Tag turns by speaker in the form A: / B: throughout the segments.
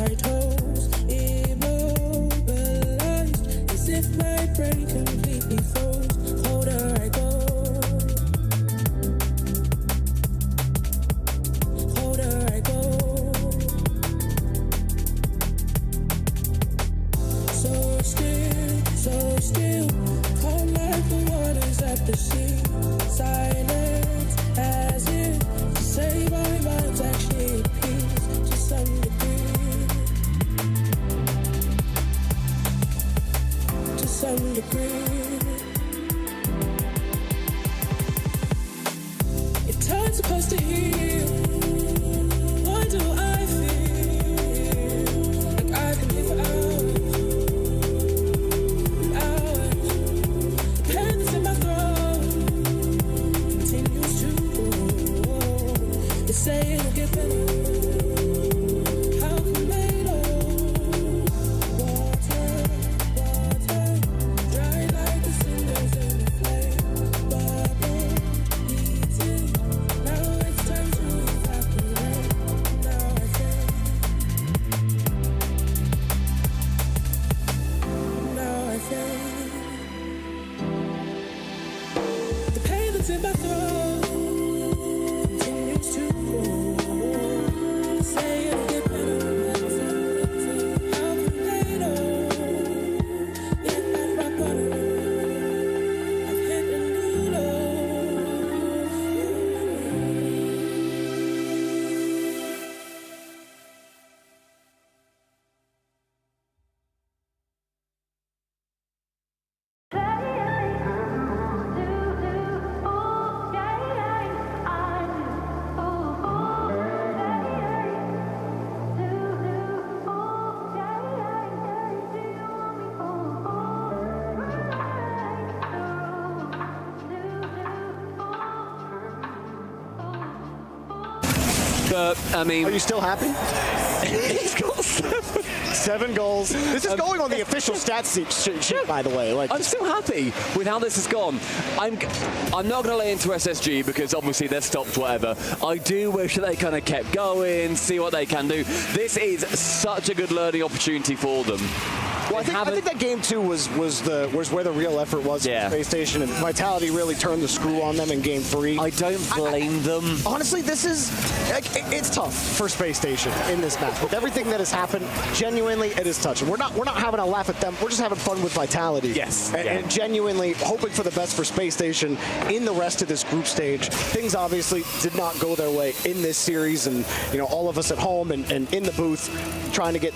A: my toes, immobilized, as if my brain completely froze. Colder I go, colder I go. So still, calm like the waters at the sea. Silence as if to say my mind's actually at peace to some degree. To some degree. Your time's supposed to heal. Why do I feel like I've been here for hours? Say it'll get better. How can they know? Water, dry like the cinders in the flame. Bubble, heating. Now it's time to evaporate. Now I think. The pain that's in my throat continues to. Say it'll get better. How can they know? If I'm rock bottom, I've hit a new low.
B: I mean,
C: are you still happy?
B: He's got
C: 7 goals. This is going on the official stats sheet, by the way. Like,
B: I'm still happy with how this has gone. I'm not going to lay into SSG because obviously they're stopped, whatever. I do wish that they kind of kept going, see what they can do. This is such a good learning opportunity for them.
C: Well, I think that game 2 was where the real effort was for Space Station, and Vitality really turned the screw on them in game 3.
B: I don't blame them.
C: Honestly, this is it's tough for Space Station in this match. With everything that has happened, genuinely, it is touching. We're not having a laugh at them. We're just having fun with Vitality.
B: Yes.
C: And genuinely hoping for the best for Space Station in the rest of this group stage. Things obviously did not go their way in this series, and all of us at home and in the booth trying to get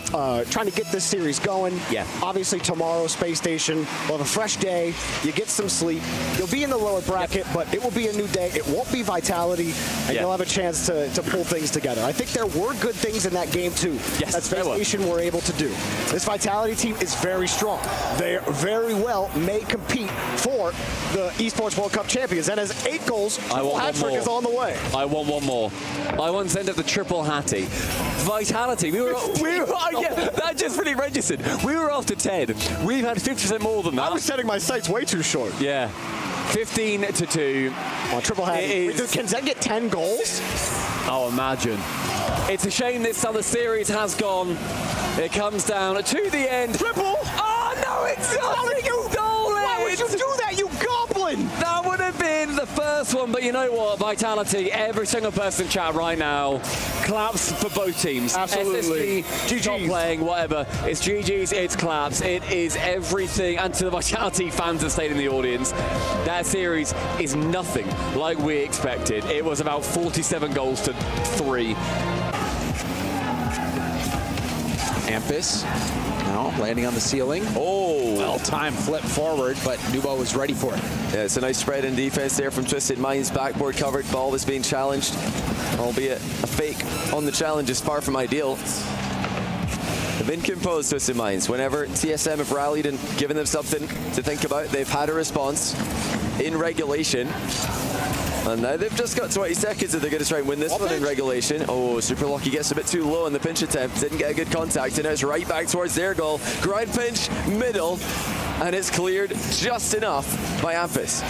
C: this series going.
B: Yeah.
C: Obviously, tomorrow, Space Station will have a fresh day. You get some sleep. You'll be in the lower bracket, but it will be a new day. It won't be Vitality, and you'll have a chance to pull things together. I think there were good things in that game, too, that Space Station were able to do. This Vitality team is very strong. They very well may compete for the Esports World Cup champions, and as 8 goals, hat-trick is on the way.
B: I want one more. I want to send up the triple hattie. Vitality. That just really registered. We were after 10. We've had 50% more than that.
C: I was setting my sights way too short.
B: Yeah. 15-2.
C: Triple hattie. Can Zen get 10 goals?
B: Oh, imagine. It's a shame this time the series has gone. It comes down to the end.
C: Triple!
B: Oh, no, it's not. You stole it!
C: Why would you do that, you goblin?
B: That would have been the first one, but you know what? Vitality, every single person in chat right now, claps for both teams.
C: Absolutely.
B: SSG, not playing, whatever. It's GG's, it's claps. It is everything. And to the Vitality fans that stayed in the audience, that series is nothing like we expected. It was about 47 goals to 3.
D: Ampus now landing on the ceiling.
B: Oh,
D: well-timed flip forward, but Nubo was ready for it.
E: Yeah, it's a nice spread in defense there from Twisted Minds. Backboard covered, ball is being challenged, albeit a fake on the challenge is far from ideal. They've been composed, Twisted Minds. Whenever TSM have rallied and given them something to think about, they've had a response in regulation. And now they've just got 20 seconds if they're going to try and win this one in regulation. Oh, Super Lucky gets a bit too low on the pinch attempt. Didn't get a good contact, and now it's right back towards their goal. Grind pinch, middle, and it's cleared just enough by Ampus.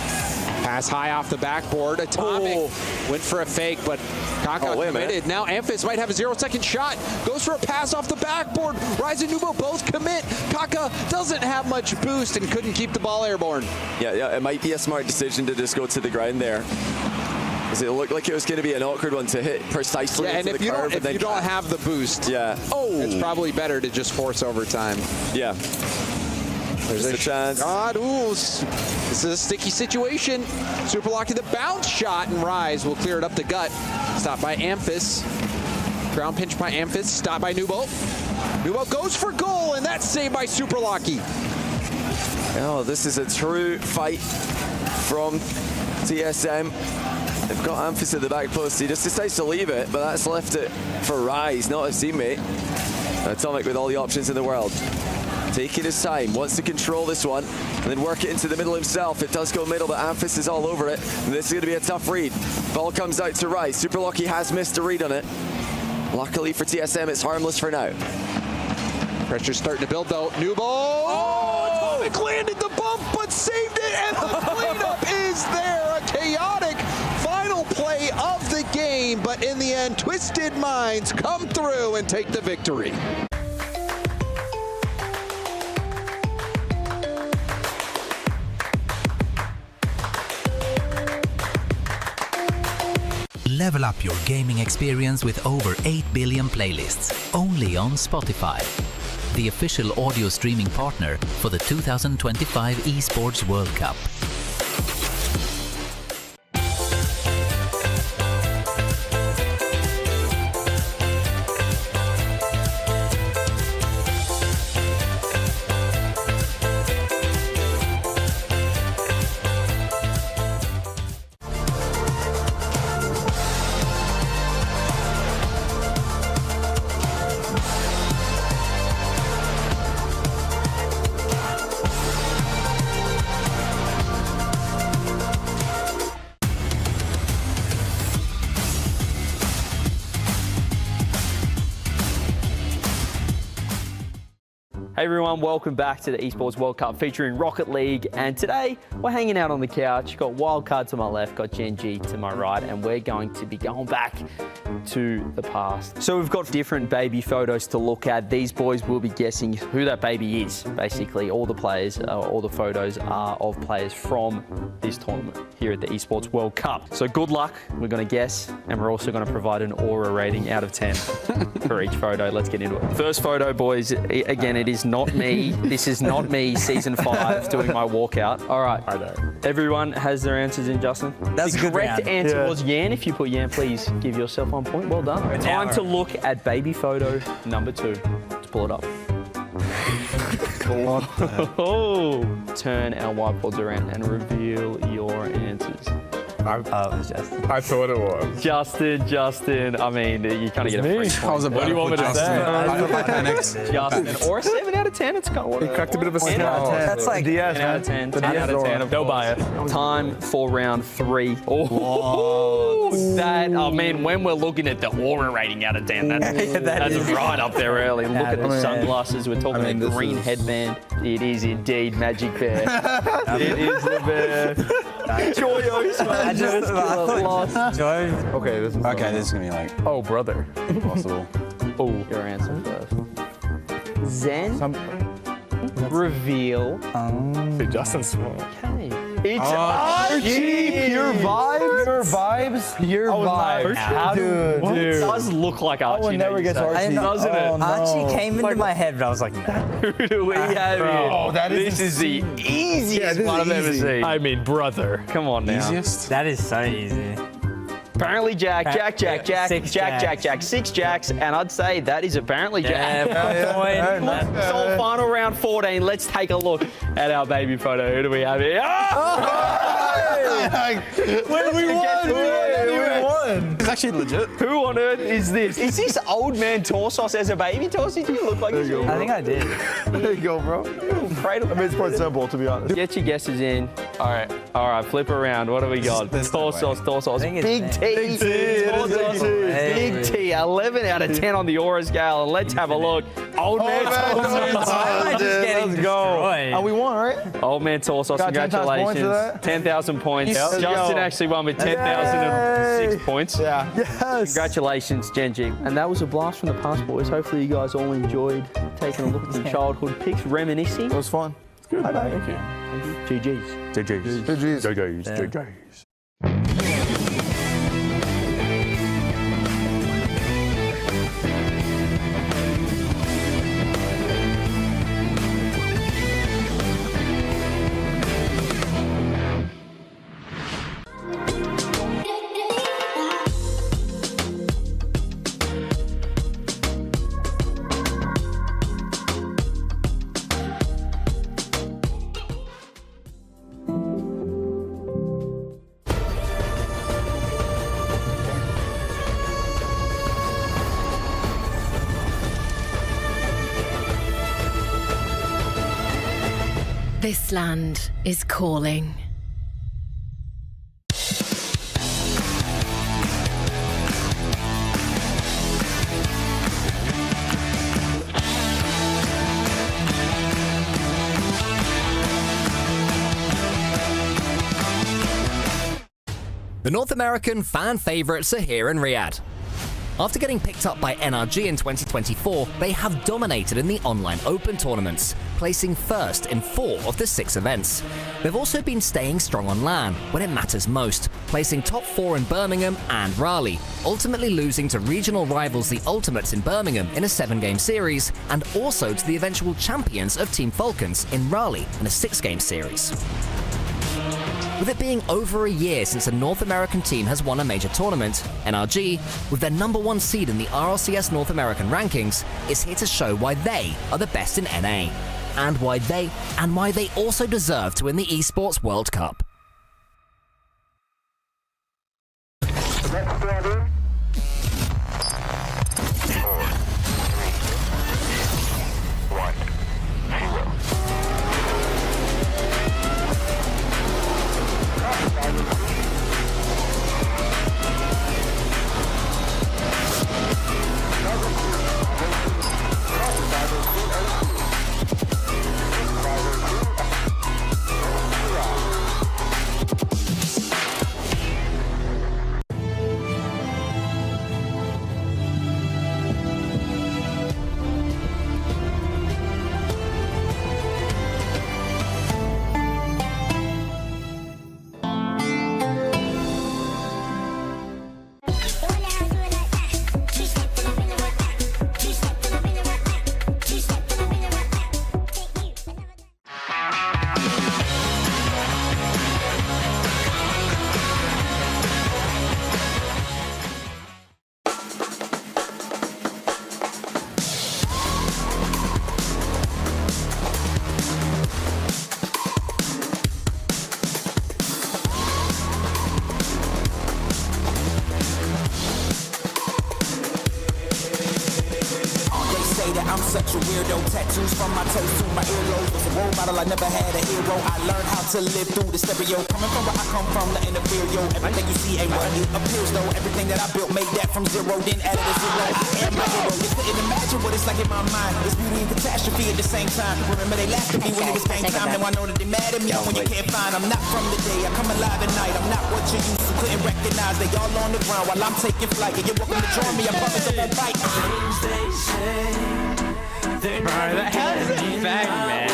D: Pass high off the backboard. Atomic went for a fake, but Kaka committed. Now Amphis might have a 0-second shot. Goes for a pass off the backboard. Rise and Nubo both commit. Kaka doesn't have much boost and couldn't keep the ball airborne.
E: Yeah, it might be a smart decision to just go to the ground there. Because it looked like it was going to be an awkward one to hit precisely into the curve.
D: And if you don't have the boost, it's probably better to just force overtime.
E: Yeah. There's a chance.
D: God, this is a sticky situation. Super Lucky, the bounce shot, and Rise will clear it up the gut. Stopped by Amphis. Ground pinch by Amphis. Stopped by Nubo. Nubo goes for goal, and that's saved by Super Lucky.
E: Oh, this is a true fight from TSM. They've got Amphis at the back post. He just decides to leave it, but that's left it for Rise, not his teammate. Atomic with all the options in the world. Taking his time, wants to control this one, and then work it into the middle himself. It does go middle, but Amphis is all over it. And this is going to be a tough read. Ball comes out to Rise. Super Lucky has missed a read on it. Luckily for TSM, it's harmless for now.
D: Pressure's starting to build, though. Nubo! Oh! Atomic landed the bump, but saved it, and the cleanup is there. A chaotic final play of the game, but in the end, Twisted Minds come through and take the victory.
F: Level up your gaming experience with over 8 billion playlists, only on Spotify, the official audio streaming partner for the 2025 Esports World Cup.
G: Hey everyone, welcome back to the Esports World Cup featuring Rocket League, and today we're hanging out on the couch. Got Wildcard to my left, got Gen.G to my right, and we're going to be going back to the past. So we've got different baby photos to look at. These boys will be guessing who that baby is. Basically, all the players, all the photos are of players from this tournament here at the Esports World Cup. So good luck, we're going to guess, and we're also going to provide an aura rating out of 10 for each photo. Let's get into it. First photo, boys, again, it is not me. This is not me, season 5, doing my walkout. All right. Everyone has their answers in, Justin?
H: That's a good
G: correct
H: round.
G: answer was Yan. If you put Yan, please give yourself 1 point. Well done. Time to look at baby photo number 2. Let's pull it up. Oh. Turn our whiteboards around and reveal your answers.
H: I thought it was.
G: Justin. I mean, you kind of get a free point.
H: I was about to put Justin. I panicked.
G: Justin. Or a 7 out of 10. It's kind of what
H: He cracked a bit of a
G: 10
H: smile.
G: out of 10.
H: That's like
G: 10 out of 10. 10 out of 10.
H: No bias.
G: Time for round 3. Oh, that, I mean, when we're looking at the aura rating out of 10, that's right up there early. Look at the sunglasses. We're talking about the green headband. It is indeed Magic Bear. It is the bear. Choyos, man.
H: Okay, this is gonna be like, oh brother, impossible.
G: Oh, your answer first. Zen. Reveal.
H: Hey, Justin's small.
G: Okay. It's Archie. Pure vibes.
H: Pure vibes.
G: Pure vibes. Dude. It does look like Archie. I would never guess Archie. Doesn't it?
I: Archie came into my head, but I was like, no.
G: Who do we have here?
H: Oh,
G: This is the easiest one I've ever seen.
H: I mean, brother.
G: Come on now.
H: Easiest?
I: That is so easy.
G: Apparently Jack. 6 jacks, and I'd say that is apparently Jack. So final round 14. Let's take a look at our baby photo. Who do we have here?
H: We won! It's actually legit.
G: Who on earth is this? Is this old man Torsos as a baby? Torsos, do you look like this?
I: I think I did.
H: There you go, bro.
G: Cradle.
H: I mean, it's quite simple, to be honest.
G: Get your guesses in. All right, flip around. What do we got? Torsos. Big T. Big T. 11 out of 10 on the aura scale. And let's have a look. Old man toss.
H: Let's go. And we won, right?
G: Old man toss.
H: Got 10,000 points for
G: Congratulations.
H: that?
G: 10,000 points.
H: Let's
G: Justin
H: go.
G: actually won with 10,006
H: Yay.
G: points.
H: Yeah.
C: Yes.
G: Congratulations, Gen.G. And that was a blast from the past, boys. Hopefully you guys all enjoyed taking a look at some childhood pics, reminiscing.
H: It was fun.
C: Bye-bye.
G: Thank you. GG's.
H: GG's.
J: This land is calling.
K: The North American fan favourites are here in Riyadh. After getting picked up by NRG in 2024, they have dominated in the online Open tournaments, placing first in 4 of the 6 events. They've also been staying strong on LAN when it matters most, placing top 4 in Birmingham and Raleigh, ultimately losing to regional rivals the Ultimates in Birmingham in a 7-game series, and also to the eventual champions of Team Falcons in Raleigh in a 6-game series. With it being over a year since a North American team has won a major tournament, NRG, with their #1 seed in the RLCS North American rankings, is here to show why they are the best in NA, and why they also deserve to win the Esports World Cup.
A: I'm such a weirdo. Tattoos from my toes to my earlobes. Was a role model, I never had a hero. I learned how to live through the stereo. Coming from where I come from, nothing to fear, yo. Everything you see ain't what it appears, though. Everything that I built, made that from zero, then added a zero. I am my hero. You couldn't imagine what it's like in my mind. It's beauty and catastrophe at the same time. Remember they laughed at me when it was game time. Now I know that they mad at me when you can't find. I'm not from the day. I come alive at night. I'm not what you used to. Couldn't recognize. They all on the ground while I'm taking flight. And you're welcome to join me. I promise I won't bite.
G: How is it back, man?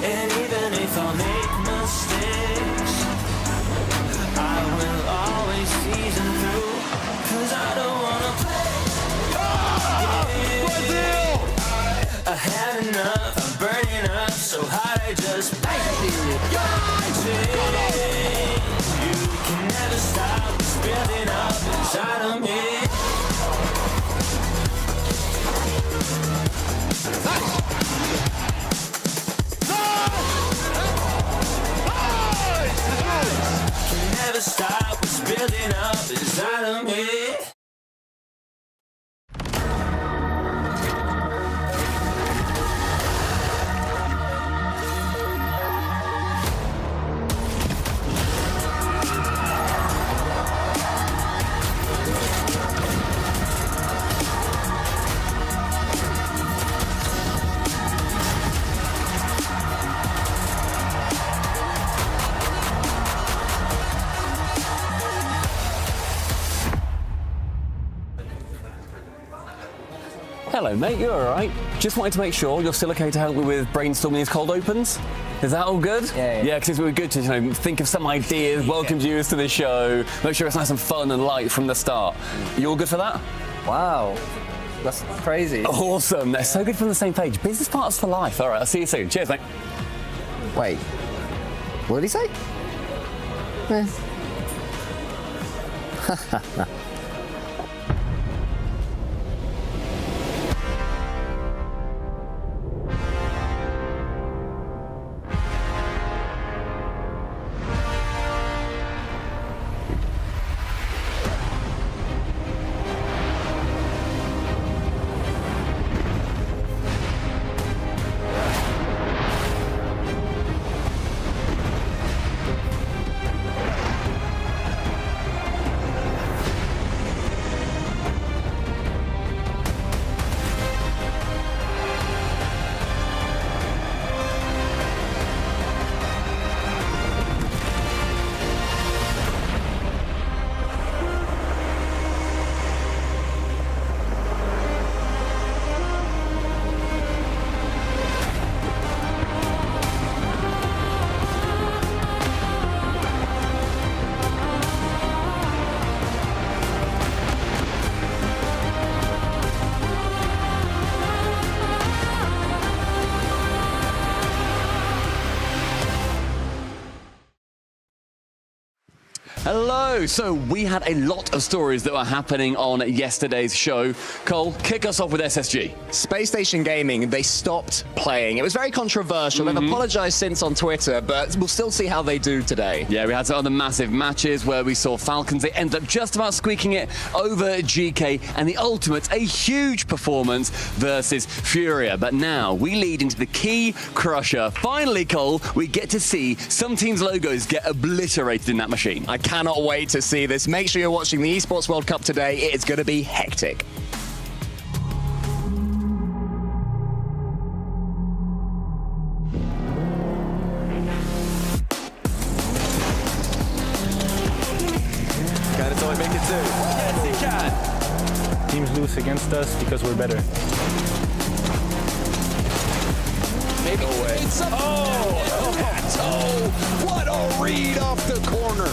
A: And even if I make mistakes, I will always season through. Cause I don't wanna play. I had enough, I'm burning up so hot I just you can never stop, it's building up inside of me. Can never stop, it's building up inside of me.
B: Hello, mate. You all right? Just wanted to make sure you're still okay to help me with brainstorming these cold opens. Is that all good?
I: Yeah,
B: because it would be good to think of some ideas, welcome viewers to the show, make sure it's nice and fun and light from the start. You all good for that?
I: Wow. That's crazy.
B: Awesome. They're so good from the same page. Business partners for life. All right, I'll see you soon. Cheers, mate.
E: Wait, what did he say?
B: Hello. So we had a lot of stories that were happening on yesterday's show. Cole, kick us off with SSG.
L: Space Station Gaming, they stopped playing. It was very controversial. They've apologized since on Twitter, but we'll still see how they do today.
B: Yeah, we had some other massive matches where we saw Falcons. They ended up just about squeaking it over GK, and the Ultimates, a huge performance versus Furia. But now we lead into the key crusher. Finally, Cole, we get to see some teams' logos get obliterated in that machine.
L: I cannot wait to see this. Make sure you're watching the Esports World Cup today. It is going to be hectic.
E: Can it make it too?
B: Yes, it can.
H: Teams lose against us because we're better.
D: Maybe what a read off the corner.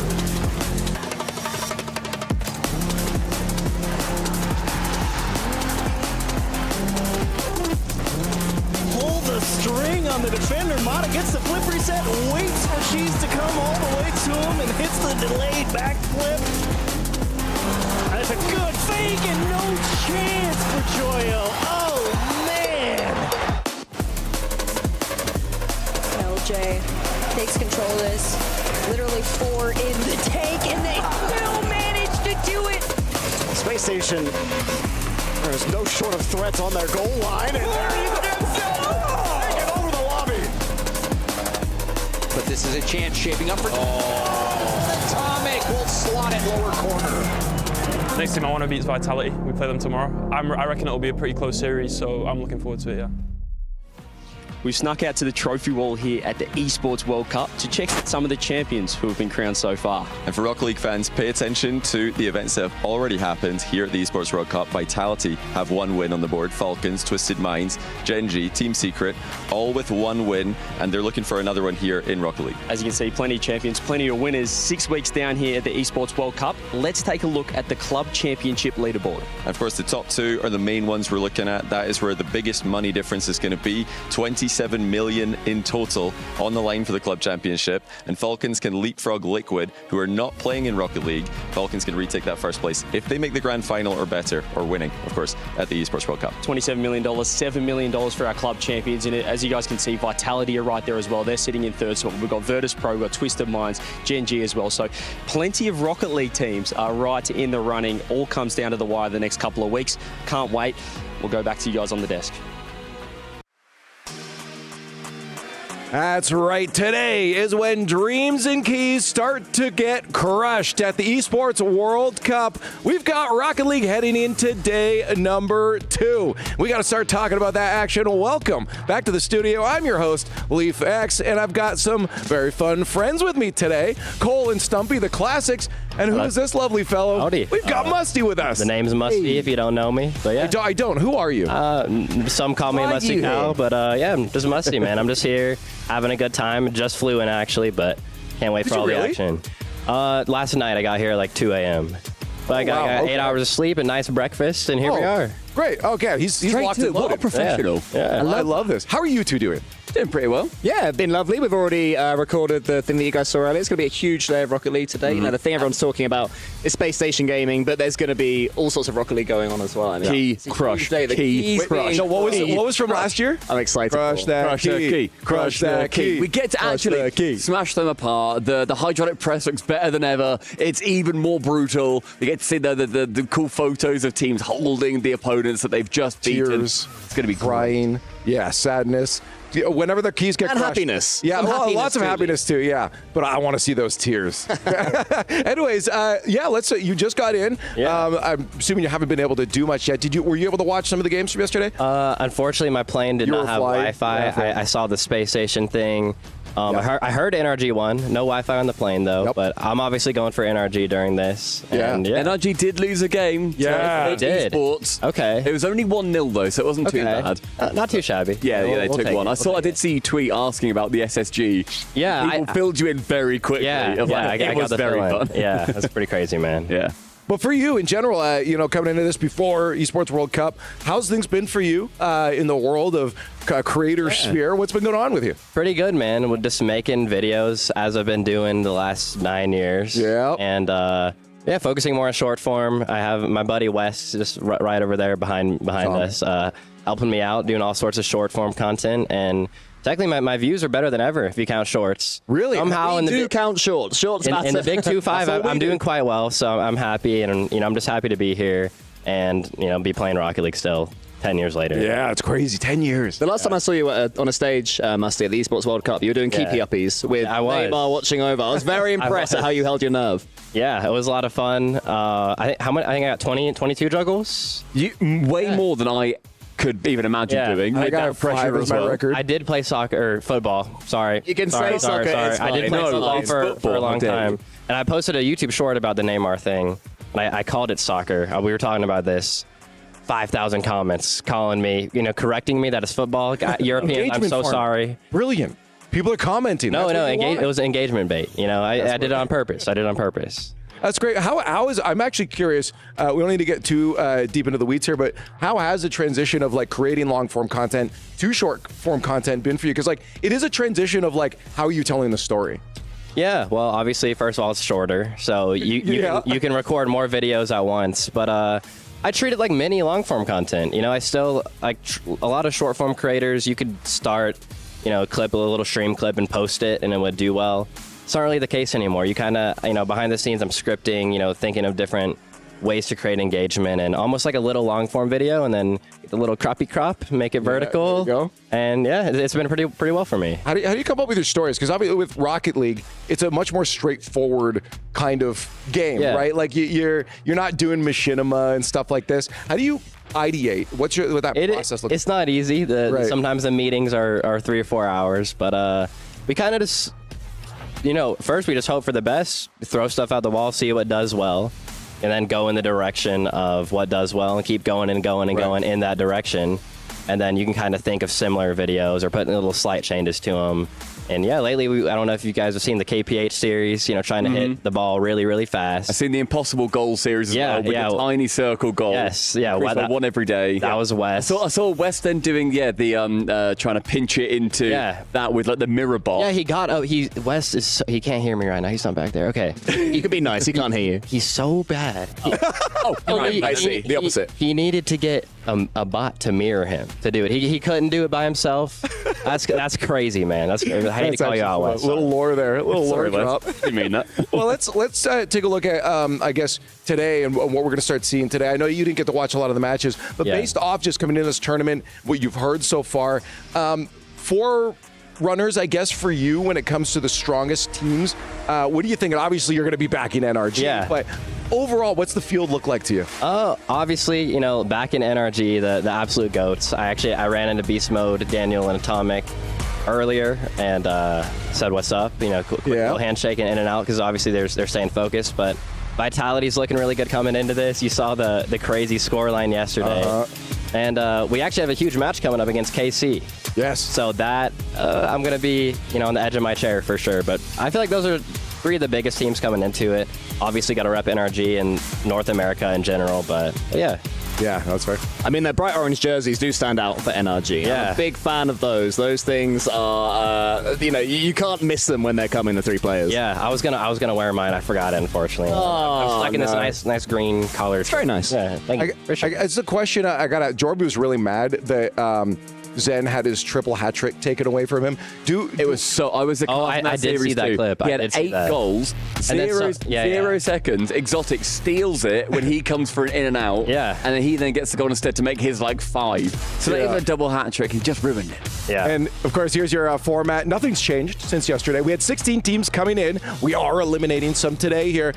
M: Pull the string on the defender. Mata gets the flip reset, waits for Cheese to come all the way to him and hits the delayed backflip. That's a good fake and no chance for Joyo. Oh, man.
N: LJ takes control of this. Literally 4 in the tank, and they still manage to do it.
C: Space Station, there's no short of threats on their goal line. And there you go. Take it over the lobby.
D: But this is a chance shaping up for Atomic will slot it lower corner.
O: Next team I want to beat is Vitality. We play them tomorrow. I reckon it'll be a pretty close series, so I'm looking forward to it, yeah.
G: We've snuck out to the trophy wall here at the Esports World Cup to check some of the champions who have been crowned so far.
E: And for Rocket League fans, pay attention to the events that have already happened here at the Esports World Cup. Vitality have 1 win on the board. Falcons, Twisted Minds, Gen.G, Team Secret, all with 1 win, and they're looking for another one here in Rocket League.
G: As you can see, plenty of champions, plenty of winners. 6 weeks down here at the Esports World Cup. Let's take a look at the Club Championship leaderboard.
E: Of course, the top 2 are the main ones we're looking at. That is where the biggest money difference is going to be. 27 million in total on the line for the Club Championship, and Falcons can leapfrog Liquid, who are not playing in Rocket League. Falcons can retake that first place if they make the grand final or better, or winning, of course, at the Esports World Cup.
G: $27 million, $7 million for our club champions in it. As you guys can see, Vitality are right there as well. They're sitting in 3rd spot. We've got Virtus Pro, we've got Twisted Minds, Gen.G as well. So plenty of Rocket League teams are right in the running. All comes down to the wire the next couple of weeks. Can't wait. We'll go back to you guys on the desk.
P: That's right. Today is when dreams and keys start to get crushed at the Esports World Cup. We've got Rocket League heading into day number 2. We got to start talking about that action. Welcome back to the studio. I'm your host, Leaf X, and I've got some very fun friends with me today. Cole and Stumpy, the classics, And who is this lovely fellow?
Q: Howdy.
P: We've got Musty with us.
Q: The name's Musty, if you don't know me. But yeah.
P: I don't. Who are you?
Q: Some call me
P: Why
Q: Musty
P: you
Q: Cow,
P: here?
Q: but yeah, I'm just Musty, man. I'm just here having a good time. Just flew in, actually, but can't wait
P: Did
Q: for
P: you
Q: all
P: really?
Q: the action. Last night, I got here at like 2 a.m. But I got
P: okay.
Q: 8 hours of sleep, a nice breakfast, and here we are.
P: Great. Okay, he's locked and
B: What a
P: loaded.
B: professional.
Q: Yeah.
P: I love this. How are you two doing?
B: Doing pretty well.
R: Yeah, been lovely. We've already recorded the thing that you guys saw earlier. It's going to be a huge day of Rocket League today. You know, the thing everyone's talking about is space station gaming, but there's going to be all sorts of Rocket League going on as well. I mean,
B: Key
R: it's a
B: crush.
R: huge day. The
B: Key
R: keys
B: crush.
R: being
P: So what was from
R: crushed.
P: last year?
R: I'm excited.
P: Crush
R: for.
P: that
B: Crush
P: key.
B: that key.
P: Crush that key.
B: We get to
P: Crush that
B: actually
P: key.
B: smash them apart. The hydraulic press looks better than ever. It's even more brutal. We get to see the cool photos of teams holding the opponents that they've just beaten.
P: Tears.
B: It's going to be
P: Crying. Yeah, sadness. Whenever the keys get
R: And
P: crushed.
R: happiness.
P: Yeah,
R: Some
P: well,
R: happiness
P: lots of
R: too.
P: happiness too, yeah. But I want to see those tears. Anyways, yeah, let's you just got in.
Q: Yeah.
P: I'm assuming you haven't been able to do much yet. Were you able to watch some of the games from yesterday?
Q: Unfortunately, my plane did
P: You
Q: not
P: were
Q: have
P: flying?
Q: Wi-Fi.
P: Yeah,
Q: I saw the space station thing. I heard NRG won. No Wi-Fi on the plane, though.
P: Yep.
Q: But I'm obviously going for NRG during this.
P: Yeah.
Q: And, yeah.
B: NRG did lose a game.
P: Yeah.
B: to
Q: They did.
B: Esports.
Q: Okay.
B: It was only 1-0 though, so it wasn't too
Q: Okay.
B: bad.
Q: Not too shabby.
B: Yeah,
Q: We'll-
B: they
Q: we'll
B: took
Q: take
B: one.
Q: it.
B: I did see you tweet asking about the SSG.
Q: Yeah,
B: People filled you in very quickly.
Q: Yeah,
B: Of like,
Q: I
B: it
Q: got
B: was
Q: the
B: very
Q: feeling.
B: fun.
Q: Yeah, that's pretty crazy, man.
B: Yeah.
P: But for you in general, coming into this before Esports World Cup, how's things been for you in the world of creator sphere? What's been going on with you?
Q: Pretty good, man. We're just making videos as I've been doing the last 9 years.
P: Yeah.
Q: And yeah, focusing more on short form. I have my buddy Wes just right over there behind us, helping me out, doing all sorts of short form content. And technically, my views are better than ever if you count shorts.
P: Really?
Q: Somehow
R: We
Q: in the
R: do count shorts. Shorts
Q: in
R: matter.
Q: the Big 2-5, I'm doing quite well, so I'm happy, and I'm just happy to be here and be playing Rocket League still 10 years later.
P: Yeah, it's crazy. 10 years.
R: The last time I saw you on a stage, Musty, at the Esports World Cup, you were doing keepy uppies with
Q: I was.
R: Neymar watching over. I was very impressed at how you held your nerve.
Q: Yeah, it was a lot of fun. I think I got 22 juggles.
B: Way more than I could even imagine doing.
P: I
B: With
P: got
B: that pressure as well.
P: record.
Q: I did play soccer or football. Sorry.
R: You can
Q: sorry,
R: say
Q: sorry,
R: soccer,
Q: Sorry.
R: it's
Q: I did
R: fine.
Q: play
B: No,
Q: football
B: it's
Q: for
B: football,
Q: a long
B: how dare
Q: time.
B: you.
Q: And I posted a YouTube short about the Neymar thing. And I called it soccer. We were talking about this. 5,000 comments calling me, correcting me that it's football. Europeans, I'm
P: Engagement
Q: so
P: farm.
Q: sorry.
P: Brilliant. People are commenting.
Q: No,
P: That's what you want.
Q: it was engagement bait. I did it on purpose.
P: That's great. How is? I'm actually curious. We don't need to get too deep into the weeds here, but how has the transition of creating long form content to short form content been for you? Because it is a transition of how are you telling the story?
Q: Yeah, well, obviously, first of all, it's shorter, so you can record more videos at once. But I treat it like mini long form content. I still a lot of short form creators. You could start, clip a little stream clip and post it, and it would do well. It's not really the case anymore. You kind of, behind the scenes, I'm scripting, thinking of different ways to create engagement, and almost like a little long form video, and then the little croppy crop, make it vertical.
P: There you go.
Q: And yeah, it's been pretty well for me.
P: How do you come up with your stories? Because obviously with Rocket League, it's a much more straightforward kind of game, right? You're not doing machinima and stuff like this. How do you ideate? What that process look?
Q: It's not easy. Sometimes the meetings are 3 or 4 hours, but we kind of just, first we just hope for the best, throw stuff out the wall, see what does well, and then go in the direction of what does well and keep going and going and going in that direction. And then you can kind of think of similar videos or put little slight changes to them. And yeah, lately, I don't know if you guys have seen the KPH series, trying to hit the ball really, really fast.
B: I've seen the Impossible Goal series as well, with the tiny circle goal.
Q: Yes, yeah.
B: One every day.
Q: That was Wes.
B: I saw Wes then doing, the trying to pinch it into that with the mirror ball.
Q: Yeah, Wes he can't hear me right now. He's not back there. Okay.
R: You could be nice. He can't hear you.
Q: He's so bad.
R: I see. The opposite.
Q: He needed to get a bot to mirror him to do it. He couldn't do it by himself. That's crazy, man. I hate to call you out, Wes.
P: A little lore there. A little lore drop.
B: You mean that?
P: Well, let's take a look at I guess today and what we're going to start seeing today. I know you didn't get to watch a lot of the matches, but based off just coming into this tournament, what you've heard so far, 4 runners, I guess, for you when it comes to the strongest teams. What do you think? And obviously, you're going to be backing NRG, but overall, what's the field look like to you?
Q: Obviously, back in NRG, the absolute goats. I ran into Beast Mode, Daniel, and Atomic earlier, and said what's up. Cool handshake and in and out because obviously they're staying focused. But Vitality's looking really good coming into this. You saw the crazy scoreline yesterday. And we actually have a huge match coming up against KC.
P: Yes.
Q: So that, I'm going to be, on the edge of my chair for sure. But I feel like those are 3 of the biggest teams coming into it. Obviously got to rep NRG and North America in general, but yeah.
P: Yeah, that's fair.
R: I mean, the bright orange jerseys do stand out for NRG.
Q: Yeah.
R: I'm a big fan of those. Those things are, you can't miss them when they're coming to 3 players.
Q: Yeah, I was gonna wear mine. I forgot it, unfortunately. I'm stuck in this nice green collar.
R: It's very nice.
Q: Yeah, thank you.
P: It's a question I got. Jorby was really mad that Zen had his triple hat trick taken away from him.
B: It was so. I was.
Q: I did see that clip.
B: He had 8 goals, zero seconds. Exotic steals it when he comes for an in and out.
Q: Yeah,
B: and then he gets the goal instead to make his 5. So that is a double hat trick. He just ruined it.
Q: Yeah.
P: And of course, here's your format. Nothing's changed since yesterday. We had 16 teams coming in. We are eliminating some today here.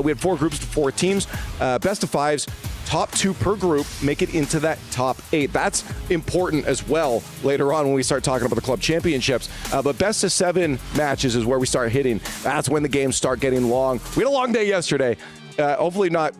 P: We had 4 groups to 4 teams. Best of 5s. Top 2 per group make it into that top 8. That's important as well later on when we start talking about the club championships. But best of 7 matches is where we start hitting. That's when the games start getting long. We had a long day yesterday. Hopefully not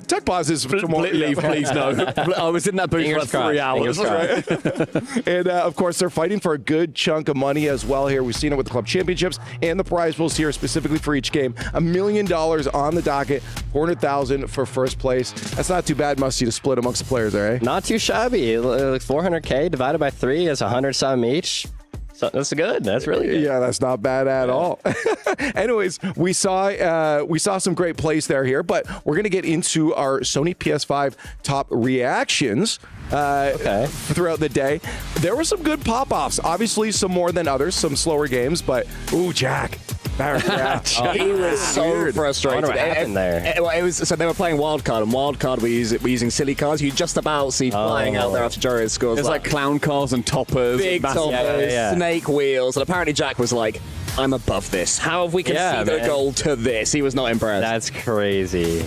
P: tech pauses tomorrow.
B: Please no. I was in that booth for 3 hours.
P: Right? And of course, they're fighting for a good chunk of money as well here. We've seen it with the club championships and the prize pools here specifically for each game. $1 million on the docket, $400,000 for first place. That's not too bad, Musty, to split amongst the players there, eh?
Q: Not too shabby. Like $400K divided by 3 is 100-something each. So that's good. That's really good.
P: Yeah, that's not bad at all. Anyways, we saw some great plays here, but we're going to get into our Sony PS5 top reactions throughout the day. There were some good pop-offs. Obviously, some more than others, some slower games, but Jack.
R: He was so frustrated.
Q: What happened there?
R: So they were playing Wildcard, and Wildcard we're using silly cars. You just about see flying out there after Joris scores.
B: It's like clown cars and toppers.
R: Big toppers, snake wheels. And apparently Jack was like, I'm above this. How have we conceded a goal to this? He was not impressed.
Q: That's crazy.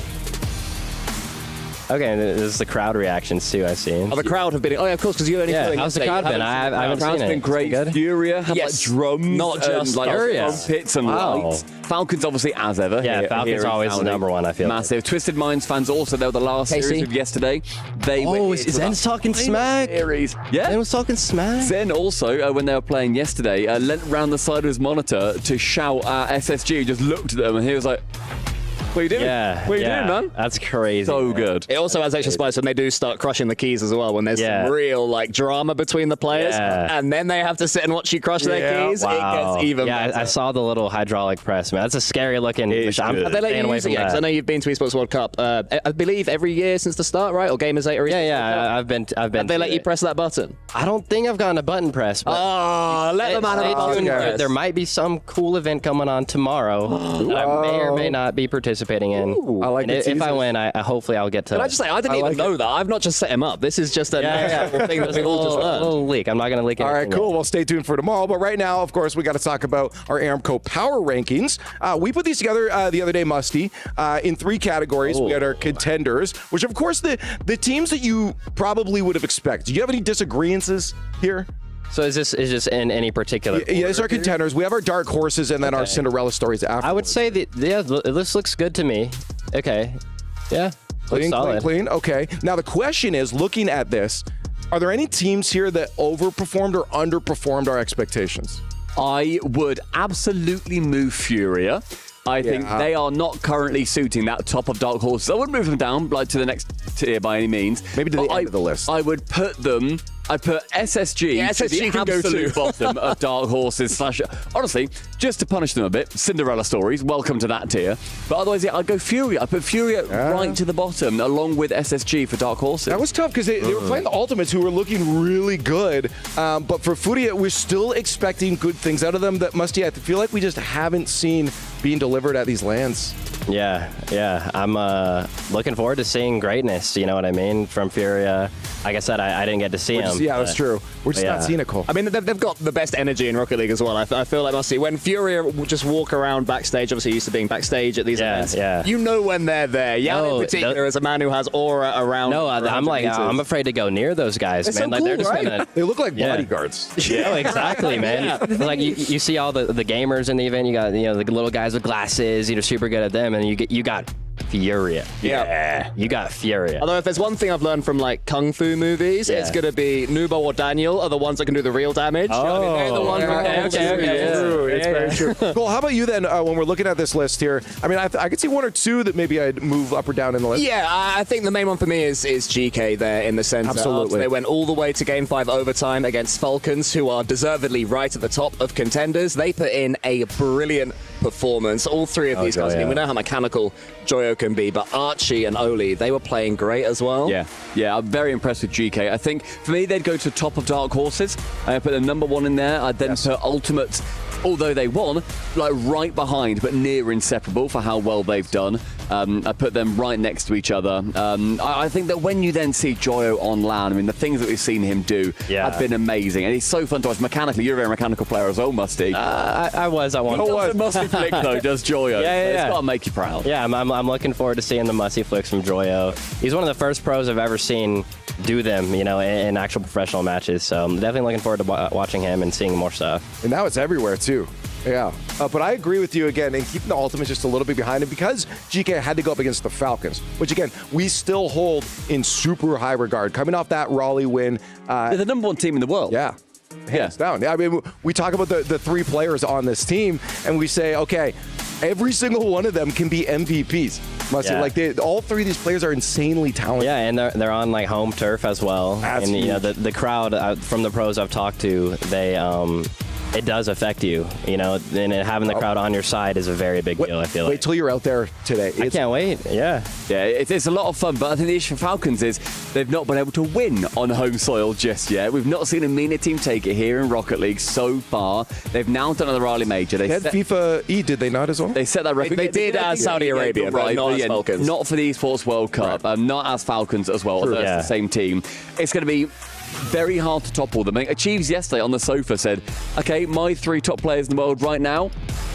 Q: Okay, and this is the crowd reactions too, I've seen.
R: The crowd have been... Oh, yeah, of course, because you only...
Q: Yeah, how's the crowd been? I haven't seen it.
B: The crowd's been great.
Q: Good?
B: Furia had drums.
Q: Not just
B: trumpets and lights. Falcons, obviously, as ever.
Q: Yeah, Falcons always the number one, I feel.
B: Massive. Twisted Minds fans also, they were the last series of yesterday.
Q: Zen's talking smack.
B: Yeah.
Q: Zen was talking smack.
B: Zen also, when they were playing yesterday, leant round the side of his monitor to shout at SSG, just looked at them, and he was like... What are you doing?
Q: Yeah.
B: What are you doing, man?
Q: That's crazy.
B: So good.
R: It also has extra spice when they do start crushing the keys as well, when there's some real drama between the players, and then they have to sit and watch you crush their keys.
Q: Wow.
R: It gets even
Q: better. I saw the little hydraulic press, man. That's a scary looking.
R: Have they let you use it yet? 'Cause I know you've been to Esports World Cup. I believe every year since the start, right? Or Gamers 8 or Esports World Cup?
Q: I've been.
R: Have they let you press that button?
Q: I don't think I've gotten a button press. But
R: let the man
Q: tuned. There might be some cool event coming on tomorrow that I may or may not be participating in.
P: I like it.
Q: If I win, hopefully I'll get to.
R: Can I just say, I didn't even know that. I've not just set him up. This is just a thing that we all just learned.
Q: A little leak. I'm not going to leak it.
P: All right, cool. Well, stay tuned for tomorrow. But right now, of course, we got to talk about our Aramco Power Rankings. We put these together the other day, Musty, in 3 categories. We had our contenders, which, of course, the teams that you probably would have expected. Do you have any disagreements here?
Q: So is this in any particular?
P: Yeah, these are contenders. We have our dark horses and then our Cinderella stories after.
Q: I would say that this looks good to me. Okay. Yeah.
P: Clean. Okay. Now the question is, looking at this, are there any teams here that overperformed or underperformed our expectations?
B: I would absolutely move Furia. I think they are not currently suiting that top of dark horses. I wouldn't move them down to the next tier by any means.
P: Maybe to the end of the list.
B: I would put them. I put SSG to the absolute bottom of dark horses / honestly, just to punish them a bit. Cinderella stories. Welcome to that tier. But otherwise, I'd go Furia. I put Furia right to the bottom, along with SSG for dark horses.
P: That was tough because they were playing the Ultimates, who were looking really good. But for Furia, we're still expecting good things out of them. That Musty, I feel like we just haven't seen being delivered at these lands.
Q: Yeah. I'm looking forward to seeing greatness. You know what I mean? From Furia. Like I said, I didn't get to see him.
P: Yeah, that's true. We're just not seeing it, Cole.
R: I mean, they've got the best energy in Rocket League as well. I feel like, Musty, when Furia just walk around backstage, obviously used to being backstage at these events, you know when they're there. Jan in particular is a man who has aura around.
Q: No, I'm afraid to go near those guys,
R: they're
Q: man.
R: So cool,
Q: they're just
R: right?
P: They look like bodyguards.
Q: Yeah, exactly, man. Like you see all the gamers in the event. You got the little guys with glasses. You're super good at them, and you got Furia.
R: Yeah.
Q: You got Furia.
R: Although if there's one thing I've learned from like kung fu movies, it's going to be Nubo or Daniel are the ones that can do the real damage.
Q: Oh,
R: they're the ones
P: It's very true. Well, how about you then? When we're looking at this list here, I mean, I could see one or two that maybe I'd move up or down in the list.
R: Yeah, I think the main one for me is GK there in the center.
P: Absolutely.
R: They went all the way to Game 5 overtime against Falcons, who are deservedly right at the top of contenders. They put in a brilliant performance. All three of these guys. I mean, we know how mechanical Joyo can be, but Archie and Oli, they were playing great as well.
B: Yeah, I'm very impressed with GK. I think for me, they'd go to top of Dark Horses. I put the number 1 in there. I'd then put Ultimate, although they won, like right behind, but near inseparable for how well they've done. I put them right next to each other. I think that when you then see Joyo on land, I mean, the things that we've seen him do have been amazing. And he's so fun to watch mechanically. You're a very mechanical player as well, Musty.
Q: I was. I want
B: to. Musty flick, though, does Joyo. It's got to make you proud.
Q: Yeah, I'm looking forward to seeing the Musty flicks from Joyo. He's one of the first pros I've ever seen do them, you know, in actual professional matches. So I'm definitely looking forward to watching him and seeing more stuff.
P: And now it's everywhere, too. Yeah, but I agree with you again in keeping the ultimate just a little bit behind him because GK had to go up against the Falcons, which again, we still hold in super high regard. Coming off that Raleigh win.
B: They're the number 1 team in the world.
P: Yeah. Hands down. I mean, we talk about the 3 players on this team and we say, okay, every single one of them can be MVPs. Like all 3 of these players are insanely talented.
Q: Yeah, and they're on like home turf as well.
P: That's
Q: and
P: huge.
Q: You know, the crowd from the pros I've talked to, they it does affect you, you know, and having the crowd on your side is a very big deal, I feel like.
P: Wait till you're out there today.
Q: I can't wait, yeah.
B: Yeah, it's a lot of fun, but I think the issue for Falcons is they've not been able to win on home soil just yet. We've not seen a MENA team take it here in Rocket League so far. They've now done the Raleigh Major.
P: They had FIFA E, did they not as well?
B: They set that record.
R: They did as Saudi Arabia, but not as Falcons.
B: Not for the Esports World Cup, not as Falcons as well, although it's the same team. It's going to be very hard to topple them. Achieves yesterday on the sofa said, okay, my 3 top players in the world right now,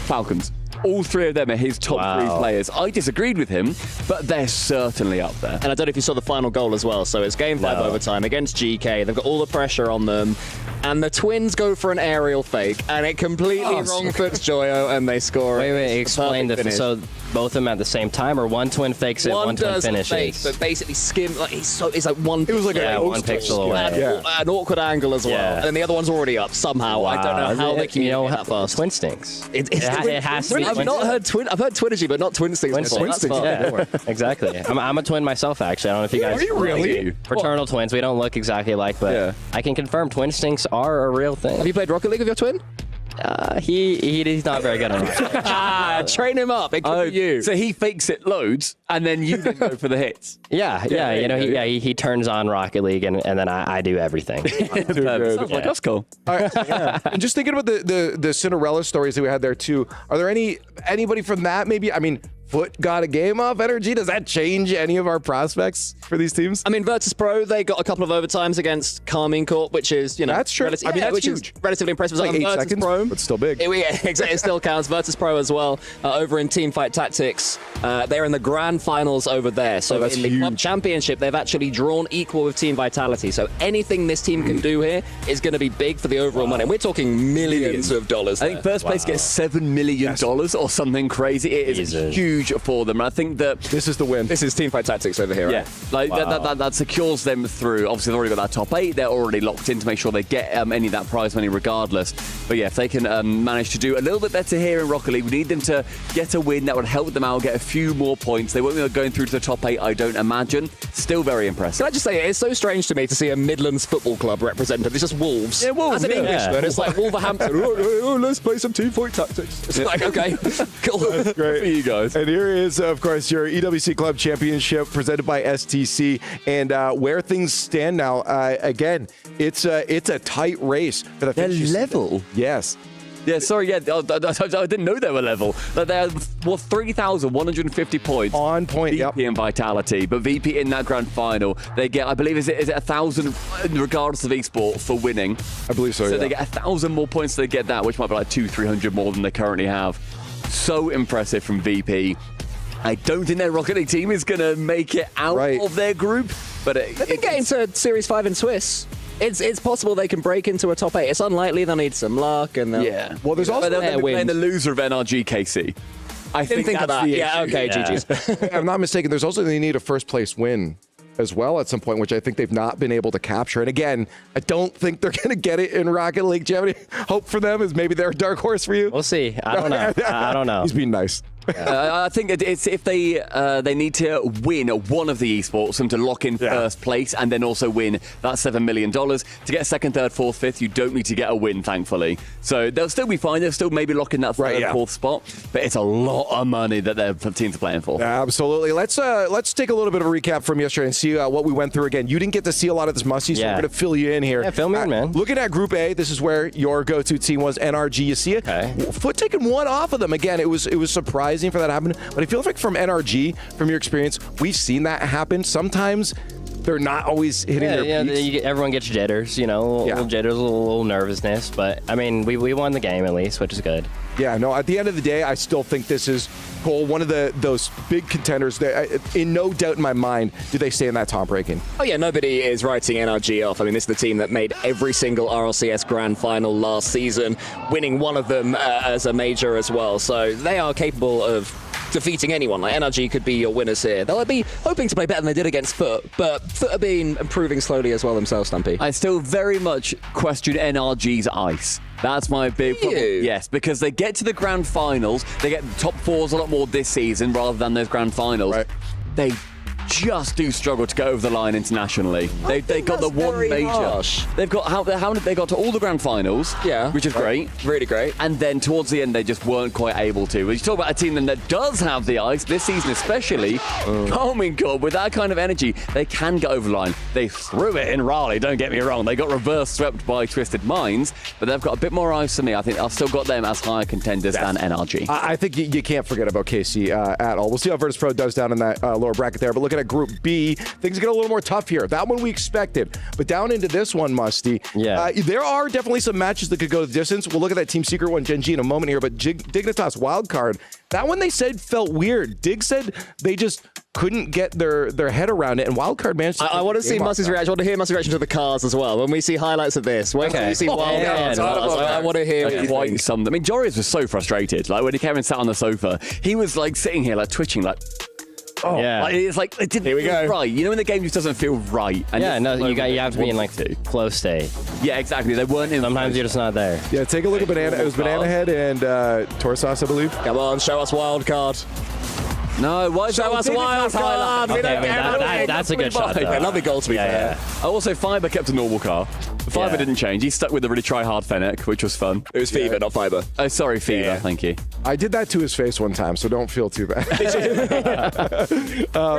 B: Falcons. All 3 of them are his top 3 players. I disagreed with him, but they're certainly up there.
R: And I don't know if you saw the final goal as well. So it's Game 5 overtime against GK. They've got all the pressure on them. And the Twins go for an aerial fake, and it completely wrong-foots Joyo, and they score.
Q: Wait, explain this. So both of them at the same time, or one twin fakes it, one twin finishes?
R: Fake, but basically skim. Like it's like one.
P: It was like
Q: one pixel away.
R: An awkward angle as well, and the other one's already up somehow.
Q: Wow.
R: I don't know how they communicate that fast.
Q: Twin stinks.
R: It
Q: has to be.
R: I've not heard twin. I've heard Twinergy, but not twin stinks.
Q: Twin stinks. Yeah, exactly. I'm a twin myself, actually. I don't know if you guys.
P: Are you really?
Q: Fraternal twins. We don't look exactly alike, but I can confirm twin stinks are a real thing.
R: Have you played Rocket League with your twin?
Q: He's not very good at it.
R: Train him up. It could be you.
B: So he fakes it loads, and then you then go for the hits.
Q: Yeah. You know, he turns on Rocket League, and then I do everything.
B: Sounds like us, cool.
P: All right. And just thinking about the Cinderella stories that we had there too. Are there anybody from that maybe? I mean, Foot got a game off energy. Does that change any of our prospects for these teams?
R: I mean, Virtus Pro, they got a couple of overtimes against Carmine Corp, which is, you know,
P: that's true.
R: I mean, that's
P: which
R: huge. Is relatively impressive.
P: It's like 8
R: Virtus
P: seconds,
R: Pro,
P: but still big.
R: It still counts. Virtus Pro as well, over in Teamfight Tactics. They're in the grand finals over there. So in the Club Championship, they've actually drawn equal with Team Vitality. So anything this team can do here is going to be big for the overall money. And we're talking millions of dollars.
B: I think first place gets $7 million or something crazy. It is huge for them. And I think that
P: this is the win.
R: This is Teamfight Tactics over here.
B: Yeah,
R: right?
B: like that secures them through. Obviously, they've already got that top 8. They're already locked in to make sure they get any of that prize money regardless. But yeah, if they can manage to do a little bit better here in Rocket League, we need them to get a win that would help them out, get a few more points. They won't be going through to the top 8, I don't imagine. Still very impressive.
R: Can I just say, it's so strange to me to see a Midlands football club represented. It's just Wolves.
B: Yeah, Wolves.
R: As an Englishman, it's like Wolverhampton. Let's play some Teamfight Tactics. It's like, okay, cool.
P: That's great
B: for you guys.
P: And here is, of course, your EWC Club Championship presented by STC, and where things stand now. Again, it's a tight race for the finish.
B: Level.
P: Yes.
B: Yeah, sorry, I didn't know they were level. They're 3,150 points.
P: On point,
B: VP and Vitality, but VP in that grand final, they get, I believe, is it 1,000 regardless of esport for winning?
P: I believe so,
B: So they get 1,000 more points, they get that, which might be like 200-300 more than they currently have. So impressive from VP. I don't think their Rocket League team is going to make it out of their group, but
R: they can get into Series 5 in Swiss. It's possible they can break into a top 8. It's unlikely. They'll need some luck. And
B: yeah.
P: Well, there's also
B: they'll be playing the loser of NRG KC. I
R: Didn't think of
B: that's
R: that.
B: the
R: Yeah,
B: issue.
R: okay, GG's.
P: If I'm not mistaken, there's also they need a first place win as well at some point, which I think they've not been able to capture. And again, I don't think they're going to get it in Rocket League. Do you have any hope for them? Is maybe they're a dark horse for you?
Q: We'll see. I don't know. I don't know.
P: He's being nice.
B: I think it's if they need to win one of the esports and to lock in first place and then also win that $7 million. To get second, third, fourth, fifth, you don't need to get a win, thankfully. So they'll still be fine. They'll still maybe lock in that third, fourth spot. But it's a lot of money that their teams are playing for.
P: Absolutely. Let's take a little bit of a recap from yesterday and see what we went through again. You didn't get to see a lot of this, Musty, so we're going to fill you in here.
Q: Yeah, fill me in, man.
P: Looking at Group A, this is where your go-to team was, NRG. You see it? Foot taking one off of them. Again, it was surprising for that to happen. But I feel like from NRG, from your experience, we've seen that happen. Sometimes they're not always hitting their peaks.
Q: Everyone gets jitters, a little jitters, a little nervousness. But, I mean, we won the game at least, which is good.
P: Yeah, no, at the end of the day, I still think this is Cole, one of those big contenders that, in no doubt in my mind, do they stay in that top ranking?
R: Oh yeah, nobody is writing NRG off. I mean, this is the team that made every single RLCS Grand Final last season, winning one of them as a major as well. So they are capable of defeating anyone. Like NRG could be your winners here. They'll be hoping to play better than they did against Foot, but Foot have been improving slowly as well themselves, Stumpy.
B: I still very much question NRG's ice. That's my big problem. Yes, because they get to the grand finals, they get top fours a lot more this season rather than those grand finals. They just do struggle to go over the line internationally. They got the one major.
R: Harsh.
B: They've got how they got to all the grand finals, which is great,
R: really great.
B: And then towards the end, they just weren't quite able to. When you talk about a team that does have the ice this season, especially, Coming Club with that kind of energy, they can get over the line. They threw it in Raleigh. Don't get me wrong. They got reverse swept by Twisted Minds, but they've got a bit more ice for me. I think I've still got them as higher contenders than NRG.
P: I think you can't forget about KC at all. We'll see how Virtus.pro does down in that lower bracket there. But looking at Group B, things get a little more tough here. That one we expected. But down into this one, Musty, there are definitely some matches that could go the distance. We'll look at that Team Secret one, Gen.G, in a moment here. But Dignitas Wildcard, that one they said felt weird. Dig said they just couldn't get their head around it, and Wildcard managed to...
R: I want to see Musty's reaction. I want to hear Musty's reaction to the cars as well. When we see highlights of this, when we see Wildcard, I want to hear
B: quite some. I mean, Joris was so frustrated. Like, when he came and sat on the sofa, he was, like, sitting here, like, twitching, like... Oh, it's like it didn't feel right. You know when the game just doesn't feel right. And
Q: you have to be in like flow state.
B: Yeah, exactly. They weren't in.
Q: Sometimes you're just not there.
P: Yeah, take a look at Banana. It was Banana Head and Torsas, I believe.
R: Come on, show us Wildcard.
B: No, why
R: show us Wildcard?
Q: That's a good shot.
R: Lovely goal to be fair.
B: Also, Fiber kept a normal car. Fiber didn't change. He stuck with the really try-hard Fennec, which was fun.
R: It was Fever, not Fiber.
B: Oh, sorry, Fever. Thank you.
P: I did that to his face one time, so don't feel too bad.
R: We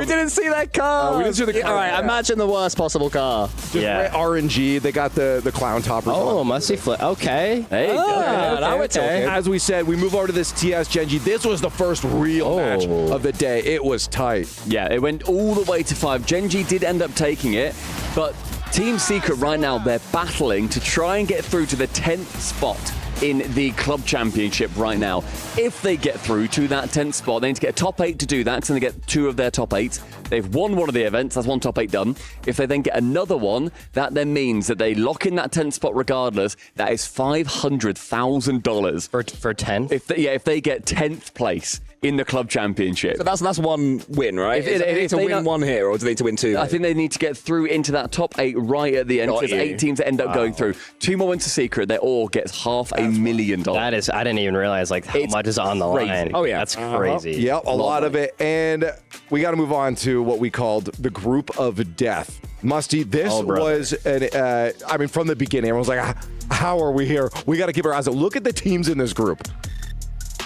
R: didn't see that car.
P: We didn't see the car.
R: All right, imagine the worst possible car.
P: RNG. They got the clown toppers.
Q: Oh, Musty flip. Okay.
B: Hey,
R: now we're talking.
P: As we said, we move over to this TS Gen.G. This was the first real match of the day. It was tight.
B: Yeah, it went all the way to 5. Gen.G did end up taking it, but Team Secret right now, they're battling to try and get through to the 10th spot in the Club Championship right now. If they get through to that 10th spot, they need to get a top 8 to do that, because they get 2 of their top 8. They've won one of the events, that's one top 8 done. If they then get another one, that then means that they lock in that 10th spot regardless. That is $500,000.
Q: For 10th?
B: If they get 10th place in the Club Championship.
R: So that's one win, right? If they need to win one here, or do they need to win 2?
B: I think they need to get through into that top 8 right at the end. There's 8 teams that end up going through. 2 more wins to Secret, they all get $500,000.
Q: That is, I didn't even realize how much is on the line.
R: Oh yeah,
Q: that's crazy.
P: Yep, a lot of it. And we got to move on to what we called the Group of Death. Musty, this was from the beginning, everyone was like, how are we here? We got to keep our eyes out. Look at the teams in this group.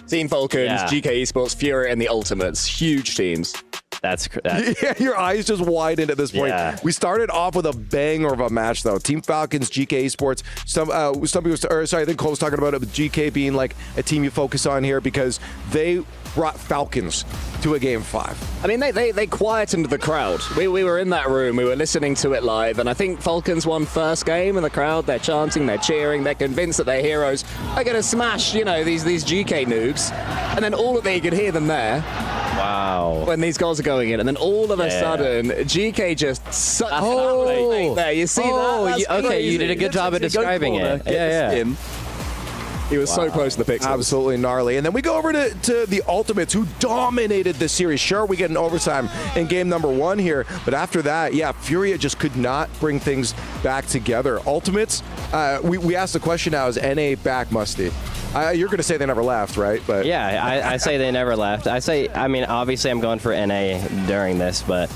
R: Team Falcons, GK Esports, Fury, and the Ultimates. Huge teams.
Q: That's
P: yeah, your eyes just widened at this point.
Q: Yeah.
P: We started off with a banger of a match, though. Team Falcons, GK Esports. Some people, I think Cole was talking about it with GK being like a team you focus on here because they brought Falcons to a game 5.
R: I mean, they quietened the crowd. We were in that room, we were listening to it live, and I think Falcons won first game in the crowd. They're chanting, they're cheering, they're convinced that their heroes are going to smash, these GK nukes. And then all of it, you could hear them there.
Q: Wow.
R: When these goals are going in, and then all of a sudden, GK just sucked there. You see that?
Q: Okay, you did a good job of describing it. Yeah.
L: He was so close to the pixels.
P: Absolutely gnarly. And then we go over to the Ultimates, who dominated this series. Sure, we get an overtime in game number 1 here, but after that, yeah, Furia just could not bring things back together. Ultimates, we asked the question now, is NA back, Musty? You're going to say they never left, right? But
Q: yeah, I say they never left. I mean, obviously I'm going for NA during this, but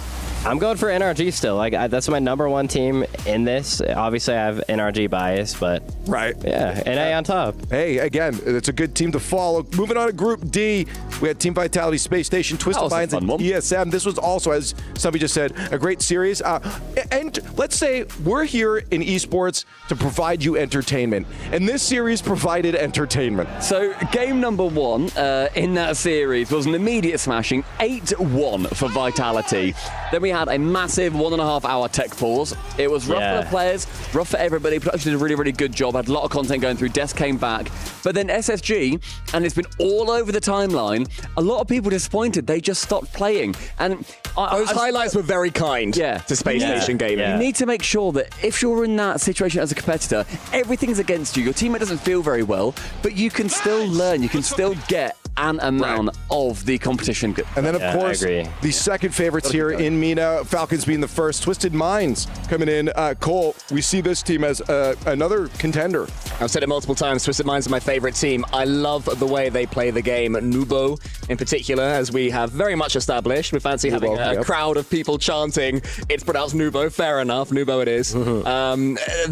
Q: I'm going for NRG still. That's my number 1 team in this. Obviously, I have NRG bias, but
P: right.
Q: Yeah, NA on top.
P: Hey, again, it's a good team to follow. Moving on to Group D, we had Team Vitality, Space Station, Twisted Minds, and ESM. This was also, as somebody just said, a great series. And let's say we're here in esports to provide you entertainment, and this series provided entertainment.
B: So game number 1 in that series was an immediate smashing, 8-1 for Vitality. Then we had a massive 1.5-hour tech pause. It was rough for the players, rough for everybody. Production did a really, really good job. Had a lot of content going through. Des came back. But then SSG, and it's been all over the timeline, a lot of people disappointed. They just stopped playing. And
L: those highlights were very kind to Space Station Gaming.
B: You need to make sure that if you're in that situation as a competitor, everything's against you. Your teammate doesn't feel very well, but you can still learn. You can still get an amount of the competition.
P: And then, of course, the second favorites here in MENA, Falcons being the first, Twisted Minds coming in. Cole, we see this team as another contender.
L: I've said it multiple times, Twisted Minds are my favorite team. I love the way they play the game. Nubo, in particular, as we have very much established. We fancy having a crowd of people chanting, it's pronounced Nubo, fair enough, Nubo it is.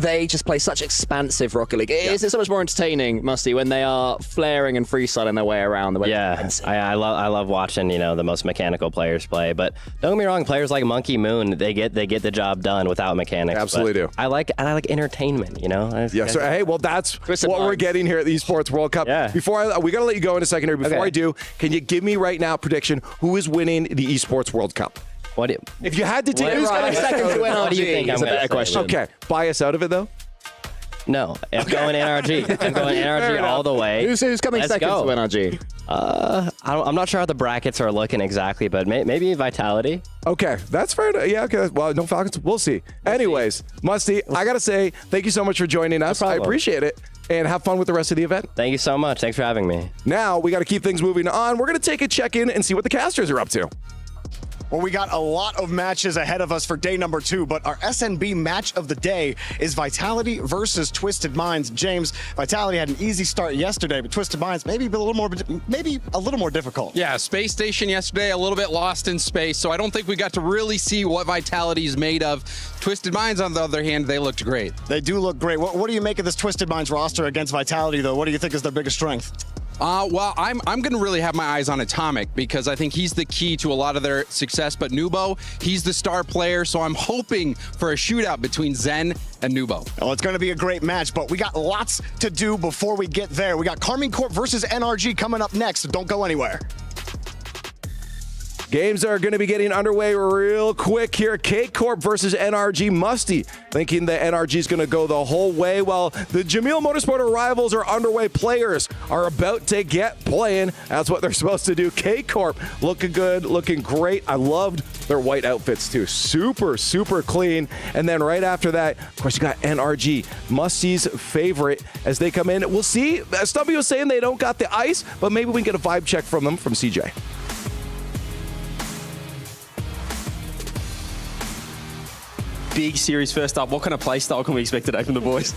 L: They just play such expansive Rocket League. It's so much more entertaining, Musty, when they are flaring and freestyling their way around.
Q: I love watching, the most mechanical players play, but don't get me wrong, players like Monkey Moon, they get the job done without mechanics.
P: Absolutely do.
Q: I like entertainment,
P: Yeah, so hey, well, that's what we're getting here at the Esports World Cup.
Q: Yeah.
P: We got to let you go in a second here. Before I do, can you give me right now a prediction who is winning the Esports World Cup? If you had to take
L: who's coming second to NRG?
Q: What do you think?
L: That's a better question.
P: Okay, buy us out of it though.
Q: No, I'm going NRG. I'm going NRG all the way.
L: Who's coming second to NRG?
Q: I'm not sure how the brackets are looking exactly, but maybe Vitality.
P: Okay, that's fair. Yeah, okay. Well, no Falcons. We'll see. Anyways, Musty, I got to say, thank you so much for joining us. I appreciate it. And have fun with the rest of the event.
Q: Thank you so much. Thanks for having me.
P: Now, we got to keep things moving on. We're going to take a check-in and see what the casters are up to.
C: Well, we got a lot of matches ahead of us for day number 2, but our SNB match of the day is Vitality versus Twisted Minds. James, Vitality had an easy start yesterday, but Twisted Minds maybe a little more difficult.
S: Yeah, Space Station yesterday a little bit lost in space, so I don't think we got to really see what Vitality is made of. Twisted Minds, on the other hand, they looked great.
C: They do look great. What do you make of this Twisted Minds roster against Vitality, though? What do you think is their biggest strength?
S: Well, I'm going to really have my eyes on Atomic because I think he's the key to a lot of their success. But Nubo, he's the star player, so I'm hoping for a shootout between Zen and Nubo.
C: Well, it's going to be a great match, but we got lots to do before we get there. We got Carmine Corp versus NRG coming up next, so don't go anywhere.
P: Games are going to be getting underway real quick here. K-Corp versus NRG. Musty thinking the NRG is going to go the whole way while the Jamil Motorsport arrivals are underway. Players are about to get playing. That's what they're supposed to do. K-Corp looking good, looking great. I loved their white outfits too. Super, super clean. And then right after that, of course, you got NRG, Musty's favorite as they come in. We'll see. Stubby was saying they don't got the ice, but maybe we can get a vibe check from them from CJ.
T: Big series first up. What kind of play style can we expect today from the boys?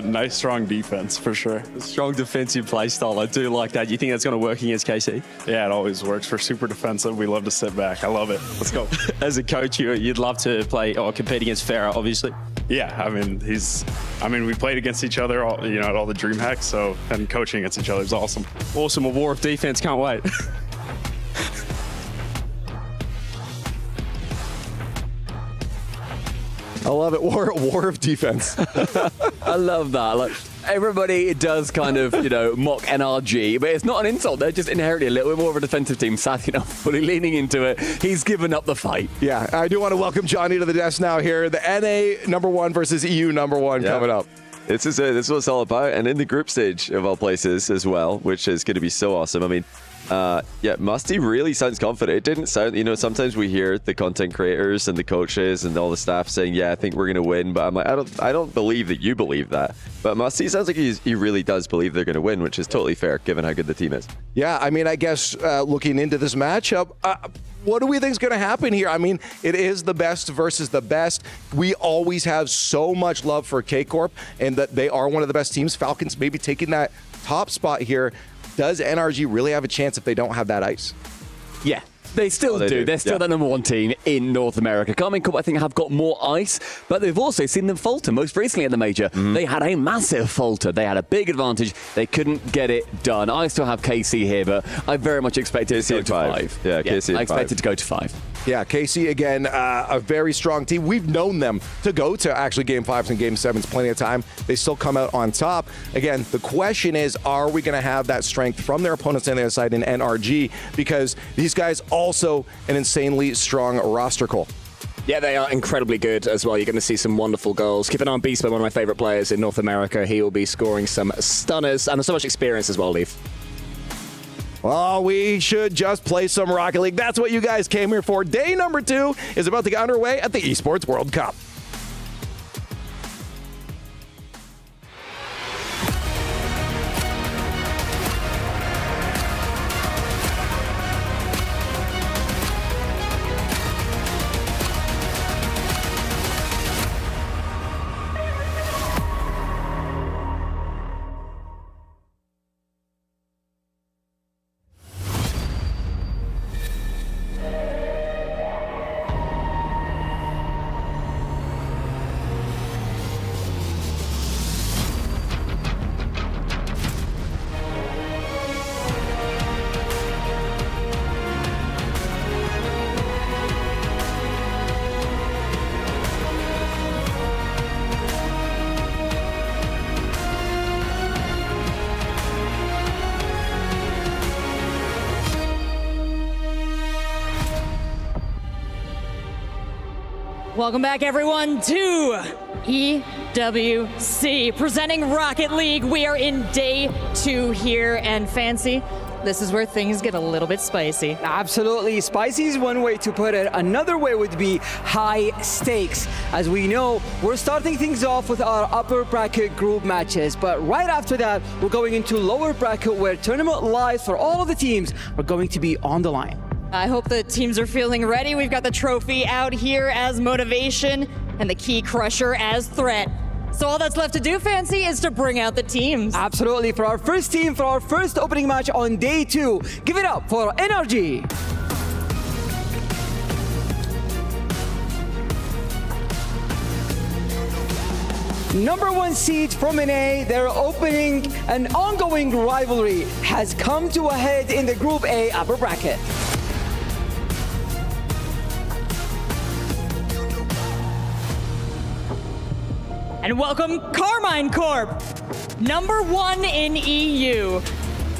U: Nice, strong defense, for sure.
T: Strong defensive play style. I do like that. You think that's going to work against KC?
U: Yeah, it always works. For super defensive, we love to sit back. I love it. Let's go.
T: As a coach, you'd love to play or compete against Farah, obviously.
U: Yeah, I mean, we played against each other, at all the Dream Hacks, so, and coaching against each other is awesome.
T: Awesome. A war of defense. Can't wait.
P: I love it. War of defense.
B: I love that. Like, everybody does kind of, mock NRG, but it's not an insult. They're just inherently a little bit more of a defensive team. Sadly enough, fully leaning into it. He's given up the fight.
P: Yeah, I do want to welcome Johnny to the desk now here. The NA #1 versus EU #1 coming up.
E: This is what it's all about. And in the group stage of all places as well, which is going to be so awesome. I mean, Yeah, Musty really sounds confident. It didn't sound, sometimes we hear the content creators and the coaches and all the staff saying, yeah, I think we're going to win. But I'm like, I don't believe that you believe that. But Musty sounds like he really does believe they're going to win, which is totally fair given how good the team is.
P: Yeah, I mean, I guess looking into this matchup, what do we think is going to happen here? I mean, it is the best versus the best. We always have so much love for K-Corp and that they are one of the best teams. Falcons maybe taking that top spot here. Does NRG really have a chance if they don't have that ice?
B: Yeah. They still do. They're still the number one team in North America. Carmine Corp, I think, have got more ice, but they've also seen them falter. Most recently at the Major, they had a massive falter. They had a big advantage. They couldn't get it done. I still have KC here, but I very much expected it to go to 5.
E: Yeah, KC
B: I expected to go to 5.
P: Yeah, KC, again, a very strong team. We've known them to go to actually Game 5s and Game 7s plenty of time. They still come out on top. Again, the question is, are we going to have that strength from their opponents on the other side in NRG? Because these guys also an insanely strong roster, Cole.
L: Yeah, they are incredibly good as well. You're going to see some wonderful goals. Keep an eye on Beastman, one of my favorite players in North America. He will be scoring some stunners and so much experience as well, Leaf.
P: Well, we should just play some Rocket League. That's what you guys came here for. Day number 2 is about to get underway at the Esports World Cup.
F: Welcome back, everyone, to EWC, presenting Rocket League. We are in day 2 here, and Fancy, this is where things get a little bit spicy.
V: Absolutely. Spicy is one way to put it. Another way would be high stakes. As we know, we're starting things off with our upper bracket group matches, but right after that, we're going into lower bracket where tournament lives for all of the teams are going to be on the line.
F: I hope the teams are feeling ready. We've got the trophy out here as motivation and the key crusher as threat. So all that's left to do, Fancy, is to bring out the teams.
V: Absolutely. For our first team, for our first opening match on day 2, give it up for NRG. Number 1 seed from NA, their opening and ongoing rivalry has come to a head in the Group A upper bracket.
F: And welcome Carmine Corp, number 1 in EU.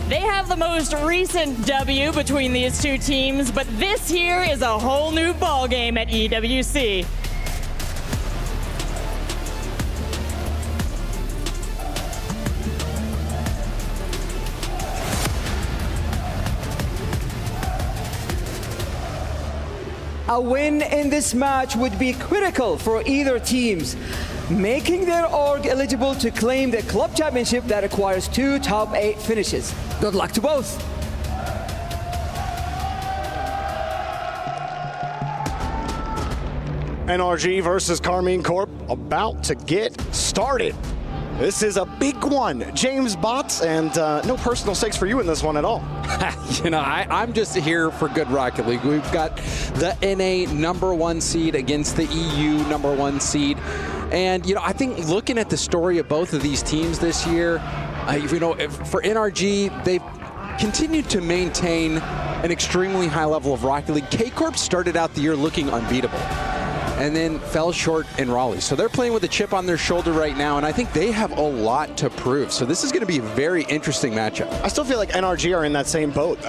F: They have the most recent W between these two teams, but this here is a whole new ballgame at EWC.
V: A win in this match would be critical for either teams, making their org eligible to claim the club championship that requires 2 top 8 finishes. Good luck to both.
C: NRG versus Carmine Corp about to get started. This is a big one. James Botts, and no personal stakes for you in this one at all.
S: I'm just here for good Rocket League. We've got the NA number 1 seed against the EU number 1 seed. And, I think looking at the story of both of these teams this year, for NRG, they've continued to maintain an extremely high level of Rocket League. K-Corp started out the year looking unbeatable and then fell short in Raleigh. So they're playing with a chip on their shoulder right now, and I think they have a lot to prove. So this is going to be a very interesting matchup.
C: I still feel like NRG are in that same boat.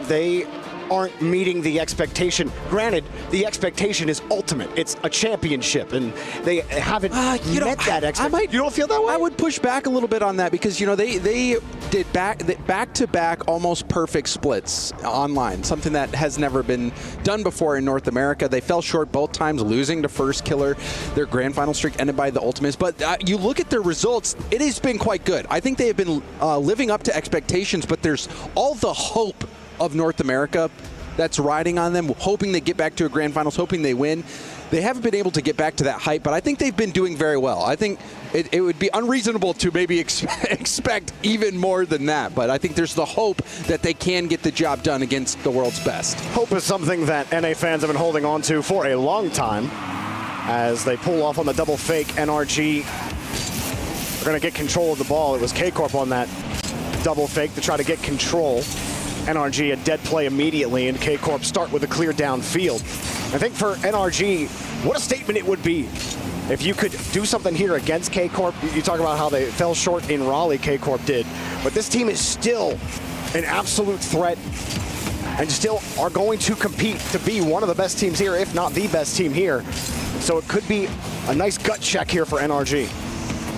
C: They aren't meeting the expectation. Granted, the expectation is ultimate. It's a championship, and they haven't met that expectation. You don't feel that way?
S: I would push back a little bit on that because, they did back-to-back almost perfect splits online, something that has never been done before in North America. They fell short both times, losing to First Killer. Their grand final streak ended by the Ultimates. But you look at their results, it has been quite good. I think they have been living up to expectations, but there's all the hope of North America that's riding on them, hoping they get back to a grand finals, hoping they win. They haven't been able to get back to that hype, but I think they've been doing very well. I think it would be unreasonable to maybe expect even more than that, but I think there's the hope that they can get the job done against the world's best.
C: Hope is something that NA fans have been holding on to for a long time. As they pull off on the double fake, NRG are going to get control of the ball. It was K-Corp on that double fake to try to get control. NRG a dead play immediately, and K-Corp start with a clear downfield. I think for NRG, what a statement it would be if you could do something here against K-Corp. You talk about how they fell short in Raleigh, K-Corp did, but this team is still an absolute threat and still are going to compete to be one of the best teams here, if not the best team here. So it could be a nice gut check here for NRG.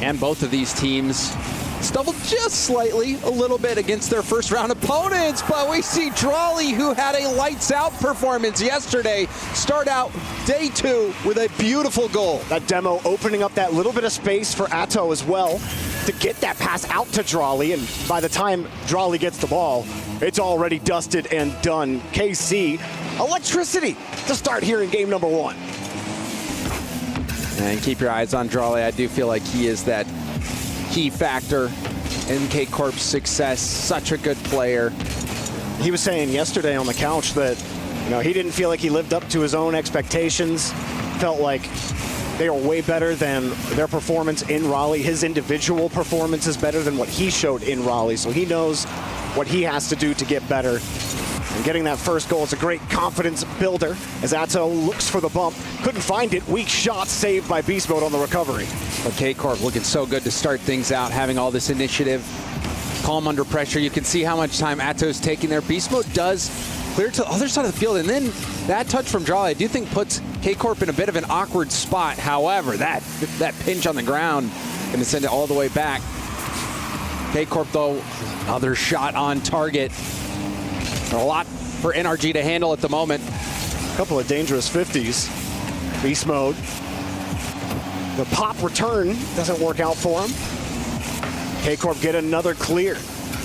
S: And both of these teams stumbled just slightly, a little bit against their first round opponents, but we see Drawley, who had a lights out performance yesterday, start out day 2 with a beautiful goal.
C: That demo opening up that little bit of space for Atto as well to get that pass out to Drawley, and by the time Drawley gets the ball, it's already dusted and done. KC, electricity to start here in game number 1.
S: And keep your eyes on Drawley. I do feel like he is that key factor in K-Corp's success. Such a good player.
C: He was saying yesterday on the couch that, he didn't feel like he lived up to his own expectations. Felt like they are way better than their performance in Raleigh. His individual performance is better than what he showed in Raleigh. So he knows what he has to do to get better. And getting that first goal is a great confidence builder as Atto looks for the bump. Couldn't find it. Weak shot saved by Beast Mode on the recovery.
S: But K-Corp looking so good to start things out, having all this initiative, calm under pressure. You can see how much time Atto's taking there. Beast Mode does clear to the other side of the field, and then that touch from Drawley I do think puts K-Corp in a bit of an awkward spot. However, that pinch on the ground going to send it all the way back. K-Corp, though, another shot on target. A lot for NRG to handle at the moment.
C: A couple of dangerous 50s. Beast Mode. The pop return doesn't work out for him. K-Corp get another clear.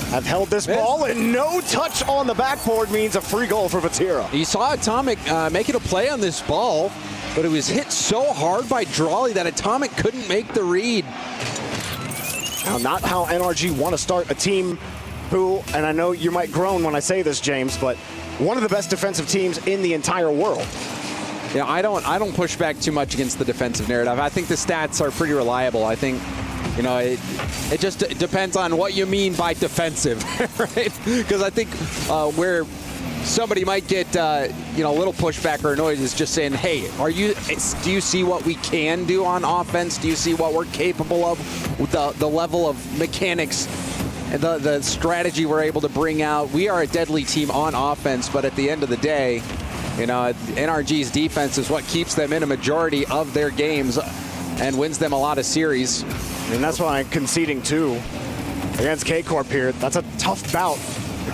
C: Have held this ball, and no touch on the backboard means a free goal for Vatira.
S: You saw Atomic making a play on this ball, but it was hit so hard by Drawley that Atomic couldn't make the read.
C: Now, not how NRG want to start a team who, and I know you might groan when I say this, James, but one of the best defensive teams in the entire world.
S: Yeah, I don't push back too much against the defensive narrative. I think the stats are pretty reliable. I think, it just depends on what you mean by defensive, right? Because I think where somebody might get a little pushback or noise is just saying, hey, do you see what we can do on offense? Do you see what we're capable of with the level of mechanics and the strategy we're able to bring out? We are a deadly team on offense, but at the end of the day, NRG's defense is what keeps them in a majority of their games and wins them a lot of series.
C: And that's why I'm conceding 2 against K-Corp here. That's a tough bout.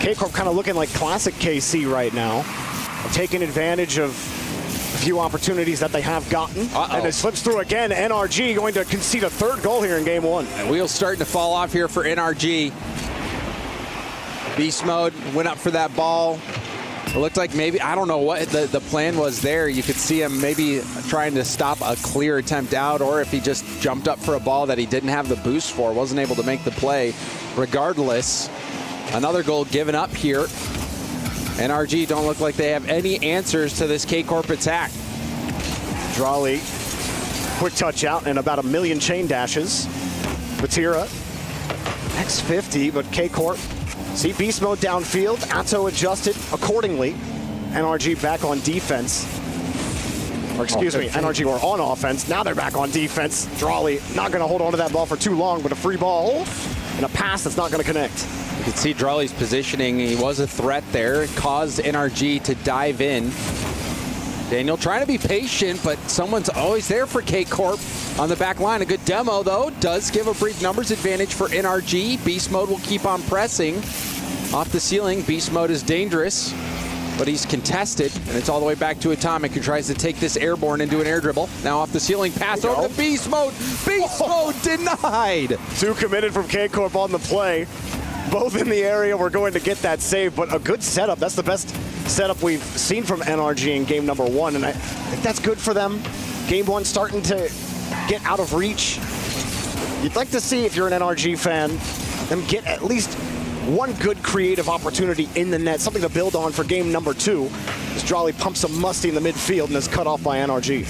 C: K-Corp kind of looking like classic KC right now, taking advantage of a few opportunities that they have gotten. And it slips through again. NRG going to concede a 3rd goal here in game 1.
S: And wheels starting to fall off here for NRG. Beast Mode went up for that ball. It looked like maybe, I don't know what the plan was there. You could see him maybe trying to stop a clear attempt out, or if he just jumped up for a ball that he didn't have the boost for, wasn't able to make the play. Regardless, another goal given up here. NRG don't look like they have any answers to this K-Corp attack.
C: Drawley, quick touch out and about 1 million chain dashes. Vatira, next 50, but K-Corp. See Beast Mode downfield. Atto adjusted accordingly. NRG back on defense. Or excuse me, NRG were on offense. Now they're back on defense. Drawley not going to hold on to that ball for too long, but a free ball and a pass that's not going to connect.
S: can see Drawley's positioning. He was a threat there. It caused NRG to dive in. Daniel trying to be patient, but someone's always there for K-Corp on the back line. A good demo, though, does give a brief numbers advantage for NRG. Beast Mode will keep on pressing. Off the ceiling, Beast Mode is dangerous, but he's contested, and it's all the way back to Atomic, who tries to take this airborne into an air dribble. Now off the ceiling, pass over to Beast Mode. Beast Mode denied.
C: 2 committed from K-Corp on the play. Both in the area. We're going to get that save, but a good setup. That's the best setup we've seen from NRG in game number 1, and I think that's good for them. Game 1 starting to get out of reach. You'd like to see, if you're an NRG fan, them get at least one good creative opportunity in the net, something to build on for game number 2. As Drawley pumps some Musty in the midfield and is cut off by NRG.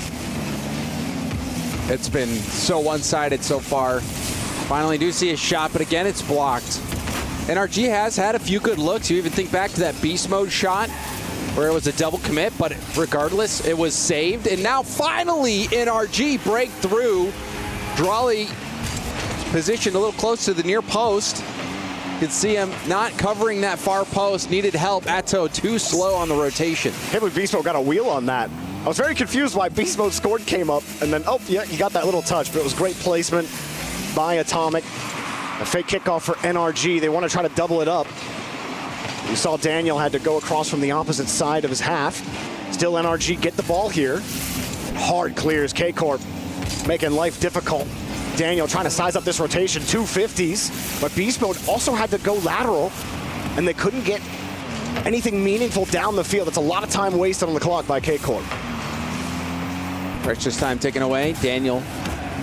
S: It's been so one-sided so far. Finally do see a shot, but again, it's blocked. NRG has had a few good looks. You even think back to that Beast Mode shot where it was a double commit, but regardless, it was saved. And now finally NRG break through. Drawley positioned a little close to the near post. You can see him not covering that far post. Needed help. Atto too slow on the rotation.
C: Him and Beast Mode got a wheel on that. I was very confused why Beast Mode scored, came up, and then, oh, yeah, he got that little touch, but it was great placement by Atomic. A fake kickoff for NRG. They want to try to double it up. You saw Daniel had to go across from the opposite side of his half. Still NRG get the ball here. Hard clears. K-Corp making life difficult. Daniel trying to size up this rotation. 2 50s. But Beast Mode also had to go lateral, and they couldn't get anything meaningful down the field. It's a lot of time wasted on the clock by K-Corp.
S: Precious time taken away. Daniel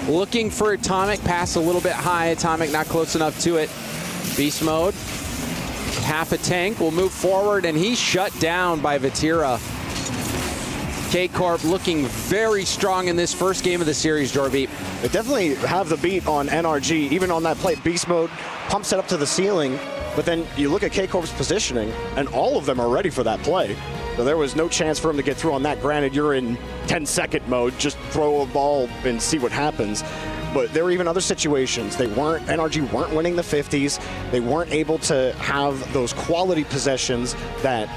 S: looking for Atomic, pass a little bit high. Atomic not close enough to it. Beast Mode, half a tank, will move forward, and he's shut down by Vatira. K-Corp looking very strong in this first game of the series, Jorbeat.
C: They definitely have the beat on NRG, even on that play. Beast Mode pumps it up to the ceiling, but then you look at K-Corp's positioning, and all of them are ready for that play. So there was no chance for him to get through on that. Granted, you're in 10-second mode, just throw a ball and see what happens. But there were even other situations. NRG weren't winning the 50s. They weren't able to have those quality possessions that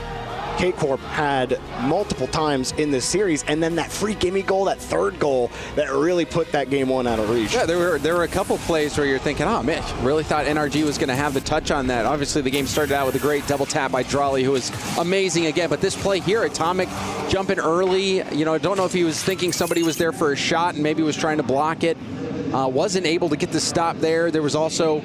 C: K-Corp had multiple times in this series, and then that free gimme goal, that third goal, that really put that game 1 out of reach.
S: Yeah, there were a couple plays where you're thinking, oh, man, really thought NRG was going to have the touch on that. Obviously, the game started out with a great double tap by Drawley, who was amazing again. But this play here, Atomic jumping early. You know, I don't know if he was thinking somebody was there for a shot and maybe was trying to block it. Wasn't able to get the stop there. There was also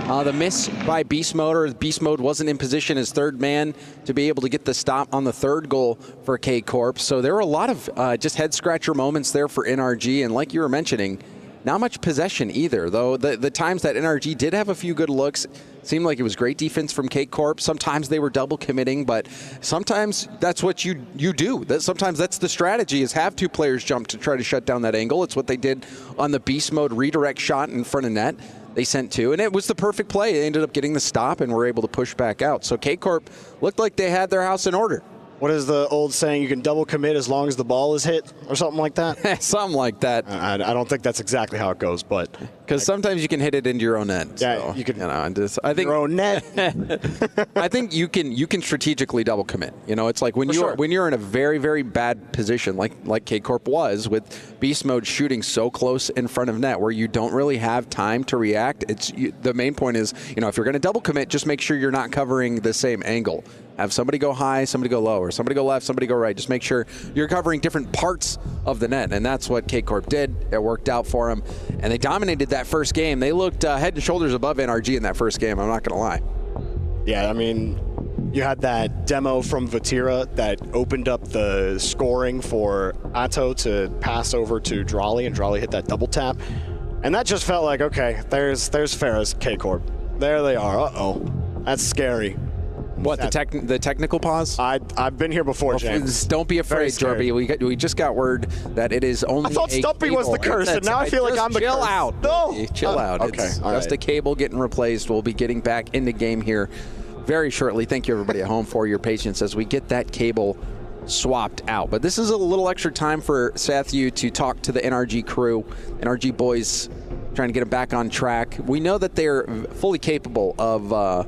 S: the miss by Beast Mode, or Beast Mode wasn't in position as third man to be able to get the stop on the third goal for K-Corp. So there were a lot of just head-scratcher moments there for NRG, and like you were mentioning, not much possession either, though the times that NRG did have a few good looks, seemed like it was great defense from K-Corp. Sometimes they were double committing, but sometimes that's what you do. Sometimes that's the strategy, is have 2 players jump to try to shut down that angle. It's what they did on the Beast Mode redirect shot in front of net. They sent 2, and it was the perfect play. They ended up getting the stop and were able to push back out. So K-Corp looked like they had their house in order.
C: What is the old saying? You can double commit as long as the ball is hit, or something like that?
S: Something like that.
C: I don't think that's exactly how it goes, but
S: because sometimes you can hit it into your own net.
C: Yeah,
S: so,
C: you can.
S: I think
C: your own net.
S: I think you can strategically double commit. You know, it's like when you're in a very, very bad position, like K-Corp was, with Beast Mode shooting so close in front of net, where you don't really have time to react. The main point is, you know, if you're going to double commit, just make sure you're not covering the same angle. Have somebody go high, somebody go low, or somebody go left, somebody go right. Just make sure you're covering different parts of the net, and that's what K-Corp did. It worked out for them, and they dominated that first game. They looked head and shoulders above NRG in that first game, I'm not going to lie.
C: Yeah, I mean, you had that demo from Vatira that opened up the scoring for Atto to pass over to Drawley, and Drawley hit that double tap. And that just felt like, okay, there's Farah's K-Corp. There they are. Uh-oh. That's scary.
S: What, the technical pause?
C: I've been here before, James.
S: Don't be afraid, Jorby. We just got word that it is only
C: I thought Stumpy was the curse, and now I feel like I'm the curse.
S: Chill out.
C: No.
S: Chill out.
C: Okay.
S: It's just a cable getting replaced. We'll be getting back into game here very shortly. Thank you, everybody at home, for your patience as we get that cable swapped out. But this is a little extra time for Sathu to talk to the NRG crew, NRG boys, trying to get them back on track. We know that they're fully capable of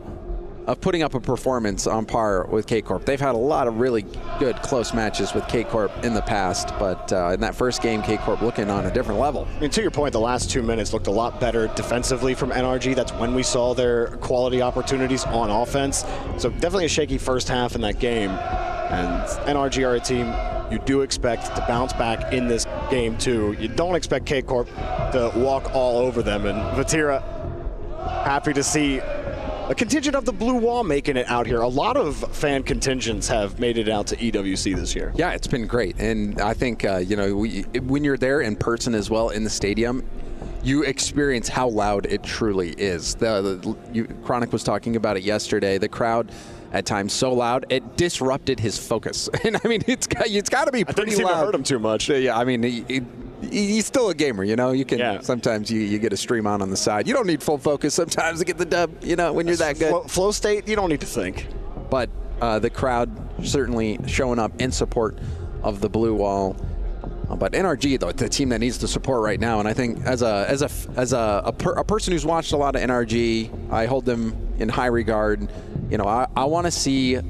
S: of putting up a performance on par with K-Corp. They've had a lot of really good close matches with K-Corp in the past, but in that first game, K-Corp looking on a different level.
C: I mean, to your point, the last 2 minutes looked a lot better defensively from NRG. That's when we saw their quality opportunities on offense. So definitely a shaky first half in that game. And NRG are a team you do expect to bounce back in this game too. You don't expect K-Corp to walk all over them. And Vatira, happy to see a contingent of the Blue Wall making it out here. A lot of fan contingents have made it out to EWC this year.
S: Yeah, it's been great. And I think, when you're there in person as well in the stadium, you experience how loud it truly is. Chronic was talking about it yesterday. The crowd at times so loud it disrupted his focus. And I mean, it's got to be pretty loud.
C: I didn't seem to hurt him too much.
S: Yeah, I mean, he's still a gamer, You can sometimes you get a stream on the side. You don't need full focus sometimes to get the dub. When you're that good.
C: Flow state, you don't need to think.
S: But the crowd certainly showing up in support of the Blue Wall. But NRG, though, the team that needs the support right now, and I think as a person who's watched a lot of NRG, I hold them in high regard. I want to see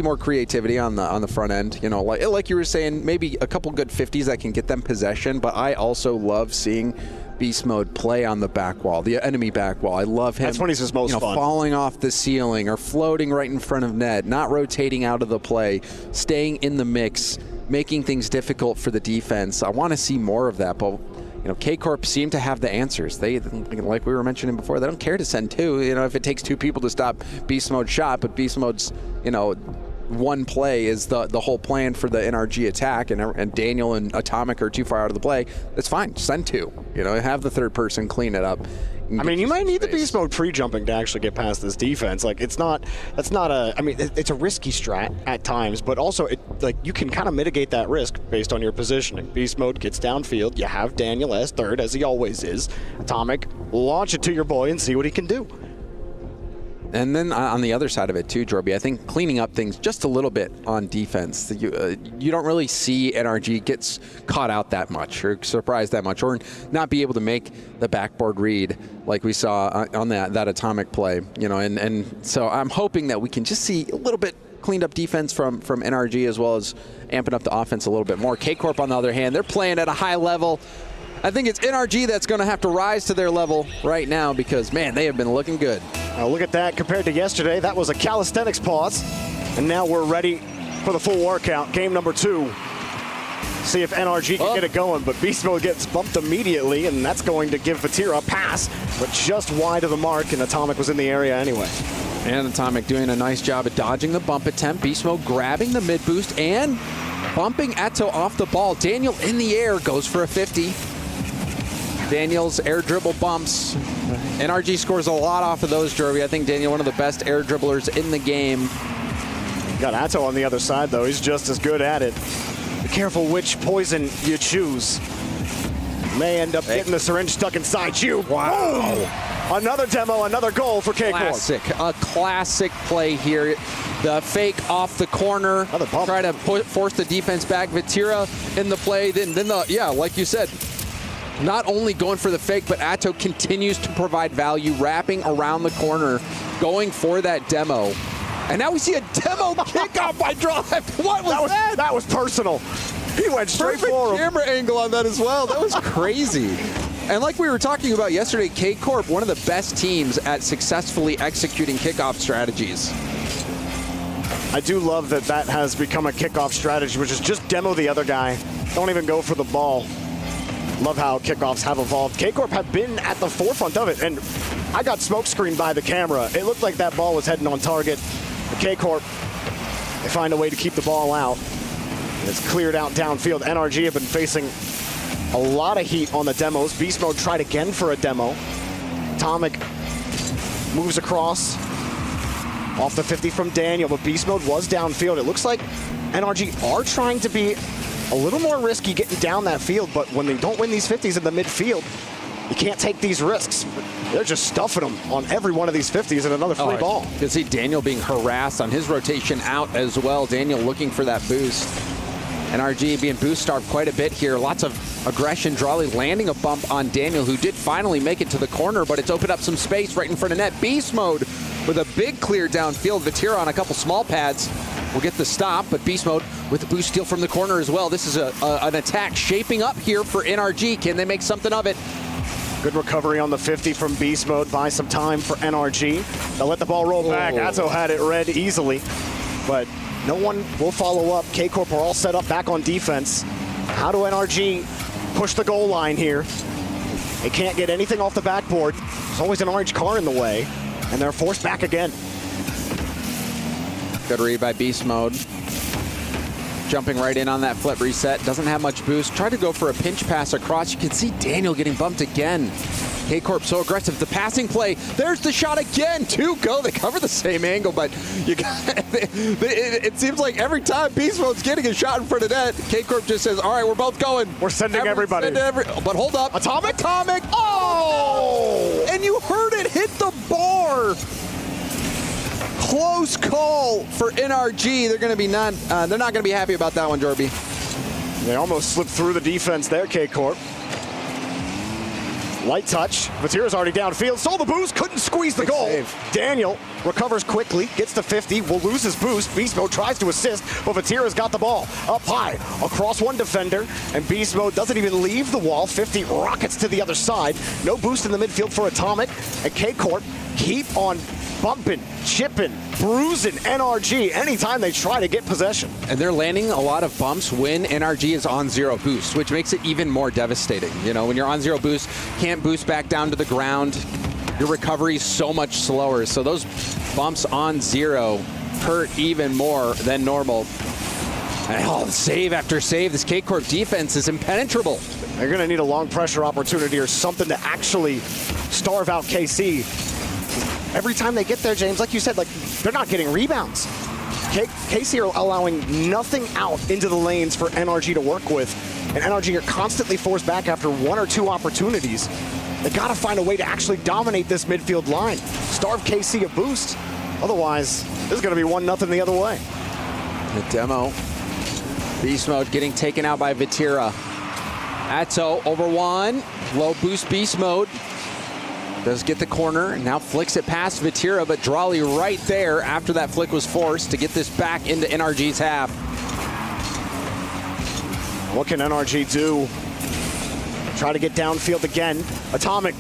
S: more creativity on the front end. Like you were saying, maybe a couple good 50s that can get them possession. But I also love seeing Beast Mode play on the back wall, the enemy back wall. I love him.
C: That's when he's his most fun.
S: Falling off the ceiling or floating right in front of net, not rotating out of the play, staying in the mix, making things difficult for the defense. I want to see more of that, but K-Corp seem to have the answers. They, like we were mentioning before, they don't care to send two. If it takes two people to stop Beast Mode's shot, but Beast Mode's, one play is the whole plan for the NRG attack, and Daniel and Atomic are too far out of the play. That's fine. Send two. Have the third person clean it up.
C: I mean, you might need the Beast Mode pre-jumping to actually get past this defense. It's a risky strat at times, but also you can kind of mitigate that risk based on your positioning. Beast Mode gets downfield. You have Daniel as third, as he always is. Atomic, launch it to your boy and see what he can do.
S: And then on the other side of it too, Jorby, I think cleaning up things just a little bit on defense. You don't really see NRG gets caught out that much or surprised that much or not be able to make the backboard read like we saw on that Atomic play. And so I'm hoping that we can just see a little bit cleaned up defense from NRG as well as amping up the offense a little bit more. K-Corp, on the other hand, they're playing at a high level. I think it's NRG that's going to have to rise to their level right now because, man, they have been looking good.
C: Look at that compared to yesterday. That was a calisthenics pause. And now we're ready for the full workout. Game number 2. See if NRG can get it going. But Beast Mode gets bumped immediately, and that's going to give Vatira a pass, but just wide of the mark, and Atomic was in the area anyway.
S: And Atomic doing a nice job at dodging the bump attempt. Beast Mode grabbing the mid boost and bumping Atto off the ball. Daniel in the air goes for a 50. Daniel's air dribble bumps. NRG scores a lot off of those, Jervy. I think Daniel, one of the best air dribblers in the game.
C: Got Atto on the other side, though. He's just as good at it. Be careful which poison you choose. May end up getting the syringe stuck inside you.
S: Wow.
C: Boom. Another demo, another goal for K-Corp.
S: A classic play here. The fake off the corner. Try to force the defense back. Vatira in the play. Then like you said, not only going for the fake, but Atto continues to provide value, wrapping around the corner, going for that demo. And now we see a demo kickoff by Drive. What was that?
C: That was personal. He went straight for him.
S: Camera angle on that as well. That was crazy. And like we were talking about yesterday, K-Corp, one of the best teams at successfully executing kickoff strategies.
C: I do love that has become a kickoff strategy, which is just demo the other guy. Don't even go for the ball. Love how kickoffs have evolved. K-Corp have been at the forefront of it, and I got smoke screened by the camera. It looked like that ball was heading on target. K-Corp, they find a way to keep the ball out. It's cleared out downfield. NRG have been facing a lot of heat on the demos. Beast Mode tried again for a demo. Atomic moves across off the 50 from Daniel, but Beast Mode was downfield. It looks like NRG are trying to be a little more risky getting down that field, but when they don't win these 50s in the midfield, you can't take these risks. They're just stuffing them on every one of these 50s and another free ball.
S: You can see Daniel being harassed on his rotation out as well. Daniel looking for that boost. NRG being boost starved quite a bit here. Lots of aggression. Drawley landing a bump on Daniel, who did finally make it to the corner, but it's opened up some space right in front of net. Beast Mode with a big clear downfield. Vatira on a couple small pads will get the stop, but Beast Mode with the boost steal from the corner as well. This is an attack shaping up here for NRG. Can they make something of it?
C: Good recovery on the 50 from Beast Mode. Buy some time for NRG. They'll let the ball roll back. Atto had it read easily, but no one will follow up. K-Corp are all set up back on defense. How do NRG push the goal line here? They can't get anything off the backboard. There's always an orange car in the way, and they're forced back again.
S: Good read by Beast Mode. Jumping right in on that flip reset. Doesn't have much boost. Tried to go for a pinch pass across. You can see Daniel getting bumped again. K-Corp so aggressive. The passing play. There's the shot again. 2 go. They cover the same angle, but you got, it seems like every time Beast Mode's getting a shot in front of net, K-Corp just says, all right, we're both going.
C: We're sending everybody.
S: But hold up.
C: Atomic?
S: Atomic. Oh! And you heard it hit the bar. Close call for NRG. They're going to be they're not going to be happy about that one, Jorby.
C: They almost slipped through the defense there, K-Corp. Light touch. Vatira's already downfield. Saw the boost. Couldn't squeeze the goal. Save. Daniel recovers quickly. Gets to 50. Will lose his boost. Beast Mode tries to assist, but Vatira's got the ball. Up high. Across one defender. And Beast Mode doesn't even leave the wall. 50 rockets to the other side. No boost in the midfield for Atomic. And K-Corp keep on bumping, chipping, bruising NRG anytime they try to get possession.
S: And they're landing a lot of bumps when NRG is on 0 boost, which makes it even more devastating. You know, when you're on 0 boost, can't boost back down to the ground. Your recovery is so much slower. So those bumps on 0 hurt even more than normal. And save after save. This K-Corp defense is impenetrable.
C: They're going to need a long pressure opportunity or something to actually starve out KC. Every time they get there, James, like you said, like they're not getting rebounds. KC are allowing nothing out into the lanes for NRG to work with, and NRG are constantly forced back after 1 or 2 opportunities. They got to find a way to actually dominate this midfield line, starve KC a boost. Otherwise, this is going to be 1-0 the other way.
S: The demo. Beast Mode getting taken out by Vatira. Atto over 1. Low boost Beast Mode. Does get the corner, now flicks it past Vatira, but Drawley right there after that flick was forced to get this back into NRG's half.
C: What can NRG do? Try to get downfield again. Atomic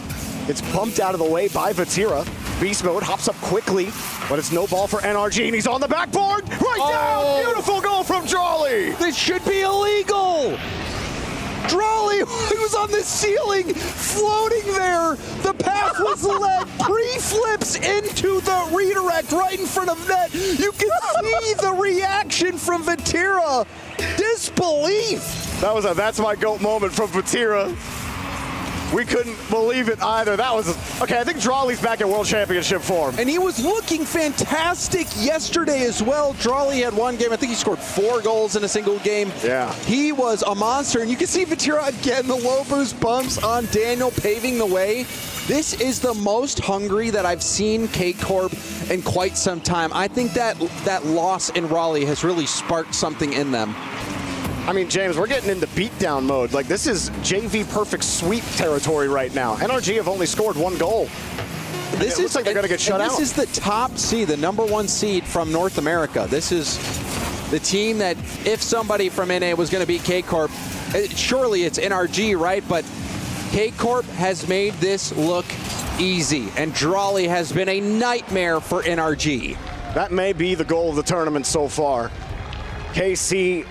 C: gets bumped out of the way by Vatira. Beast Mode hops up quickly, but it's no ball for NRG, and he's on the backboard. Right down! Beautiful goal from Drawley!
S: This should be illegal! Drawley, who was on the ceiling, floating there. The pass was led, pre-flips into the redirect right in front of net. You can see the reaction from Vatira. Disbelief.
C: That's my GOAT moment from Vatira. We couldn't believe it either. That was, okay, I think Drawley's back at World Championship form.
S: And he was looking fantastic yesterday as well. Drawley had 1 game. I think he scored 4 goals in a single game.
C: Yeah.
S: He was a monster. And you can see Vatira again, the low boost bumps on Daniel paving the way. This is the most hungry that I've seen K-Corp in quite some time. I think that loss in Raleigh has really sparked something in them.
C: I mean, James, we're getting into beatdown mode. Like, this is JV perfect sweep territory right now. NRG have only scored 1 goal. It looks like they're going to get shut out.
S: This is the top seed, the #1 seed from North America. This is the team that, if somebody from NA was going to beat K-Corp, surely it's NRG, right? But K-Corp has made this look easy, and Drawley has been a nightmare for NRG.
C: That may be the goal of the tournament so far. KC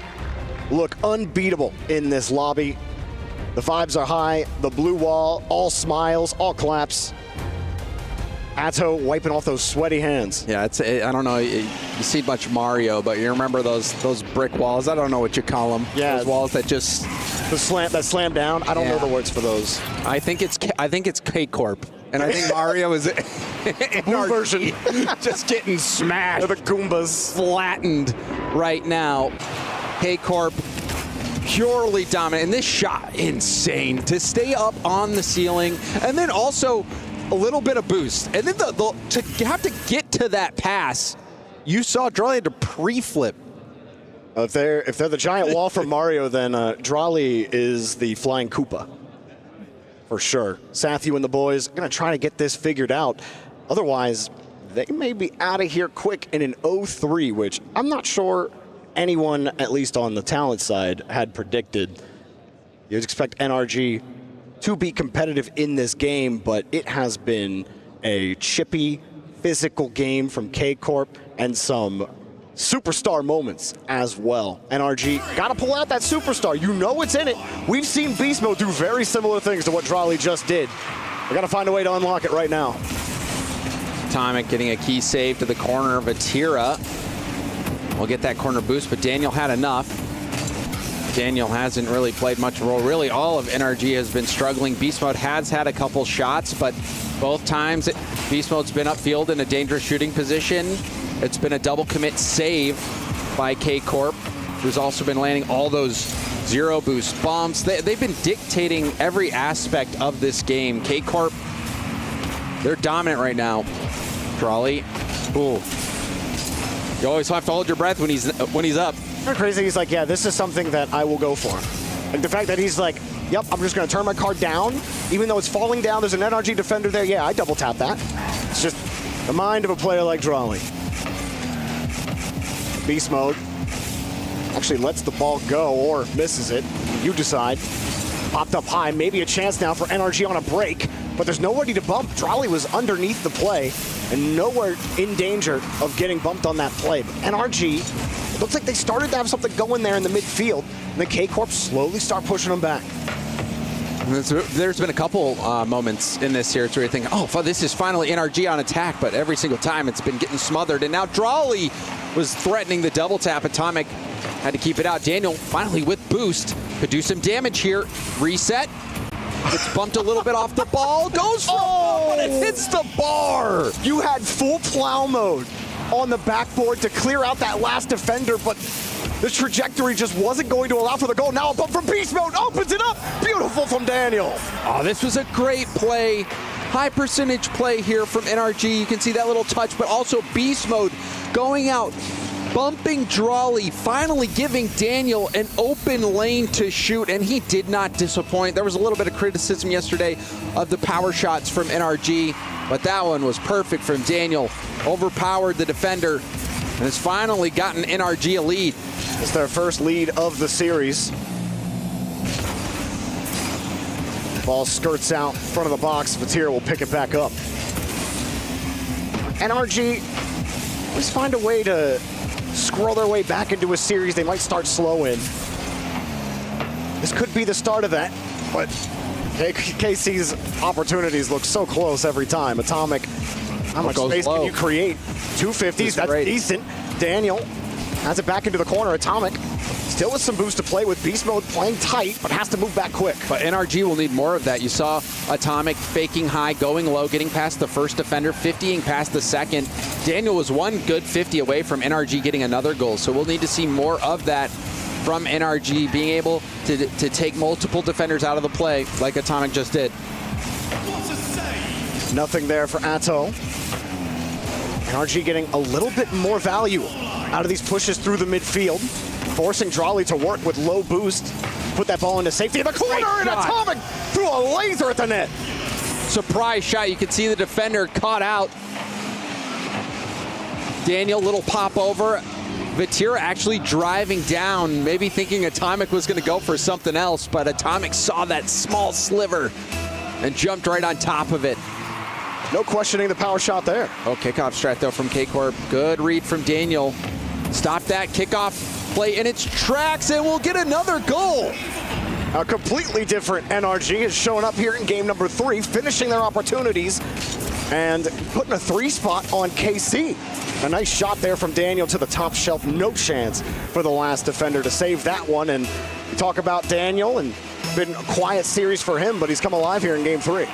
C: look unbeatable in this lobby. The vibes are high, the blue wall, all smiles, all claps. Atto wiping off those sweaty hands.
S: Yeah, I don't know, you see much Mario, but you remember those brick walls? I don't know what you call them.
C: Yeah.
S: Those walls that just...
C: that slam down? I don't know the words for those.
S: I think it's K-Corp. And I think Mario is in our version just getting smashed.
C: The Goombas.
S: Flattened right now. K-Corp purely dominant. And this shot, insane. To stay up on the ceiling. And then also a little bit of boost. And then to have to get to that pass, you saw Drawley had to pre-flip.
C: If they're the giant wall from Mario, then Drawley is the flying Koopa. For sure. Sathu and the boys are going to try to get this figured out. Otherwise, they may be out of here quick in an 0-3, which I'm not sure anyone, at least on the talent side, had predicted. You'd expect NRG to be competitive in this game, but it has been a chippy, physical game from K-Corp and some superstar moments as well. NRG got to pull out that superstar. You know it's in it. We've seen Beast Mode do very similar things to what Drali just did. We got to find a way to unlock it right now.
S: Atomic getting a key save to the corner. Vatira will get that corner boost, but Daniel had enough. Daniel hasn't really played much role. Really, all of NRG has been struggling. Beast Mode has had a couple shots, but both times Beast Mode's been upfield in a dangerous shooting position. It's been a double commit save by K-Corp, who's also been landing all those zero boost bombs. They've been dictating every aspect of this game. K-Corp, they're dominant right now. Drali, ooh. You always have to hold your breath when he's up.
C: Crazy, he's like, yeah, this is something that I will go for. Like the fact that he's like, yep, I'm just gonna turn my card down, even though it's falling down, there's an NRG defender there, yeah, I double tap that. It's just the mind of a player like Drali. Beast Mode actually lets the ball go or misses it. You decide. Popped up high, maybe a chance now for NRG on a break, but there's nobody to bump. Drali was underneath the play and nowhere in danger of getting bumped on that play. But NRG, it looks like they started to have something going there in the midfield, and the K-Corp slowly start pushing them back.
S: There's been a couple moments in this series where you think, oh, this is finally NRG on attack, but every single time it's been getting smothered. And now Drali was threatening the double tap. Atomic had to keep it out. Daniel finally with boost could do some damage here. Reset. It's bumped a little bit off the ball. Goes for but it hits the bar.
C: You had full plow mode on the backboard to clear out that last defender, but the trajectory just wasn't going to allow for the goal. Now a bump from Beast Mode opens it up. Beautiful from Daniel.
S: Oh, this was a great play. High percentage play here from NRG. You can see that little touch, but also Beast Mode going out, bumping Drali, finally giving Daniel an open lane to shoot, and he did not disappoint. There was a little bit of criticism yesterday of the power shots from NRG, but that one was perfect from Daniel. Overpowered the defender, and has finally gotten NRG a lead.
C: It's their first lead of the series. Ball skirts out in front of the box. Vatira will pick it back up. NRG always find a way to scroll their way back into a series. They might start slow in. This could be the start of that, but KC's opportunities look so close every time. Atomic, how much space can you create? 250s, that's decent. Daniel has it back into the corner. Atomic still with some boost to play with. Beast Mode playing tight, but has to move back quick.
S: But NRG will need more of that. You saw Atomic faking high, going low, getting past the first defender, 50ing past the second. Daniel was one good 50 away from NRG getting another goal. So we'll need to see more of that from NRG, being able to take multiple defenders out of the play like Atomic just did.
C: Nothing there for Atto. NRG getting a little bit more value out of these pushes through the midfield, forcing Drali to work with low boost, put that ball into safety in the corner, and Atomic threw a laser at the net.
S: Surprise shot. You can see the defender caught out. Daniel, little pop over. Vatira actually driving down, maybe thinking Atomic was going to go for something else, but Atomic saw that small sliver and jumped right on top of it.
C: No questioning the power shot there.
S: Oh, kickoff strat though from K-Corp. Good read from Daniel. Stop that kickoff play in its tracks, and we'll get another goal.
C: A completely different NRG is showing up here in game number 3, finishing their opportunities and putting a 3 spot on KC. A nice shot there from Daniel to the top shelf. No chance for the last defender to save that one. And we talk about Daniel, and been a quiet series for him, but he's come alive here in game 3.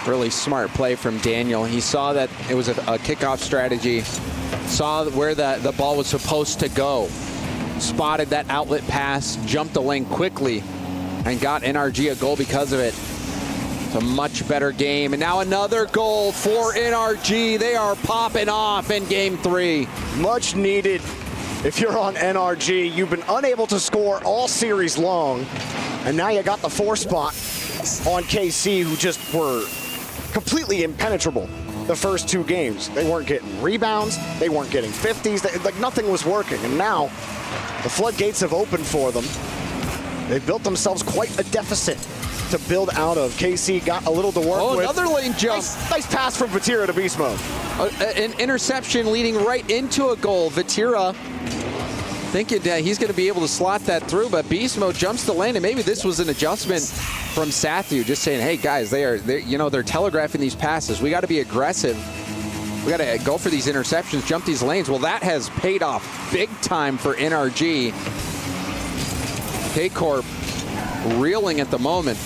S: Really smart play from Daniel. He saw that it was a kickoff strategy, saw where the ball was supposed to go, spotted that outlet pass, jumped the lane quickly, and got NRG a goal because of it. It's a much better game. And now another goal for NRG. They are popping off in game 3.
C: Much needed. If you're on NRG, you've been unable to score all series long, and now you got the 4 spot on KC, who just were completely impenetrable the first 2 games. They weren't getting rebounds. They weren't getting 50s. Like nothing was working. And now the floodgates have opened for them. They built themselves quite a deficit to build out of. KC got a little to work with.
D: Another lane jump.
C: Nice pass from Vatira to Beast Mode.
D: An interception leading right into a goal. Vatira thinking that he's going to be able to slot that through, but Beast Mode jumps the lane, and maybe this was an adjustment from Sathu, just saying, hey guys, they're telegraphing these passes. We got to be aggressive. We got to go for these interceptions, jump these lanes. Well, that has paid off big time for NRG. K-Corp reeling at the moment.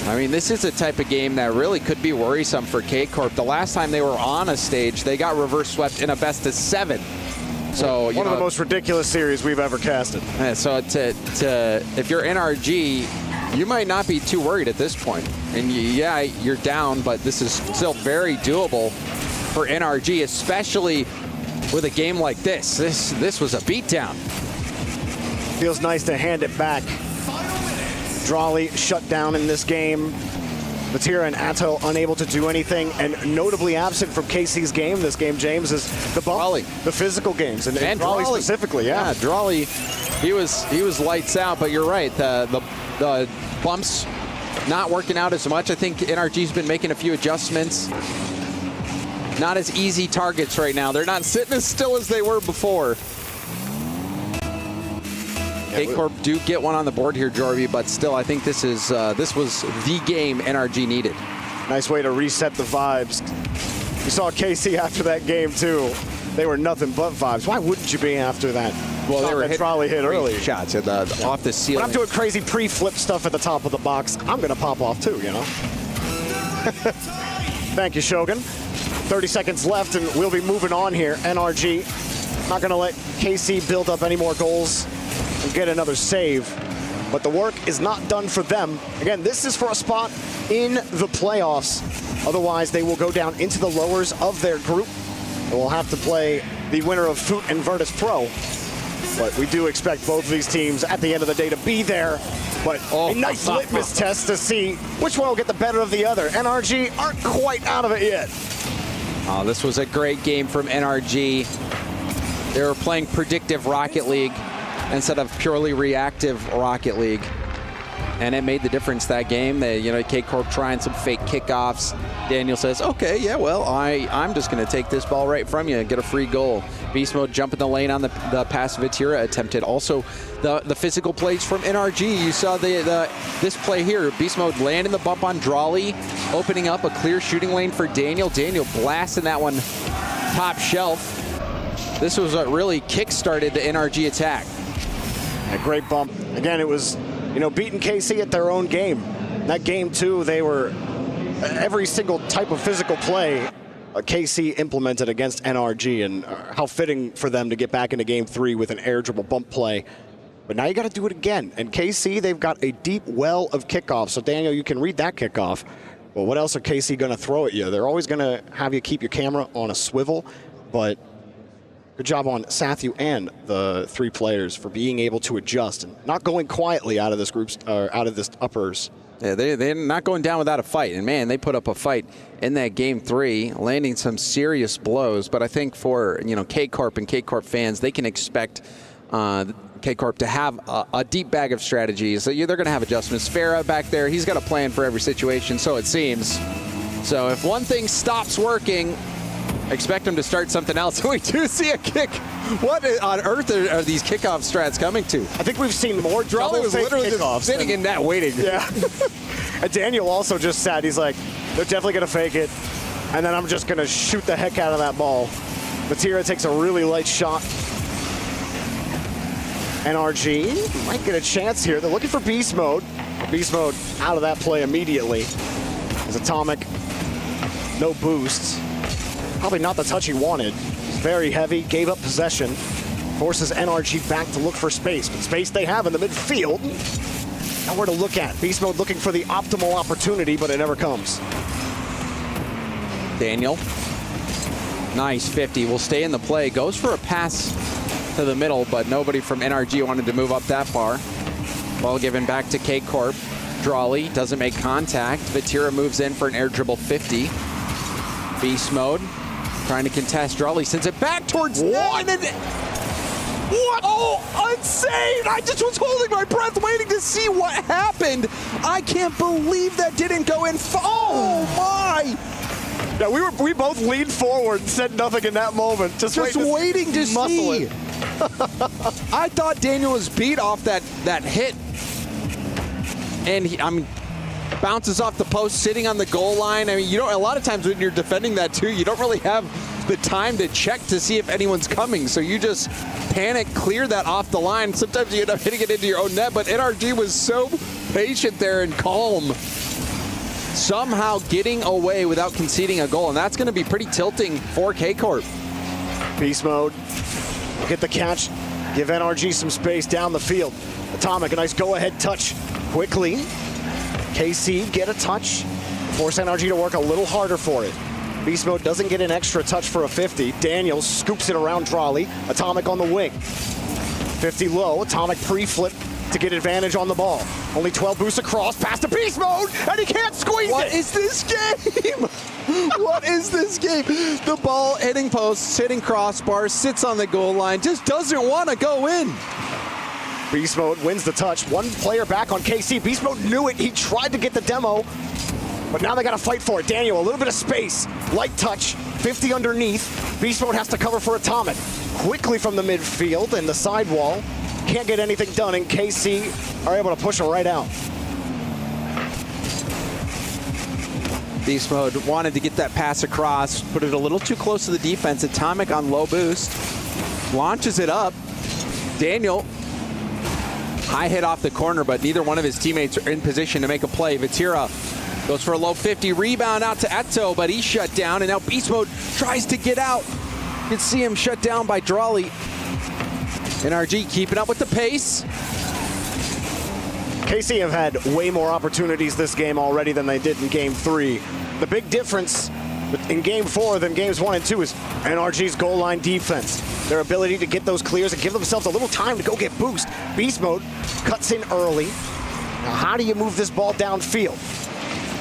D: I mean, this is a type of game that really could be worrisome for K-Corp. The last time they were on a stage, they got reverse swept in a best of 7. So
C: one of the most ridiculous series we've ever casted.
D: Yeah, so if you're NRG, you might not be too worried at this point. And yeah, you're down, but this is still very doable for NRG, especially with a game like this. This was a beatdown.
C: Feels nice to hand it back. Drawley shut down in this game. Vatira and Atto unable to do anything, and notably absent from KC's game this game, James, is the bump, the physical games, and Drawley specifically, yeah.
D: Drawley, he was lights out, but you're right, the bumps not working out as much. I think NRG's been making a few adjustments. Not as easy targets right now. They're not sitting as still as they were before. K-Corp do get one on the board here, Jorby, but still, I think this was the game NRG needed.
C: Nice way to reset the vibes. We saw KC after that game, too. They were nothing but vibes. Why wouldn't you be after that?
D: Well, they were
C: Trolley hit early.
D: Shots at off the ceiling.
C: When I'm doing crazy pre-flip stuff at the top of the box, I'm going to pop off, too, you know? Thank you, Shogun. 30 seconds left, and we'll be moving on here. NRG not going to let KC build up any more goals and get another save, but the work is not done for them. Again, this is for a spot in the playoffs. Otherwise, they will go down into the lowers of their group, and we'll have to play the winner of Foot and Virtus Pro. But we do expect both of these teams at the end of the day to be there. But a nice litmus test to see which one will get the better of the other. NRG aren't quite out of it yet.
D: Oh, this was a great game from NRG. They were playing predictive Rocket League instead of purely reactive Rocket League. And it made the difference that game. K-Corp trying some fake kickoffs. Daniel says, okay, yeah, well, I'm just going to take this ball right from you and get a free goal. Beast Mode jumping the lane on the pass Vatira attempted. Also, the physical plays from NRG. You saw this play here. Beast Mode landing the bump on Drawley, opening up a clear shooting lane for Daniel. Daniel blasting that one top shelf. This was what really kick-started the NRG attack.
C: A great bump. Again, it was, beating KC at their own game. That game, too, they were every single type of physical play KC implemented against NRG, and how fitting for them to get back into game 3 with an air dribble bump play. But now you got to do it again. And KC, they've got a deep well of kickoffs. So, Daniel, you can read that kickoff. Well, what else are KC going to throw at you? They're always going to have you keep your camera on a swivel, but good job on Sathu and the 3 players for being able to adjust and not going quietly out of this group's out of this uppers.
D: Yeah, they're not going down without a fight. And, man, they put up a fight in that Game 3, landing some serious blows. But I think for, K-Corp and K-Corp fans, they can expect K-Corp to have a deep bag of strategies. So they're going to have adjustments. Farah back there, he's got a plan for every situation, so it seems. So if one thing stops working, expect him to start something else. We do see a kick. What on earth are these kickoff strats coming to?
C: I think we've seen more double
D: was literally just sitting in that waiting.
C: Yeah. And Daniel also just said, he's like, they're definitely going to fake it, and then I'm just going to shoot the heck out of that ball. Vatira takes a really light shot. NRG might get a chance here. They're looking for Beast Mode. Beast Mode out of that play immediately. As Atomic, no boosts. Probably not the touch he wanted. Very heavy, gave up possession. Forces NRG back to look for space. But space they have in the midfield. Nowhere to look at. Beast Mode looking for the optimal opportunity, but it never comes.
D: Daniel. Nice 50. Will stay in the play. Goes for a pass to the middle, but nobody from NRG wanted to move up that far. Ball given back to K-Corp. Drawley doesn't make contact. Vatira moves in for an air dribble 50.
S: Beast mode. Trying to contest. Drolly sends it back towards net. What? Oh, insane! I just was holding my breath waiting to see what happened. I can't believe that didn't go in. Oh, my!
C: Yeah, we both leaned forward and said nothing in that moment. Just
S: waiting to see. I thought Daniel was beat off that hit. And he, bounces off the post, sitting on the goal line. I mean, you don't, a lot of times when you're defending that too, you don't really have the time to check to see if anyone's coming. So you just panic, clear that off the line. Sometimes you end up hitting it into your own net, but NRG was so patient there and calm, somehow getting away without conceding a goal. And that's going to be pretty tilting for K-Corp.
C: Beast mode. Get the catch. Give NRG some space down the field. Atomic, a nice go-ahead touch quickly. KC get a touch. Force NRG to work a little harder for it. Beast mode doesn't get an extra touch for a 50. Daniel scoops it around Drolly. Atomic on the wing. 50 low. Atomic pre-flip to get advantage on the ball. Only 12 boosts across, past to Beast mode, and he can't squeeze it!
S: What is this game? What is this game? The ball hitting posts, hitting crossbars, sits on the goal line, just doesn't want to go in.
C: Beast mode wins the touch. One player back on KC. Beast mode knew it. He tried to get the demo, but now they got to fight for it. Daniel, a little bit of space. Light touch, 50 underneath. Beast mode has to cover for Atomic. Quickly from the midfield and the sidewall. Can't get anything done, and KC are able to push it right out.
S: Beast mode wanted to get that pass across, put it a little too close to the defense. Atomic on low boost. Launches it up. Daniel, high hit off the corner, but neither one of his teammates are in position to make a play. Vatira goes for a low 50, rebound out to Eto, but he's shut down, and now Beast mode tries to get out. You can see him shut down by Drolly. NRG keeping up with the pace.
C: KC have had way more opportunities this game already than they did in Game 3. The big difference in Game 4 than Games 1 and 2 is NRG's goal line defense. Their ability to get those clears and give themselves a little time to go get boost. Beast mode cuts in early. Now, how do you move this ball downfield?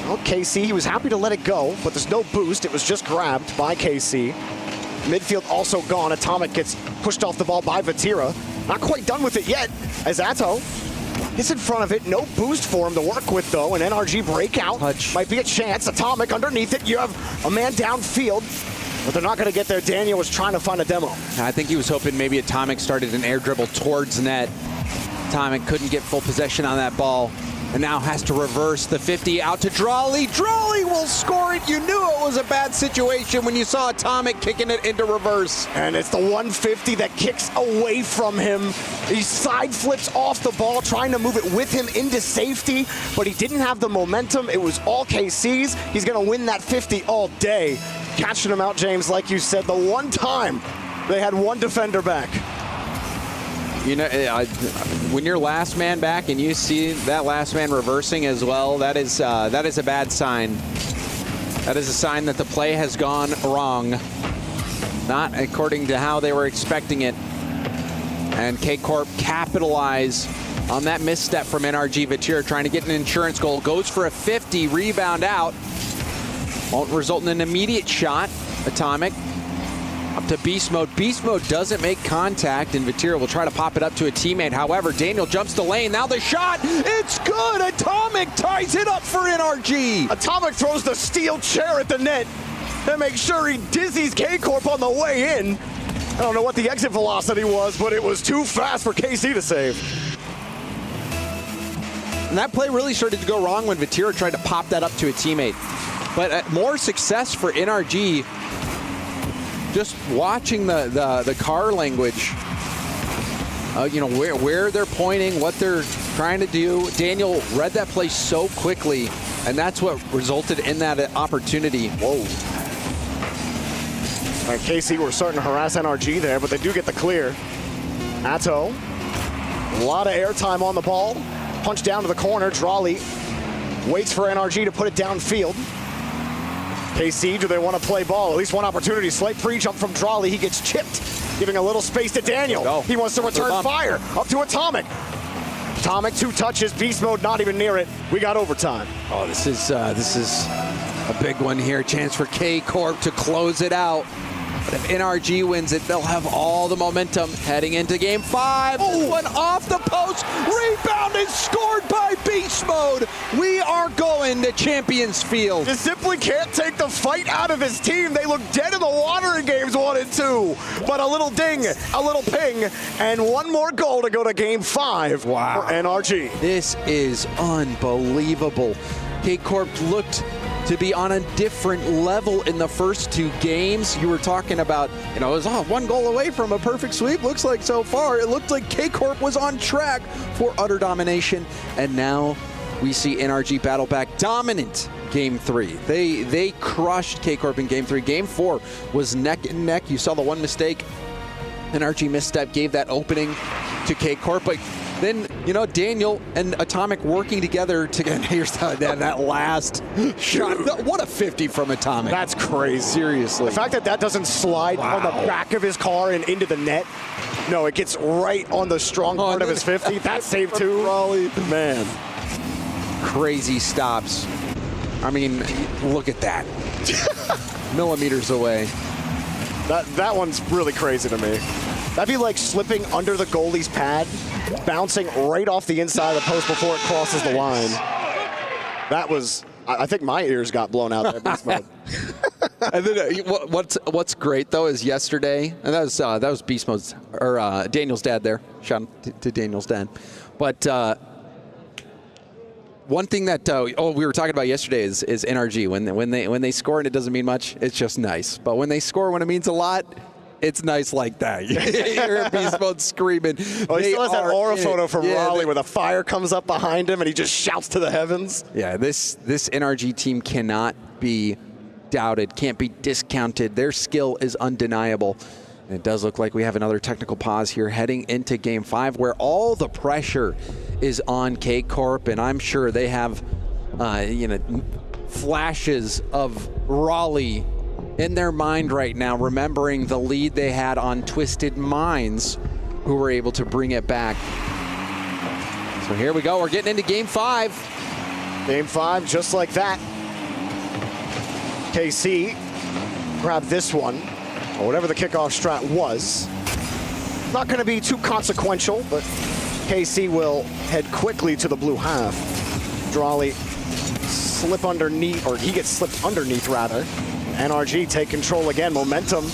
C: Well, KC, he was happy to let it go, but there's no boost. It was just grabbed by KC. Midfield also gone. Atomic gets pushed off the ball by Vatira. Not quite done with it yet, as Atto is in front of it. No boost for him to work with, though. An NRG breakout might be a chance. Atomic underneath it. You have a man downfield, but they're not going to get there. Daniel was trying to find a demo.
S: I think he was hoping maybe Atomic started an air dribble towards net. Atomic couldn't get full possession on that ball, and now has to reverse the 50 out to Drolly. Drolly will score it. You knew it was a bad situation when you saw Atomic kicking it into reverse.
C: And it's the 150 that kicks away from him. He side flips off the ball, trying to move it with him into safety, but he didn't have the momentum. It was all KC's. He's going to win that 50 all day. Catching him out, James, like you said, the one time they had one defender back.
S: You know, when you're last man back and you see that last man reversing as well, that is a bad sign. That is a sign that the play has gone wrong, not according to how they were expecting it. And K-Corp capitalize on that misstep from NRG. Vatira trying to get an insurance goal, goes for a 50, rebound out. Won't result in an immediate shot. Atomic up to Beast mode. Beast mode doesn't make contact, and Vatira will try to pop it up to a teammate. However, Daniel jumps the lane. Now the shot, it's good. Atomic ties it up for NRG.
C: Atomic throws the steel chair at the net and makes sure he dizzies K-Corp on the way in. I don't know what the exit velocity was, but it was too fast for KC to save.
S: And that play really started to go wrong when Vatira tried to pop that up to a teammate. But more success for NRG. Just watching the car language, you know, where they're pointing, what they're trying to do. Daniel read that play so quickly, and that's what resulted in that opportunity.
C: Whoa. All right, KC were starting to harass NRG there, but they do get the clear. Atto, a lot of airtime on the ball. Punch down to the corner. Drolly waits for NRG to put it downfield. KC, do they want to play ball? At least one opportunity. Slight pre-jump from Drolly. He gets chipped, giving a little space to Daniel. He wants to return fire. Up to Atomic. Atomic, 2 touches, beast mode not even near it. We got overtime.
S: Oh, this is a big one here. Chance for K-Corp to close it out. But if NRG wins it, they'll have all the momentum heading into game 5. Oh, one off the post. Rebound is scored by Beast Mode. We are going to Champions Field.
C: Just simply can't take the fight out of his team. They look dead in the water in games 1 and 2. But a little ding, a little ping, and one more goal to go to game 5 for NRG.
S: This is unbelievable. K-Corp looked to be on a different level in the first 2 games. You were talking about, it was 1 goal away from a perfect sweep. Looks like so far, it looked like K-Corp was on track for utter domination. And now we see NRG battle back dominant game 3. They crushed K-Corp in game 3. Game 4 was neck and neck. You saw the one mistake. NRG misstep gave that opening to K-Corp, but then, Daniel and Atomic working together to get, here's that last shot. What a 50 from Atomic.
C: That's crazy.
S: Seriously.
C: The fact that doesn't slide on the back of his car and into the net. No, it gets right on the strong part of his 50. That saved too.
S: Raleigh.
C: Man.
S: Crazy stops. I mean, look at that. Millimeters away.
C: That one's really crazy to me. That'd be like slipping under the goalie's pad, bouncing right off the inside of the post before it crosses the line. That was, I think my ears got blown out there, Beast Mode.
S: And then what's great though is yesterday, and that was Beast Mode's or Daniel's dad there. Shout out to Daniel's dad. But one thing that we were talking about yesterday is NRG. When they score and it doesn't mean much, it's just nice. But when they score when it means a lot, it's nice like that. You hear Beast Mode screaming.
C: Oh, he still has that aura photo from Raleigh where the fire comes up behind him and he just shouts to the heavens.
S: Yeah, this NRG team cannot be doubted, can't be discounted. Their skill is undeniable. And it does look like we have another technical pause here heading into game 5 where all the pressure is on K-Corp, and I'm sure they have flashes of Raleigh in their mind right now, remembering the lead they had on Twisted Minds, who were able to bring it back. So here we go. We're getting into game 5.
C: Game 5, just like that. KC grabbed this one, or whatever the kickoff strat was. Not going to be too consequential, but KC will head quickly to the blue half. Drawley slip underneath, or he gets slipped underneath rather. NRG take control again. Momentum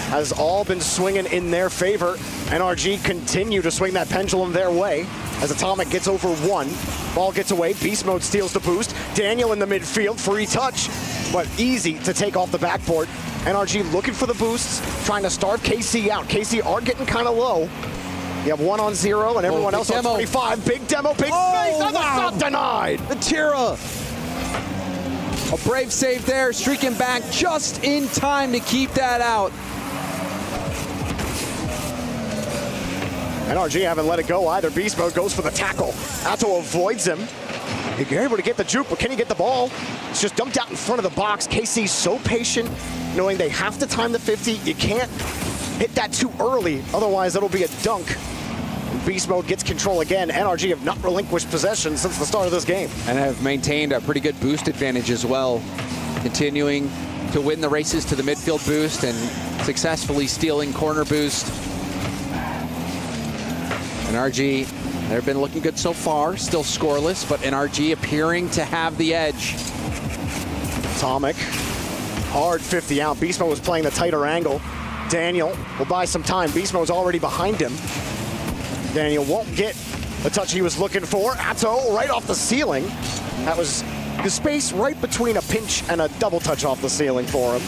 C: has all been swinging in their favor. NRG continue to swing that pendulum their way as Atomic gets over 1. Ball gets away. Beast Mode steals the boost. Daniel in the midfield. Free touch, but easy to take off the backboard. NRG looking for the boosts, trying to starve KC out. KC are getting kind of low. You have 1 on 0 and everyone else on 25. Big demo, big space, and the shot denied.
S: Matira. A brave save there, streaking back just in time to keep that out.
C: NRG haven't let it go either. Beast Mode goes for the tackle. Atto avoids him. You're able to get the juke, but can he get the ball? It's just dumped out in front of the box. KC's so patient, knowing they have to time the 50. You can't hit that too early, otherwise it'll be a dunk. Beast Mode gets control again. NRG have not relinquished possession since the start of this game.
S: And have maintained a pretty good boost advantage as well. Continuing to win the races to the midfield boost and successfully stealing corner boost. NRG, they've been looking good so far. Still scoreless, but NRG appearing to have the edge.
C: Atomic, hard 50 out. Beast Mode was playing the tighter angle. Daniel will buy some time. Beast Mode's already behind him. Daniel won't get the touch he was looking for. Atto right off the ceiling. That was the space right between a pinch and a double touch off the ceiling for him.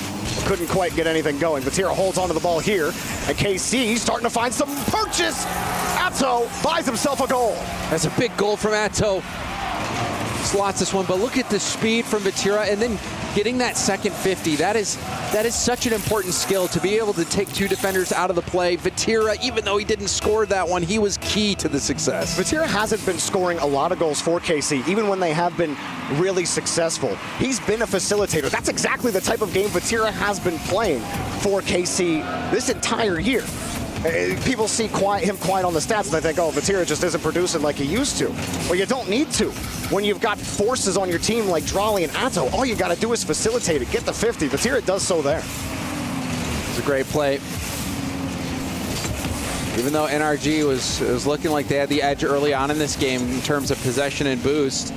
C: Couldn't quite get anything going. Vatira holds onto the ball here. And KC starting to find some purchase. Atto buys himself a goal.
S: That's a big goal from Atto. Slots this one, but look at the speed from Vatira and then getting that second 50. That is such an important skill to be able to take 2 defenders out of the play. Vatira, even though he didn't score that one, he was key to the success.
C: Vatira hasn't been scoring a lot of goals for KC, even when they have been really successful. He's been a facilitator. That's exactly the type of game Vatira has been playing for KC this entire year. People see him quiet on the stats and they think, oh, Vatira just isn't producing like he used to. Well, you don't need to. When you've got forces on your team like Drali and Atto, all you got to do is facilitate it, get the 50. Vatira does so there.
S: It's a great play. Even though NRG was looking like they had the edge early on in this game in terms of possession and boost,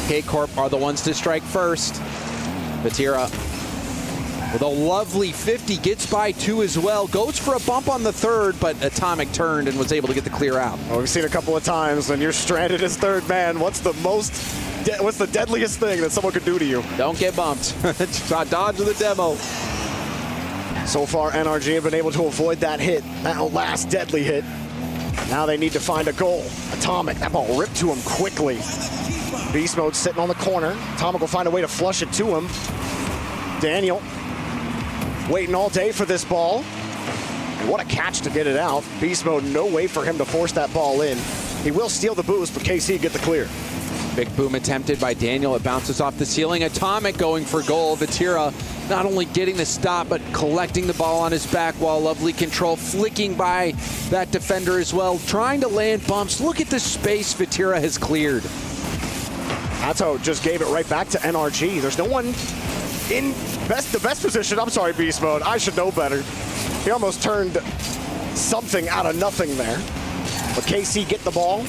S: K-Corp are the ones to strike first. Vatira with a lovely 50, gets by 2 as well, goes for a bump on the 3rd, but Atomic turned and was able to get the clear out.
C: Well, we've seen a couple of times when you're stranded as 3rd man, what's the deadliest thing that someone could do to you?
S: Don't get bumped. Dodge the demo.
C: So far, NRG have been able to avoid that hit, that last deadly hit. Now they need to find a goal. Atomic, that ball ripped to him quickly. Beast Mode sitting on the corner. Atomic will find a way to flush it to him. Daniel waiting all day for this ball. And what a catch to get it out. Beast Mode, no way for him to force that ball in. He will steal the boost, but KC get the clear.
S: Big boom attempted by Daniel. It bounces off the ceiling. Atomic going for goal. Vatira not only getting the stop, but collecting the ball on his back while lovely control, flicking by that defender as well, trying to land bumps. Look at the space Vatira has cleared.
C: Atto just gave it right back to NRG. There's no one in the best position. I'm sorry, Beast Mode. I should know better. He almost turned something out of nothing there. But KC get the ball.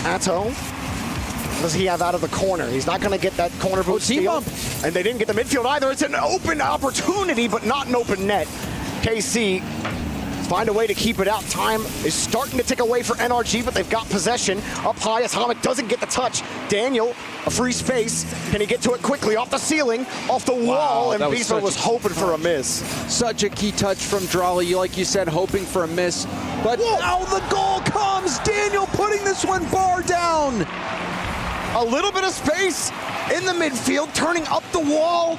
C: Atto, what does he have out of the corner? He's not going to get that corner boot steal. And they didn't get the midfield either. It's an open opportunity, but not an open net. KC find a way to keep it out. Time is starting to tick away for NRG, but they've got possession. Up high, Atomic doesn't get the touch. Daniel, a free space. Can he get to it quickly? Off the ceiling, off the wall, and Beastmo was hoping for a miss.
S: Such a key touch from Drali, like you said, hoping for a miss. But now the goal comes. Daniel putting this one bar down.
C: A little bit of space in the midfield, turning up the wall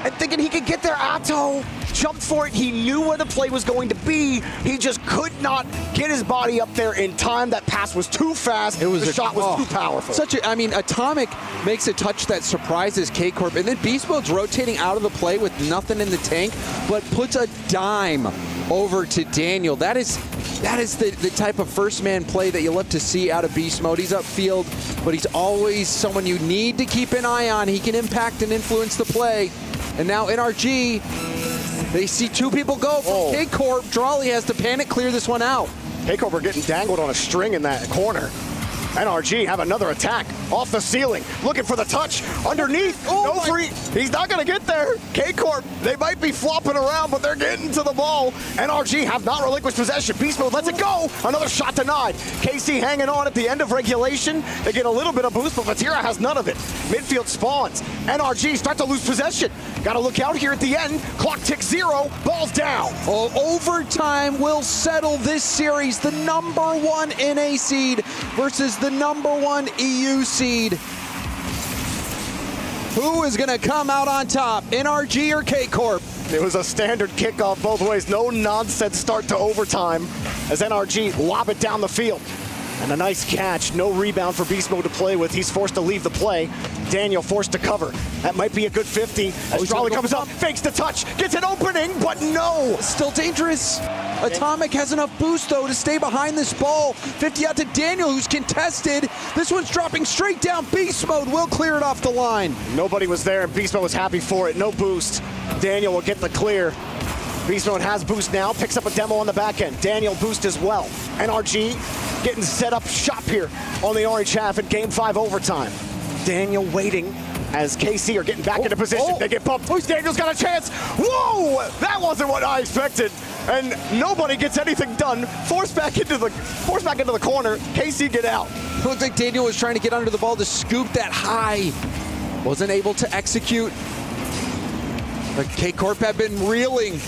C: and thinking he could get there. Atto jumped for it. He knew where the play was going to be. He just could not get his body up there in time. That pass was too fast. The shot was too powerful.
S: Atomic makes a touch that surprises K-Corp, and then Beast Mode's rotating out of the play with nothing in the tank, but puts a dime over to Daniel. That is the type of first man play that you love to see out of Beast Mode. He's upfield, but he's always someone you need to keep an eye on. He can impact and influence the play. And now NRG, they see two people go from K-Corp. Drali has to panic clear this one out.
C: K-Corp are getting dangled on a string in that corner. NRG have another attack off the ceiling, looking for the touch underneath. No free. He's not going to get there. K-Corp, they might be flopping around, but they're getting to the ball. NRG have not relinquished possession. Beast Mode lets it go. Another shot denied. KC hanging on at the end of regulation. They get a little bit of boost, but Vatira has none of it. Midfield spawns. NRG start to lose possession. Got to look out here at the end. Clock ticks 0. Ball's down.
S: Overtime will settle this series. The #1 NA seed versus the #1 EU seed. Who is going to come out on top, NRG or K-Corp?
C: It was a standard kickoff both ways. No nonsense start to overtime as NRG lob it down the field. And a nice catch. No rebound for Beast Mode to play with. He's forced to leave the play. Daniel forced to cover. That might be a good 50. As Drali comes up, fakes the touch, gets an opening, but no.
S: Still dangerous. Atomic has enough boost, though, to stay behind this ball. 50 out to Daniel, who's contested. This one's dropping straight down. Beast Mode will clear it off the line.
C: Nobody was there, and Beast Mode was happy for it. No boost. Daniel will get the clear. Beast Mode has boost now, picks up a demo on the back end. Daniel boost as well. NRG getting set up shop here on the orange half in Game 5 overtime. Daniel waiting as KC are getting back into position. They get bumped. Daniel's got a chance. Whoa! That wasn't what I expected. And nobody gets anything done. Forced back into the corner. KC get out.
S: Looks like Daniel was trying to get under the ball to scoop that high. Wasn't able to execute. But K-Corp have been reeling.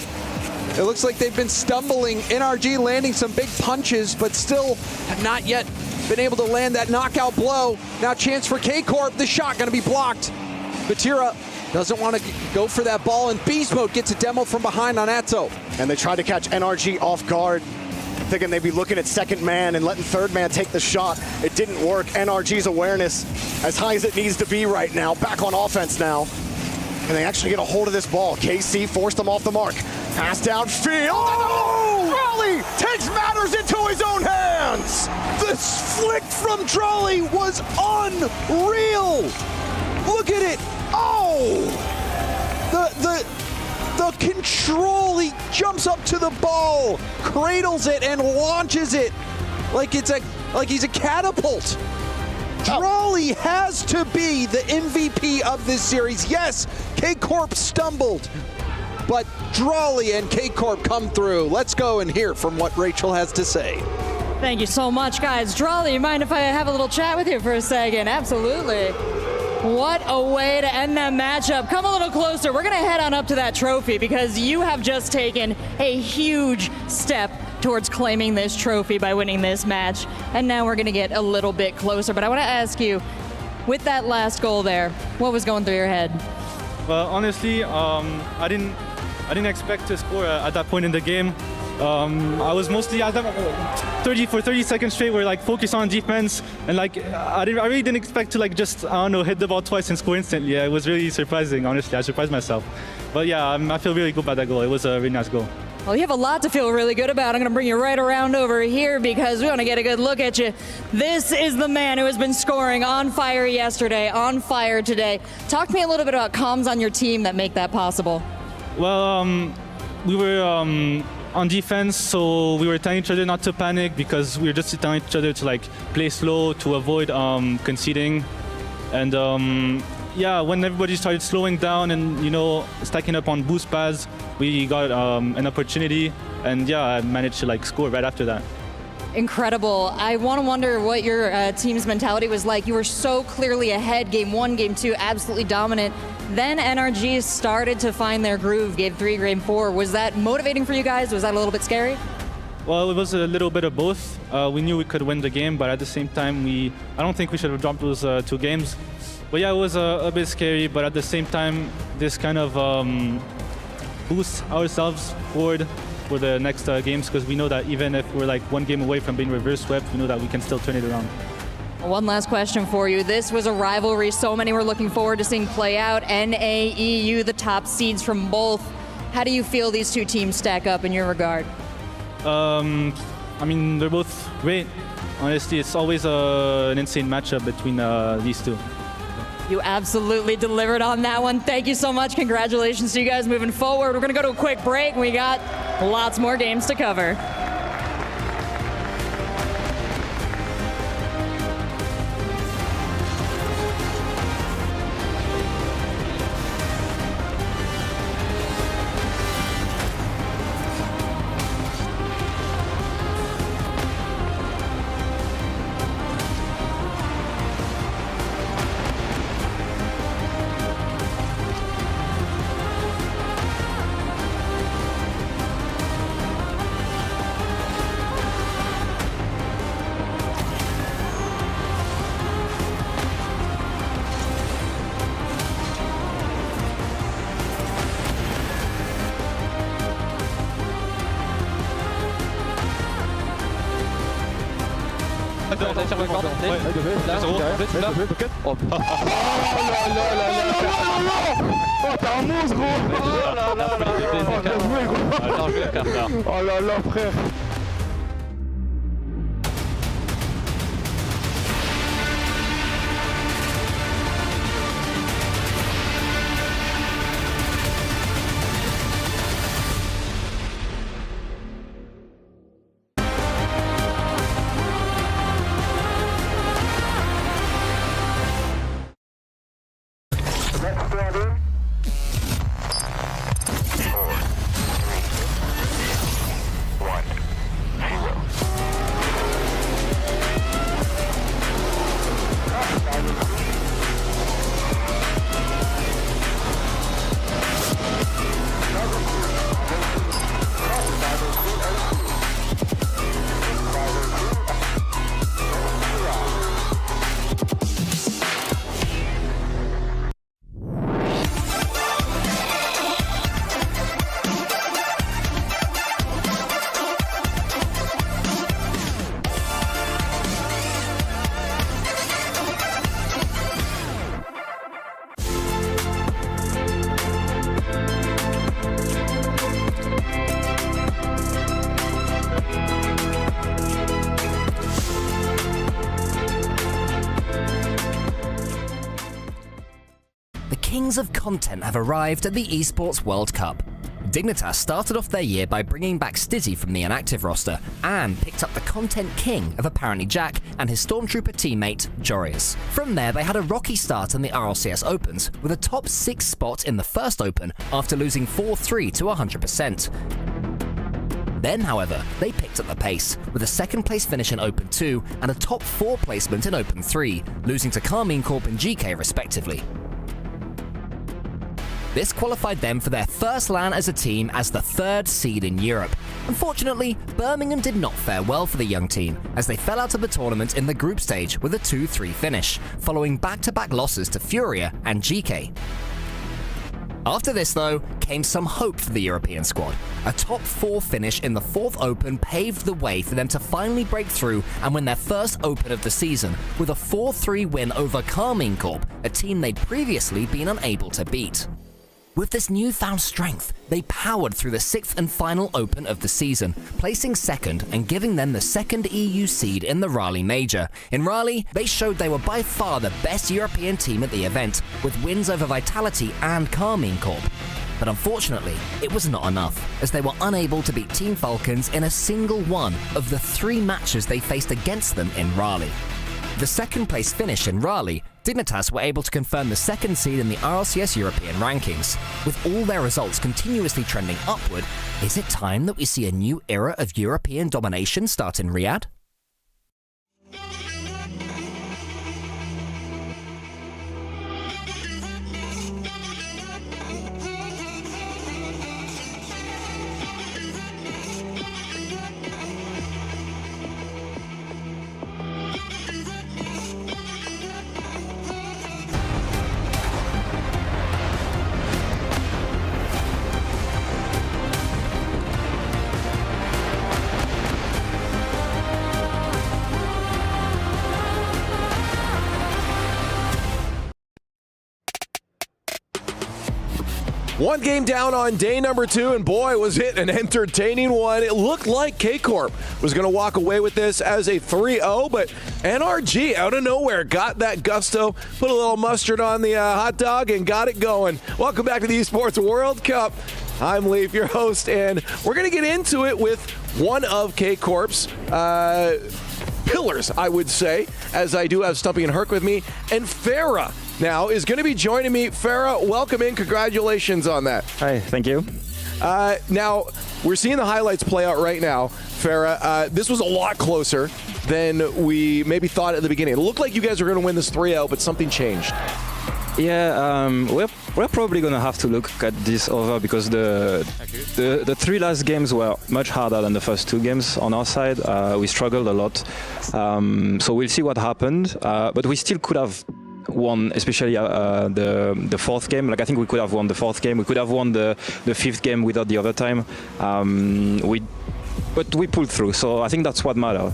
S: It looks like they've been stumbling. NRG landing some big punches, but still have not yet been able to land that knockout blow. Now chance for K-Corp. The shot going to be blocked. Vatira doesn't want to go for that ball, and Beast Mode gets a demo from behind on Atto.
C: And they tried to catch NRG off guard, thinking they'd be looking at second man and letting third man take the shot. It didn't work. NRG's awareness as high as it needs to be right now. Back on offense now. And they actually get a hold of this ball. KC forced them off the mark. Pass downfield. Oh! Trolley takes matters into his own hands.
D: This flick from Trolley was unreal. Look at it. Oh! The control, he jumps up to the ball, cradles it, and launches it like he's a catapult. Trolley has to be the MVP of this series. Yes, K-Corp stumbled, but Trolley and K-Corp come through. Let's go and hear from what Rachel has to say.
F: Thank you so much, guys. Trolley, you mind if I have a little chat with you for a second? Absolutely. What a way to end that matchup. Come a little closer. We're going to head on up to that trophy because you have just taken a huge step towards claiming this trophy by winning this match. And now we're going to get a little bit closer. But I want to ask you, with that last goal there, what was going through your head?
H: Well, honestly, I didn't expect to score at that point in the game. I was mostly at 30 seconds straight. We're like focused on defense, and like I really didn't expect to like just hit the ball twice and score instantly. Yeah, it was really surprising. Honestly, I surprised myself. But yeah, I feel really good about that goal. It was a really nice goal.
F: Well, you have a lot to feel really good about. I'm going to bring you right around over here because we want to get a good look at you. This is the man who has been scoring on fire yesterday, on fire today. Talk to me a little bit about comms on your team that make that possible.
H: Well, we were on defense, so we were telling each other not to panic because we were just telling each other to like play slow to avoid conceding. And yeah, when everybody started slowing down and stacking up on boost pads, we got an opportunity, and yeah, I managed to like score right after that.
F: Incredible. I want to wonder what your team's mentality was like. You were so clearly ahead, game 1, game 2, absolutely dominant. Then NRG started to find their groove, game 3, game 4. Was that motivating for you guys? Was that a little bit scary?
H: Well, it was a little bit of both. We knew we could win the game, but at the same time, I don't think we should have dropped those 2 games. But yeah, it was a bit scary, but at the same time, this kind of boosts ourselves forward for the next games, because we know that even if we're like 1 game away from being reverse swept, we know that we can still turn it around.
F: One last question for you. This was a rivalry so many were looking forward to seeing play out. NAEU, the top seeds from both. How do you feel these 2 teams stack up in your regard?
H: I mean, they're both great. Honestly, it's always an insane matchup between these 2.
F: You absolutely delivered on that one. Thank you so much. Congratulations to you guys moving forward. We're going to go to a quick break. We got lots more games to cover.
J: T'es un monstre, gros. Oh là là, frère.
A: kings of content have arrived at the Esports World Cup. Dignitas started off their year by bringing back Stizzy from the inactive roster and picked up the content king of apparently Jack and his Stormtrooper teammate, Jorius. From there, they had a rocky start in the RLCS Opens with a top 6 spot in the first Open after losing 4-3 to 100%. Then, however, they picked up the pace with a second place finish in Open 2 and a top 4 placement in Open 3, losing to Carmine Corp and GK respectively. This qualified them for their first LAN as a team as the 3rd seed in Europe. Unfortunately, Birmingham did not fare well for the young team, as they fell out of the tournament in the group stage with a 2-3 finish, following back-to-back losses to Furia and GK. After this, though, came some hope for the European squad. A top 4 finish in the 4th Open paved the way for them to finally break through and win their first Open of the season, with a 4-3 win over Carmine Corp, a team they'd previously been unable to beat. With this newfound strength, they powered through the 6th and final Open of the season, placing 2nd and giving them the 2nd EU seed in the Raleigh Major. In Raleigh, they showed they were by far the best European team at the event, with wins over Vitality and Carmine Corp. But unfortunately, it was not enough, as they were unable to beat Team Falcons in a single one of the 3 matches they faced against them in Raleigh. The 2nd place finish in Raleigh, Dignitas were able to confirm the 2nd seed in the RLCS European rankings. With all their results continuously trending upward, is it time that we see a new era of European domination start in Riyadh?
P: One game down on day number 2, and boy, was it an entertaining one. It looked like K-Corp was going to walk away with this as a 3-0, but NRG out of nowhere got that gusto, put a little mustard on the hot dog, and got it going. Welcome back to the Esports World Cup. I'm Leaf, your host, and we're going to get into it with one of K-Corp's pillars, I would say, as I do have Stumpy and Herc with me, and Farah now is going to be joining me. Farah, welcome in. Congratulations on that.
K: Hi, thank you.
P: Now, we're seeing the highlights play out right now. Farah, this was a lot closer than we maybe thought at the beginning. It looked like you guys were going to win this 3-0, but something changed.
K: Yeah, we're probably going to have to look at this over because the 3 last games were much harder than the first 2 games on our side. We struggled a lot. So we'll see what happened. But we still could have won, especially the 4th game. Like, I think we could have won the 4th game. We could have won the 5th game without the overtime. But we pulled through, so I think that's what matters.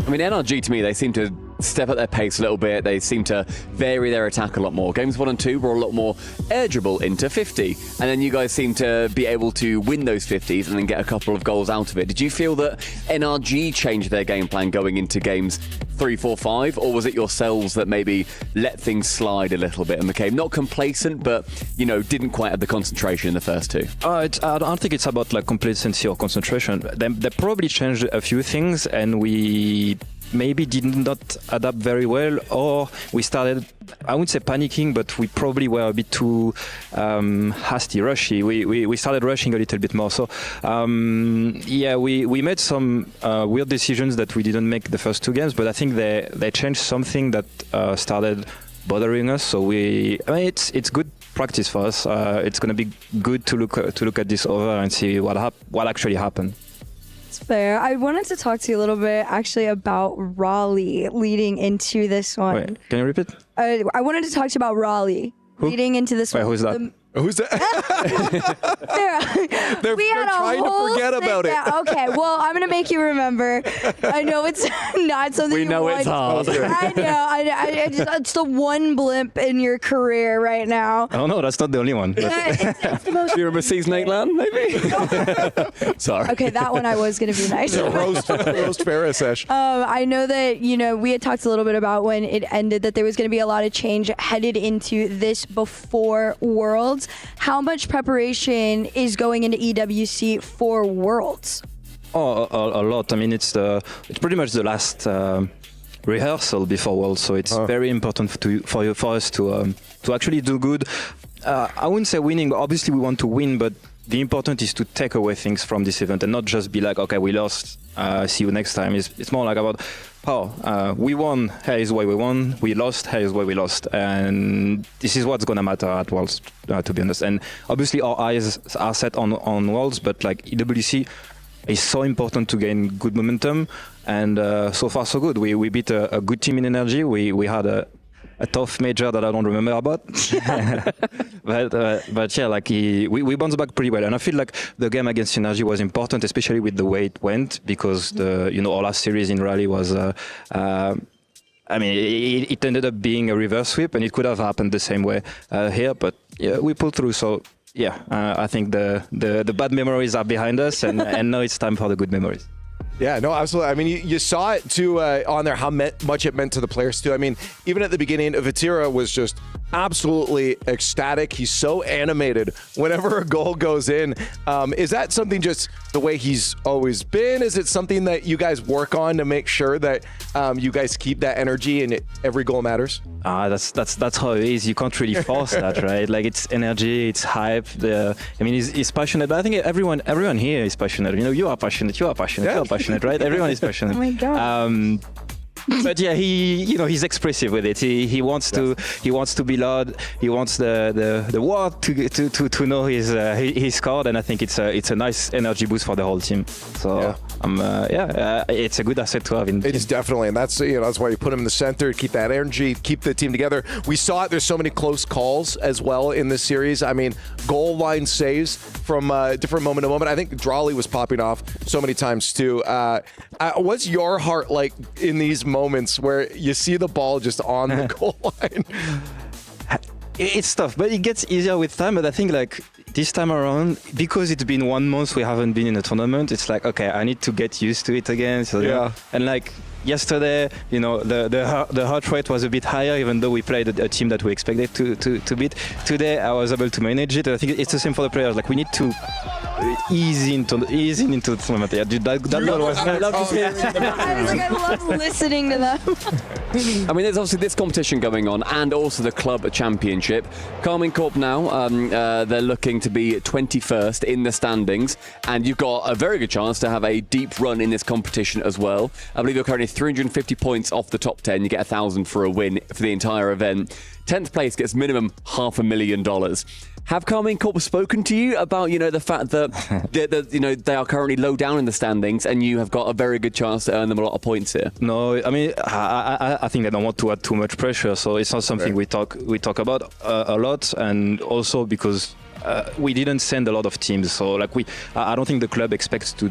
B: I mean, NRG, to me, they seem to step up their pace a little bit. They seem to vary their attack a lot more. Games 1 and 2 were a lot more edgeable into 50. And then you guys seem to be able to win those 50s and then get a couple of goals out of it. Did you feel that NRG changed their game plan going into games 3, 4, 5? Or was it yourselves that maybe let things slide a little bit and became not complacent, but, you know, didn't quite have the concentration in the first 2?
K: I don't think it's about like complacency or concentration. They probably changed a few things, and we maybe did not adapt very well, or we started, I wouldn't say panicking, but we probably were a bit too rushy. We started rushing a little bit more. So yeah, we made some weird decisions that we didn't make the first 2 games, but I think they changed something that started bothering us. So I mean, it's good practice for us. It's going to be good to look at this over and see what actually happened.
W: Fair. I wanted to talk to you a little bit actually about Raleigh leading into this one.
K: Wait, can you repeat?
W: I wanted to talk to you about Raleigh leading into this one.
K: Who's that?
P: Who's that? They're trying to forget about it.
W: Okay, well, I'm going to make you remember. I know it's not something
B: We know it's hard.
W: I know. It's the one blimp in your career right now.
K: Oh, no, that's not the only one.
W: It's the most...
B: Do you remember Season 8 land, maybe? Sorry.
W: Okay, that one I was going to be nice.
P: Roast Ferris, Ash.
W: I know that, we had talked a little bit about when it ended that there was going to be a lot of change headed into this before Worlds. How much preparation is going into EWC for Worlds?
K: Oh, a lot. I mean, it's pretty much the last rehearsal before Worlds, so it's very important for us to actually do good. I wouldn't say winning, but obviously we want to win, but the important is to take away things from this event and not just be like, okay, we lost, see you next time. It's more like about, we won, here is why we won, we lost, here is why we lost. And this is what's going to matter at Worlds, to be honest. And obviously our eyes are set on Worlds, but like EWC is so important to gain good momentum. And so far so good. We beat a good team in Energy. We had a tough major that I don't remember about. but yeah, like we bounced back pretty well. And I feel like the game against Energy was important, especially with the way it went, because our last series in Rally was, it ended up being a reverse sweep, and it could have happened the same way here, but yeah, we pulled through. So yeah, I think the bad memories are behind us, and now it's time for the good memories.
P: Yeah, no, absolutely. I mean, you saw it too on there how much it meant to the players too. I mean, even at the beginning, Vatira was just absolutely ecstatic. He's so animated whenever a goal goes in. Is that something just the way he's always been? Is it something that you guys work on to make sure that you guys keep that energy and every goal matters?
K: That's how it is. You can't really force that, right? Like, it's energy, it's hype. He's passionate, but I think everyone here is passionate. You are passionate, you're passionate, right? Everyone is passionate.
W: Oh my God.
K: But yeah, he's expressive with it. He wants to be loud. He wants the world to know he scored, and I think it's a nice energy boost for the whole team. So it's a good asset to have in.
P: It is definitely, and that's why you put him in the center, keep that energy, keep the team together. We saw it. There's so many close calls as well in this series. I mean, goal line saves from different moment to moment. I think Drawley was popping off so many times too. What's your heart like in these moments where you see the ball just on the goal line?
K: It's tough, but it gets easier with time. But I think like this time around, because it's been 1 month we haven't been in a tournament, it's like, okay, I need to get used to it again. So yeah. And like yesterday, the heart rate was a bit higher, even though we played a team that we expected to beat. Today I was able to manage it. I think it's the same for the players. Like, we need to ease into the tournament. Yeah, dude, that was
W: I love listening to them.
B: I mean, there's obviously this competition going on, and also the Club Championship. Carmine Corp now, they're looking to be 21st in the standings, and you've got a very good chance to have a deep run in this competition as well. I believe you're currently 350 points off the top 10. You get 1,000 for a win for the entire event. 10th place gets minimum $500,000. Have Carmine Corp spoken to you about, the fact that they are currently low down in the standings, and you have got a very good chance to earn them a lot of points here?
K: No, I mean, I think they don't want to add too much pressure, so it's not something we talk about a lot, and also because we didn't send a lot of teams, so like I don't think the club expects to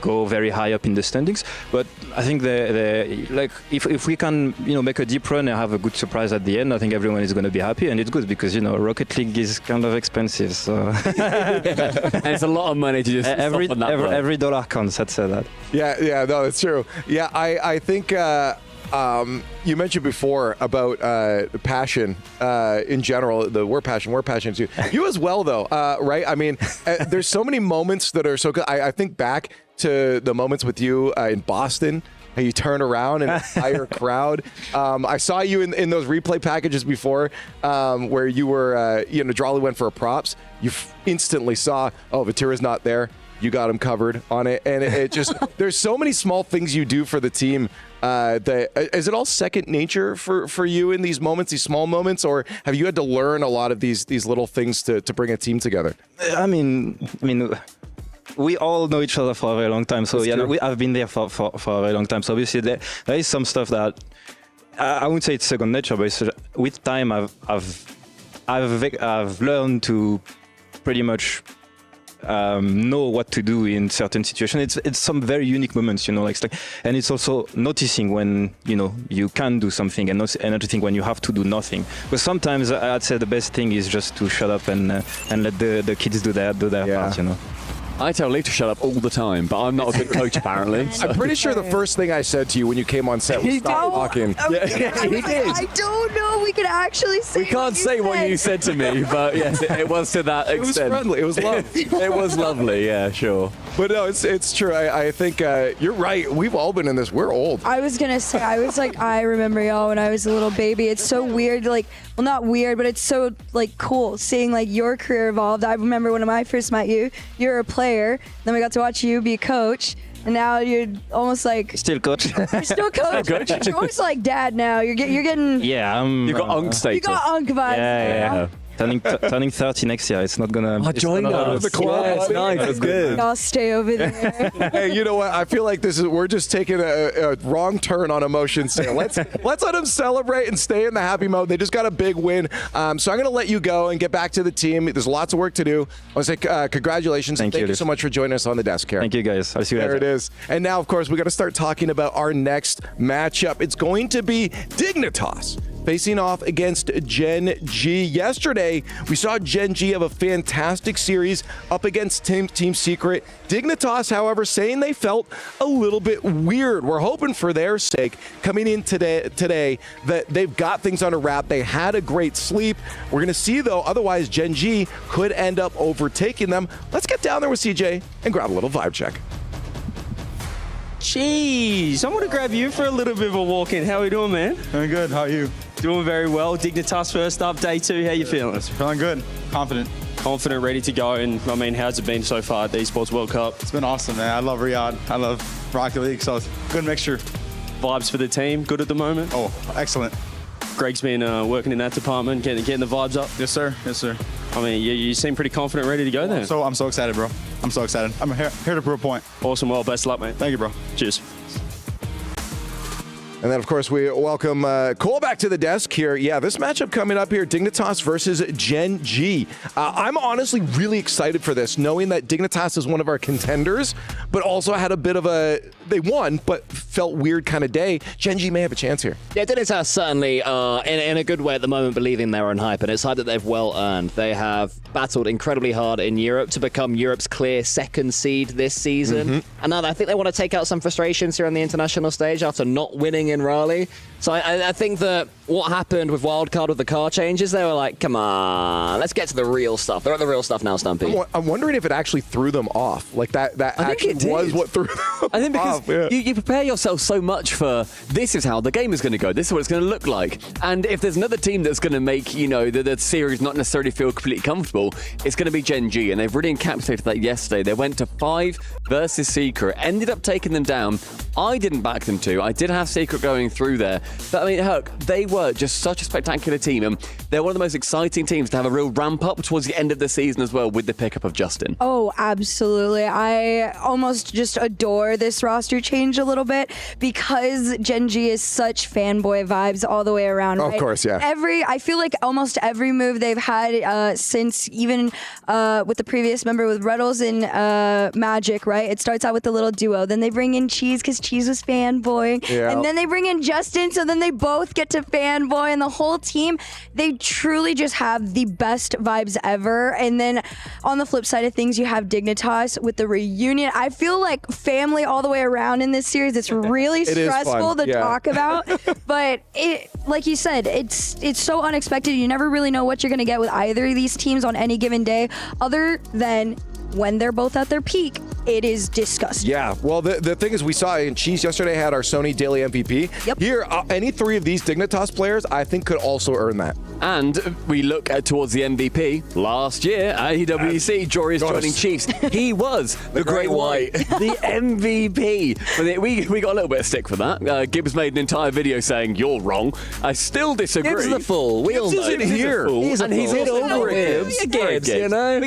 K: go very high up in the standings. But I think they like if we can make a deep run and have a good surprise at the end, I think everyone is going to be happy, and it's good because Rocket League is kind of expensive, so
B: and it's a lot of money to just
K: every dollar counts. I'd say that.
P: Yeah, no, that's true. Yeah, I think. You mentioned before about passion in general, we're passionate too. You as well, though, right? I mean, there's so many moments that are so good. I think back to the moments with you in Boston, how you turn around and an entire crowd. I saw you in those replay packages before where you were, Drawley went for a props. You instantly saw, Vatira's not there. You got him covered on it. And it just, there's so many small things you do for the team. Is it all second nature for you in these moments, these small moments, or have you had to learn a lot of these little things to bring a team together?
K: I mean, we all know each other for a very long time. So I've been there for a very long time. So obviously there is some stuff that I wouldn't say it's second nature, but with time I've I've learned to pretty much know what to do in certain situations. It's some very unique moments, you know, and it's also noticing when, you know, you can do something and noticing when you have to do nothing. But sometimes I'd say the best thing is just to shut up and let the kids do their part, you know.
B: I tell Lee to shut up all the time, but I'm not a good coach apparently.
P: I'm pretty sure the first thing I said to you when you came on set was stop talking.
W: Yeah,
P: he did.
W: I don't know. We could actually say.
B: We can't say what you said to me, but yes, it was to that extent.
P: It was friendly. It was lovely.
B: It was lovely. Yeah, sure.
P: But no, it's true. I think you're right. We've all been in this. We're old.
W: I was gonna say, I remember y'all when I was a little baby. It's so weird, well, not weird, but it's so cool seeing your career evolved. I remember when I first met you, you're a player. Then we got to watch you be a coach, and now you're almost
K: still coach.
W: You're still coach. You're almost like dad now. You're getting.
K: Yeah,
B: you got unk status.
W: You got unk vibes.
K: Yeah. Turning 30 next year. It's not gonna.
B: Join us.
P: The club.
B: Yeah, it's nice. It's good.
W: I'll stay over there.
P: Hey, you know what? I feel like we're just taking a wrong turn on emotions here. Let's let them celebrate and stay in the happy mode. They just got a big win. So I'm going to let you go and get back to the team. There's lots of work to do. I want to say congratulations. Thank you so much for joining us on the desk here.
K: Thank you, guys. I'll see you later.
P: There it is. And now, of course, we got to start talking about our next matchup. It's going to be Dignitas facing off against Gen.G. Yesterday, we saw Gen.G have a fantastic series up against Team Secret. Dignitas, however, saying they felt a little bit weird. We're hoping for their sake, coming in today that they've got things on a wrap. They had a great sleep. We're going to see, though, otherwise Gen.G could end up overtaking them. Let's get down there with CJ and grab a little vibe check.
T: Jeez, I want to grab you for a little bit of a walk in. How are we doing, man?
J: Doing good. How are you?
T: Doing very well. Dignitas first up, day 2. How you feeling?
J: Feeling good. Confident.
T: Confident, ready to go. And I mean, how's it been so far at the Esports World Cup?
J: It's been awesome, man. I love Riyadh. I love Rocket League, so it's a good mixture.
T: Vibes for the team, good at the moment?
J: Oh, excellent.
T: Greg's been working in that department, getting the vibes up.
J: Yes, sir. Yes, sir.
T: I mean, you seem pretty confident, ready to go there.
J: So I'm so excited, bro. I'm so excited. I'm here to prove a point.
T: Awesome. Well, best of luck, mate.
J: Thank you, bro.
T: Cheers.
P: And then, of course, we welcome Cole back to the desk here. Yeah, this matchup coming up here, Dignitas versus Gen.G. I'm honestly really excited for this, knowing that Dignitas is one of our contenders, but also had a bit of they won, but felt weird kind of day. Gen.G may have a chance here.
R: Yeah, Dignitas certainly in a good way at the moment, believing their own hype, and it's hype that they've well earned. They have battled incredibly hard in Europe to become Europe's clear second seed this season. And now I think they want to take out some frustrations here on the international stage after not winning in Raleigh. So I think that what happened with Wildcard with the car changes, they were like, come on, let's get to the real stuff. They're at the real stuff now, Stumpy.
P: I'm wondering if it actually threw them off. Like that actually was what threw them
B: I think because
P: off. Yeah.
B: you prepare yourself so much for this is how the game is going to go, this is what it's going to look like. And if there's another team that's going to make, the series not necessarily feel completely comfortable, it's going to be Gen.G. And they've really encapsulated that yesterday. They went to 5 versus Secret, ended up taking them down. I didn't back them to. I did have Secret going through there. But I mean, Herc, they were just such a spectacular team. And they're one of the most exciting teams to have a real ramp up towards the end of the season as well with the pickup of Justin.
W: Oh, absolutely. I almost just adore this roster change a little bit because Gen.G is such fanboy vibes all the way around.
P: Oh,
W: right?
P: of course, yeah.
W: I feel like almost every move they've had since even with the previous member with Reddles and Magic, right? It starts out with the little duo. Then they bring in Cheese because Cheese was fanboy.
P: Yeah.
W: And then they bring in Justin, so then they both get to fanboy, and the whole team, they truly just have the best vibes ever. And then on the flip side of things, you have Dignitas with the reunion. I feel like family all the way around in this series. It's really stressful to talk about, but it, like you said, it's so unexpected. You never really know what you're going to get with either of these teams on any given day, other than when they're both at their peak. It is disgusting.
P: Yeah, well, the thing is, we saw in Cheese yesterday had our Sony Daily MVP.
W: Yep.
P: Here, any 3 of these Dignitas players, I think, could also earn that.
B: And we look towards the MVP. Last year at EWC, Jory is joining Chiefs. He was the Great White, the MVP. But we got a little bit of stick for that. Gibbs made an entire video saying, you're wrong. I still disagree.
R: Gibbs the fool. We all know.
P: Gibbs isn't here.
B: And he's in over it.
R: Gibbs, you know?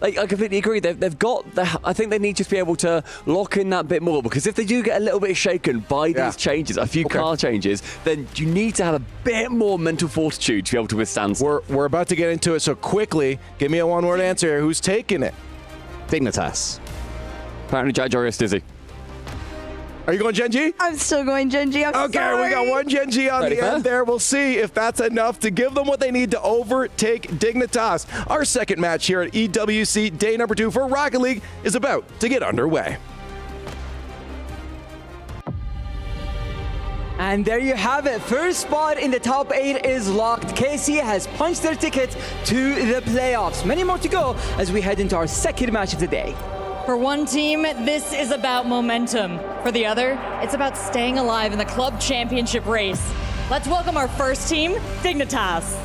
B: But, I completely agree. They've got I think they need to be able to lock in that bit more, because if they do get a little bit shaken by these changes, a few car changes, then you need to have a bit more mental fortitude to be able to withstand.
P: We're about to get into it, so quickly, give me a one-word answer here. Who's taking it?
L: Dignitas.
B: Apparently Jack Joris Dizzy.
P: Are you going Gen.G?
W: I'm still going Gen.G.
P: Okay,
W: sorry.
P: we got one Gen.G on the end there. We'll see if that's enough to give them what they need to overtake Dignitas. Our second match here at EWC day number 2 for Rocket League is about to get underway.
V: And there you have it. First spot in the top 8 is locked. KC has punched their ticket to the playoffs. Many more to go as we head into our second match of the day.
F: For one team, this is about momentum. For the other, it's about staying alive in the club championship race. Let's welcome our first team, Dignitas.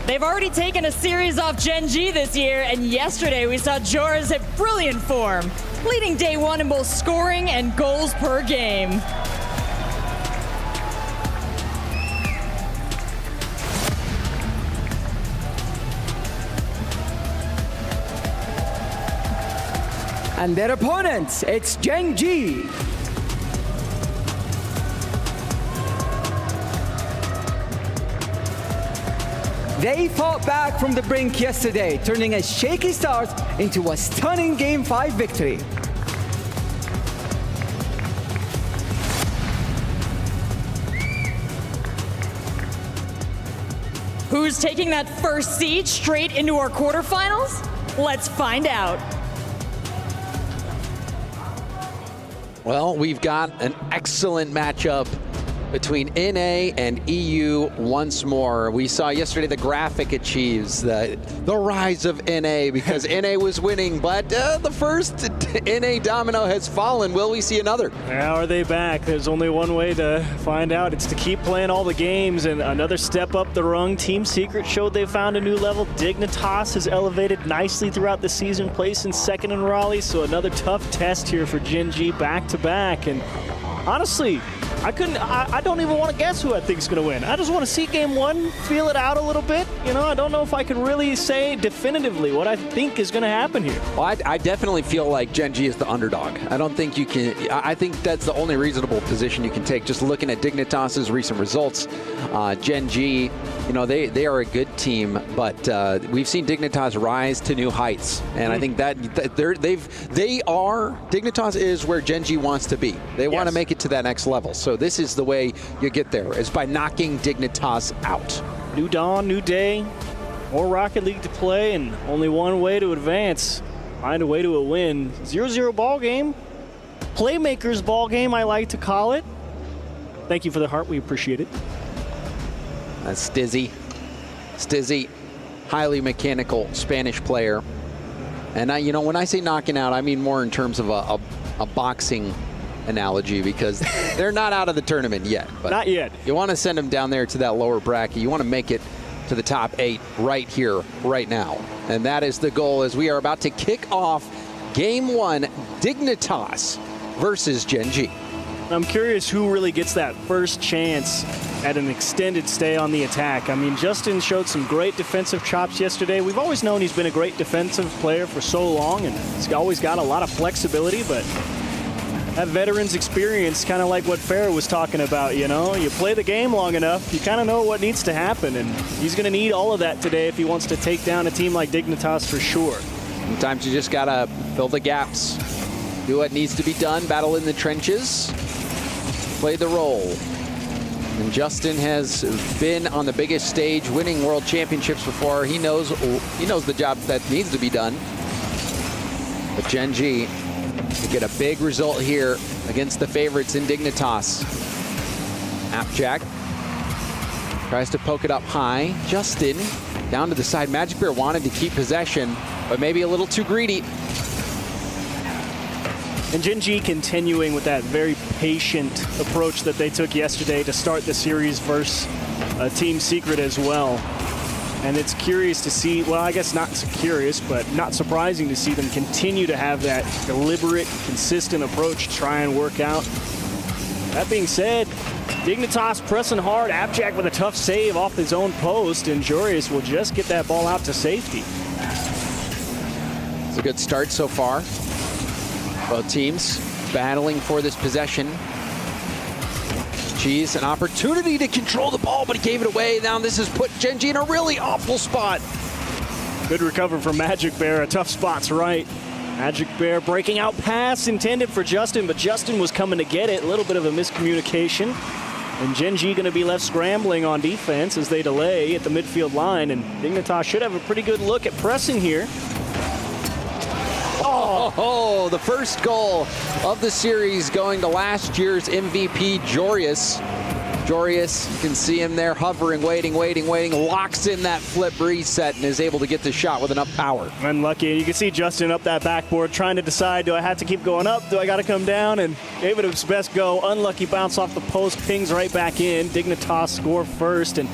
F: They've already taken a series off Gen.G this year, and yesterday we saw Joris hit brilliant form, leading day 1 in both scoring and goals per game.
V: And their opponents, it's Gen.G. They fought back from the brink yesterday, turning a shaky start into a stunning Game 5 victory.
F: Who's taking that first seed straight into our quarterfinals? Let's find out.
S: Well, we've got an excellent matchup between NA and EU once more. We saw yesterday the graphic achieves the rise of NA because NA was winning, but the first NA domino has fallen. Will we see another?
I: How are they back? There's only one way to find out. It's to keep playing all the games, and another step up the rung. Team Secret showed they found a new level. Dignitas has elevated nicely throughout the season, placing second in Raleigh, so another tough test here for Gen.G back-to-back. And honestly, I don't even want to guess who I think is going to win. I just want to see game 1, feel it out a little bit. You know, I don't know if I can really say definitively what I think is going to happen here.
S: Well, I definitely feel like Gen.G is the underdog. I don't think you can, I think that's the only reasonable position you can take. Just looking at Dignitas' recent results, Gen.G, you know, they are a good team, but we've seen Dignitas rise to new heights. And I think that Dignitas is where Gen.G wants to be. They want to make it to that next level. So this is the way you get there, is by knocking Dignitas out.
I: New dawn, new day, more Rocket League to play, and only one way to advance. Find a way to a win. 0-0 ball game. Playmakers ball game, I like to call it. Thank you for the heart. We appreciate it.
S: That's Stizzy. Stizzy, highly mechanical Spanish player. And you know, when I say knocking out, I mean more in terms of a boxing analogy, because they're not out of the tournament yet. But
I: not yet.
S: You want to send them down there to that lower bracket. You want to make it to the top 8 right here, right now. And that is the goal as we are about to kick off Game 1, Dignitas versus Gen.G.
I: I'm curious who really gets that first chance at an extended stay on the attack. I mean, Justin showed some great defensive chops yesterday. We've always known he's been a great defensive player for so long, and he's always got a lot of flexibility, but that veteran's experience, kind of like what Farrah was talking about, you know? You play the game long enough, you kind of know what needs to happen, and he's going to need all of that today if he wants to take down a team like Dignitas for sure.
S: Sometimes you just got to fill the gaps, do what needs to be done, battle in the trenches, play the role. And Justin has been on the biggest stage, winning world championships before. He knows the job that needs to be done. But Gen.G to get a big result here against the favorites in Dignitas. Appjack tries to poke it up high. Justin down to the side. Magic Bear wanted to keep possession, but maybe a little too greedy.
I: And Gen.G continuing with that very patient approach that they took yesterday to start the series versus Team Secret as well. And it's curious to see, well, I guess not curious, but not surprising to see them continue to have that deliberate, consistent approach to try and work out. That being said, Dignitas pressing hard, Appjack with a tough save off his own post, and Joris will just get that ball out to safety.
S: It's a good start so far. Both teams battling for this possession. Cheese, an opportunity to control the ball, but he gave it away. Now this has put Gen.G in a really awful spot.
I: Good recover from Magic Bear. A tough spot's right. Magic Bear breaking out pass intended for Justin, but Justin was coming to get it. A little bit of a miscommunication. And Gen.G going to be left scrambling on defense as they delay at the midfield line. And Dignitas should have a pretty good look at pressing here.
S: Oh, the first goal of the series going to last year's MVP, Jorius. Jorius, you can see him there hovering, waiting, locks in that flip reset and is able to get the shot with enough power.
I: Unlucky. You can see Justin up that backboard trying to decide, do I have to keep going up? Do I got to come down? And gave it his best go. Unlucky bounce off the post, pings right back in. Dignitas score first. And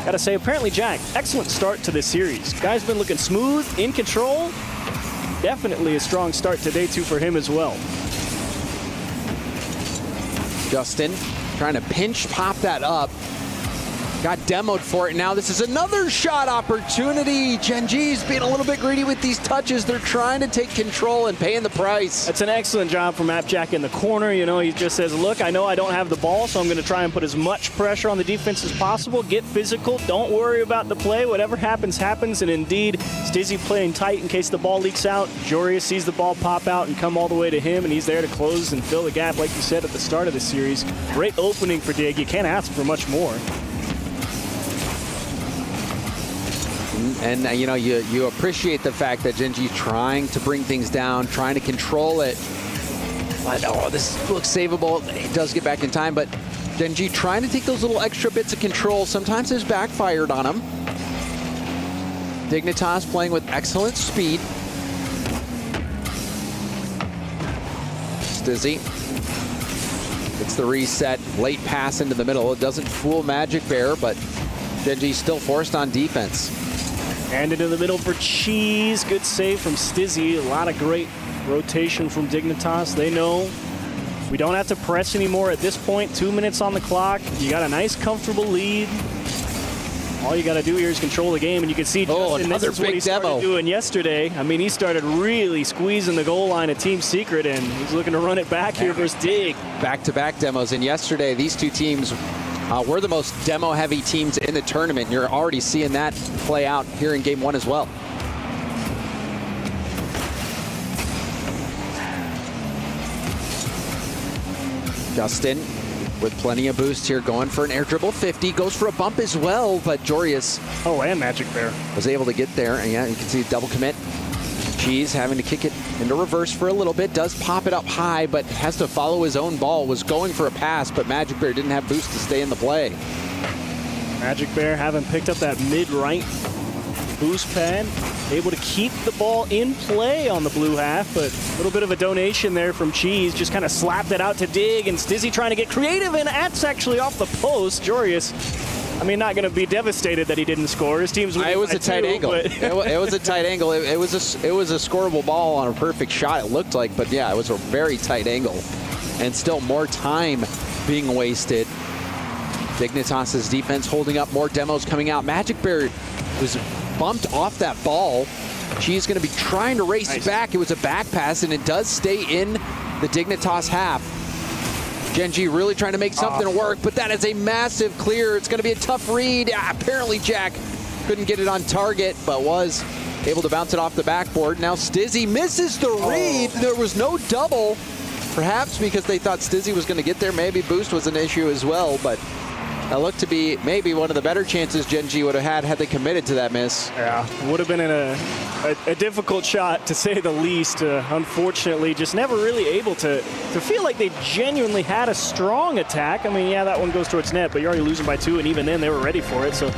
I: got to say, apparently, Jack, excellent start to this series. Guy's been looking smooth, in control. Definitely a strong start to day 2 for him as well.
S: Justin trying to pinch pop that up. Got demoed for it. Now this is another shot opportunity. Gen.G's being a little bit greedy with these touches. They're trying to take control and paying the price.
I: That's an excellent job from Jack in the corner. You know, he just says, look, I know I don't have the ball, so I'm going to try and put as much pressure on the defense as possible. Get physical. Don't worry about the play. Whatever happens, happens. And indeed, Stizzy playing tight in case the ball leaks out. Jorius sees the ball pop out and come all the way to him, and he's there to close and fill the gap, like you said at the start of the series. Great opening for Dig. You can't ask for much more.
S: And, you know, you appreciate the fact that Gen.G's trying to bring things down, trying to control it. But, oh, this looks savable. It does get back in time, but Gen.G trying to take those little extra bits of control. Sometimes it's backfired on them. Dignitas playing with excellent speed. Stizzy gets the reset. Late pass into the middle. It doesn't fool Magic Bear, but Gen.G still forced on defense.
I: And into the middle for Cheese. Good save from Stizzy. A lot of great rotation from Dignitas. They know we don't have to press anymore at this point. 2 minutes on the clock. You got a nice, comfortable lead. All you got to do here is control the game, and you can see Justin, this is what he started doing yesterday. I mean, he started really squeezing the goal line at Team Secret, and he's looking to run it back here versus Dig.
S: Back-to-back demos, and yesterday these two teams were the most demo-heavy teams in the tournament. You're already seeing that play out here in Game 1 as well. Justin with plenty of boost here, going for an air dribble 50, goes for a bump as well, but Jorius
I: and Magic Bear
S: was able to get there, and yeah, you can see double commit. Cheese having to kick it into reverse for a little bit, does pop it up high, but has to follow his own ball, was going for a pass, but Magic Bear didn't have boost to stay in the play.
I: Magic Bear having picked up that mid-right boost pad, able to keep the ball in play on the blue half, but a little bit of a donation there from Cheese, just kind of slapped it out to Dig, and Stizzy trying to get creative, and that's actually off the post. Jorius, I mean, not going to be devastated that he didn't score. His team's winning.
S: It was a tight angle. It was a tight angle. It was a scoreable ball on a perfect shot, it looked like, but yeah, it was a very tight angle, and still more time being wasted. Dignitas' defense holding up, more demos coming out. Magic Bear was bumped off that ball. She's going to be trying to race back. It was a back pass, and it does stay in the Dignitas half. Gen.G really trying to make something work, but that is a massive clear. It's going to be a tough read. Apparently Jack couldn't get it on target, but was able to bounce it off the backboard. Now Stizzy misses the read. There was no double, perhaps because they thought Stizzy was going to get there. Maybe boost was an issue as well, but that looked to be maybe one of the better chances Gen.G would have had they committed to that miss.
I: Yeah, would have been a difficult shot, to say the least. Unfortunately, just never really able to feel like they genuinely had a strong attack. I mean, yeah, that one goes towards net, but you're already losing by 2, and even then they were ready for it. So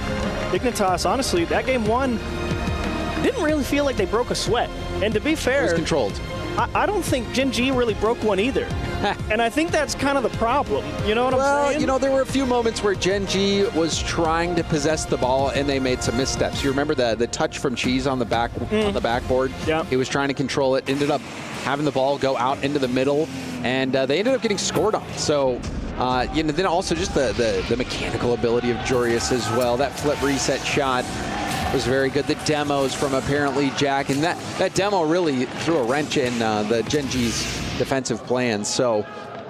I: Dignitas, honestly, that game 1 didn't really feel like they broke a sweat. And to be fair,
S: it was controlled.
I: I don't think Gen.G really broke one either. And I think that's kind of the problem. You know what I'm saying?
S: Well, you know, there were a few moments where Gen.G was trying to possess the ball and they made some missteps. You remember the touch from Cheese on the backboard? Yeah. He was trying to control it, ended up having the ball go out into the middle, and they ended up getting scored on. So, you know, then also just the mechanical ability of Jorius as well. That flip reset shot was very good. The demos from apparently Jack, and that demo really threw a wrench in the Gen.G's defensive plans. So,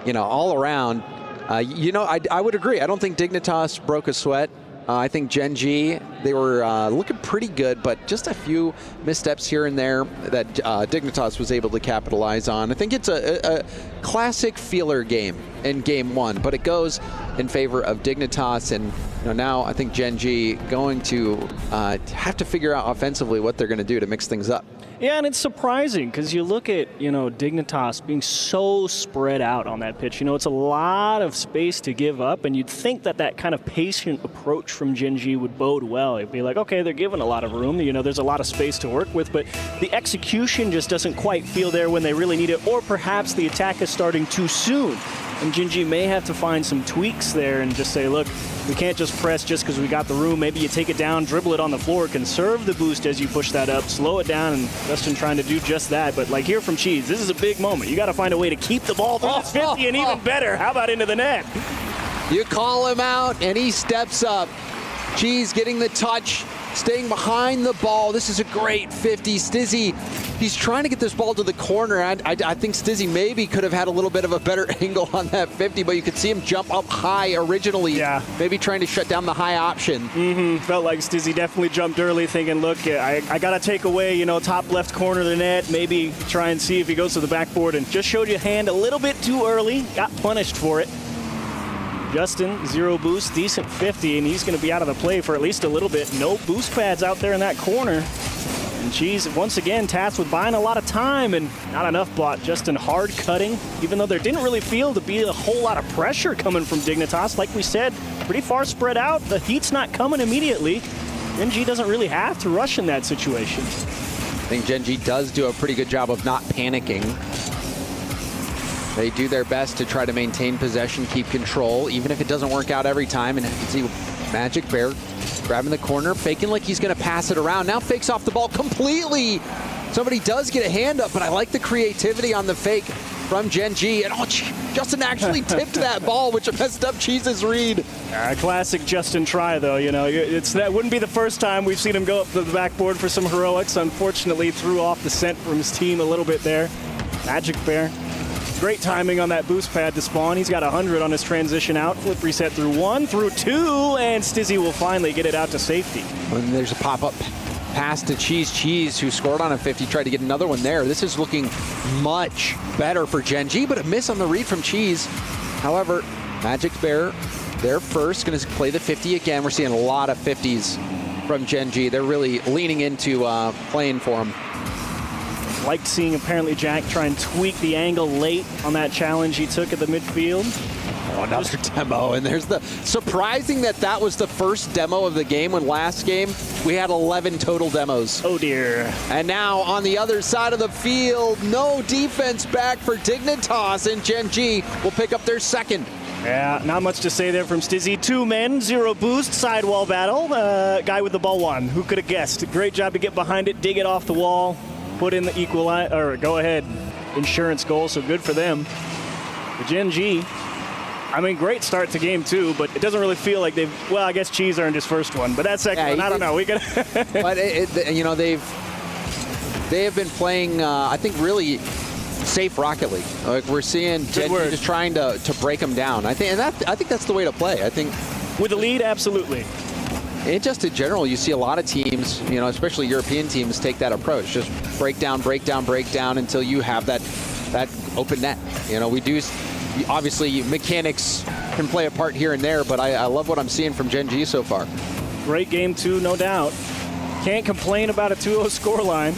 S: you know, all around, I would agree. I don't think Dignitas broke a sweat. I think Gen.G, they were looking pretty good, but just a few missteps here and there that Dignitas was able to capitalize on. I think it's a classic feeler game in game one, but it goes in favor of Dignitas, and now I think Gen.G going to have to figure out offensively what they're going to do to mix things up.
I: Yeah, and it's surprising because you look at, Dignitas being so spread out on that pitch. It's a lot of space to give up, and you'd think that kind of patient approach from Gen.G would bode well. It'd be like, okay, they're given a lot of room. There's a lot of space to work with, but the execution just doesn't quite feel there when they really need it, or perhaps the attack is starting too soon. And Gen.G may have to find some tweaks there and just say, look, we can't just press just because we got the room. Maybe you take it down, dribble it on the floor, conserve the boost as you push that up, slow it down, and Justin trying to do just that. But like here from Cheese, this is a big moment. You got to find a way to keep the ball through this 50, and even better, how about into the net?
S: You call him out, and he steps up. Cheese getting the touch, staying behind the ball. This is a great 50. Stizzy, he's trying to get this ball to the corner. I think Stizzy maybe could have had a little bit of a better angle on that 50, but you could see him jump up high originally. Yeah. Maybe trying to shut down the high option.
I: Felt like Stizzy definitely jumped early thinking, look, I got to take away, top left corner of the net, maybe try and see if he goes to the backboard, and just showed you hand a little bit too early, got punished for it. Justin, 0 boost, decent 50, and he's going to be out of the play for at least a little bit. No boost pads out there in that corner. And Cheese, once again, tasked with buying a lot of time and not enough bought. Justin hard cutting, even though there didn't really feel to be a whole lot of pressure coming from Dignitas. Like we said, pretty far spread out. The heat's not coming immediately. Gen.G doesn't really have to rush in that situation.
S: I think Gen.G does do a pretty good job of not panicking. They do their best to try to maintain possession, keep control, even if it doesn't work out every time. And you can see Magic Bear grabbing the corner, faking like he's going to pass it around. Now fakes off the ball completely. Somebody does get a hand up, but I like the creativity on the fake from Gen.G. And Justin actually tipped that ball, which messed up Cheese's read.
I: Classic Justin try, though. That wouldn't be the first time we've seen him go up to the backboard for some heroics. Unfortunately, threw off the scent from his team a little bit there. Magic Bear. Great timing on that boost pad to spawn. He's got 100 on his transition out. Flip reset through 1, through 2, and Stizzy will finally get it out to safety.
S: And there's a pop-up pass to Cheese, who scored on a 50, tried to get another one there. This is looking much better for Gen.G, but a miss on the read from Cheese. However, Magic Bear, they're first, going to play the 50 again. We're seeing a lot of 50s from Gen.G. They're really leaning into playing for him.
I: Liked seeing apparently Jack try and tweak the angle late on that challenge he took at the midfield.
S: Oh, another demo, and there's the surprising that was the first demo of the game, when last game we had 11 total demos.
I: Oh dear.
S: And now on the other side of the field, no defense back for Dignitas, and Gen.G will pick up their second.
I: Yeah, not much to say there from Stizzy. 2 men, 0 boost, sidewall battle. Guy with the ball won. Who could have guessed? Great job to get behind it, dig it off the wall. Put in the go ahead insurance goal, so good for them. The Gen.G, great start to game 2, but it doesn't really feel like I guess Cheese earned his first one, but that second one, I don't know.
S: But they have been playing, I think, really safe Rocket League. Like, we're seeing Gen.G just trying to break them down. I think that's the way to play. I think
I: with the lead, absolutely.
S: And just in general, you see a lot of teams, especially European teams, take that approach. Just break down until you have that open net. We do, obviously, mechanics can play a part here and there, but I love what I'm seeing from Gen.G so far.
I: Great game 2, no doubt. Can't complain about a 2-0 scoreline.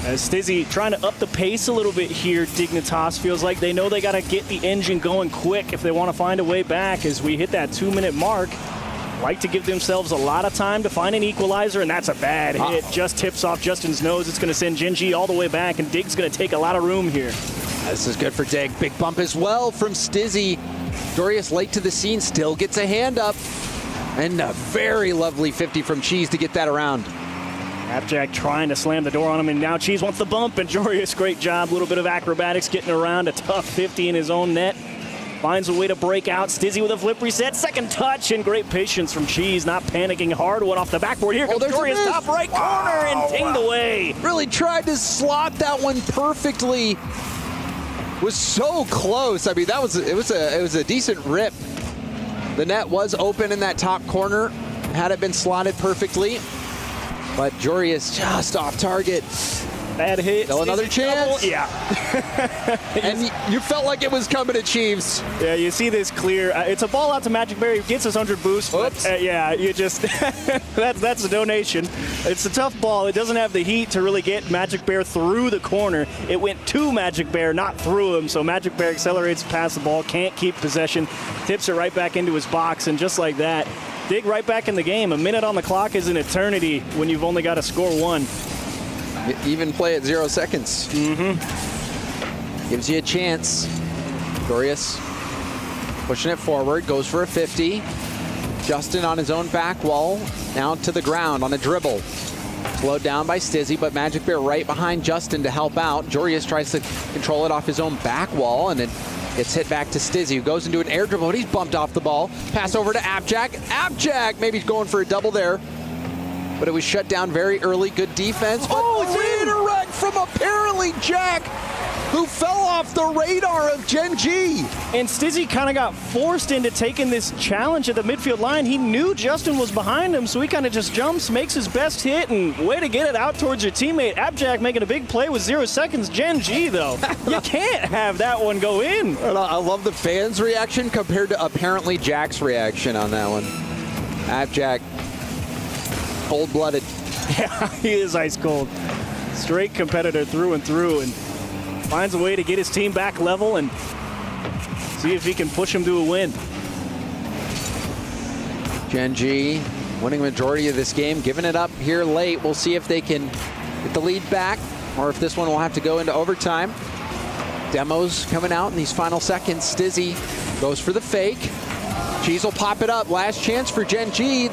I: As Stizzy trying to up the pace a little bit here, Dignitas feels like they know they got to get the engine going quick if they want to find a way back as we hit that 2-minute mark. Like to give themselves a lot of time to find an equalizer, and that's a bad hit. Just tips off Justin's nose. It's going to send Gen.G all the way back, and Dig's going to take a lot of room here.
S: This is good for Dig. Big bump as well from Stizzy. Dorius late to the scene, still gets a hand up. And a very lovely 50 from Cheese to get that around.
I: Appjack trying to slam the door on him, and now Cheese wants the bump, and Dorius, great job. A little bit of acrobatics getting around a tough 50 in his own net. Finds a way to break out. Stizzy with a flip reset. Second touch, and great patience from Cheese. Not panicking. Hard one off the backboard. Here comes Dorius, top right corner, and dinged away.
S: Really tried to slot that one perfectly. was so close. I mean, it was a decent rip. The net was open in that top corner, had it been slotted perfectly. But Jorius just off target.
I: Bad hit.
S: Still another chance.
I: Double? Yeah.
S: And you felt like it was coming to Chiefs.
I: Yeah, you see this clear. It's a ball out to Magic Bear. He gets his 100 boost.
S: Oops.
I: Yeah, you just that's a donation. It's a tough ball. It doesn't have the heat to really get Magic Bear through the corner. It went to Magic Bear, not through him. So Magic Bear accelerates past the ball, can't keep possession, tips it right back into his box, and just like that, dig right back in the game. A minute on the clock is an eternity when you've only got to score one.
S: Even play at 0 seconds. Gives you a chance. Jorius pushing it forward, goes for a 50. Justin on his own back wall, down to the ground on a dribble. Slowed down by Stizzy, but Magic Bear right behind Justin to help out. Jorius tries to control it off his own back wall, and then gets hit back to Stizzy, who goes into an air dribble, but he's bumped off the ball. Pass over to Abjack. Abjack maybe going for a double there. But it was shut down very early. Good defense. Oh, redirect from apparently Jack, who fell off the radar of Gen.G.
I: And Stizzy kind of got forced into taking this challenge at the midfield line. He knew Justin was behind him, so he kind of just jumps, makes his best hit, and way to get it out towards your teammate. Abjack making a big play with 0 seconds. Gen.G, though, you can't have that one go in.
S: I love the fans' reaction compared to apparently Jack's reaction on that one. Abjack, cold-blooded.
I: Yeah, he is ice cold. Straight competitor through and through, and finds a way to get his team back level and see if he can push him to a win.
S: Gen.G winning the majority of this game, giving it up here late. We'll see if they can get the lead back or if this one will have to go into overtime. Demos coming out in these final seconds. Stizzy goes for the fake. Cheese will pop it up. Last chance for Gen.G.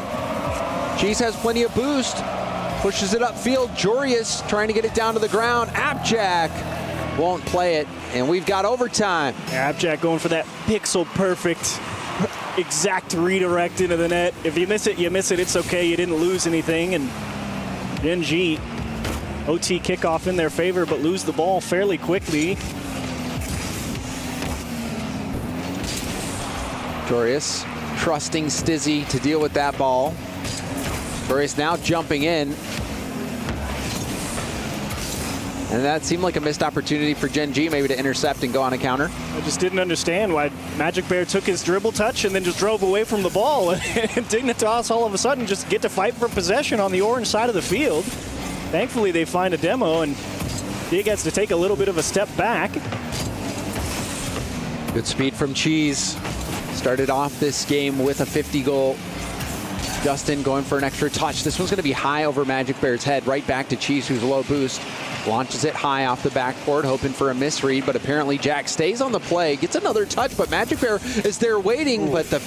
S: Cheese has plenty of boost. Pushes it upfield. Jorius trying to get it down to the ground. Abjack won't play it, and we've got overtime.
I: Abjack going for that pixel perfect exact redirect into the net. If you miss it, you miss it. It's okay. You didn't lose anything. And Gen.G, OT kickoff in their favor, but lose the ball fairly quickly.
S: Jorius trusting Stizzy to deal with that ball. Jorius now jumping in. And that seemed like a missed opportunity for Gen.G maybe to intercept and go on a counter.
I: I just didn't understand why Magic Bear took his dribble touch and then just drove away from the ball. And Dignitas all of a sudden just get to fight for possession on the orange side of the field. Thankfully they find a demo and Dig gets to take a little bit of a step back.
S: Good speed from Cheese. Started off this game with a 50 goal. Justin going for an extra touch. This one's going to be high over Magic Bear's head, right back to Cheese, who's low boost. Launches it high off the backboard, hoping for a misread, but apparently Jack stays on the play, gets another touch, but Magic Bear is there waiting, but the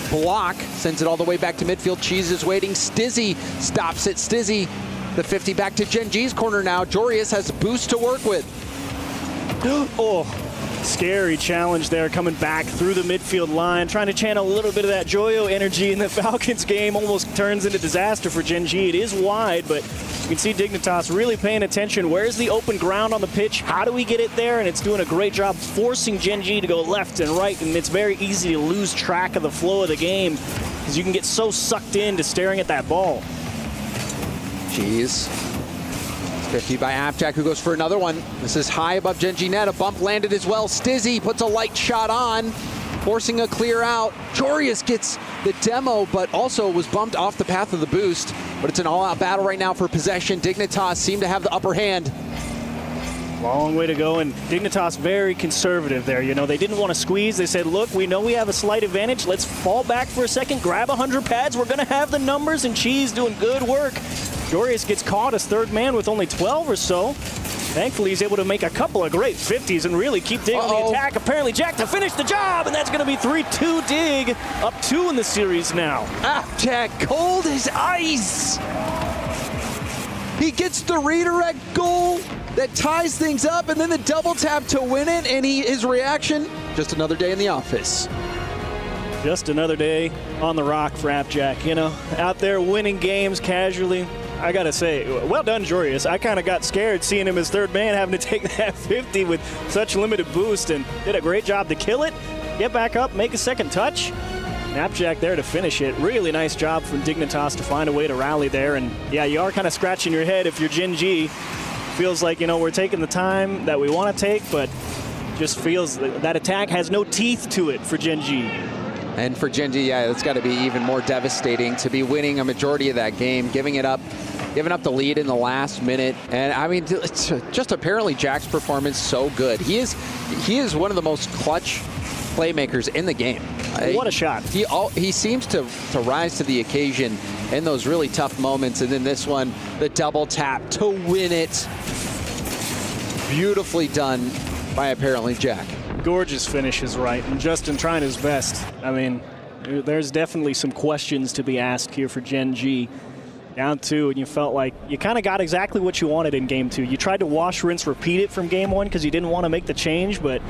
S: block sends it all the way back to midfield. Cheese is waiting. Stizzy stops it. Stizzy, the 50 back to Gen.G's corner now. Jorius has a boost to work with.
I: Oh, scary challenge there, coming back through the midfield line, trying to channel a little bit of that Joyo energy in the Falcons game. Almost turns into disaster for Gen.G. It is wide, but you can see Dignitas really paying attention. Where's the open ground on the pitch? How do we get it there? And it's doing a great job forcing Gen.G to go left and right, and it's very easy to lose track of the flow of the game because you can get so sucked into staring at that ball.
S: Cheese. 50 by Abjack, who goes for another one. This is high above Gen.G net. A bump landed as well. Stizzy puts a light shot on, forcing a clear out. Jorius gets the demo, but also was bumped off the path of the boost. But it's an all-out battle right now for possession. Dignitas seem to have the upper hand.
I: Long way to go, and Dignitas very conservative there. You know, they didn't want to squeeze. They said, look, we know we have a slight advantage. Let's fall back for a second, grab 100 pads. We're going to have the numbers, and Cheese doing good work. Jorius gets caught as third man with only 12 or so. Thankfully, he's able to make a couple of great 50s and really keep Dig on the attack. Apparently, Jack to finish the job, and that's going to be 3-2 Dig, up 2 in the series now.
S: Jack, cold as ice. He gets the redirect goal that ties things up, and then the double tap to win it, and his reaction, just another day in the office.
I: Just another day on the rock for Abjack, you know, out there winning games casually. I got to say, well done, Jorius. I kind of got scared seeing him as third man having to take that 50 with such limited boost, and did a great job to kill it, get back up, make a second touch. Napjack there to finish it. Really nice job from Dignitas to find a way to rally there. And yeah, you are kind of scratching your head if you're Gen.G. Feels like, we're taking the time that we want to take, but just feels that attack has no teeth to it for Gen.G.
S: And for Gen.G, yeah, that's got to be even more devastating to be winning a majority of that game, giving up the lead in the last minute. And I mean, it's just apparently Jack's performance so good. He is one of the most clutch playmakers in the game.
I: What a shot.
S: He seems to rise to the occasion in those really tough moments. And then this one, the double tap to win it. Beautifully done by apparently Jack.
I: Gorgeous finish is right, and Justin trying his best. I mean, there's definitely some questions to be asked here for Gen.G. Down 2, and you felt like you kind of got exactly what you wanted in Game 2. You tried to wash, rinse, repeat it from Game 1 because you didn't want to make the change, but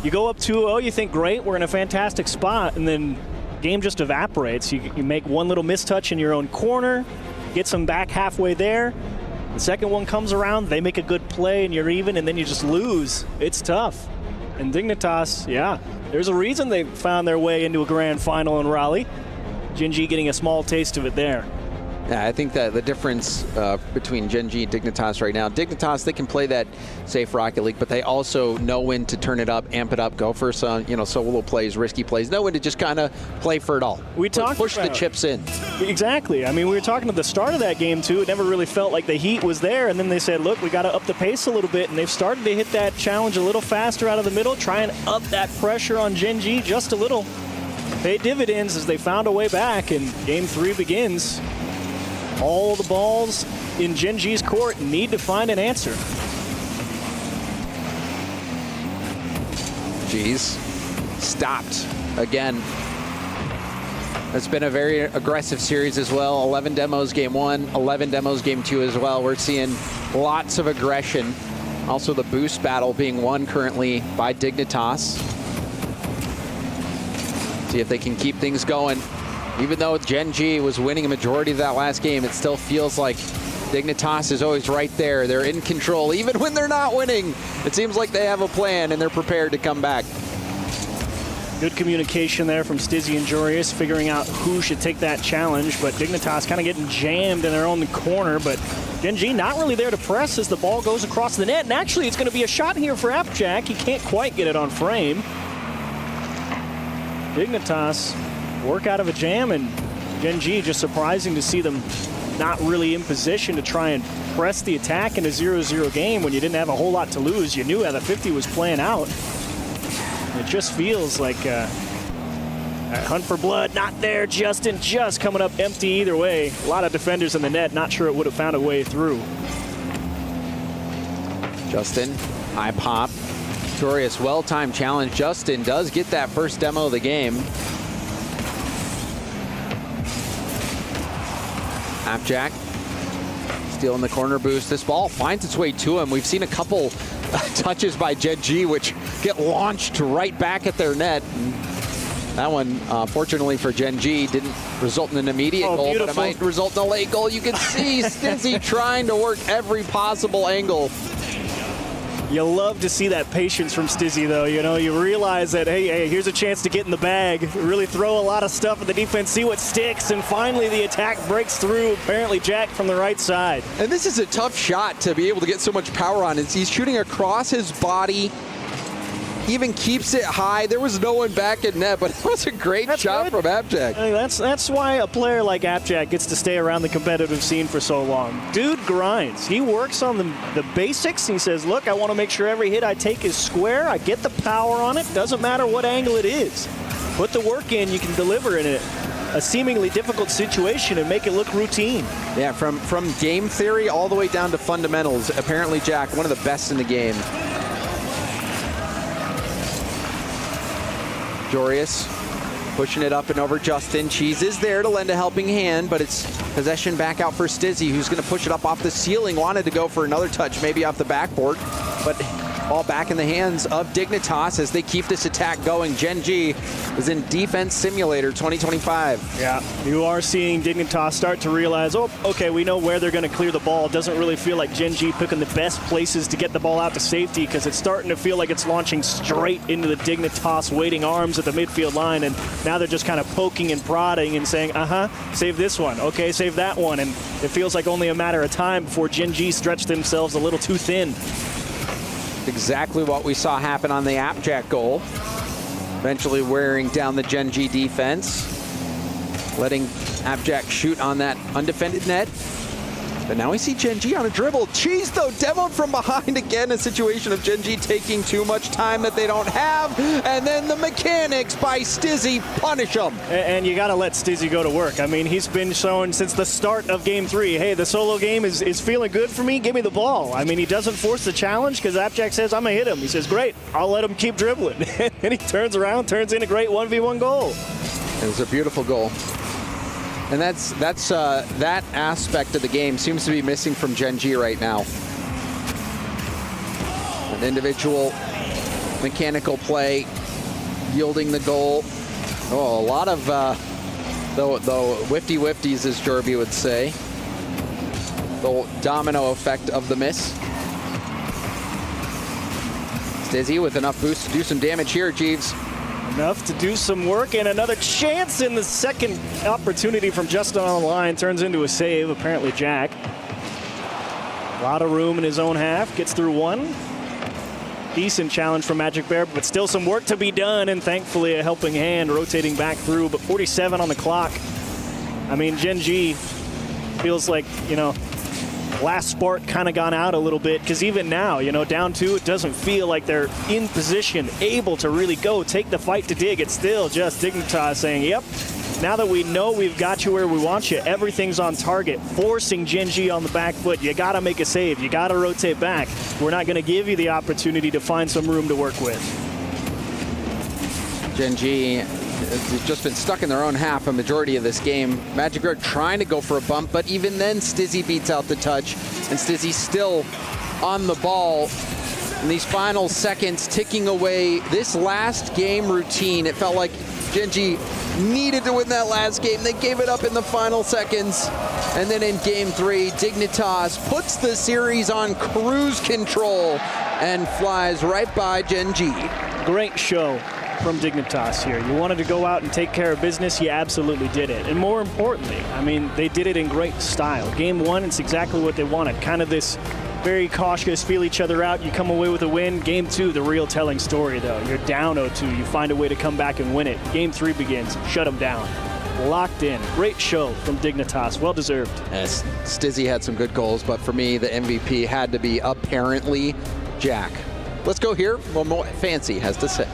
I: you go up 2-0, you think, great, we're in a fantastic spot, and then game just evaporates. You make one little mistouch in your own corner, get some back halfway there. The second one comes around, they make a good play, and you're even, and then you just lose. It's tough. And Dignitas, yeah, there's a reason they found their way into a grand final in Raleigh. Gen.G getting a small taste of it there.
S: Yeah, I think that the difference between Gen.G and Dignitas right now, Dignitas, they can play that safe Rocket League, but they also know when to turn it up, amp it up, go for some, solo plays, risky plays, know when to just kind of play for it all. Push the chips in.
I: Exactly. I mean, we were talking at the start of that game, too. It never really felt like the heat was there, and then they said, look, we got to up the pace a little bit, and they've started to hit that challenge a little faster out of the middle, try and up that pressure on Gen.G just a little. Paid dividends as they found a way back, and Game 3 begins. All the balls in Gen.G's court need to find an answer.
S: G's stopped again. It's been a very aggressive series as well. 11 demos Game 1, 11 demos Game 2 as well. We're seeing lots of aggression. Also the boost battle being won currently by Dignitas. See if they can keep things going. Even though Gen.G was winning a majority of that last game, it still feels like Dignitas is always right there. They're in control, even when they're not winning. It seems like they have a plan and they're prepared to come back.
I: Good communication there from Stizzy and Jorius, figuring out who should take that challenge, but Dignitas kind of getting jammed in their own corner, but Gen.G not really there to press as the ball goes across the net, and actually it's going to be a shot here for Appjack. He can't quite get it on frame. Dignitas work out of a jam, and Gen.G just surprising to see them not really in position to try and press the attack in a 0-0 game when you didn't have a whole lot to lose. You knew how the 50 was playing out. It just feels like a hunt for blood, not there. Justin just coming up empty either way. A lot of defenders in the net, not sure it would have found a way through.
S: Justin, high pop. Victorious, well-timed challenge. Justin does get that first demo of the game. Appjack stealing the corner boost. This ball finds its way to him. We've seen a couple touches by Gen.G which get launched right back at their net. That one, fortunately for Gen.G, didn't result in an immediate goal,
I: beautiful.
S: but it might result in a late goal. You can see Stizzy trying to work every possible angle.
I: You love to see that patience from Stizzy, though. You realize that, hey, here's a chance to get in the bag, really throw a lot of stuff at the defense, see what sticks, and finally the attack breaks through. Apparently Jack from the right side.
S: And this is a tough shot to be able to get so much power on. He's shooting across his body. He even keeps it high. There was no one back in net, but it was a great shot from Appjack.
I: I mean, that's why a player like Appjack gets to stay around the competitive scene for so long. Dude grinds. He works on the basics. He says, look, I want to make sure every hit I take is square. I get the power on it. Doesn't matter what angle it is. Put the work in. You can deliver in a seemingly difficult situation and make it look routine.
S: Yeah, from game theory all the way down to fundamentals. Apparently, Jack, one of the best in the game. Jorius pushing it up and over Justin. Cheese is there to lend a helping hand, but it's possession back out for Stizzy, who's going to push it up off the ceiling. Wanted to go for another touch, maybe off the backboard, but All back in the hands of Dignitas as they keep this attack going. Gen.G is in Defense Simulator 2025.
I: Yeah, you are seeing Dignitas start to realize, oh, okay, we know where they're going to clear the ball. It doesn't really feel like Gen.G picking the best places to get the ball out to safety because it's starting to feel like it's launching straight into the Dignitas waiting arms at the midfield line, and now they're just kind of poking and prodding and saying, save this one, okay, save that one, and it feels like only a matter of time before Gen.G stretch themselves a little too thin.
S: Exactly what we saw happen on the Appjack goal. Eventually wearing down the Gen.G defense, letting Appjack shoot on that undefended net. But now we see Gen.G on a dribble. Cheese, though, demoed from behind again. A situation of Gen.G taking too much time that they don't have. And then the mechanics by Stizzy punish them.
I: And you got to let Stizzy go to work. I mean, he's been showing since the start of Game 3, hey, the solo game is feeling good for me. Give me the ball. I mean, he doesn't force the challenge because Appjack says, I'm going to hit him. He says, great, I'll let him keep dribbling. And he turns around, turns in a great 1v1 goal.
S: It was a beautiful goal. And that aspect of the game seems to be missing from Gen.G right now. An individual mechanical play yielding the goal. Oh, a lot of the whifty-whifties, as Jerby would say. The domino effect of the miss. Stizzy with enough boost to do some damage here, Jeeves.
I: Enough to do some work, and another chance in the second opportunity from Justin on the line turns into a save, apparently Jack. A lot of room in his own half, gets through one. Decent challenge from Magic Bear, but still some work to be done, and thankfully a helping hand rotating back through, but 47 on the clock. I mean, Gen.G feels like, last spark kind of gone out a little bit, because even now, down 2, it doesn't feel like they're in position, able to really go take the fight to dig. It's still just Dignitas saying, yep, now that we know we've got you where we want you, everything's on target, forcing Gen.G on the back foot. You got to make a save. You got to rotate back. We're not going to give you the opportunity to find some room to work with.
S: Gen.G has just been stuck in their own half a majority of this game. Magic Bear trying to go for a bump, but even then Stizzy beats out the touch, and Stizzy still on the ball. In these final seconds, ticking away this last game routine, it felt like Gen.G needed to win that last game. They gave it up in the final seconds. And then in Game 3, Dignitas puts the series on cruise control and flies right by Gen.G.
I: Great show from Dignitas here. You wanted to go out and take care of business, you absolutely did it. And more importantly, I mean, they did it in great style. Game 1, it's exactly what they wanted. Kind of this very cautious, feel each other out, you come away with a win. Game 2, the real telling story though. You're down 0-2, you find a way to come back and win it. Game 3 begins, shut them down. Locked in. Great show from Dignitas, well deserved.
S: Yes, Stizzy had some good goals, but for me, the MVP had to be apparently Jack. Let's go hear what more Fancy has to say.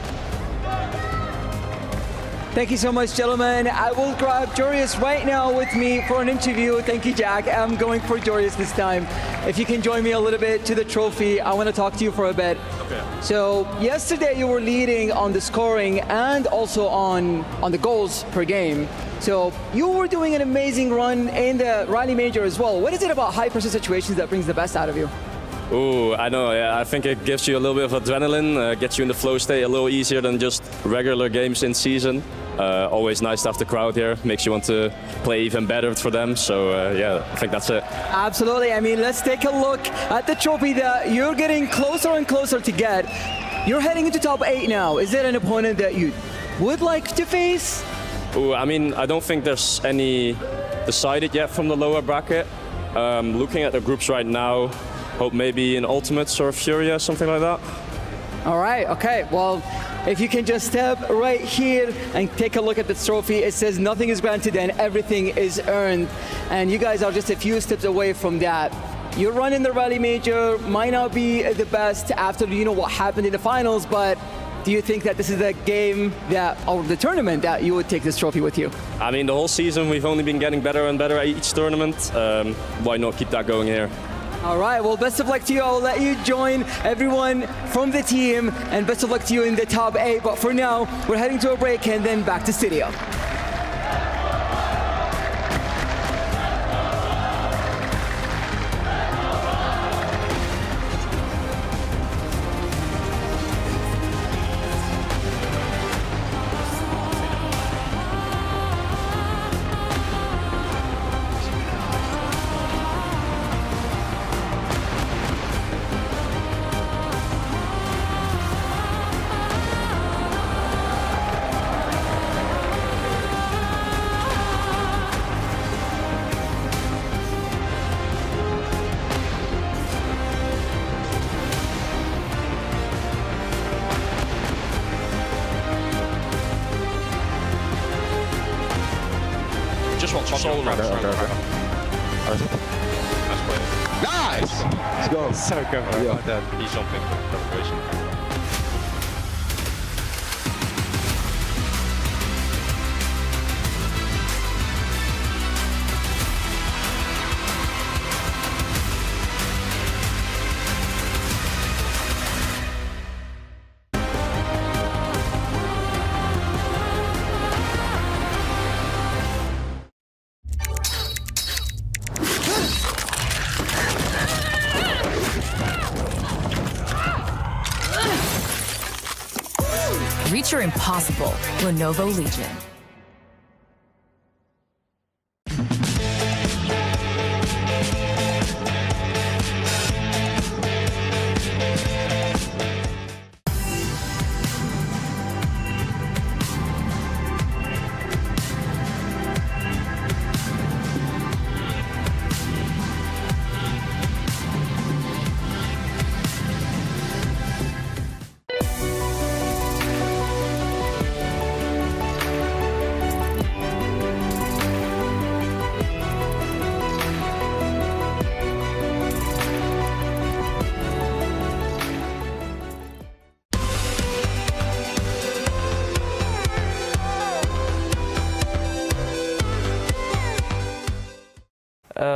V: Thank you so much, gentlemen. I will grab Jorius right now with me for an interview. Thank you, Jack. I'm going for Jorius this time. If you can join me a little bit to the trophy, I want to talk to you for a bit. Okay. So yesterday you were leading on the scoring and also on the goals per game. So you were doing an amazing run in the Rally Major as well. What is it about high-pressure situations that brings the best out of you?
M: Ooh, I know. Yeah, I think it gives you a little bit of adrenaline, gets you in the flow state a little easier than just regular games in season. Always nice to have the crowd here. Makes you want to play even better for them. So yeah, I think that's it.
V: Absolutely. I mean, let's take a look at the trophy that you're getting closer and closer to get. You're heading into top 8 now. Is there an opponent that you would like to face?
M: Ooh, I mean, I don't think there's any decided yet from the lower bracket. Looking at the groups right now, hope maybe an Ultimates or Furia, something like that.
V: All right, okay. Well, if you can just step right here and take a look at this trophy, it says nothing is granted and everything is earned. And you guys are just a few steps away from that. You're running the Rally Major, might not be the best after what happened in the finals, but do you think that this is the game or the tournament that you would take this trophy with you?
M: I mean, the whole season we've only been getting better and better at each tournament. Why not keep that going here?
V: All right, well, best of luck to you. I'll let you join everyone from the team, and best of luck to you in the top 8. But for now, we're heading to a break and then back to studio.
T: Soul Run.
D: Nice! Let's go.
T: So good. Yeah. He's jumping for celebration.
G: Reach your impossible, Lenovo Legion.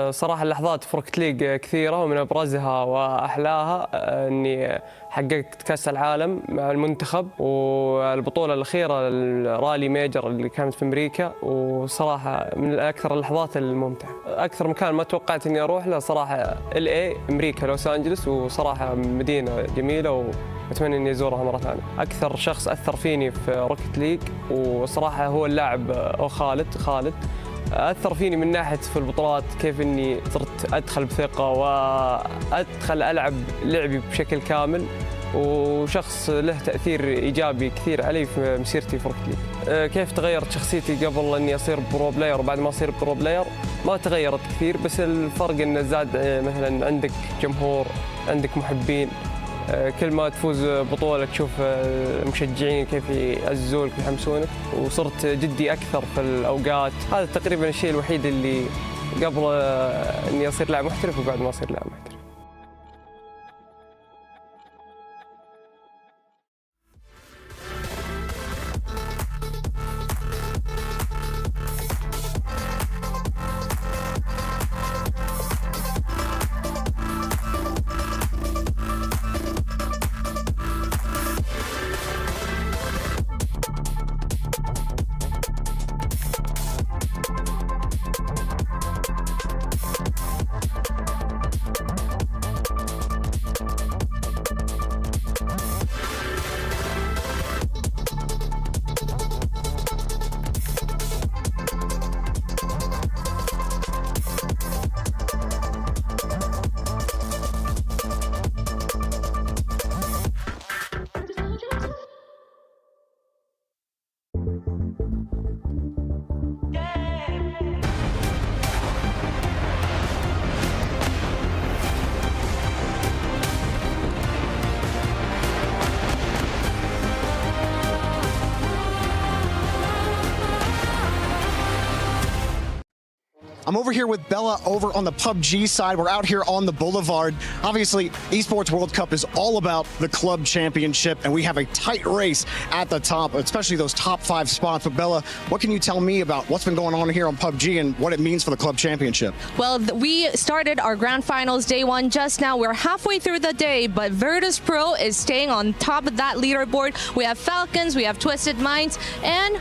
N: صراحة اللحظات في روكت ليج كثيرة ومن أبرزها وأحلاها أني حققت كأس العالم مع المنتخب والبطولة الأخيرة الرالي ميجر اللي كانت في أمريكا، وصراحة من أكثر اللحظات الممتعة. أكثر مكان ما توقعت أني أروح له صراحة LA أمريكا لوس أنجلس، وصراحة مدينة جميلة وأتمنى أني أزورها مرة ثانية. أكثر شخص أثر فيني في روكت ليج وصراحة هو اللاعب خالد أثر فيني من ناحية في البطولات، كيف إني صرت أدخل بثقة وأدخل ألعب لعبي بشكل كامل، وشخص له تأثير إيجابي كثير علي في مسيرتي في روكت ليج. كيف تغيرت شخصيتي قبل إني أصير برو بلاير وبعد ما أصير برو بلاير ما تغيرت كثير، بس الفرق إنه زاد مثلا عندك جمهور، عندك محبين، كل ما تفوز بطولة تشوف المشجعين كيف يعزونك ويحمسونك، وصرت جدي أكثر في الأوقات. هذا تقريبا الشيء الوحيد اللي قبل إني أصير لاعب محترف وبعد ما أصير لاعب محترف.
C: I'm over here with Bella over on the PUBG side. We're out here on the Boulevard. Obviously, Esports World Cup is all about the club championship, and we have a tight race at the top, especially those top 5 spots. But Bella, what can you tell me about what's been going on here on PUBG and what it means for the club championship?
O: Well, we started our grand finals day 1 just now. We're halfway through the day, but Virtus Pro is staying on top of that leaderboard. We have Falcons, we have Twisted Minds, and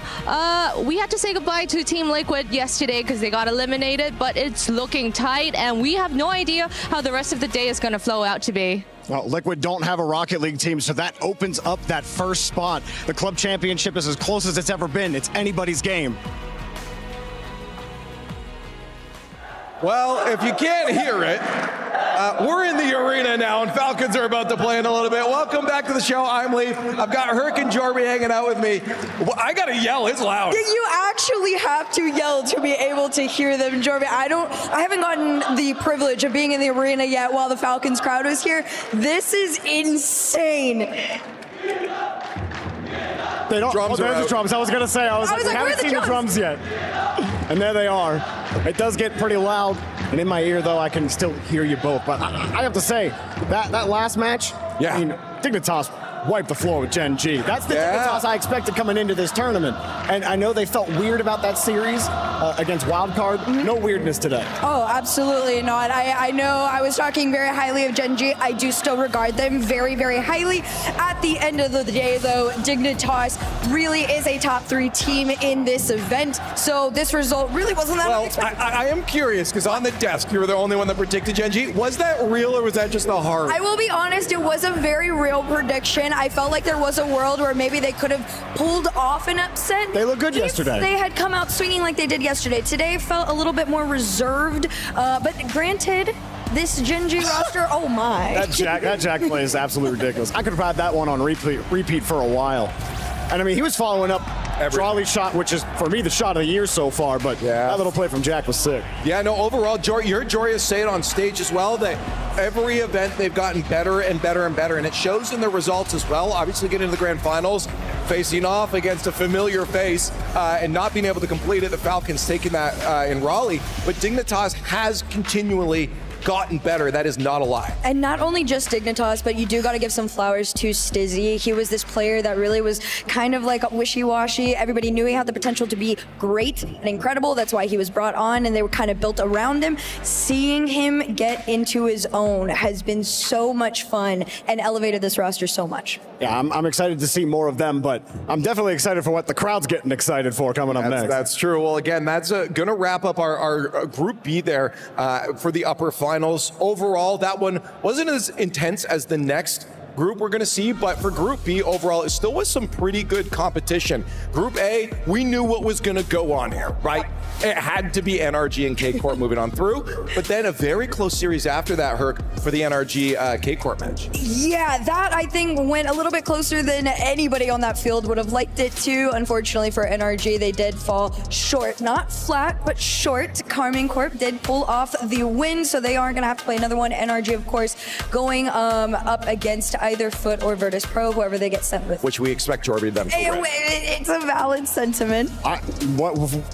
O: we had to say goodbye to Team Liquid yesterday because they got eliminated, but it's looking tight, and we have no idea how the rest of the day is going to flow out to be.
C: Well, Liquid don't have a Rocket League team, so that opens up that first spot. The club championship is as close as it's ever been. It's anybody's game.
P: Well, if you can't hear it, we're in the arena now, and Falcons are about to play in a little bit. Welcome back to the show. I'm Leaf. I've got Herc and Jorby hanging out with me. Well, I gotta yell. It's loud.
V: You actually have to yell to be able to hear them, Jorby. I haven't gotten the privilege of being in the arena yet while the Falcons crowd was here. This is insane.
C: They don't. Drums there's the drums. I was gonna say. I was like, we haven't seen the drums yet. And there they are. It does get pretty loud, and in my ear, though, I can still hear you both. But I have to say, that last match, I mean, Dignitas wiped the floor with Gen.G. That's the Dignitas I expected coming into this tournament. And I know they felt weird about that series against Wildcard. No weirdness today.
W: Oh, absolutely not. I know I was talking very highly of Gen.G. I do still regard them very, very highly. At the end of the day, though, Dignitas really is a top 3 team in this event. So this result really wasn't that unexpected.
P: I am curious, because on the desk, you were the only one that predicted Gen.G. Was that real, or was that just a heart?
W: I will be honest, it was a very real prediction. I felt like there was a world where maybe they could have pulled off an upset.
C: They looked good yesterday.
W: They had come out swinging like they did yesterday. Today felt a little bit more reserved, but granted, this Gen.G roster, oh my.
C: That Jack play is absolutely ridiculous. I could have had that one on repeat for a while. And I mean, he was following up Charlie's shot, which is, for me, the shot of the year so far, but that little play from Jack was sick.
P: Yeah, no, overall, you heard Joria say it on stage as well, that every event they've gotten better and better and better, and it shows in the results as well. Obviously, getting into the grand finals, facing off against a familiar face, and not being able to complete it, the Falcons taking that in Raleigh, but Dignitas has continually gotten better. That is not a lie.
W: And not only just Dignitas, but you do got to give some flowers to Stizzy. He was this player that really was kind of like wishy-washy. Everybody knew he had the potential to be great and incredible. That's why he was brought on, and they were kind of built around him. Seeing him get into his own has been so much fun and elevated this roster so much.
C: Yeah, I'm excited to see more of them, but I'm definitely excited for what the crowd's getting excited for coming up next.
P: That's true. Well, again, that's going to wrap up our Group B there for the upper finals. Overall, that one wasn't as intense as the next group we're going to see, but for Group B overall, it still was some pretty good competition. Group A, we knew what was going to go on here, right? It had to be NRG and K-Corp moving on through, but then a very close series after that, Herc, for the NRG K-Corp match.
W: Yeah, that I think went a little bit closer than anybody on that field would have liked it to. Unfortunately for NRG, they did fall short. Not flat, but short. Carmine Corp did pull off the win, so they aren't going to have to play another one. NRG, of course, going up against either Foot or Virtus Pro, whoever they get sent with.
P: Which we expect Jorby them to win.
W: It's a valid sentiment.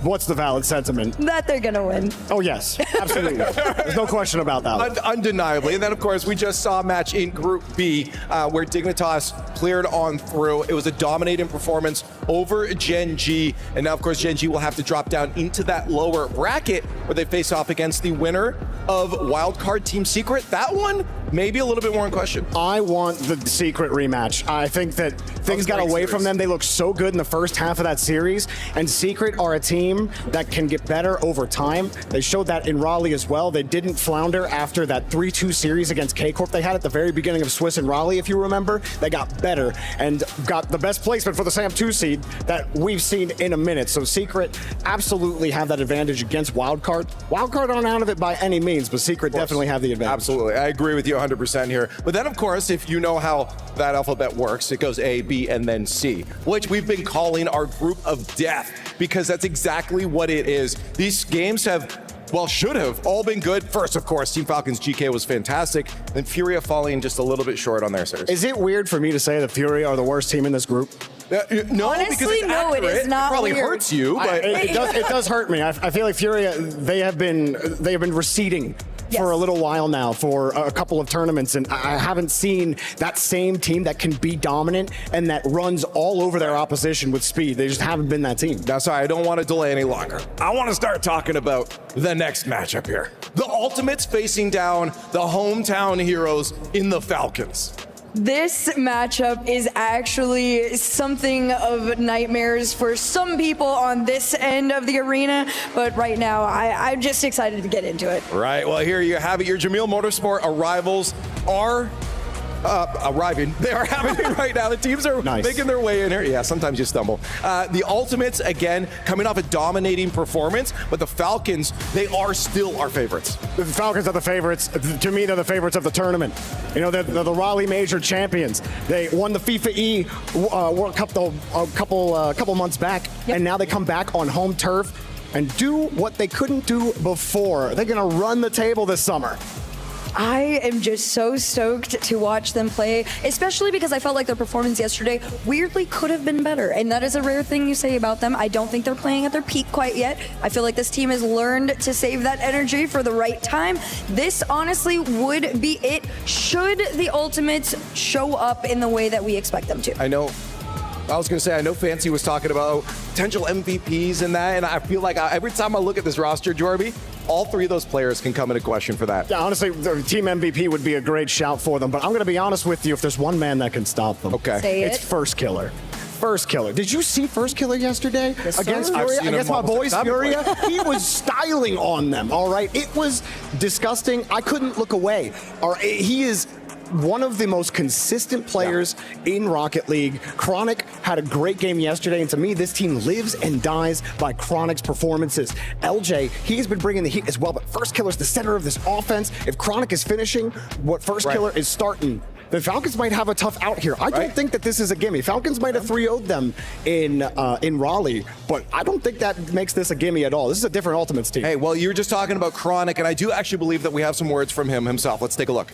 C: What's the valid sentiment?
W: That they're going to win.
C: Oh, yes. Absolutely. There's no question about that one.
P: Undeniably. And then, of course, we just saw a match in Group B where Dignitas cleared on through. It was a dominating performance over Gen.G. And now, of course, Gen.G will have to drop down into that lower bracket where they face off against the winner of Wildcard Team Secret. That one, maybe a little bit more in question.
C: I want the Secret rematch. I think that things got away from them. They looked so good in the first half of that series, and Secret are a team that can get better over time. They showed that in Raleigh as well. They didn't flounder after that 3-2 series against K-Corp they had at the very beginning of Swiss and Raleigh, if you remember. They got better and got the best placement for the SAM 2 seed that we've seen in a minute. So Secret absolutely have that advantage against Wildcard. Wildcard aren't out of it by any means, but Secret definitely have the advantage.
P: Absolutely. I agree with you 100% here. But then, of course, if you know how that alphabet works, it goes A, B, and then C, which we've been calling our group of death, because that's exactly what it is. These games should have all been good. First, of course, Team Falcons GK was fantastic. Then Furia falling just a little bit short on their series.
C: Is it weird for me to say that Furia are the worst team in this group?
P: No,
W: honestly,
P: because it's
W: no,
P: accurate.
W: it is not
P: It probably
W: weird.
P: hurts you, but
C: it does hurt me. I feel like Furia, they have been receding for a little while now, for a couple of tournaments, and I haven't seen that same team that can be dominant and that runs all over their opposition with speed. They just haven't been that team.
P: That's why I don't want to delay any longer. I want to start talking about the next matchup here. The Ultimates facing down the hometown heroes in the Falcons.
W: This matchup is actually something of nightmares for some people on this end of the arena, but right now I'm just excited to get into it.
P: Right, well, here you have it. Your Jamil Motorsport arrivals are arriving. They are happening right now. The teams are making their way in here. Yeah, sometimes you stumble. The Ultimates, again, coming off a dominating performance, but the Falcons, they are still our favorites.
C: The Falcons are the favorites. To me, they're the favorites of the tournament. You know, they're the Raleigh Major champions. They won the FIFA E World Cup a couple months back, and now they come back on home turf and do what they couldn't do before. They're going to run the table this summer.
W: I am just so stoked to watch them play, especially because I felt like their performance yesterday weirdly could have been better. And that is a rare thing you say about them. I don't think they're playing at their peak quite yet. I feel like this team has learned to save that energy for the right time. This honestly would be it should the Ultimates show up in the way that we expect them to.
P: I know Fancy was talking about potential MVPs and that, and I feel like every time I look at this roster, Jorby, all three of those players can come into question for that.
C: Yeah, honestly, the team MVP would be a great shout for them, but I'm going to be honest with you, if there's one man that can stop them, it's First Killer. First Killer. Did you see First Killer yesterday against Furia? Against my boys Furia? He was styling on them, all right? It was disgusting. I couldn't look away. He is one of the most consistent players in Rocket League. Chronic had a great game yesterday, and to me, this team lives and dies by Chronic's performances. LJ, he's been bringing the heat as well, but First Killer's the center of this offense. If Chronic is finishing what First Killer is starting, the Falcons might have a tough out here. I don't think that this is a gimme. Falcons might have 3-0'd them in Raleigh, but I don't think that makes this a gimme at all. This is a different Ultimates team.
P: Hey, well, you were just talking about Chronic, and I do actually believe that we have some words from him himself. Let's take a look.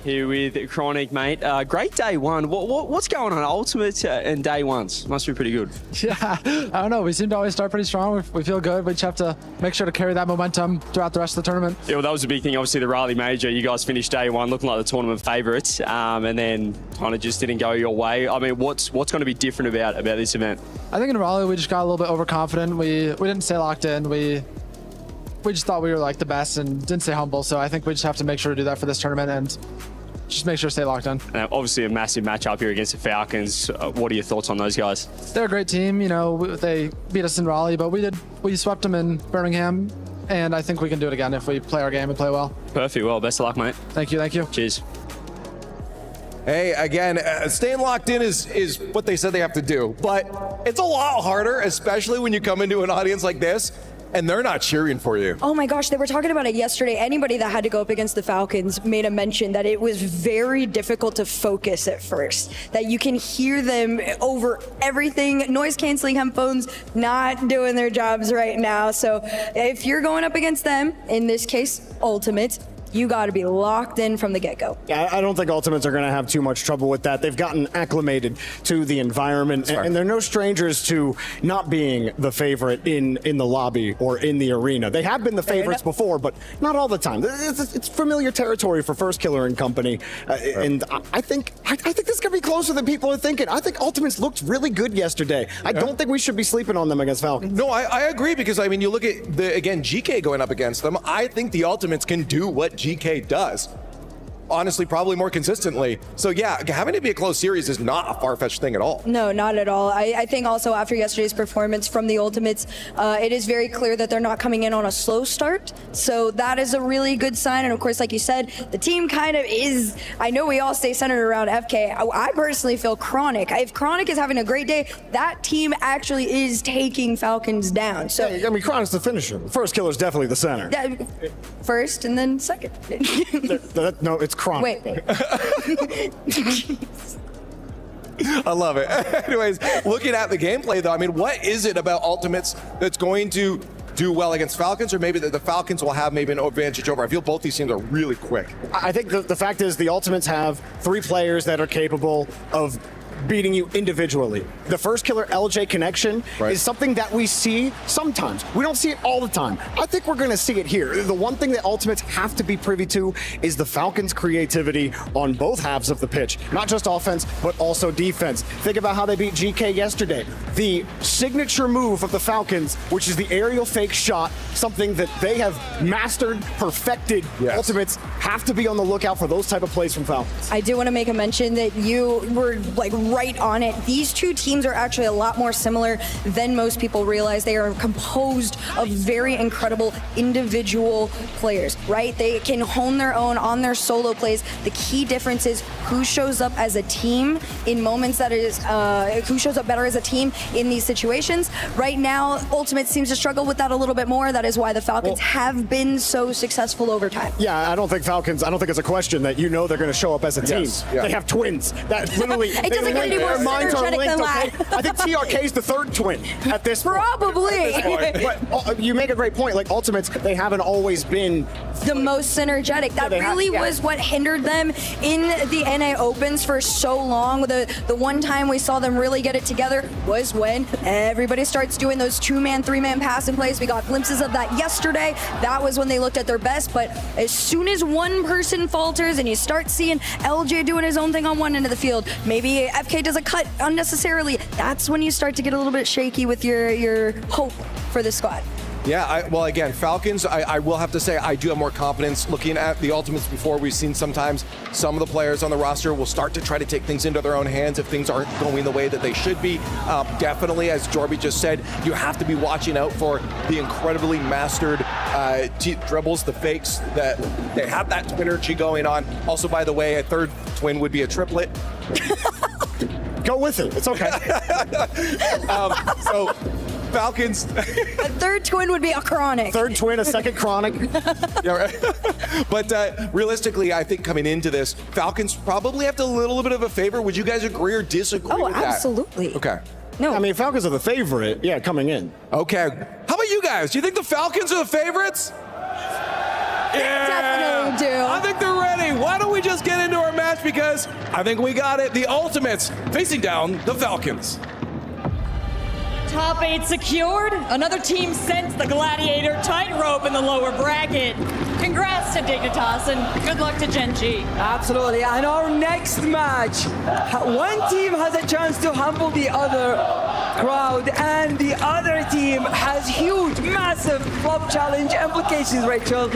T: Here with Chronic, mate. Great day one. What's going on Ultimate and day ones? Must be pretty good.
E: Yeah, I don't know. We seem to always start pretty strong. We feel good. We just have to make sure to carry that momentum throughout the rest of the tournament.
T: Yeah, well, that was a big thing. Obviously, the Raleigh Major, you guys finished day one looking like the tournament favourites, and then kind of just didn't go your way. I mean, what's going to be different about this event?
E: I think in Raleigh, we just got a little bit overconfident. We didn't stay locked in. We just thought we were like the best and didn't stay humble. So I think we just have to make sure to do that for this tournament and just make sure to stay locked in.
T: Obviously a massive matchup here against the Falcons. What are your thoughts on those guys?
E: They're a great team. You know, they beat us in Raleigh, but we swept them in Birmingham, and I think we can do it again if we play our game and play well.
T: Perfect. Well, best of luck, mate.
E: Thank you. Thank you.
T: Cheers.
P: Hey, again, staying locked in is what they said they have to do, but it's a lot harder, especially when you come into an audience like this and they're not cheering for you.
W: Oh my gosh, they were talking about it yesterday. Anybody that had to go up against the Falcons made a mention that it was very difficult to focus at first, that you can hear them over everything. Noise canceling headphones not doing their jobs right now. So if you're going up against them, in this case, Ultimates, you got to be locked in from the get-go.
C: Yeah, I don't think Ultimates are going to have too much trouble with that. They've gotten acclimated to the environment, and they're no strangers to not being the favorite in the lobby or in the arena. They have been the favorites before, but not all the time. It's familiar territory for First Killer and company, and I think this is going to be closer than people are thinking. I think Ultimates looked really good yesterday. I don't think we should be sleeping on them against Falcons.
P: No, I agree, because I mean, you look at GK going up against them. I think the Ultimates can do what GK does. Honestly, probably more consistently. So yeah, having it be a close series is not a far-fetched thing at all.
W: No, not at all. I think also after yesterday's performance from the Ultimates, it is very clear that they're not coming in on a slow start. So that is a really good sign. And of course, like you said, the team kind of is, I know we all stay centered around FK. I personally feel Chronic. If Chronic is having a great day, that team actually is taking Falcons down. So
C: yeah, I mean, Chronic's the finisher. First Killer's definitely the center.
W: First and then second.
C: No, it's Chronic.
W: Wait.
P: I love it. Anyways, looking at the gameplay though, I mean, what is it about Ultimates that's going to do well against Falcons, or maybe that the Falcons will have maybe an advantage over? I feel both these teams are really quick.
C: I think the fact is the Ultimates have 3 players that are capable of beating you individually. The First Killer LJ connection is something that we see sometimes. We don't see it all the time. I think we're going to see it here. The one thing that Ultimates have to be privy to is the Falcons' creativity on both halves of the pitch. Not just offense, but also defense. Think about how they beat GK yesterday. The signature move of the Falcons, which is the aerial fake shot, something that they have mastered, perfected. Ultimates have to be on the lookout for those type of plays from Falcons.
W: I do want to make a mention that you were like right on it. These two teams are actually a lot more similar than most people realize. They are composed of very incredible individual players, right? They can hone their own on their solo plays. The key difference is who shows up as a team in moments that is, who shows up better as a team in these situations. Right now, Ultimate seems to struggle with that a little bit more. That is why the Falcons have been so successful over time.
C: Yeah, I don't think it's a question that you know they're going to show up as a team. They have twins. That literally,
W: it doesn't Nobody more
C: minds are
W: synergetic
C: linked,
W: than
C: okay?
W: that.
C: I think TRK is the third twin at this point.
W: Probably.
C: But you make a great point. Like, Ultimates, they haven't always been
W: the most synergetic. That really was what hindered them in the NA Opens for so long. The one time we saw them really get it together was when everybody starts doing those 2-man, 3-man passing plays. We got glimpses of that yesterday. That was when they looked at their best. But as soon as one person falters and you start seeing LJ doing his own thing on one end of the field, maybe FK does a cut unnecessarily, that's when you start to get a little bit shaky with your hope for the squad.
P: Yeah, well, again, Falcons, I will have to say I do have more confidence looking at the Ultimates before. We've seen sometimes some of the players on the roster will start to try to take things into their own hands if things aren't going the way that they should be. Definitely, as Jorby just said, you have to be watching out for the incredibly mastered dribbles, the fakes, that they have that twinnergy going on. Also, by the way, a third twin would be a triplet.
C: Go with it. It's okay.
P: So Falcons.
W: A third twin would be a chronic.
C: Third twin, a second chronic.
P: Yeah, right. But realistically, I think coming into this, Falcons probably have a little bit of a favor. Would you guys agree or disagree with that?
W: Absolutely.
P: Okay.
W: No.
C: I mean, Falcons are the favorite, coming in.
P: Okay. How about you guys? Do you think the Falcons are the favorites? Yeah.
W: Definitely do.
P: I think they're ready. Why don't we just get into our match, because I think we got it. The Ultimates facing down the Falcons.
F: Top 8 secured. Another team sends the Gladiator tightrope in the lower bracket. Congrats to Dignitas and good luck to Gen.G.
V: Absolutely. And our next match, one team has a chance to humble the other crowd, and the other team has huge, massive club challenge implications, Rachel.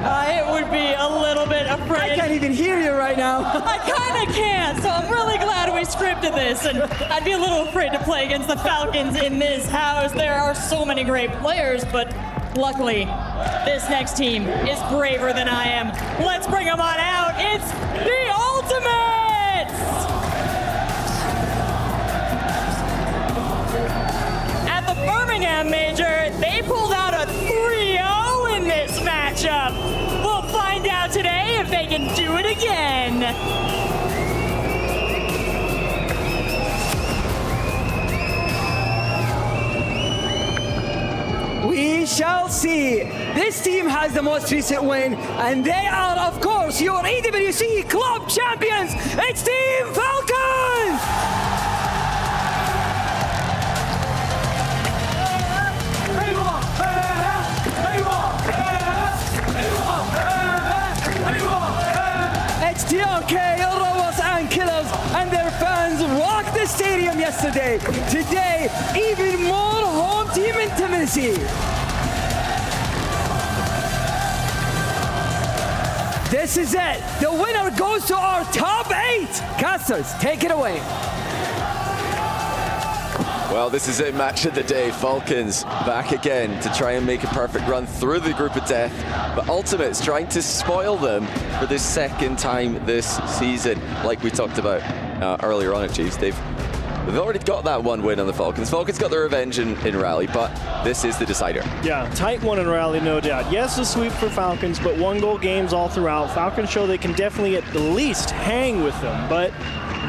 F: It would be a little bit afraid.
V: I can't even hear you right now.
F: I kind of can't, so I'm really glad we scripted this. And I'd be a little afraid to play against the Falcons in this house. There are so many great players, but luckily, this next team is braver than I am. Let's bring them on out. It's the Ultimates! At the Birmingham Major, they pulled out a 3-0 in this matchup. We'll find out today if they can do it again.
V: We shall see. This team has the most recent win, and they are, of course, your EWC Club Champions. It's Team Falcons! It's TRK, Robots and Killers, and their fans rocked the stadium yesterday. Today, even more home team intimacy. This is it. The winner goes to our top 8. Casters, take it away.
H: Well, this is a match of the day. Falcons back again to try and make a perfect run through the group of death, but Ultimates trying to spoil them for the second time this season, like we talked about earlier on at Chiefs. They've already got that one win on the Falcons. Falcons got their revenge in Rally, but this is the decider.
I: Yeah, tight one in Rally, no doubt. Yes, a sweep for Falcons, but 1-goal games all throughout. Falcons show they can definitely at the least hang with them, but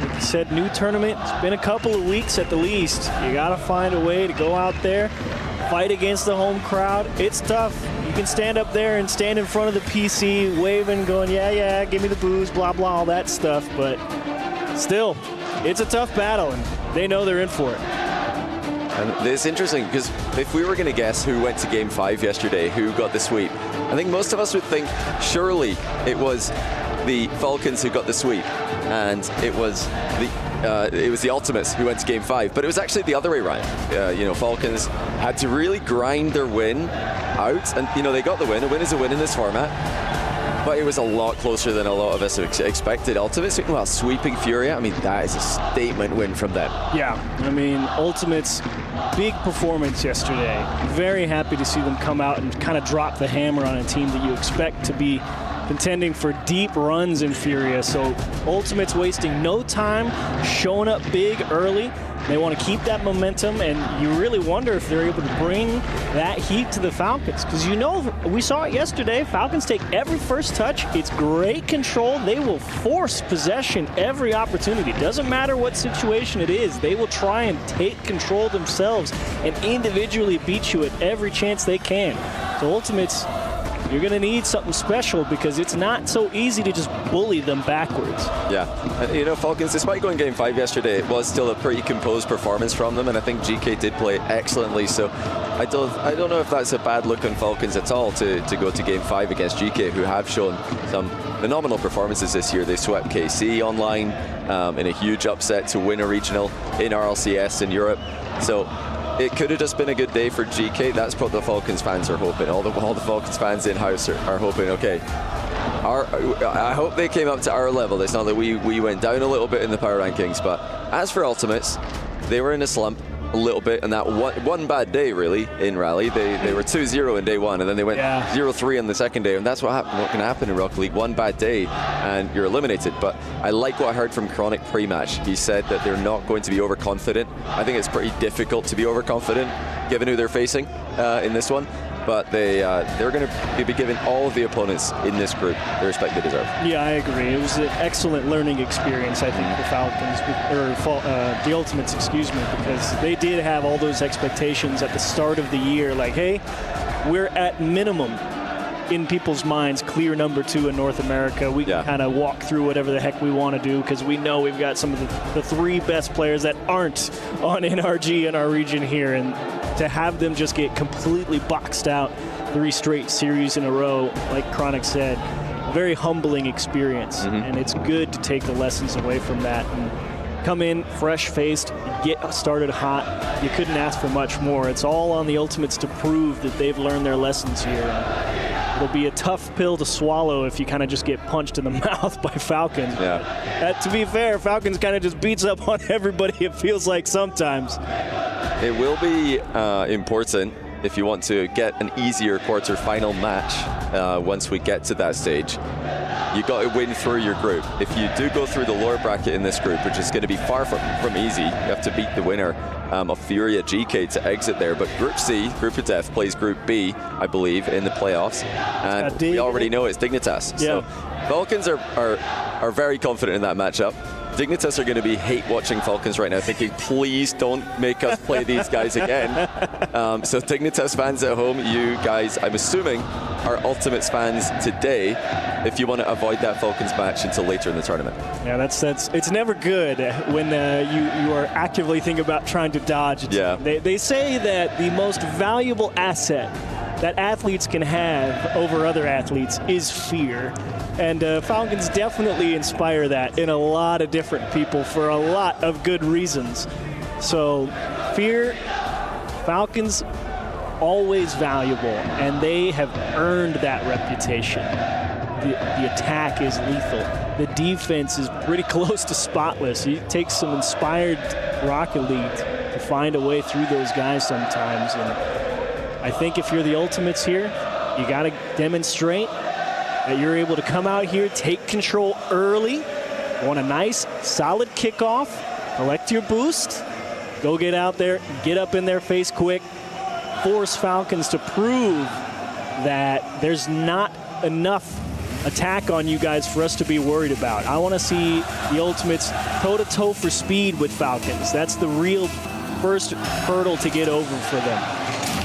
I: like you said, new tournament. It's been a couple of weeks at the least. You got to find a way to go out there, fight against the home crowd. It's tough. You can stand up there and stand in front of the PC, waving, going, yeah, give me the booze, blah, blah, all that stuff. But still, it's a tough battle, and they know they're in for it.
H: And it's interesting because if we were going to guess who went to Game 5 yesterday, who got the sweep, I think most of us would think surely it was the Falcons who got the sweep, and it was the Ultimates who went to Game 5. But it was actually the other way around. Falcons had to really grind their win out, and they got the win. A win is a win in this format. But it was a lot closer than a lot of us expected. Ultimates, sweeping Furia. I mean, that is a statement win from them.
I: Yeah, I mean, Ultimates, big performance yesterday. Very happy to see them come out and kind of drop the hammer on a team that you expect to be contending for deep runs in Furia. So Ultimates wasting no time, showing up big early, They want to keep that momentum, and you really wonder if they're able to bring that heat to the Falcons. Because we saw it yesterday. Falcons take every first touch. It's great control. They will force possession every opportunity. Doesn't matter what situation it is. They will try and take control themselves and individually beat you at every chance they can. So Ultimates, you're going to need something special because it's not so easy to just bully them backwards.
H: Yeah. And, Falcons, despite going game 5 yesterday, it was still a pretty composed performance from them, and I think GK did play excellently. So I don't know if that's a bad look on Falcons at all to go to game 5 against GK, who have shown some phenomenal performances this year. They swept KC online in a huge upset to win a regional in RLCS in Europe. So it could have just been a good day for GK. That's what the Falcons fans are hoping. All the Falcons fans in-house are hoping, okay, I hope they came up to our level. It's not that we went down a little bit in the power rankings, but as for Ultimates, they were in a slump a little bit, and that one bad day really in Rally. They were 2-0 in day 1, and then they went 0-3 on the second day, and that's what can happen in Rocket League. One bad day and you're eliminated. But I like what I heard from Chronic pre-match. He said that they're not going to be overconfident. I think it's pretty difficult to be overconfident given who they're facing in this one. But they're going to be giving all of the opponents in this group the respect they deserve.
I: Yeah, I agree. It was an excellent learning experience, I think, for Falcons, or the Ultimates, excuse me, because they did have all those expectations at the start of the year, like, hey, we're at minimum in people's minds clear number 2 in North America. We can kind of walk through whatever the heck we want to do because we know we've got some of the 3 best players that aren't on NRG in our region here, and to have them just get completely boxed out 3 straight series in a row, like Chronic said, a very humbling experience. And it's good to take the lessons away from that and come in fresh-faced, get started hot. You couldn't ask for much more. It's all on the Ultimates to prove that they've learned their lessons here. It'll be a tough pill to swallow if you kind of just get punched in the mouth by Falcons. Yeah. To be fair, Falcons kind of just beats up on everybody, it feels like sometimes.
H: It will be important if you want to get an easier quarter-final match once we get to that stage. You got to win through your group. If you do go through the lower bracket in this group, which is going to be far from easy, you have to beat the winner of Furia GK to exit there. But Group C, Group of Death, plays Group B, I believe, in the playoffs. And we already know it's Dignitas. So Falcons are very confident in that matchup. Dignitas are going to be hate-watching Falcons right now, thinking, please don't make us play these guys again. So Dignitas fans at home, you guys, I'm assuming, are Ultimates fans today if you want to avoid that Falcons match until later in the tournament.
I: Yeah, it's never good when you are actively thinking about trying to dodge. They say that the most valuable asset that athletes can have over other athletes is fear. And Falcons definitely inspire that in a lot of different people for a lot of good reasons. So fear, Falcons, always valuable, and they have earned that reputation. The attack is lethal. The defense is pretty close to spotless. It takes some inspired Rocket League to find a way through those guys sometimes. And I think if you're the Ultimates here, you got to demonstrate that you're able to come out here, take control early, want a nice, solid kickoff, collect your boost, go get out there, get up in their face quick, force Falcons to prove that there's not enough attack on you guys for us to be worried about. I want to see the Ultimates toe-to-toe for speed with Falcons. That's the real first hurdle to get over for them.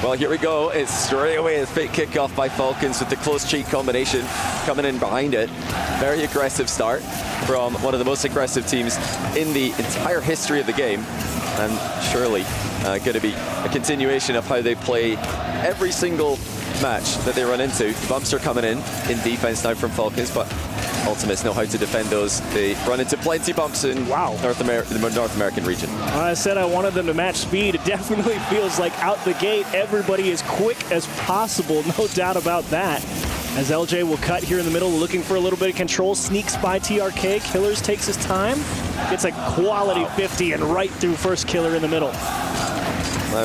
H: Well, here we go. It's straight away a fake kickoff by Falcons with the close cheek combination coming in behind it. Very aggressive start from one of the most aggressive teams in the entire history of the game. And surely going to be a continuation of how they play every single match that they run into. Bumps are coming in defense now from Falcons, but Ultimates know how to defend those. They run into plenty bumps in the North American region.
I: I said I wanted them to match speed. It definitely feels like out the gate, everybody as quick as possible. No doubt about that. As LJ will cut here in the middle, looking for a little bit of control. Sneaks by TRK. Killers takes his time. Gets a quality 50 and right through first killer in the middle.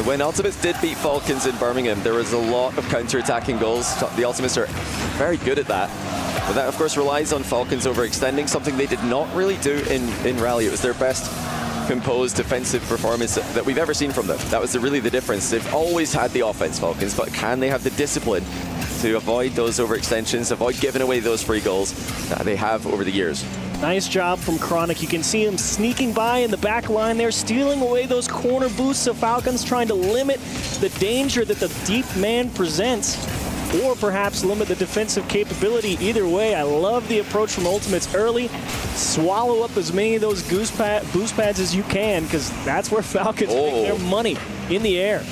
H: When Ultimates did beat Falcons in Birmingham, there was a lot of counter-attacking goals. The Ultimates are very good at that. But that, of course, relies on Falcons overextending, something they did not really do in Rally. It was their best composed defensive performance that we've ever seen from them. That was really the difference. They've always had the offense, Falcons, but can they have the discipline to avoid those overextensions, avoid giving away those free goals that they have over the years?
I: Nice job from Chronic. You can see him sneaking by in the back line there, stealing away those corner boosts of Falcons, trying to limit the danger that the deep man presents, or perhaps limit the defensive capability. Either way, I love the approach from Ultimates early. Swallow up as many of those boost pads as you can, because that's where Falcons make their money, in the air.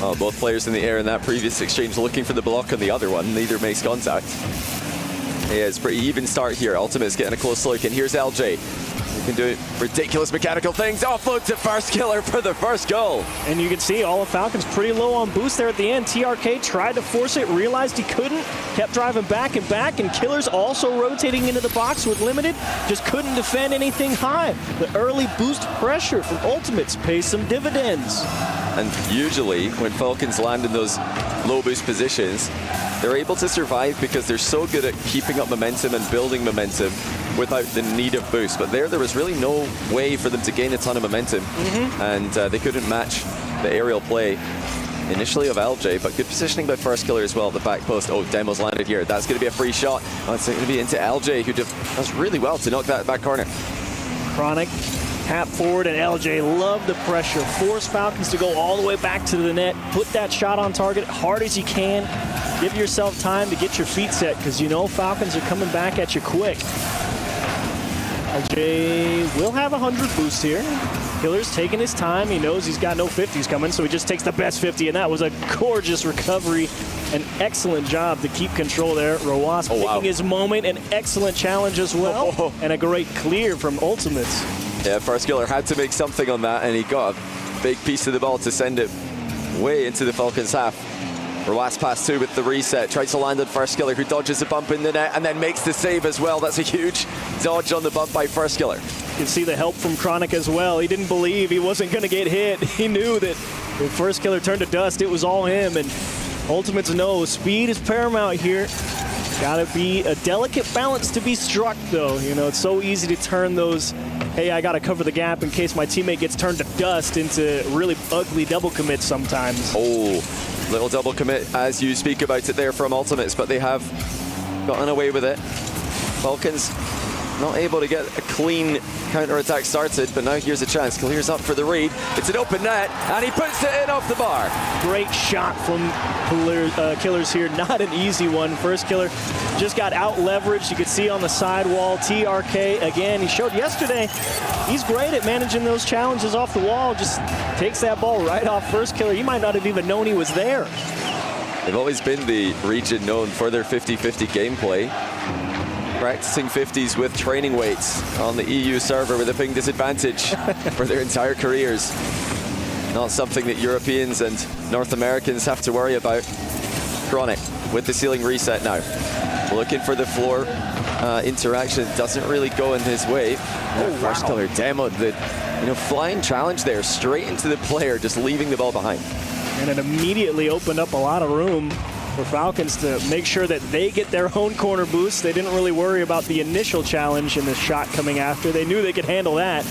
H: Oh, both players in the air in that previous exchange looking for the block on the other one. Neither makes contact. Yeah, it's a pretty even start here. Ultimate's getting a close look, and here's LJ. He can do ridiculous mechanical things. Offload to First Killer for the first goal.
I: And you can see all of Falcons pretty low on boost there at the end. TRK tried to force it, realized he couldn't, kept driving back, and Killer's also rotating into the box with limited, just couldn't defend anything high. The early boost pressure from Ultimates pays some dividends.
H: And usually when Falcons land in those low boost positions, they're able to survive because they're so good at keeping up momentum and building momentum without the need of boost. But there was really no way for them to gain a ton of momentum. And they couldn't match the aerial play initially of LJ, but good positioning by First Killer as well. The back post. Oh, Demo's landed here. That's going to be a free shot. Oh, it's going to be into LJ, who does really well to knock that back corner.
I: Chronic, tap forward, and LJ love the pressure. Force Falcons to go all the way back to the net. Put that shot on target hard as you can. Give yourself time to get your feet set, because you know Falcons are coming back at you quick. LJ will have 100 boost here. Killer's taking his time. He knows he's got no 50s coming, so he just takes the best 50, and that was a gorgeous recovery. An excellent job to keep control there. Rawas picking his moment, an excellent challenge as well, and a great clear from Ultimates.
H: Yeah, First Killer had to make something on that, and he got a big piece of the ball to send it way into the Falcons' half. Rawas pass 2 with the reset, tries to land on First Killer, who dodges a bump in the net and then makes the save as well. That's a huge dodge on the bump by First Killer.
I: You can see the help from Chronic as well. He didn't believe he wasn't going to get hit. He knew that if First Killer turned to dust, it was all him. And Ultimates know speed is paramount here. Gotta be a delicate balance to be struck, though. You know, it's so easy to turn those, hey, I gotta cover the gap in case my teammate gets turned to dust, into really ugly double commits sometimes.
H: Oh, little double commit as you speak about it there from Ultimates, but they have gotten away with it. Falcons not able to get a clean counter-attack started, but now here's a chance. Clears up for the read. It's an open net, and he puts it in off the bar.
I: Great shot from Killers here. Not an easy one. First Killer just got out-leveraged. You could see on the sidewall. TRK, again, he showed yesterday, he's great at managing those challenges off the wall. Just takes that ball right off First Killer. He might not have even known he was there.
H: They've always been the region known for their 50-50 gameplay. Practicing 50s with training weights on the EU server with a ping disadvantage for their entire careers. Not something that Europeans and North Americans have to worry about. Chronic with the ceiling reset now. Looking for the floor interaction. Doesn't really go in his way. First Killer demoed the flying challenge there straight into the player, just leaving the ball behind.
I: And it immediately opened up a lot of room for Falcons to make sure that they get their own corner boost. They didn't really worry about the initial challenge and the shot coming after. They knew they could handle that.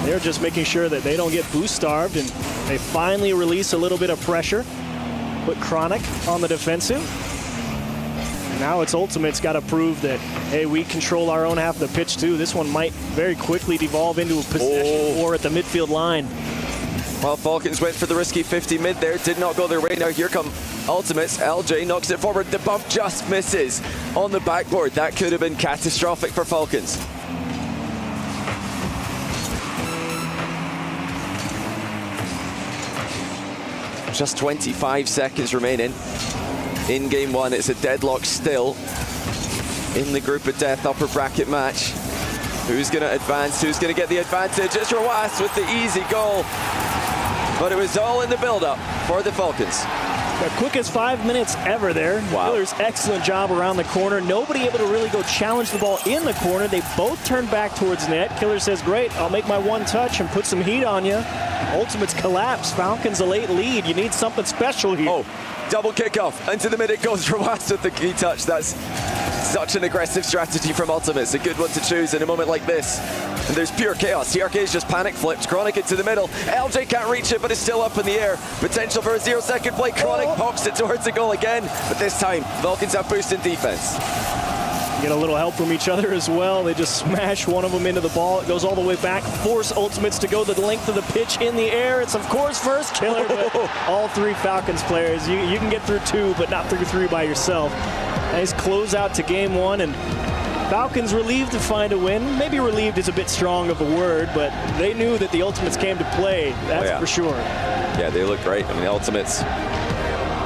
I: They're just making sure that they don't get boost starved, and they finally release a little bit of pressure. Put Chronic on the defensive. And now it's Ultimate's got to prove that, hey, we control our own half of the pitch too. This one might very quickly devolve into a possession war at the midfield line.
H: Well, Falcons went for the risky 50 mid there. Did not go their way. Now here come Ultimates. LJ knocks it forward. The bump just misses on the backboard. That could have been catastrophic for Falcons. Just 25 seconds remaining in game one. It's a deadlock still in the group of death upper bracket match. Who's going to advance? Who's going to get the advantage? It's Rawas with the easy goal. But it was all in the build-up for the Falcons.
I: The quickest 5 minutes ever there.
H: Wow.
I: Miller's excellent job around the corner. Nobody able to really go challenge the ball in the corner. They both turned back towards net. Killer says, great, I'll make my one touch and put some heat on you. Ultimates collapse. Falcons a late lead. You need something special here.
H: Oh, double kickoff. Into the mid it goes. Rawas with the key touch. That's Such an aggressive strategy from Ultimates, a good one to choose in a moment like this. And there's pure chaos. TRK is just panic flipped. Chronic into the middle. LJ can't reach it, but it's still up in the air. Potential for a 0-second play. Chronic pops it towards the goal again, but this time Falcons have boost in defense.
I: Get a little help from each other as well. They just smash one of them into the ball. It goes all the way back. Force Ultimates to go the length of the pitch in the air. It's, of course, first killer. But all 3 Falcons players. You can get through 2, but not through 3 by yourself. Nice closeout to game 1. And Falcons relieved to find a win. Maybe relieved is a bit strong of a word, but they knew that the Ultimates came to play. That's for sure.
H: Yeah, they look great. I mean, the Ultimates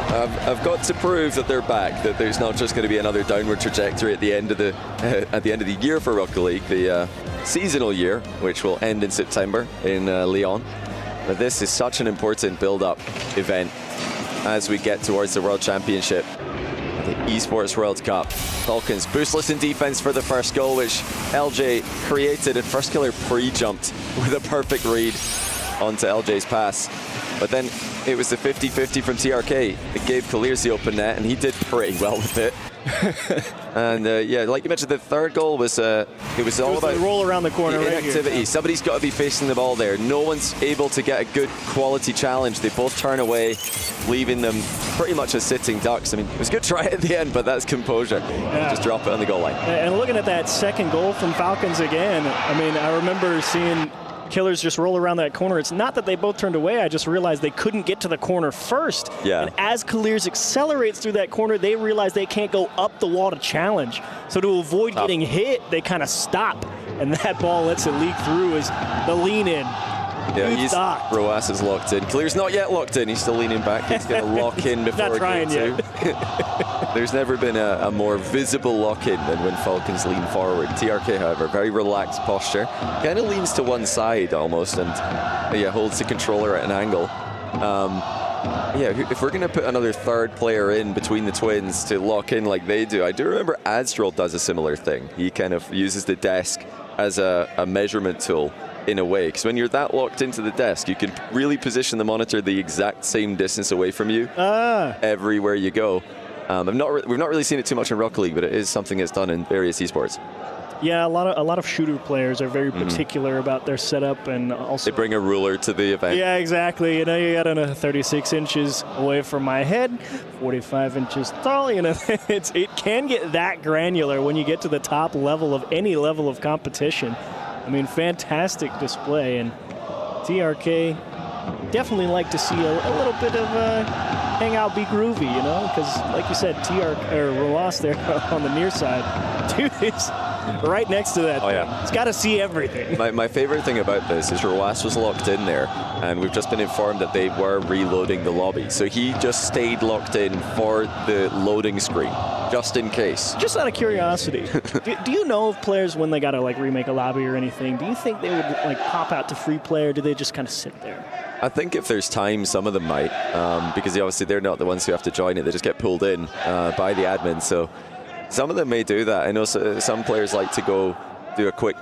H: I've got to prove that they're back, that there's not just going to be another downward trajectory at the end of the year for Rocket League, the seasonal year, which will end in September in Lyon. But this is such an important build-up event as we get towards the World Championship, the Esports World Cup. Falcons boostless in defense for the first goal, which LJ created, and first killer pre-jumped with a perfect read onto LJ's pass. But then it was the 50-50 from TRK. It gave Kalirs the open net, and he did pretty well with it. And yeah, like you mentioned, the third goal was all about
I: the roll around the corner, right
H: inactivity.
I: Here.
H: Somebody's got to be facing the ball there. No one's able to get a good quality challenge. They both turn away, leaving them pretty much as sitting ducks. I mean, it was a good try at the end, but that's composure.
I: Yeah.
H: Just drop it on the goal line.
I: And looking at that second goal from Falcons again, I mean, I remember seeing Killers just roll around that corner. It's not that they both turned away. I just realized they couldn't get to the corner first.
H: Yeah.
I: And as Kalirs accelerates through that corner, they realize they can't go up the wall to challenge. So to avoid getting hit, they kind of stop. And that ball lets it leak through as the lean in.
H: Yeah, Roas is locked in. Kalirs not yet locked in. He's still leaning back. He's going to lock in before
I: game 2.
H: There's never been a more visible lock-in than when Falcons lean forward. TRK, however, very relaxed posture. Kind of leans to one side almost, and yeah, holds the controller at an angle. Yeah, if we're going to put another third player in between the twins to lock in like they do, I do remember Azdrol does a similar thing. He kind of uses the desk as a measurement tool in a way, because when you're that locked into the desk, you can really position the monitor the exact same distance away from you everywhere you go. We've not really seen it too much in Rocket League, but it is something that's done in various esports.
I: Yeah, a lot of shooter players are very particular about their setup, and also
H: they bring a ruler to the event.
I: Yeah, exactly. You know, you got 36 inches away from my head, 45 inches tall. You know, it can get that granular when you get to the top level of any level of competition. I mean, fantastic display, and TRK definitely like to see a little bit of hang out, be groovy, you know, because like you said, Roas there on the near side, dude is right next to that.
H: Oh yeah,
I: he's got to see everything.
H: My favorite thing about this is Roas was locked in there, and we've just been informed that they were reloading the lobby, so he just stayed locked in for the loading screen, just in case.
I: Just out of curiosity, do you know of players when they got to like remake a lobby or anything? Do you think they would like pop out to free play, or do they just kind of sit there?
H: I think if there's time, some of them might, because obviously they're not the ones who have to join it. They just get pulled in by the admin. So some of them may do that. I know some players like to go do a quick,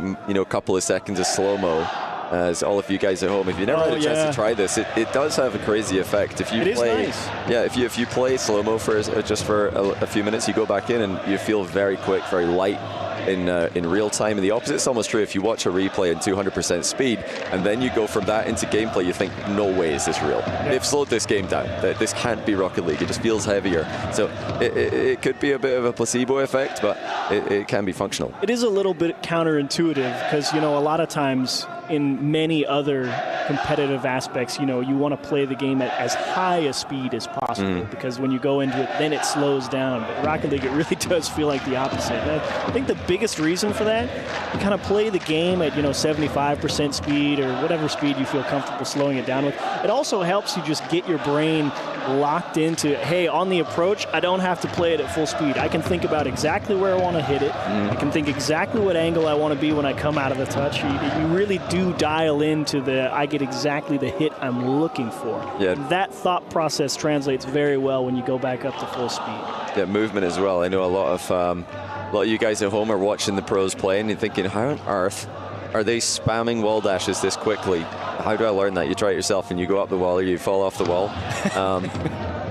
H: couple of seconds of slow-mo. As all of you guys at home, if you never had a chance to try this, it does have a crazy effect. If you play, yeah, if you play slow-mo for just for a few minutes, you go back in and you feel very quick, very light in real time. And the opposite's almost true. If you watch a replay in 200% speed and then you go from that into gameplay, you think, no way is this real. They've slowed this game down. This can't be Rocket League. It just feels heavier. So it could be a bit of a placebo effect, but it can be functional.
I: It is a little bit counterintuitive because, a lot of times in many other competitive aspects, you want to play the game at as high a speed as possible because when you go into it, then it slows down. But Rocket League, it really does feel like the opposite. And I think the biggest reason for that, you kind of play the game at 75% speed or whatever speed you feel comfortable slowing it down with. It also helps you just get your brain locked into, hey, on the approach, I don't have to play it at full speed. I can think about exactly where I want to hit it. I can think exactly what angle I want to be when I come out of the touch. You really do dial into I get exactly the hit I'm looking for.
H: Yeah.
I: That thought process translates very well when you go back up to full speed.
H: Yeah, movement as well. I know a lot of you guys at home are watching the pros play and you're thinking, how on earth are they spamming wall dashes this quickly? How do I learn that? You try it yourself and you go up the wall or you fall off the wall.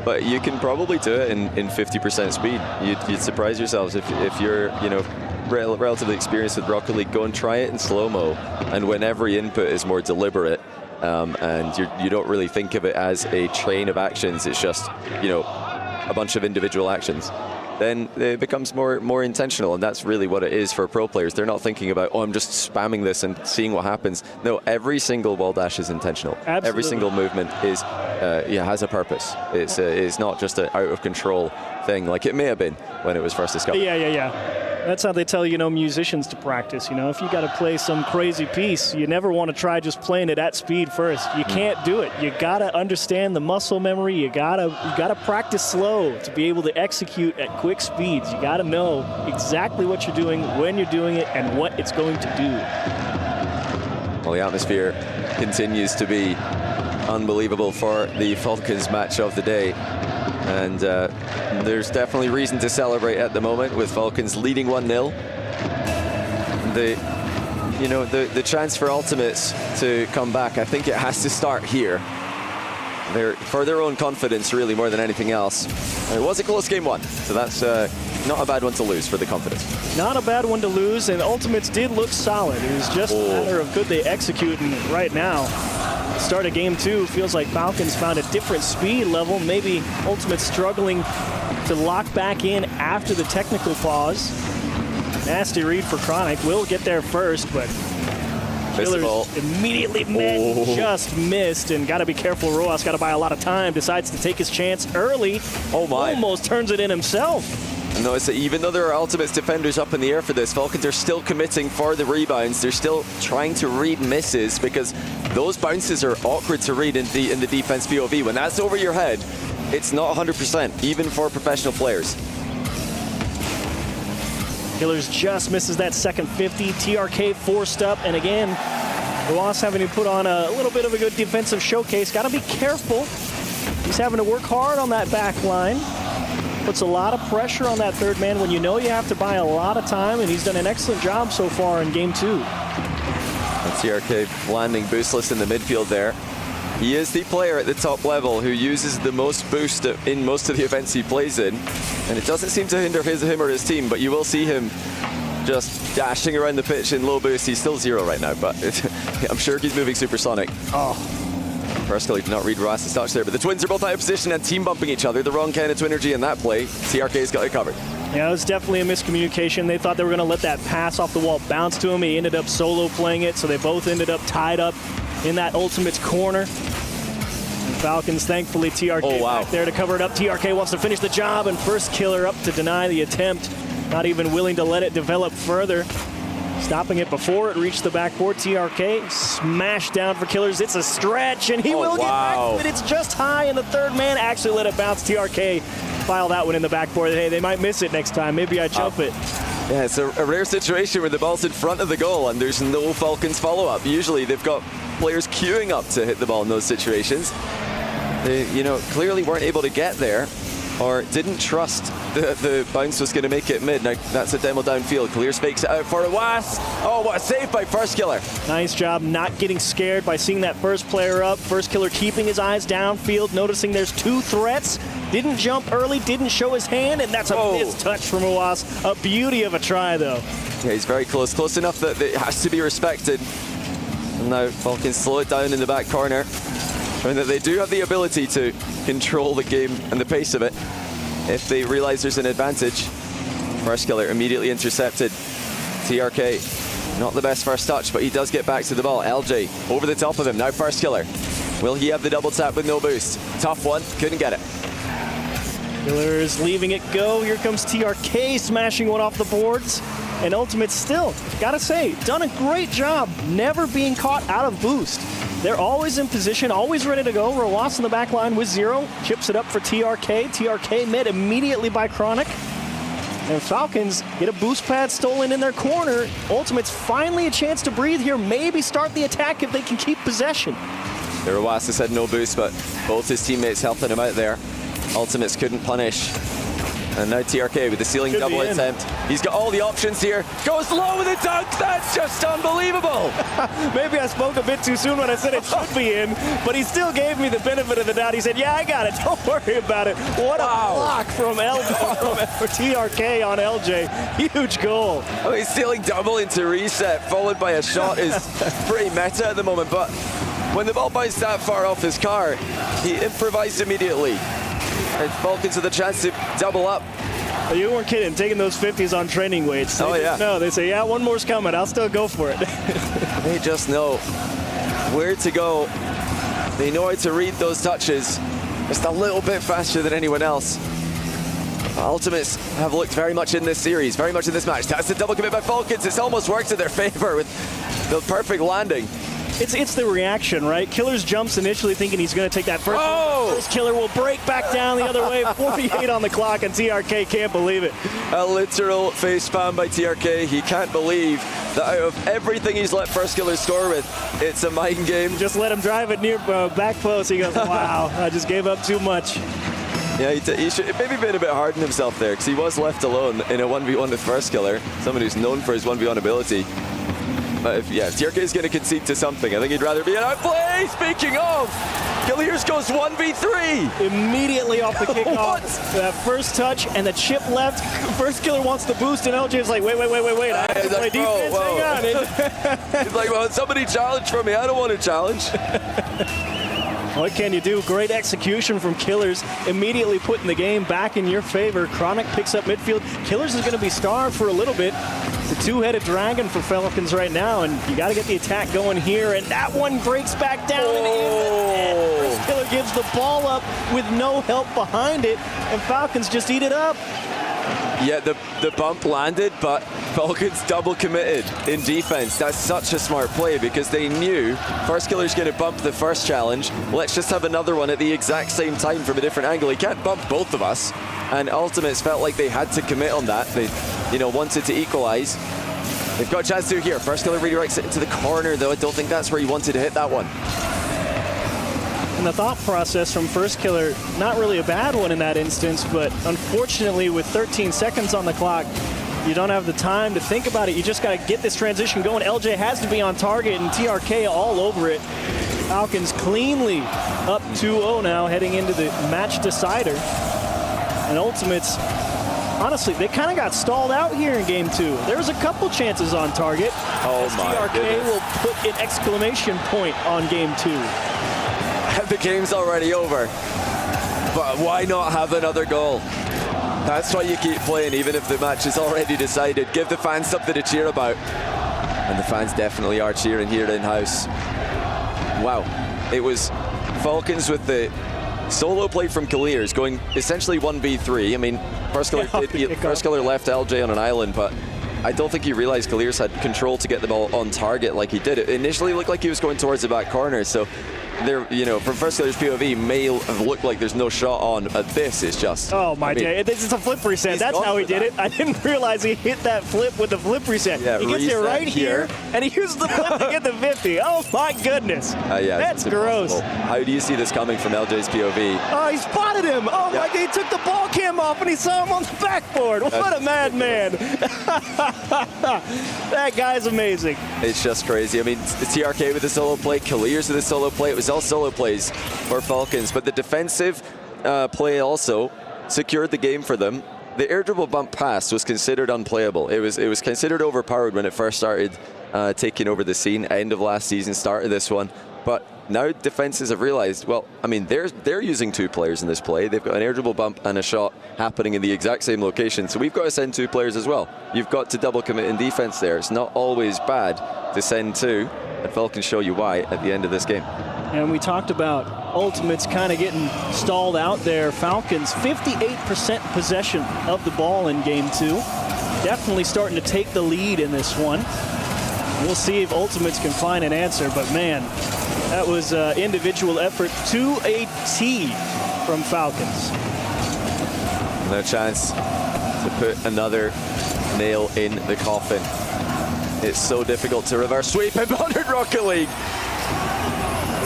H: but you can probably do it in 50% speed. You'd surprise yourselves if you're, you know, relatively experienced with Rocket League. Go and try it in slow-mo, and when every input is more deliberate, and you don't really think of it as a train of actions, it's just, you know, a bunch of individual actions, then it becomes more intentional, and that's really what it is for pro players. They're not thinking about, oh, I'm just spamming this and seeing what happens. No, every single wall dash is intentional.
I: Absolutely.
H: Every single movement is has a purpose. It's not just an out of control thing like it may have been when it was first discovered.
I: Yeah. That's how they tell, you know, musicians to practice. You know, if you got to play some crazy piece, you never want to try just playing it at speed first. You can't do it. You got to understand the muscle memory. You got to practice slow to be able to execute at quick speeds. You got to know exactly what you're doing, when you're doing it, and what it's going to do.
H: Well, the atmosphere continues to be unbelievable for the Falcons match of the day. And there's definitely reason to celebrate at the moment with Falcons leading 1-0. The chance for Ultimates to come back, I think it has to start here. For their own confidence, really, more than anything else. It was a close game 1, so that's not a bad one to lose for the confidence.
I: Not a bad one to lose, and Ultimates did look solid. It was just a matter of could they execute, and right now, start of game 2 feels like Falcons found a different speed level. Maybe Ultimate struggling to lock back in after the technical pause. Nasty read for Chronic. Will get there first, but Killers immediately met, just missed, and got to be careful. Roas got to buy a lot of time, decides to take his chance early.
H: Oh my.
I: Almost turns it in himself.
H: No, it's even though there are Ultimates defenders up in the air for this, Falcons are still committing for the rebounds. They're still trying to read misses because those bounces are awkward to read in the defense POV. When that's over your head, it's not 100%, even for professional players.
I: Killers just misses that second 50. TRK forced up, and again, Roas having to put on a little bit of a good defensive showcase. Got to be careful. He's having to work hard on that back line. Puts a lot of pressure on that third man when you know you have to buy a lot of time, and he's done an excellent job so far in game 2.
H: TRK landing boostless in the midfield there. He is the player at the top level who uses the most boost in most of the events he plays in, and it doesn't seem to hinder him or his team, but you will see him just dashing around the pitch in low boost. He's still 0 right now, but I'm sure he's moving supersonic. Personally, did not read Roas's touch there, but the Twins are both out of position and team bumping each other. The wrong kind of Twinergy in that play. TRK's got it covered.
I: Yeah, it was definitely a miscommunication. They thought they were going to let that pass off the wall bounce to him. He ended up solo playing it, so they both ended up tied up in that Ultimates corner. And Falcons, thankfully, TRK back there to cover it up. TRK wants to finish the job, and first killer up to deny the attempt. Not even willing to let it develop further. Stopping it before it reached the backboard. TRK smashed down for Killers. It's a stretch, and he will get back to it. It's just high, and the third man actually let it bounce. TRK file that one in the backboard. Hey, they might miss it next time. Maybe I jump it.
H: Yeah, it's a rare situation where the ball's in front of the goal and there's no Falcons follow-up. Usually they've got players queuing up to hit the ball in those situations. They, clearly weren't able to get there, or didn't trust the bounce was going to make it mid. Now, that's a demo downfield. Clears fakes it out for a was. Oh, what a save by First Killer.
I: Nice job not getting scared by seeing that first player up. First Killer keeping his eyes downfield, noticing there's 2 threats. Didn't jump early, didn't show his hand, and that's a missed touch from Roas. A beauty of a try, though.
H: Yeah, he's very close. Close enough that it has to be respected. And now Falcons slow it down in the back corner. Showing that they do have the ability to control the game and the pace of it if they realize there's an advantage. First Killer immediately intercepted. TRK, not the best first touch, but he does get back to the ball. LJ over the top of him. Now First Killer. Will he have the double tap with no boost? Tough one, couldn't get it.
I: Killers leaving it go. Here comes TRK smashing one off the boards. And Ultimate still, gotta say, done a great job never being caught out of boost. They're always in position, always ready to go. Roas in the back line with 0. Chips it up for TRK. TRK met immediately by Chronic. And Falcons get a boost pad stolen in their corner. Ultimate's finally a chance to breathe here. Maybe start the attack if they can keep possession.
H: Roas has had no boost, but both his teammates helping him out there. Ultimates couldn't punish. And now TRK with the ceiling
I: Should
H: double
I: be in.
H: attempt. He's got all the options here. Goes low with a dunk. That's just unbelievable.
I: Maybe I spoke a bit too soon when I said it should be in, but he still gave me the benefit of the doubt. He said, yeah, I got it. Don't worry about it. What a block from TRK on LJ. Huge goal.
H: Oh, he's stealing double into reset, followed by a shot is pretty meta at the moment, but when the ball bounced that far off his car, he improvised immediately. And Falcons with a chance to double up.
I: You weren't kidding, taking those 50s on training weights.
H: Oh, yeah.
I: No, they say, yeah, one more's coming. I'll still go for it.
H: They just know where to go. They know how to read those touches just a little bit faster than anyone else. Ultimates have looked very much in this series, very much in this match. That's the double commit by Falcons. It's almost worked in their favor with the perfect landing.
I: It's the reaction, right? Killer's jumps initially thinking he's going to take that first.
H: Oh!
I: First Killer will break back down the other way. 48 on the clock, and TRK can't believe it.
H: A literal face palm by TRK. He can't believe that out of everything he's let First Killer score with, it's a mind game.
I: Just let him drive it near back post. He goes, wow, I just gave up too much.
H: Yeah, he should maybe been a bit hard on himself there because he was left alone in a 1v1 with First Killer, someone who's known for his 1v1 ability. But if TRK is going to concede to something, I think he'd rather be an outplay. Speaking of, Gilliers goes 1v3.
I: Immediately off the kickoff. That first touch and the chip left. First Killer wants the boost, and LJ is like, wait. I have to play defense. Hang on.
H: He's like, well, somebody challenge for me. I don't want to challenge.
I: What can you do? Great execution from Killers, immediately putting the game back in your favor. Chronic picks up midfield. Killers is going to be starved for a little bit. It's a two-headed dragon for Falcons right now, and you got to get the attack going here, and that one breaks back down and in. First Killer gives the ball up with no help behind it, and Falcons just eat it up.
H: Yeah, the bump landed, but Falcons double committed in defense. That's such a smart play because they knew First Killer's going to bump the first challenge. Let's just have another one at the exact same time from a different angle. He can't bump both of us. And Ultimates felt like they had to commit on that. They, wanted to equalize. They've got a chance to here. First Killer redirects it into the corner, though. I don't think that's where he wanted to hit that one.
I: And the thought process from First Killer, not really a bad one in that instance, but unfortunately with 13 seconds on the clock, you don't have the time to think about it. You just got to get this transition going. LJ has to be on target, and TRK all over it. Falcons cleanly up 2-0 now, heading into the match decider. And Ultimates, honestly, they kind of got stalled out here in game 2. There was a couple chances on target.
H: Oh my
I: TRK
H: goodness.
I: will put an exclamation point on game 2.
H: The game's already over, but why not have another goal? That's why you keep playing, even if the match is already decided. Give the fans something to cheer about. And the fans definitely are cheering here in-house. Wow. It was Falcons with the solo play from Kaliers going essentially 1v3. I mean, First Killer left LJ on an island, but I don't think he realized Kaliers had control to get the ball on target like he did. It initially looked like he was going towards the back corner, so there, from First Killer's POV, may have looked like there's no shot on, but this is just...
I: Oh my day, this is a flip reset. That's how he did it. I didn't realize he hit that flip with the flip reset.
H: Yeah,
I: he gets it right here, and he uses the flip to get the 50. Oh my goodness.
H: Yeah,
I: that's gross.
H: How do you see this coming from LJ's POV?
I: Oh, he spotted him. Oh my God, he took the ball cam off and he saw him on the backboard. What a madman. That guy's amazing.
H: It's just crazy. I mean, TRK with the solo play, Kaliers with the solo play. It was all solo plays for Falcons, but the defensive play also secured the game for them. The air dribble bump pass was considered unplayable. It was considered overpowered when it first started taking over the scene. End of last season, start of this one. But now defenses have realized, well, I mean, they're using two players in this play. They've got an air dribble bump and a shot happening in the exact same location. So we've got to send two players as well. You've got to double commit in defense there. It's not always bad to send two. And Falcons show you why at the end of this game.
I: And we talked about Ultimates kind of getting stalled out there. Falcons 58% possession of the ball in game 2. Definitely starting to take the lead in this one. We'll see if Ultimates can find an answer, but man, that was individual effort to a T from Falcons.
H: No chance to put another nail in the coffin. It's so difficult to reverse sweep in modern Rocket League.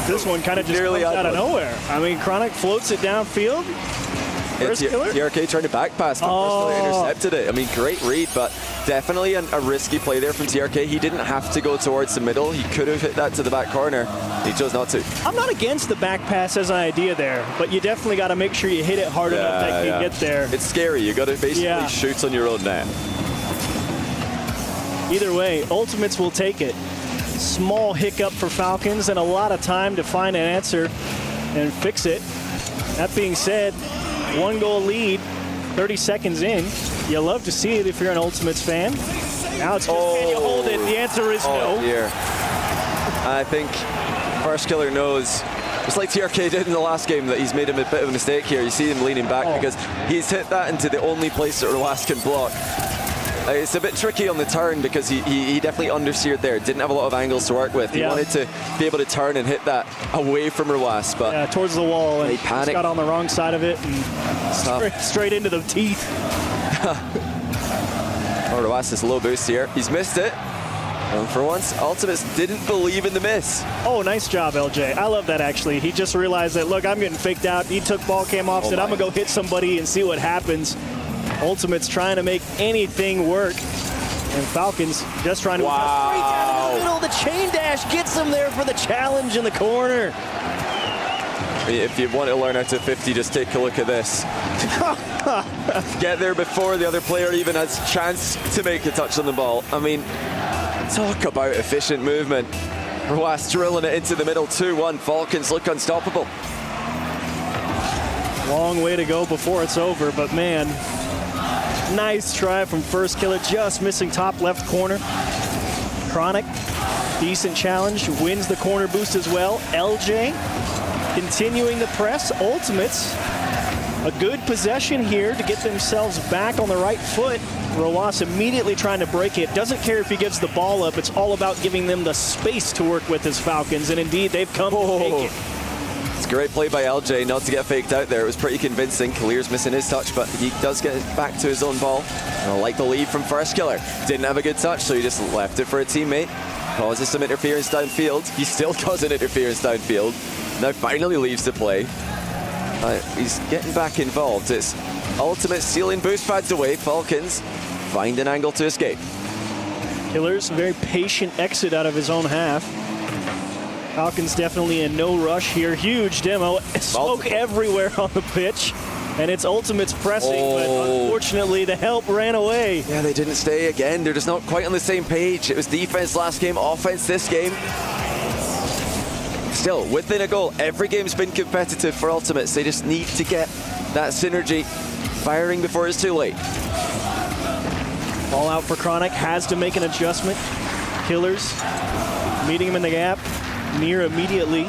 I: This one kind of just comes out of nowhere. I mean, Chronic floats it downfield.
B: First killer?
H: TRK trying to back pass, but First Killer intercepted it. I mean, great read, but definitely a risky play there from TRK. He didn't have to go towards the middle. He could have hit that to the back corner. He chose not to.
I: I'm not against the back pass as an idea there, but you definitely got to make sure you hit it hard enough that you get there.
H: It's scary. You got to basically shoot on your own net.
I: Either way, Ultimates will take it. Small hiccup for Falcons and a lot of time to find an answer and fix it. That being said, 1-goal lead, 30 seconds in. You love to see it if you're an Ultimates fan. Now it's just, can you hold it? The answer is no.
H: Dear. I think First Killer knows, just like TRK did in the last game, that he's made a bit of a mistake here. You see him leaning back because he's hit that into the only place that Roas can block. It's a bit tricky on the turn because he definitely understeered there. Didn't have a lot of angles to work with. He wanted to be able to turn and hit that away from Roas, but
I: towards the wall, and
H: he panicked.
I: Got on the wrong side of it and straight into the teeth.
H: Roas is low boost here. He's missed it. And for once, Ultimates didn't believe in the miss.
I: Oh, nice job, LJ. I love that, actually. He just realized that, look, I'm getting faked out. He took ball cam off, said, I'm going to go hit somebody and see what happens. Ultimates trying to make anything work. And Falcons just trying to straight down in the middle. The chain dash gets him there for the challenge in the corner.
H: If you want to learn how to 50, just take a look at this. Get there before the other player even has a chance to make a touch on the ball. I mean, talk about efficient movement. Roas drilling it into the middle, 2-1. Falcons look unstoppable.
I: Long way to go before it's over, but man, nice try from First Killer, just missing top left corner. Chronic, decent challenge, wins the corner boost as well. LJ continuing the press. Ultimates, a good possession here to get themselves back on the right foot. Roas immediately trying to break it. Doesn't care if he gives the ball up. It's all about giving them the space to work with as Falcons, and indeed they've come to take it.
H: It's a great play by LJ not to get faked out there. It was pretty convincing. Kalir's missing his touch, but he does get it back to his own ball. And I like the lead from First Killer. Didn't have a good touch, so he just left it for a teammate. Causes some interference downfield. He's still causing interference downfield. Now finally leaves the play. He's getting back involved. It's Ultimate stealing boost pads away. Falcons find an angle to escape.
I: Killer's very patient exit out of his own half. Falcons definitely in no rush here. Huge demo. Smoke everywhere on the pitch. And it's Ultimates pressing, but unfortunately the help ran away.
H: Yeah, they didn't stay again. They're just not quite on the same page. It was defense last game, offense this game. Still, within a goal. Every game's been competitive for Ultimates. They just need to get that synergy firing before it's too late.
I: Ball out for Chronic. Has to make an adjustment. Killers meeting him in the gap. Near immediately.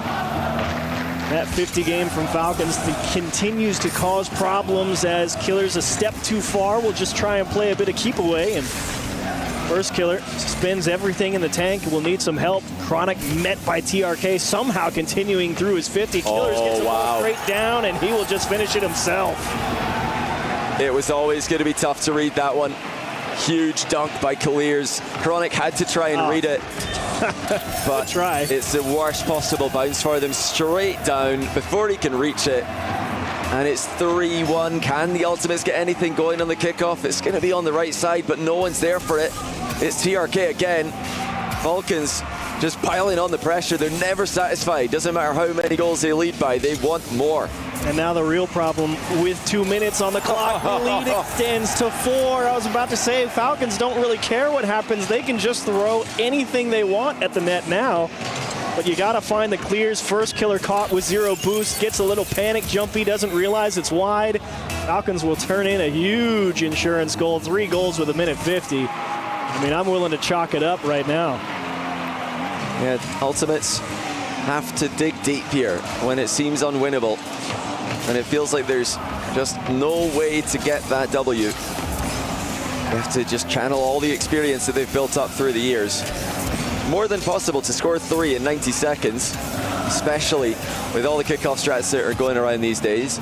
I: That 50 game from Falcons continues to cause problems as Killer's a step too far. We'll just try and play a bit of keep away, and First Killer spins everything in the tank. Will need some help. Chronic met by TRK, somehow continuing through his 50. Killers gets a ball straight down, and he will just finish it himself.
H: It was always going to be tough to read that one. Huge dunk by Kalir's. Chronic had to try and read it. But it's the worst possible bounce for them. Straight down before he can reach it. And it's 3-1. Can the Ultimates get anything going on the kickoff? It's going to be on the right side, but no one's there for it. It's TRK again. Falcons just piling on the pressure. They're never satisfied. Doesn't matter how many goals they lead by. They want more.
I: And now the real problem with 2 minutes on the clock. The lead extends to 4. I was about to say, Falcons don't really care what happens. They can just throw anything they want at the net now. But you got to find the clears. First Killer caught with 0 boost. Gets a little panic jumpy. Doesn't realize it's wide. Falcons will turn in a huge insurance goal. 3 goals with 1:50. I mean, I'm willing to chalk it up right now.
H: Yeah, Ultimates have to dig deep here when it seems unwinnable. And it feels like there's just no way to get that W. They have to just channel all the experience that they've built up through the years. More than possible to score 3 in 90 seconds, especially with all the kickoff strats that are going around these days.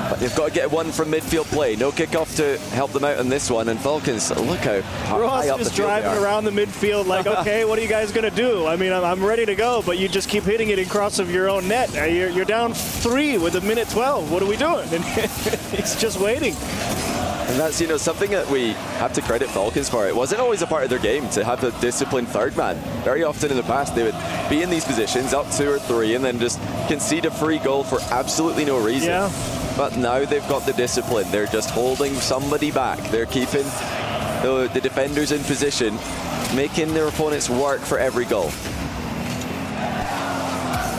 H: But They've got to get one from midfield play. No kickoff to help them out on this one. And Falcons, look how
I: Ross
H: high up
I: just
H: the field
I: driving
H: they are.
I: around the midfield like, okay, what are you guys going to do? I mean, I'm ready to go, but you just keep hitting it across of your own net. You're down 3 with a minute 12. What are we doing? And he's just waiting.
H: And that's, something that we have to credit Falcons for. It wasn't always a part of their game to have a disciplined third man. Very often in the past, they would be in these positions, up 2 or 3, and then just concede a free goal for absolutely no reason.
I: Yeah.
H: But now they've got the discipline. They're just holding somebody back. They're keeping the defenders in position, making their opponents work for every goal.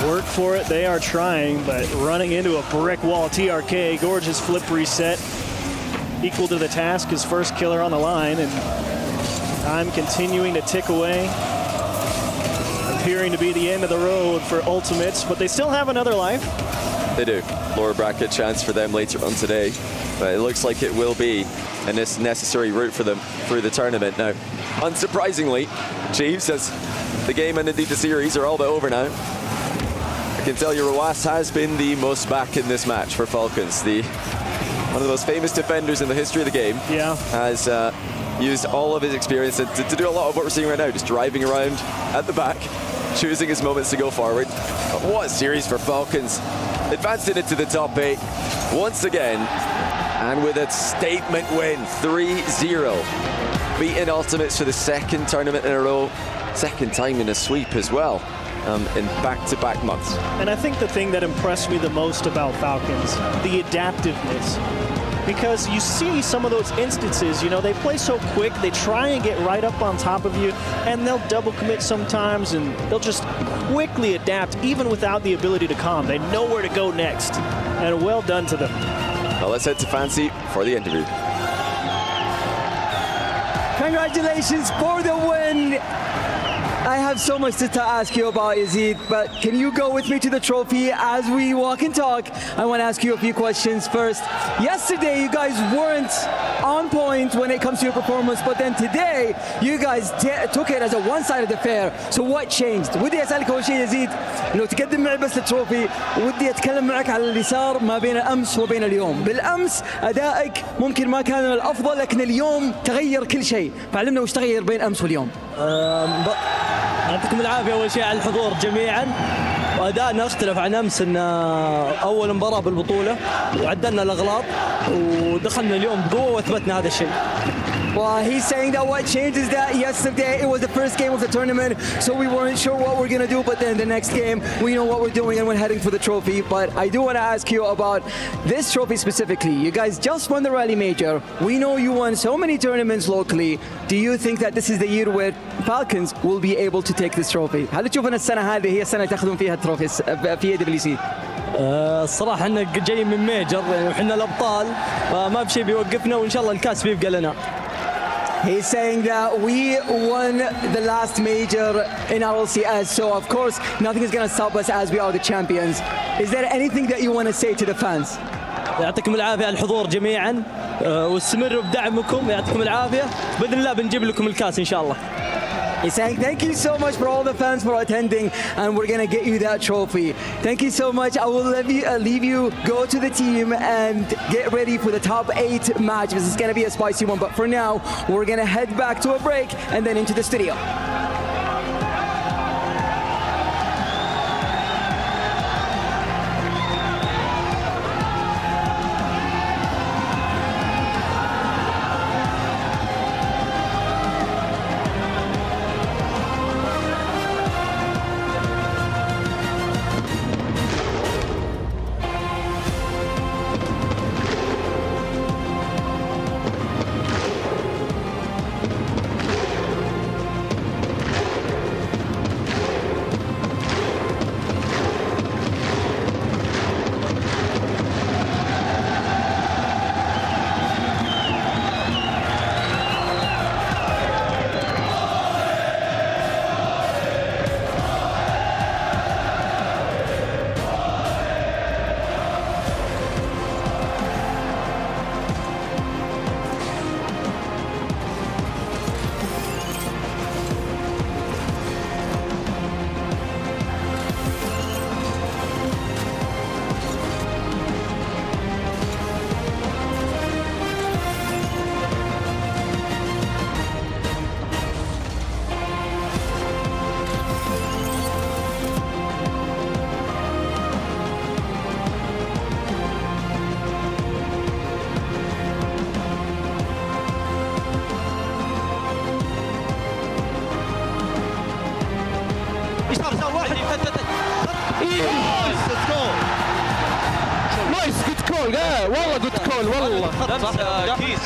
I: Work for it, they are trying, but running into a brick wall. TRK, gorgeous flip reset. Equal to the task, his first killer on the line, and time continuing to tick away. Appearing to be the end of the road for Ultimates, but they still have another life.
H: They do. Lower bracket chance for them later on today, but it looks like it will be a necessary route for them through the tournament. Now, unsurprisingly, Chiefs, as the game and indeed the series are all but over now, I can tell you Rawas has been the most back in this match for Falcons. One of the most famous defenders in the history of the game, has used all of his experience to do a lot of what we're seeing right now, just driving around at the back, choosing his moments to go forward. But what a series for Falcons. Advancing into the top 8 once again, and with a statement win, 3-0. Beating Ultimates for the second tournament in a row, second time in a sweep as well. In back-to-back months.
I: And I think the thing that impressed me the most about Falcons, the adaptiveness. Because you see some of those instances, they play so quick, they try and get right up on top of you, and they'll double commit sometimes, and they'll just quickly adapt, even without the ability to calm. They know where to go next, and well done to them.
H: Well, let's head to Fancy for the interview.
V: Congratulations for the win. I have so much to ask you about, Yazid, but can you go with me to the trophy as we walk and talk? I want to ask you a few questions first. Yesterday, you guys weren't on point when it comes to your performance, but then today, you guys took it as a one-sided affair. So what changed? ودي أسألك أول شيء يزيد، لو تقدم معي بس التروفي، ودي أتكلم معك على اللي صار ما بين أمس وبين اليوم. بالأمس أدائك ممكن ما كان الأفضل، لكن اليوم تغير كل شيء. فعلمنا وش تغير بين أمس واليوم.
A: يعطيكم العافية أول شيء على الحضور جميعا. وأدائنا اختلف عن أمس، إن أول مباراة بالبطولة وعدلنا الأغلاط ودخلنا اليوم بقوة وأثبتنا هذا الشيء.
V: Well, he's saying that what changed is that yesterday it was the first game of the tournament, so we weren't sure what we're going to do, but then the next game we know what we're doing and we're heading for the trophy. But I do want to ask you about this trophy specifically. You guys just won the Rally Major. We know you won so many tournaments locally. Do you think that this is the year where Falcons will be able to take this trophy? هل تشوف أن السنة هذه هي السنة تاخذون فيها التروفي في EWC؟
A: الصراحة احنا جايين من ميجر وحنا الأبطال، فما بشيء بيوقفنا وإن شاء الله الكاس بيبقى لنا.
V: He's saying that we won the last major in RLCS, so of course nothing is going to stop us as we are the champions. Is there anything that you want to say to the fans?
A: يعطيكم العافية على الحضور جميعا، واستمروا بدعمكم. يعطيكم العافية، بإذن الله بنجيب لكم الكاس إن شاء الله.
V: He's saying thank you so much for all the fans for attending, and we're gonna get you that trophy. Thank you so much. I will leave you go to the team and get ready for the top 8 match. This is gonna be a spicy one, but for now we're gonna head back to a break and then into the studio.
K: والله قلت كول والله. كيس.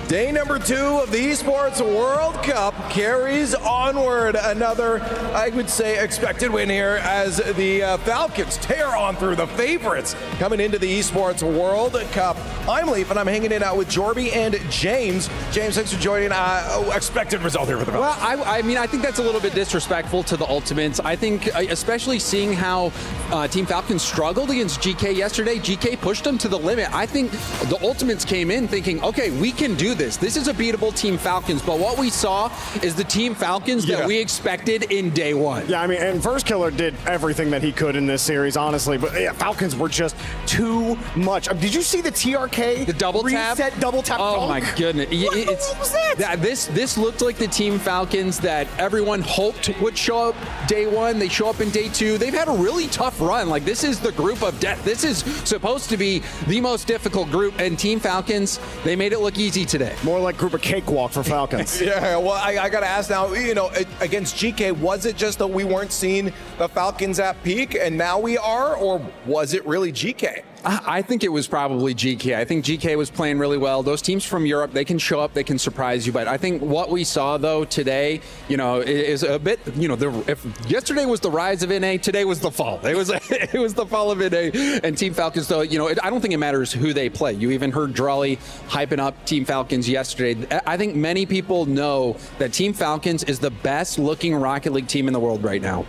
P: Day number 2 of the Esports World Cup carries onward. Another, I would say, expected win here as the Falcons tear on through the favorites coming into the Esports World Cup. I'm Leaf, and I'm hanging it out with Jorby and James. James, thanks for joining. Expected result here for the Falcons.
S: Well, I mean, I think that's a little bit disrespectful to the Ultimates. I think, especially seeing how Team Falcons struggled against GK yesterday, GK pushed them to the limit. I think the Ultimates came in thinking, okay, we can do this. This is a beatable Team Falcons, but what we saw is the Team Falcons that we expected in day one.
C: Yeah, I mean, and First Killer did everything that he could in this series, honestly, but yeah, Falcons were just too much. Did you see the TRK?
S: The double tap?
C: Reset double tap
S: Oh
C: dunk?
S: my goodness.
C: What the hell was that?
S: This looked like the Team Falcons that everyone hoped would show up day one. They show up in day two. They've had a really tough run. Like, this is the group of death. This is supposed to be the most difficult group, and Team Falcons, they made it look easy today.
C: More like group of cakewalk for Falcons.
P: Yeah, well, I got to ask now, you know, against GK, was it just that we weren't seeing the Falcons at peak and now we are, or was it really GK?
S: I think it was probably GK. I think GK was playing really well. Those teams from Europe, they can show up, they can surprise you. But I think what we saw, though, today, you know, is a bit, you know, if yesterday was the rise of NA, today was the fall. It was the fall of NA. And Team Falcons, though, you know, I don't think it matters who they play. You even heard Drawley hyping up Team Falcons yesterday. I think many people know that Team Falcons is the best looking Rocket League team in the world right now.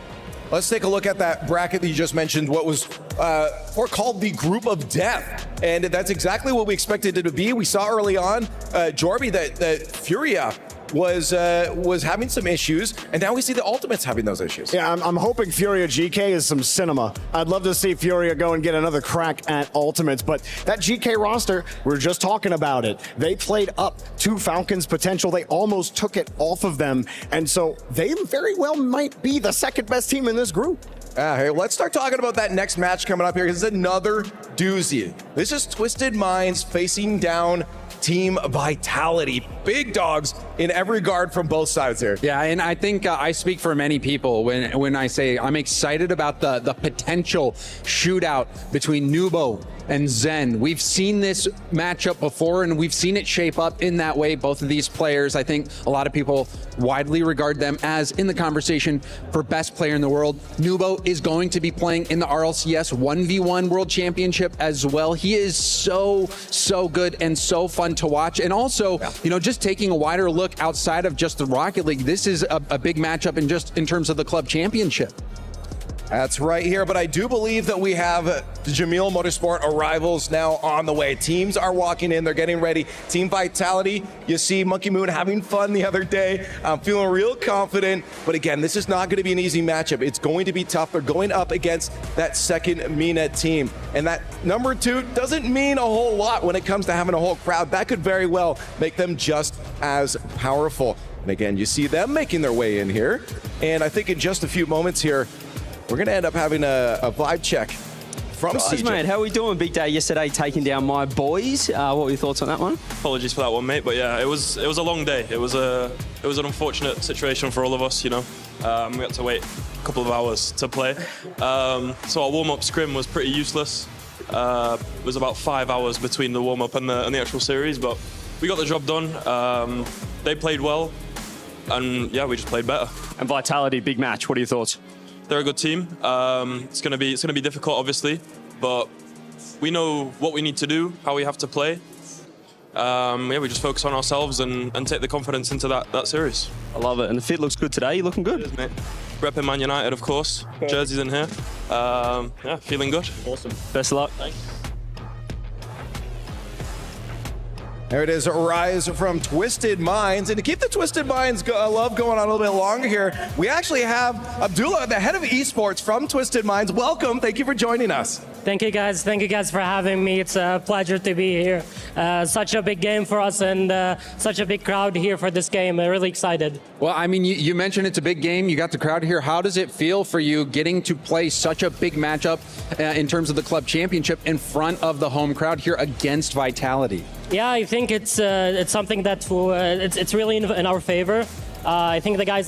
P: Let's take a look at that bracket that you just mentioned, what was called the Group of Death. And that's exactly what we expected it to be. We saw early on, Jorby, that Furia was having some issues, and now we see the Ultimates having those issues.
C: Yeah, I'm hoping Furia GK is some cinema. I'd love to see Furia go and get another crack at Ultimates, but that GK roster, we were just talking about it. They played up to Falcons' potential. They almost took it off of them, and so they very well might be the second best team in this group.
P: Hey, let's start talking about that next match coming up here, because it's another doozy. This is Twisted Minds facing down Team Vitality. Big dogs in every regard from both sides here.
S: Yeah, and I think I speak for many people when I say I'm excited about the potential shootout between Nubo and Zen. We've seen this matchup before, and we've seen it shape up in that way. Both of these players, I think a lot of people widely regard them as in the conversation for best player in the world. Nubo is going to be playing in the RLCS 1v1 World Championship as well. He is so good and so fun to watch. And also, you know, just taking a wider look outside of just the Rocket League, this is a big matchup in terms of the club championship.
P: That's right here, but I do believe that we have the Jamil Motorsport arrivals now on the way. Teams are walking in, they're getting ready. Team Vitality, you see Monkey Moon having fun the other day. I'm feeling real confident, but again, this is not going to be an easy matchup. It's going to be tough. They're going up against that second MENA team, and that number 2 doesn't mean a whole lot when it comes to having a whole crowd. That could very well make them just as powerful. And again, you see them making their way in here, and I think in just a few moments here, we're going to end up having a vibe check from CJ.
T: Mate, how are we doing? Big day yesterday taking down my boys. What were your thoughts on that one?
J: Apologies for that one, mate, but yeah, it was a long day. It was an unfortunate situation for all of us, you know. We had to wait a couple of hours to play. So our warm-up scrim was pretty useless. It was about 5 hours between the warm-up and the actual series, but we got the job done. They played well, and yeah, we just played better.
T: And Vitality, big match. What are your thoughts?
J: They're a good team. It's gonna be difficult, obviously, but we know what we need to do, how we have to play. Yeah, we just focus on ourselves and take the confidence into that series.
T: I love it, and the fit looks good today. You're looking good,
J: mate. Repping Man United, of course. Jerseys in here. Yeah, feeling good.
T: Awesome. Best of luck.
J: Thanks.
P: There it is, a rise from Twisted Minds. And to keep the Twisted Minds love going on a little bit longer here, we actually have Abdullah, the head of esports from Twisted Minds. Welcome. Thank you for joining us.
Q: Thank you guys for having me. It's a pleasure to be here. Such a big game for us, and such a big crowd here for this game. I'm really excited.
S: Well, I mean, you mentioned it's a big game. You got the crowd here. How does it feel for you getting to play such a big matchup in terms of the club championship in front of the home crowd here against Vitality?
Q: Yeah, I think it's something that it's really in our favor. I think the guys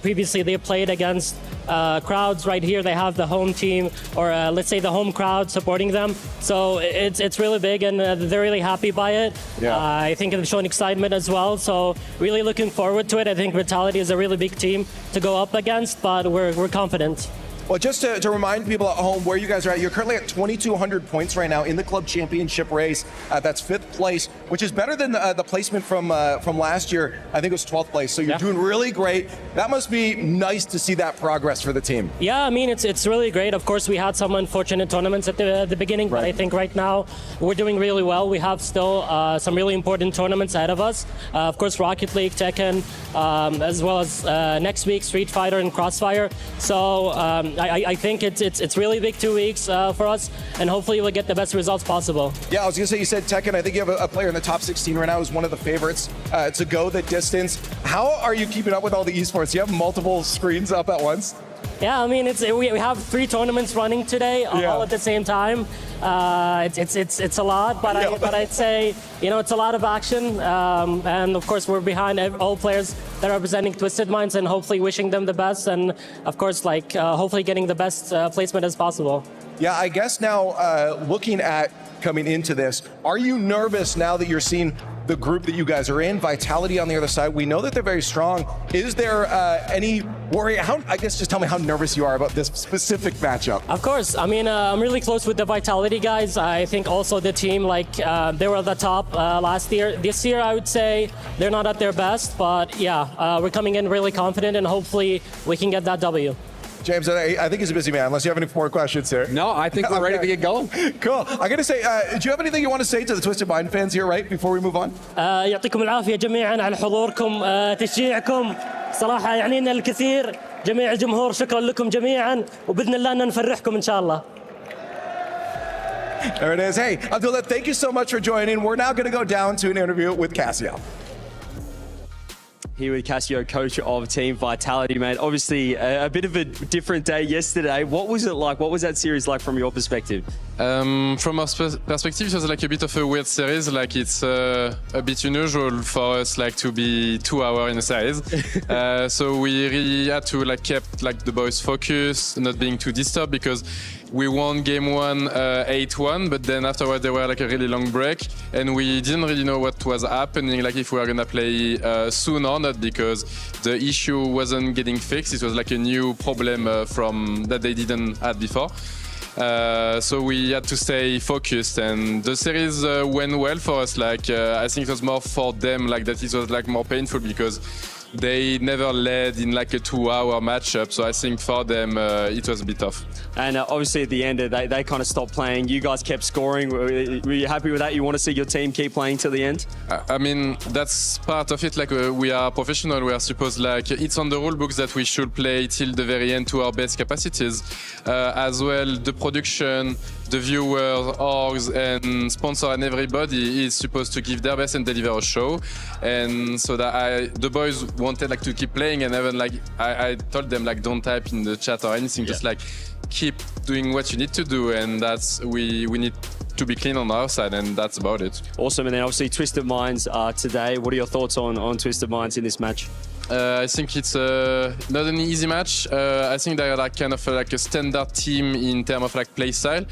Q: previously they played against crowds right here. They have the home team, or let's say the home crowd supporting them. So it's really big, and they're really happy by it. Yeah. I think they've shown excitement as well. So really looking forward to it. I think Vitality is a really big team to go up against, but we're confident.
P: Well, just to remind people at home where you guys are at, you're currently at 2,200 points right now in the club championship race. That's 5th place, which is better than the placement from last year. I think it was 12th place. So you're doing really great. That must be nice to see that progress for the team.
Q: Yeah, I mean, it's really great. Of course, we had some unfortunate tournaments at the beginning, but I think right now we're doing really well. We have still some really important tournaments ahead of us. Of course, Rocket League, Tekken, as well as next week, Street Fighter and Crossfire. So I think it's really big 2 weeks for us, and hopefully we'll get the best results possible.
P: Yeah, I was going to say, you said Tekken. I think you have a player in the top 16 right now who's one of the favorites to go the distance. How are you keeping up with all the esports? You have multiple screens up at once?
Q: Yeah, I mean, we have 3 tournaments running today, all at the same time. It's a lot, but I'd say, you know, it's a lot of action, and of course we're behind all players that are representing Twisted Minds, and hopefully wishing them the best, and of course hopefully getting the best placement as possible.
P: Yeah, I guess now looking at coming into this, are you nervous now that you're seeing the group that you guys are in, Vitality on the other side? We know that they're very strong. Is there any worry? I guess just tell me how nervous you are about this specific matchup.
Q: Of course. I mean, I'm really close with the Vitality guys. I think also the team, they were at the top last year. This year, I would say they're not at their best, but yeah, we're coming in really confident, and hopefully we can get that W.
P: James, I think he's a busy man, unless you have any more questions here.
S: No, I think we're ready to get going.
P: Cool. I'm going to say, do you have anything you want to say to the Twisted Mind fans here, right, before we move on?
Q: يعطيكم العافية جميعا على حضوركم تشجيعكم صراحة يعنينا الكثير جميع الجمهور شكرا لكم جميعا وبإذن الله أن نفرحكم إن شاء الله.
P: There it is. Hey, Abdullah, thank you so much for joining. We're now going to go down to an interview with Cassio.
T: Here with Casio, coach of Team Vitality, mate. Obviously, a bit of a different day yesterday. What was it like? What was that series like from your perspective?
L: From our perspective, it was like a bit of a weird series. Like it's a bit unusual for us, like to be 2 hours in a series. So we really had to like keep like the boys focused, not being too disturbed, because we won game 1 8-1, but then afterward there were like a really long break, and we didn't really know what was happening, like if we were gonna play soon or not, because the issue wasn't getting fixed. It was like a new problem from that they didn't have before. So we had to stay focused, and the series went well for us. Like I think it was more for them, like that it was like more painful because they never led in like a 2-hour matchup. So I think for them it was a bit tough.
T: And obviously at the end, they kind of stopped playing. You guys kept scoring. Were you happy with that? You want to see your team keep playing till the end?
L: I mean, that's part of it. Like we are professional. We are supposed, like, it's on the rule books that we should play till the very end to our best capacities. As well, the production, the viewers, orgs, and sponsor, and everybody is supposed to give their best and deliver a show. And so that the boys wanted like to keep playing, and even like I told them like don't type in the chat or anything, just like keep doing what you need to do, and that's we need to be clean on our side, and that's about it.
T: Awesome. And then obviously Twisted Minds today. What are your thoughts on Twisted Minds in this match?
L: I think it's not an easy match. I think they're like kind of like a standard team in terms of like play style.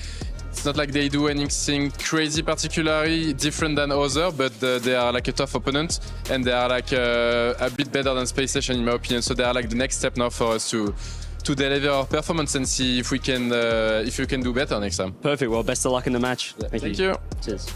L: It's not like they do anything crazy particularly different than others, but they are like a tough opponent, and they are like a bit better than Space Station in my opinion. So they are like the next step now for us to deliver our performance and see if we can do better next time.
T: Perfect. Well, best of luck in the match.
L: Thank you.
T: Cheers.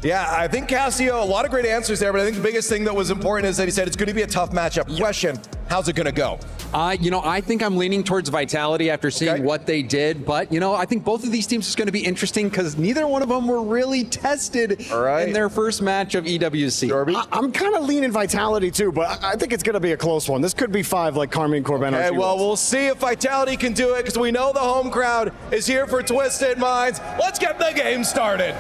P: Yeah, I think Casio, a lot of great answers there, but I think the biggest thing that was important is that he said it's going to be a tough matchup. Question, how's it going to go?
S: I think I'm leaning towards Vitality after seeing what they did, but, I think both of these teams is going to be interesting because neither one of them were really tested in their first match of EWC.
C: I'm kind of leaning Vitality too, but I think it's going to be a close one. This could be 5 like Carmine Corben.
P: Okay, well, we'll see if Vitality can do it because we know the home crowd is here for Twisted Minds. Let's get the game started.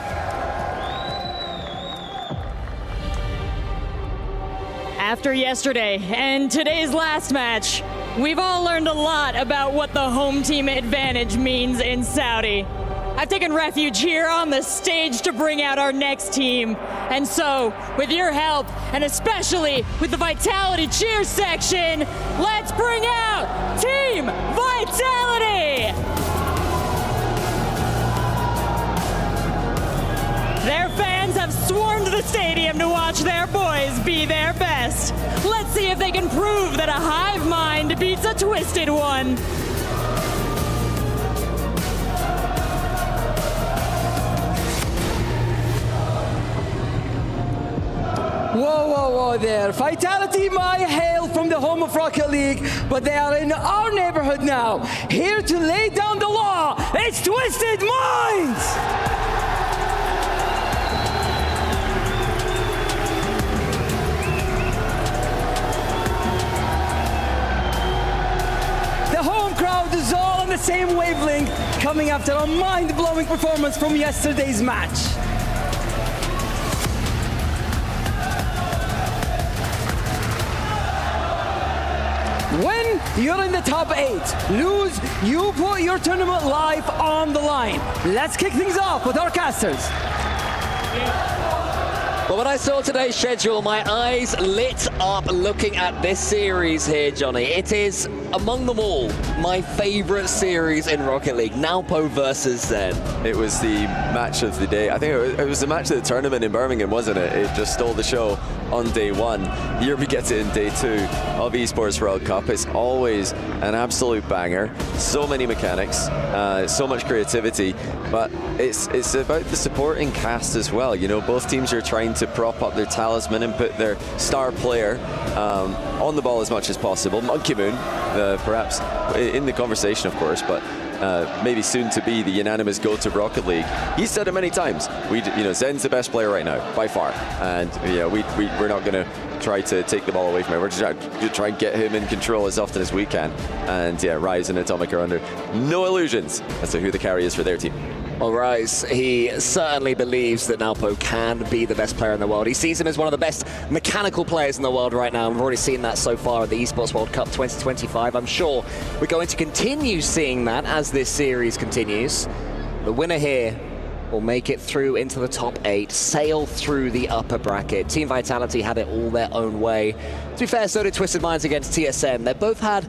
F: After yesterday and today's last match, we've all learned a lot about what the home team advantage means in Saudi. I've taken refuge here on the stage to bring out our next team. And so, with your help, and especially with the Vitality cheer section, let's bring out Team Vitality! Their fans have swarmed the stadium to watch their boys be their best. Let's see if they can prove that a hive mind beats a twisted one.
V: Whoa there. Vitality might hail from the home of Rocket League, but they are in our neighborhood now. Here to lay down the law, it's Twisted Minds! Is all on the same wavelength, coming after a mind-blowing performance from yesterday's match. When you're in the top 8, lose, you put your tournament life on the line. Let's kick things off with our casters.
R: Well, when I saw today's schedule, my eyes lit up looking at this series here, Johnny. It is, among them all, my favorite series in Rocket League, Nalpo versus Zen.
H: It was the match of the day. I think it was the match of the tournament in Birmingham, wasn't it? It just stole the show on day 1. Here we get it in day 2 of Esports World Cup. It's always an absolute banger. So many mechanics, so much creativity, but it's about the supporting cast as well. Both teams are trying to prop up their talisman and put their star player on the ball as much as possible. Monkey Moon, perhaps in the conversation, of course, but maybe soon to be the unanimous GOAT of Rocket League. He's said it many times. Zen's the best player right now, by far, and we're not going to try to take the ball away from him. We're just going to try and get him in control as often as we can. And Rise and Atomic are under no illusions as to who the carry is for their team.
R: Well, Rise, he certainly believes that Nalpo can be the best player in the world. He sees him as one of the best mechanical players in the world right now. We've already seen that so far at the Esports World Cup 2025. I'm sure we're going to continue seeing that as this series continues. The winner here will make it through into the top 8, sail through the upper bracket. Team Vitality had it all their own way. To be fair, so did Twisted Minds against TSM. They both had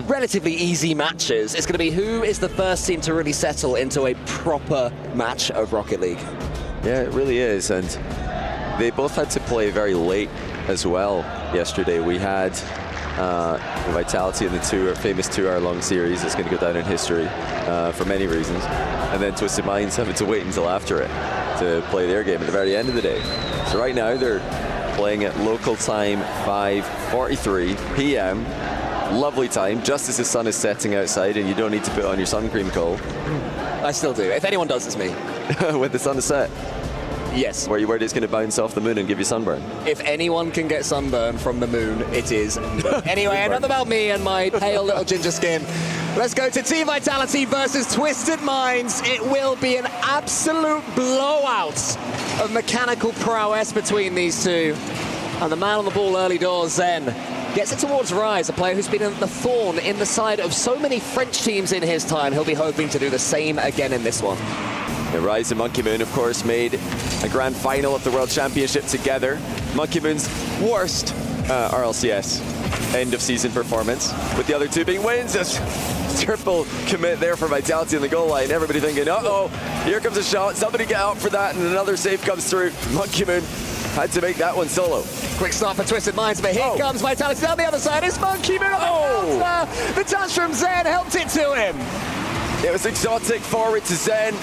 R: relatively easy matches. It's going to be who is the first team to really settle into a proper match of Rocket League.
H: Yeah, it really is, and they both had to play very late as well yesterday. We had Vitality in the famous 2-hour-long series that's going to go down in history for many reasons, and then Twisted Minds having to wait until after it to play their game at the very end of the day. So right now they're playing at local time 5:43 p.m. Lovely time, just as the sun is setting outside and you don't need to put on your sun cream, Cole.
R: I still do. If anyone does, it's me.
H: When the sun is set?
R: Yes.
H: Where you worried it's going to bounce off the moon and give you sunburn?
R: If anyone can get sunburn from the moon, it is me. Anyway, enough about me and my pale little ginger skin. Let's go to Team Vitality versus Twisted Minds. It will be an absolute blowout of mechanical prowess between these two. And the man on the ball early doors, Zen, gets it towards Rise, a player who's been the thorn in the side of so many French teams in his time. He'll be hoping to do the same again in this one.
H: Yeah, Rise and Monkey Moon, of course, made a grand final of the World Championship together. Monkey Moon's worst RLCS end of season performance, with the other two being wins. Triple commit there for Vitality on the goal line. Everybody thinking, uh-oh, here comes a shot. Somebody get out for that, and another save comes through. Monkey Moon had to make that one solo.
R: Quick start for Twisted Minds, but here comes Vitality down the other side. It's Monkey Moon on the counter. The touch from Zen helped it to him.
H: It was exotic, forward to Zen.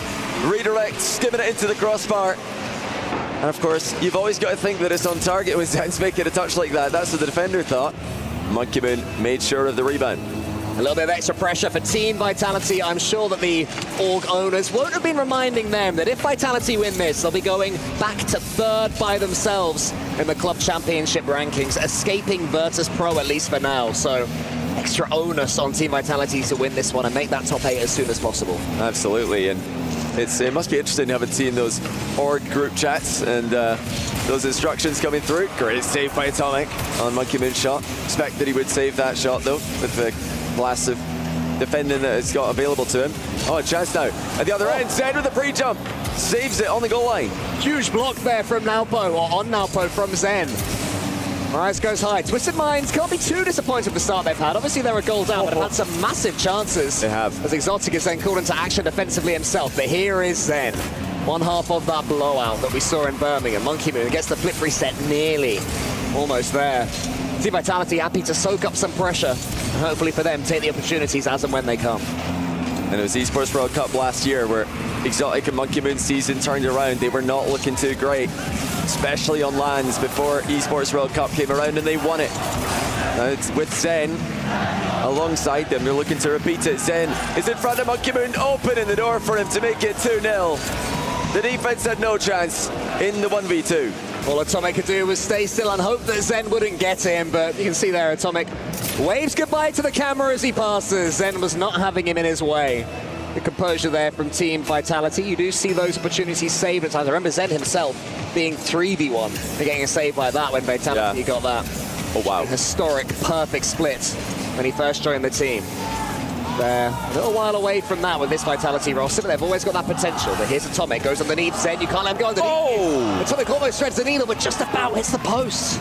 H: Redirect, skimming it into the crossbar. And of course, you've always got to think that it's on target when Zen's making a touch like that. That's what the defender thought. Monkey Moon made sure of the rebound.
R: A little bit of extra pressure for Team Vitality. I'm sure that the org owners won't have been reminding them that if Vitality win this, they'll be going back to 3rd by themselves in the Club Championship rankings, escaping Virtus Pro at least for now. So extra onus on Team Vitality to win this one and make that top 8 as soon as possible.
H: Absolutely, and it must be interesting having seen those org group chats and those instructions coming through. Great save by Atomic on Monkey Moon's shot. Expect that he would save that shot though, with the blast of defending that it's got available to him. Oh, a chance now at the other end. Zen with the pre-jump, saves it on the goal line.
R: Huge block there from Nalpo, or on Nalpo from Zen. Rise goes high. Twisted Minds can't be too disappointed with the start they've had. Obviously, they're a goal down, but have had some massive chances.
H: They have.
R: As Exotic is then called into action defensively himself. But here is Zen. One half of that blowout that we saw in Birmingham. Monkey Moon gets the flip reset nearly. Almost there. Team Vitality happy to soak up some pressure. And hopefully for them, take the opportunities as and when they come.
H: And it was Esports World Cup last year where Exotic and Monkey Moon season turned around. They were not looking too great, especially on lands before Esports World Cup came around and they won it. It's with Zen alongside them. They're looking to repeat it. Zen is in front of Monkey Moon, opening the door for him to make it 2-0. The defense had no chance in the 1v2.
R: All Atomic could do was stay still and hope that Zen wouldn't get him, but you can see there Atomic waves goodbye to the camera as he passes. Zen was not having him in his way. The composure there from Team Vitality. You do see those opportunities saved at times. I remember Zen himself being 3v1 and getting a save like that when Vitality got that.
H: Oh, wow.
R: Historic, perfect split when he first joined the team. They're a little while away from that with this Vitality roster, but they've always got that potential. But here's Atomic, goes underneath Zen. You can't let him go underneath.
H: Oh!
R: Atomic almost threads the needle, but just about hits the post.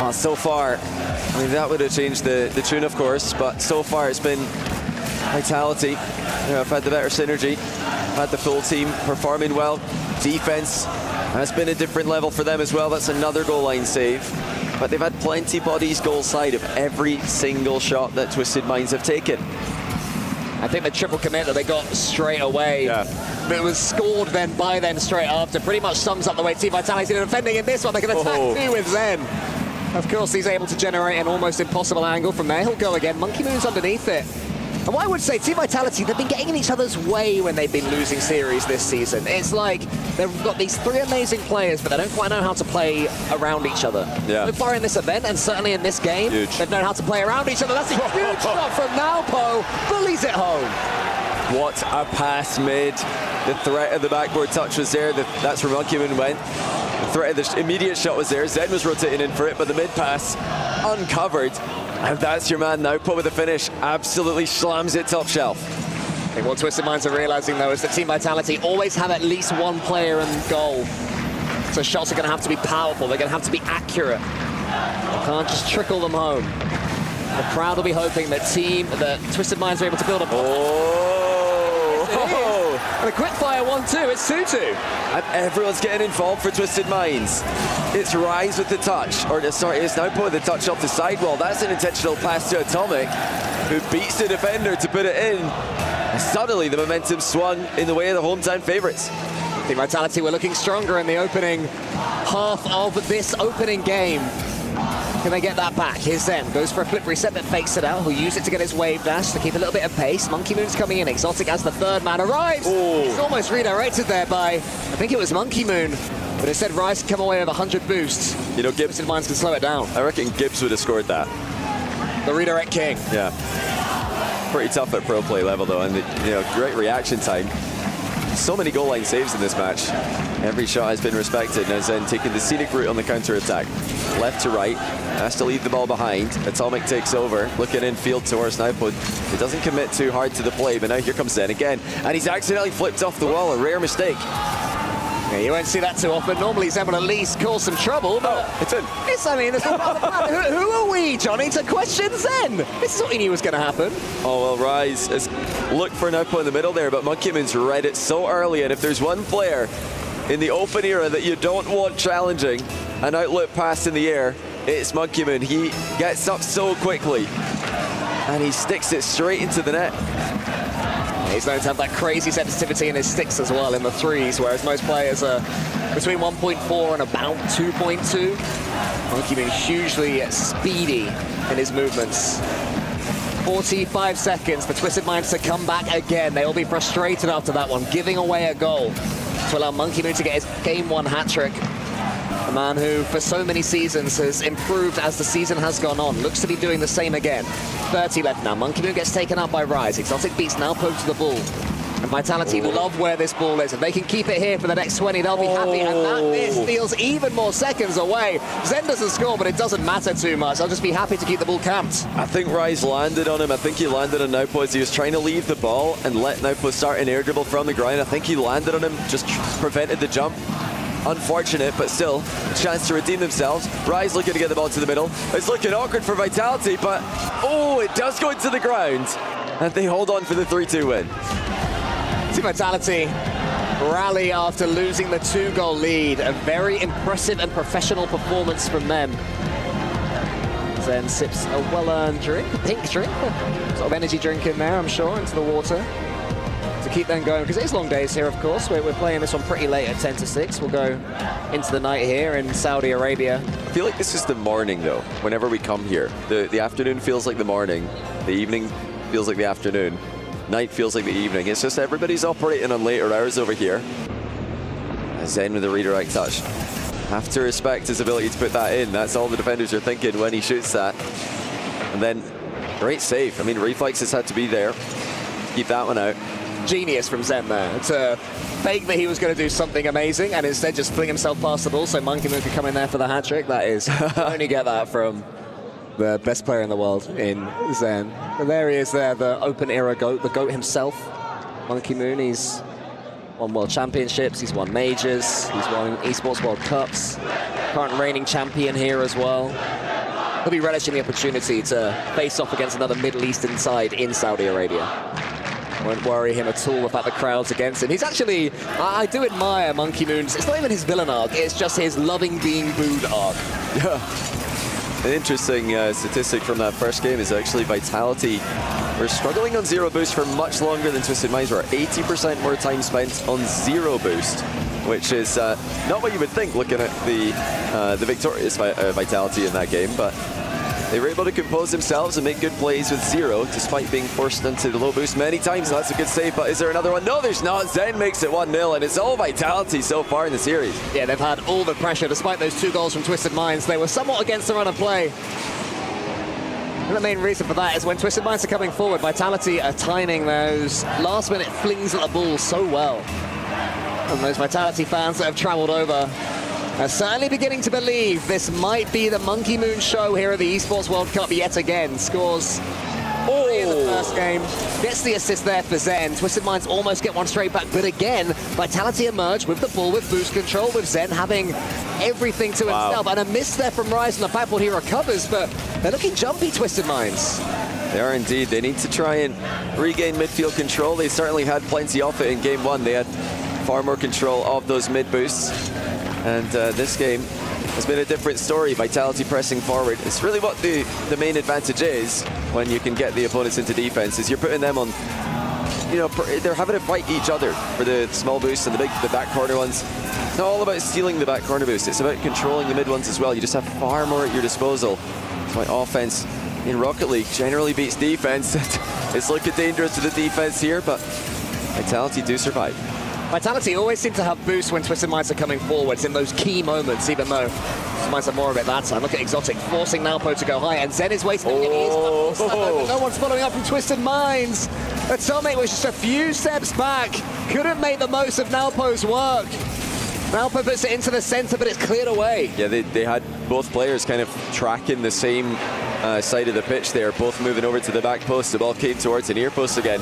H: Oh, so far, I mean, that would have changed the tune, of course, but so far it's been Vitality. I've had the better synergy, had the full team performing well. Defense has been a different level for them as well. That's another goal line save. But they've had plenty bodies goal side of every single shot that Twisted Minds have taken.
R: I think the triple commit that they got straight away, it was scored then by them straight after, pretty much sums up the way Team Vitality are defending in this one. They can attack too with Zen. Of course, he's able to generate an almost impossible angle from there. He'll go again. Monkey Moon's underneath it. And what I would say, Team Vitality, they've been getting in each other's way when they've been losing series this season. It's like they've got these 3 amazing players, but they don't quite know how to play around each other. So far in this event, and certainly in this game, they've known how to play around each other. That's a huge shot from Nalpo. Bullies it home.
H: What a pass mid. The threat of the backboard touch was there. That's where Monkey Moon went. The threat of the immediate shot was there. Zen was rotating in for it, but the mid pass uncovered. And that's your man now. Put with the finish. Absolutely slams it top shelf.
R: I think what Twisted Minds are realizing, though, is that Team Vitality always have at least one player in goal. So shots are going to have to be powerful. They're going to have to be accurate. They can't just trickle them home. The crowd will be hoping that Twisted Minds are able to build a... And a quick fire 1-2, it's 2-2.
H: And everyone's getting involved for Twisted Minds. It's Rise with the touch, it's now put the touch off the sidewall. That's an intentional pass to Atomic, who beats the defender to put it in. And suddenly the momentum swung in the way of the hometown favourites.
R: Team Vitality were looking stronger in the opening half of this opening game. Can they get that back? Here's Zen, goes for a flip reset that fakes it out. He'll use it to get his wave dash to keep a little bit of pace. Monkey Moon's coming in. Exotic as the third man arrives. It's almost redirected there by, I think it was Monkey Moon. But instead, Rise can come away with 100 boosts.
H: You know, Gibbs
R: Minds can slow it down.
H: I reckon Gibbs would have scored that.
R: The redirect king.
H: Yeah. Pretty tough at pro play level, though. And, great reaction time. So many goal line saves in this match. Every shot has been respected. Now Zen taking the scenic route on the counter attack. Left to right, has to leave the ball behind. Atomic takes over, looking in field towards Nightblood. He doesn't commit too hard to the play, but now here comes Zen again. And he's accidentally flipped off the wall, a rare mistake.
R: Yeah, you won't see that too often. Normally Zen will at least cause some trouble, but
H: it's in.
R: Who are we, Johnny, to question Zen? This is what he knew was going to happen.
H: Oh, well, Rise has looked for an output in the middle there, but Monkey Moon's read it so early, and if there's one player in the open era that you don't want challenging an outlet pass in the air, it's Monkey Moon. He gets up so quickly, and he sticks it straight into the net.
R: He's known to have that crazy sensitivity in his sticks as well in the threes, whereas most players are between 1.4 and about 2.2. Monkey Moon hugely speedy in his movements. 45 seconds for Twisted Minds to come back again. They will be frustrated after that one, giving away a goal to allow Monkey Moon to get his Game 1 hat-trick. A man who, for so many seasons, has improved as the season has gone on. Looks to be doing the same again. 30 left now. Monkey Moon gets taken up by Rise. Exotic beats now poked to the ball. And Vitality love where this ball is. If they can keep it here for the next 20, they'll be happy. And this feels even more seconds away. Zen doesn't score, but it doesn't matter too much. I'll just be happy to keep the ball camped.
H: I think Rise landed on him. I think he landed on Nowpost. He was trying to leave the ball and let Nowpost start an air dribble from the ground. I think he landed on him, just prevented the jump. Unfortunate, but still a chance to redeem themselves. Rise looking to get the ball to the middle. It's looking awkward for Vitality, but it does go into the ground. And they hold on for the 3-2 win.
R: Team Vitality rally after losing the 2-goal lead. A very impressive and professional performance from them. Zen sips a well-earned drink, a pink drink, sort of energy drink in there, I'm sure, into the water. To keep them going, because it is long days here, of course. We're playing this one pretty late at 10 to 6. We'll go into the night here in Saudi Arabia.
H: I feel like this is the morning, though, whenever we come here. The afternoon feels like the morning. The evening feels like the afternoon. Night feels like the evening. It's just everybody's operating on later hours over here. Zen with a redirect touch. Have to respect his ability to put that in. That's all the defenders are thinking when he shoots that. And then, great save. I mean, reflexes had to be there. Keep that one out.
R: Genius from Zen there to fake that he was going to do something amazing and instead just fling himself past the ball so Monkey Moon could come in there for the hat trick. That is, you only get that from the best player in the world in Zen. And there he is there, the open era GOAT, the GOAT himself. Monkey Moon, he's won World Championships, he's won Majors, he's won Esports World Cups, current reigning champion here as well. He'll be relishing the opportunity to face off against another Middle Eastern side in Saudi Arabia. Won't worry him at all about the crowds against him. He's actually, I do admire Monkey Moon's, it's not even his villain arc, it's just his loving being booed arc.
H: Yeah. An interesting statistic from that first game is actually Vitality were struggling on zero boost for much longer than Twisted Minds were. 80% more time spent on zero boost, which is not what you would think looking at the victorious Vitality in that game, but they were able to compose themselves and make good plays with zero, despite being forced into the low boost many times. That's a good save, but is there another one? No, there's not. Zen makes it 1-0, and it's all Vitality so far in the series.
R: Yeah, they've had all the pressure, despite those 2 goals from Twisted Minds. They were somewhat against the run of play.
D: And the main reason for that is when Twisted Minds are coming forward, Vitality are timing those last-minute flings at the ball so well. And those Vitality fans that have travelled over are certainly beginning to believe this might be the Monkey Moon show here at the Esports World Cup yet again. Scores 3 in the first game, gets the assist there for Zen. Twisted Minds almost get one straight back, but again, Vitality emerge with the ball, with boost control, with Zen having everything to himself. And a miss there from Rise on the backboard. He recovers, but they're looking jumpy, Twisted Minds.
H: They are indeed. They need to try and regain midfield control. They certainly had plenty of it in game 1. They had far more control of those mid boosts. And this game has been a different story. Vitality pressing forward. It's really what the main advantage is when you can get the opponents into defense, is you're putting them on, you know, they're having to fight each other for the small boosts and the back corner ones. It's not all about stealing the back corner boost. It's about controlling the mid ones as well. You just have far more at your disposal. That's why offense in Rocket League generally beats defense. It's looking dangerous to the defense here, but Vitality do survive.
D: Vitality always seem to have boosts when Twisted Minds are coming forwards in those key moments, even though Twisted Minds have more of it that time. Look at Exotic forcing Nalpo to go high, and Zen is waiting. No one's following up from Twisted Minds. Atomic was just a few steps back, couldn't make the most of Nalpo's work. Nalpo puts it into the center, but it's cleared away.
H: Yeah, they had both players kind of tracking the same side of the pitch there, both moving over to the back post. The ball came towards the near post again.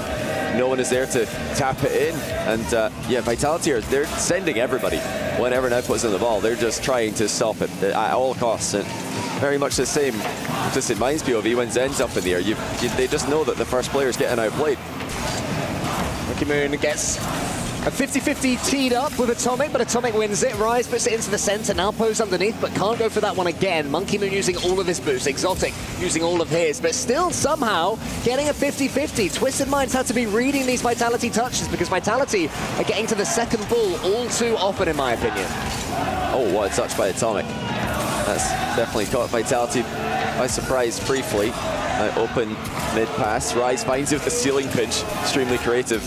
H: No one is there to tap it in. And yeah, Vitality they're sending everybody. Whenever Nalpo's on the ball, they're just trying to stop it at all costs. And very much the same just in Minds POV when Zen's up in the air. They just know that the first player is getting outplayed.
D: Monkey Moon gets a 50-50 teed up with Atomic, but Atomic wins it. Rise puts it into the center, Nalpo's underneath, but can't go for that one again. Monkey Moon using all of his boosts, Exotic using all of his, but still somehow getting a 50-50. Twisted Minds have to be reading these Vitality touches because Vitality are getting to the second ball all too often, in my opinion.
H: Oh, what a touch by Atomic. That's definitely caught Vitality by surprise briefly. Open mid-pass. Rise finds it with the ceiling pinch. Extremely creative.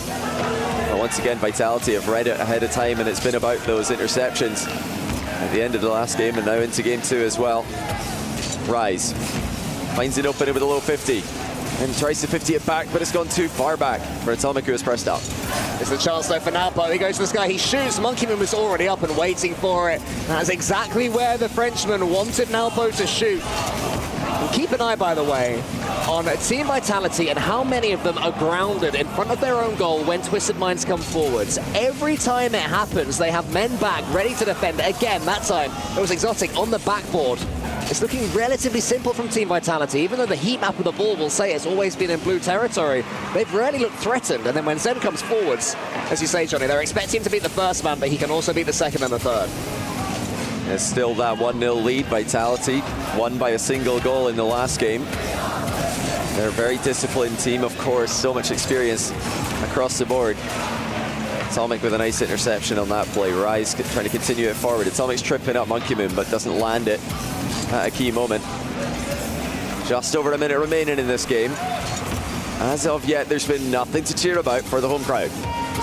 H: Once again, Vitality have read it ahead of time, and it's been about those interceptions at the end of the last game and now into game 2 as well. Rise finds it open with a low 50 and tries to 50 it back, but it's gone too far back for Atomic, who has pressed up.
D: It's the chance though for Nalpo. He goes to the sky, he shoots. Monkey Moon was already up and waiting for it. That's exactly where the Frenchman wanted Nalpo to shoot. And keep an eye, by the way, on Team Vitality and how many of them are grounded in front of their own goal when Twisted Minds come forwards. Every time it happens, they have men back, ready to defend. Again, that time, it was Exotic on the backboard. It's looking relatively simple from Team Vitality, even though the heat map of the ball will say it's always been in blue territory. They've rarely looked threatened, and then when Zen comes forwards, as you say, Johnny, they're expecting to beat the first man, but he can also beat the second and the third.
H: There's still that 1-0 lead. Vitality won by a single goal in the last game. They're a very disciplined team, of course, so much experience across the board. Atomic with a nice interception on that play. Rise trying to continue it forward. Atomic's tripping up Monkey Moon, but doesn't land it at a key moment. Just over a minute remaining in this game. As of yet, there's been nothing to cheer about for the home crowd.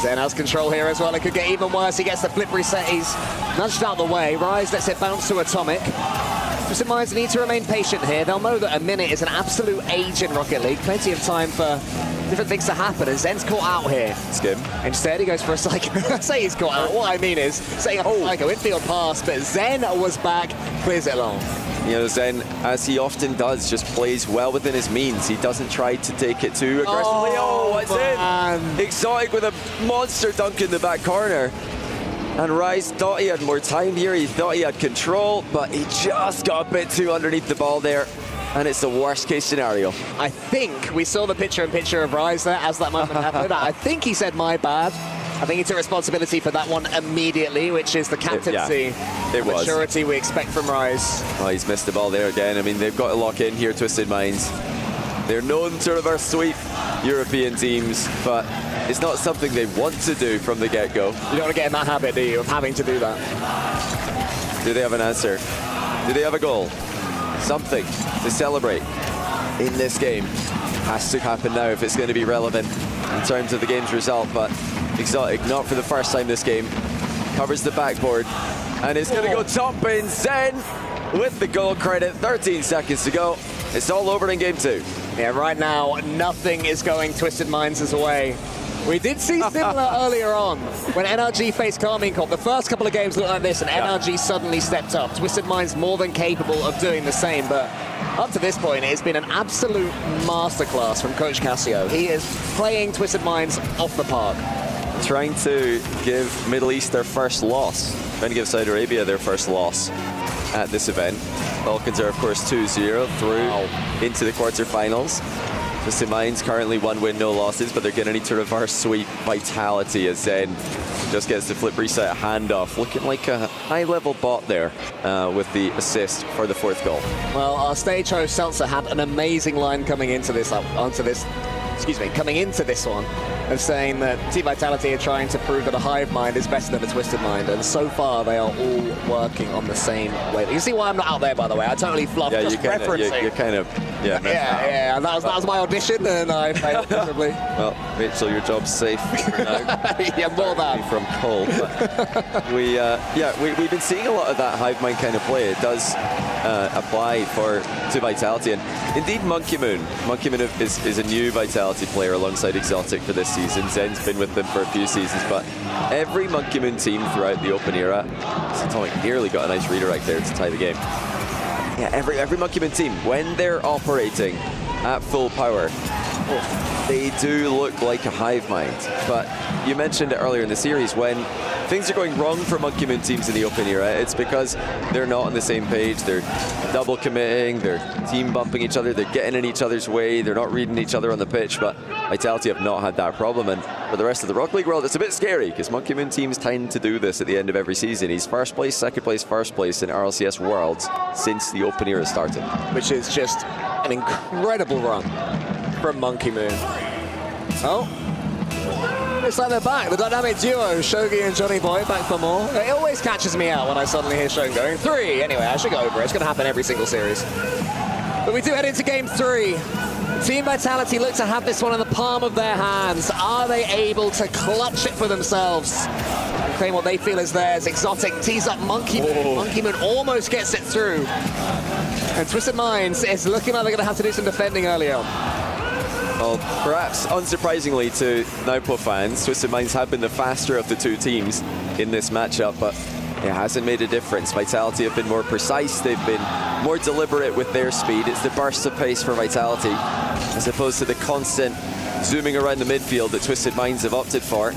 D: Zen has control here as well. It could get even worse. He gets the flip reset. He's nudged out the way. Rise lets it bounce to Atomic. Twisted Minds need to remain patient here. They'll know that a minute is an absolute age in Rocket League. Plenty of time for different things to happen. And Zen's caught out here.
H: Skim.
D: Instead, he goes for a psycho. I say he's caught out. What I mean is setting up a psycho infield pass, but Zen was back, clears it long.
H: You know, Zen, as he often does, just plays well within his means. He doesn't try to take it too aggressively. Oh, what's in? Exotic with a monster dunk in the back corner. And Rise thought he had more time here. He thought he had control, but he just got a bit too underneath the ball there. And it's the worst case scenario.
D: I think we saw the picture-in-picture of Rise there as that moment happened. I think he said, my bad. I think he took responsibility for that one immediately, which is the captaincy and maturity we expect from Rise.
H: Oh, he's missed the ball there again. I mean, they've got to lock in here, Twisted Minds. They're known to reverse sweep European teams, but it's not something they want to do from the get-go.
D: You don't want to get in that habit, do you, of having to do that?
H: Do they have an answer? Do they have a goal? Something to celebrate in this game. Has to happen now if it's going to be relevant in terms of the game's result, but Exotic, not for the first time this game, covers the backboard, and it's going to go top in. Zen with the goal credit, 13 seconds to go It's all over in game 2.
D: Yeah, right now, nothing is going Twisted Minds' way. We did see similar earlier on when NRG faced Karmine Corp. The first couple of games looked like this, and NRG suddenly stepped up. Twisted Minds more than capable of doing the same, but up to this point, it's been an absolute masterclass from Coach Casio. He is playing Twisted Minds off the park.
H: Trying to give Middle East their first loss. Trying to give Saudi Arabia their first loss at this event. Falcons are, of course, 2-0 through into the quarterfinals. Twisted Minds currently 1 win, no losses, but they're going to need to reverse sweep Vitality as Zen just gets the flip reset handoff. Looking like a high-level bot there with the assist for the 4th goal.
D: Well, our stage host Seltzer had an amazing line coming into this one, of saying that Team Vitality are trying to prove that a hive mind is better than a twisted mind, and so far they are all working on the same way. You see why I'm not out there, by the way. I totally fluffed just referencing.
H: You're kind of,
D: yeah. And that was my audition, and I failed miserably.
H: Well, Rachel, your job's safe for now.
D: Yeah, more than
H: from Cole. But we've been seeing a lot of that hive mind kind of play. It does apply to Vitality, and indeed Monkey Moon is a new Vitality player alongside Exotic for this season. Zen's been with them for a few seasons, but every Monkey Moon team throughout the Open era, Atomic nearly got a nice redirect there to tie the game. Yeah, every Monkey Moon team, when they're operating at full power, they do look like a hive mind. But you mentioned it earlier in the series, when things are going wrong for Monkey Moon teams in the Open era, it's because they're not on the same page. They're double committing, they're team bumping each other, they're getting in each other's way, they're not reading each other on the pitch. But Vitality have not had that problem, and for the rest of the Rocket League world, it's a bit scary because Monkey Moon teams tend to do this at the end of every season. He's first place, second place, first place in RLCS Worlds since the Open era started.
D: Which is just an incredible run from Monkey Moon. Oh. Looks like they're back. The dynamic duo, Shogi and Johnny Boy, back for more. It always catches me out when I suddenly hear Shogi going 3. Anyway, I should go over it. It's going to happen every single series. But we do head into game 3. Team Vitality look to have this one in the palm of their hands. Are they able to clutch it for themselves and claim what they feel is theirs? Exotic tees up Monkey Moon. Monkey Moon almost gets it through. And Twisted Minds is looking like they're going to have to do some defending early on.
H: Well, perhaps unsurprisingly to Naupo fans, Twisted Minds have been the faster of the two teams in this matchup, but it hasn't made a difference. Vitality have been more precise, they've been more deliberate with their speed. It's the bursts of pace for Vitality, as opposed to the constant zooming around the midfield that Twisted Minds have opted for.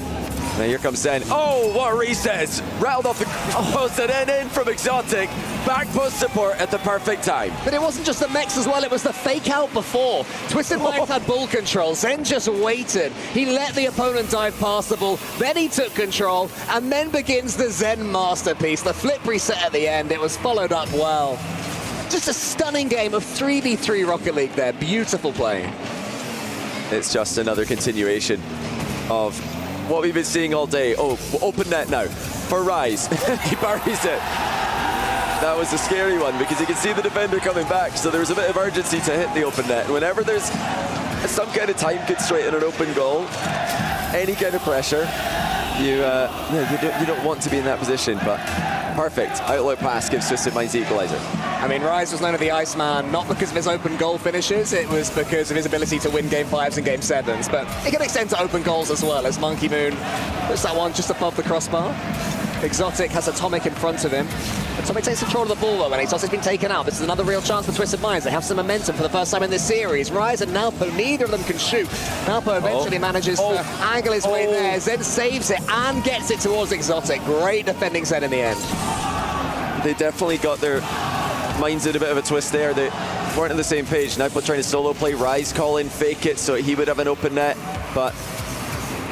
H: Now here comes Zen. Oh, what a reset! Rattled off the post and then in from Exotic. Back post support at the perfect time.
D: But it wasn't just the mix as well, it was the fake out before. Twisted Minds had ball control. Zen just waited. He let the opponent dive past the ball, then he took control, and then begins the Zen masterpiece. The flip reset at the end, it was followed up well. Just a stunning game of 3v3 Rocket League there. Beautiful play.
H: It's just another continuation of what we've been seeing all day. Oh, open net now for Rise. He buries it. That was a scary one because you can see the defender coming back, so there was a bit of urgency to hit the open net. And whenever there's some kind of time constraint in an open goal, any kind of pressure, you don't want to be in that position. But perfect outlet pass gives Twisted Minds the equalizer.
D: I mean, Rise was known as the Iceman, not because of his open goal finishes, it was because of his ability to win Game 5s and Game 7s. But it can extend to open goals as well, as Monkey Moon puts that one just above the crossbar. Exotic has Atomic in front of him. Atomic takes control of the ball though, and Exotic's been taken out. This is another real chance for Twisted Minds. They have some momentum for the first time in this series. Rise and Naupo, neither of them can shoot. Naupo eventually manages to angle his way there. Zen saves it and gets it towards Exotic. Great defending Zen in the end.
H: They definitely got their minds in a bit of a twist there. They weren't on the same page. Naupo trying to solo play, Rise call in, fake it so he would have an open net, but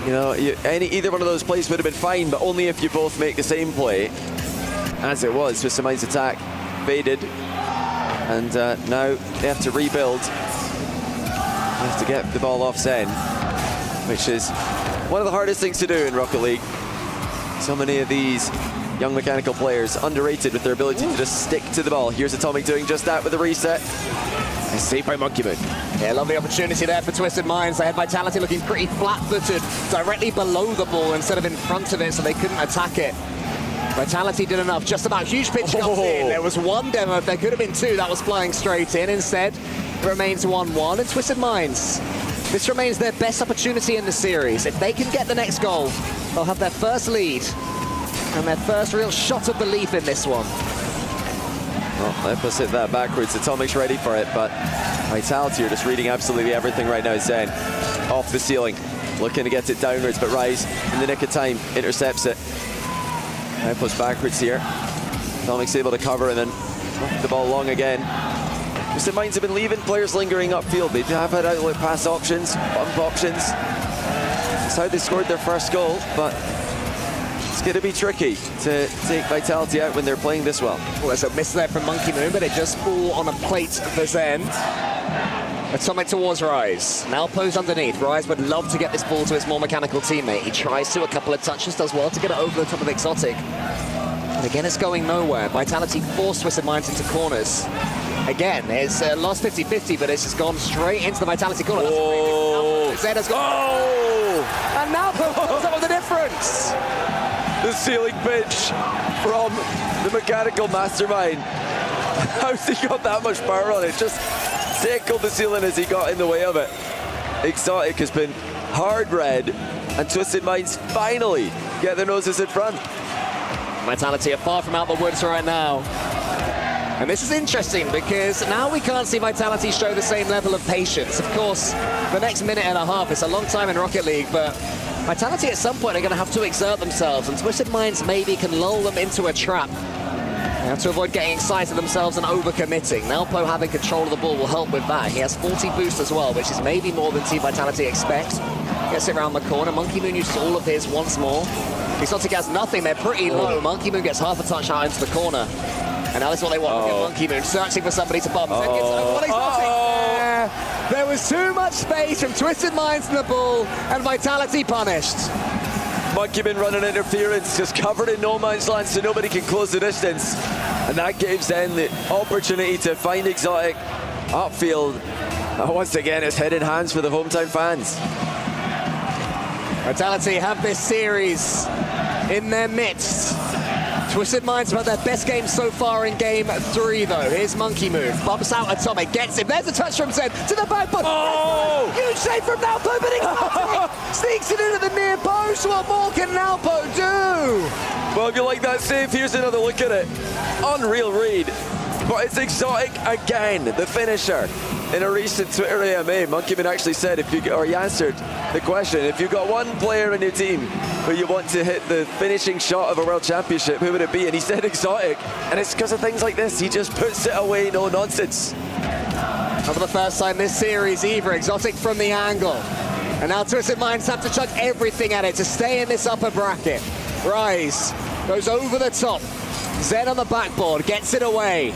H: you know, either one of those plays would have been fine, but only if you both make the same play. As it was, Twisted Minds attack faded, and now they have to rebuild. They have to get the ball off Zen, which is one of the hardest things to do in Rocket League. So many of these young mechanical players underrated with their ability to just stick to the ball. Here's Atomic doing just that with a reset. And saved by Monkey Moon.
D: Yeah, lovely opportunity there for Twisted Minds. They had Vitality looking pretty flat-footed, directly below the ball instead of in front of it, so they couldn't attack it. Vitality did enough. Just about huge pitch comes in. There was one demo. If there could have been two, that was flying straight in. Instead, It remains 1-1, and Twisted Minds, this remains their best opportunity in the series. If they can get the next goal, they'll have their first lead and their first real shot of belief in this one.
H: Well, let's hit that backwards. Atomic's ready for it, but Vitality are just reading absolutely everything right now. Zen off the ceiling, looking to get it downwards, but Rise in the nick of time intercepts it. Now push backwards here. Atomic's able to cover and then the ball long again. Twisted Minds have been leaving players lingering upfield. They have had outlet pass options, bump options. That's how they scored their first goal, but it's going to be tricky to take Vitality out when they're playing this well.
D: Well, there's a miss there from Monkey Moon, but it just fall on a plate for Zen. Atomic towards Rise. Now posed underneath. Rise would love to get this ball to his more mechanical teammate. He tries to a couple of touches, does well to get it over the top of Exotic. And again, it's going nowhere. Vitality forced Twisted Minds into corners. Again, it's lost 50-50, but it's just gone straight into the Vitality corner.
H: Oh!
D: Zen has gone. Oh! And now comes up with the difference.
H: The ceiling pitch from the mechanical mastermind. How's he got that much power on it? Just tickled the ceiling as he got in the way of it. Exotic has been hard red, and Twisted Minds finally get their noses in front.
D: Vitality are far from out the woods right now. And this is interesting because now we can't see Vitality show the same level of patience. Of course, the next minute and a half, it's a long time in Rocket League, but Vitality at some point are going to have to exert themselves, and Twisted Minds maybe can lull them into a trap. They have to avoid getting excited themselves and overcommitting. Nalpo having control of the ball will help with that. He has 40 boost as well, which is maybe more than Team Vitality expects. Gets it around the corner. Monkey Moon uses all of his once more. Exotic has nothing. They're pretty low. Monkey Moon gets half a touch out into the corner. And now that's what they want. Monkey Moon searching for somebody to bomb. There was too much space from Twisted Minds in the ball, and Vitality punished.
H: Monkey Moon running interference, just covered in no man's land so nobody can close the distance. And that gives them the opportunity to find Exotic upfield. Once again, it's head in hands for the hometown fans.
D: Vitality have this series in their midst. Twisted Minds have had their best game so far in game 3, though. Here's Monkey Moon, bumps out Atomic, gets him. There's a touch from Zen to the back, but huge save from Nalpo, but Exotic sneaks it into the near post. What more can Nalpo do?
H: Well, if you like that save, here's another look at it. Unreal read, but it's Exotic again, the finisher. In a recent Twitter AMA, Monkey Moon actually said, he answered the question, if you've got one player in your team who you want to hit the finishing shot of a World Championship, who would it be? And he said Exotic. And it's because of things like this. He just puts it away, no nonsense.
D: Not for the first time this series either. Exotic from the angle. And now Twisted Minds have to chuck everything at it to stay in this upper bracket. Rise goes over the top. Zen on the backboard, gets it away.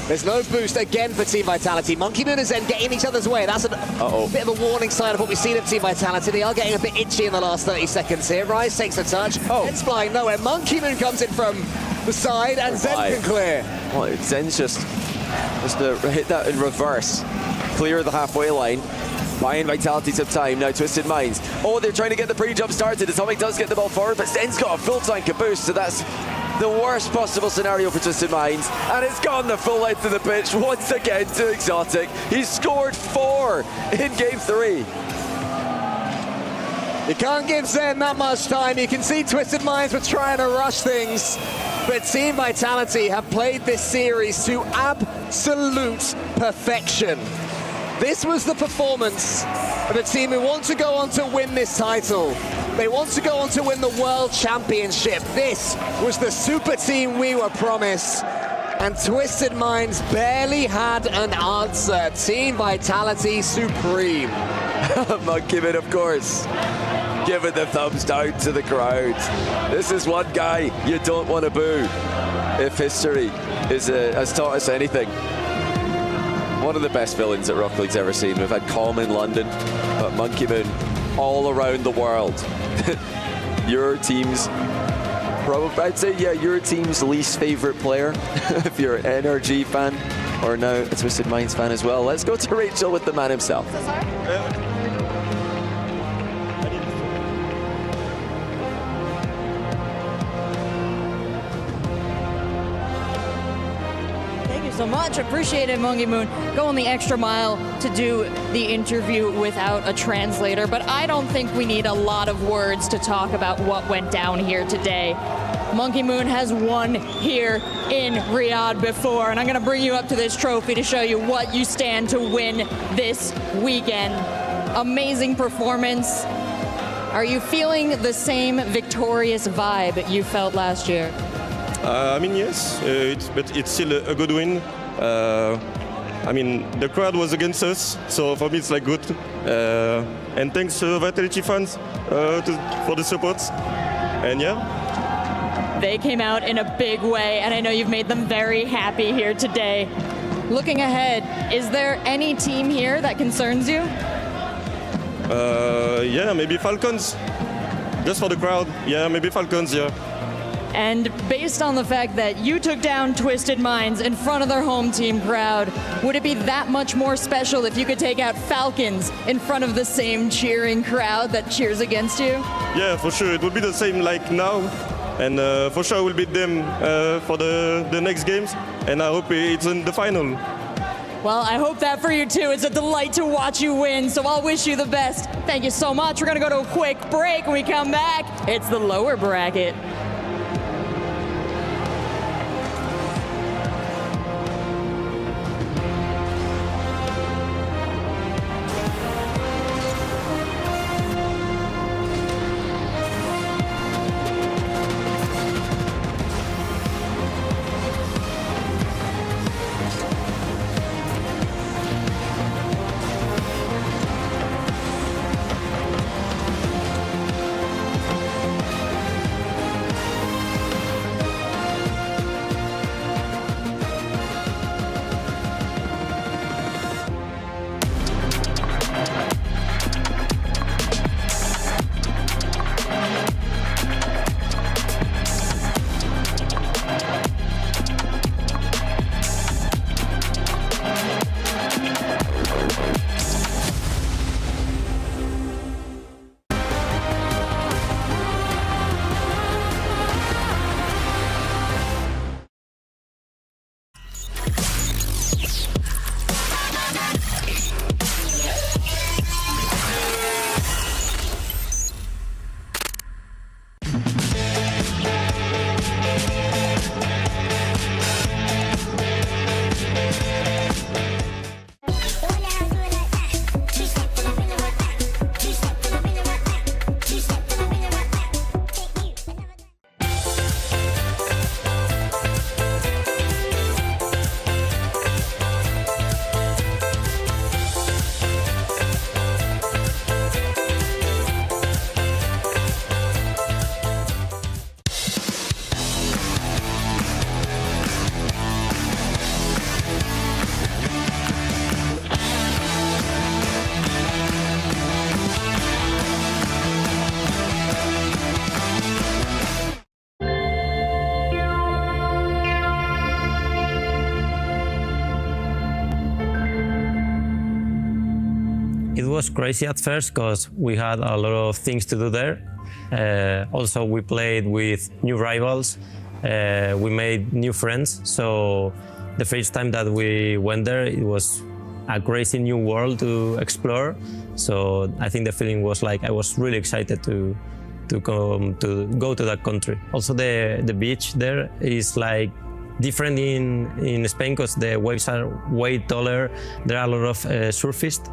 D: There's no boost again for Team Vitality. Monkey Moon and Zen getting each other's way. That's a bit of a warning sign of what we've seen of Team Vitality. They are getting a bit itchy in the last 30 seconds here. Rise takes a touch. Zen's flying nowhere. Monkey Moon comes in from the side, and Zen can clear.
H: Well, Zen's just hit that in reverse. Clear the halfway line. Buying Vitality some time. Now Twisted Minds. Oh, they're trying to get the pre-jump started. Atomic does get the ball forward, but Zen's got a full tank of boost, so that's the worst possible scenario for Twisted Minds, and it's gone the full length of the pitch once again to Exotic. He's scored 4 in game 3.
D: You can't give Zen that much time. You can see Twisted Minds were trying to rush things, but Team Vitality have played this series to absolute perfection. This was the performance of a team who want to go on to win this title. They want to go on to win the World Championship. This was the super team we were promised. And Twisted Minds barely had an answer. Team Vitality supreme.
H: Monkey Moon, of course, giving the thumbs down to the crowd. This is one guy you don't want to boo if history has taught us anything. One of the best villains that Rocket League's ever seen. We've had Calm in London, but Monkey Moon all around the world. Your team's probably, I'd say, your team's least favorite player, if you're an NRG fan, or now a Twisted Minds fan as well. Let's go to Rachel with the man himself.
F: so much. Appreciate it, Monkey Moon. Going the extra mile to do the interview without a translator, but I don't think we need a lot of words to talk about what went down here today. Monkey Moon has won here in Riyadh before, and I'm going to bring you up to this trophy to show you what you stand to win this weekend. Amazing performance. Are you feeling the same victorious vibe you felt last year?
G: I mean, yes, but it's still a good win. I mean, the crowd was against us, so for me it's like good. And thanks to Vitality fans for the support. And yeah.
F: They came out in a big way, and I know you've made them very happy here today. Looking ahead, is there any team here that concerns you?
G: Yeah, maybe Falcons. Just for the crowd. Yeah, maybe Falcons, yeah.
F: And based on the fact that you took down Twisted Minds in front of their home team crowd, would it be that much more special if you could take out Falcons in front of the same cheering crowd that cheers against you?
G: Yeah, for sure. It would be the same like now. And for sure I will beat them for the next games. And I hope it's in the final.
F: Well, I hope that for you too. It's a delight to watch you win, so I'll wish you the best. Thank you so much. We're going to go to a quick break. When we come back, it's the lower bracket.
M: It was crazy at first because we had a lot of things to do there. Also, we played with new rivals. We made new friends. So the first time that we went there, it was a crazy new world to explore. So I think the feeling was like I was really excited to go to that country. Also, the beach there is like different in Spain because the waves are way taller. There are a lot of surfists.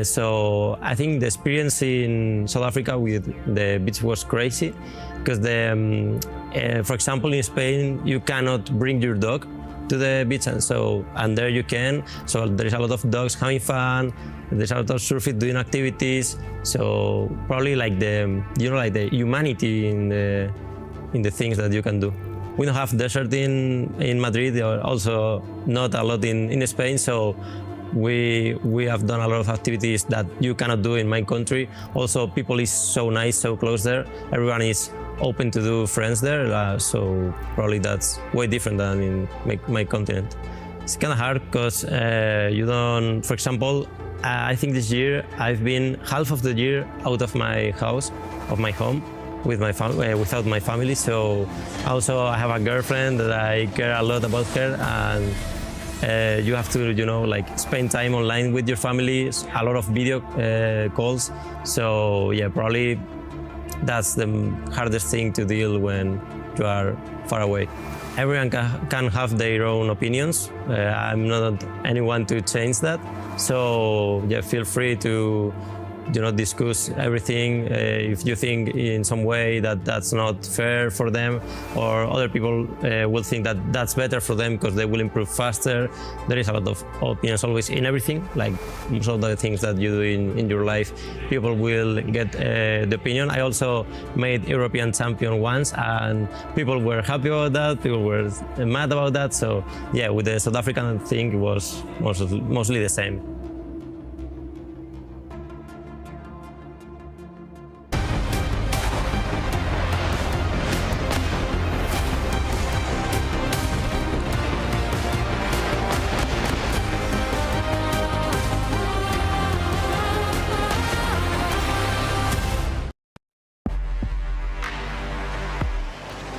M: So I think the experience in South Africa with the beach was crazy because for example, in Spain, you cannot bring your dog to the beach, and there you can. So there is a lot of dogs having fun. There's a lot of surfing doing activities. So probably like the humanity in the things that you can do. We don't have desert in Madrid, or also not a lot in Spain. So we have done a lot of activities that you cannot do in my country. Also, people is so nice, so close there. Everyone is open to do friends there. So probably that's way different than in my continent. It's kind of hard because you don't, for example, I think this year I've been half of the year out of my house, of my home, with my without my family. So also I have a girlfriend that I care a lot about her, and You have to, like spend time online with your family, a lot of video calls. So yeah, probably that's the hardest thing to deal when you are far away. Everyone can have their own opinions. I'm not anyone to change that. So yeah, feel free to discuss everything. If you think in some way that that's not fair for them, or other people will think that that's better for them because they will improve faster. There is a lot of opinions always in everything. Like most of the things that you do in your life, people will get the opinion. I also made European champion once, and people were happy about that. People were mad about that. So yeah, with the South African thing, it was mostly the same.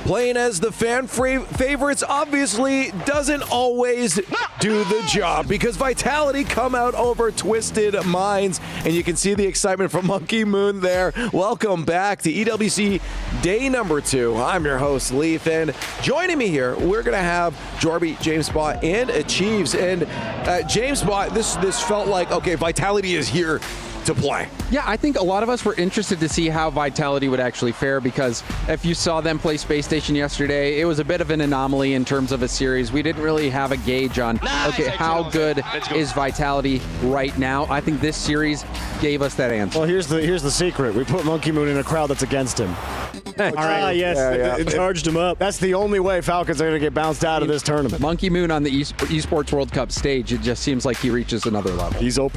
P: Playing as the fan favorites obviously doesn't always do the job, because Vitality come out over Twisted Minds, and you can see the excitement from Monkey Moon there. Welcome back to EWC Day number 2. I'm your host, Leaf, and joining me here, we're going to have Jorby, JamesBot, and Achieves. And JamesBot, this felt like, okay, Vitality is here to play.
S: Yeah, I think a lot of us were interested to see how Vitality would actually fare, because if you saw them play Space Station yesterday, it was a bit of an anomaly in terms of a series. We didn't really have a gauge on, okay, how good is Vitality right now. I think this series gave us that answer.
C: Well, here's the secret. We put Monkey Moon in a crowd that's against him.
I: All right, yes, it charged him up.
C: That's the only way Falcons are going to get bounced out of this tournament.
S: Monkey Moon on the Esports World Cup stage, it just seems like he reaches another level.
C: He's OP.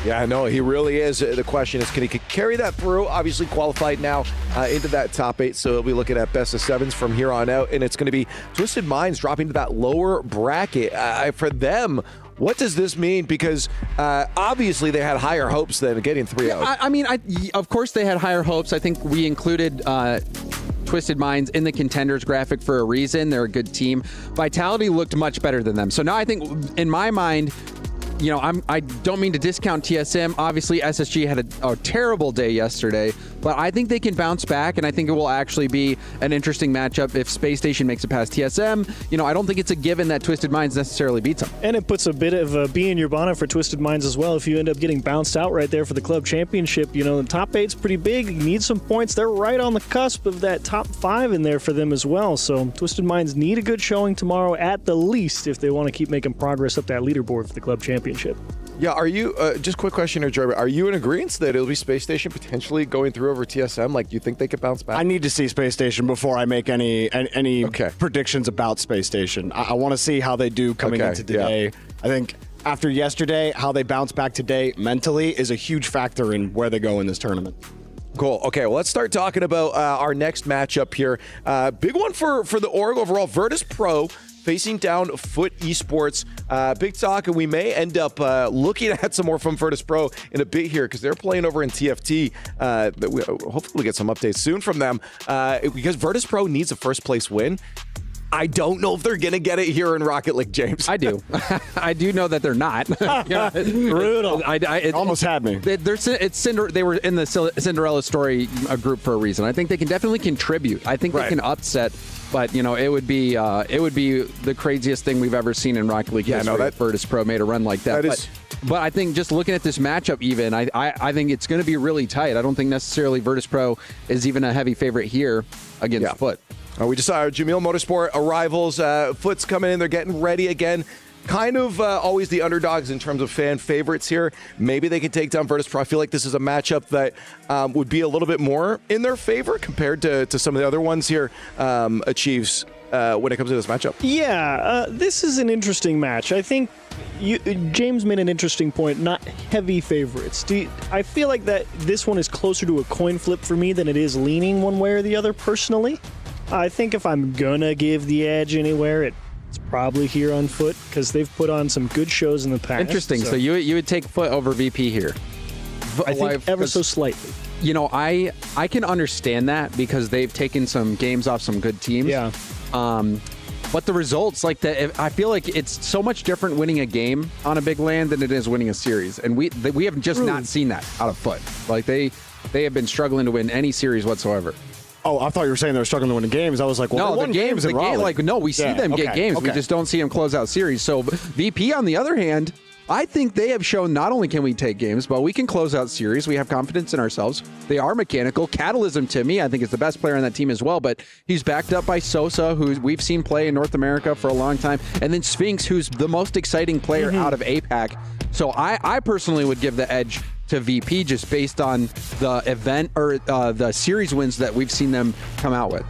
P: Yeah, no, he really is. The question is, can he carry that through? Obviously qualified now into that top 8, so we'll be looking at best of 7s from here on out, and it's going to be Twisted Minds dropping to that lower bracket. For them, what does this mean? Because obviously they had higher hopes than getting 3-0.
S: I mean, of course they had higher hopes. I think we included Twisted Minds in the contenders graphic for a reason. They're a good team. Vitality looked much better than them. So now I think, in my mind, I don't mean to discount TSM. Obviously, SSG had a terrible day yesterday, but I think they can bounce back, and I think it will actually be an interesting matchup if Space Station makes it past TSM. I don't think it's a given that Twisted Minds necessarily beats them.
I: And it puts a bit of a bee in your bonnet for Twisted Minds as well. If you end up getting bounced out right there for the club championship, the top 8's pretty big. You need some points. They're right on the cusp of that top 5 in there for them as well. So Twisted Minds need a good showing tomorrow at the least if they want to keep making progress up that leaderboard for the club championship.
P: Yeah, are you, just quick question here, Jorby, are you in agreement that it'll be Space Station potentially going through over TSM? Like, do you think they could bounce back?
C: I need to see Space Station before I make any predictions about Space Station. I want to see how they do coming into today. Yeah. I think after yesterday, how they bounce back today mentally is a huge factor in where they go in this tournament.
P: Cool. Okay, well, let's start talking about our next matchup here. Big one for the org overall. Virtus Pro facing down Foot Esports. Big talk, and we may end up looking at some more from Virtus Pro in a bit here, because they're playing over in TFT. Hopefully we get some updates soon from them, because Virtus Pro needs a first place win. I don't know if they're going to get it here in Rocket League, James.
S: I do. I do know that they're not.
I: Brutal.
C: It almost had me.
S: They were in the Cinderella story group for a reason. I think they can definitely contribute. I think they can upset, but it would be the craziest thing we've ever seen in Rocket League history if Virtus Pro made a run like that. But I think just looking at this matchup, even I think it's going to be really tight. I don't think necessarily Virtus Pro is even a heavy favorite here against Foot.
P: We just saw Jamil Motorsport arrivals. Foot's coming in. They're getting ready again. Kind of always the underdogs in terms of fan favorites here. Maybe they can take down Virtus Pro. I feel like this is a matchup that would be a little bit more in their favor compared to some of the other ones here. Achieves when it comes to this matchup.
I: Yeah, this is an interesting match. I think James made an interesting point, not heavy favorites. I feel like that this one is closer to a coin flip for me than it is leaning one way or the other personally. I think if I'm gonna give the edge anywhere, it's probably here on Foot, because they've put on some good shows in the past.
S: Interesting. So you would take Foot over VP here?
I: I think ever so slightly.
S: I can understand that, because they've taken some games off some good teams.
I: Yeah.
S: But the results, I feel like it's so much different winning a game on a big land than it is winning a series. And we have just not seen that out of Foot. Like they have been struggling to win any series whatsoever.
C: Oh, I thought you were saying they were struggling to win games. I was like, well,
S: no,
C: the games in Raleigh.
S: We see them get games. We just don't see them close out series. So VP, on the other hand, I think they have shown not only can we take games, but we can close out series. We have confidence in ourselves. They are mechanical. Catalysm, to me, I think is the best player on that team as well, but he's backed up by Sosa, who we've seen play in North America for a long time, and then Sphinx, who's the most exciting player out of APAC. So I personally would give the edge to VP just based on the event or the series wins that we've seen them come out with.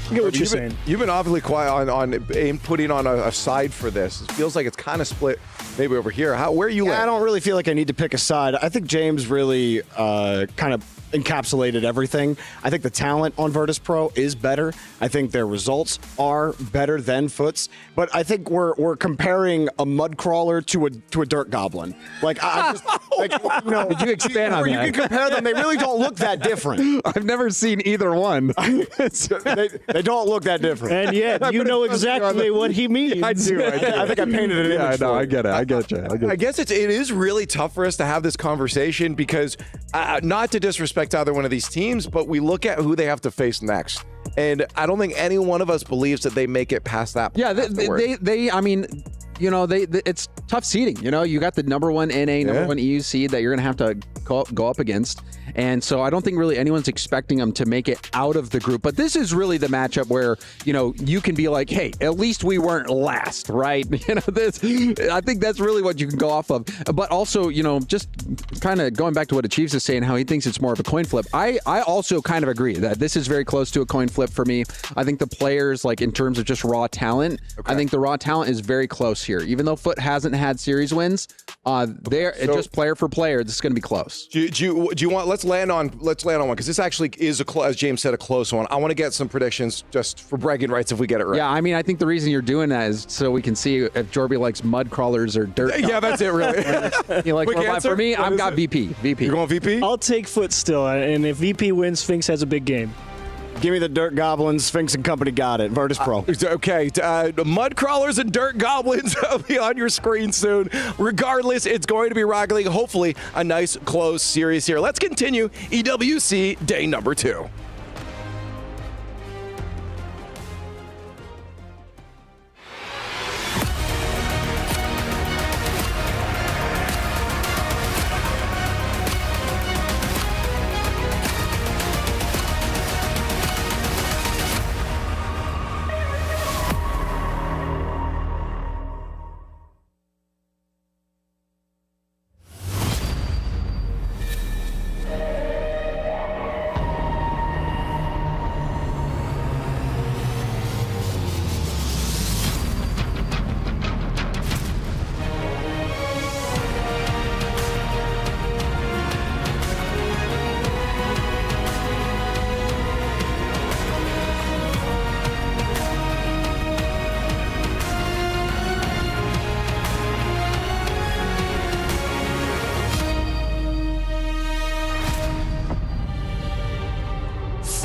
N: I get what you're saying. You've been awfully quiet on putting on a side for this. It feels like it's kind of split maybe over here. Where are you at?
C: I don't really feel like I need to pick a side. I think James really kind of encapsulated everything. I think the talent on Virtus Pro is better. I think their results are better than Foot's. But I think we're comparing a mud crawler to a dirt goblin. Like,
S: Did you expand on that?
C: You can compare them. They really don't look that different.
S: I've never seen either one.
C: they don't look that different.
I: And yet, you know exactly what he means.
N: I do.
C: I think I painted an image.
S: I get it. I get you.
N: I guess it is really tough for us to have this conversation because not to disrespect either one of these teams, but we look at who they have to face next. And I don't think any one of us believes that they make it past that.
S: Yeah, it's tough seeding. You got the number one NA, number one EU seed that you're going to have to go up against. And so I don't think really anyone's expecting them to make it out of the group. But this is really the matchup where, you can be like, hey, at least we weren't last, right? I think that's really what you can go off of. But also, just kind of going back to what Achieves is saying, how he thinks it's more of a coin flip. I also kind of agree that this is very close to a coin flip for me. I think the players, like in terms of just raw talent, I think the raw talent is very close here. Even though Foot hasn't had series wins, just player for player, this is going to be close.
N: Do you want? Let's land on one because this actually is as James said, a close one. I want to get some predictions just for bragging rights if we get it right.
S: Yeah, I think the reason you're doing that is so we can see if Jorby likes mud crawlers or dirt.
N: Yeah, that's it, really.
S: For me, I've got VP.
N: You're going VP?
I: I'll take Foot still, and if VP wins, Sphinx has a big game.
C: Give me the Dirt Goblins. Sphinx and Company got it. Virtus Pro.
N: Okay. Mud Crawlers and Dirt Goblins will be on your screen soon. Regardless, it's going to be Rocket League. Hopefully, a nice, close series here. Let's continue EWC day number 2.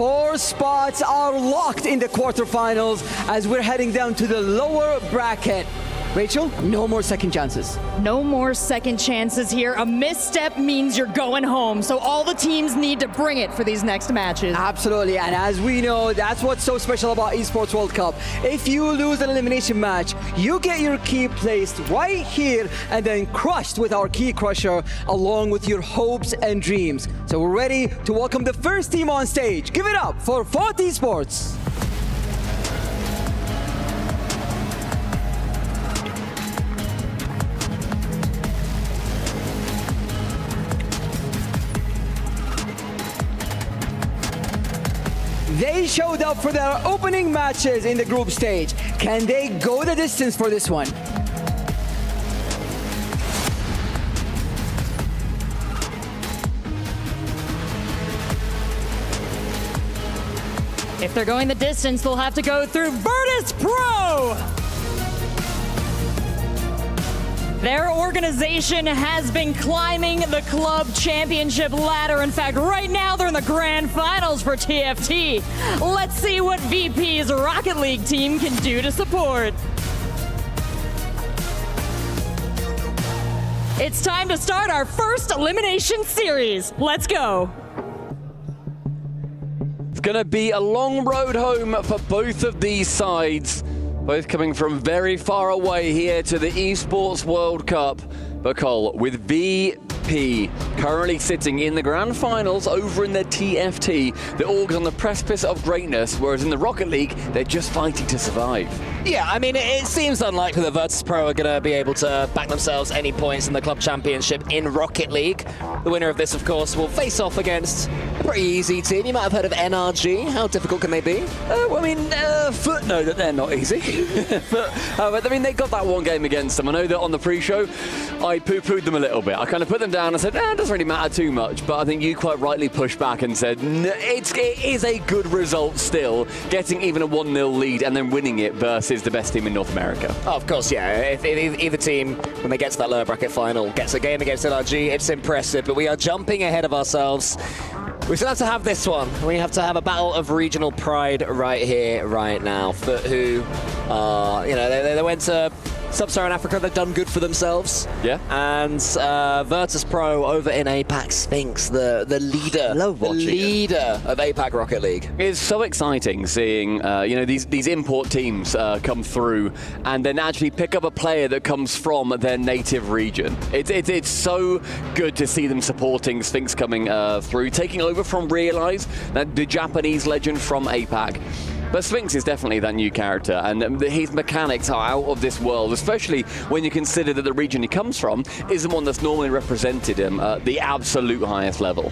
V: Four spots are locked in the quarterfinals as we're heading down to the lower bracket. Rachel, no more second chances.
F: No more second chances here. A misstep means you're going home. So all the teams need to bring it for these next matches.
V: Absolutely. And as we know, that's what's so special about Esports World Cup. If you lose an elimination match, you get your key placed right here and then crushed with our key crusher along with your hopes and dreams. So we're ready to welcome the first team on stage. Give it up for Foot Esports. They showed up for their opening matches in the group stage. Can they go the distance for this one?
F: If they're going the distance, they'll have to go through Virtus Pro. Their organization has been climbing the club championship ladder. In fact, right now they're in the grand finals for TFT. Let's see what VP's Rocket League team can do to support. It's time to start our first elimination series. Let's go.
B: It's going to be a long road home for both of these sides, both coming from very far away here to the Esports World Cup. But Cole, with VP currently sitting in the grand finals over in the TFT, the Orgs on the precipice of greatness, whereas in the Rocket League, they're just fighting to survive.
D: Yeah, I mean, it seems unlikely that Virtus.pro are going to be able to back themselves any points in the club championship in Rocket League. The winner of this, of course, will face off against a pretty easy team. You might have heard of NRG. How difficult can they be?
B: Well, I mean, footnote that they're not easy. but I mean, they got that one game against them. I know that on the pre-show, I poo-pooed them a little bit. I kind of put them down and said, it doesn't really matter too much. But I think you quite rightly pushed back and said, it is a good result still, getting even a 1-0 lead and then winning it versus the best team in North America.
D: Oh, of course, yeah. If either team, when they get to that lower bracket final, gets a game against NRG, it's impressive. But we are jumping ahead of ourselves. We still have to have this one. We have to have a battle of regional pride right here, right now. For who, they went to Sub-Saharan Africa, they've done good for themselves.
B: Yeah.
D: And Virtus.pro over in APAC Sphinx, the leader, of APAC Rocket League.
B: It's so exciting seeing these import teams come through and then actually pick up a player that comes from their native region. It's so good to see them supporting Sphinx coming through, taking over from Realize, the Japanese legend from APAC. But Sphinx is definitely that new character, and his mechanics are out of this world, especially when you consider that the region he comes from isn't one that's normally represented him at the absolute highest level.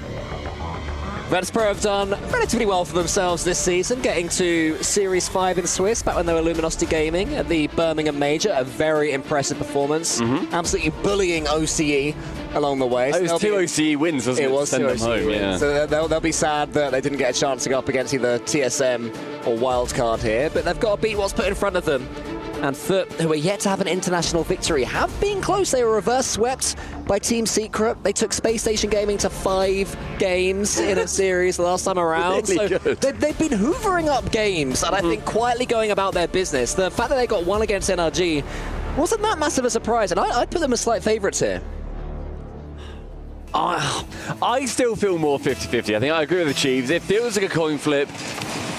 D: Virtus.pro have done relatively well for themselves this season, getting to Series 5 in Swiss, back when they were Luminosity Gaming at the Birmingham Major. A very impressive performance. Absolutely bullying OCE along the way.
B: It was 2 OCE wins, wasn't it?
D: It was 2 OCE wins.
B: Yeah.
D: So they'll be sad that they didn't get a chance to go up against either TSM or Wildcard here, but they've got to beat what's put in front of them. And Foot, who are yet to have an international victory, have been close. They were reverse swept by Team Secret. They took Space Station Gaming to 5 games in a series the last time around.
B: Really
D: so
B: good.
D: They've been hoovering up games and I think quietly going about their business. The fact that they got 1 against NRG wasn't that massive a surprise, and I'd put them as slight favourites here.
B: I still feel more 50-50. I think I agree with the Chiefs. It feels like a coin flip.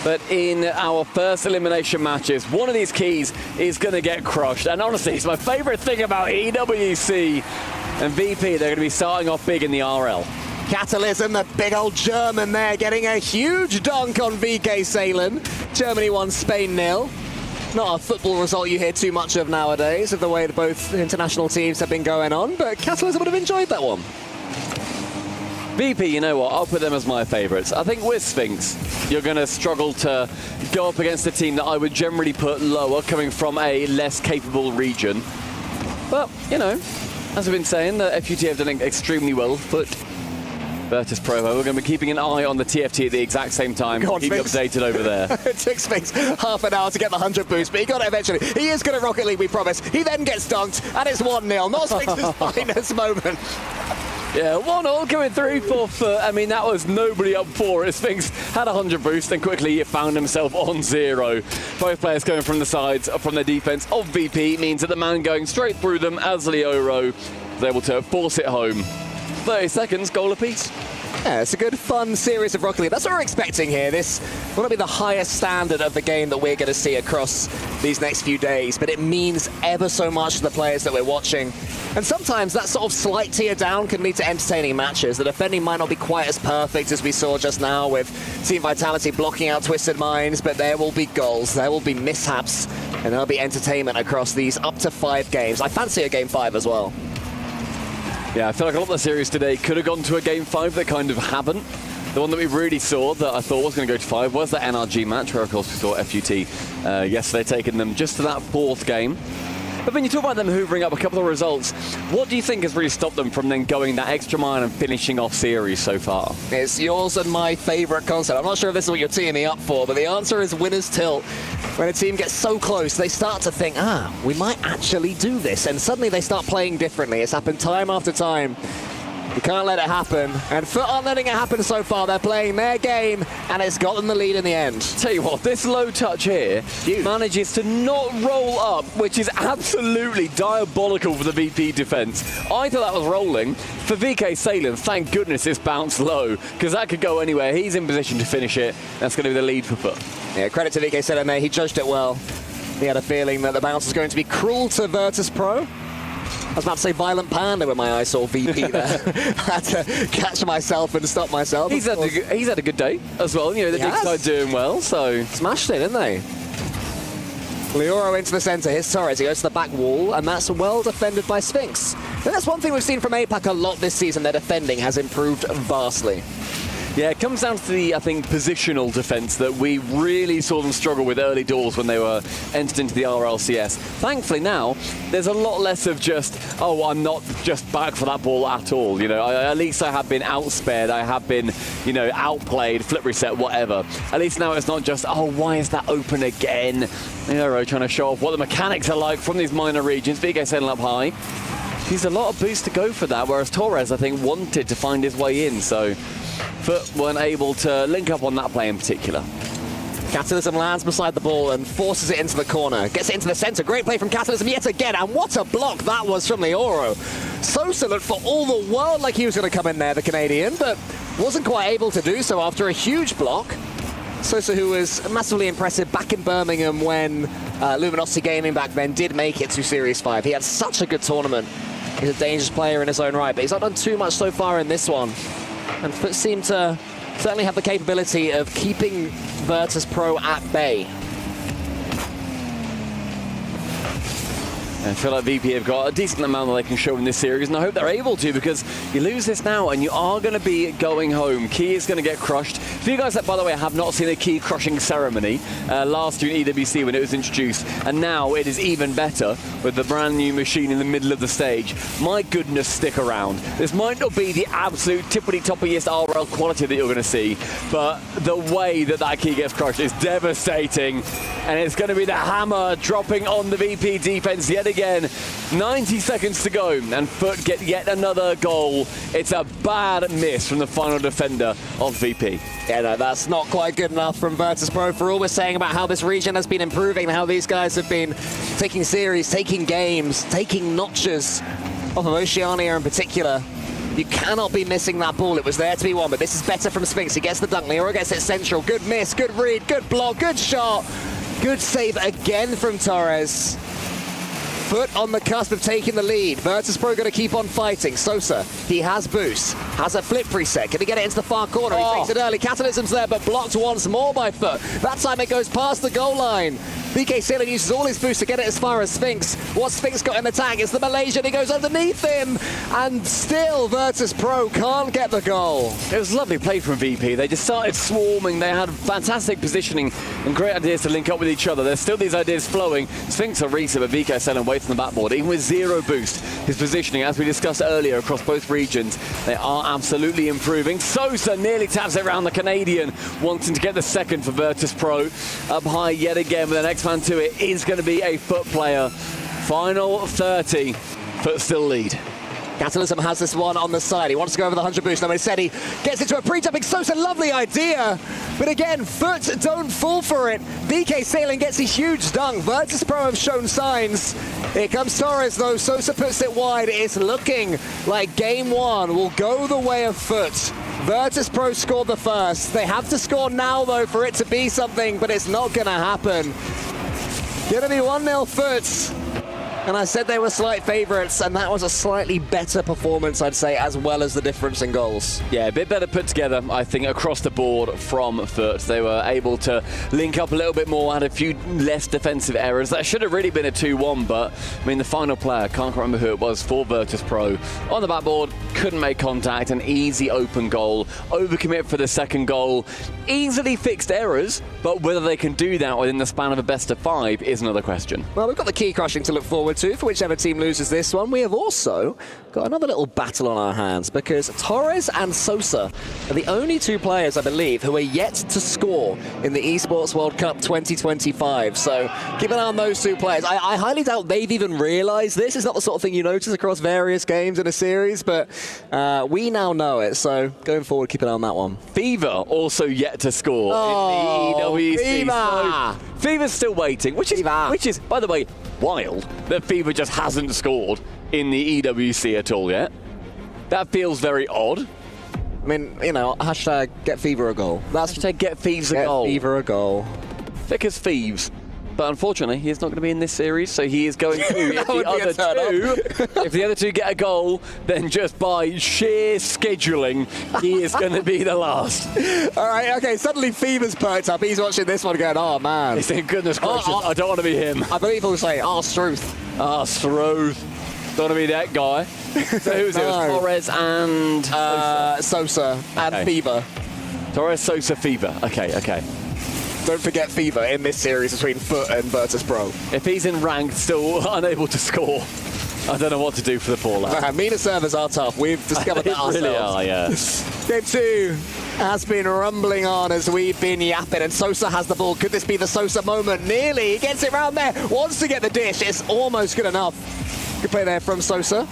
B: But in our first elimination matches, one of these keys is going to get crushed. And honestly, it's my favorite thing about EWC and VP. They're going to be starting off big in the RL.
D: Catalysm, the big old German there, getting a huge dunk on VK Salen. Germany won, Spain 0. Not a football result you hear too much of nowadays, of the way that both international teams have been going on, but Catalysm would have enjoyed that one.
B: VP, you know what? I'll put them as my favourites. I think with Sphinx, you're going to struggle to go up against a team that I would generally put lower, coming from a less capable region. But, as I've been saying, the FUT have done extremely well. But Virtus.pro, we're going to be keeping an eye on the TFT at the exact same time. Keep you updated over there.
D: It took Sphinx half an hour to get the 100 boost, but he got it eventually. He is good at Rocket League, we promise. He then gets dunked, and it's 1-0. Not Sphinx's finest moment.
B: Yeah, 1-0 coming through for Foot. I mean, that was nobody up for it. Sphinx had a 100 boost and quickly found himself on 0. Both players going from the sides, from the defense of VP, means that the man going straight through them as Leoro was able to force it home. 30 seconds, goal apiece.
D: Yeah, it's a good, fun series of Rocket League. That's what we're expecting here. This will not be the highest standard of the game that we're going to see across these next few days, but it means ever so much to the players that we're watching. And sometimes that sort of slight tier down can lead to entertaining matches. The defending might not be quite as perfect as we saw just now with Team Vitality blocking out Twisted Minds, but there will be goals, there will be mishaps, and there'll be entertainment across these up to 5 games. I fancy a Game 5 as well.
B: Yeah, I feel like a lot of the series today could have gone to a Game 5 that kind of haven't. The one that we really saw that I thought was going to go to 5 was that NRG match, where of course we saw FUT yesterday taking them just to that 4th game. But when you talk about them hoovering up a couple of results, what do you think has really stopped them from then going that extra mile and finishing off series so far?
D: It's yours and my favourite concept. I'm not sure if this is what you're teeing me up for, but the answer is winner's tilt. When a team gets so close, they start to think, we might actually do this. And suddenly they start playing differently. It's happened time after time. You can't let it happen. And Foot aren't letting it happen so far. They're playing their game, and it's got them the lead in the end.
B: Tell you what, this low touch here manages to not roll up, which is absolutely diabolical for the VP defense. I thought that was rolling. For VK Salem, thank goodness this bounced low, because that could go anywhere. He's in position to finish it. That's going to be the lead for Foot.
D: Yeah, credit to VK Salem there. He judged it well. He had a feeling that the bounce was going to be cruel to Virtus Pro. I was about to say Violent Panda when my eye saw VP there. I had to catch myself and stop myself.
B: He's had a good day as well. You know, the Dignitas doing well, so...
D: Smashed it, didn't they? Leoro into the centre. Here's Torres. He goes to the back wall, and that's well defended by Sphinx. And that's one thing we've seen from APAC a lot this season. Their defending has improved vastly.
B: Yeah, it comes down to the, I think, positional defence that we really saw them struggle with early doors when they were entered into the RLCS. Thankfully now, there's a lot less of just, I'm not just back for that ball at all. You know, at least I have been outspared, I have been, you know, outplayed, flip reset, whatever. At least now it's not just, why is that open again? Aero trying to show off what the mechanics are like from these minor regions. VK setting up high. He's a lot of boost to go for that, whereas Torres, I think, wanted to find his way in, so Foot weren't able to link up on that play in particular.
D: Catalysm lands beside the ball and forces it into the corner. Gets it into the centre. Great play from Catalysm yet again. And what a block that was from Leoro. Sosa looked for all the world like he was going to come in there, the Canadian, but wasn't quite able to do so after a huge block. Sosa, who was massively impressive back in Birmingham when Luminosity Gaming back then did make it to Series 5. He had such a good tournament. He's a dangerous player in his own right, but he's not done too much so far in this one. And Foot seem to certainly have the capability of keeping Virtus Pro at bay.
B: I feel like VP have got a decent amount that they can show in this series, and I hope they're able to, because you lose this now and you are going to be going home. Key is going to get crushed. For you guys that, by the way, have not seen a key crushing ceremony last year in EWC when it was introduced, and now it is even better with the brand new machine in the middle of the stage. My goodness, stick around. This might not be the absolute tippity-toppiest RL quality that you're going to see, but the way that that key gets crushed is devastating, and it's going to be the hammer dropping on the VP defense yet again. 90 seconds to go, and Foot get yet another goal. It's a bad miss from the final defender of VP.
D: Yeah, no, that's not quite good enough from Virtus Pro for all we're saying about how this region has been improving and how these guys have been taking series, taking games, taking notches off of Oceania in particular. You cannot be missing that ball. It was there to be won, but this is better from Sphinx. He gets the dunk. Leoro gets it central. Good miss, good read, good block, good shot. Good save again from Torres. Foot on the cusp of taking the lead. Virtus Pro going to keep on fighting. Sosa, he has boost, has a flip reset. Can he get it into the far corner? He takes it early. Catalysm's there, but blocked once more by Foot. That time it goes past the goal line. VK Salem uses all his boost to get it as far as Sphinx. What Sphinx got in the tag is the Malaysian. He goes underneath him, and still Virtus Pro can't get the goal.
B: It was a lovely play from VP. They just started swarming. They had fantastic positioning and great ideas to link up with each other. There's still these ideas flowing. Sphinx are reset, but VK Salem waits on the backboard. Even with zero boost, his positioning, as we discussed earlier across both regions, they are absolutely improving. Sosa nearly taps it around the Canadian, wanting to get the second for Virtus Pro. Up high yet again with the next man to it is going to be a Foot player. Final 30. Foot still lead.
D: Catalysm has this one on the side. He wants to go over the 100 boost. No, instead he gets into a pre-jumping Sosa. Lovely idea. But again, Foot don't fall for it. VK Salem gets a huge dunk. Virtus Pro have shown signs. Here comes Torres, though. Sosa puts it wide. It's looking like game one will go the way of Foot. Virtus Pro scored the first. They have to score now, though, for it to be something, but it's not going to happen. Going to be 1-0 Foot. And I said they were slight favourites, and that was a slightly better performance, I'd say, as well as the difference in goals.
B: Yeah, a bit better put together, I think, across the board from Foot. They were able to link up a little bit more, had a few less defensive errors. That should have really been a 2-1, but, I mean, the final player, can't remember who it was, for Virtus Pro, on the backboard, couldn't make contact, an easy open goal, overcommit for the second goal, easily fixed errors, but whether they can do that within the span of a best of 5 is another question.
D: Well, we've got the key crushing to look forward forward to for whichever team loses this one. We have also got another little battle on our hands because Torres and Sosa are the only two players, I believe, who are yet to score in the Esports World Cup 2025. So keep an eye on those two players. I highly doubt they've even realized this. It's not the sort of thing you notice across various games in a series, but we now know it. So going forward, keep an eye on that one.
B: Fever also yet to score in the EWC.
D: Fever!
B: So Fever's still waiting, which is, by the way, wild that Fever just hasn't scored in the EWC at all yet. That feels very odd.
D: I mean, you know, hashtag get Fever a goal.
B: That's hashtag get Thieves a goal.
D: Get Fever a goal.
B: Thick as thieves. But unfortunately, he's not going to be in this series, so he is going to. If the other two get a goal, then just by sheer scheduling, he is going to be the last.
D: All right, okay, suddenly Fever's perked up. He's watching this one going, oh, man.
B: He's saying, goodness gracious, I don't want to be him.
D: I believe he'll say, Struth.
B: Struth. Don't want to be that guy. So who's it? It was Torres and...
D: Sosa and Fever.
B: Torres, Sosa, Fever. Okay.
D: Don't forget Fever in this series between Foot and Virtus Pro.
B: If he's in ranked, still unable to score, I don't know what to do for the poor lad.
D: Mina servers are tough. We've discovered that ourselves.
B: They really are, yeah.
D: Game 2 has been rumbling on as we've been yapping, and Sosa has the ball. Could this be the Sosa moment? Nearly. He gets it round there. Wants to get the dish. It's almost good enough. Good play there from Sosa.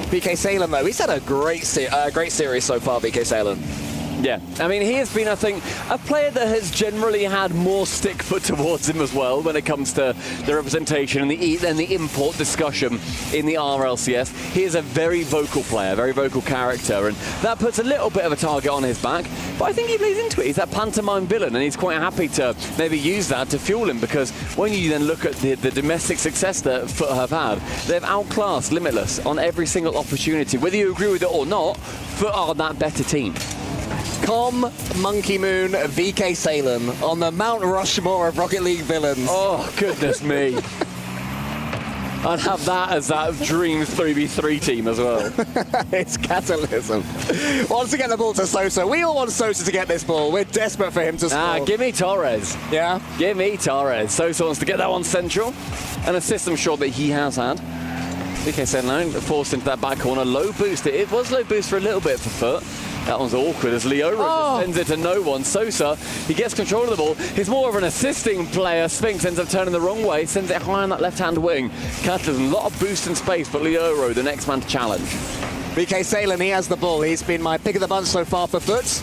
D: BK Salem, though. He's had a great series so far, BK Salem.
B: Yeah, I mean, he has been, I think, a player that has generally had more stick put towards him as well when it comes to the representation and the import discussion in the RLCS. He is a very vocal player, very vocal character, and that puts a little bit of a target on his back. But I think he plays into it. He's that pantomime villain, and he's quite happy to maybe use that to fuel him, because when you then look at the domestic success that Foot have had, they've outclassed Limitless on every single opportunity. Whether you agree with it or not, Foot are that better team.
D: Com, Monkey Moon, VK Salem on the Mount Rushmore of Rocket League villains.
B: Oh, goodness me. I'd have that as that Dreams 3v3 team as well.
D: It's Catalysm. Wants to get the ball to Sosa. We all want Sosa to get this ball. We're desperate for him to score.
B: Give me Torres.
D: Yeah?
B: Give me Torres. Sosa wants to get that one central. An assist I'm sure that he has had. VK Salem forced into that back corner. Low boost. It was low boost for a little bit for Foot. That one's awkward as Leora just sends it to no one. Sosa, he gets control of the ball. He's more of an assisting player. Sphinx ends up turning the wrong way, sends it high on that left-hand wing. Catalysm, a lot of boost and space, but Leora, the next man to challenge.
D: VK Salem, he has the ball. He's been my pick of the bunch so far for Foot.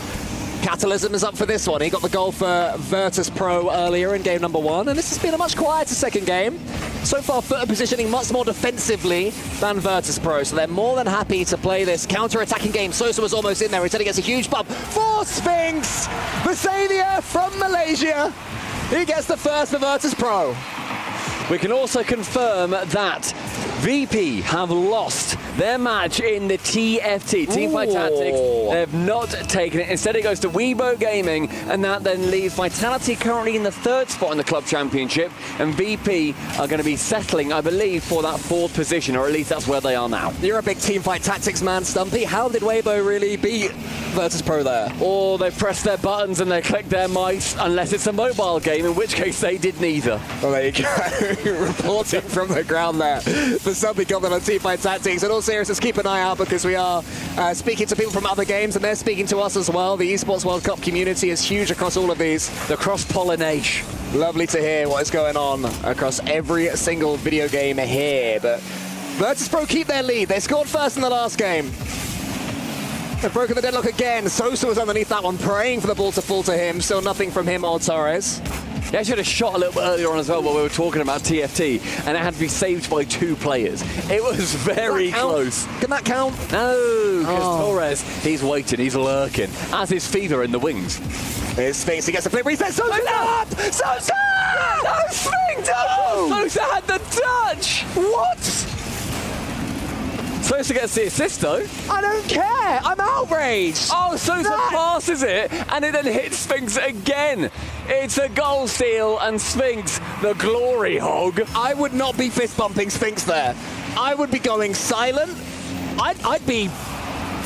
D: Catalysm is up for this one. He got the goal for Virtus Pro earlier in game number 1, and this has been a much quieter second game. So far, Foot are positioning much more defensively than Virtus Pro, so they're more than happy to play this counter-attacking game. Sosa was almost in there. Instead, he gets a huge bump for Sphinx. The savior from Malaysia. He gets the first for Virtus Pro.
B: We can also confirm that VP have lost their match in the TFT, Teamfight Tactics. They have not taken it. Instead, it goes to Weibo Gaming, and that then leaves Vitality currently in the 3rd spot in the Club Championship, and VP are going to be settling, I believe, for that 4th position, or at least that's where they are now.
D: You're a big Teamfight Tactics man, Stumpy. How did Weibo really beat Virtus Pro there?
B: Or they press their buttons and they click their mice, unless it's a mobile game, in which case they did neither.
D: Well, there you go. Reporting from the ground there for Stumpy comment on Teamfight Tactics. And all seriousness, keep an eye out, because we are speaking to people from other games, and they're speaking to us as well. The Esports World Cup community is huge across all of these.
B: The cross-pollination.
D: Lovely to hear what is going on across every single video game here. But Virtus Pro keep their lead. They scored first in the last game. They've broken the deadlock again. Sosa was underneath that one, praying for the ball to fall to him. Still nothing from him or Torres.
B: He actually had a shot a little bit earlier on as well while we were talking about TFT, and it had to be saved by 2 players. It was very close.
D: Can that count?
B: No, because Torres, he's waiting, he's lurking, as is Fever in the wings.
D: Here's Sphinx, he gets a flip reset. Sosa up! Sosa!
B: No, Sphinx! Oh! Sosa had the touch!
D: What?
B: Sosa gets the assist, though.
D: I don't care. I'm outraged.
B: Oh, Sosa passes it, and it then hits Sphinx again. It's a goal steal, and Sphinx, the glory hog.
D: I would not be fist bumping Sphinx there. I would be going silent. I'd be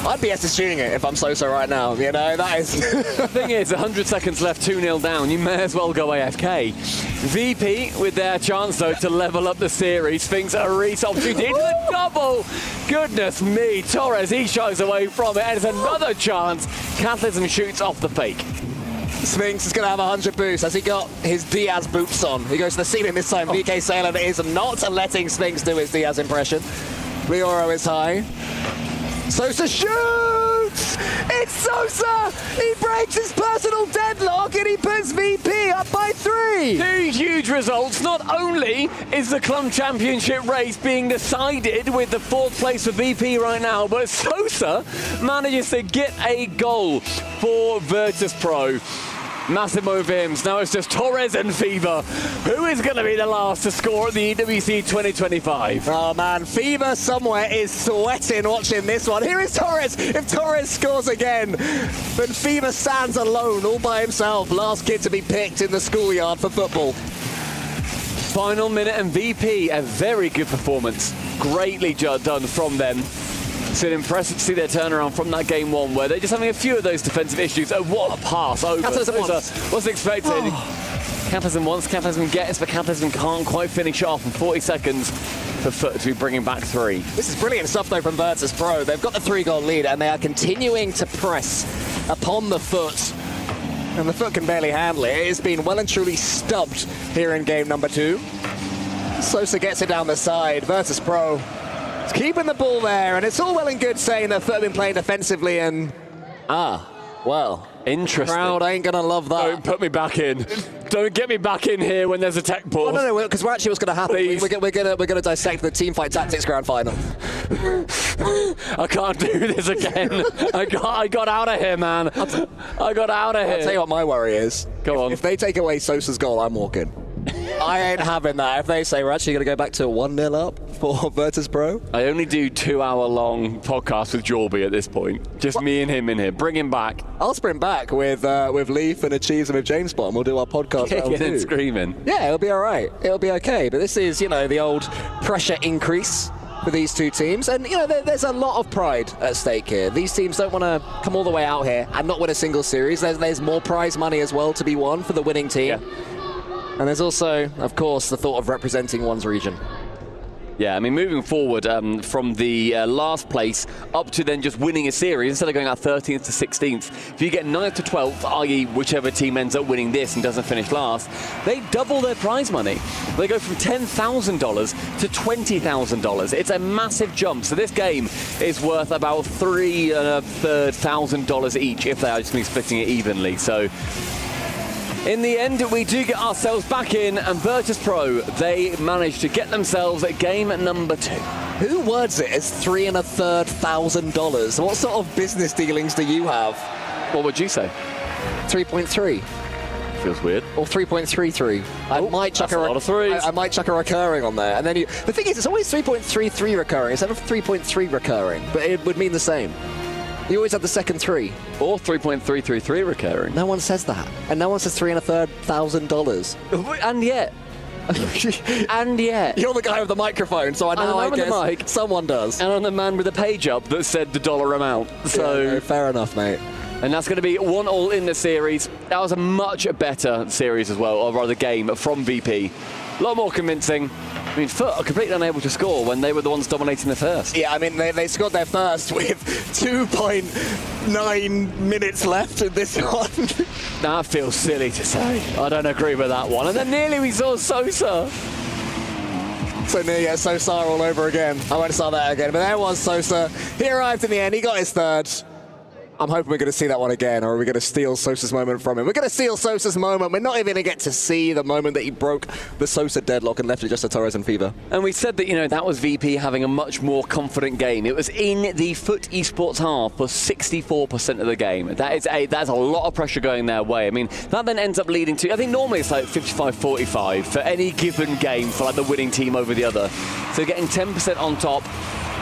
D: I'd be SSGing it if I'm Sosa right now, you know, that is...
B: The thing is, 100 seconds left, 2-0 down, you may as well go AFK. VP with their chance, though, to level up the series. Sphinx a Reese opportunity into the double. Goodness me, Torres, he shies away from it, and it's another chance. Catalysm shoots off the fake.
D: Sphinx is going to have 100 boosts as he got his Diaz boots on. He goes to the ceiling this time. VK Salem is not letting Sphinx do his Diaz impression. Rioro is high. Sosa shoots! It's Sosa! He breaks his personal deadlock and he puts VP up by 3!
B: 2 huge results. Not only is the Club Championship race being decided with the 4th place for VP right now, but Sosa manages to get a goal for Virtus Pro. Massimo Vims. Now it's just Torres and Fever. Who is going to be the last to score at the EWC 2025?
D: Oh man, Fever somewhere is sweating watching this one. Here is Torres. If Torres scores again, then Fever stands alone all by himself. Last kid to be picked in the schoolyard for football.
B: Final minute and VP, a very good performance. Greatly done from them. It's been impressive to see their turnaround from that game 1 where they're just having a few of those defensive issues. Oh, what a pass over. What's expected? Catalysm wants, Catalysm gets, but Catalysm can't quite finish off in 40 seconds for Foot to be bringing back 3.
D: This is brilliant stuff though from Virtus Pro. They've got the 3-goal lead and they are continuing to press upon the Foot. And the Foot can barely handle it. It has been well and truly stubbed here in game number 2. Sosa gets it down the side. Virtus Pro keeping the ball there, and it's all well and good saying that Foot have been playing defensively and... well...
B: Interesting.
D: Crowd ain't gonna love that.
B: Don't put me back in. Don't get me back in here when there's a tech pause.
D: No, because we're actually what's gonna happen. We're gonna dissect the Teamfight Tactics Grand Final.
B: I can't do this again. I got out of here, man. I got out of here.
D: I'll tell you what my worry is.
B: Go on.
D: If they take away Sosa's goal, I'm walking. I ain't having that. If they say we're actually going to go back to 1-0 up for Virtus Pro.
B: I only do 2-hour-long podcasts with Jorby at this point. Just me and him in here. Bring him back.
D: I'll sprint back with Leaf and Achieves and with James Bond. We'll do our podcast.
B: Kicking and screaming.
D: Yeah, it'll be all right. It'll be okay. But this is, you know, the old pressure increase for these two teams. And, you know, there's a lot of pride at stake here. These teams don't want to come all the way out here and not win a single series. There's more prize money as well to be won for the winning team. Yeah. And there's also, of course, the thought of representing one's region.
B: Yeah, I mean, moving forward from the last place up to then just winning a series, instead of going out 13th to 16th, if you get 9th to 12th, i.e. whichever team ends up winning this and doesn't finish last, they double their prize money. They go from $10,000 to $20,000. It's a massive jump. So this game is worth about $3,500 each if they are just going to be splitting it evenly. So in the end, we do get ourselves back in, and Virtus Pro, they managed to get themselves at game number 2.
D: Who words it as $3,500? What sort of business dealings do you have?
B: What would you say?
D: 3.3.
B: Feels weird.
D: Or 3.33. I might chuck
B: a lot of threes.
D: I might chuck a recurring on there, and then the thing is, it's always 3.33 recurring instead of 3.3 recurring, but it would mean the same. You always have the second 3.
B: Or 3.333 recurring.
D: No one says that. And no one says $3,500.
B: And yet. And yet.
D: You're the guy with the microphone, so I guess
B: the mic,
D: someone does.
B: And I'm the man with the page up that said the dollar amount. So
D: yeah, no, fair enough, mate.
B: And that's going to be 1-1 in the series. That was a much better series as well, or rather game from VP. A lot more convincing. I mean, Foot are completely unable to score when they were the ones dominating the first.
D: Yeah, I mean, they scored their first with 2.9 minutes left in this one.
B: That feels silly to say. I don't agree with that one. And then nearly we saw Sosa.
D: So near, yeah, Sosa all over again. I won't start that again, but there was Sosa. He arrived in the end. He got his third. I'm hoping we're going to see that one again, or are we going to steal Sosa's moment from him? We're going to steal Sosa's moment. We're not even going to get to see the moment that he broke the Sosa deadlock and left it just to Torres and Fever.
B: And we said that, you know, that was VP having a much more confident game. It was in the Foot Esports half for 64% of the game. That's a lot of pressure going their way. I mean, that then ends up leading to, I think normally it's like 55-45 for any given game for like the winning team over the other. So getting 10% on top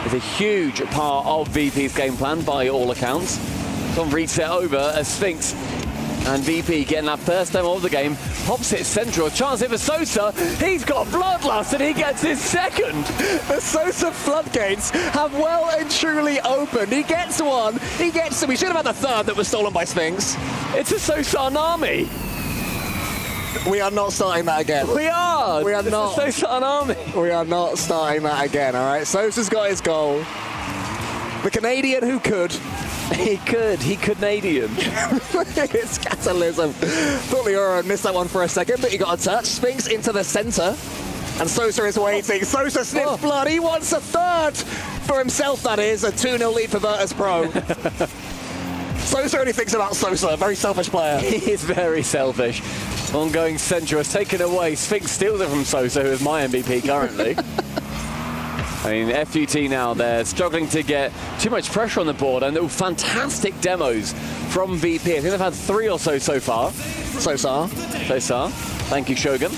B: is a huge part of VP's game plan by all accounts. On reset over as Sphinx And VP getting that first demo of the game. Pops it central. Chance here for Sosa. He's got bloodlust and he gets his second.
D: The Sosa floodgates have well and truly opened. He gets one. He gets two. We should have had the third that was stolen by Sphinx.
B: It's a Sosa-Nami.
D: We are not starting that again.
B: We are.
D: We are not.
B: Sosa-Nami.
D: We are not starting that again, all right? Sosa's got his goal. The Canadian who could.
B: He Canadian.
D: It's Catalysm. Thought Lioro missed that one for a second, but he got a touch. Sphinx into the center. And Sosa is waiting. Sosa sniffs blood. He wants a third for himself, that is. A 2-0 lead for Virtus Pro. Sosa only thinks about Sosa. A very selfish player.
B: He is very selfish. Ongoing central is taken away. Sphinx steals it from Sosa, who is my MVP currently. I mean, FUT now, they're struggling to get too much pressure on the board, and fantastic demos from VP. I think they've had 3 or so far.
D: Sosa.
B: Thank you, Shogun.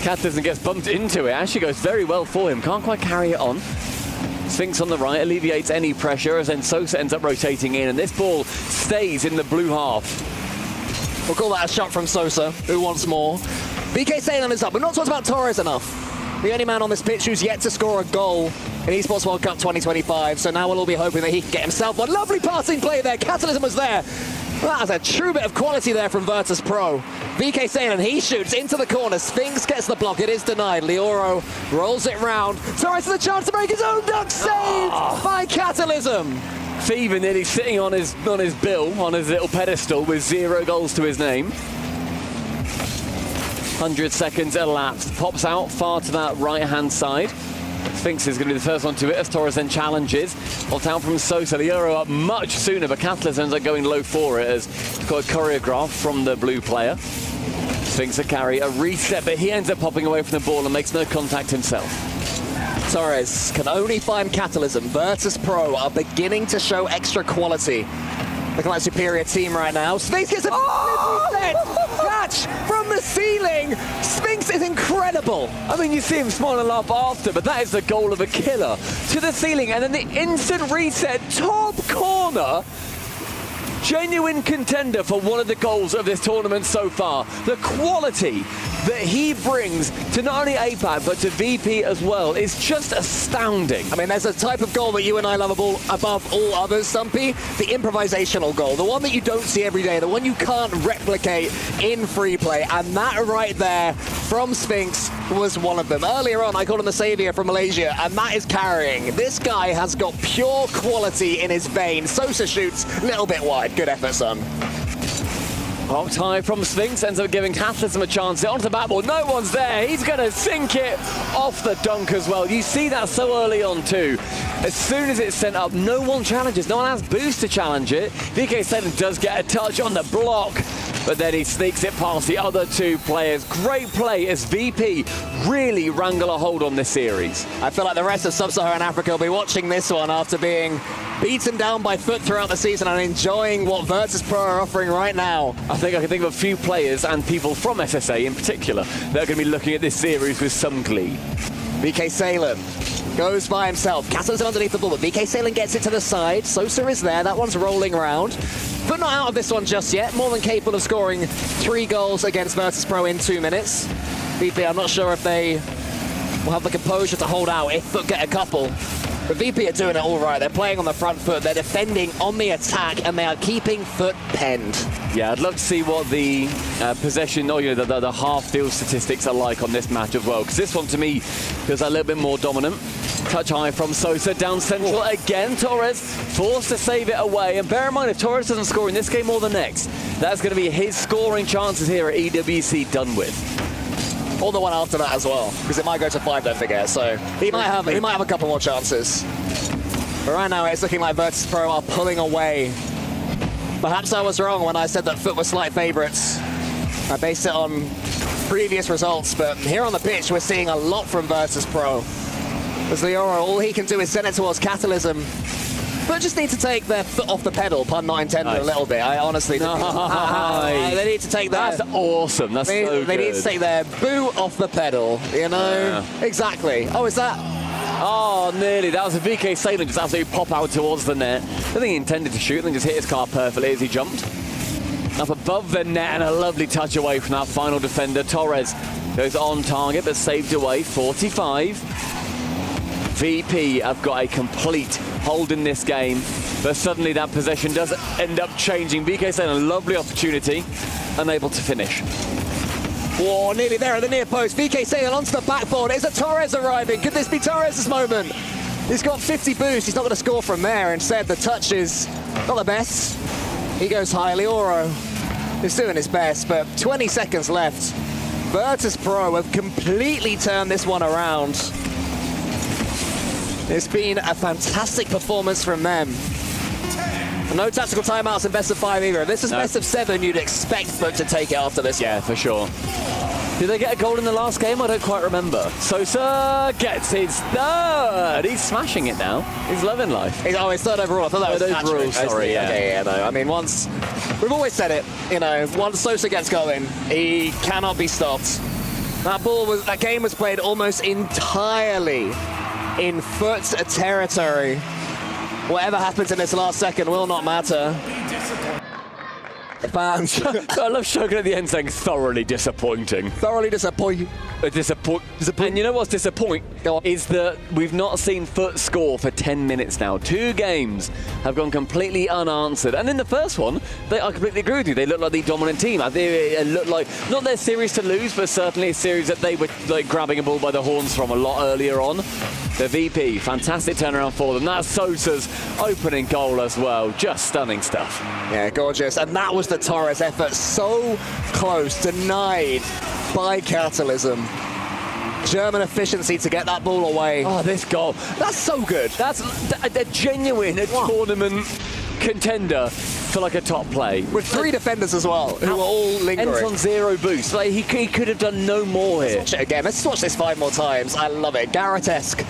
B: Catalysm gets bumped into it. Actually goes very well for him. Can't quite carry it on. Sphinx on the right alleviates any pressure, as then Sosa ends up rotating in, and this ball stays in the blue half.
D: We'll call that a shot from Sosa, who wants more. BK Salem is up. We're not talking about Torres enough. The only man on this pitch who's yet to score a goal in Esports World Cup 2025. So now we'll all be hoping that he can get himself one. Lovely passing play there. Catalysm was there. That is a true bit of quality there from Virtus Pro. VK Salem, he shoots into the corner. Sphinx gets the block. It is denied. Lioro rolls it round. Torres has a chance to make his own duck. Saved by Catalysm.
B: Fever nearly sitting on his bill, on his little pedestal, with 0 goals to his name. 100 seconds elapsed. Pops out far to that right-hand side. Sphinx is going to be the first one to it as Torres then challenges. Off down from Sosa. The Euro up much sooner, but Catalysm ends up going low for it as it's got a choreograph from the blue player. Sphinx a carry, a reset, but he ends up popping away from the ball and makes no contact himself.
D: Torres can only find Catalysm. Virtus Pro are beginning to show extra quality. Looking like a superior team right now. Sphinx gets a catch from the ceiling. Sphinx is incredible.
B: I mean, you see him smile and laugh after, but that is the goal of a killer. To the ceiling, and then the instant reset, top corner. Genuine contender for one of the goals of this tournament so far. The quality that he brings to not only APAC but to VP as well is just astounding.
D: I mean, there's a type of goal that you and I love above all others, Stumpy. The improvisational goal, the one that you don't see every day, the one you can't replicate in free play. And that right there from Sphinx was one of them. Earlier on, I called him the savior from Malaysia, and that is carrying. This guy has got pure quality in his veins. Sosa shoots a little bit wide. Good effort, son.
B: Popped high from Sphinx, ends up giving Catalysm a chance. Onto the back ball, no one's there. He's going to sink it off the dunk as well. You see that so early on too. As soon as it's sent up, no one challenges. No one has boost to challenge it. VK7 does get a touch on the block, but then he sneaks it past the other 2 players. Great play as VP really wrangle a hold on this series.
D: I feel like the rest of Sub-Saharan Africa will be watching this one after being beaten down by Foot throughout the season and enjoying what Virtus Pro are offering right now.
B: I think I can think of a few players and people from SSA in particular that are going to be looking at this series with some glee.
D: VK Salem goes by himself. Catalysm underneath the ball, but VK Salem gets it to the side. Sosa is there. That one's rolling around. But not out of this one just yet. More than capable of scoring 3 goals against Virtus Pro in 2 minutes. VP, I'm not sure if they will have the composure to hold out if Foot get a couple. But VP are doing it all right. They're playing on the front foot. They're defending on the attack, and they are keeping Foot penned.
B: Yeah, I'd love to see what the possession, or the half-field statistics are like on this match as well, because this one to me feels a little bit more dominant. Touch high from Sosa, down central again. Torres forced to save it away. And bear in mind, if Torres doesn't score in this game or the next, that's going to be his scoring chances here at EWC done with.
D: Or the one after that as well, because it might go to 5, don't forget. So he might have a couple more chances. But right now, it's looking like Virtus Pro are pulling away. Perhaps I was wrong when I said that Foot were slight favourites. I based it on previous results, but here on the pitch, we're seeing a lot from Virtus Pro. As Lioro, all he can do is send it towards Catalysm. But just need to take their foot off the pedal, pun not intended, a little bit. I honestly think they need to take that.
B: That's awesome. That's so good.
D: They need to take their boot off the pedal, you know? Yeah. Exactly. Oh, is that?
B: Oh, nearly. That was a VK Salem just absolutely pop out towards the net. I think he intended to shoot and just hit his car perfectly as he jumped. up above the net, and a lovely touch away from that final defender. Torres goes on target, but saved away. 45. VP have got a complete hold in this game, but suddenly that possession does end up changing. BK saying a lovely opportunity, unable to finish.
D: Whoa, nearly there at the near post. VK sailing onto the backboard. Is it Torres arriving? Could this be Torres' moment? He's got 50 boost. He's not going to score from there. Instead, the touch is not the best. He goes high. Leoro is doing his best, but 20 seconds left. Virtus Pro have completely turned this one around. It's been a fantastic performance from them. No tactical timeouts in best of 5 either. If this is best of 7, you'd expect them to take it after this.
B: Yeah, for sure. Did they get a goal in the last game? I don't quite remember. Sosa gets his third. He's smashing it now. He's loving life.
D: His third overall. I thought that was
B: overall. Sorry,
D: yeah, no. I mean, we've always said it. You know, once Sosa gets going, he cannot be stopped. That game was played almost entirely in foot territory. Whatever happens in this last second will not matter. Fans.
B: I love Shogun at the end saying thoroughly disappointing.
D: Thoroughly disappointing.
B: And you know what's disappointing? Is that we've not seen Foot score for 10 minutes now. 2 games have gone completely unanswered. And in the first one, I completely agree with you. They look like the dominant team. I think it looked like, not their series to lose, but certainly a series that they were like grabbing a ball by the horns from a lot earlier on. The VP, fantastic turnaround for them. That's Sosa's opening goal as well. Just stunning stuff.
D: Yeah, gorgeous. And that was the Torres effort. So close, denied by Catalysm. German efficiency to get that ball away.
B: Oh, this goal. That's so good. That's a genuine tournament contender for like a top play.
D: With 3 defenders as well, who are all lingering.
B: Ends on 0 boost. Like, he could have done no more here.
D: Let's watch it again. Let's watch this 5 more times. I love it. Garrett-esque.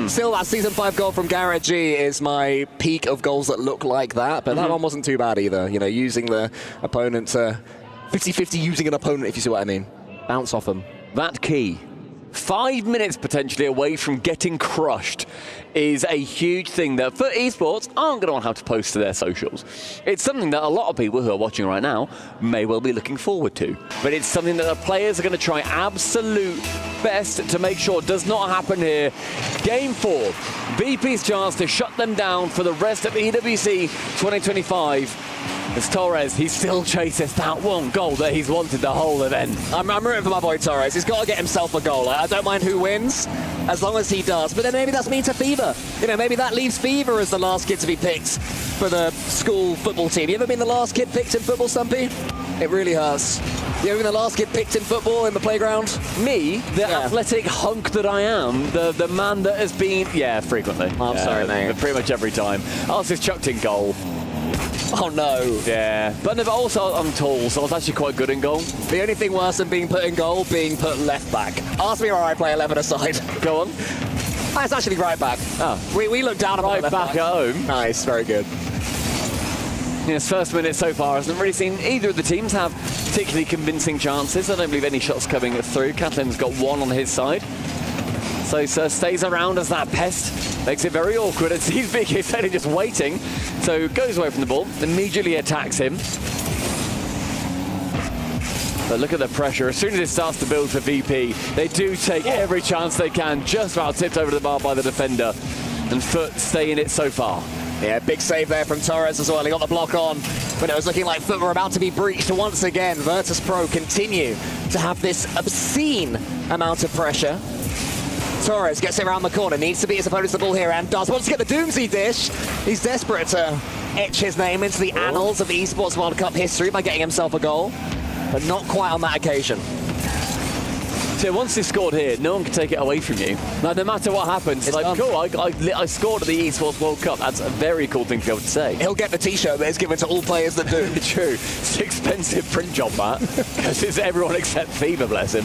D: Still, that Season 5 goal from Gen.G is my peak of goals that look like that, but that one wasn't too bad either. You know, using the opponent to 50-50 using an opponent, if you see what I mean. Bounce off them.
B: That key. 5 minutes potentially away from getting crushed is a huge thing that for esports aren't going to want to have to post to their socials. It's something that a lot of people who are watching right now may well be looking forward to. But it's something that the players are going to try absolute best to make sure does not happen here. Game 4, BP's chance to shut them down for the rest of EWC 2025. As Torres, he still chases that one goal that he's wanted the whole event.
D: I'm rooting for my boy Torres. He's got to get himself a goal. I don't mind who wins, as long as he does. But then maybe that's me to Fever. You know, maybe that leaves Fever as the last kid to be picked for the school football team. You ever been the last kid picked in football, Stumpy? It really hurts. You ever been the last kid picked in football in the playground?
B: Me, the athletic hunk that I am, the man that has been... Yeah, frequently.
D: I'm sorry, mate.
B: Pretty much every time. I was just chucked in goal.
D: Oh no.
B: Yeah. But also I'm tall, so I was actually quite good in goal.
D: The only thing worse than being put in goal, being put left back. Ask me where I play 11 aside.
B: Go on.
D: It's actually right back.
B: Oh.
D: We look down
B: right back at home.
D: Nice, very good.
B: In his first minute so far, hasn't really seen either of the teams have particularly convincing chances. I don't believe any shots coming through. Catlin's got 1 on his side. So stays around as that pest. Makes it very awkward. And sees Big Hit just waiting. So goes away from the ball. Immediately attacks him. But look at the pressure. As soon as it starts to build for VP, they do take every chance they can. Just about tipped over the bar by the defender. And Foot stay in it so far.
D: Yeah, big save there from Torres as well. He got the block on, but it was looking like Foot were about to be breached once again. Virtus Pro continue to have this obscene amount of pressure. Torres gets it around the corner, needs to beat his opponent to the ball here, and does. Wants to get the Doomsday dish. He's desperate to etch his name into the annals of the Esports World Cup history by getting himself a goal, but not quite on that occasion.
B: So once he scored here, no one can take it away from you. Now, no matter what happens, it's like, cool, I scored at the Esports World Cup. That's a very cool thing to be able to say.
D: He'll get the T-shirt that is given to all players that do.
B: True. It's an expensive print job, that, because it's everyone except Fever, bless him.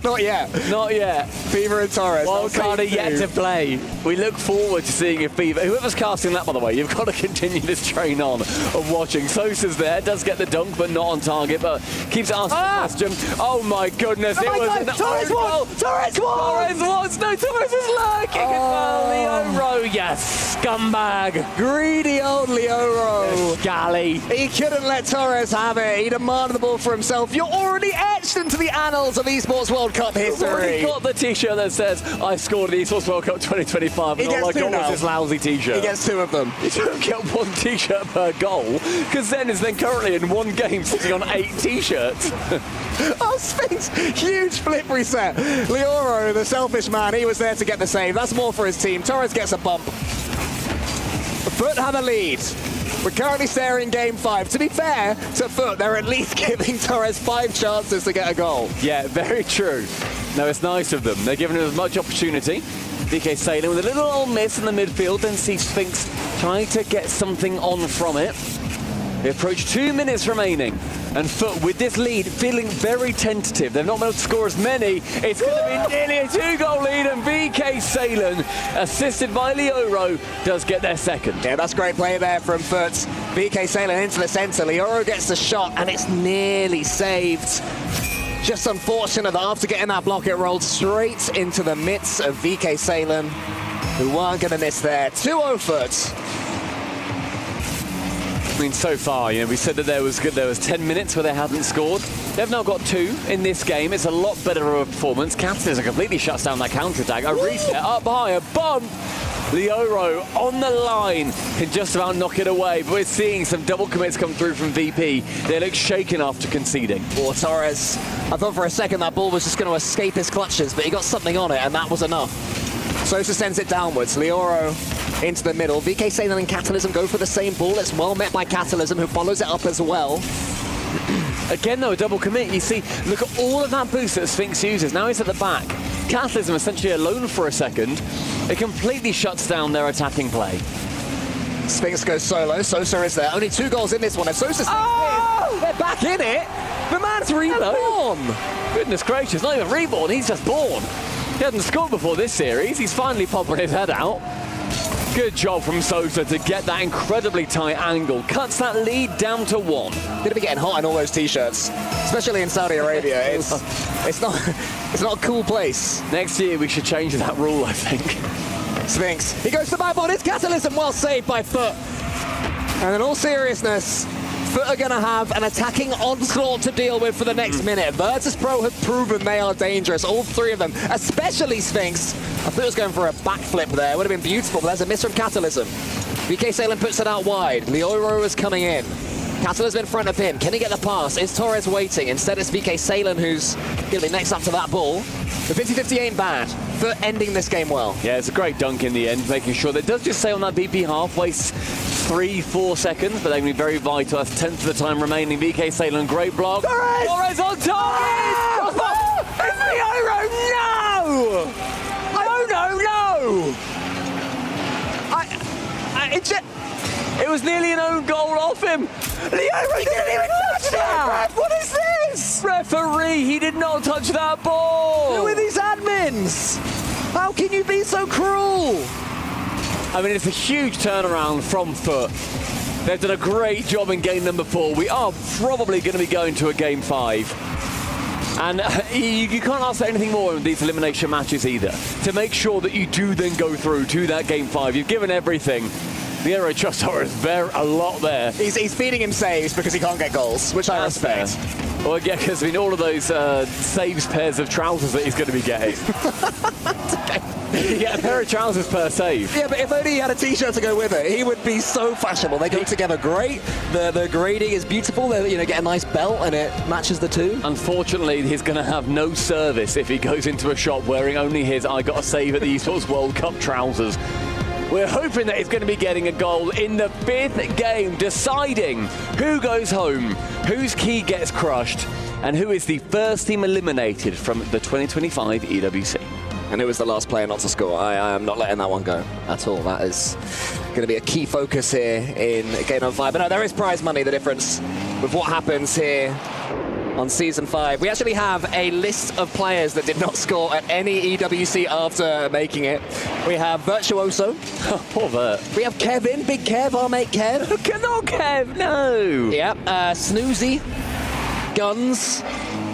D: Not yet.
B: Not yet.
D: Fever and Torres.
B: Wildcard are yet to play. We look forward to seeing if Fever... Whoever's casting that, by the way, you've got to continue this train on of watching. Sosa's there, does get the dunk, but not on target, but keeps asking the question. Oh my goodness, it was an
D: Torres won! Torres won!
B: Torres won! No, Torres is lurking as well. Leo Rowe, yes, scumbag.
D: Greedy Dirty old Leoro.
B: Galley.
D: He couldn't let Torres have it. He demanded the ball for himself. You're already etched into the annals of Esports World Cup history.
B: He got the t-shirt that says, I scored the Esports World Cup 2025.
D: He
B: And all I
D: gets
B: got
D: two
B: was
D: now.
B: this lousy t-shirt.
D: He gets 2 of them.
B: You don't get 1 t-shirt per goal, because Zen is then currently in 1 game sitting on 8 t-shirts.
D: Oh, Sphinx, huge flip reset. Leoro, the selfish man, he was there to get the save. That's more for his team. Torres gets a bump. Foot have a lead. We're currently staring game 5. To be fair to Foot, they're at least giving Torres 5 chances to get a goal.
B: Yeah, very true. No, it's nice of them. They're giving him as much opportunity. VK sailing with a little old miss in the midfield, then see Sphinx trying to get something on from it. They approach 2 minutes remaining, and Foot with this lead feeling very tentative. They've not been able to score as many. It's going to be nearly a 2-goal lead, and VK Salen, assisted by Leoro, does get their second.
D: Yeah, that's great play there from Foot. VK Salen into the centre. Leoro gets the shot, and it's nearly saved. Just unfortunate that after getting that block, it rolled straight into the midst of VK Salen, who weren't going to miss there. 2-0 Foot.
B: I mean, so far, you know, we said that there was 10 minutes where they hadn't scored. They've now got 2 in this game. It's a lot better of a performance. Capitalism completely shuts down that counter-attack. A reset up high, a bump. Leoro on the line can just about knock it away, but we're seeing some double commits come through from VP. They look shaken after conceding.
D: Or Torres, I thought for a second that ball was just going to escape his clutches, but he got something on it, and that was enough. Sosa sends it downwards. Leoro into the middle. VK Salen and Catalysm go for the same ball. It's well met by Catalysm, who follows it up as well.
B: Again, though, a double commit. You see, look at all of that boost that Sphinx uses. Now he's at the back. Catalysm essentially alone for a second. It completely shuts down their attacking play.
D: Sphinx goes solo. Sosa is there. Only 2 goals in this one. If Sosa stays in, they're back in it. The man's reborn.
B: Goodness gracious, not even reborn, he's just born. He hasn't scored before this series. He's finally popping his head out. Good job from Sosa to get that incredibly tight angle. Cuts that lead down to 1.
D: Gonna be getting hot in all those t-shirts, especially in Saudi Arabia. It's not a cool place.
B: Next year we should change that rule, I think.
D: Sphinx, he goes to backboard. It's Catalysm, well saved by Foot. And in all seriousness, Foot are gonna have an attacking onslaught to deal with for the next minute. Virtus Pro have proven they are dangerous, all 3 of them, especially Sphinx. I thought he was going for a backflip there. It would have been beautiful, but there's a miss from Catalysm. VK Salen puts it out wide. Leoro is coming in. Catalysm in front of him. Can he get the pass? Is Torres waiting? Instead, it's VK Salen who's going to be next up to that ball. The 50-50 ain't bad for ending this game well.
B: Yeah, it's a great dunk in the end, making sure that it does just stay on that VP half, wastes 3-4 seconds, but they're going to be very vital. That's 10th of the time remaining. VK Salen, great block. Torres on target!
D: It's Leoro! No! No!
B: It was nearly an own goal off him.
D: Leoro didn't even touch that! What is this?
B: Referee, he did not touch that ball.
D: Who are these admins? How can you be so cruel?
B: I mean, it's a huge turnaround from Foot. They've done a great job in game number 4. We are probably going to be going to a game 5. And you can't ask for anything more in these elimination matches either. To make sure that you do then go through to that game 5. You've given everything. The Aero Trust is there a lot there.
D: He's feeding him saves because he can't get goals, which I respect.
B: Fair. Well, yeah, because I mean, all of those saves pairs of trousers that he's going to be getting. You get a pair of trousers per save.
D: Yeah, but if only he had a t-shirt to go with it, he would be so fashionable. They go together great. The grading is beautiful. They get a nice belt and it matches the 2.
B: Unfortunately, he's going to have no service if he goes into a shop wearing only his I got a save at the Esports World Cup trousers. We're hoping that he's going to be getting a goal in the 5th game, deciding who goes home, whose key gets crushed, and who is the first team eliminated from the 2025 EWC.
D: And who was the last player not to score? I am not letting that one go at all. That is going to be a key focus here in game number 5. But no, there is prize money, the difference with what happens here on Season 5. We actually have a list of players that did not score at any EWC after making it. We have Virtuoso.
B: Poor Vert.
D: We have Kevin, Big Kev, our mate Kev.
B: No, Kev, no.
D: Yep, Snoozy, Guns,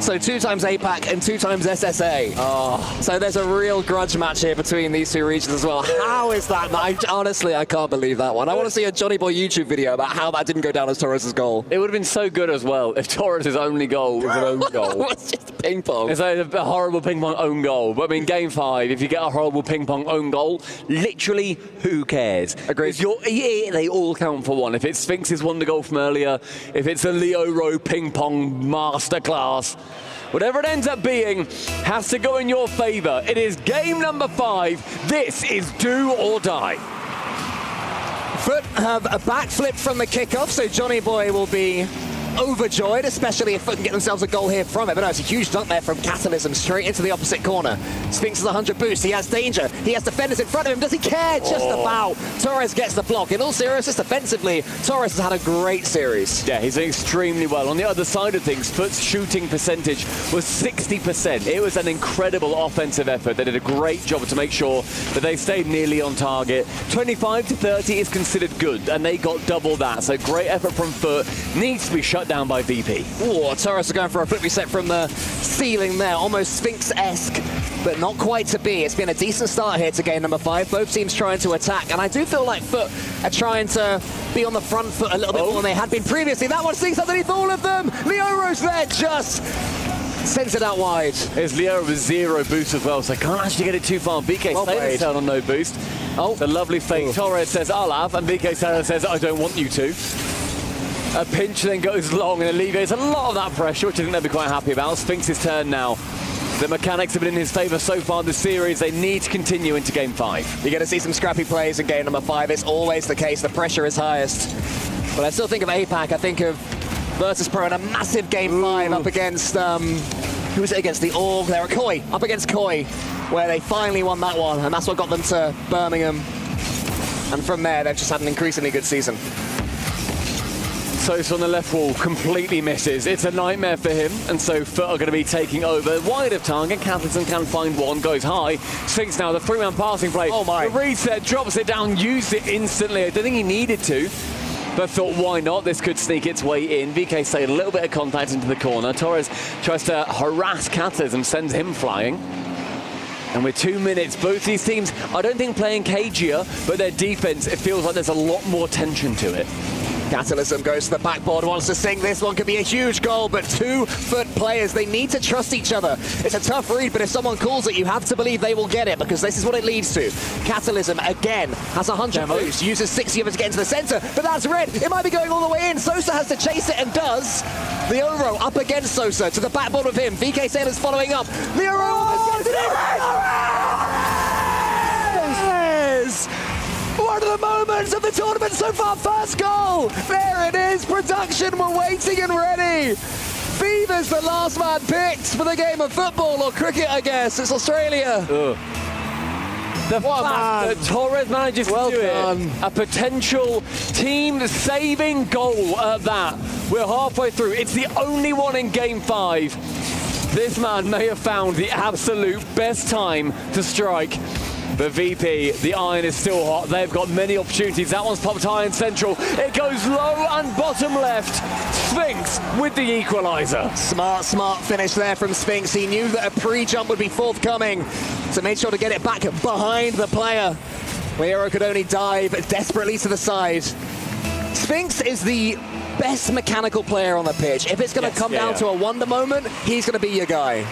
D: So 2 times APAC and 2 times SSA. Oh. So there's a real grudge match here between these two regions as well. How is that? Honestly, I can't believe that one. I want to see a Johnny Boy YouTube video about how that didn't go down as Torres' goal.
B: It would have been so good as well if Torres' only goal was an own goal.
D: It's just a ping pong.
B: It's like a horrible ping pong own goal. But I mean, game 5, if you get a horrible ping pong own goal, literally, who cares?
D: Agreed.
B: They all count for one. If it's Sphinx's wonder goal from earlier, if it's a Leo Rowe ping pong masterclass, whatever it ends up being has to go in your favor. It is game number 5. This is do or die.
D: Foot have a backflip from the kickoff, so Johnny Boy will be overjoyed, especially if Foot can get themselves a goal here from it. But no, it's a huge dunk there from Catalysm straight into the opposite corner. Sphinx is 100 boost. He has danger. He has defenders in front of him. Does he care? Just about. Torres gets the block. In all seriousness, defensively, Torres has had a great series.
B: Yeah, he's doing extremely well. On the other side of things, Foot's shooting percentage was 60%. It was an incredible offensive effort. They did a great job to make sure that they stayed nearly on target. 25 to 30 is considered good, and they got double that. So great effort from Foot. Needs to be shut down by VP.
D: Oh, Torres are going for a flip reset from the ceiling there. Almost Sphinx-esque, but not quite to be. It's been a decent start here to game number 5. Both teams trying to attack, and I do feel like Foot are trying to be on the front foot a little bit more than they had been previously. That one sneaks underneath all of them. Leo Rowe's there, just sends it out wide.
B: There's Leo with 0 boost as well, so can't actually get it too far. BK Sailor's down on no boost. Oh, the lovely fake. Torres says, I'll have, and BK Sailor says, I don't want you to. A pinch then goes long and alleviates a lot of that pressure, which I think they'll be quite happy about. Sphinx's turn now. The mechanics have been in his favour so far this series. They need to continue into game 5.
D: You're going to see some scrappy plays in game number 5. It's always the case. The pressure is highest. But I still think of APAC. I think of Virtus.pro in a massive game 5 up against, who was it against? The Org. They were Koi. Up against Koi, where they finally won that one. And that's what got them to Birmingham. And from there, they've just had an increasingly good season.
B: Sosa on the left wall completely misses. It's a nightmare for him, and so Foot are going to be taking over. Wide of target, Catalysm can find one, goes high. Sphinx now, the 3-man passing play.
D: Oh my.
B: The reset, drops it down, used it instantly. I don't think he needed to, but thought, why not? This could sneak its way in. VK stayed a little bit of contact into the corner. Torres tries to harass Catalysm, sends him flying. And with 2 minutes, both these teams, I don't think playing cagier, but their defense, it feels like there's a lot more tension to it.
D: Catalysm goes to the backboard, wants to sink. This one could be a huge goal, but 2 Foot players, they need to trust each other. It's a tough read, but if someone calls it, you have to believe they will get it, because this is what it leads to. Catalysm, again, has 100 boost, uses 60 of it to get into the center, but that's red. It might be going all the way in. Sosa has to chase it and does. Leoro up against Sosa, to the backboard with him. VK Sailor's following up. Leoro almost gets it in. One of the moments of the tournament so far, first goal! There it is, production were waiting and ready! Beaver's the last man picked for the game of football, or cricket I guess, it's Australia.
B: The fact that Torres manages to do it, a potential team-saving goal at that. We're halfway through, it's the only one in game 5. This man may have found the absolute best time to strike. But VP, the iron is still hot. They've got many opportunities. That one's popped high and central. It goes low and bottom left. Sphinx with the equalizer.
D: Smart finish there from Sphinx. He knew that a pre-jump would be forthcoming, so made sure to get it back behind the player. Leoro could only dive desperately to the side. Sphinx is the best mechanical player on the pitch. If it's going to come down to a wonder moment, he's going to be your guy.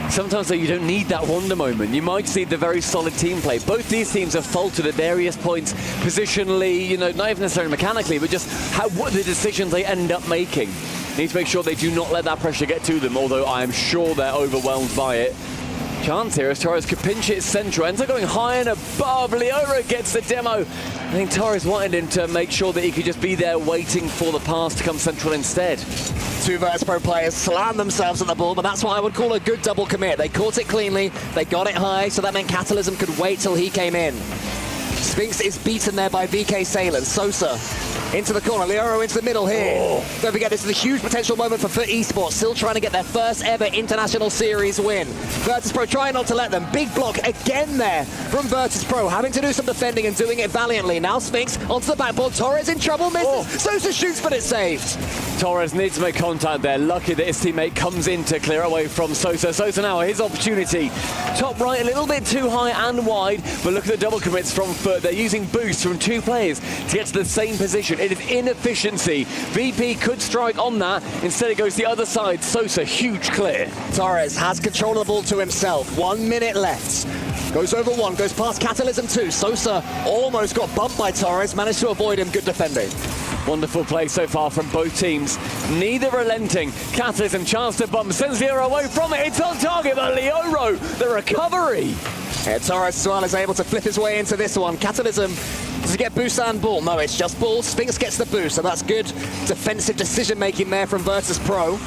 B: Sometimes, though, you don't need that wonder moment. You might see the very solid team play. Both these teams have faltered at various points, positionally, you know, not even necessarily mechanically, but just what the decisions they end up making. Need to make sure they do not let that pressure get to them, although I am sure they're overwhelmed by it. Chance here as Torres could pinch it central. Ends up going high and above. Leoro gets the demo. I think Torres wanted him to make sure that he could just be there waiting for the pass to come central instead.
D: 2 Virtus.pro players slam themselves at the ball, but that's what I would call a good double commit. They caught it cleanly, they got it high, so that meant Catalysm could wait till he came in. Sphinx is beaten there by VK Sailors. Sosa into the corner. Leoro into the middle here. Don't forget, this is a huge potential moment for FUT Esports, still trying to get their first ever International Series win. Virtus.pro trying not to let them. Big block again there from Virtus.pro, having to do some defending and doing it valiantly. Now Sphinx onto the backboard. Torres in trouble, misses. Sosa shoots, but it's saved.
B: Torres needs to make contact there. Lucky that his teammate comes in to clear away from Sosa. Sosa now, his opportunity. Top right, a little bit too high and wide, but look at the double commits from FUT. They're using boosts from two players to get to the same position. It is inefficiency. VP could strike on that. Instead, it goes the other side. Sosa, huge clear.
D: Torres has control of the ball to himself. 1 minute left. Goes over one, goes past Catalysm 2. Sosa almost got bumped by Torres, managed to avoid him. Good defending.
B: Wonderful play so far from both teams. Neither relenting. Catalysm, chance to bump, sends Leoro away from it. It's on target, but Leoro, the recovery.
D: Yeah, Torres as well is able to flip his way into this one. Catalysm, does he get boost and ball? No, it's just ball. Sphinx gets the boost, so that's good defensive decision-making there from Virtus.pro.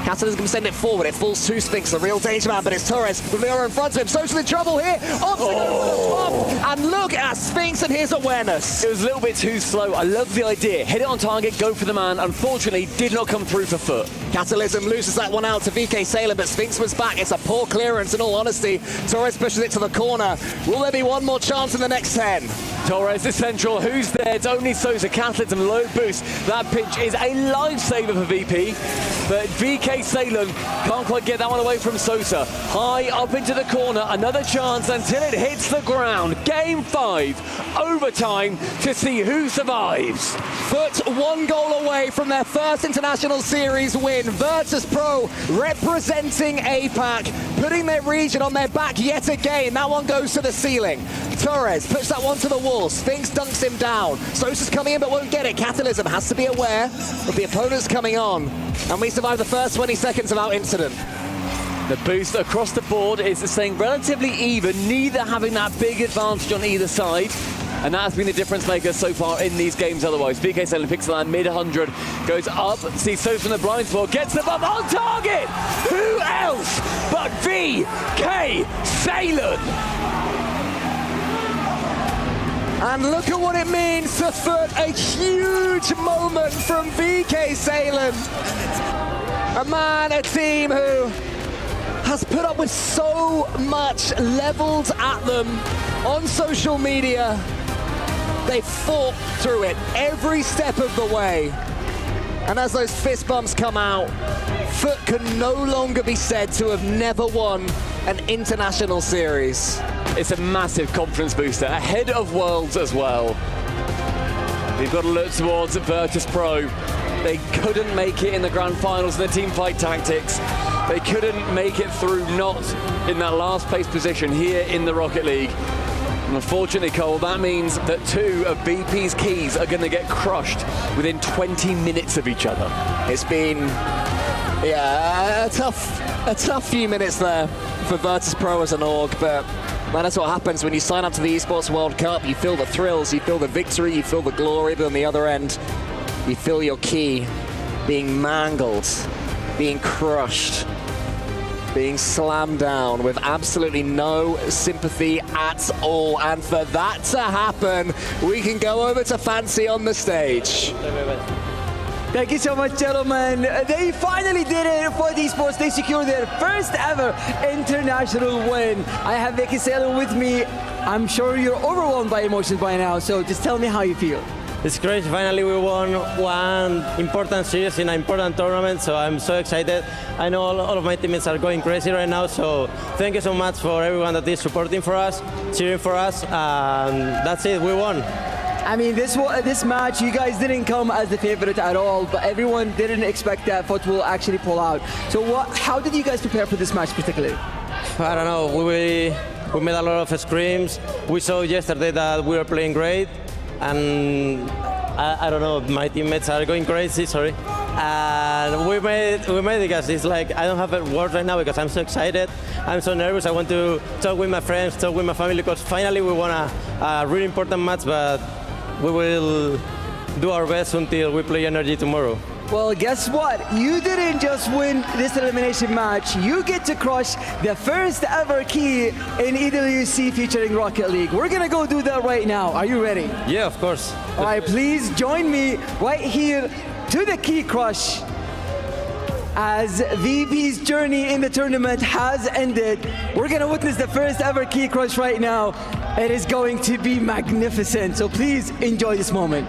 D: Catalysm can send it forward. It falls to Sphinx, the real danger man, but it's Torres with Leoro in front of him. Sosa's in trouble here. And look at Sphinx and his awareness.
B: It was a little bit too slow. I love the idea. Hit it on target, go for the man. Unfortunately, did not come through for FUT.
D: Catalysm loses that one out to VK Salem, but Sphinx was back. It's a poor clearance, in all honesty. Torres pushes it to the corner. Will there be one more chance in the next 10?
B: Torres is central. Who's there? It's only Sosa. Catalysm, low boost. That pitch is a lifesaver for VP, but VK Salem can't quite get that one away from Sosa. High up into the corner. Another chance until it hits the ground. Game 5. Overtime to see who survives.
D: FUT 1 goal away from their first International Series win. Virtus.pro representing APAC, putting their region on their back yet again. That one goes to the ceiling. Torres puts that one to the wall. Sphinx dunks him down. Sosa's coming in but won't get it. Catalysm has to be aware of the opponents coming on. And we survive the first 20 seconds without incident.
B: The boost across the board is staying relatively even, neither having that big advantage on either side. And that has been the difference maker so far in these games otherwise. VK Salem picks the line mid-100, goes up, sees Sosa from the blind spot, gets the bump on target! Who else but VK Salem?
D: And look at what it means to FUT. A huge moment from VK Salem. A man, a team who has put up with so much leveled at them on social media. They fought through it every step of the way. And as those fist bumps come out, FUT can no longer be said to have never won an international series.
B: It's a massive confidence booster, ahead of Worlds as well. We've got to look towards Virtus.pro. They couldn't make it in the grand finals in the team fight tactics. They couldn't make it through, not in that last place position here in the Rocket League. And unfortunately, Cole, that means that 2 of VP's keys are going to get crushed within 20 minutes of each other.
D: It's been, a tough few minutes there for Virtus.pro as an org, but man, that's what happens when you sign up to the Esports World Cup. You feel the thrills, you feel the victory, you feel the glory, but on the other end, you feel your key being mangled, being crushed, being slammed down with absolutely no sympathy at all. And for that to happen, we can go over to Fancy on the stage.
V: Thank you so much, gentlemen. They finally did it for the esports. They secured their first ever international win. I have VK Salem with me. I'm sure you're overwhelmed by emotions by now, so just tell me how you feel.
M: It's great. Finally, we won one important series in an important tournament, so I'm so excited. I know all of my teammates are going crazy right now, so thank you so much for everyone that is supporting for us, cheering for us, and that's it. We won.
V: I mean, this match, you guys didn't come as the favorite at all, but everyone didn't expect that FUT will actually pull out. So how did you guys prepare for this match particularly?
M: I don't know. We made a lot of screams. We saw yesterday that we were playing great, and I don't know, my teammates are going crazy, sorry. And we made it because it's like, I don't have words right now because I'm so excited. I'm so nervous. I want to talk with my friends, talk with my family, because finally we won a really important match, but we will do our best until we play Gen.G tomorrow.
V: Well, guess what? You didn't just win this elimination match. You get to crush the first ever key in EWC featuring Rocket League. We're gonna go do that right now. Are you ready?
E: Yeah, of course.
V: All right, please join me right here to the key crush. As VP's journey in the tournament has ended, we're gonna witness the first ever key crush right now. It is going to be magnificent, so please enjoy this moment.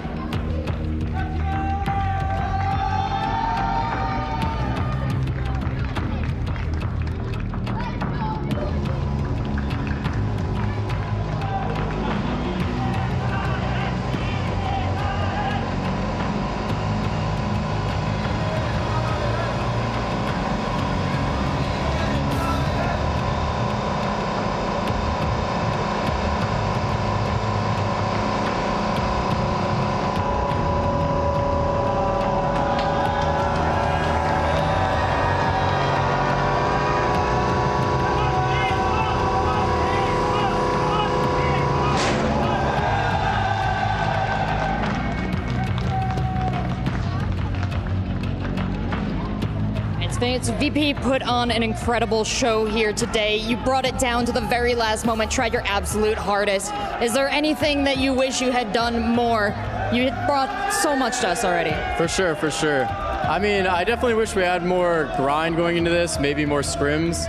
F: VP put on an incredible show here today. You brought it down to the very last moment, tried your absolute hardest. Is there anything that you wish you had done more? You brought so much to us already.
O: For sure, for sure. I mean, I definitely wish we had more grind going into this, maybe more scrims.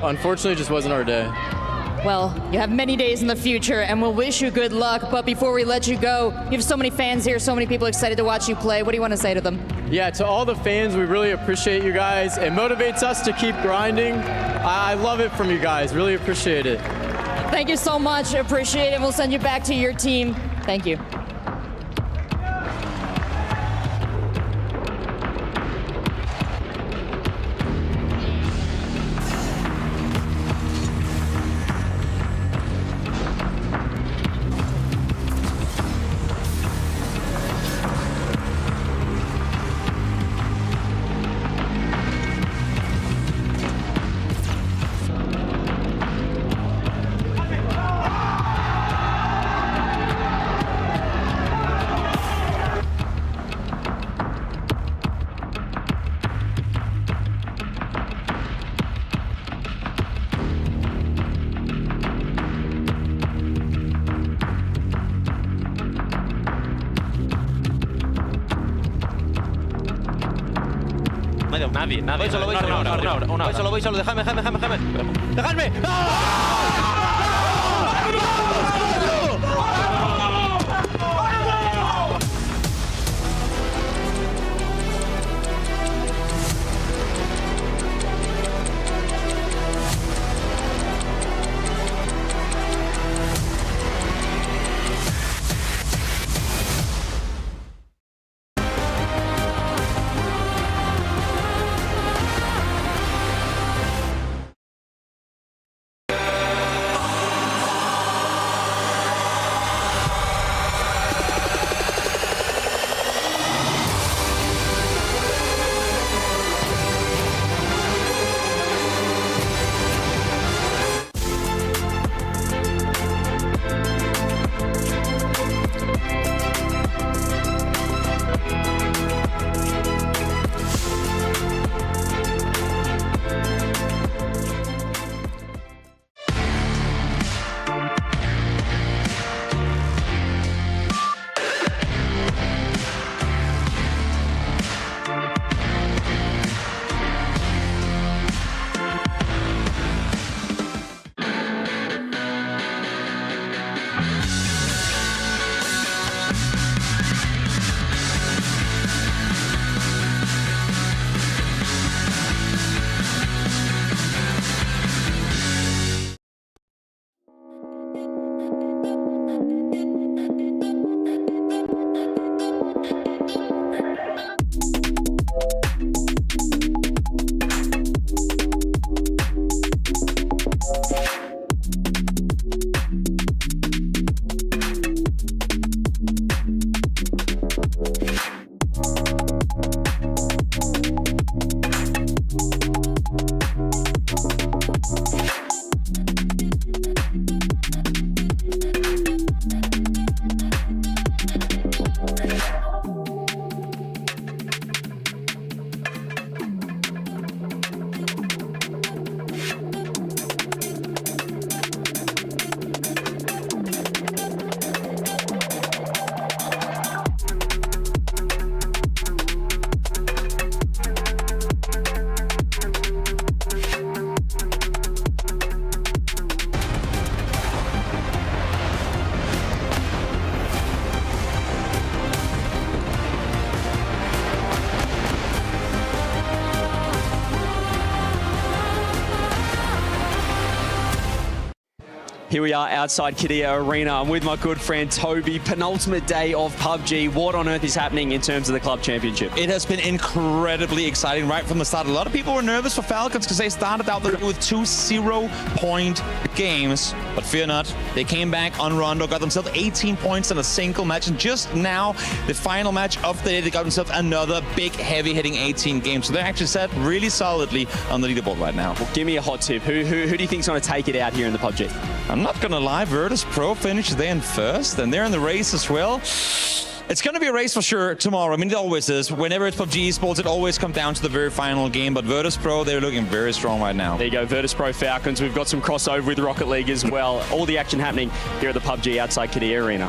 O: Unfortunately, it just wasn't our day.
F: Well, you have many days in the future, and we'll wish you good luck. But before we let you go, you have so many fans here, so many people excited to watch you play. What do you want to say to them?
O: Yeah, to all the fans, we really appreciate you guys. It motivates us to keep grinding. I love it from you guys. Really appreciate it.
F: Thank you so much. Appreciate it. We'll send you back to your team. Thank you.
E: Nadie. Voy solo, voy solo, déjame. ¡Dejadme!
T: Here we are outside Qiddiya Arena. I'm with my good friend Toby. Penultimate day of PUBG. What on earth is happening in terms of the club championship?
A: It has been incredibly exciting right from the start. A lot of people were nervous for Falcons because they started out with 2 0-point games. But fear not, they came back on Rondo, got themselves 18 points in a single match. And just now, the final match of the day, they got themselves another big, heavy-hitting 18 game. So they're actually set really solidly on the leaderboard right now.
T: Well, give me a hot tip. Who do you think's going to take it out here in the PUBG?
A: I'm not going to lie, Virtus Pro finished there in first, and they're in the race as well. It's going to be a race for sure tomorrow. I mean, it always is. Whenever it's PUBG Esports, it always comes down to the very final game, but Virtus Pro, they're looking very strong right now.
T: There you go, Virtus Pro Falcons. We've got some crossover with Rocket League as well. All the action happening here at the PUBG outside Qiddiya Arena.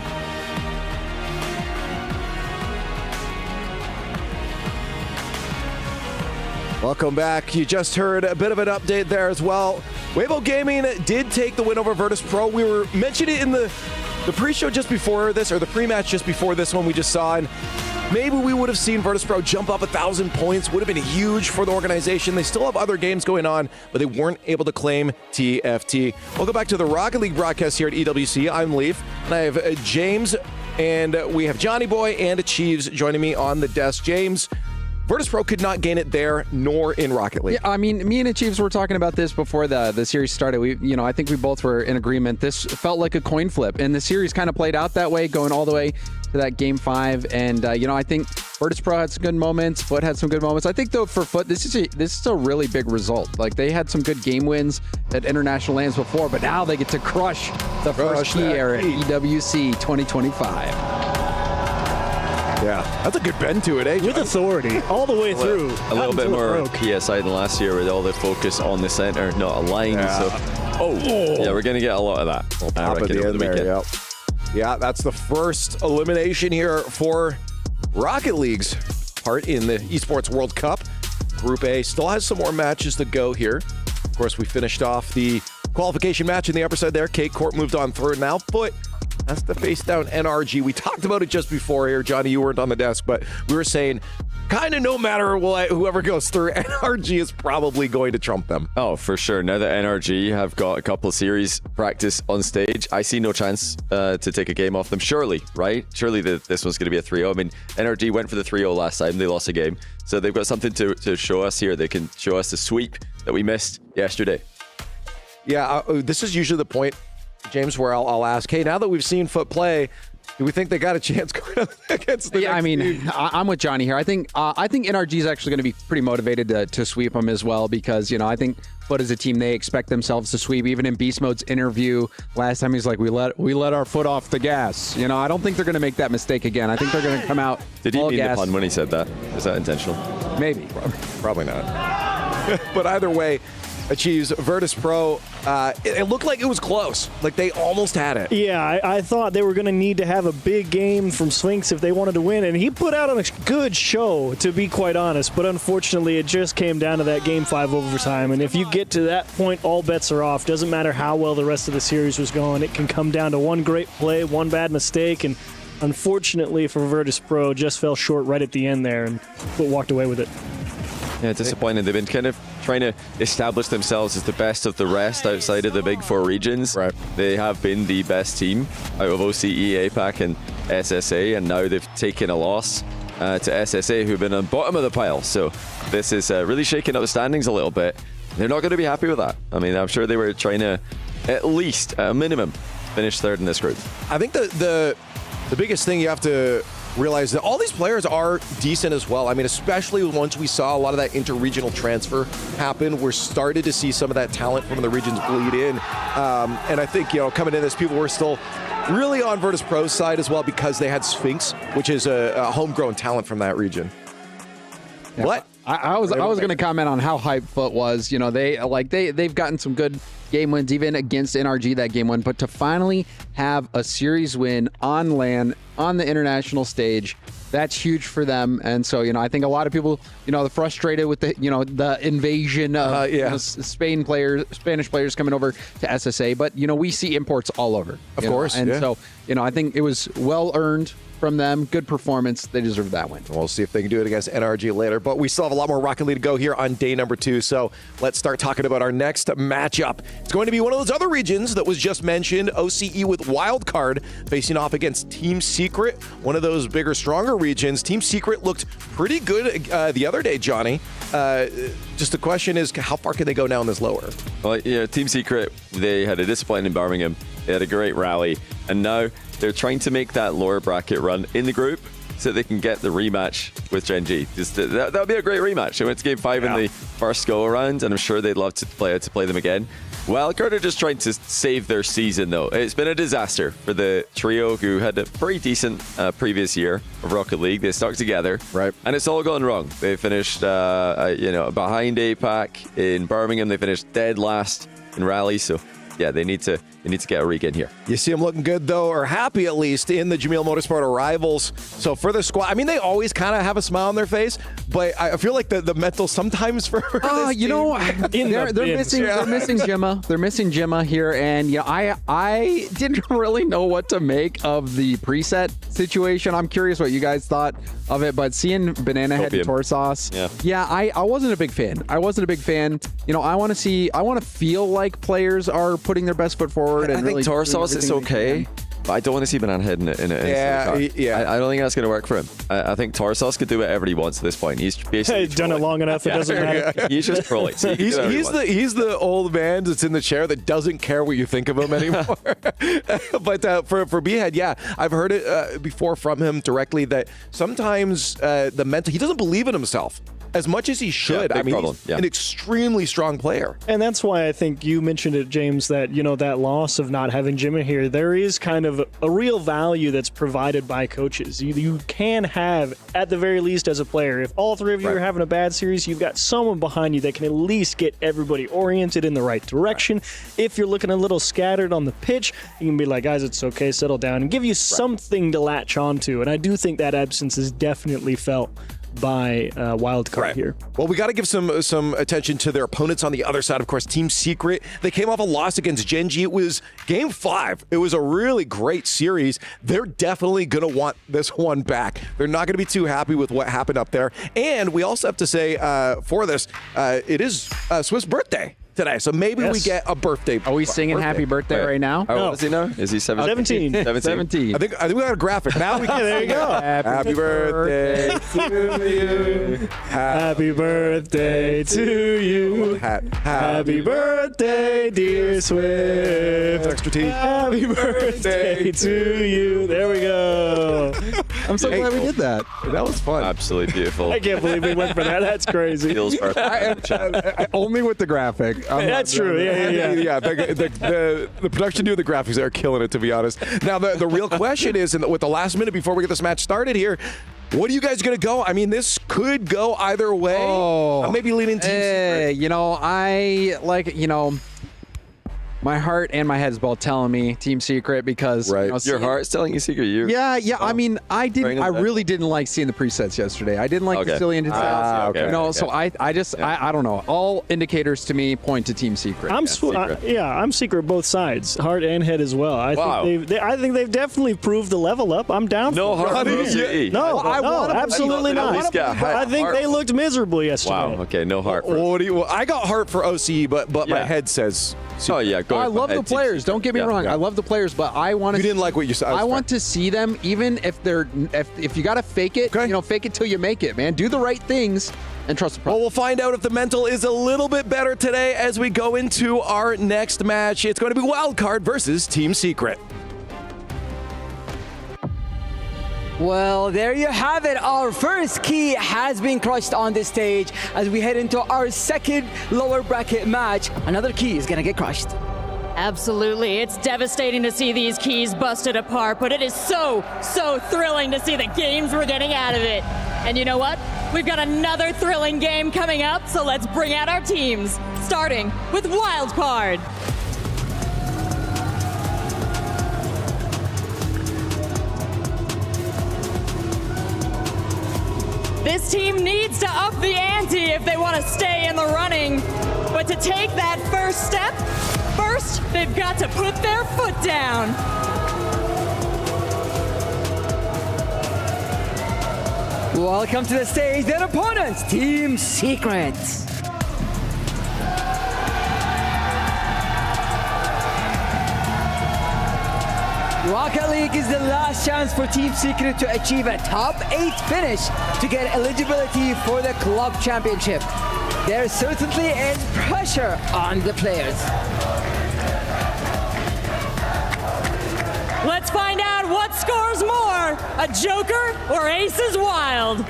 P: Welcome back. You just heard a bit of an update there as well. Weibo Gaming did take the win over Virtus Pro. We were mentioning it in the pre-show just before this, or the pre-match just before this one we just saw, and maybe we would have seen Virtus Pro jump up 1,000 points. Would have been huge for the organization. They still have other games going on, but they weren't able to claim TFT. Welcome back to the Rocket League broadcast here at EWC. I'm Leaf, and I have James, and we have Johnny Boy and Achieves joining me on the desk. James, Virtus Pro could not gain it there, nor in Rocket League.
S: Yeah, I mean, me and Achieves were talking about this before the series started. I think we both were in agreement. This felt like a coin flip, and the series kind of played out that way, going all the way to that Game 5. And I think Virtus Pro had some good moments. Foot had some good moments. I think though for Foot, this is a really big result. Like, they had some good game wins at international lands before, but now they get to crush the first key era at EWC 2025.
P: Yeah, that's a good bend to it, eh?
I: With authority, all the way through.
H: A little bit more PSI than last year with all the focus on the center, not a line.
P: Yeah.
H: So, yeah, we're going to get a lot of that.
P: Top of the end there, yeah. Yeah, that's the first elimination here for Rocket League's part in the Esports World Cup. Group A still has some more matches to go here. Of course, we finished off the qualification match in the upper side there. Kate Court moved on third. Now Foot has to face down NRG. We talked about it just before here. Johnny, you weren't on the desk, but we were saying kind of no matter what, whoever goes through, NRG is probably going to trump them.
H: Oh, for sure. Now that NRG have got a couple of series practice on stage, I see no chance to take a game off them. Surely, right? Surely this one's going to be a 3-0. I mean, NRG went for the 3-0 last time. They lost a game. So they've got something to show us here. They can show us the sweep that we missed yesterday.
P: Yeah, this is usually the point, James, where I'll ask, hey, now that we've seen Foot play, do we think they got a chance going up against the next team?
S: I'm with Johnny here. I think NRG is actually going to be pretty motivated to sweep them as well, because I think Foot is a team they expect themselves to sweep. Even in Beast Mode's interview last time, he's like, we let our foot off the gas. I don't think they're going to make that mistake again. I think they're going to come out.
H: Did he mean the pun when he said that? Is that intentional?
S: Maybe.
P: Probably not. But either way, Achieves Virtus Pro. It looked like it was close. Like they almost had it.
I: Yeah, I thought they were going to need to have a big game from Sphinx if they wanted to win, and he put out a good show, to be quite honest. But unfortunately, it just came down to that Game 5 overtime. And if you get to that point, all bets are off. Doesn't matter how well the rest of the series was going. It can come down to one great play, one bad mistake, and unfortunately for Virtus Pro, just fell short right at the end there, and walked away with it.
H: Yeah, disappointing. They've been kind of trying to establish themselves as the best of the rest outside of the big four regions.
P: Right.
H: They have been the best team out of OCE, APAC, and SSA, and now they've taken a loss to SSA, who've been on bottom of the pile. So this is really shaking up the standings a little bit. They're not going to be happy with that. I mean, I'm sure they were trying to, at least, at a minimum, finish third in this group.
P: I think the biggest thing you have to realize that all these players are decent as well. I mean, especially once we saw a lot of that interregional transfer happen, we're started to see some of that talent from the regions bleed in. And I think, coming into this, people were still really on Virtus Pro's side as well because they had Sphinx, which is a homegrown talent from that region.
S: Yeah, what? I was going to comment on how hype Foot was. They've gotten some good game wins even against NRG that game 1, but to finally have a series win on land on the international stage, that's huge for them. And so, I think a lot of people, they're frustrated with the invasion of Spanish players coming over to SSA. But, we see imports all over.
P: Of course.
S: And so, I think it was well earned from them. Good performance. They deserve that win.
N: We'll see if they can do it against NRG later, but we still have a lot more Rocket League to go here on day number 2. So let's start talking about our next matchup. It's going to be one of those other regions that was just mentioned, OCE with Wildcard facing off against Team Secret, one of those bigger, stronger regions. Team Secret looked pretty good the other day, Johnny. Just the question is, how far can they go now in this lower?
H: Well, yeah, Team Secret, they had a disappointing in Birmingham. They had a great rally, and now they're trying to make that lower bracket run in the group so that they can get the rematch with Gen.G. That would be a great rematch. They went to Game 5 in the first go-around, and I'm sure they'd love to play them again. Wildcard are just trying to save their season, though. It's been a disaster for the trio who had a pretty decent previous year of Rocket League. They stuck together,
N: right?
H: And it's all gone wrong. They finished, behind APAC in Birmingham. They finished dead last in Rally, so yeah, they need to get a regain here.
N: You see them looking good, though, or happy at least, in the Jamil Motorsport Arrivals. So for the squad, I mean, they always kind of have a smile on their face, but I feel like the mental sometimes for this
S: you know, they're missing Gemma. They're missing Gemma here, and I didn't really know what to make of the preset situation. I'm curious what you guys thought of it, but seeing Banana Head and Torsauce, I wasn't a big fan. I want to feel like players are putting their best foot forward.
H: I think
S: really
H: Torsauce is okay, but I don't want to see Banana Head in it. I don't think that's going to work for him. I think Torsauce could do whatever he wants at this point. He's basically
I: he's done it long enough. It doesn't matter.
H: He's just trolling. So
N: he's the old man that's in the chair that doesn't care what you think of him anymore. But for B-Head, I've heard it before from him directly that sometimes the mental, he doesn't believe in himself as much as he should. He's an extremely strong player.
I: And that's why I think you mentioned it, James, that, that loss of not having Jimmy here, there is kind of a real value that's provided by coaches. You can have, at the very least as a player, if all three of you are having a bad series, you've got someone behind you that can at least get everybody oriented in the right direction. If you're looking a little scattered on the pitch, you can be like, guys, it's okay, settle down, and give you something to latch onto. And I do think that absence is definitely felt by Wildcard here.
N: Well, we got to give some attention to their opponents on the other side. Of course, Team Secret, they came off a loss against Gen.G. It was Game 5. It was a really great series. They're definitely going to want this one back. They're not going to be too happy with what happened up there. And we also have to say for this, it is Swift's birthday today, so maybe we get a birthday.
S: Are we singing happy birthday right now?
H: How old is he now? Is he 17?
S: 17.
N: I think we got a graphic now.
I: There you go.
N: Happy birthday to you.
I: Happy birthday to you. Happy birthday, dear Swift.
N: Extra tea.
I: Happy birthday to you. There we go.
S: I'm so glad we did that.
N: That was fun.
H: Absolutely beautiful.
I: I can't believe we went for that. That's crazy.
H: Feels birthday.
S: Only with the graphic.
I: That's true. Yeah.
N: The production doing the graphics are killing it, to be honest. Now, the real question is, with the last minute before we get this match started here, what are you guys going to go? I mean, this could go either way. I'm maybe leaning Team Secret.
S: My heart and my head is both telling me Team Secret because
H: your heart's telling you Secret.
S: I mean, I really didn't like seeing the presets yesterday. I didn't like the Cillian details. So I don't know. All indicators to me point to Team Secret.
I: I'm Secret both sides, heart and head as well. I think they've definitely proved the level up. I'm down.
H: No heart.
I: No, absolutely not. I think they looked miserable yesterday.
H: Wow. Okay, no heart.
N: I got heart for OCE, but my head says.
H: Oh yeah,
S: I love the players. Don't get me wrong. I love the players, but I want to.
N: You didn't like what you said.
S: I want to see them, even if you got to fake it. Fake it till you make it, man. Do the right things and trust the process.
N: Well, we'll find out if the mental is a little bit better today as we go into our next match. It's going to be Wildcard versus Team Secret.
V: Well, there you have it. Our first key has been crushed on this stage. As we head into our second lower bracket match, another key is going to get crushed.
F: Absolutely. It's devastating to see these keys busted apart, but it is so thrilling to see the games we're getting out of it. And you know what? We've got another thrilling game coming up, so let's bring out our teams, starting with Wildcard. This team needs to up the ante if they want to stay in the running. But to take that first step, first, they've got to put their foot down.
V: Welcome to the stage, their opponents, Team Secret. Rocket League is the last chance for Team Secret to achieve a top 8 finish to get eligibility for the Club Championship. There certainly is pressure on the players.
F: Let's find out what scores more, a Joker or Aces Wild.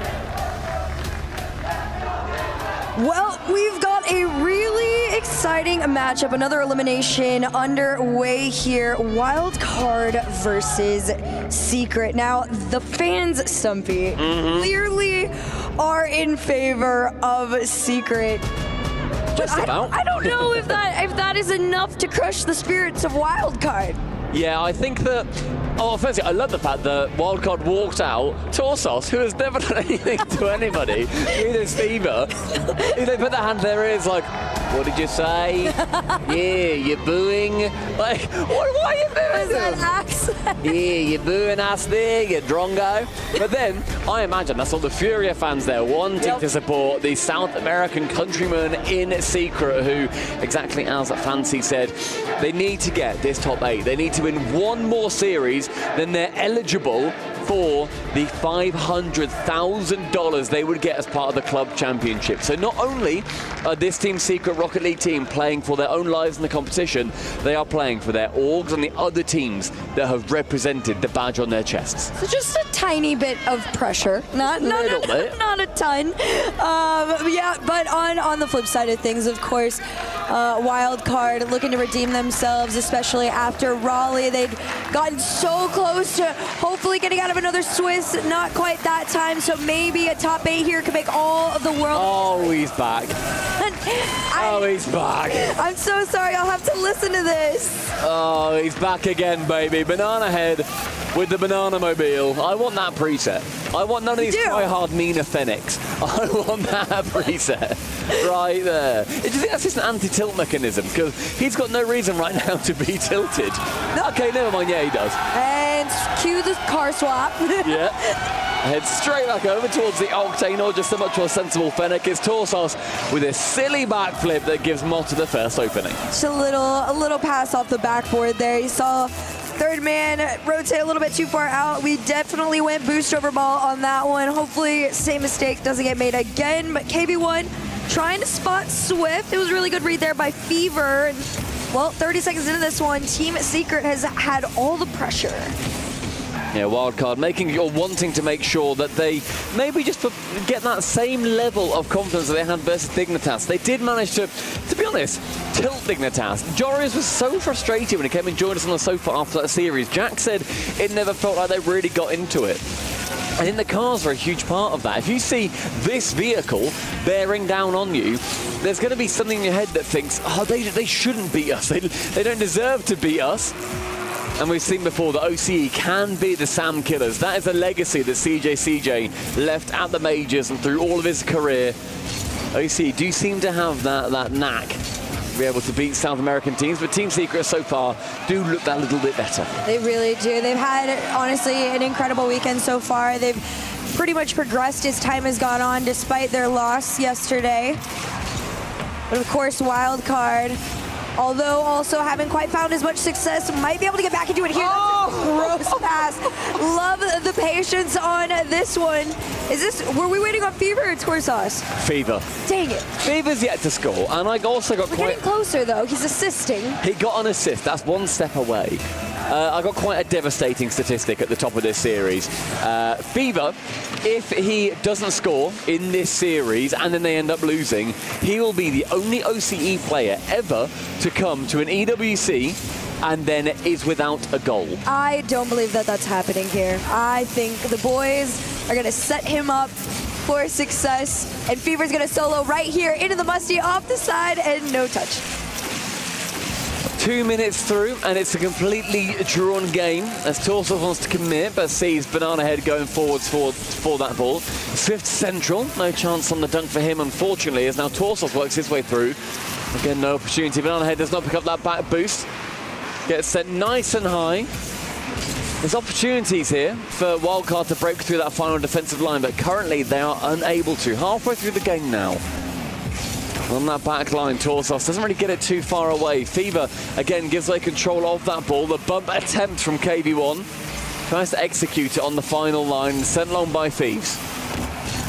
K: Well, we've got a really exciting matchup, another elimination underway here. Wildcard versus Secret. Now, the fans, Stumpy, clearly are in favor of Secret.
B: Just about.
K: I don't know if that is enough to crush the spirits of Wildcard.
B: Yeah, I think that. Oh, firstly, I love the fact that Wildcard walked out. Torsos, who has never done anything to anybody, with his fever. If they put their hand there, it's like, what did you say? Yeah, you're booing. Like, what are you doing?
K: Is that accent?
B: Yeah, you're booing us there, you drongo. But then, I imagine that's all the Furia fans there wanting to support the South American countrymen in Secret, who, exactly as Fancy said, they need to get this top 8. They need to win one more series, then they're eligible for the $500,000 they would get as part of the Club Championship. So not only are this Team Secret Rocket League team playing for their own lives in the competition, they are playing for their orgs and the other teams that have represented the badge on their chests.
K: So just a tiny bit of pressure, not a ton. Yeah, but on the flip side of things, of course, Wildcard looking to redeem themselves, especially after Raleigh. They'd gotten so close to hopefully getting out of another Swiss, not quite that time, so maybe a top 8 here could make all of the world.
B: Oh, he's back. He's back.
K: I'm so sorry, I'll have to listen to this.
B: Oh, he's back again, baby. Banana Head with the Banana Mobile. I want that preset. I want none of these try-hard Nina Fenix. I want that preset right there. Do you think that's just an anti-tilt mechanism? Because he's got no reason right now to be tilted. Okay, never mind. Yeah, he does.
K: And cue the car swap.
B: Yeah. Head straight back over towards the Octane, or just a much more sensible Fennec. It's Torsos with a silly backflip that gives Motta the first opening.
K: Just a little pass off the backboard there. You saw third man rotate a little bit too far out. We definitely went boost over ball on that one. Hopefully, same mistake doesn't get made again. But KB1 trying to spot Swift. It was a really good read there by Fever. And, well, 30 seconds into this one, Team Secret has had all the pressure.
B: Yeah, Wildcard wanting to make sure that they maybe just get that same level of confidence that they had versus Dignitas. They did manage to be honest, tilt Dignitas. Joris was so frustrated when he came and joined us on the sofa after that series. Jack said it never felt like they really got into it. I think the cars are a huge part of that. If you see this vehicle bearing down on you, there's going to be something in your head that thinks, oh, they shouldn't beat us. They don't deserve to beat us. And we've seen before that OCE can be the Sam Killers. That is a legacy that CJ left at the majors and through all of his career. OCE do seem to have that knack to be able to beat South American teams, but Team Secret so far do look that little bit better.
K: They really do. They've had, honestly, an incredible weekend so far. They've pretty much progressed as time has gone on, despite their loss yesterday. But of course, Wildcard, although also haven't quite found as much success, might be able to get back into it here. That's a gross pass. Love the patience on this one. Were we waiting on Fever or Torsos?
B: Fever.
K: Dang it.
B: Fever's yet to score, and I also got
K: We're getting closer though. He's assisting.
B: He got an assist. That's one step away. I got quite a devastating statistic at the top of this series. Fever, if he doesn't score in this series and then they end up losing, he will be the only OCE player ever to come to an EWC and then is without a goal.
K: I don't believe that that's happening here. I think the boys are going to set him up for success, and Fever's going to solo right here into the Musty off the side and no touch.
B: 2 minutes through, and it's a completely drawn game as Torsos wants to commit, but sees Banana Head going forwards for that ball. Swift central, no chance on the dunk for him, unfortunately, as now Torsos works his way through. Again, no opportunity. Banana Head does not pick up that back boost. Gets set nice and high. There's opportunities here for Wildcard to break through that final defensive line, but currently they are unable to. Halfway through the game now. On that back line, Torsos doesn't really get it too far away. Fever, again, gives away control of that ball. The bump attempt from KV1. Tries to execute it on the final line, sent long by Thieves.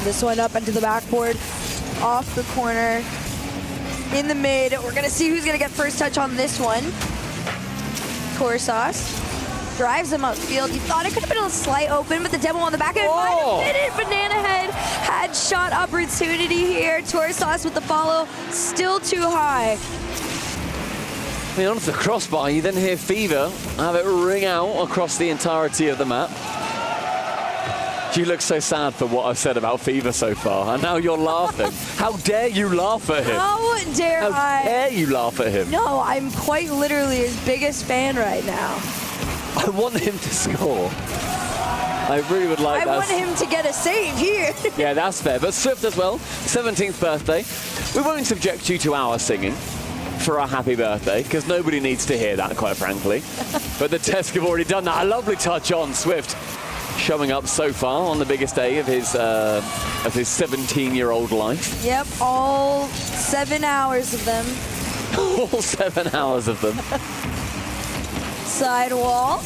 K: This one up into the backboard, off the corner, in the mid. We're going to see who's going to get first touch on this one. Torsos drives him upfield. You thought it could have been a slight open, but the demo on the back end might have hit it. Banana Head had shot opportunity here. Torsos with the follow, still too high.
B: I mean, onto the crossbar, you then hear Fever have it ring out across the entirety of the map. You look so sad for what I've said about Fever so far, and now you're laughing. How dare you laugh at him?
K: How dare
B: How dare you laugh at him?
K: No, I'm quite literally his biggest fan right now.
B: I want him to score. I really would like that.
K: I want him to get a save here.
B: Yeah, that's fair. But Swift as well, 17th birthday. We won't subject you to our singing for our happy birthday, because nobody needs to hear that, quite frankly. But the Tesk have already done that. A lovely touch on Swift, showing up so far on the biggest day of his 17-year-old life.
K: Yep, all 7 hours of them.
B: All 7 hours of them.
K: Side wall.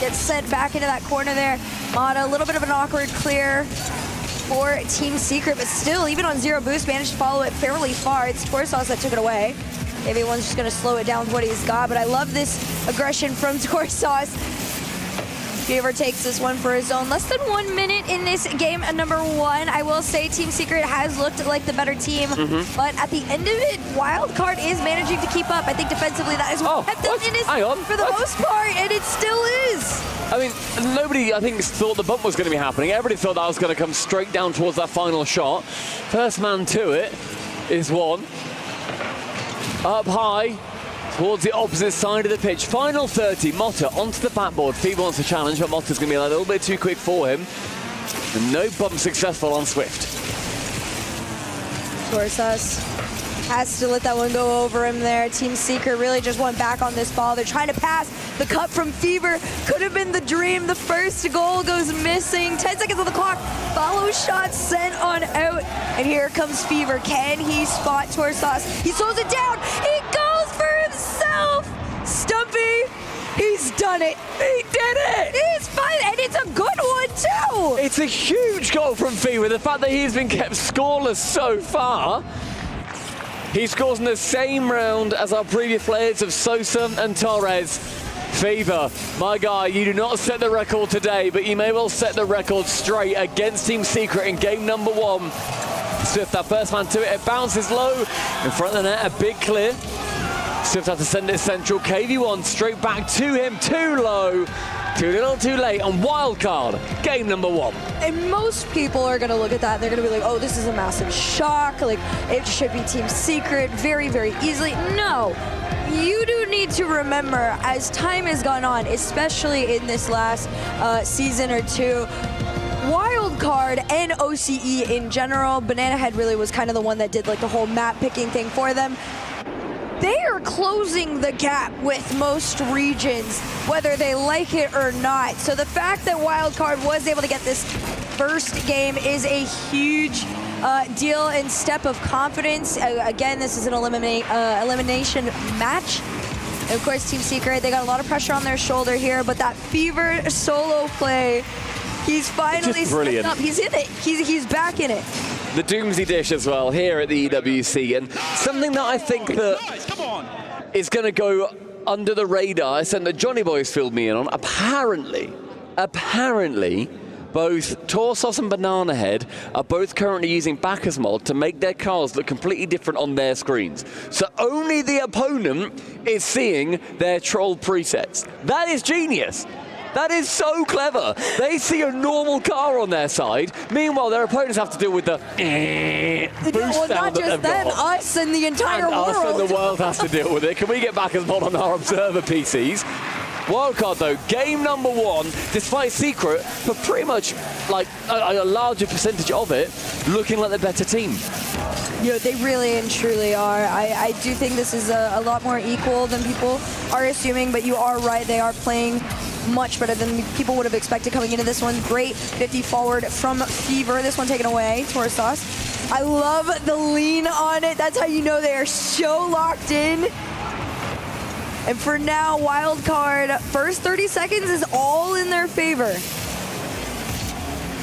K: Gets sent back into that corner there. Mata, a little bit of an awkward clear for Team Secret, but still, even on zero boost, managed to follow it fairly far. It's Torsos that took it away. Everyone's just going to slow it down with what he's got, but I love this aggression from Torsos. Fever takes this one for his own. Less than 1 minute in this game at number 1. I will say Team Secret has looked like the better team, but at the end of it, Wildcard is managing to keep up. I think defensively that is what kept them in his for the most part, and it still is.
B: I mean, nobody, I think, thought the bump was going to be happening. Everybody thought that was going to come straight down towards that final shot. First man to it is one. Up high, towards the opposite side of the pitch. Final 30, Motta onto the backboard. Fever wants to challenge, but Motta's going to be a little bit too quick for him. And no bump successful on Swift.
K: Torsos has to let that one go over him there. Team Secret really just went back on this ball. They're trying to pass. The cut from Fever could have been the dream. The first goal goes missing. 10 seconds on the clock. Follow shot sent on out. And here comes Fever. Can he spot Torsos? He slows it down. He goes for himself. Stumpy, he's done it. He did it. He's fine, and it's a good one too.
B: It's a huge goal from Fever. The fact that he's been kept scoreless so far. He scores in the same round as our previous players of Sosa and Torres. Fever, my guy, you do not set the record today, but you may well set the record straight against Team Secret in game number 1. Swift, that first man to it, it bounces low. In front of the net, a big clear. Swift have to send it central. KV1 straight back to him, too low. Too little, too late on Wildcard, game number 1.
K: And most people are going to look at that and they're going to be like, oh, this is a massive shock. Like, it should be Team Secret very, very easily. No, you do need to remember, as time has gone on, especially in this last season or two, Wildcard and OCE in general, Banana Head really was kind of the one that did like the whole map picking thing for them. They are closing the gap with most regions, whether they like it or not. So the fact that Wildcard was able to get this first game is a huge deal and step of confidence. Again, this is an elimination match. And of course, Team Secret, they got a lot of pressure on their shoulder here, but that Fever solo play, he's finally stepped up. He's in it. He's back in it.
B: The Doomsday Dish as well here at the EWC, and something that I think that is going to go under the radar, something that Johnny Boy's filled me in on. Apparently, both Torsos and Banana Head are both currently using backers mod to make their cars look completely different on their screens. So only the opponent is seeing their troll presets. That is genius. That is so clever. They see a normal car on their side. Meanwhile, their opponents have to deal with the boost sound
K: not just them, us and the entire world.
B: Us and the world has to deal with it. Can we get back as mod on our observer PCs? Wildcard though, game number 1, despite Secret, but pretty much like a larger percentage of it, looking like the better team.
K: They really and truly are. I do think this is a lot more equal than people are assuming, but you are right. They are playing much better than people would have expected coming into this one. Great 50 forward from Fever. This one taken away. Torsos. I love the lean on it. That's how you know they are so locked in. And for now, Wildcard, first 30 seconds is all in their favor.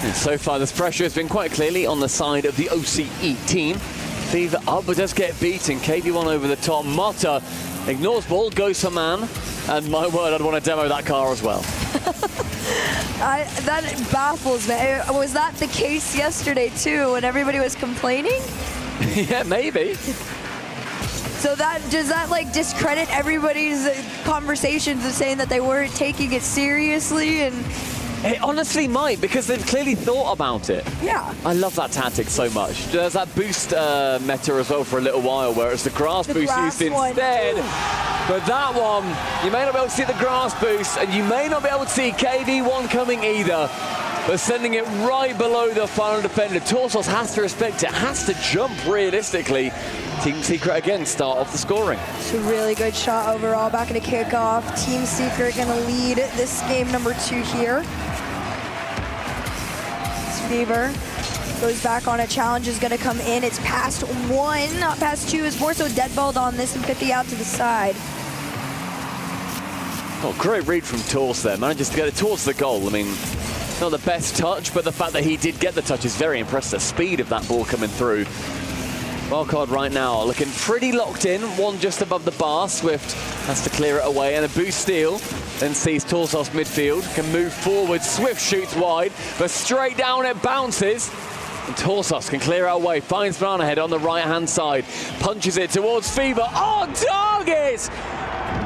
B: And so far, this pressure has been quite clearly on the side of the OCE team. Fever up, but does get beaten. KV1 over the top. Motta ignores ball, goes for man. And my word, I'd want to demo that car as well.
K: That baffles me. Was that the case yesterday, too, when everybody was complaining?
B: Yeah, maybe.
K: So does that like discredit everybody's conversations of saying that they weren't taking it seriously? And
B: it honestly might, because they've clearly thought about it.
K: Yeah.
B: I love that tactic so much. There's that boost meta as well for a little while, where it's the grass boost used instead. But that one, you may not be able to see the grass boost, and you may not be able to see KV1 coming either. But sending it right below the final defender. Torsos has to respect it, has to jump realistically. Team Secret again start off the scoring.
K: It's a really good shot overall. Back in a kickoff. Team Secret going to lead this game number 2 here. Fever goes back on it. Challenge is going to come in. It's past 1, not past 2. It's more so deadballed on this and 50 out to the side.
B: Oh, great read from Tors there. Manages to get it towards the goal. I mean, not the best touch, but the fact that he did get the touch is very impressive. The speed of that ball coming through. Wildcard right now looking pretty locked in. One just above the bar. Swift has to clear it away, and a boost steal. Then sees Torsos midfield, can move forward. Swift shoots wide, but straight down it bounces. And Torsos can clear it away. Finds Banana Head on the right-hand side. Punches it towards Fever. On target!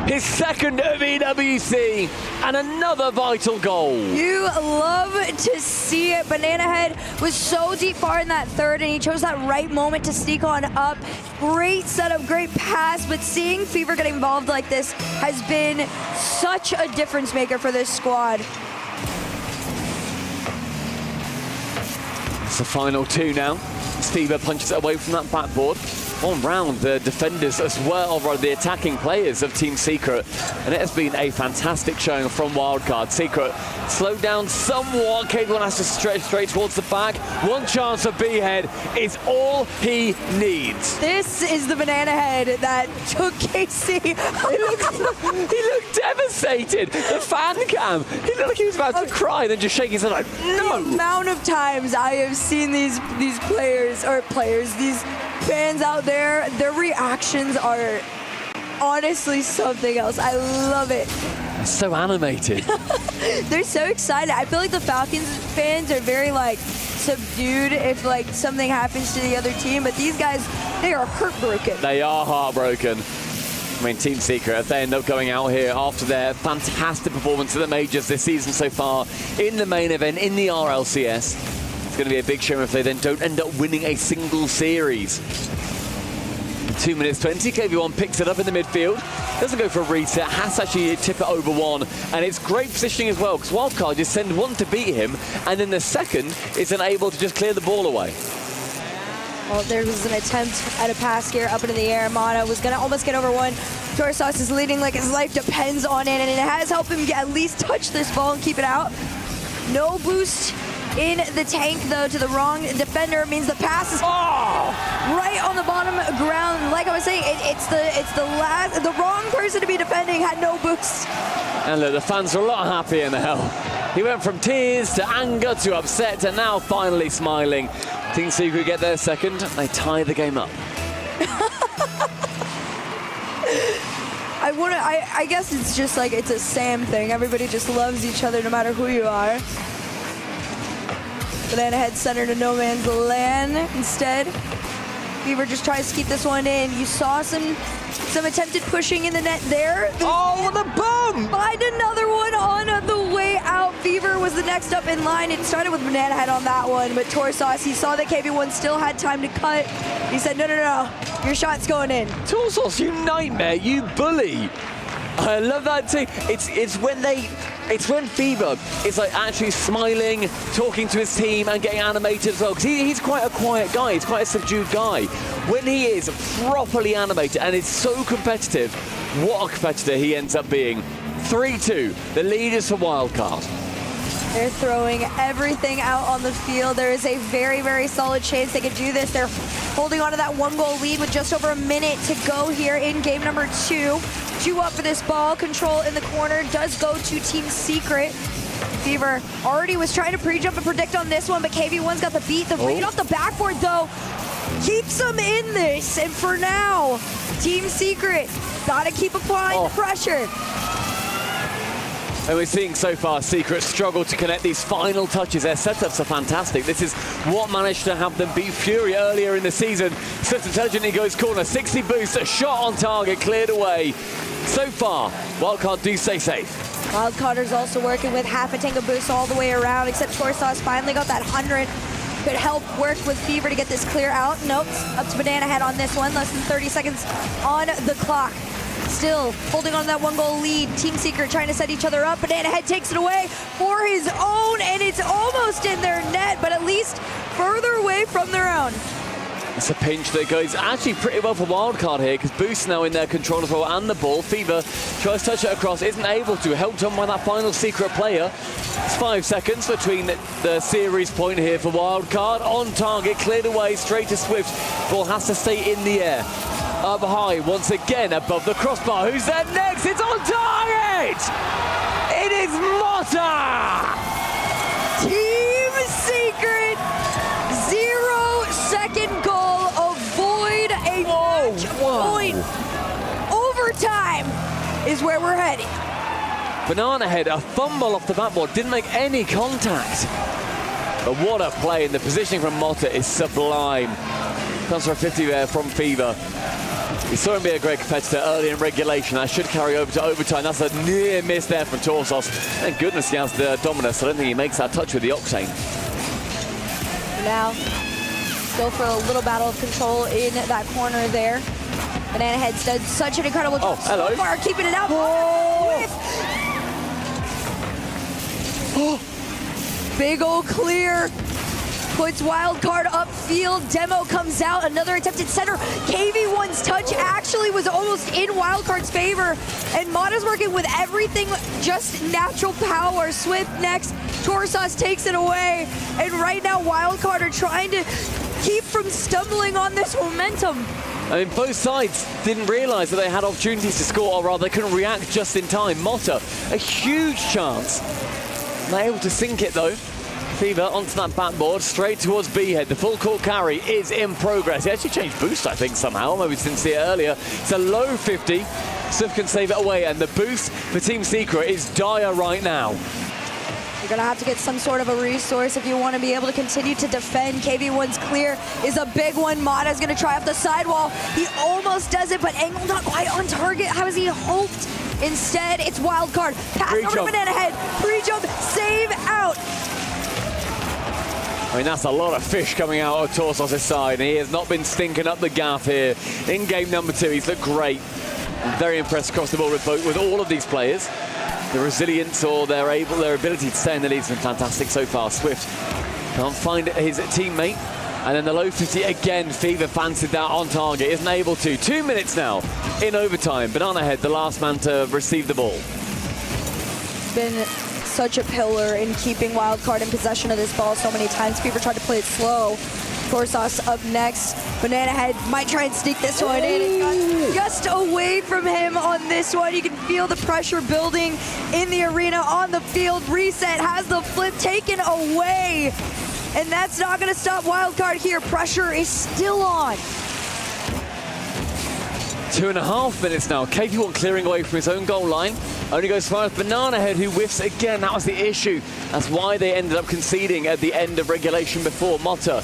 B: His second of EWC, and another vital goal.
K: You love to see it. Banana Head was so deep far in that third, and he chose that right moment to sneak on up. Great setup, great pass, but seeing Fever get involved like this has been such a difference maker for this squad.
B: It's the final 2 now. Fever punches it away from that backboard. On round the defenders as well, or the attacking players of Team Secret, and it has been a fantastic showing from Wildcard. Secret slowed down somewhat. KV1 has to stretch straight towards the back. One chance of B-Head is all he needs.
K: This is the Banana Head that took KC.
B: He looked devastated. The fan cam. He looked like he was about to cry, then just shaking his head like, no.
K: The amount of times I have seen these fans out there, their reactions are honestly something else. I love it.
B: So animated.
K: They're so excited. I feel like the Falcons fans are very like subdued if like something happens to the other team, but these guys, they are heartbroken.
B: They are heartbroken. I mean, Team Secret, if they end up going out here after their fantastic performance in the majors this season so far, in the main event, in the RLCS, it's going to be a big shame if they then don't end up winning a single series. 2 minutes 20, KV1 picks it up in the midfield, doesn't go for a reset, has to actually tip it over one, and it's great positioning as well, because Wildcard just send one to beat him, and then the second is unable to just clear the ball away.
K: Well, there was an attempt at a pass here up into the air. Mana was going to almost get over one. Torsos is leading like his life depends on it, and it has helped him at least touch this ball and keep it out. No boost in the tank, though, to the wrong defender. It means the pass is right on the bottom ground. Like I was saying, it's the wrong person to be defending had no boost.
B: And look, the fans are a lot happier now. He went from tears to anger to upset to now finally smiling. Team Secret get their second. They tie the game up.
K: I guess it's just like it's a Sam thing. Everybody just loves each other no matter who you are. Banana Head center to no man's land instead. Fever just tries to keep this one in. You saw some attempted pushing in the net there.
B: Oh, the boom!
K: Find another one on the way out. Fever was the next up in line. It started with Banana Head on that one, but Torsos, he saw that KV1 still had time to cut. He said, no, your shot's going in.
B: Torsos, you nightmare, you bully. I love that too. It's when Fever is like actually smiling, talking to his team and getting animated as well. Because he's quite a quiet guy. He's quite a subdued guy. When he is properly animated and is so competitive, what a competitor he ends up being. 3-2, the leaders for Wildcard.
K: They're throwing everything out on the field. There is a very, very solid chance they could do this. They're holding on to that 1-goal lead with just over a minute to go here in game number 2. 2 up for this ball. Control in the corner does go to Team Secret. Fever already was trying to pre-jump and predict on this one, but KV1's got the beat. The read off the backboard, though, keeps them in this. And for now, Team Secret got to keep applying the pressure.
B: And we're seeing so far Secret struggle to connect these final touches. Their setups are fantastic. This is what managed to have them beat Fury earlier in the season. Swift intelligently goes corner, 60 boost, a shot on target, cleared away. So far, Wildcard do stay safe.
K: Wildcard's also working with half a tank of boost all the way around, except Torsauce finally got that 100. Could help work with Fever to get this clear out. Nope, up to Banana Head on this one. Less than 30 seconds on the clock. Still holding on to that 1-goal lead. Team Secret trying to set each other up. Banana Head takes it away for his own, and it's almost in their net, but at least further away from their own.
B: It's a pinch that goes actually pretty well for Wildcard here, because Boost now in their control as well, and the ball. Fever tries to touch it across, isn't able to, helped on by that final Secret player. It's 5 seconds between the series point here for Wildcard. On target, cleared away, straight to Swift. Ball has to stay in the air. Up high, once again above the crossbar. Who's there next? It's on target! It is Motta!
K: Team Secret, 0-second goal, avoid a match point. Overtime is where we're heading.
B: Banana Head, a fumble off the backboard, didn't make any contact. But what a play, and the positioning from Motta is sublime. Comes for a 50 there from Fever. We saw him be a great competitor early in regulation. That should carry over to overtime. That's a near miss there from Torsos. Thank goodness he has the Dominus. I don't think he makes that touch with the Octane.
K: Now, go for a little battle of control in that corner there. Banana Head's done such an incredible job so far, keeping it out. Big ol' clear. Puts Wildcard upfield. Demo comes out. Another attempted center. KV1's touch actually was almost in Wildcard's favor. And Motta's working with everything, just natural power. Swift next. Torsauce takes it away. And right now, Wildcard are trying to keep from stumbling on this momentum.
B: I mean, both sides didn't realize that they had opportunities to score, or rather, they couldn't react just in time. Motta, a huge chance. Not able to sink it, though. Fever onto that backboard, straight towards B-Head. The full court carry is in progress. He actually changed boost, I think, somehow. Maybe we didn't see it earlier. It's a low 50. Swift can save it away, and the boost for Team Secret is dire right now.
K: You're going to have to get some sort of a resource if you want to be able to continue to defend. KV1's clear is a big one. Motta's going to try up the sidewall. He almost does it, but angle not quite on target. How has he hoped? Instead, it's Wildcard. Pass over to Banana Head. Pre-jump, save out.
B: I mean, that's a lot of fish coming out of Torsos' side. He has not been stinking up the gaff here in game number 2. He's looked great. I'm very impressed across the board with all of these players. The resilience or their ability to stay in the lead has been fantastic so far. Swift can't find his teammate. And then the low 50 again. Fever fancied that on target. Isn't able to. 2 minutes now in overtime. Banana Head, the last man to receive the ball.
K: Been such a pillar in keeping Wildcard in possession of this ball so many times. Fever tried to play it slow. Torsauce up next. Banana Head might try and sneak this one in. It got just away from him on this one. You can feel the pressure building in the arena on the field. Reset has the flip taken away. And that's not going to stop Wildcard here. Pressure is still on.
B: 2.5 minutes now. KV1 clearing away from his own goal line. Only goes as far as Banana Head, who whiffs again. That was the issue. That's why they ended up conceding at the end of regulation before. Motta.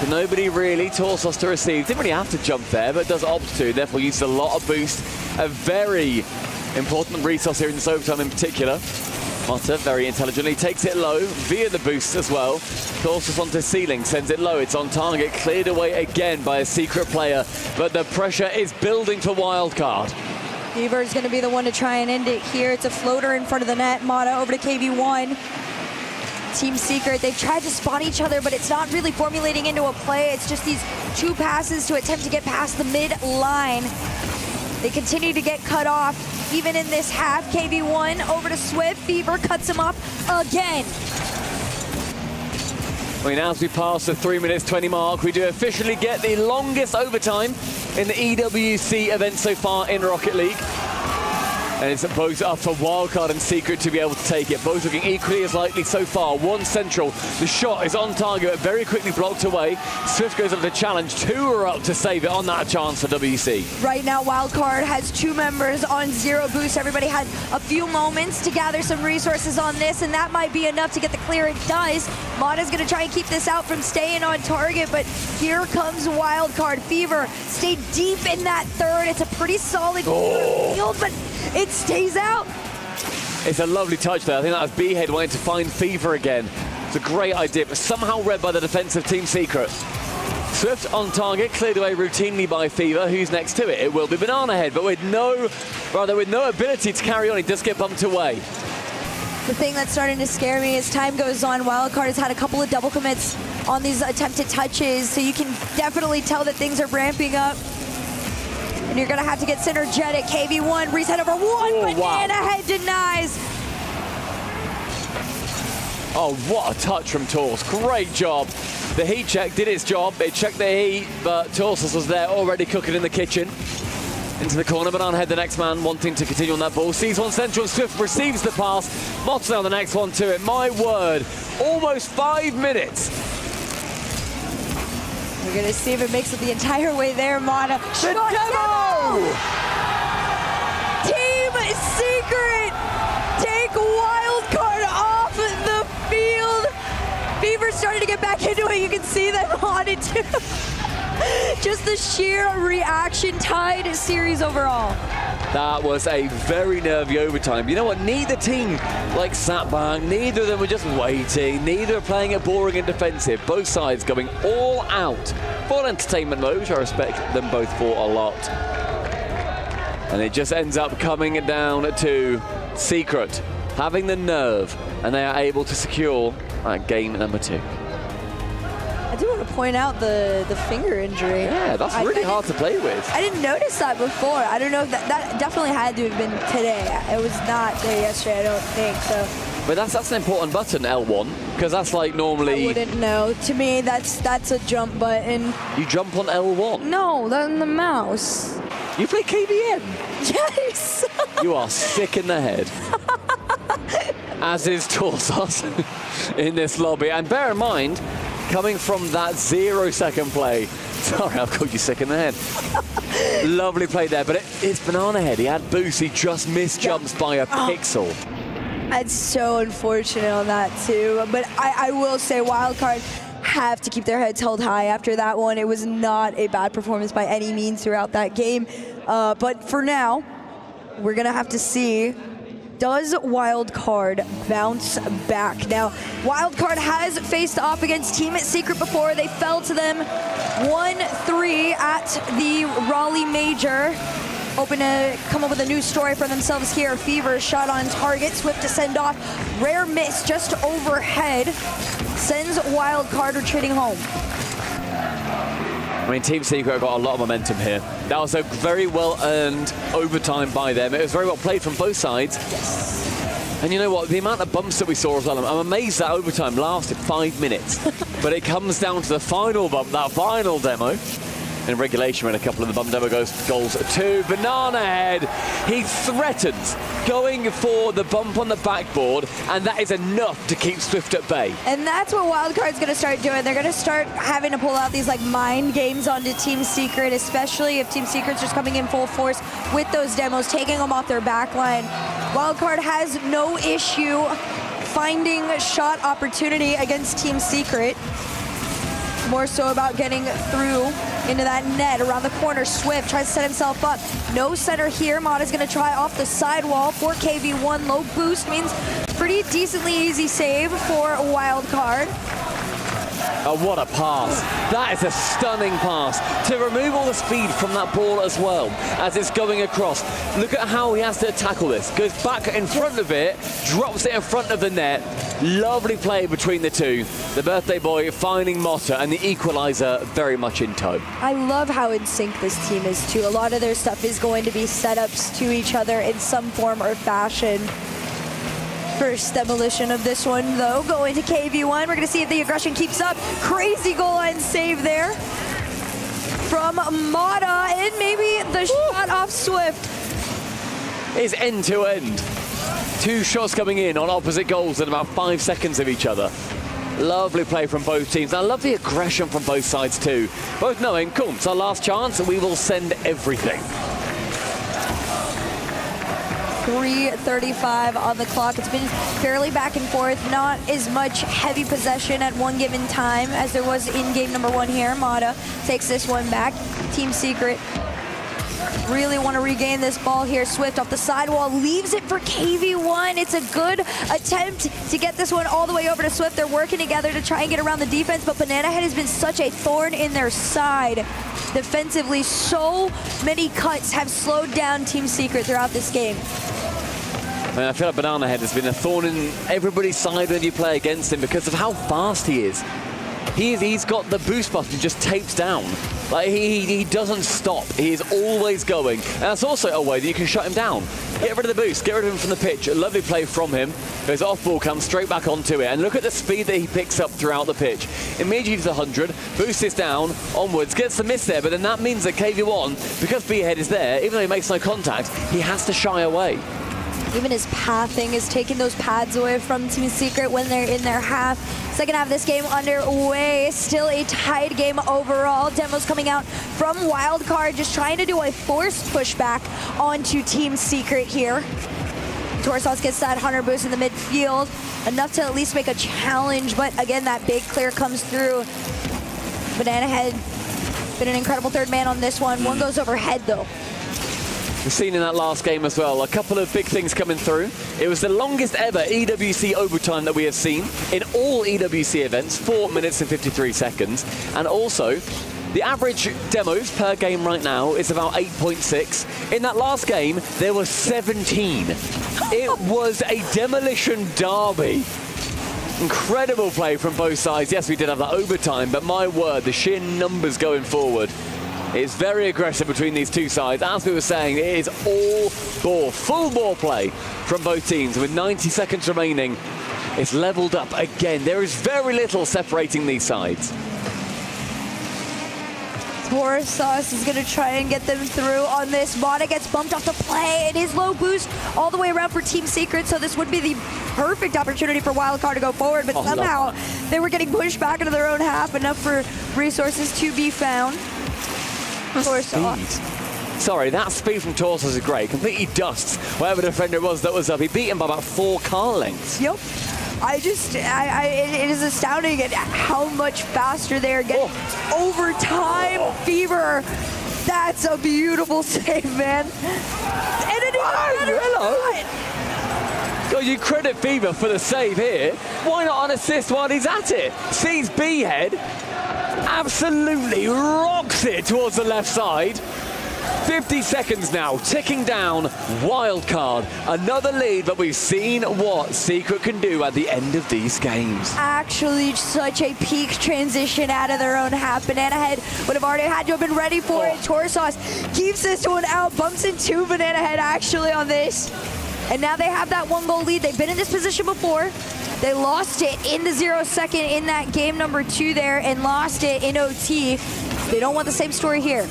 B: But nobody really. Torsos to receive. Didn't really have to jump there, but does opt to. Therefore, uses a lot of boost. A very important resource here in this overtime in particular. Motta very intelligently takes it low via the boost as well. Torsos onto ceiling, sends it low. It's on target, cleared away again by a Secret player. But the pressure is building for Wildcard.
K: Fever is going to be the one to try and end it here. It's a floater in front of the net. Mata over to KV1. Team Secret, they've tried to spot each other, but it's not really formulating into a play. It's just these 2 passes to attempt to get past the mid-line. They continue to get cut off, even in this half. KV1 over to Swift. Fever cuts him up again.
B: Well, now as we pass the 3 minutes 20 mark, we do officially get the longest overtime in the EWC event so far in Rocket League. And it's both up for Wildcard and Secret to be able to take it. Both looking equally as likely so far. One central. The shot is on target, but very quickly blocked away. Swift goes up to challenge. 2 are up to save it on that chance for WC.
K: Right now, Wildcard has 2 members on 0 boost. Everybody had a few moments to gather some resources on this, and that might be enough to get the clear. It does. Mata's going to try and keep this out from staying on target, but here comes Wildcard. Fever stayed deep in that third. It's a pretty solid field, but it stays out.
B: It's a lovely touch there. I think that was B-Head wanting to find Fever again. It's a great idea, but somehow read by the defensive Team Secret. Swift on target, cleared away routinely by Fever. Who's next to it? It will be Banana Head, but with no ability to carry on. He does get bumped away.
K: The thing that's starting to scare me as time goes on, Wildcard has had a couple of double commits on these attempted touches, so you can definitely tell that things are ramping up. And you're going to have to get synergetic. KV1 reset over 1, Banana Head denies.
B: Oh, what a touch from Tors. Great job. The heat check did its job. It checked the heat, but Tors was there already cooking in the kitchen. Into the corner, Banana Head, the next man, wanting to continue on that ball. Sees one central, Swift receives the pass. Mott's now the next one to it. My word, almost 5 minutes.
K: We're going to see if it makes it the entire way there, Mata.
B: The demo!
K: Team Secret take Wildcard off the field. Fever starting to get back into it. You can see them on it too. Just the sheer reaction tied series overall.
B: That was a very nervy overtime. You know what? Neither team sat back. Neither of them were just waiting. Neither are playing it boring and defensive. Both sides going all out. Full entertainment mode, which I respect them both for a lot. And it just ends up coming down to Secret having the nerve, and they are able to secure game number 2.
K: I do want to point out the finger injury.
B: Yeah, that's really hard to play with.
K: I didn't notice that before. I don't know if that definitely had to have been today. It was not there yesterday, I don't think so.
B: But that's an important button, L1, because that's normally...
K: I wouldn't know. To me, that's a jump button.
B: You jump on L1?
K: No, that's on the mouse.
B: You play KVN?
K: Yes.
B: You are sick in the head. As is Torsos in this lobby. And bear in mind, coming from that 0-second play. Sorry, I've called you sick in the head. Lovely play there, but it's Banana Head. He had boost, he just missed jumps by a pixel.
K: That's so unfortunate on that too. But I will say Wildcard have to keep their heads held high after that one. It was not a bad performance by any means throughout that game. But for now, we're going to have to see, does Wildcard bounce back? Now, Wildcard has faced off against Team Secret before. They fell to them 1-3 at the Raleigh Major. Hoping to come up with a new story for themselves here. Fever shot on target, Swift to send off. Rare miss just overhead. Sends Wildcard retreating home.
B: I mean, Team Secret got a lot of momentum here. That was a very well-earned overtime by them. It was very well played from both sides.
K: Yes.
B: And you know what? The amount of bumps that we saw as well, I'm amazed that overtime lasted 5 minutes. But it comes down to the final bump, that final demo. In regulation, when a couple of the bump demo goals to Banana Head. He threatens going for the bump on the backboard, and that is enough to keep Swift at bay.
K: And that's what Wildcard's going to start doing. They're going to start having to pull out these mind games onto Team Secret, especially if Team Secret's just coming in full force with those demos, taking them off their back line. Wildcard has no issue finding shot opportunity against Team Secret. More so about getting through into that net around the corner. Swift tries to set himself up. No center here. Mata's going to try off the sidewall for KV1. Low boost means pretty decently easy save for Wildcard.
B: Oh, what a pass. That is a stunning pass. To remove all the speed from that ball as well as it's going across. Look at how he has to tackle this. Goes back in front of it, drops it in front of the net. Lovely play between the two. The birthday boy finding Motta and the equalizer very much in tow.
K: I love how in sync this team is too. A lot of their stuff is going to be setups to each other in some form or fashion. First demolition of this one, though, going to KV1. We're going to see if the aggression keeps up. Crazy goal line save there from Motta, and maybe the shot off Swift.
B: Is end to end. Two shots coming in on opposite goals in about 5 seconds of each other. Lovely play from both teams. I love the aggression from both sides too. Both knowing, cool, it's our last chance and we will send everything.
K: 3:35 on the clock. It's been fairly back and forth. Not as much heavy possession at one given time as there was in game number one here. Motta takes this one back. Team Secret really want to regain this ball here. Swift off the sidewall, leaves it for KV1. It's a good attempt to get this one all the way over to Swift. They're working together to try and get around the defense, but Banana Head has been such a thorn in their side. Defensively, so many cuts have slowed down Team Secret throughout this game.
B: I feel like Banana Head has been a thorn in everybody's side when you play against him because of how fast he is. He's got the boost button just taped down. Like he doesn't stop. He is always going. And that's also a way that you can shut him down. Get rid of the boost, get rid of him from the pitch. A lovely play from him. Goes off ball, comes straight back onto it. And look at the speed that he picks up throughout the pitch. Immediately to 100, boost is down, onwards, gets the miss there, but then that means that KV1, because B-Head is there, even though he makes no contact, he has to shy away.
K: Even his pathing is taking those pads away from Team Secret when they're in their half. Second half of this game underway. Still a tied game overall. Demos coming out from Wildcard, just trying to do a forced pushback onto Team Secret here. Torsos gets that 100 boost in the midfield. Enough to at least make a challenge, but again, that big clear comes through. Banana Head been an incredible third man on this one. One goes overhead, though.
B: We've seen in that last game as well, a couple of big things coming through. It was the longest ever EWC overtime that we have seen in all EWC events, 4 minutes and 53 seconds. And also, the average demos per game right now is about 8.6. In that last game, there were 17. It was a demolition derby. Incredible play from both sides. Yes, we did have that overtime, but my word, the sheer numbers going forward. It's very aggressive between these two sides. As we were saying, it is all ball, full ball play from both teams. With 90 seconds remaining, it's leveled up again. There is very little separating these sides.
K: Torsos is going to try and get them through on this. Motta gets bumped off the play, and his low boost all the way around for Team Secret, so this would be the perfect opportunity for Wildcard to go forward, but somehow they were getting pushed back into their own half, enough for resources to be found.
B: Sorry, that speed from Torsos is great. Completely dusts whatever defender it was that was up. He beat him by about 4 car lengths.
K: Yep. It is astounding at how much faster they are getting. Overtime fever. That's a beautiful save, man. And it
B: God, you credit Fever for the save here. Why not an assist while he's at it? Sees B-Head, absolutely rocks it towards the left side. 50 seconds now, ticking down. Wildcard, another lead, but we've seen what Secret can do at the end of these games.
K: Actually, such a peak transition out of their own half. Banana Head would have already had to have been ready for it. Torsos keeps this one out, bumps into Banana Head actually on this. And now they have that 1-goal lead. They've been in this position before. They lost it in the 0 second in that game number 2 there and lost it in OT. They don't want the same story here.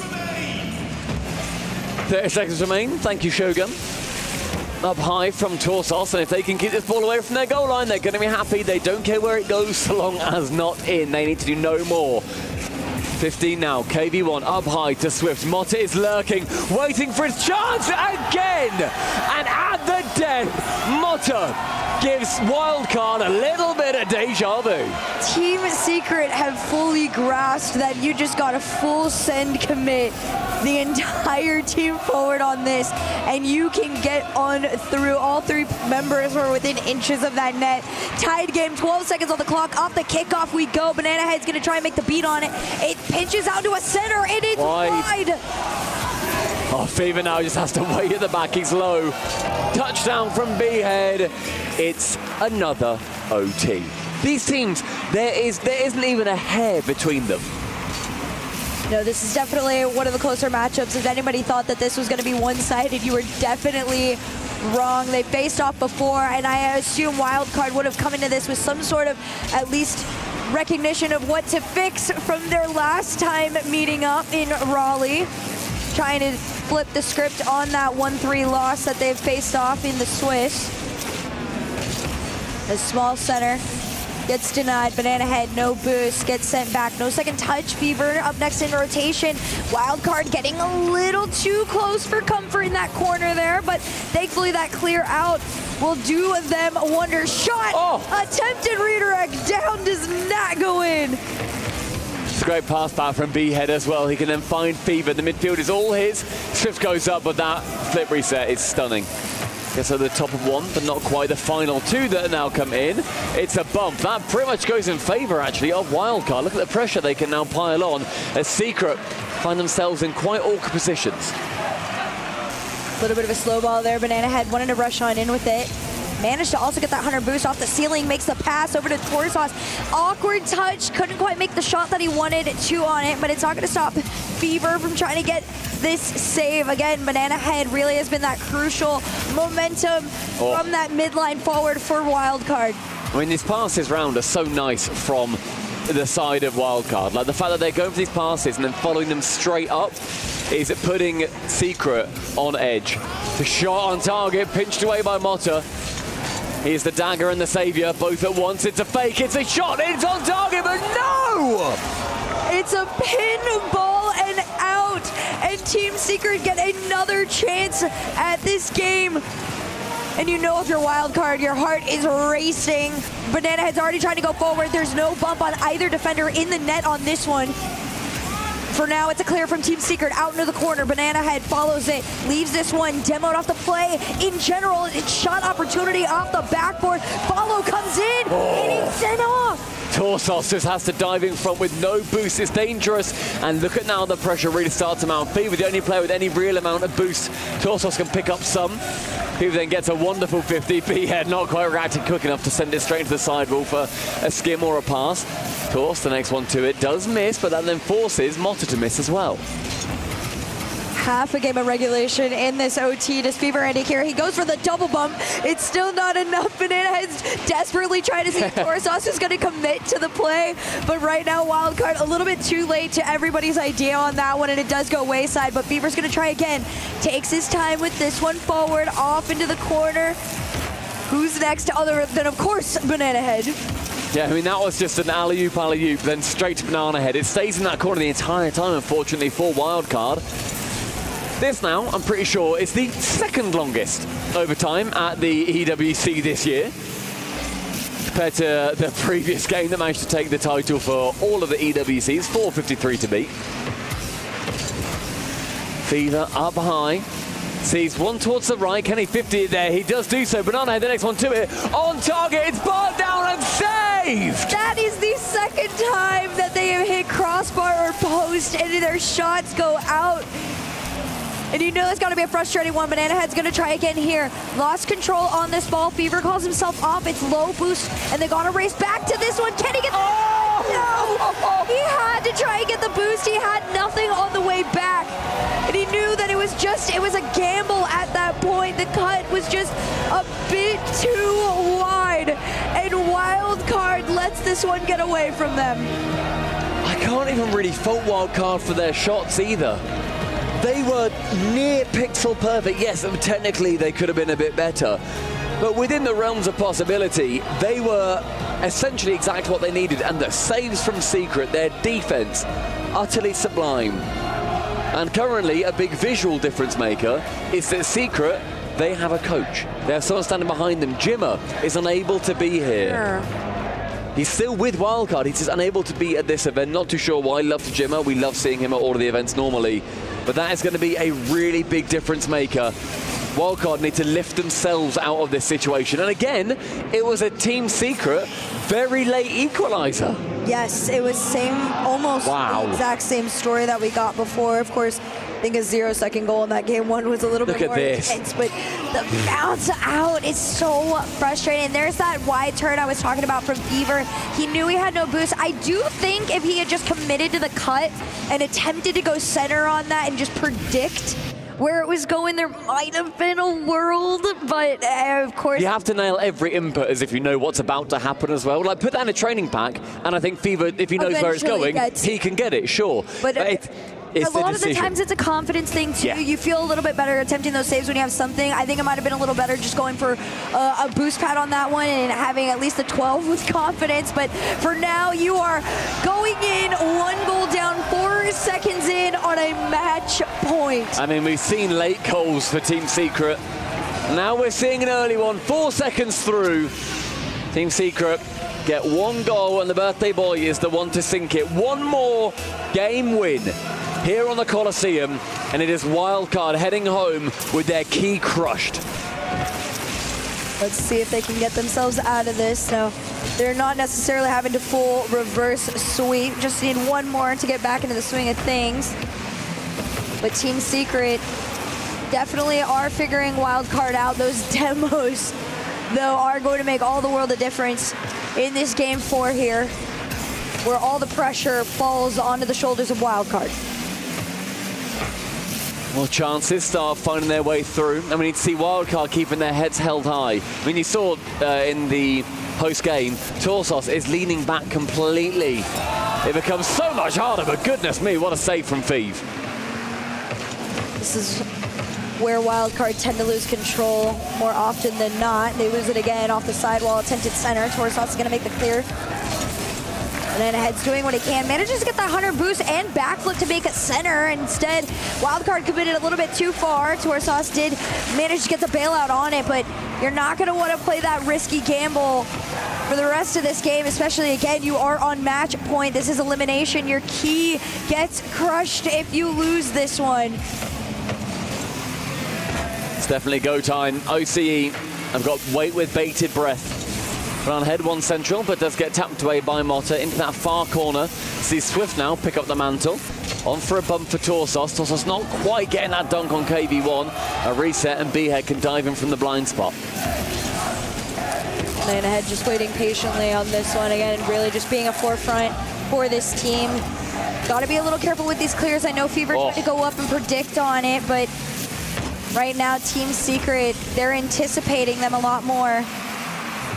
B: 30 seconds remain. Thank you, Shogun. Up high from Torsos, and if they can keep this ball away from their goal line, they're going to be happy. They don't care where it goes so long as not in. They need to do no more. 15 now, KV1 up high to Swift. Motta is lurking, waiting for his chance again! And at the den. Motta gives Wildcard a little bit of deja vu.
K: Team Secret have fully grasped that you just got a full send commit the entire team forward on this, and you can get on through. All three members were within inches of that net. Tied game, 12 seconds on the clock. Off the kickoff we go. Banana Head's gonna try and make the beat on it. It pinches out to a center, and it's wide.
B: Oh, Fever now just has to wait at the back. He's low. Touchdown from B-Head. It's another OT. These teams, there isn't even a hair between them.
K: No, this is definitely one of the closer matchups. If anybody thought that this was going to be one-sided, you were definitely wrong. They faced off before, and I assume Wildcard would have come into this with some sort of at least recognition of what to fix from their last time meeting up in Raleigh, trying to flip the script on that 1-3 loss that they've faced off in the Swiss. A small center gets denied. Banana Head, no boost, gets sent back. No second touch. Fever up next in rotation. Wildcard getting a little too close for comfort in that corner there, but thankfully that clear out will do them a wonder. Shot! Attempted redirect. Down does not go in.
B: It's a great pass back from B-Head as well. He can then find Fever. The midfield is all his. Swift goes up, but that flip reset is stunning. Gets at the top of one, but not quite the final two that now come in. It's a bump. That pretty much goes in favor, actually, of Wildcard. Look at the pressure they can now pile on as Secret find themselves in quite awkward positions.
K: A little bit of a slow ball there. Banana Head wanted to rush on in with it. Managed to also get that 100 boost off the ceiling, makes the pass over to Torsos. Awkward touch, couldn't quite make the shot that he wanted to on it, but it's not going to stop Fever from trying to get this save. Again, Banana Head really has been that crucial momentum from that midline forward for Wildcard.
B: I mean, these passes round are so nice from the side of Wildcard. Like the fact that they're going for these passes and then following them straight up is putting Secret on edge. The shot on target, pinched away by Motta. Here's the dagger and the savior, both at once. It's a fake, it's a shot, it's on target, but no!
K: It's a pinball and out, and Team Secret get another chance at this game. And you know if you're Wildcard, your heart is racing. Banana Head's already trying to go forward. There's no bump on either defender in the net on this one. For now, it's a clear from Team Secret out into the corner. Banana Head follows it, leaves this one, demoed off the play. In general, it's shot opportunity off the backboard. Follow comes in, and he's sent off.
B: Torsos just has to dive in front with no boost. It's dangerous. And look at now the pressure really starts to mount. Fever, the only player with any real amount of boost. Torsos can pick up some. Fever then gets a wonderful 50. B-Head not quite reacting quick enough to send it straight to the sidewall for a skim or a pass. Tors, the next one to it, does miss, but that then forces Motta to miss as well.
K: Half a game of regulation in this OT. Does Fever end it here? He goes for the double bump. It's still not enough. Banana Head's desperately trying to see if Torsos is going to commit to the play. But right now, Wildcard a little bit too late to everybody's idea on that one, and it does go wayside. But Fever's going to try again. Takes his time with this one forward, off into the corner. Who's next other than, of course, Banana Head?
B: Yeah, I mean, that was just an alley-oop, then straight to Banana Head. It stays in that corner the entire time, unfortunately, for Wildcard. This now, I'm pretty sure, is the second longest overtime at the EWC this year, compared to the previous game that managed to take the title for all of the EWCs, 4:53 to beat. Fever up high. Sees one towards the right. Can he 50 it there? He does do so. Banana Head, the next one to it. On target. It's barred down and saved.
K: That is the second time that they have hit crossbar or post and their shots go out. And you know that's got to be a frustrating one. Banana Head's going to try again here. Lost control on this ball. Fever calls himself off. It's low boost, and they're going to race back to this one. Can he get the... No! He had to try and get the boost. He had nothing on the way back. And he knew that it was a gamble at that point. The cut was just a bit too wide. And Wildcard lets this one get away from them.
B: I can't even really fault Wildcard for their shots either. They were near pixel perfect. Yes, technically they could have been a bit better. But within the realms of possibility, they were essentially exactly what they needed. And the saves from Secret, their defense, utterly sublime. And currently, a big visual difference maker is that Secret they have a coach. They have someone standing behind them. Jimmer is unable to be here. He's still with Wildcard. He's just unable to be at this event. Not too sure why. Love to Jimmer. We love seeing him at all of the events normally. But that is going to be a really big difference maker. Wildcard need to lift themselves out of this situation. And again, it was a team secret, very late equalizer.
K: Yes, it was almost the exact same story that we got before. Of course, I think a 0-second goal in that game one was a little bit more intense, but the bounce out is so frustrating. There's that wide turn I was talking about from Fever. He knew he had no boost. I do think if he had just committed to the cut and attempted to go center on that and just predict where it was going, there might have been a world, but of course...
B: You have to nail every input as if you know what's about to happen as well. Like, put that in a training pack, and I think Fever, if he knows where it's going, he can get it, sure.
K: But
B: it's
K: a lot of the times it's a confidence thing too.
B: Yeah.
K: You feel a little bit better attempting those saves when you have something. I think it might have been a little better just going for a boost pad on that one and having at least a 12 with confidence. But for now, you are going in 1 goal down, 4 seconds in on a match point.
B: I mean, we've seen late goals for Team Secret. Now we're seeing an early one, 4 seconds through. Team Secret get 1 goal, and the birthday boy is the one to sink it. 1 more game win here on the Coliseum, and it is Wildcard heading home with their key crushed.
K: Let's see if they can get themselves out of this. So they're not necessarily having to full reverse sweep. Just need 1 more to get back into the swing of things. But Team Secret definitely are figuring Wildcard out. Those demos, though, are going to make all the world of difference in this game 4 here, where all the pressure falls onto the shoulders of Wildcard.
B: Well, chances start finding their way through, and we need to see Wildcard keeping their heads held high. I mean, you saw in the post-game, Torsos is leaning back completely. It becomes so much harder, but goodness me, what a save from Feeve.
K: This is where Wildcard tend to lose control more often than not. They lose it again off the sidewall, attempted center. Torsos is going to make the clear. And then Ahead's doing what he can. Manages to get that 100 boost and backflip to make it center. Instead, Wildcard committed a little bit too far. Torsos did manage to get the bailout on it, but you're not going to want to play that risky gamble for the rest of this game, especially, again, you are on match point. This is elimination. Your key gets crushed if you lose this one.
B: It's definitely go time. OCE have got wait with bated breath. Around head 1 central, but does get tapped away by Motta into that far corner. See Swift now pick up the mantle. On for a bump for Torsos. Torsos not quite getting that dunk on KV1. A reset, and B-Head can dive in from the blind spot.
K: And Ahead just waiting patiently on this one. Again, really just being a forefront for this team. Got to be a little careful with these clears. I know Fever tried to go up and predict on it, but right now, Team Secret, they're anticipating them a lot more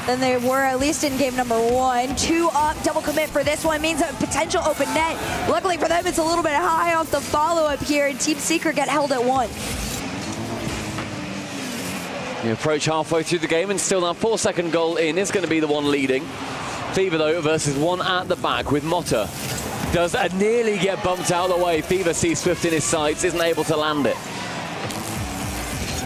K: than they were, at least in game number 1. 2 up, double commit for this one means a potential open net. Luckily for them, it's a little bit high off the follow-up here, and Team Secret get held at 1.
B: You approach halfway through the game, and still that 4-second goal in is going to be the one leading. Fever, though, versus 1 at the back with Motta. Does nearly get bumped out of the way. Fever sees Swift in his sights, isn't able to land it.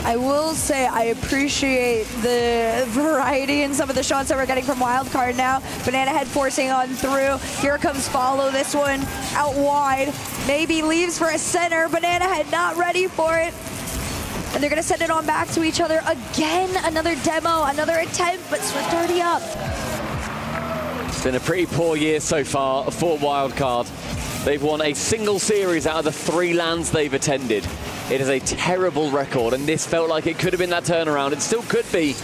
K: I will say I appreciate the variety in some of the shots that we're getting from Wildcard now. Banana Head forcing on through. Here comes Follow. This one out wide. Maybe leaves for a center. Banana Head not ready for it. And they're going to send it on back to each other. Again, another demo, another attempt, but Swift already up.
B: It's been a pretty poor year so far for Wildcard. They've won a single series out of the 3 lands they've attended. It is a terrible record, and this felt like it could have been that turnaround. It still could be.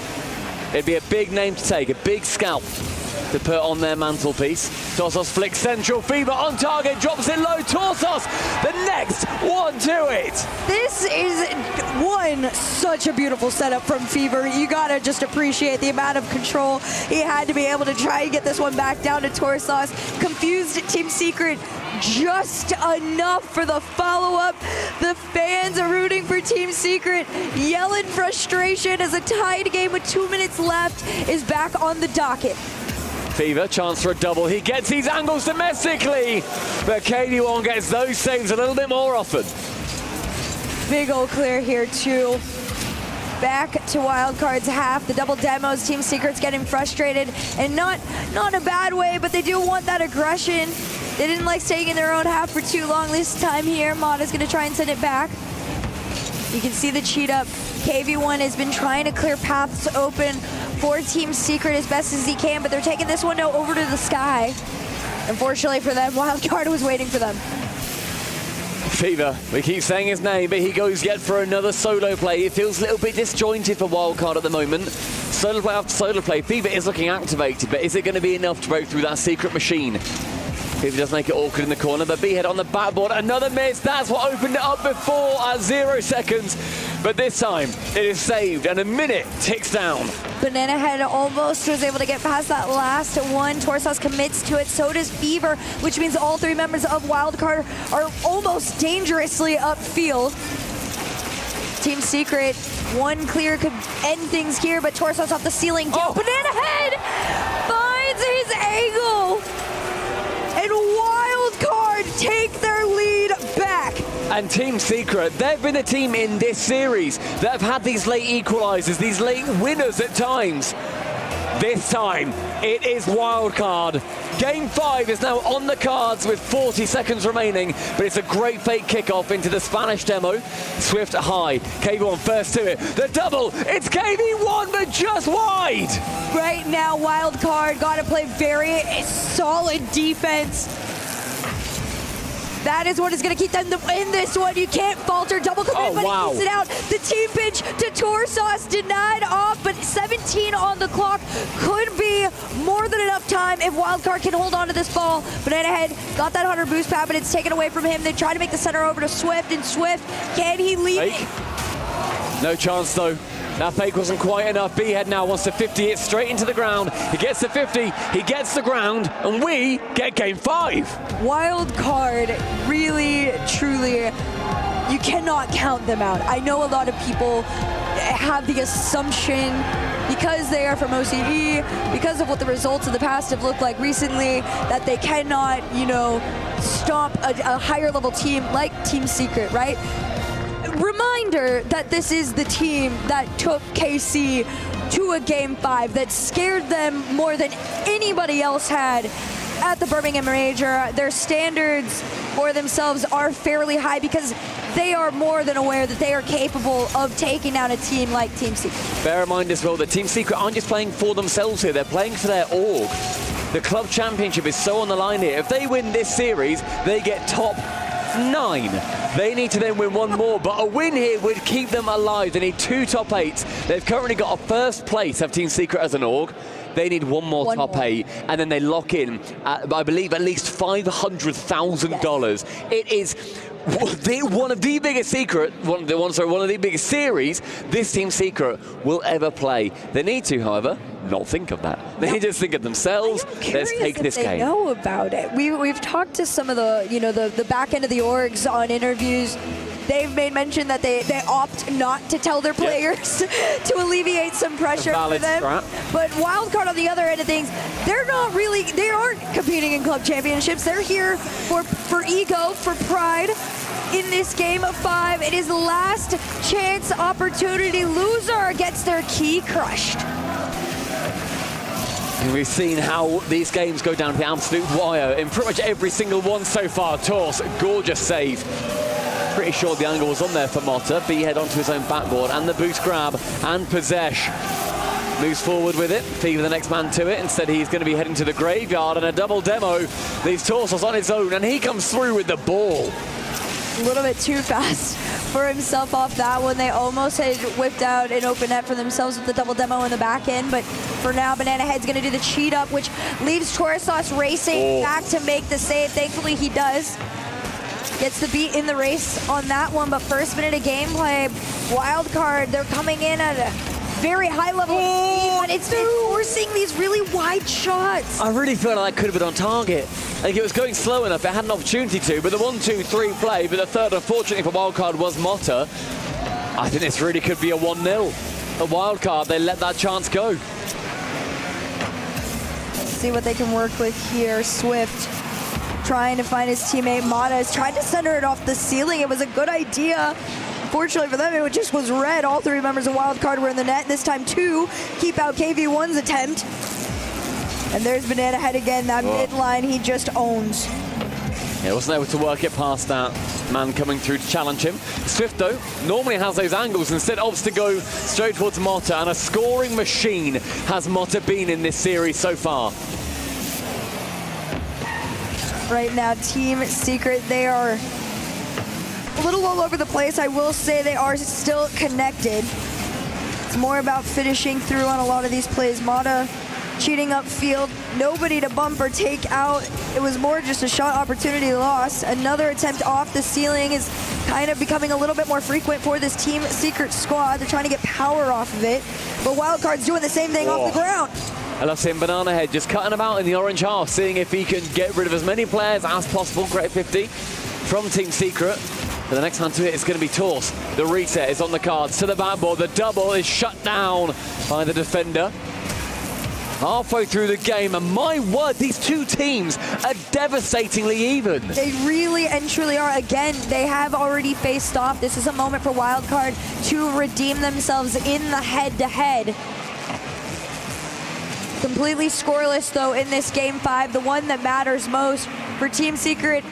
B: It'd be a big name to take, a big scalp to put on their mantelpiece. Torsos flicks central, Fever on target, drops it low. Torsos, the next one to it.
K: This is such a beautiful setup from Fever. You gotta just appreciate the amount of control he had to be able to try and get this one back down to Torsos. Confused Team Secret just enough for the follow-up. The fans are rooting for Team Secret, yelling frustration as a tied game with 2 minutes left is back on the docket.
B: Fever, chance for a double. He gets these angles domestically, but KD1 gets those saves a little bit more often.
K: Big old clear here too. back to Wildcard's half. The double demos, Team Secret's getting frustrated, and not a bad way, but they do want that aggression. They didn't like staying in their own half for too long this time here. Mata's gonna try and send it back. You can see the cheat up. KV1 has been trying to clear paths open for Team Secret as best as he can, but they're taking this one now over to the sky. Unfortunately for them, Wildcard was waiting for them.
B: Fever, we keep saying his name, but he goes yet for another solo play. It feels a little bit disjointed for Wildcard at the moment. Solo play after solo play. Fever is looking activated, but is it going to be enough to break through that secret machine? Fever does make it awkward in the corner, but B-Head on the backboard. Another miss. That's what opened it up before at 0 seconds. But this time, it is saved, and a minute ticks down.
K: Banana Head almost was able to get past that last one. Torsos commits to it, so does Fever, which means all three members of Wildcard are almost dangerously upfield. Team Secret, one clear could end things here, but Torsos off the ceiling. Banana Head finds his angle, and Wildcard take their lead back.
B: And Team Secret, they've been a team in this series that have had these late equalizers, these late winners at times. This time, it is Wildcard. Game 5 is now on the cards with 40 seconds remaining, but it's a great fake kickoff into the Spanish demo. Swift high, KV1 first to it. The double, it's KV1, but just wide.
K: Right now, Wildcard got to play very solid defense. That is what is going to keep them in this one. You can't falter. Double commit, but he keeps it out. The team pinch to Torsos, denied off, but 17 on the clock. Could be more than enough time if Wildcard can hold on to this ball. Banana Head got that 100 boost pad, but it's taken away from him. They try to make the center over to Swift, and Swift, can he lead it?
B: No chance, though. That fake wasn't quite enough. B-Head now wants to 50 it straight into the ground. He gets the 50, he gets the ground, and we get game 5.
K: Wildcard, really, truly, you cannot count them out. I know a lot of people have the assumption, because they are from OCE, because of what the results of the past have looked like recently, that they cannot, stop a higher level team like Team Secret, right? Reminder that this is the team that took KC to a Game 5, that scared them more than anybody else had at the Birmingham Major. Their standards for themselves are fairly high because they are more than aware that they are capable of taking down a team like Team Secret.
B: Bear in mind as well that Team Secret aren't just playing for themselves here, they're playing for their org. The Club Championship is so on the line here. If they win this series, they get top 9. They need to then win one more, but a win here would keep them alive. They need 2 top 8s. They've currently got a first place of Team Secret as an org. They need one more top 8, and then they lock in, I believe, at least $500,000. It is one of the biggest one of the biggest series this Team Secret will ever play. They need to, however, not think of that. They need to think of themselves. Let's take this game.
K: They know about it. We've talked to some of the the back end of the orgs on interviews. They've made mention that they opt not to tell their players to alleviate some pressure for them. But Wildcard on the other end of things, they aren't competing in club championships. They're here for ego, for pride. In this game of 5, it is the last chance opportunity. Loser gets their key crushed.
B: And we've seen how these games go down to the absolute wire in pretty much every single one so far. Tors, gorgeous save. Pretty sure the angle was on there for Motta. B-Head onto his own backboard, and the boost grab, and Possess moves forward with it. Fever the next man to it. Instead, he's going to be heading to the graveyard, and a double demo leaves Torsos on his own, and he comes through with the ball.
K: A little bit too fast for himself off that one. They almost had whipped out an open net for themselves with the double demo in the back end, but for now, Banana Head's going to do the cheat up, which leaves Torsos racing back to make the save. Thankfully, he does. Gets the beat in the race on that one, but first minute of gameplay, Wildcard, they're coming in at a very high level of speed, but it's forcing these really wide shots.
B: I really feel like that could have been on target. Like it was going slow enough, it had an opportunity to, but the 1-2-3 play, but the third, unfortunately for Wildcard, was Motta. I think this really could be a 1-0. A Wildcard, they let that chance go.
K: Let's see what they can work with here. Swift trying to find his teammate. Mata has tried to center it off the ceiling. It was a good idea Unfortunately for them, it just was red. All three members of Wildcard were in the net. This time, 2 keep out KV1's attempt. And there's Banana Head again. That mid line he just owns.
B: Yeah, wasn't able to work it past that man coming through to challenge him. Swift, though, normally has those angles. Instead opts to go straight towards Motta, and a scoring machine has Motta been in this series so far.
K: Right now, Team Secret, they are a little all over the place. I will say they are still connected. It's more about finishing through on a lot of these plays. Motta cheating upfield, nobody to bump or take out. It was more just a shot opportunity loss. Another attempt off the ceiling is kind of becoming a little bit more frequent for this Team Secret squad. They're trying to get power off of it, but Wildcard's doing the same thing off the ground.
B: I love seeing Banana Head just cutting about in the orange half, seeing if he can get rid of as many players as possible. Great 50 from Team Secret. But the next hand to hit is going to be Torse. The reset is on the cards to the backboard. The double is shut down by the defender. Halfway through the game, and my word, these two teams are devastatingly even.
K: They really and truly are. Again, they have already faced off. This is a moment for Wildcard to redeem themselves in the head-to-head. Completely scoreless, though, in this Game 5, the one that matters most for Team Secret.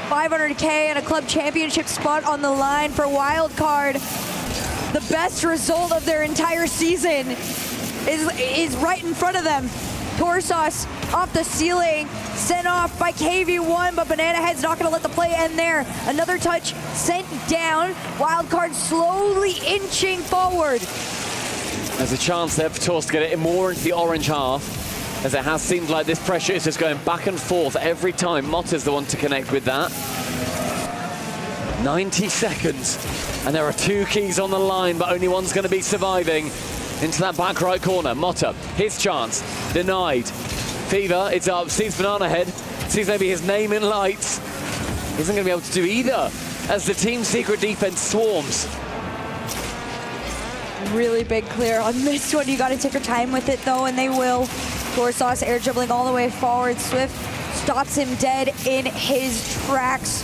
K: 500K and a club championship spot on the line for Wildcard. The best result of their entire season is right in front of them. Torsos off the ceiling, sent off by KV1, but Banana Head's not going to let the play end there. Another touch sent down. Wildcard slowly inching forward.
B: There's a chance there for Torse to get it more into the orange half, as it has seemed like this pressure is just going back and forth every time. Motta's the one to connect with that. 90 seconds, and there are 2 keys on the line, but only one's going to be surviving. Into that back right corner, Motta, his chance, denied. Fever, it's up, sees Banana Head, sees maybe his name in lights. Isn't going to be able to do either, as the Team Secret defense swarms.
K: Really big clear on this one. You got to take your time with it, though, and they will. Torsos air dribbling all the way forward. Swift stops him dead in his tracks.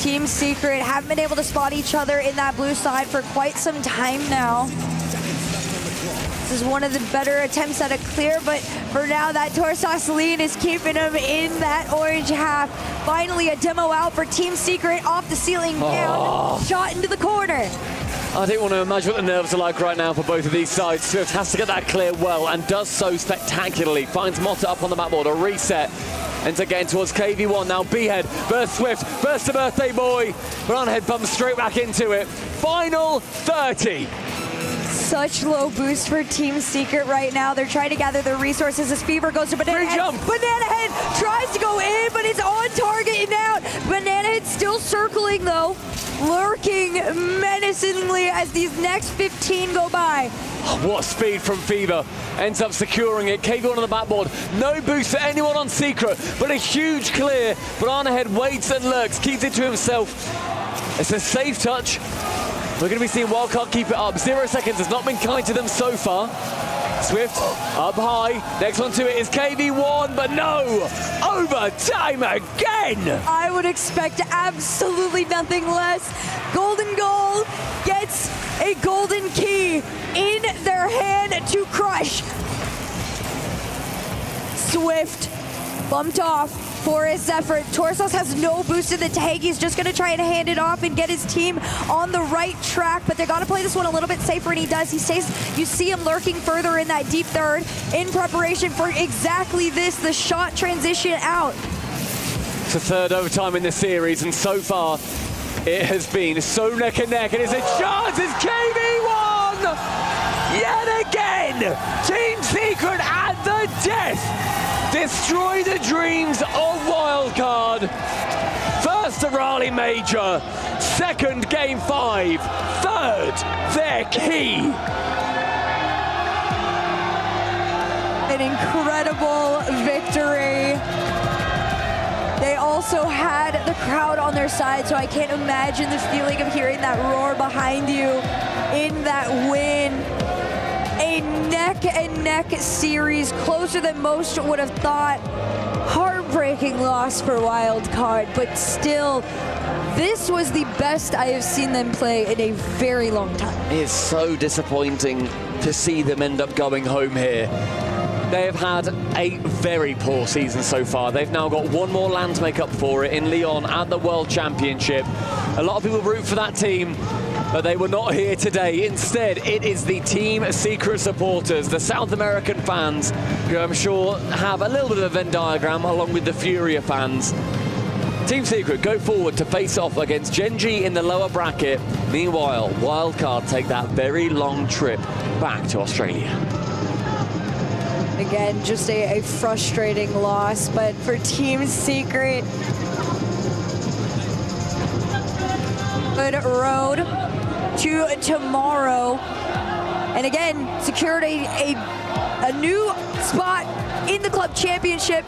K: Team Secret haven't been able to spot each other in that blue side for quite some time now. This is one of the better attempts at a clear, but for now, that Torsos lead is keeping him in that orange half. Finally, a demo out for Team Secret off the ceiling down, shot into the corner.
B: I don't want to imagine what the nerves are like right now for both of these sides. Swift has to get that clear well, and does so spectacularly. Finds Motta up on the backboard, a reset. Ends again towards KV1, now B-Head, burst Swift, burst the birthday boy. Banana Head bumps straight back into it. Final 30.
K: Such low boost for Team Secret right now. They're trying to gather their resources as Fever goes to Banana Head. Banana Head tries to go in, but it's on target and out. Banana Head still circling, though. Lurking menacingly as these next 15 go by.
B: What speed from Fever. Ends up securing it. KV1 on the backboard. No boost for anyone on Secret, but a huge clear. Banana Head waits and lurks, keeps it to himself. It's a safe touch. We're going to be seeing Wildcard keep it up. 0 seconds has not been kind to them so far. Swift up high. Next one to it is KV1, but no! Overtime again!
K: I would expect absolutely nothing less. Golden Goal gets a golden key in their hand to crush. Swift bumped off for his effort. Torsos has no boost in the tank. He's just going to try and hand it off and get his team on the right track, but they got to play this one a little bit safer, and he does. He stays, you see him lurking further in that deep third in preparation for exactly this, the shot transition out.
B: It's the third overtime in the series, and so far it has been so neck and neck, and it's a chance. It's KV1 yet again. Team Secret at the death. Destroy the dreams of Wildcard. First the Raleigh Major, second Game 5, third their key.
K: An incredible victory. They also had the crowd on their side, so I can't imagine the feeling of hearing that roar behind you in that win. A neck-and-neck series, closer than most would have thought. Heartbreaking. heartbreaking loss for Wildcard, but still, this was the best I have seen them play in a very long time.
B: It's so disappointing to see them end up going home here. They have had a very poor season so far. They've now got one more land to make up for it in Lyon at the World Championship. A lot of people root for that team, but they were not here today. Instead, it is the Team Secret supporters, the South American fans, who I'm sure have a little bit of a Venn diagram along with the Furia fans. Team Secret go forward to face off against Gen.G in the lower bracket. Meanwhile, Wildcard take that very long trip back to Australia.
K: Again, just a frustrating loss, but for Team Secret, good road to tomorrow. And again, secured a new spot in the club championship,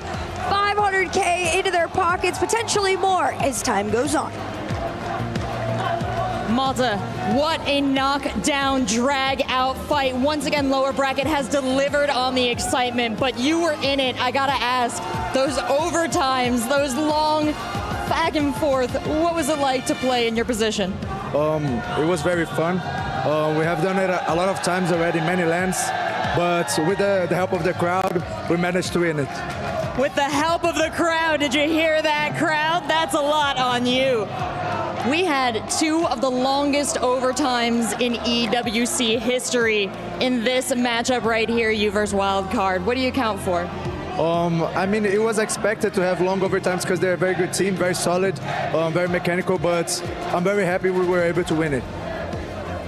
K: 500K into their pockets, potentially more as time goes on.
F: Malta, what a knockdown, drag-out fight. Once again, lower bracket has delivered on the excitement, but you were in it. I gotta ask, those overtimes, those long back and forth, what was it like to play in your position?
J: It was very fun. We have done it a lot of times already, many lands, but with the help of the crowd, we managed to win it.
F: With the help of the crowd, did you hear that, crowd? That's a lot on you. We had two of the longest overtimes in EWC history in this matchup right here, you versus Wildcard. What do you count for?
J: I mean, it was expected to have long overtimes because they're a very good team, very solid, very mechanical, but I'm very happy we were able to win it.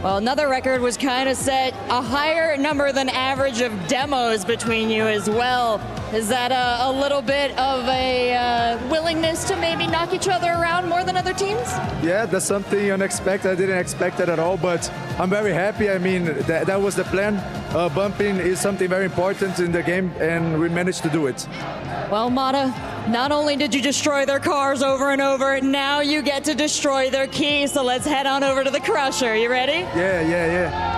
F: Well, another record was kind of set, a higher number than average of demos between you as well. Is that a little bit of a willingness to maybe knock each other around more than other teams?
J: Yeah, that's something unexpected. I didn't expect that at all, but I'm very happy. I mean, that was the plan. Bumping is something very important in the game, and we managed to do it.
F: Well, Mata, not only did you destroy their cars over and over, now you get to destroy their keys, so let's head on over to the Crusher. You ready?
J: Yeah.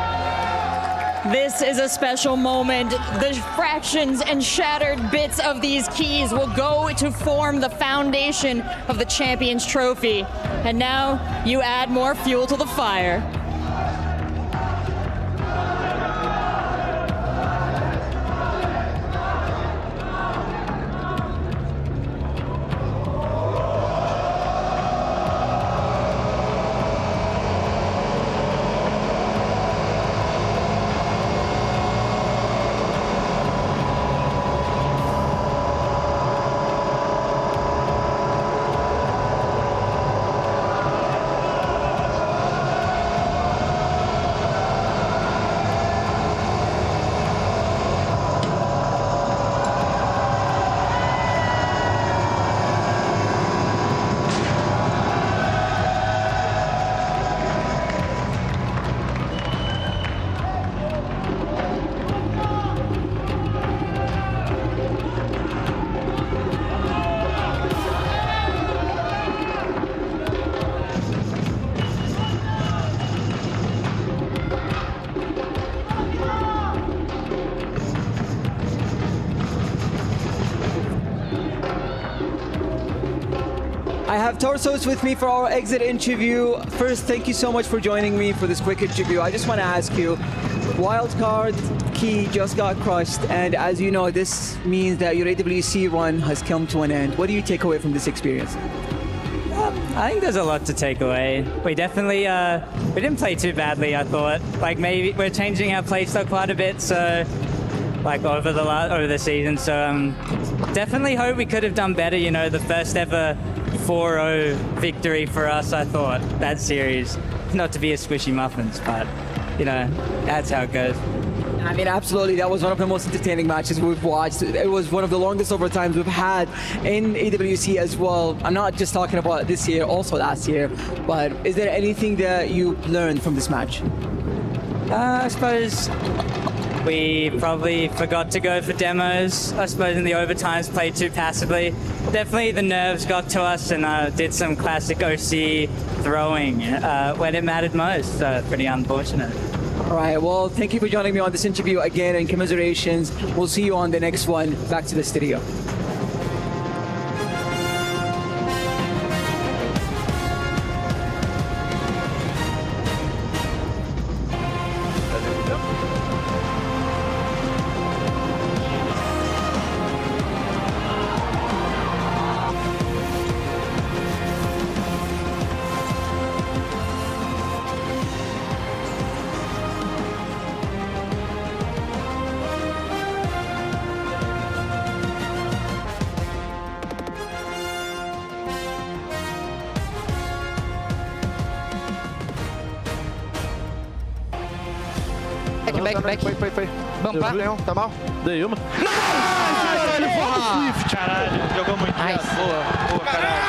F: This is a special moment. The fractions and shattered bits of these keys will go to form the foundation of the Champions Trophy. And now you add more fuel to the fire.
V: I have Torsos with me for our exit interview. First, thank you so much for joining me for this quick interview. I just want to ask you, Wildcard key just got crushed, and as you know, this means that your EWC run has come to an end. What do you take away from this experience?
U: I think there's a lot to take away. We definitely we didn't play too badly, I thought. Like, maybe we're changing our play style quite a bit, so like over the season. So definitely hope we could have done better. You know, the first ever 4-0 victory for us, I thought, that series. Not to be a squishy muffins, but you know, that's how it goes.
V: I mean, absolutely. That was one of the most entertaining matches we've watched. It was one of the longest overtimes we've had in EWC as well. I'm not just talking about this year, also last year. But is there anything that you learned from this match?
U: I suppose we probably forgot to go for demos. I suppose in the overtimes played too passively. Definitely the nerves got to us and did some classic OC throwing when it mattered most. So pretty unfortunate.
V: All right, well, thank you for joining me on this interview again, and commiserations. We'll see you on the next one. Back to the studio.
L: Foi. Bumpar? Não, tá mal?
E: Dei uma.
L: Caralho, jogou muito. Boa, caralho.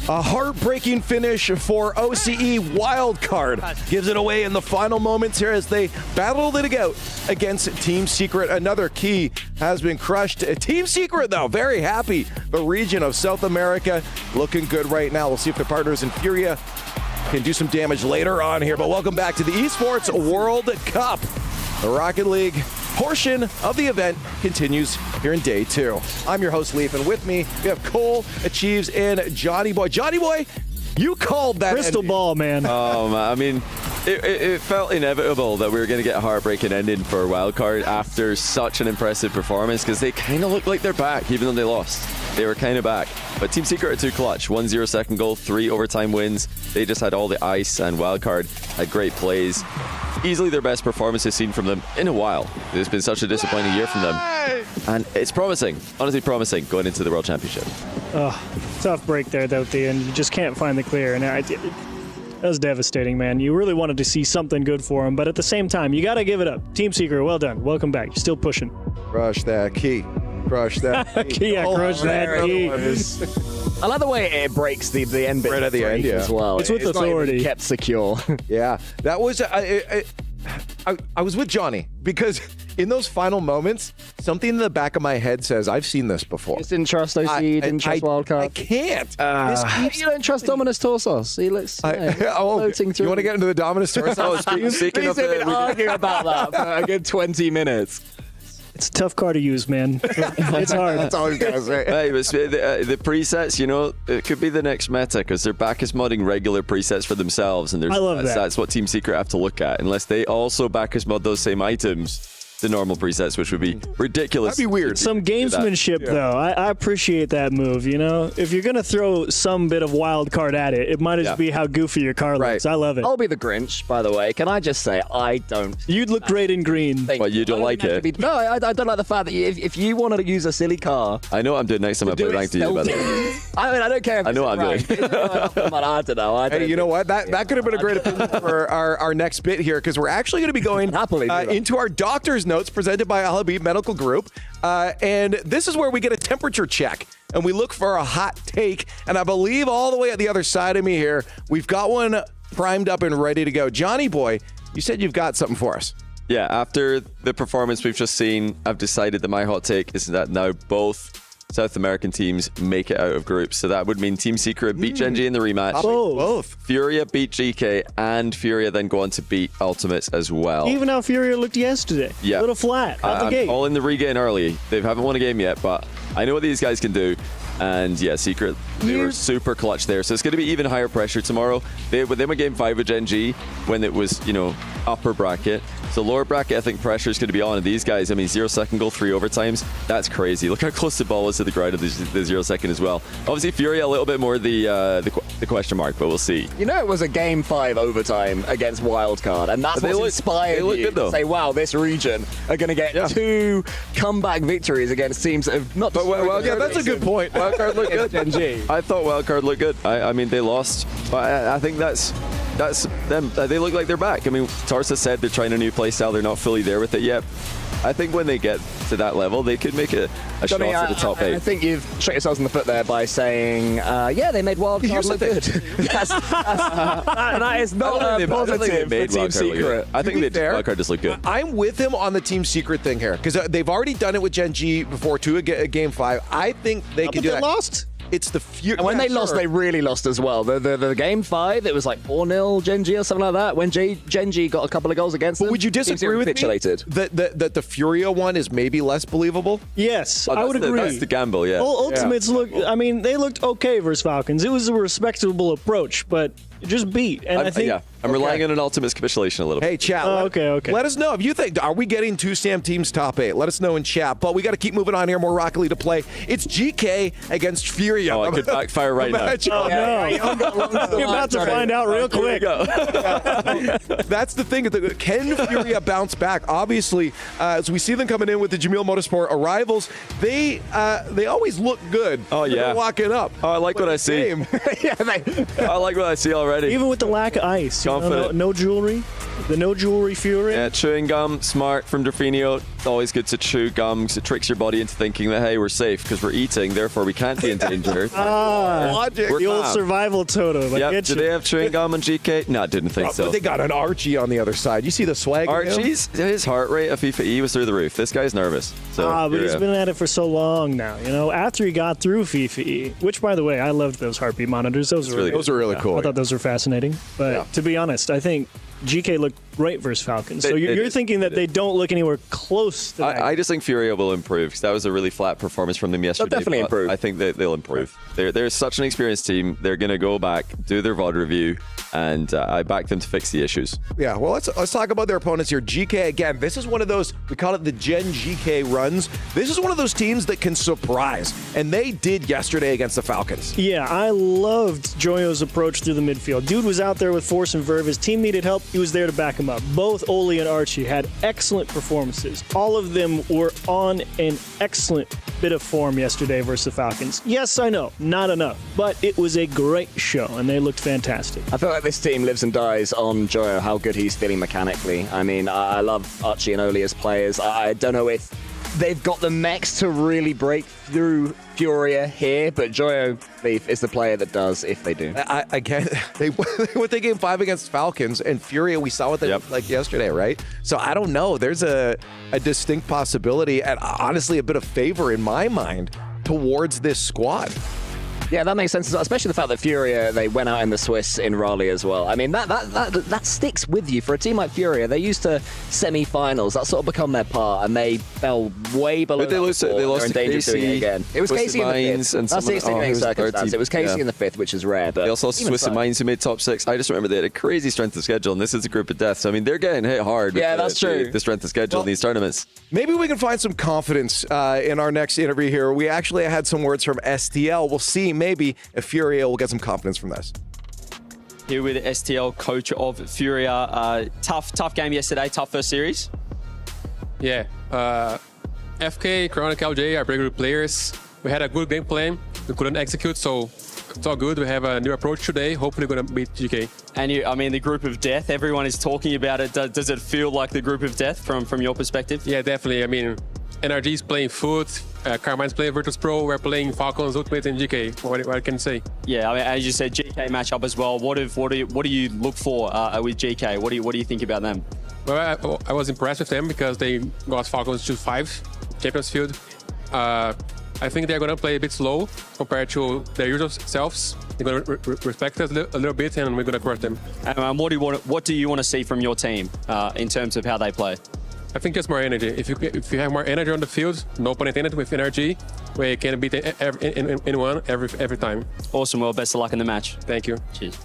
P: A heartbreaking finish for OCE Wildcard. Gives it away in the final moments here as they battled it out against Team Secret. Another key has been crushed. Team Secret, though, very happy. The region of South America looking good right now. We'll see if the partners in Furia can do some damage later on here. But welcome back to the Esports World Cup. The Rocket League portion of the event continues here in day 2. I'm your host, Leaf, and with me, we have Cole, Achieves, and Johnny Boy. Johnny Boy, you called that
I: crystal ball, man.
H: Oh, man. I mean, it felt inevitable that we were going to get a heartbreaking ending for Wildcard after such an impressive performance, because they kind of looked like they're back, even though they lost. They were kind of back. But Team Secret are too clutch. 1-0 second goal, 3 overtime wins. They just had all the ice, and Wildcard had great plays. Easily their best performance is seen from them in a while. It's been such a disappointing year from them. And it's promising, honestly promising, going into the World Championship.
I: Tough break there, though, at the end. You just can't find the clear. And that was devastating, man. You really wanted to see something good for them, but at the same time, you got to give it up. Team Secret, well done. Welcome back. You're still pushing.
P: Crush that key. Crush that key.
I: Yeah, crush that key.
D: I like the way it breaks the end bit
P: right at the end, yeah.
D: as well.
I: It's with authority.
D: Not even kept secure.
P: Yeah, that was. I was with Johnny because in those final moments, something in the back of my head says, "I've seen this before."
L: Just didn't trust OC, didn't trust Wildcard.
P: I can't.
L: You don't trust Dominus Torsos. He looks floating through.
P: You want to get into the Dominus Torsos?
H: Speaking of
D: We've been arguing about that for a good 20 minutes.
I: It's a tough car to use, man. It's hard.
P: That's always guys, right?
H: Hey, but the presets, you know, it could be the next meta because they're back as modding regular presets for themselves, and
I: I love that.
H: That's what Team Secret have to look at. Unless they also back as mod those same items, the normal presets, which would be ridiculous.
N: That'd be weird.
I: Some gamesmanship, though. I appreciate that move, you know? If you're going to throw some bit of wild card at it, it might as be how goofy your car looks. I love it.
Q: I'll be the Grinch, by the way. Can I just say, I don't...
I: You'd look great in green.
H: Well, you don't like it?
Q: No, I don't like the fact that if you wanted to use a silly car...
H: I know what I'm doing next time I play Rank to you, by the way.
Q: I mean, I don't care if
H: I know what I'm doing.
Q: I don't know.
N: Hey, you know what? That could have been a great opinion for our next bit here, because we're actually going to be going into our doctor's notes presented by Al Habib Medical Group. And this is where we get a temperature check and we look for a hot take. And I believe all the way at the other side of me here, we've got one primed up and ready to go. Johnny boy, you said you've got something for us.
H: Yeah, after the performance we've just seen, I've decided that my hot take is that now both South American teams make it out of groups. So that would mean Team Secret beat Gen.G in the rematch.
N: Both.
H: Furia beat GK, and Furia then go on to beat Ultimates as well.
I: Even how Furia looked yesterday.
H: Yeah.
I: A little flat out the gate.
H: All in the regain early. They haven't won a game yet, but I know what these guys can do. And yeah, Secret, they were super clutch there. So it's going to be even higher pressure tomorrow. They went game 5 with Gen.G when it was, upper bracket. So lower bracket, I think pressure is going to be on. And these guys, 0 second goal, 3 overtimes. That's crazy. Look how close the ball was to the ground of the 0 second as well. Obviously, Furia a little bit more the question mark, but we'll see.
Q: You know, it was a game 5 overtime against Wildcard, and that's what inspired you to say, wow, this region are going to get 2 comeback victories against teams that have not...
N: Yeah, that's a good point.
Q: Wildcard looked good. Gen.G.
H: I thought Wildcard looked good. I mean, they lost, but I think that's them. They look like they're back. Tarsa said they're trying a new playstyle. They're not fully there with it yet. I think when they get to that level, they could make a shot at the top 8.
Q: I think you've shot yourselves in the foot there by saying, they made Wildcard look good. That is not positive for Team Secret.
H: I think Wildcard just look good.
N: I'm with him on the Team Secret thing here, because they've already done it with Gen.G before, too, at Game 5. I think they can do that.
I: They lost?
N: It's the Furia.
Q: And when they lost, they really lost as well. The game 5, it was like 4-0 Gen.G or something like that. When Gen.G got a couple of goals against them.
N: But would you disagree with me that the Furia one is maybe less believable?
I: Yes, I would agree.
H: That's the gamble, yeah.
I: Ultimates look. They looked okay versus Falcons. It was a respectable approach, but just beat. And I think
H: I'm relying on an Ultimates capitulation a little bit.
N: Hey, chat.
I: Okay.
N: Let us know if you think, are we getting 2 SAM teams top 8? Let us know in chat. But we got to keep moving on here. More Rocket League to play. It's GK against Furia.
H: Oh, I could backfire right now.
I: Oh, no. You're about to find out real quick.
N: That's the thing. Can Furia bounce back? Obviously, as we see them coming in with the Jamil Motorsport arrivals, they always look good.
H: Oh, yeah.
N: They're walking up.
H: Oh, I like what I see. I like what I see already.
I: Even with the lack of ice. No jewelry. The no jewelry Furia.
H: Yeah, chewing gum, smart from Drafinio. It's always good to chew gum because it tricks your body into thinking that, hey, we're safe because we're eating, therefore we can't be in danger.
N: Logic.
I: The old survival totem.
H: Do they have chewing gum on GK? No, I didn't think so.
N: But they got an Archie on the other side. You see the swag?
H: His heart rate of FIFA E was through the roof. This guy's nervous. So,
I: but he's been at it for so long now. After he got through FIFA E, which, by the way, I loved those heartbeat monitors. Those are
N: really cool.
I: I thought those were fascinating. But to be honest, I think GK looked great versus Falcons. So you're thinking that they don't look anywhere close to that.
H: I just think Furia will improve because that was a really flat performance from them yesterday.
Q: They'll definitely improve.
H: I think they'll improve. They're such an experienced team. They're going to go back, do their VOD review, and I back them to fix the issues.
N: Yeah, well, let's talk about their opponents here. GK, again, this is one of those, we call it the Gen.GK runs. This is one of those teams that can surprise, and they did yesterday against the Falcons.
I: Yeah, I loved Joyo's approach through the midfield. Dude was out there with force and verve. His team needed help. He was there to back him up. Both Oli and Archie had excellent performances. All of them were on an excellent bit of form yesterday versus the Falcons. Yes, I know, not enough, but it was a great show, and they looked fantastic.
Q: I feel like this team lives and dies on Joyo, how good he's feeling mechanically. I love Archie and Oli as players. I don't know if they've got the mechs to really break through Furia here, but Joyo Thief is the player that does if they do.
N: Again, they went to game 5 against Falcons, and Furia, we saw what they looked like yesterday, right? So I don't know. There's a distinct possibility, and honestly, a bit of favor in my mind towards this squad.
Q: Yeah, that makes sense, especially the fact that Furia, they went out in the Swiss in Raleigh as well. I mean, that sticks with you. For a team like Furia, they're used to semi-finals. That's sort of become their part, and they fell way below.
H: But they lost
Q: They're
H: to
Q: in danger of doing it
H: Casey,
Q: again. It was Casey in the fifth.
H: and
Q: That's the extenuating circumstance. It was Casey in the fifth, which is rare. But
H: they also lost to Swiss and Mines, who made top 6. I just remember they had a crazy strength of schedule, and this is a group of death. So, I mean, they're getting hit hard with
Q: that's true.
H: the strength of schedule in these tournaments.
P: Maybe we can find some confidence in our next interview here. We actually had some words from STL. We'll see maybe if Furia will get some confidence from this.
T: Here with STL, coach of Furia. Tough game yesterday, tough first series.
G: Yeah. FK, Chronicle, LJ are very good players. We had a good game plan. We couldn't execute, so it's all good. We have a new approach today. Hopefully we're going to beat GK. And
T: the group of death, everyone is talking about it. Does it feel like the group of death from your perspective?
G: Yeah, definitely. I mean, NRG is playing Foot, Carmine's playing Virtus Pro, we're playing Falcons, Ultimate, and GK. What I can say?
T: Yeah, I mean, as you said, GK matchup as well. What do you look for with GK? What do you think about them?
G: Well, I was impressed with them because they got Falcons to 5 Champions Field. I think they're going to play a bit slow compared to their usual selves. They're going to respect us a little bit, and we're going to crush them.
T: And what do you want to see from your team in terms of how they play?
G: I think just more energy. If you have more energy on the field, no pun intended, with energy, we can beat anyone every time.
T: Awesome. Well, best of luck in the match.
G: Thank you.
T: Cheers.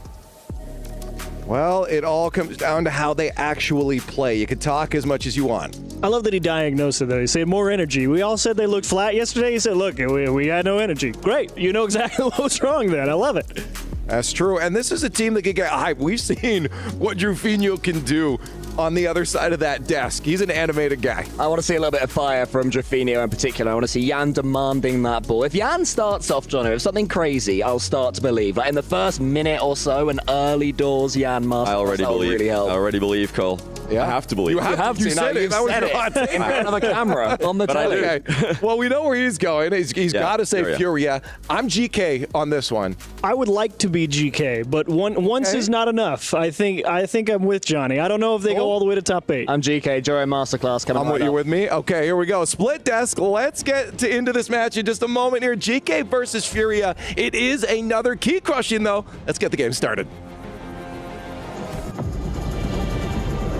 P: Well, it all comes down to how they actually play. You can talk as much as you want.
I: I love that he diagnosed it, though. He said more energy. We all said they looked flat yesterday. He said, look, we had no energy. Great. You know exactly what's wrong then. I love it.
P: That's true. And this is a team that can get hype. We've seen what Jufinho can do on the other side of that desk. He's an animated guy.
Q: I want to see a little bit of fire from Jufinho in particular. I want to see Jan demanding that ball. If Jan starts off, Jono, if something crazy, I'll start to believe. Like in the first minute or so, an early doors Jan master.
H: I already believe.
Q: Really help.
H: I already believe, Cole.
P: Yeah?
H: I have to believe.
P: You have to.
Q: You
P: Said it. That was
Q: said it. In front of a camera on the telly.
P: Okay. Well, we know where he's going. He's got to say Furia. I'm GK on this one.
I: I would like to be GK, but once is not enough. I think I'm with Johnny. I don't know if they go all the way to top 8.
Q: I'm GK. Joey Masterclass coming
P: I'm with you with me. Okay, here we go. Split desk. Let's get into this match in just a moment here. GK versus Furia. It is another key crushing, though. Let's get the game started.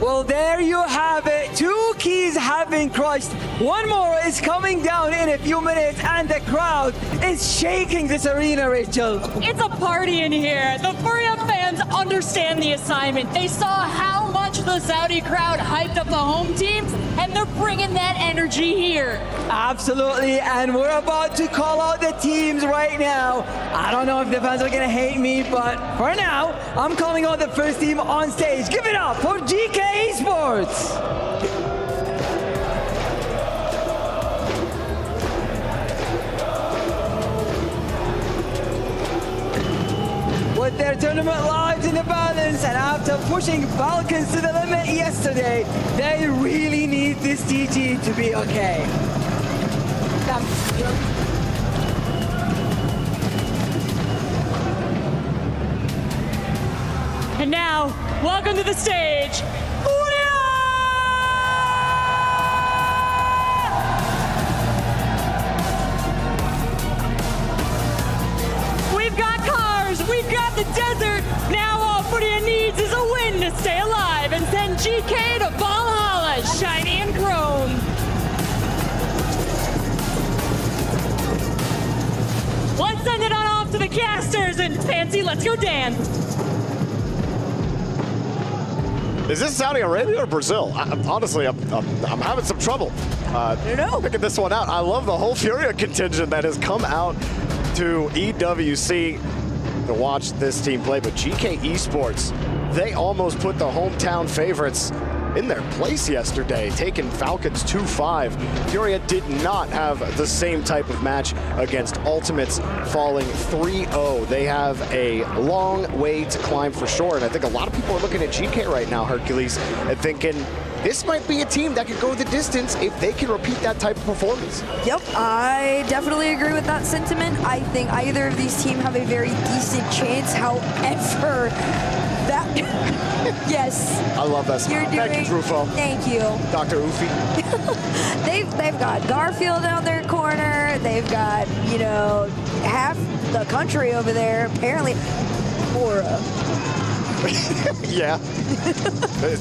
V: Well, there you have it. 2 keys have been crushed. One more is coming down in a few minutes, and the crowd is shaking this arena, Rachel.
F: It's a party in here. The Furia fans understand the assignment. They saw how much the Saudi crowd hyped up the home teams, and they're bringing that energy here.
V: Absolutely, and we're about to call out the teams right now. I don't know if the fans are going to hate me, but for now, I'm calling out the first team on stage. Give it up for GK Esports. With their tournament lives in the balance, and after pushing Falcons to the limit yesterday, they really need this TG to be okay.
F: And now, welcome to the stage, we've got cars, we've got the desert. Now all Furia needs is a win to stay alive and send GK to Valhalla, shiny and chrome. Let's send it on off to the casters and fancy Let's Go dance.
C: Is this Saudi Arabia or Brazil? Honestly, I'm having some trouble picking this one out. I love the whole Furia contingent that has come out to EWC to watch this team play, but GK Esports, they almost put the hometown favorites in their place yesterday, taking Falcons 2-5. Furia did not have the same type of match against Ultimates, falling 3-0. They have a long way to climb for sure, and I think a lot of people are looking at GK right now, Hercules, and thinking this might be a team that could go the distance if they can repeat that type of performance.
K: Yep, I definitely agree with that sentiment. I think either of these teams have a very decent chance. However, that yes.
C: I love that smile. Thank you, Drufo.
K: Thank you.
C: Dr. Ufi.
K: They've got Garfield down their corner. They've got, half the country over there, apparently. Aura.
C: Yeah.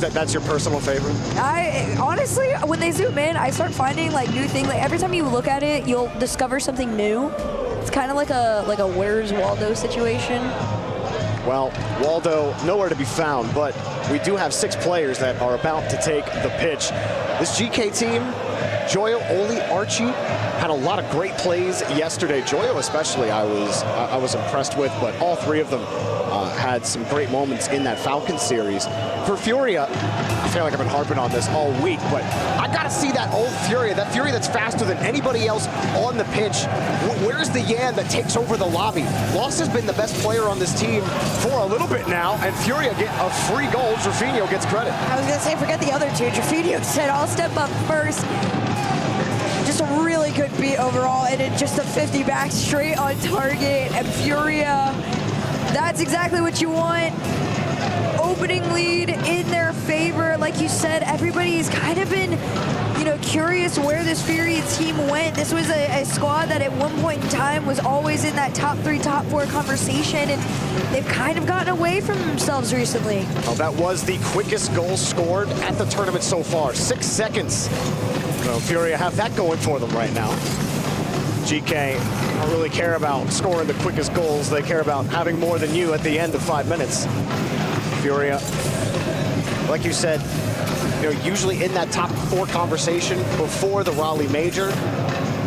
C: That's your personal favorite?
K: I honestly, when they zoom in, I start finding like new things. Like every time you look at it, you'll discover something new. It's kind of like a Where's Waldo situation.
C: Well, Waldo nowhere to be found, but we do have 6 players that are about to take the pitch. This GK team, Joyo, Oli, Archie, had a lot of great plays yesterday. Joyo especially I was impressed with, but all 3 of them had some great moments in that Falcons series. For Furia, I feel like I've been harping on this all week, but I gotta see that old Furia, that Furia that's faster than anybody else on the pitch. Where's the Yan that takes over the lobby? Lost has been the best player on this team for a little bit now, and Furia get a free goal. Drafinho gets credit.
K: I was gonna say, forget the other 2. Drafinho said, I'll step up first. Just a really good beat overall, and it just a 50 back straight on target. And Furia, that's exactly what you want. Opening lead in their favor. Like you said, everybody's kind of been, curious where this Furia team went. This was a squad that at one point in time was always in that top 3, top 4 conversation, and they've kind of gotten away from themselves recently.
C: Oh, that was the quickest goal scored at the tournament so far. 6 seconds. Well, Furia have that going for them right now. GK don't really care about scoring the quickest goals. They care about having more than you at the end of 5 minutes. Furia, like you said, usually in that top 4 conversation before the Raleigh Major.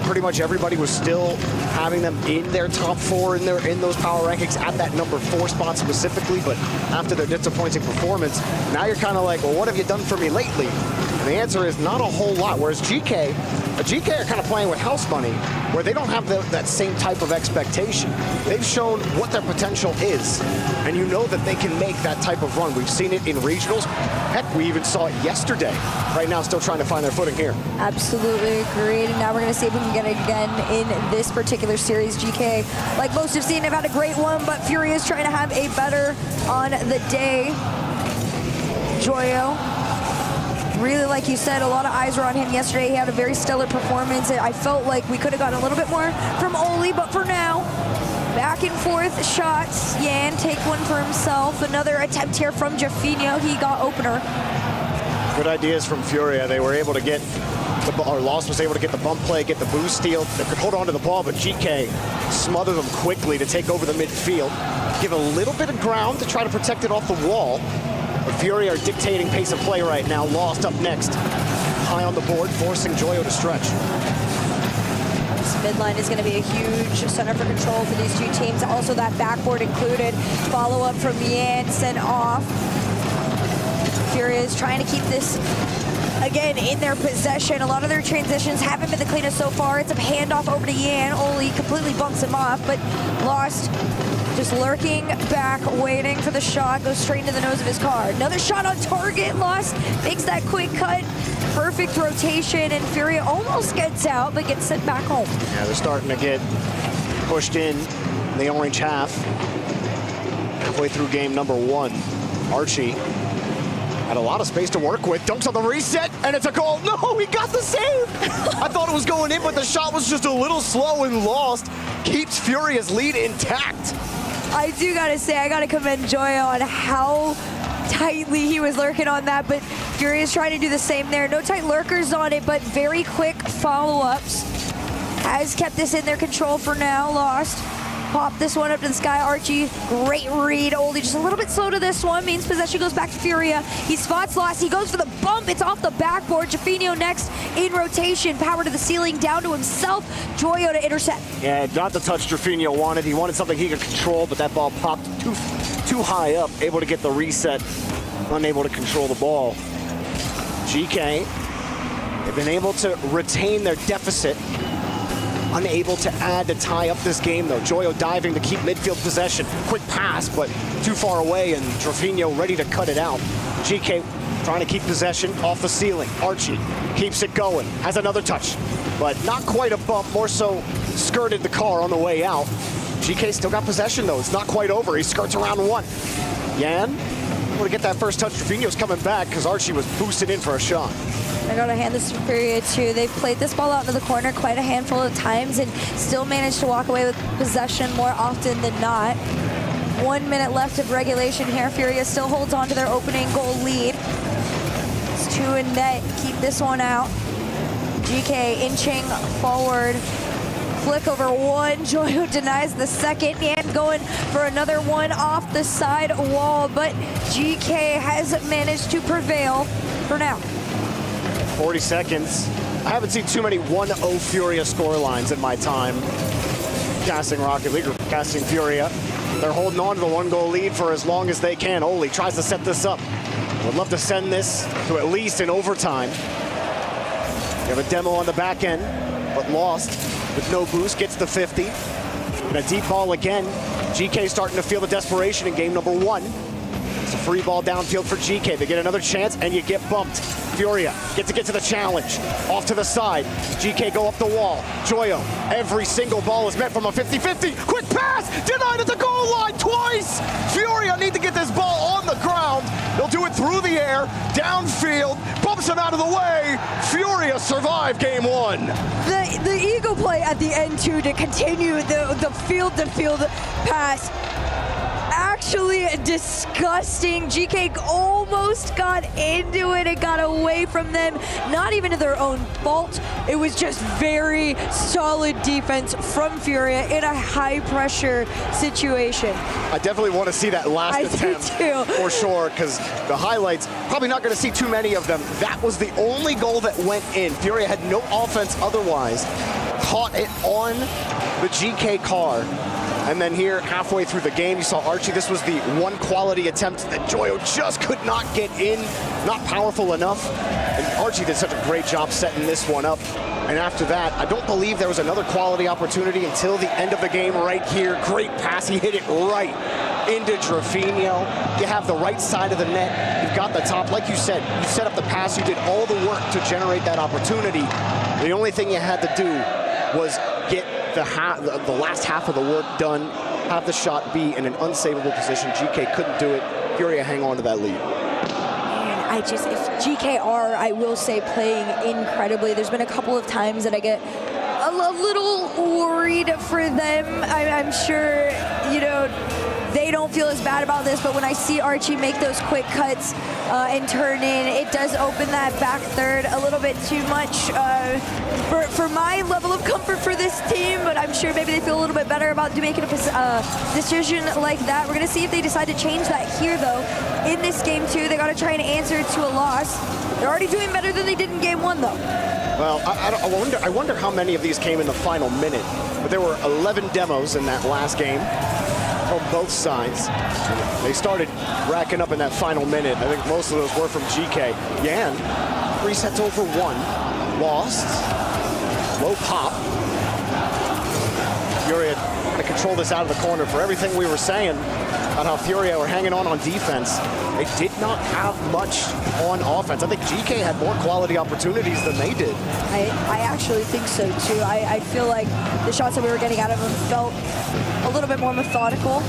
C: Pretty much everybody was still having them in their top 4 in those power rankings at that number 4 spot specifically. But after their disappointing performance, now you're kind of like, well, what have you done for me lately? And the answer is not a whole lot. Whereas GK are kind of playing with house money, where they don't have that same type of expectation. They've shown what their potential is, and you know that they can make that type of run. We've seen it in regionals. Heck, we even saw it yesterday. Right now, still trying to find their footing here.
K: Absolutely agreed. And now we're going to see if we can get it again in this particular series. GK, like most have seen, have had a great one, but Furia is trying to have a better on the day. Joyo, really, like you said, a lot of eyes were on him yesterday. He had a very stellar performance. I felt like we could have gotten a little bit more from Oli, but for now, back and forth shots. Yan take one for himself. Another attempt here from Drafinho. He got opener.
C: Good ideas from Furia. They were able to get the ball, or Lost was able to get the bump play, get the boost steal. They could hold on to the ball, but GK smothered them quickly to take over the midfield. Give a little bit of ground to try to protect it off the wall. But Furia are dictating pace of play right now. Lost up next. High on the board, forcing Joyo to stretch.
K: This midline is going to be a huge center for control for these 2 teams. Also that backboard included. Follow up from Yan, sent off. Furia is trying to keep this, again, in their possession. A lot of their transitions haven't been the cleanest so far. It's a handoff over to Yan. Oli completely bumps him off, but Lost just lurking back, waiting for the shot. Goes straight into the nose of his car. Another shot on target. Lost makes that quick cut. Perfect rotation, and Furia almost gets out, but gets sent back home.
C: Yeah, they're starting to get pushed in the orange half. Halfway through game number 1. Archie had a lot of space to work with. Dunks on the reset, and it's a goal. No, he got the save. I thought it was going in, but the shot was just a little slow, and Lost keeps Furia's lead intact.
K: I do gotta say, I gotta commend Joyo on how tightly he was lurking on that, but Furia's trying to do the same there. No tight lurkers on it, but very quick follow-ups. Has kept this in their control for now. Lost. Pop this one up to the sky. Archie, great read. Oli just a little bit slow to this one. Means possession goes back to Furia. He spots Lost. He goes for the bump. It's off the backboard. Drafinho next in rotation. Power to the ceiling, down to himself. Joyo to intercept.
C: Yeah, not the touch Drafinho wanted. He wanted something he could control, but that ball popped too high up. Able to get the reset. Unable to control the ball. GK, they've been able to retain their deficit. Unable to add to tie up this game, though. Joyo diving to keep midfield possession. Quick pass, but too far away, and Drafinho ready to cut it out. GK trying to keep possession off the ceiling. Archie keeps it going. Has another touch, but not quite a bump. More so skirted the car on the way out. GK still got possession, though. It's not quite over. He skirts around 1. Yan able to get that first touch. Drafinho's coming back because Archie was boosted in for a shot.
K: I gotta hand this to Furia too. They've played this ball out into the corner quite a handful of times and still managed to walk away with possession more often than not. 1 minute left of regulation here. Furia still holds on to their opening goal lead. It's 2 in net. Keep this one out. GK inching forward. Flick over one. Joyo denies the second and going for another one off the side wall, but GK has managed to prevail for now.
C: 40 seconds. I haven't seen too many 1-0 Furia scorelines in my time casting Rocket League or casting Furia. They're holding on to the 1-goal lead for as long as they can. Oli tries to set this up. Would love to send this to at least an overtime. You have a demo on the back end, but lost with no boost, gets the 50. And a deep ball again. GK starting to feel the desperation in game number 1. It's a free ball downfield for GK. They get another chance, and you get bumped. Furia get to the challenge. Off to the side. GK go up the wall. Joyo, every single ball is met from a 50-50. Quick pass! Denied at the goal line twice! Furia need to get this ball on the ground. They'll do it through the air, downfield, bumps him out of the way. Furia survive game 1.
K: The eagle play at the end too to continue the field-to-field pass. Actually disgusting. GK almost got into it and got away from them. Not even to their own fault. It was just very solid defense from Furia in a high-pressure situation.
C: I definitely want to see that last attempt for sure, because the highlights, probably not going to see too many of them. That was the only goal that went in. Furia had no offense otherwise. Caught it on the GK car. And then here, halfway through the game, you saw Archie. This was the one quality attempt that Joyo just could not get in, not powerful enough. And Archie did such a great job setting this one up. And after that, I don't believe there was another quality opportunity until the end of the game right here. Great pass, he hit it right into Drafinho. You have the right side of the net. You've got the top. Like you said, you set up the pass. You did all the work to generate that opportunity. The only thing you had to do was get the last half of the work done, have the shot be in an unsavable position. GK couldn't do it. Furia hang on to that lead.
K: And if GK are, I will say, playing incredibly. There's been a couple of times that I get a little worried for them. I'm sure, they don't feel as bad about this, but when I see Archie make those quick cuts and turn in, it does open that back third a little bit too much for my level of comfort for this team, but I'm sure maybe they feel a little bit better about making a decision like that. We're going to see if they decide to change that here, though. In this game, too, they got to try and answer to a loss. They're already doing better than they did in game 1, though.
C: Well, I wonder how many of these came in the final minute, but there were 11 demos in that last game. From both sides. They started racking up in that final minute. I think most of those were from GK. Yan, 3 sets over 1. Lost. Low pop. Furia trying to control this out of the corner. For everything we were saying about how Furia were hanging on defense, they did not have much on offense. I think GK had more quality opportunities than they did.
K: I actually think so, too. I feel like the shots that we were getting out of them felt a little bit more methodical.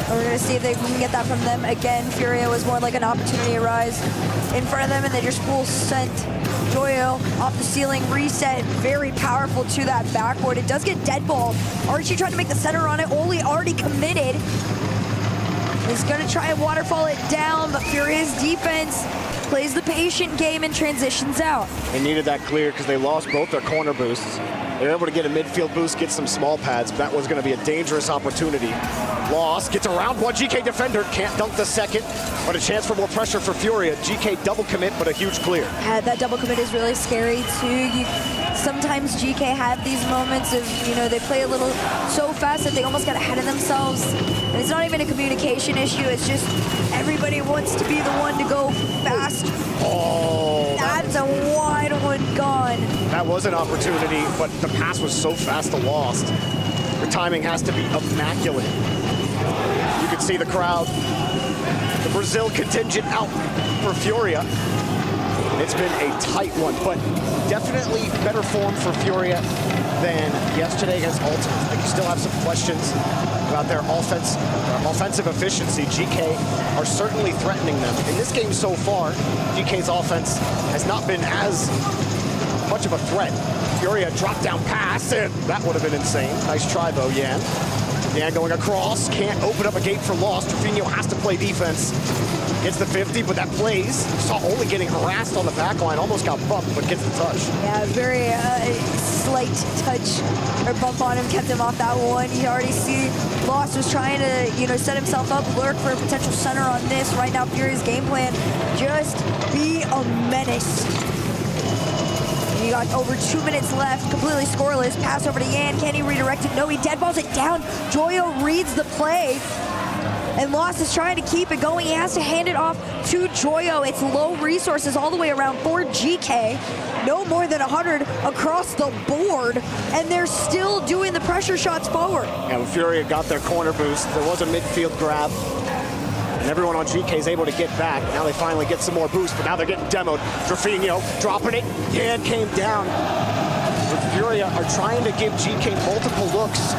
K: And we're going to see if they can get that from them. Again, Furia was more like an opportunity arise in front of them, and they just full sent Joyo off the ceiling, reset, very powerful to that backboard. It does get dead ball. Archie tried to make the center on it. Oli already committed. He's going to try and waterfall it down, but Furia's defense plays the patient game and transitions out.
C: They needed that clear because they lost both their corner boosts. They were able to get a midfield boost, get some small pads, but that was going to be a dangerous opportunity. Lost, gets around one GK defender, can't dunk the second, but a chance for more pressure for Furia. GK double commit, but a huge clear.
K: Yeah, that double commit is really scary too. Sometimes GK have these moments of, they play a little so fast that they almost get ahead of themselves. And it's not even a communication issue, it's just everybody wants to be the one to go fast.
C: Oh,
K: that's a wide one gone.
C: That was an opportunity, but the pass was so fast to Lost. The timing has to be immaculate. You can see the crowd. The Brazil contingent out for Furia. It's been a tight one, but Definitely better form for Furia than yesterday against Ultimate. I think you still have some questions about their offensive efficiency. GK are certainly threatening them. In this game so far, GK's offense has not been as much of a threat. Furia dropped down pass, and that would have been insane. Nice try though, Yan. Yan going across, can't open up a gate for loss. Trevino has to play defense. Gets the 50, but that plays. Saw only getting harassed on the back line, almost got bumped, but gets the touch.
K: Yeah, very slight touch or bump on him, kept him off that one. You already see Lost was trying to, set himself up, lurk for a potential center on this. Right now, Furia's game plan, just be a menace. You got over 2 minutes left, completely scoreless. Pass over to Yan. Can he redirect it? No, he dead balls it down. Joyo reads the play. And Lost is trying to keep it going. He has to hand it off to Joyo. It's low resources all the way around for GK. No more than 100 across the board. And they're still doing the pressure shots forward.
C: And Furia got their corner boost. There was a midfield grab. And everyone on GK is able to get back. Now they finally get some more boost, but now they're getting demoed. Trevino dropping it. Yan came down. But Furia are trying to give GK multiple looks.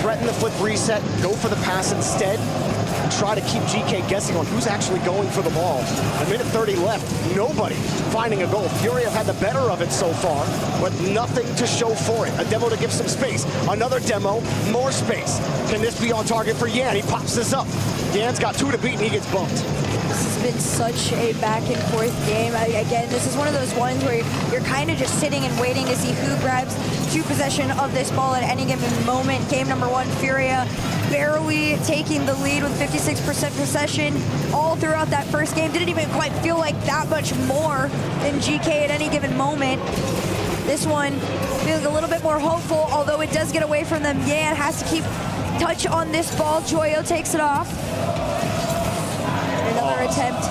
C: Threaten the flip reset, go for the pass instead, and try to keep GK guessing on who's actually going for the ball. A minute 30 left, nobody finding a goal. Furia have had the better of it so far, but nothing to show for it. A demo to give some space. Another demo, more space. Can this be on target for Yan? He pops this up. Yan's got 2 to beat and he gets bumped.
K: This has been such a back and forth game. Again, this is one of those ones where you're kind of just sitting and waiting to see who grabs possession of this ball at any given moment. Game number 1, Furia barely taking the lead with 56% possession all throughout that first game. Didn't even quite feel like that much more than GK at any given moment. This one feels a little bit more hopeful, although it does get away from them. Yan has to keep touch on this ball. Joyo takes it off. Another attempt.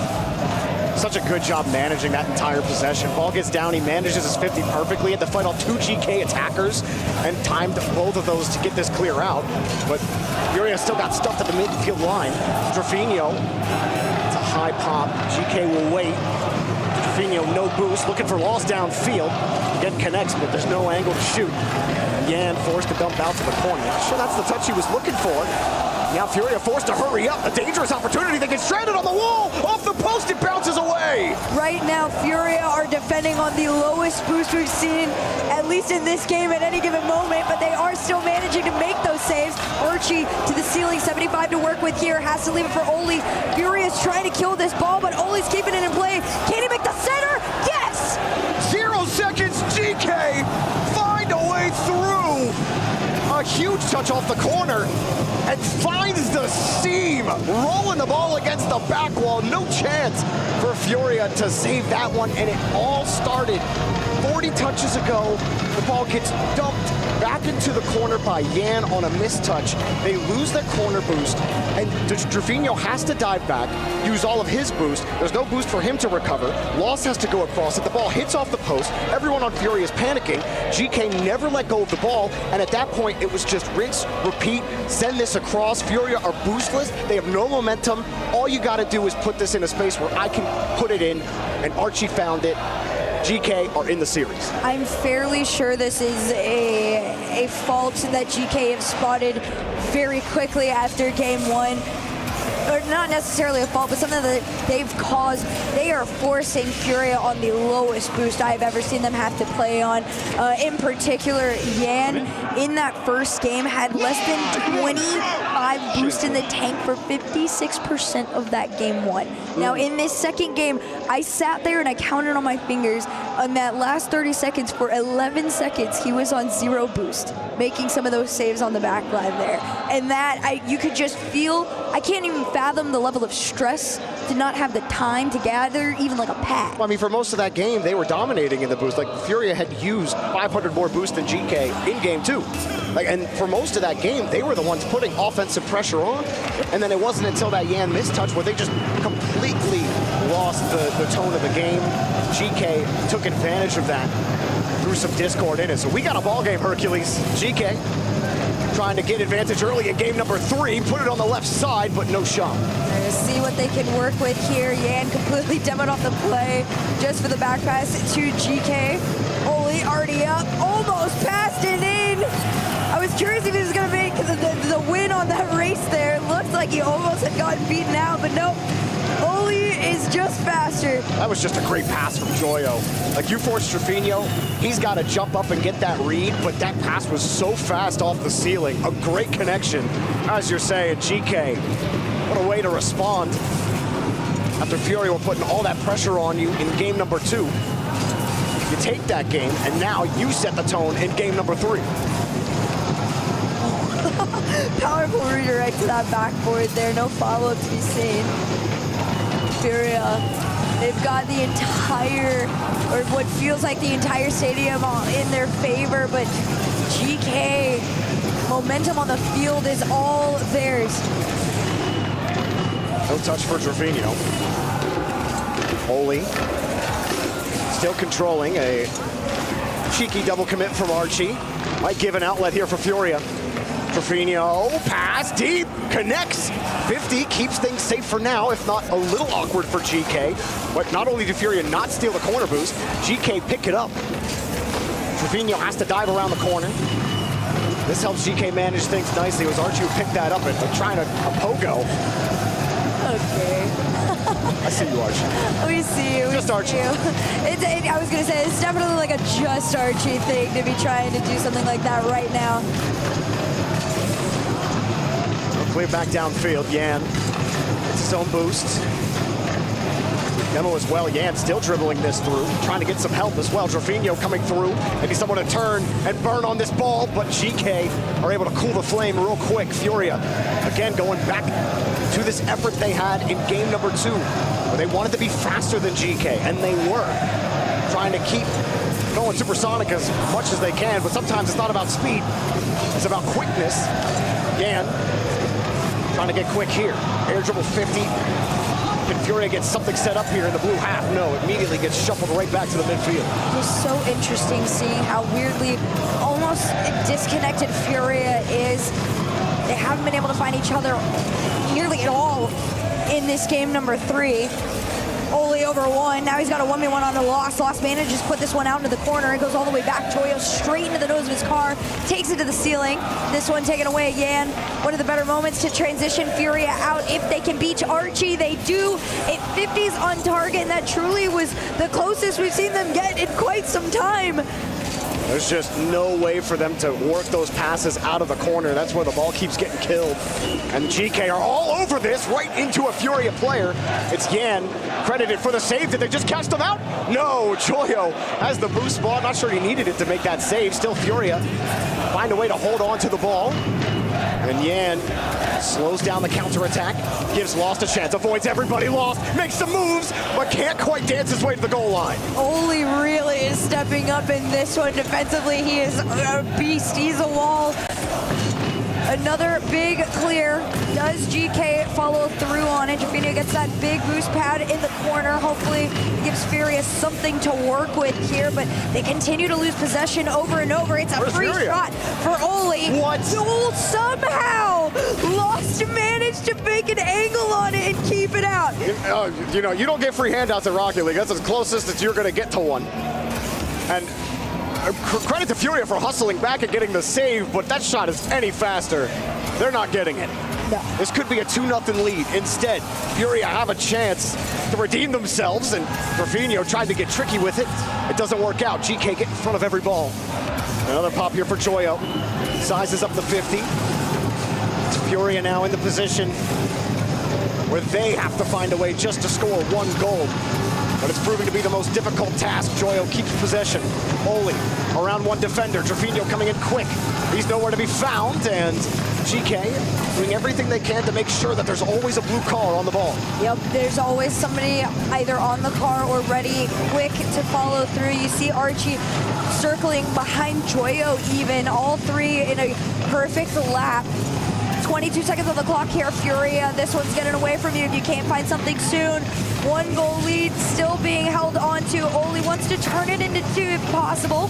C: Such a good job managing that entire possession. Ball gets down, he manages his 50 perfectly, had to fight off 2 GK attackers and timed both of those to get this clear out. But Furia still got stuffed at the midfield line. Trevino, it's a high pop. GK will wait. Trevino, no boost, looking for loss downfield. Again, connects, but there's no angle to shoot. Yan forced to dump out to the corner. Not sure that's the touch he was looking for. Now Furia forced to hurry up. A dangerous opportunity. They get stranded on the wall. Off the post, it bounces away.
K: Right now, Furia are defending on the lowest boost we've seen, at least in this game at any given moment, but they are still managing to make those saves. Archie to the ceiling, 75 to work with here. Has to leave it for Oli. Furia's trying to kill this ball, but Oli's keeping it in play. Can he make the center? Yes!
C: 0 seconds, GK find a way through. A huge touch off the corner and finds the seam, rolling the ball against the back wall. No chance for Furia to save that one, and it all started 40 touches ago. The ball gets dumped back into the corner by Yan on a missed touch. They lose their corner boost, and Trevino has to dive back, use all of his boost. There's no boost for him to recover. Loss has to go across it. The ball hits off the post. Everyone on Furia is panicking. GK never let go of the ball, and at that point, it was just rinse, repeat, send this across. Furia are boostless. They have no momentum. All you got to do is put this in a space where I can put it in, and Archie found it. GK are in the series.
K: I'm fairly sure this is a fault that GK have spotted very quickly after game 1. Or not necessarily a fault, but something that they've caused. They are forcing Furia on the lowest boost I've ever seen them have to play on. In particular, Yan in that first game had less than 25 boost in the tank for 56% of that game 1. Now in this second game, I sat there and I counted on my fingers. On that last 30 seconds, for 11 seconds, he was on 0 boost, making some of those saves on the back line there. And that, you could just feel, I can't even fathom the level of stress to not have the time to gather even like a pad.
C: Well, I mean, for most of that game, they were dominating in the boost. Like, Furia had used 500 more boost than GK in game 2. And for most of that game, they were the ones putting offensive pressure on. And then it wasn't until that Yan mistouch where they just completely lost the tone of the game. GK took advantage of that, threw some discord in it. So we got a ball game, Hercules. GK trying to get advantage early in game number 3, put it on the left side, but no shot.
K: See what they can work with here. Yan completely demoed off the play just for the back pass to GK. Fury already up, almost passed it in. I was curious if he was going to make the win on that race there. It looked like he almost had gotten beaten out, but nope. Oli is just faster.
C: That was just a great pass from Joyo. Like, you forced Trevino, he's got to jump up and get that read, but that pass was so fast off the ceiling. A great connection. As you're saying, GK, what a way to respond. After Fury were putting all that pressure on you in game number 2. You take that game, and now you set the tone in game number 3.
K: Powerful redirect to that backboard there. No follow-up to be seen. Furia, they've got the entire, or what feels like the entire stadium in their favor, but GK, momentum on the field is all theirs.
C: No touch for Trevino. Oli still controlling, a cheeky double commit from Archie. Might give an outlet here for Furia. Trevino, pass deep, connects. 50 keeps things safe for now, if not a little awkward for GK. But not only did Furia not steal the corner boost, GK pick it up. Trevino has to dive around the corner. This helps GK manage things nicely. It was Archie who picked that up and trying a pogo.
K: Okay.
C: I see you, Archie.
K: We see you.
C: Just Archie.
K: I was going to say, it's definitely like a just Archie thing to be trying to do something like that right now.
C: Clear back downfield, Yan. It's his own boost. Memo as well, Yan still dribbling this through, trying to get some help as well. Trevino coming through, maybe someone to turn and burn on this ball, but GK are able to cool the flame real quick. Furia, again, going back to this effort they had in game number 2, where they wanted to be faster than GK, and they were. Trying to keep going supersonic as much as they can, but sometimes it's not about speed, it's about quickness. Yan trying to get quick here. Air dribble 50. Can Furia get something set up here in the blue half? No, immediately gets shuffled right back to the midfield.
K: It's so interesting seeing how weirdly almost disconnected Furia is. They haven't been able to find each other nearly at all in this game number 3. Oli over 1. Now he's got a 1v1 on the Lost. Lost manages to put this one out into the corner. It goes all the way back. Joyo straight into the nose of his car. Takes it to the ceiling. This one taken away again. One of the better moments to transition Furia out. If they can beat Archie, they do. It 50s on target, and that truly was the closest we've seen them get in quite some time.
C: There's just no way for them to work those passes out of the corner. That's where the ball keeps getting killed. And GK are all over this, right into a Furia player. It's Yan, credited for the save. Did they just catch them out? No, Joyo has the boost ball. Not sure he needed it to make that save. Still Furia find a way to hold on to the ball. And Yan slows down the counterattack, gives Lost a chance, avoids everybody. Lost, makes some moves, but can't quite dance his way to the goal line.
K: Oli really is stepping up in this one defensively. He is a beast. He's a wall. Another big clear. Does GK follow through on it? Trevino gets that big boost pad in the corner. Hopefully it gives Furia something to work with here, but they continue to lose possession over and over. It's a free shot for Oli.
C: What?
K: Joel somehow Lost managed to make an angle on it and keep it out.
C: You know, you don't get free handouts at Rocket League. That's as closest that you're going to get to one. And credit to Furia for hustling back and getting the save, but that shot is any faster. They're not getting it.
K: No.
C: This could be a 2-0 lead. Instead, Furia have a chance to redeem themselves, and Trevino tried to get tricky with it. It doesn't work out. GK get in front of every ball. Another pop here for Joyo. Sizes up the 50. It's Furia now in the position where they have to find a way just to score 1 goal. But it's proving to be the most difficult task. Joyo keeps possession. Oli around 1 defender. Trevino coming in quick. He's nowhere to be found, and GK doing everything they can to make sure that there's always a blue car on the ball.
K: Yep, there's always somebody either on the car or ready, quick to follow through. You see Archie circling behind Joyo even, all 3 in a perfect lap. 22 seconds on the clock here, Furia. This one's getting away from you if you can't find something soon. 1 goal lead still being held on to. Oli wants to turn it into 2 if possible.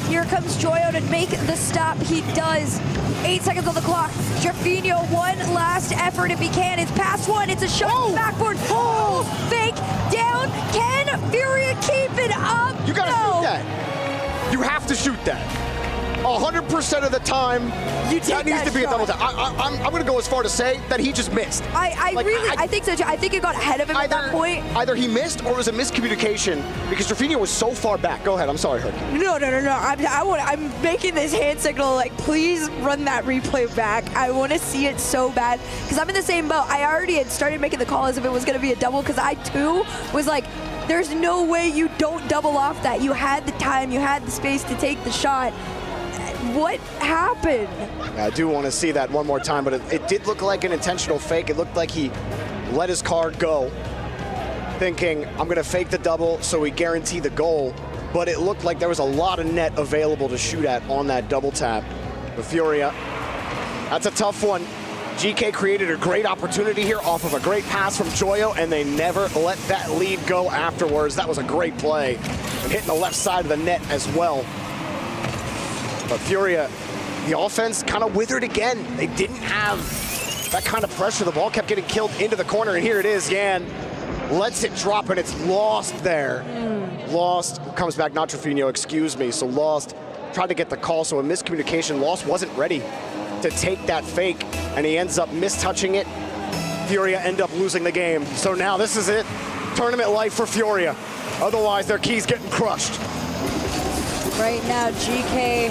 K: Here comes Joyo to make the stop. He does. 8 seconds on the clock. Trevino, 1 last effort if he can. It's past 1. It's a shot backboard. Oh, fake down. Can Furia keep it up?
C: You gotta shoot that. You have to shoot that. 100% of the time, that needs to be a double tap. I'm going to go as far to say that he just missed.
K: I think so too. I think it got ahead of him at that point.
C: Either he missed or it was a miscommunication because Rafinha was so far back. Go ahead. I'm sorry, Herc.
K: No. I'm making this hand signal like, please run that replay back. I want to see it so bad because I'm in the same boat. I already had started making the call as if it was going to be a double because I too was like, there's no way you don't double off that. You had the time, you had the space to take the shot. What happened?
C: Yeah, I do want to see that one more time, but it did look like an intentional fake. It looked like he let his card go, thinking, I'm going to fake the double so we guarantee the goal. But it looked like there was a lot of net available to shoot at on that double tap. But Furia, that's a tough one. GK created a great opportunity here off of a great pass from Joyo, and they never let that lead go afterwards. That was a great play. And hitting the left side of the net as well. But Furia, the offense kind of withered again. They didn't have that kind of pressure. The ball kept getting killed into the corner, and here it is. Yan lets it drop, and it's lost there. Lost, comes back, not Trofino, excuse me. So Lost tried to get the call, so a miscommunication. Lost wasn't ready to take that fake, and he ends up mistouching it. Furia end up losing the game. So now this is it. Tournament life for Furia. Otherwise, their key's getting crushed.
K: Right now, GK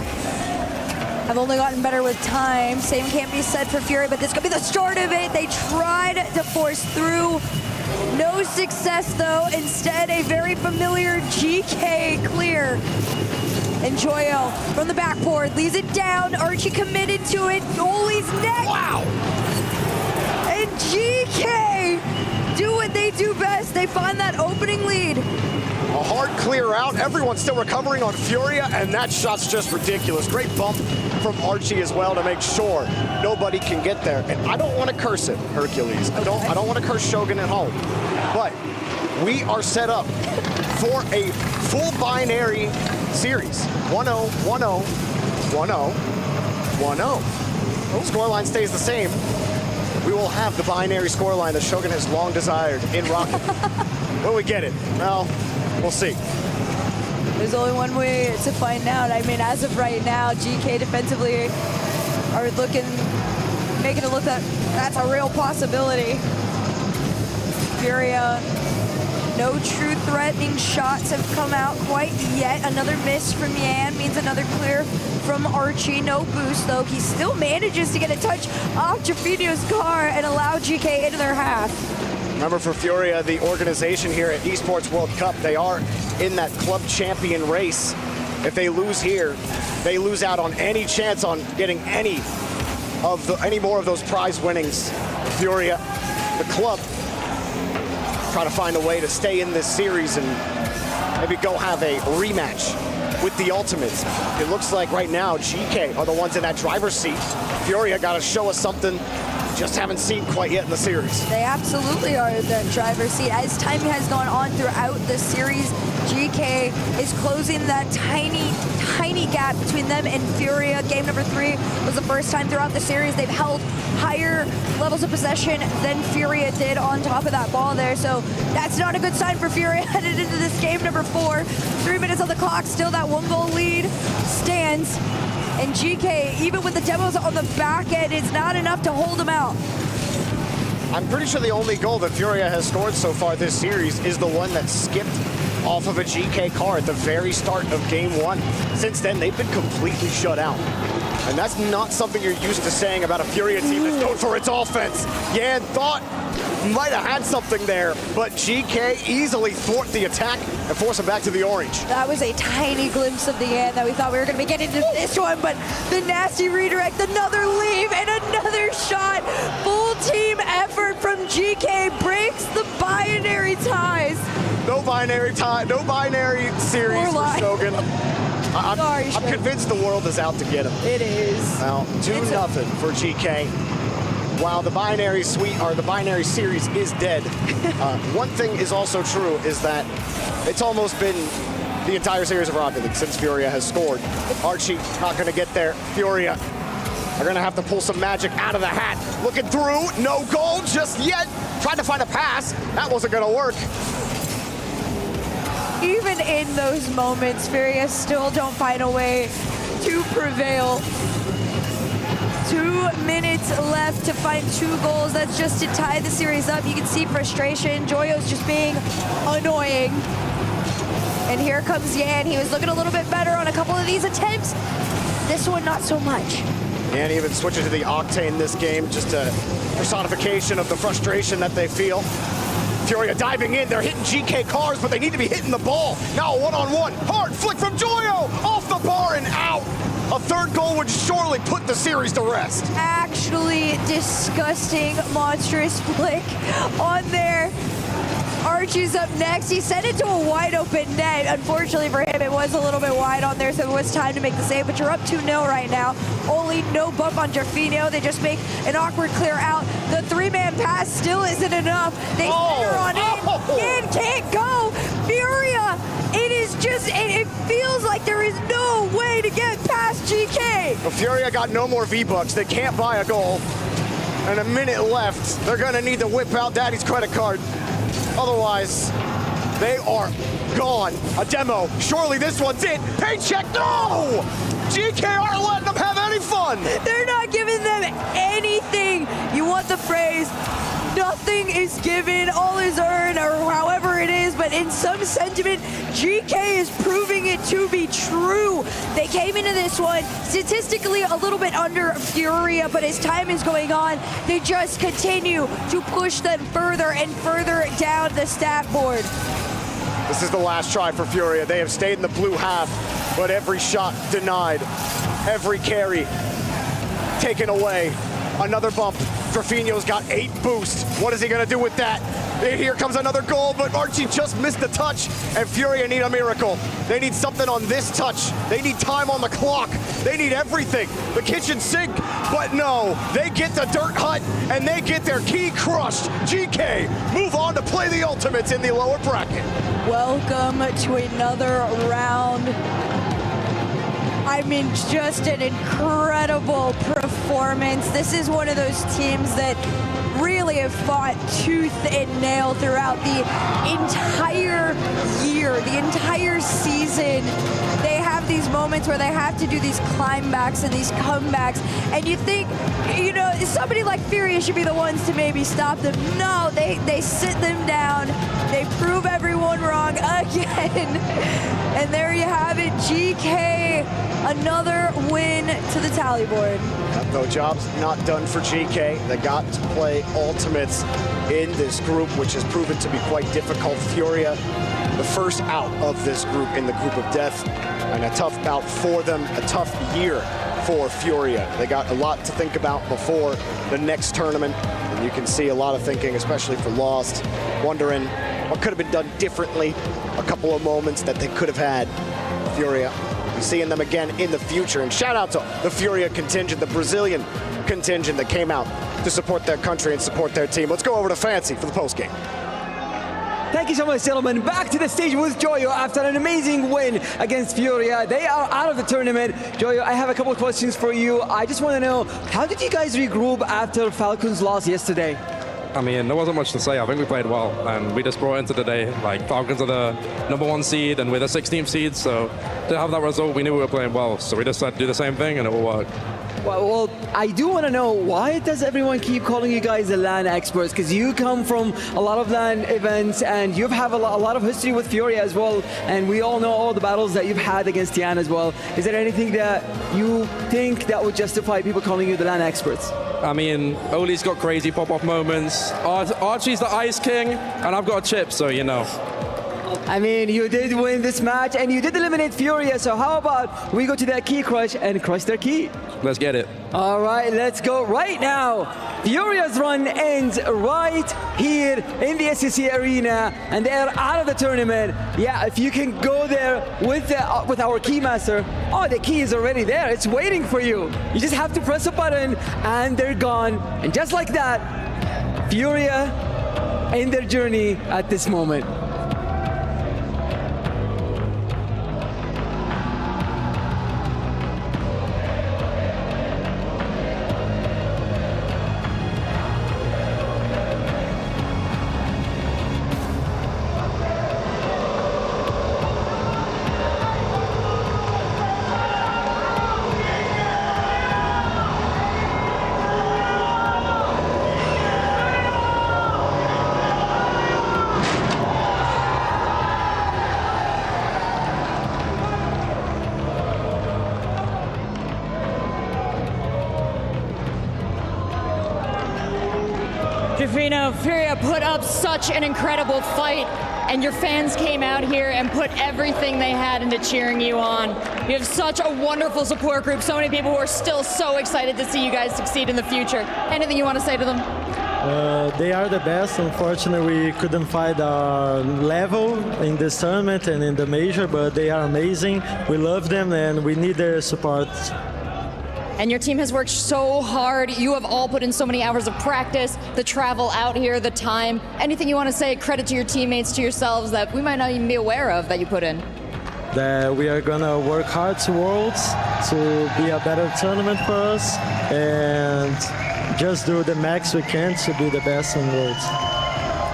K: have only gotten better with time. Same can't be said for Fury, but this could be the start of it. They tried to force through. No success, though. Instead, a very familiar GK clear. And Joyo from the backboard leaves it down. Archie committed to it. Goalie's net.
C: Wow!
K: And GK do what they do best. They find that opening lead.
C: A hard clear out. Everyone's still recovering on Furia, and that shot's just ridiculous. Great bump from Archie as well to make sure nobody can get there. And I don't want to curse it, Hercules. I don't want to curse Shogun at home. But we are set up for a full binary series. 1-0, 1-0, 1-0, 1-0. Scoreline stays the same. We will have the binary scoreline that Shogun has long desired in Rocket. Will we get it? Well, we'll see.
K: There's only one way to find out. I mean, as of right now, GK defensively are making it look that that's a real possibility. Furia, no true threatening shots have come out quite yet. Another miss from Yan means another clear from Archie. No boost, though. He still manages to get a touch off Trofino's car and allow GK into their half.
C: Remember, for Furia, the organization here at Esports World Cup, they are in that club champion race. If they lose here, they lose out on any chance on getting any more of those prize winnings. Furia, the club, try to find a way to stay in this series and maybe go have a rematch with the Ultimates. It looks like right now GK are the ones in that driver's seat. Furia got to show us something just haven't seen quite yet in the series.
K: They absolutely are in the driver's seat. As time has gone on throughout the series, GK is closing that tiny, tiny gap between them and Furia. Game number 3 was the first time throughout the series they've held higher levels of possession than Furia did on top of that ball there. So that's not a good sign for Furia headed into this game number 4. 3 minutes on the clock, still that 1-goal lead stands. And GK, even with the demos on the back end, it's not enough to hold them out.
C: I'm pretty sure the only goal that Furia has scored so far this series is the one that skipped off of a GK car at the very start of game 1. Since then, they've been completely shut out. And that's not something you're used to saying about a Furia team that's known for its offense. Yan thought might have had something there, but GK easily thwart the attack and force him back to the orange.
K: That was a tiny glimpse of the end that we thought we were going to be getting into this one, but the nasty redirect, another leave, and another shot. Full team effort from GK breaks the binary ties.
C: No binary tie, no binary series for Shogun. I'm convinced the world is out to get him.
K: It is.
C: Well, 2-0 for GK. While the binary series is dead, one thing is also true is that it's almost been the entire series of Rocket League since Furia has scored. Archie not going to get there. Furia are going to have to pull some magic out of the hat. Looking through, no goal just yet. Tried to find a pass. That wasn't going to work.
K: even in those moments, Furia still don't find a way to prevail. 2 minutes left to find 2 goals. That's just to tie the series up. You can see frustration. Joyo's just being annoying. And here comes Yan. He was looking a little bit better on a couple of these attempts. This one, not so much.
C: Yan even switches to the Octane this game, just a personification of the frustration that they feel. Furia diving in. They're hitting GK cars, but they need to be hitting the ball. Now one-on-one. Hard flick from Joyo. Off the bar and out. A third goal would surely put the series to rest.
K: Actually disgusting, monstrous flick on there. Archie's up next. He sent it to a wide open net. Unfortunately for him, it was a little bit wide on there, so it was time to make the save. But you're up 2-0 right now. Only no bump on Jorfinho. They just make an awkward clear out. The 3-man pass still isn't enough. They center on in. Yan can't go. Furia, it is just, it feels like there is no way to get past GK.
C: Well, Furia got no more V-Bucks. They can't buy a goal. And a minute left. They're going to need to whip out Daddy's credit card. Otherwise, they are gone. A demo. Surely this one's it. Paycheck. No! GK aren't letting them have any fun.
K: They're not giving them anything. You want the phrase, nothing is given, all is earned, or however it is, but in some sentiment, GK is proving it to be true. They came into this one statistically a little bit under Furia, but as time is going on, they just continue to push them further and further down the stat board.
C: This is the last try for Furia. They have stayed in the blue half, but every shot denied. Every carry taken away. Another bump. Jorfinho's got 8 boost. What is he gonna do with that? Here comes another goal, but Archie just missed the touch, and Furia need a miracle. They need something on this touch. They need time on the clock. They need everything. The kitchen sink, but no. They get the dirt hut, and they get their key crushed. GK move on to play the ultimates in the lower bracket.
K: Welcome to another round. I mean, just an incredible performance. This is one of those teams that really have fought tooth and nail throughout the entire year, the entire season. They have these moments where they have to do these climbacks and these comebacks, and you think, you know, somebody like Furia should be the ones to maybe stop them. No, they sit them down. They prove everyone wrong again. And there you have it, GK, another win to the tally board.
C: Though job's not done for GK. They got to play ultimates in this group, which has proven to be quite difficult. Furia, the first out of this group in the group of death, and a tough bout for them, a tough year for Furia. They got a lot to think about before the next tournament, and you can see a lot of thinking, especially for Lost, wondering what could have been done differently, a couple of moments that they could have had. Furia, we're seeing them again in the future, and shout out to the Furia contingent, the Brazilian contingent that came out to support their country and support their team. Let's go over to Fancy for the postgame.
V: Thank you so much, gentlemen. Back to the stage with Joyo after an amazing win against Furia. They are out of the tournament. Joyo, I have a couple of questions for you. I just want to know, how did you guys regroup after Falcons lost yesterday?
M: I mean, there wasn't much to say. I think we played well, and we just brought into the day. Like, Falcons are the #1 seed, and we're the 16th seed, so to have that result, we knew we were playing well. So we just had to do the same thing, and it will work.
V: Well, I do want to know, why does everyone keep calling you guys the LAN experts? Because you come from a lot of LAN events, and you have a lot of history with Furia as well, and we all know all the battles that you've had against Tian as well. Is there anything that you think that would justify people calling you the LAN experts?
M: I mean, Oli's got crazy pop-off moments. Archie's the Ice King, and I've got a chip, so you know.
V: I mean, you did win this match, and you did eliminate Furia, so how about we go to that key crush and crush their key?
M: Let's get it.
V: All right, let's go right now. Furia's run ends right here in the SCC Arena, and they're out of the tournament. Yeah, if you can go there with our keymaster. Oh, the key is already there. It's waiting for you. You just have to press a button, and they're gone. And just like that, Furia end their journey at this moment.
F: Shafino, Furia put up such an incredible fight, and your fans came out here and put everything they had into cheering you on. You have such a wonderful support group, so many people who are still so excited to see you guys succeed in the future. Anything you want to say to them?
O: They are the best. Unfortunately, we couldn't find our level in this tournament and in the major, but they are amazing. We love them and we need their support.
F: And your team has worked so hard. You have all put in so many hours of practice, the travel out here, the time. Anything you want to say, credit to your teammates, to yourselves, that we might not even be aware of that you put in?
O: That we are going to work hard towards to be a better tournament for us and just do the max we can to be the best in Worlds.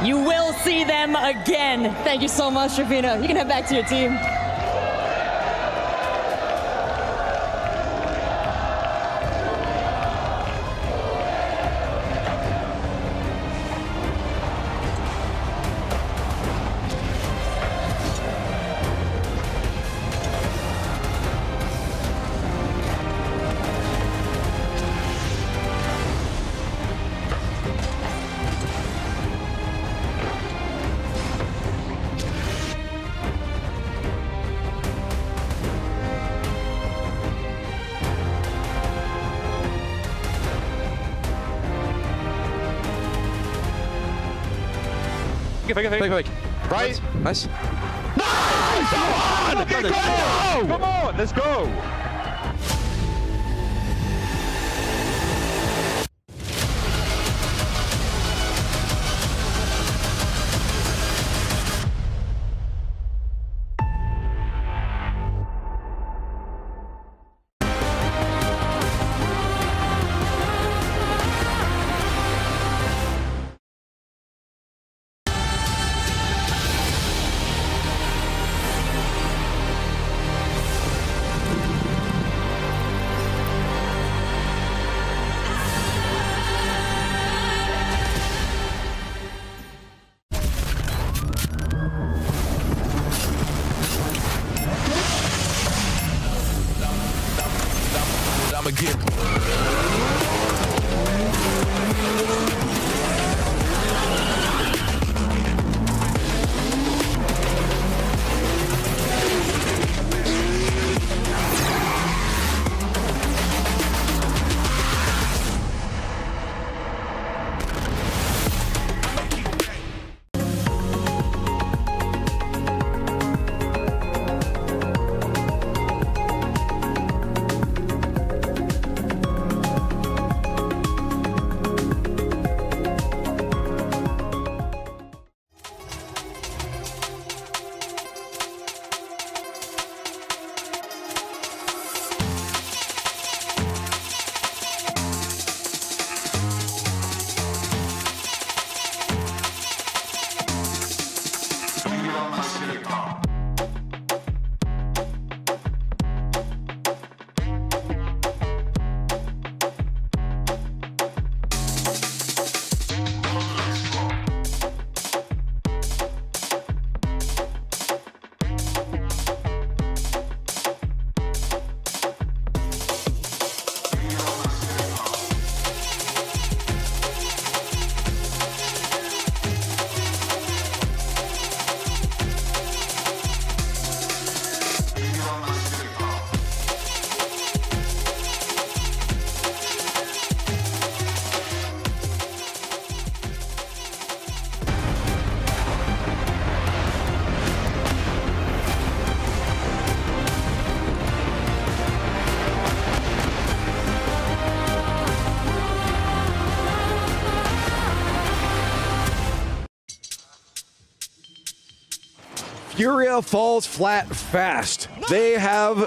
F: You will see them again. Thank you so much, Shafino. You can head back to your team.
E: Fake. Right. Nice.
R: Nice! Come on! Come on, let's go!
N: Furia falls flat fast. They have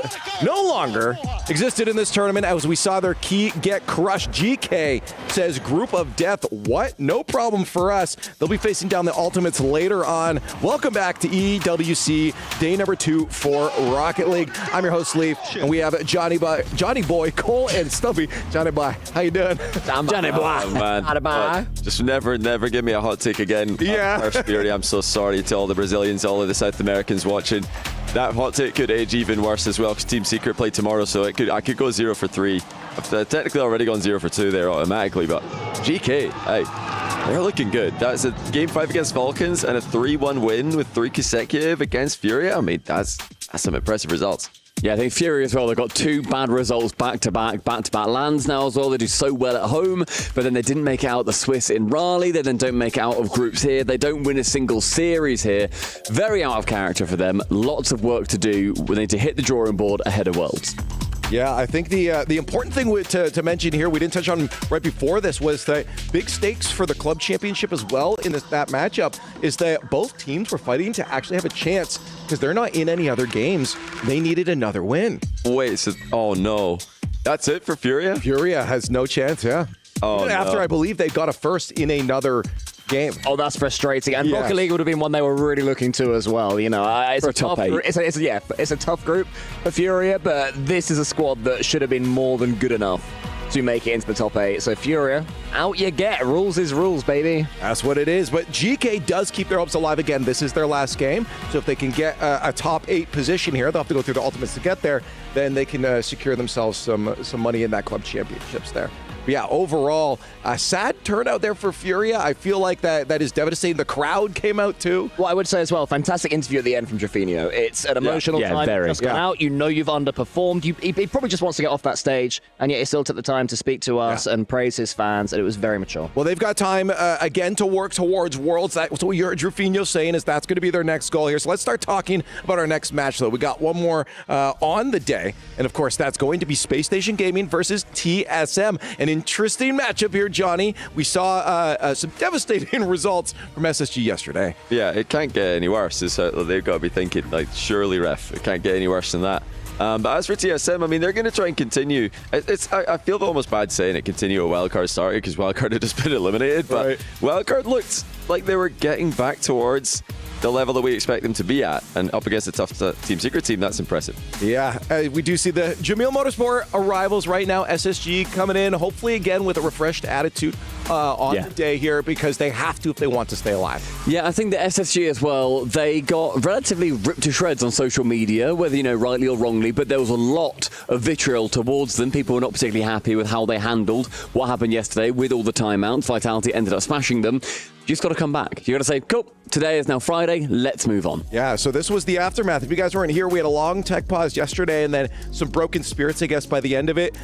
N: no longer existed in this tournament as we saw their key get crushed. GK says group of death. What? No problem for us. They'll be facing down the Ultimates later on. Welcome back to EWC day number 2 for Rocket League. I'm your host, Leaf, and we have Johnny Boy, Cole, and Stubby. Johnny Boy, how you doing?
H: Johnny Boy. Oh, man. Just never give me a hot take again.
N: Yeah.
H: Fury, I'm so sorry to all the Brazilians, all of the South Americans watching. That hot take could age even worse as well because Team Secret play tomorrow, so I could go 0 for 3. I've technically already gone 0 for 2 there automatically, but GK, hey. They're looking good. That's a game 5 against Falcons and a 3-1 win with 3 consecutive against Furia. I mean, that's some impressive results.
B: Yeah, I think Fury as well. They've got 2 bad results back-to-back lands now as well. They do so well at home, but then they didn't make it out the Swiss in Raleigh. They then don't make it out of groups here. They don't win a single series here. Very out of character for them. Lots of work to do. We need to hit the drawing board ahead of Worlds.
N: Yeah, I think the important thing to mention here, we didn't touch on right before this, was that big stakes for the club championship as well in that matchup is that both teams were fighting to actually have a chance because they're not in any other games. They needed another win.
H: Wait, oh no. That's it for Furia?
N: Furia has no chance, yeah.
H: Oh,
N: after I believe they got a first in another game.
Q: Oh, that's frustrating. And
N: Yes.
Q: Rocket League would have been one they were really looking to as well. You know, it's
B: For
Q: a
B: a top
Q: tough,
B: 8.
Q: it's a tough group for Furia, but this is a squad that should have been more than good enough to make it into the top 8. So Furia, out you get. Rules is rules, baby.
N: That's what it is. But GK does keep their hopes alive again. This is their last game. So if they can get a top 8 position here, they'll have to go through the ultimates to get there. Then they can secure themselves some money in that club championships there. But yeah, overall, a sad turnout there for Furia. I feel like that is devastating. The crowd came out too.
Q: Well, I would say as well, fantastic interview at the end from Trevino. It's an emotional time.
B: Very.
Q: Just gone out. You know you've underperformed. He probably just wants to get off that stage, and yet he still took the time to speak to us and praise his fans, and it was very mature.
N: Well, they've got time again to work towards Worlds. That's what you heard Trevino saying, is that's going to be their next goal here. So let's start talking about our next match, though. We got one more on the day, and of course, that's going to be Space Station Gaming versus TSM. An interesting matchup here, Johnny. We saw some devastating results from SSG yesterday.
H: Yeah, it can't get any worse. They've got to be thinking, like, surely, ref, it can't get any worse than that. But as for TSM, I mean, they're going to try and continue. I feel almost bad saying it, continue a Wildcard started, because Wildcard had just been eliminated. But Wildcard looked like they were getting back towards the level that we expect them to be at, and up against a tough Team Secret team. That's impressive.
N: Yeah, we do see the Jamil Motorsport arrivals right now. SSG coming in, hopefully again with a refreshed attitude on the day here, because they have to if they want to stay alive.
B: Yeah, I think the SSG as well, they got relatively ripped to shreds on social media, whether, rightly or wrongly, but there was a lot of vitriol towards them. People were not particularly happy with how they handled what happened yesterday with all the timeouts. Vitality ended up smashing them. You just got to come back. You got to say, cool, today is now Friday, let's move on.
N: Yeah, so this was the aftermath. If you guys weren't here, we had a long tech pause yesterday and then some broken spirits, I guess, by the end of it.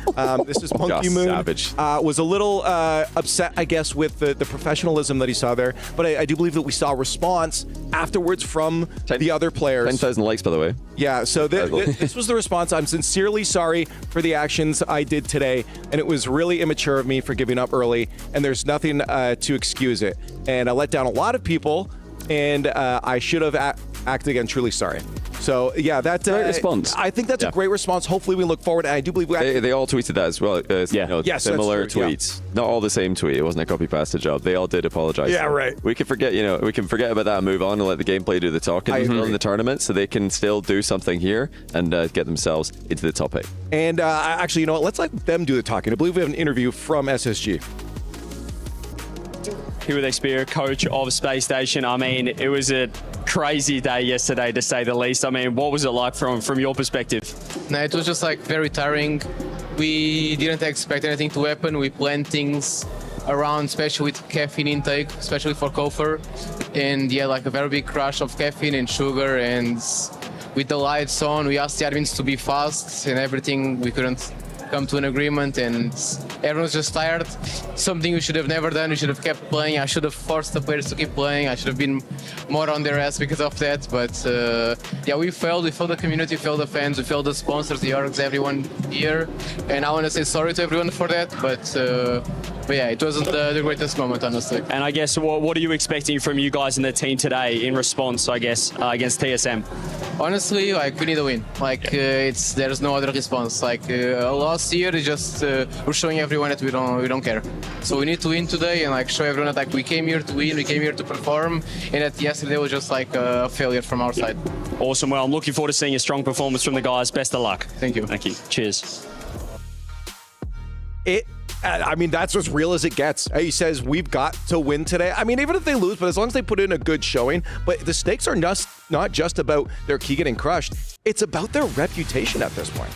N: This is Monkey Moon.
H: Savage.
N: Was a little upset, I guess, with the professionalism that he saw there. But I do believe that we saw a response afterwards from the other players.
H: 10,000 likes, by the way.
N: Yeah, so this was the response. I'm sincerely sorry for the actions I did today, and it was really immature of me for giving up early, and there's nothing to excuse it. And I let down a lot of people, and I should have acted again. Truly sorry. So yeah, that's
B: great response.
N: I think that's a great response. Hopefully, we look forward. And I do believe
H: they all tweeted that as well.
N: Yes,
H: similar
N: that's true,
H: tweets. Not all the same tweet. It wasn't a copy paste job. They all did apologize.
N: Yeah, right.
H: We can forget. We can forget about that and move on and let the gameplay do the talking in the tournament, so they can still do something here and get themselves into the top 8.
N: And actually, you know what? Let's let them do the talking. I believe we have an interview from SSG.
T: Here with Xperia, coach of Space Station. I mean, it was a crazy day yesterday, to say the least. I mean, what was it like from your perspective?
A: No, it was just very tiring. We didn't expect anything to happen. We planned things around, especially with caffeine intake, especially for Kofer. And yeah, a very big crush of caffeine and sugar. And with the lights on, we asked the admins to be fast and everything. We couldn't come to an agreement, and everyone's just tired. Something we should have never done. We should have kept playing. I should have forced the players to keep playing. I should have been more on their ass because of that. But yeah, we failed. We failed the community, we failed the fans, we failed the sponsors, the orgs, everyone here. And I want to say sorry to everyone for that. But yeah, it wasn't the greatest moment, honestly.
T: And I guess what are you expecting from you guys in the team today in response, I guess, against TSM?
A: Honestly, we need a win. There's no other response. A loss here is just we're showing everyone that we don't care. So we need to win today and show everyone that we came here to win, we came here to perform, and that yesterday was just a failure from our side.
T: Awesome. Well, I'm looking forward to seeing a strong performance from the guys. Best of luck.
A: Thank you.
T: Thank you. Cheers.
N: I mean, that's as real as it gets. He says, we've got to win today. I mean, even if they lose, but as long as they put in a good showing. But the stakes are not just about their key getting crushed. It's about their reputation at this point.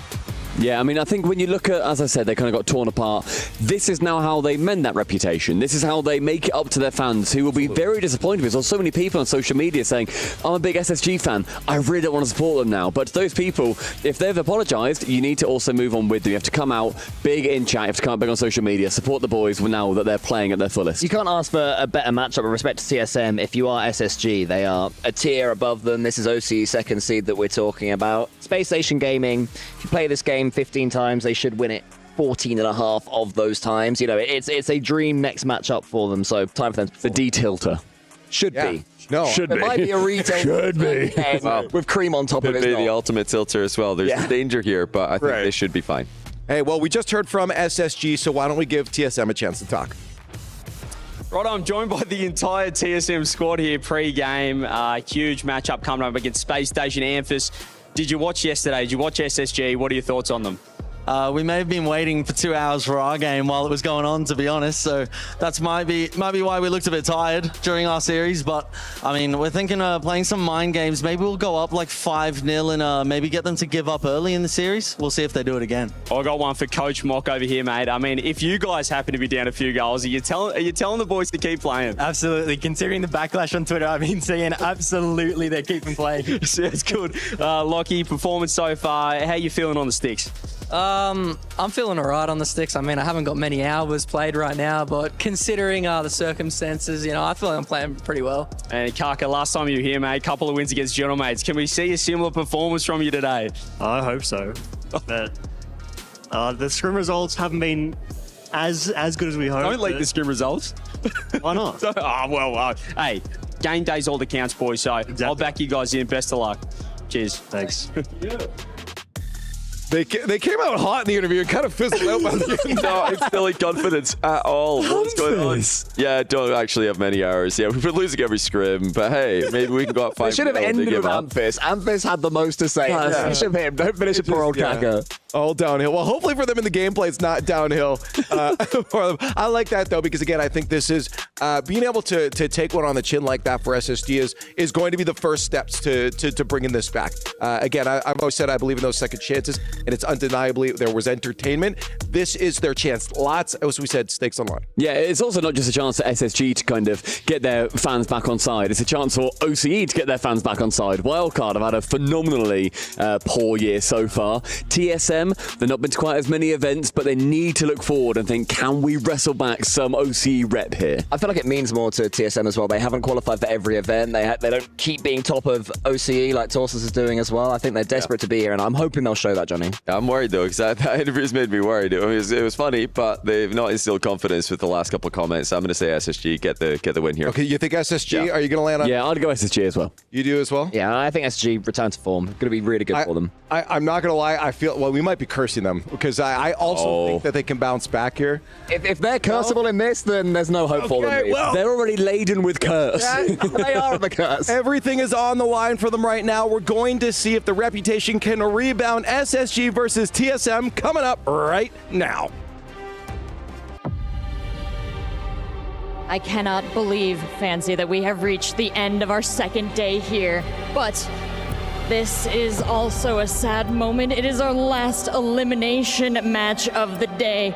B: Yeah, I mean, I think when you look at, as I said, they kind of got torn apart. This is now how they mend that reputation. This is how they make it up to their fans, who will be very disappointed because there's so many people on social media saying, I'm a big SSG fan, I really don't want to support them now. But to those people, if they've apologised, you need to also move on with them. You have to come out big in chat, you have to come out big on social media, support the boys now that they're playing at their fullest.
Q: You can't ask for a better matchup with respect to TSM if you are SSG. They are a tier above them. This is OCE's second seed that we're talking about. Space Station Gaming, if you play this game 15 times, they should win it 14.5 of those times. You know, it's a dream next matchup for them, so time for them.
B: The D-tilter.
Q: Should be.
N: No.
Q: It might be a retail.
B: Should be.
Q: With cream on top of it.
H: Could be the ultimate tilter as well. There's danger here, but I think they should be fine.
N: Hey, well, we just heard from SSG, so why don't we give TSM a chance to talk?
T: Right, I'm joined by the entire TSM squad here pre-game. Huge matchup coming up against Space Station Amphis. Did you watch yesterday? Did you watch SSG? What are your thoughts on them?
J: We may have been waiting for 2 hours for our game while it was going on, to be honest. So that's might be why we looked a bit tired during our series. But I mean, we're thinking playing some mind games. Maybe we'll go up like 5-0 and maybe get them to give up early in the series. We'll see if they do it again.
T: I got one for Coach Mock over here, mate. I mean, if you guys happen to be down a few goals, are you telling the boys to keep playing?
U: Absolutely. Considering the backlash on Twitter, I've been seeing absolutely they're keeping playing.
T: So that's good. Lockie, performance so far. How you feeling on the sticks?
S: I'm feeling alright on the sticks. I mean, I haven't got many hours played right now, but considering the circumstances, you know, I feel like I'm playing pretty well.
T: And Kaka, last time you were here, mate, couple of wins against General Mates. Can we see a similar performance from you today?
W: I hope so. The scrim results haven't been as good as we hoped.
T: Don't leak the scrim results.
W: Why not?
T: Hey, game day's all that counts, boys. So I'll back you guys in. Best of luck. Cheers.
W: Thanks.
N: They came out hot in the interview and kind of fizzled out by the end.
H: No, it's still like confidence at all. What's going on? Yeah, don't actually have many hours. Yeah, we've been losing every scrim, but hey, maybe we can go up 5.
Q: They should have ended with Amphis. Amphis had the most to say. Finish him. Don't finish it, poor old Kaka.
N: All downhill. Well, hopefully for them in the gameplay, it's not downhill for them. I like that, though, because, again, I think this is being able to take one on the chin like that for SSG is going to be the first steps to bringing this back. Again, I've always said I believe in those second chances, and it's undeniably there was entertainment. This is their chance. Lots, as we said, stakes on line.
B: Yeah, it's also not just a chance for SSG to kind of get their fans back on side. It's a chance for OCE to get their fans back on side. Wildcard have had a phenomenally poor year so far. TSM, they've not been to quite as many events, but they need to look forward and think, can we wrestle back some OCE rep here?
Q: I feel like it means more to TSM as well. They haven't qualified for every event. They don't keep being top of OCE like Torsus is doing as well. I think they're desperate to be here, and I'm hoping they'll show that, Johnny.
H: Yeah, I'm worried, though, because that interview's made me worried. It was funny, but they've not instilled confidence with the last couple of comments. So I'm going to say SSG get the win here.
N: Okay, you think SSG? Yeah. Are you going to land on?
B: Yeah, I'd go SSG as well.
N: You do as well?
Q: Yeah, I think SSG return to form. Going to be really good for them.
N: I'm not going to lie. I feel, well, we might be cursing them because I also think that they can bounce back here.
Q: If they're cursable in this, then there's no hope for them.
N: Well,
B: they're already laden with curse.
Q: They are the curse.
N: Everything is on the line for them right now. We're going to see if the reputation can rebound. SSG versus TSM coming up right now.
F: I cannot believe, Fancy, that we have reached the end of our second day here. But this is also a sad moment. It is our last elimination match of the day.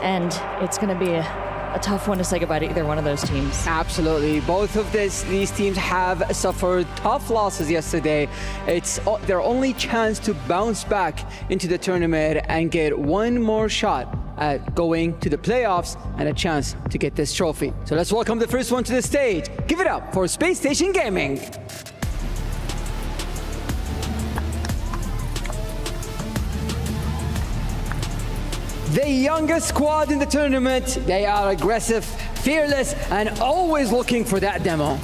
F: And it's going to be a tough one to say goodbye to either one of those teams.
V: Absolutely. Both of these teams have suffered tough losses yesterday. It's their only chance to bounce back into the tournament and get one more shot at going to the playoffs and a chance to get this trophy. So let's welcome the first one to the stage. Give it up for Space Station Gaming. The youngest squad in the tournament. They are aggressive, fearless, and always looking for that demo.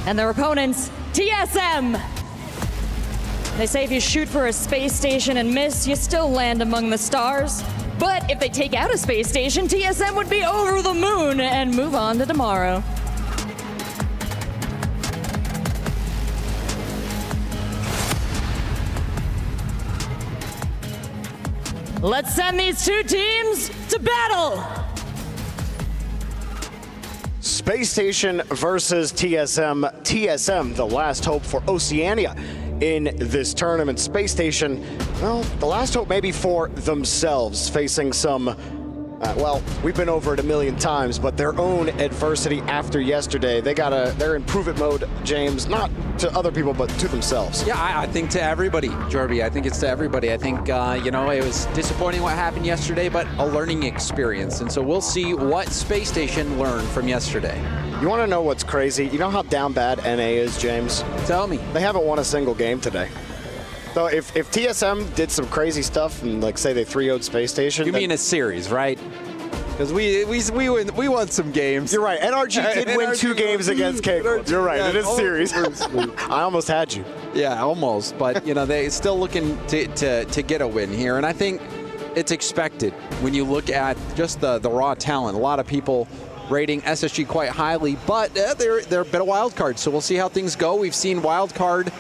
F: And their opponents, TSM. They say if you shoot for a space station and miss, you still land among the stars. But if they take out a space station, TSM would be over the moon and move on to tomorrow. Let's send these two teams to battle.
C: Space Station versus TSM. TSM, the last hope for Oceania in this tournament. Space Station, well, the last hope maybe for themselves, facing some, well, we've been over it a million times, but their own adversity after yesterday. They're in prove-it mode, James, not to other people, but to themselves.
D: Yeah, I think to everybody, Jorby. I think it's to everybody. I think, you know, it was disappointing what happened yesterday, but a learning experience. And so we'll see what Space Station learned from yesterday.
C: You want to know what's crazy? You know how down bad NA is, James?
D: Tell me.
C: They haven't won a single game today. So if TSM did some crazy stuff and, like, say they 3-0'd Space Station.
D: You mean a series, right? Because we won some games.
C: You're right. NRG did win 2 games against K-Corp. You're right. It is series. I almost had you.
D: Yeah, almost. But, you know, they're still looking to get a win here. And I think it's expected when you look at just the raw talent. A lot of people rating SSG quite highly, but they're a bit of wild card. So we'll see how things go. We've seen Wildcard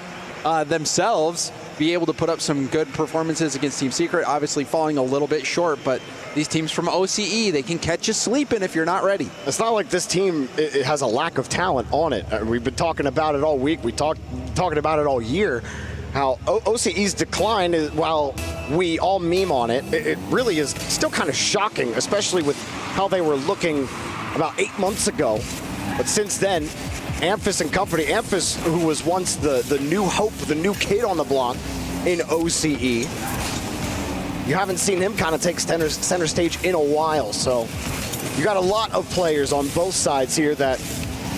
D: themselves be able to put up some good performances against Team Secret, obviously falling a little bit short, but these teams from OCE, they can catch you sleeping if you're not ready.
C: It's not like this team it has a lack of talent on it. We've been talking about it all week. We talking about it all year. How OCE's decline, while we all meme on it, it really is still kind of shocking, especially with how they were looking about 8 months ago. But since then, Amphis and company, Amphis, who was once the new hope, the new kid on the block in OCE, you haven't seen him kind of take center stage in a while. So you got a lot of players on both sides here that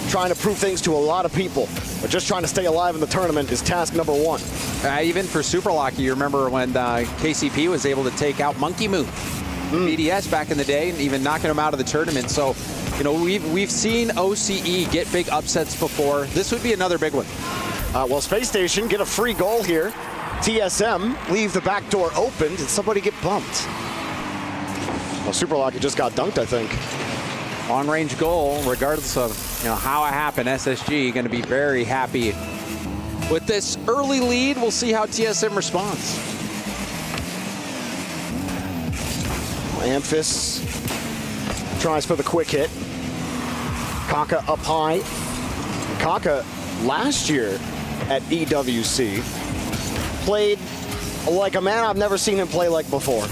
C: trying to prove things to a lot of people, but just trying to stay alive in the tournament is task number one.
D: Even for Super Lucky, you remember when KCP was able to take out Monkey Moon, BDS back in the day, and even knocking him out of the tournament. So, you know, we've seen OCE get big upsets before. This would be another big one.
C: Well, Space Station get a free goal here. TSM leave the back door open. Did somebody get bumped? Well, Super Lucky just got dunked, I think.
D: On-range goal, regardless of how it happened. SSG going to be very happy with this early lead. We'll see how TSM responds.
C: Amphis tries for the quick hit. Kaka up high. Kaka last year at EWC played like a man I've never seen him play like before.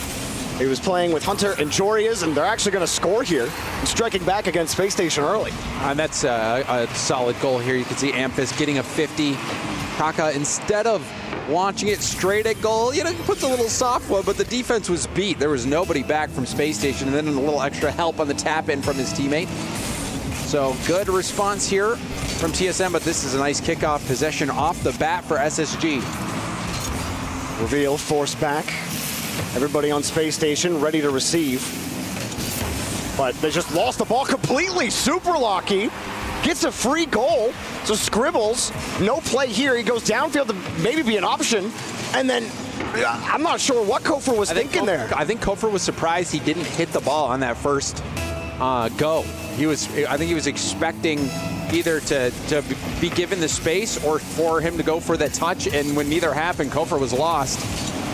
C: He was playing with Hunter and Jorias, and they're actually going to score here and striking back against Space Station early.
D: And that's a solid goal here. You can see Amphis getting a 50. Kaka, instead of launching it straight at goal, he puts a little soft one, but the defense was beat. There was nobody back from Space Station, and then a little extra help on the tap-in from his teammate. So good response here from TSM, but this is a nice kickoff possession off the bat for SSG.
C: Reveal, force back. Everybody on Space Station ready to receive. But they just lost the ball completely. Super Lucky gets a free goal. So Scribbles, no play here. He goes downfield to maybe be an option. And then I'm not sure what Kofor was thinking there.
D: I think Kofor was surprised he didn't hit the ball on that first go. I think he was expecting either to be given the space or for him to go for the touch. And when neither happened, Kofor was lost.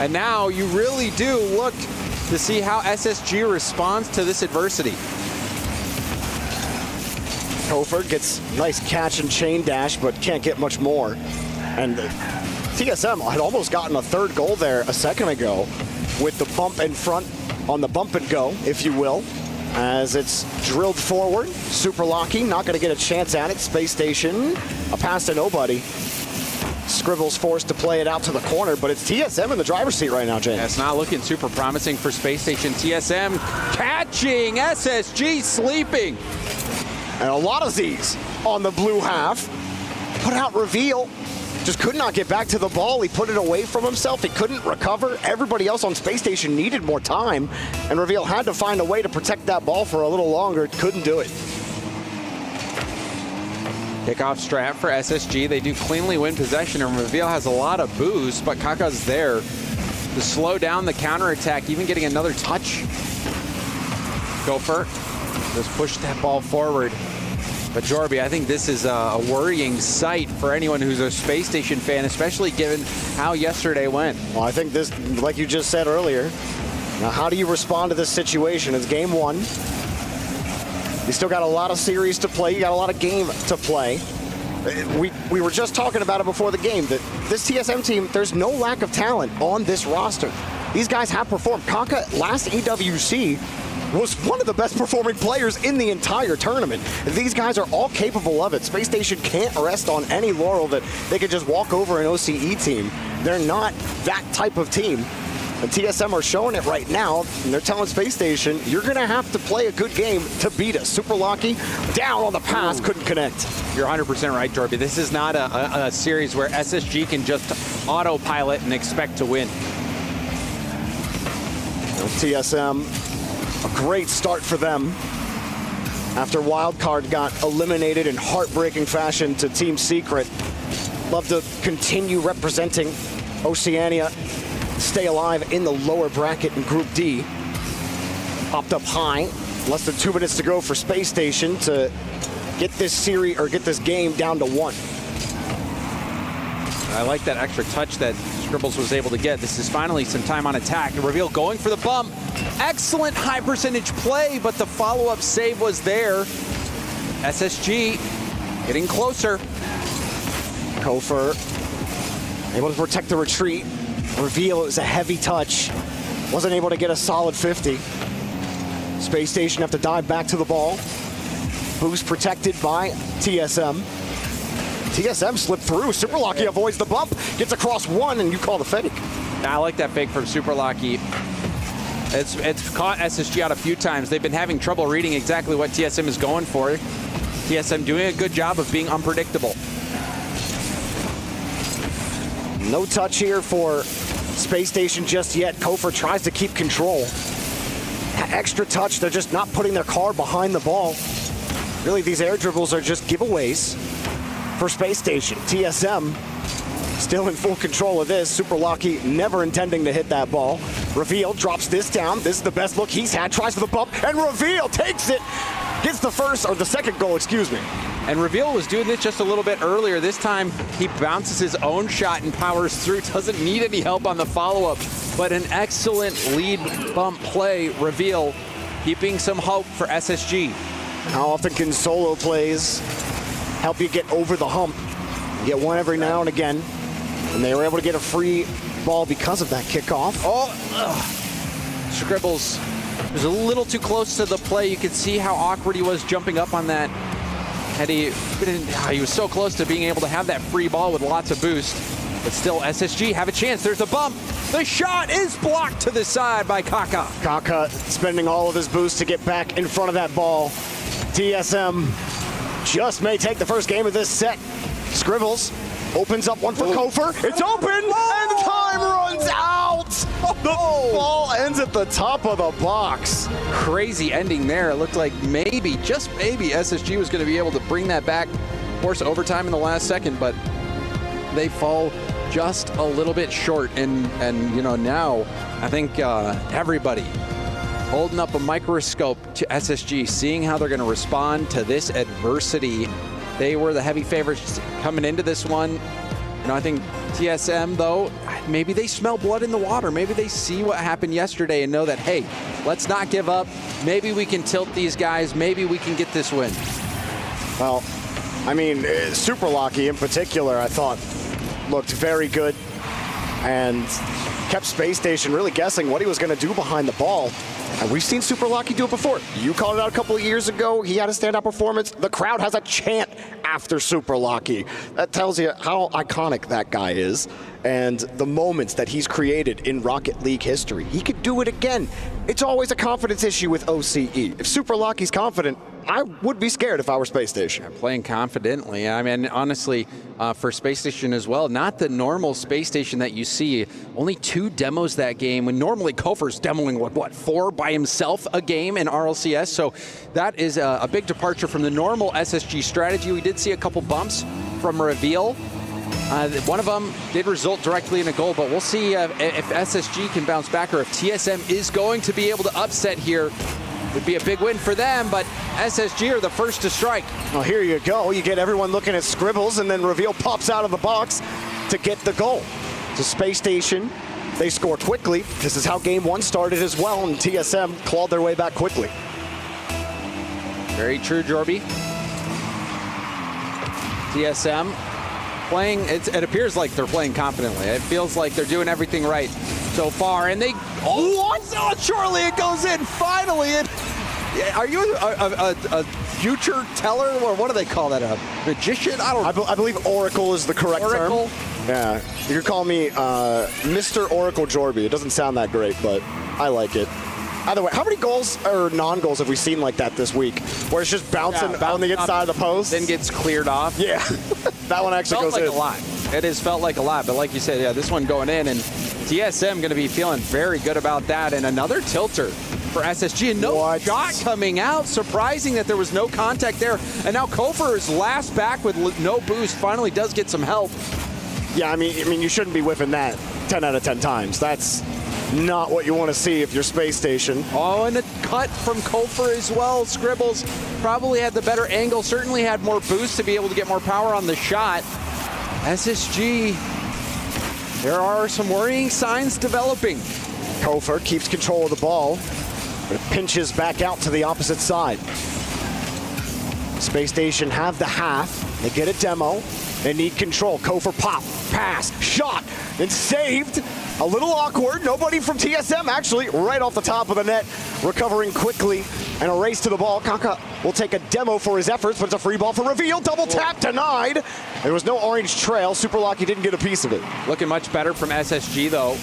D: And now you really do look to see how SSG responds to this adversity.
C: Kofor gets nice catch and chain dash, but can't get much more. And TSM had almost gotten a third goal there a second ago with the bump in front on the bump and go, if you will, as it's drilled forward. Super Lucky not going to get a chance at it. Space Station, a pass to nobody. Scribbles forced to play it out to the corner, but it's TSM in the driver's seat right now, James.
D: That's not looking super promising for Space Station. TSM catching, SSG sleeping.
C: And a lot of Z's on the blue half. Put out Reveal. Just could not get back to the ball. He put it away from himself. He couldn't recover. Everybody else on Space Station needed more time. And Reveal had to find a way to protect that ball for a little longer. Couldn't do it.
D: Kickoff strat for SSG. They do cleanly win possession, and Reveal has a lot of boost, but Kaka's there to slow down the counterattack, even getting another touch. Gopher just push that ball forward. But Jorby, I think this is a worrying sight for anyone who's a Space Station fan, especially given how yesterday went.
C: Well, I think this, like you just said earlier, now how do you respond to this situation? It's game one. You still got a lot of series to play. You got a lot of game to play. We were just talking about it before the game, that this TSM team, there's no lack of talent on this roster. These guys have performed. Kaka, last EWC, was one of the best performing players in the entire tournament. These guys are all capable of it. Space Station can't rest on any laurel that they could just walk over an OCE team. They're not that type of team. And TSM are showing it right now, and they're telling Space Station, you're going to have to play a good game to beat us. Super Lucky down on the pass, couldn't connect.
D: You're 100% right, Jorby. This is not a series where SSG can just autopilot and expect to win.
C: TSM, a great start for them after Wildcard got eliminated in heartbreaking fashion to Team Secret. Love to continue representing Oceania, stay alive in the lower bracket in Group D. Popped up high, less than 2 minutes to go for Space Station to get this series or get this game down to 1.
D: I like that extra touch that Scribbles was able to get. This is finally some time on attack. The reveal going for the bump. Excellent high percentage play, but the follow-up save was there. SSG getting closer.
C: Kofer able to protect the retreat. Reveal is a heavy touch. Wasn't able to get a solid 50. Space Station have to dive back to the ball. Boost protected by TSM. TSM slipped through. Super Lucky avoids the bump, gets across 1, and you call the fake.
D: I like that fake from Super Lucky. It's caught SSG out a few times. They've been having trouble reading exactly what TSM is going for. TSM doing a good job of being unpredictable.
C: No touch here for Space Station just yet. Kofer tries to keep control. That extra touch, they're just not putting their car behind the ball. Really, these air dribbles are just giveaways for Space Station. TSM still in full control of this. Super Lucky never intending to hit that ball. Reveal drops this down. This is the best look he's had. Tries for the bump, and Reveal takes it. Gets the first, or the second goal, excuse me.
D: And Reveal was doing this just a little bit earlier. This time, he bounces his own shot and powers through. Doesn't need any help on the follow-up, but an excellent lead bump play. Reveal keeping some hope for SSG.
C: How often can solo plays help you get over the hump? You get one every now and again, and they were able to get a free ball because of that kickoff.
D: Scribbles was a little too close to the play. You could see how awkward he was jumping up on that. He was so close to being able to have that free ball with lots of boost. But still, SSG have a chance. There's a bump. The shot is blocked to the side by Kaka.
C: Kaka spending all of his boost to get back in front of that ball. TSM just may take the first game of this set. Scribbles opens up one for Kofer. It's open, and time runs out. The ball ends at the top of the box.
D: Crazy ending there. It looked like maybe, just maybe, SSG was going to be able to bring that back, force overtime in the last second, but they fall just a little bit short. And you know, now I think everybody holding up a microscope to SSG, seeing how they're going to respond to this adversity. They were the heavy favorites coming into this one. You know, I think TSM, though, maybe they smell blood in the water. Maybe they see what happened yesterday and know that, hey, let's not give up. Maybe we can tilt these guys. Maybe we can get this win.
C: Well, I mean, Super Lucky in particular, I thought, looked very good and kept Space Station really guessing what he was going to do behind the ball. And we've seen Super Lucky do it before. You called it out a couple of years ago. He had a standout performance. The crowd has a chant after Super Lucky. That tells you how iconic that guy is and the moments that he's created in Rocket League history. He could do it again. It's always a confidence issue with OCE. If Super Lucky's confident, I would be scared if I were Space Station.
D: Playing confidently. I mean, honestly, for Space Station as well, not the normal Space Station that you see. Only 2 demos that game, when normally Kofer's demoing, what, 4 by himself a game in RLCS? So that is a big departure from the normal SSG strategy. We did see a couple bumps from Reveal. One of them did result directly in a goal, but we'll see if SSG can bounce back or if TSM is going to be able to upset here. Would be a big win for them, but SSG are the first to strike.
C: Well, here you go. You get everyone looking at Scribbles, and then Reveal pops out of the box to get the goal. To Space Station, they score quickly. This is how game 1 started as well, and TSM clawed their way back quickly.
D: Very true, Jorby. TSM playing, it appears like they're playing confidently. It feels like they're doing everything right so far. And they, oh, surely it goes in, finally. Are you a future teller, or what do they call that, a magician? I
C: believe Oracle is the correct term. Yeah, you could call me Mr. Oracle Jorby. It doesn't sound that great, but I like it. Either way, how many goals or non-goals have we seen like that this week, where it's just bouncing on the inside of the post?
D: Then gets cleared off.
C: Yeah, that one actually goes in.
D: Felt like a lot. It has felt like a lot, but like you said, yeah, this one going in, and TSM going to be feeling very good about that. And another tilter for SSG, and no shot coming out. Surprising that there was no contact there. And now Kofer is last back with no boost. Finally does get some help.
C: Yeah, I mean, you shouldn't be whiffing that 10 out of 10 times. That's not what you want to see if you're Space Station.
D: Oh, and a cut from Kofer as well. Scribbles probably had the better angle, certainly had more boost to be able to get more power on the shot. SSG, there are some worrying signs developing.
C: Kofer keeps control of the ball, but it pinches back out to the opposite side. Space Station have the half. They get a demo. They need control. Kofer pop, pass, shot, and saved. A little awkward. Nobody from TSM actually right off the top of the net, recovering quickly, and a race to the ball. Kaka will take a demo for his efforts, but it's a free ball for reveal. Double tap denied. There was no orange trail. Super Lucky didn't get a piece of it.
D: Looking much better from SSG though.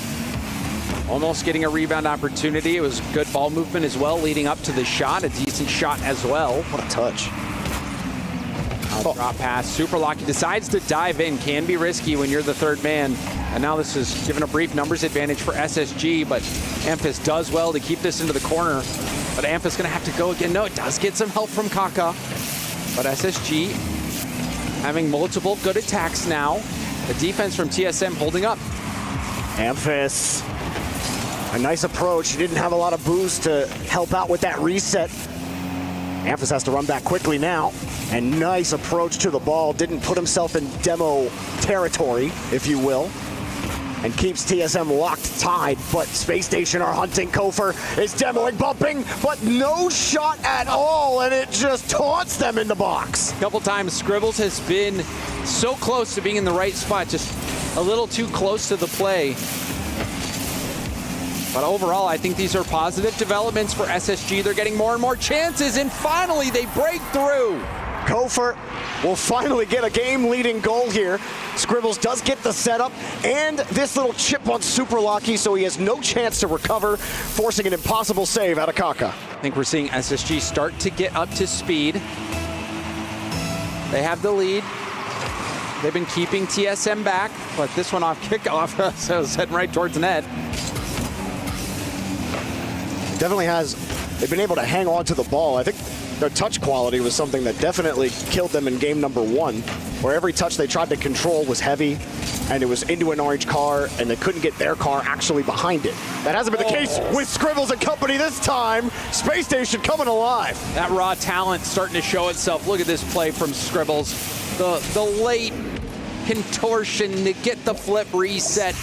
D: Almost getting a rebound opportunity. It was good ball movement as well leading up to the shot. A decent shot as well.
C: What a touch.
D: Drop pass. Super Lucky decides to dive in. Can be risky when you're the third man. And now this is given a brief numbers advantage for SSG, but Amphis does well to keep this into the corner. But Amphis gonna have to go again. No, it does get some help from Kaka. But SSG having multiple good attacks now. The defense from TSM holding up.
C: Amphis, a nice approach. He didn't have a lot of boost to help out with that reset. Amphis has to run back quickly now. And nice approach to the ball. Didn't put himself in demo territory, if you will. And keeps TSM locked tied. But Space Station are hunting. Kofer is demoing, bumping, but no shot at all. And it just taunts them in the box.
D: A couple times Scribbles has been so close to being in the right spot. Just a little too close to the play. But overall, I think these are positive developments for SSG. They're getting more and more chances, and finally they break through.
C: Kofer will finally get a game-leading goal here. Scribbles does get the setup and this little chip on Super Lucky, so he has no chance to recover, forcing an impossible save out of Kaka.
D: I think we're seeing SSG start to get up to speed. They have the lead. They've been keeping TSM back, but this one off kickoff, so it's heading right towards the net.
C: Definitely they've been able to hang on to the ball. I think their touch quality was something that definitely killed them in game number 1, where every touch they tried to control was heavy, and it was into an orange car, and they couldn't get their car actually behind it. That hasn't been the case with Scribbles and company this time. Space Station coming alive.
D: That raw talent starting to show itself. Look at this play from Scribbles. The late contortion to get the flip reset.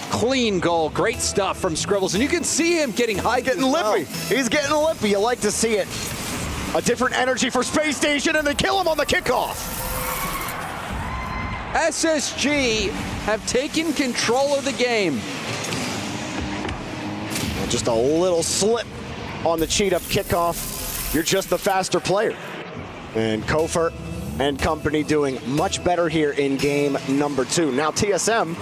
D: Clean goal. Great stuff from Scribbles. And you can see him getting high.
C: Getting lippy. He's getting lippy. You like to see it. A different energy for Space Station, and they kill him on the kickoff.
D: SSG have taken control of the game.
C: Just a little slip on the cheat-up kickoff. You're just the faster player. And Kofer and company doing much better here in game number 2. Now TSM,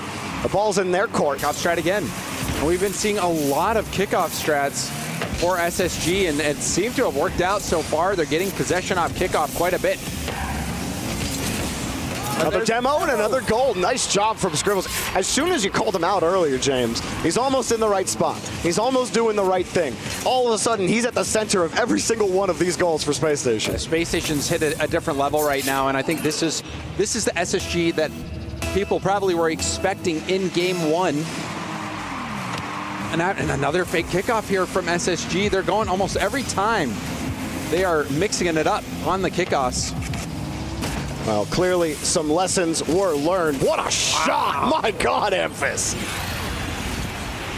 C: the ball's in their court.
D: Kickoff strat again. And we've been seeing a lot of kickoff strats for SSG, and it seemed to have worked out so far. They're getting possession off kickoff quite a bit.
C: Another demo and another goal. Nice job from Scribbles. As soon as you called him out earlier, James, he's almost in the right spot. He's almost doing the right thing. All of a sudden, he's at the center of every single one of these goals for Space Station.
D: Space Station's hit a different level right now, and I think this is the SSG that people probably were expecting in game 1. And another fake kickoff here from SSG. They're going almost every time. They are mixing it up on the kickoffs.
C: Well, clearly some lessons were learned. What a shot! My God, Amphis.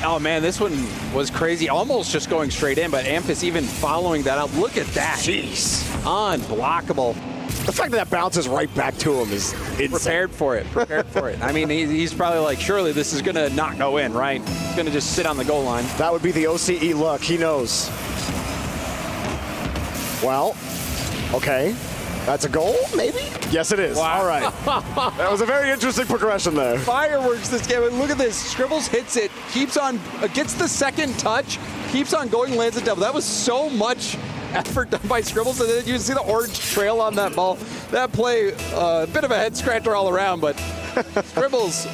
D: Oh man, this one was crazy. Almost just going straight in, but Amphis even following that up. Look at that.
C: Jeez.
D: Unblockable.
C: The fact that bounces right back to him is insane.
D: Prepared for it. Prepared for it. I mean, he's probably like, surely this is going to not go in, right? It's going to just sit on the goal line.
C: That would be the OCE luck. He knows. Well, okay. That's a goal, maybe? Yes, it is.
D: Wow.
C: All right. That was a very interesting progression there.
D: Fireworks this game. Look at this. Scribbles hits it, keeps on, gets the second touch, keeps on going, lands a double. That was so much effort done by Scribbles, and then you see the orange trail on that ball. That play, a bit of a head scratcher all around, but Scribbles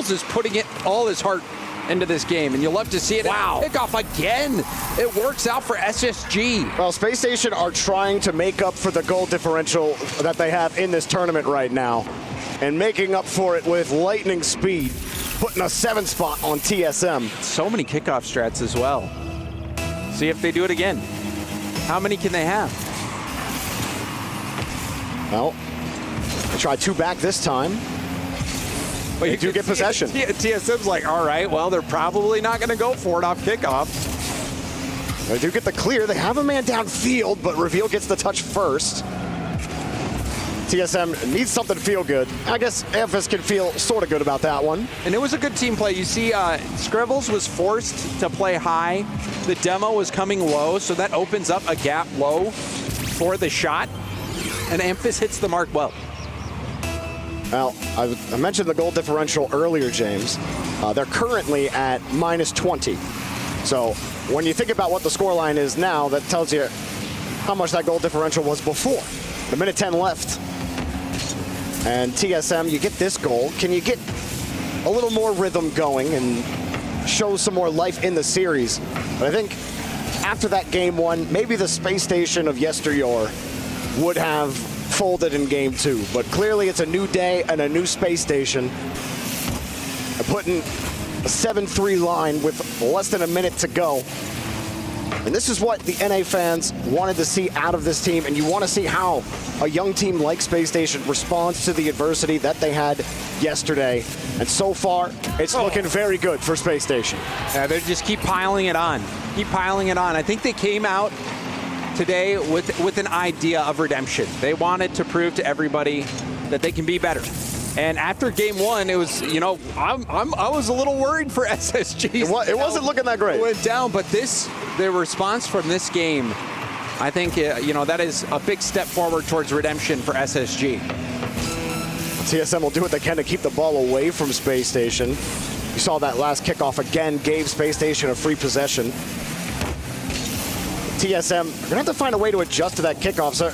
D: is putting it all his heart into this game, and you'll love to see it.
C: Wow.
D: Kickoff again. It works out for SSG.
C: Well, Space Station are trying to make up for the goal differential that they have in this tournament right now, and making up for it with lightning speed, putting a 7 spot on TSM.
D: So many kickoff strats as well. See if they do it again. How many can they have?
C: Well, they tried 2 back this time. But you do get possession.
D: TSM's like, all right, well, they're probably not going to go for it off kickoff.
C: They do get the clear. They have a man downfield, but Reveal gets the touch first. TSM needs something to feel good. I guess Amphis can feel sort of good about that one.
D: And it was a good team play. You see, Scribbles was forced to play high. The demo was coming low, so that opens up a gap low for the shot. And Amphis hits the mark well.
C: Well, I mentioned the goal differential earlier, James. They're currently at -20. So when you think about what the scoreline is now, that tells you how much that goal differential was before. The minute 10 left. And TSM, you get this goal. Can you get a little more rhythm going and show some more life in the series? But I think after that game 1, maybe the Space Station of yesteryear would have folded in game 2, but clearly it's a new day and a new Space Station. Putting a 7-3 line with less than a minute to go. And this is what the NA fans wanted to see out of this team, and you want to see how a young team like Space Station responds to the adversity that they had yesterday. And so far, it's looking very good for Space Station.
D: Yeah, they just keep piling it on. Keep piling it on. I think they came out today with an idea of redemption. They wanted to prove to everybody that they can be better. And after game 1, it was, you know, I was a little worried for SSG.
C: It wasn't looking that great.
D: It went down, but the response from this game, I think, you know, that is a big step forward towards redemption for SSG.
C: TSM will do what they can to keep the ball away from Space Station. You saw that last kickoff again, gave Space Station a free possession. TSM, you're gonna have to find a way to adjust to that kickoff. So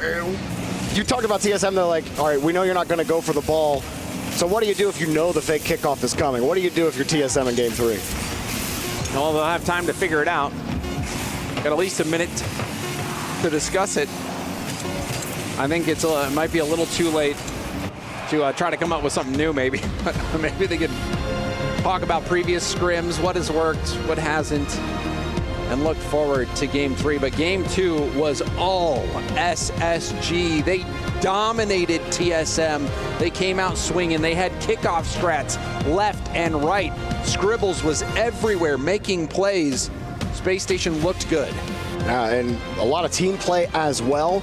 C: you talked about TSM, they're like, all right, we know you're not gonna go for the ball. So what do you do if you know the fake kickoff is coming? What do you do if you're TSM in game 3?
D: Well, they'll have time to figure it out. Got at least a minute to discuss it. I think it might be a little too late to try to come up with something new, maybe. Maybe they could talk about previous scrims, what has worked, what hasn't, and look forward to game 3. But game 2 was all SSG. They dominated TSM. They came out swinging. They had kickoff strats left and right. Scribbles was everywhere making plays. Space Station looked good.
C: And a lot of team play as well.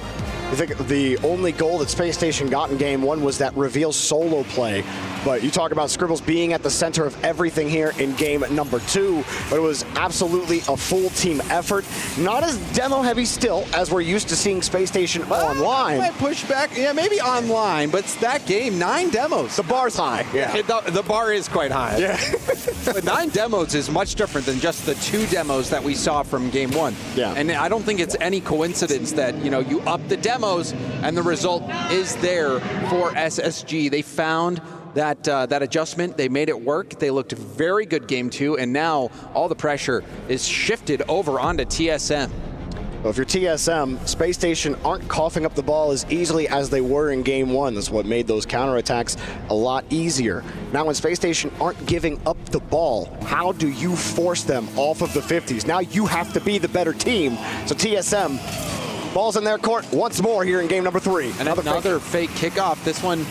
C: I think the only goal that Space Station got in game 1 was that reveal solo play. But you talk about Scribbles being at the center of everything here in game number 2. But it was absolutely a full team effort. Not as demo heavy still as we're used to seeing Space Station online.
D: I might push back. Yeah, maybe online, but that game, 9 demos.
C: The bar's high. Yeah.
D: The bar is quite high.
C: Yeah.
D: But 9 demos is much different than just the 2 demos that we saw from game 1.
C: Yeah.
D: And I don't think it's any coincidence that, you know, you up the demos and the result is there for SSG. They found that adjustment. They made it work. They looked very good game 2, and now all the pressure is shifted over onto TSM.
C: Well, if you're TSM, Space Station aren't coughing up the ball as easily as they were in game 1. That's what made those counterattacks a lot easier. Now when Space Station aren't giving up the ball, how do you force them off of the 50s? Now you have to be the better team. So TSM, ball's in their court once more here in game number 3.
D: And another fake kickoff. This one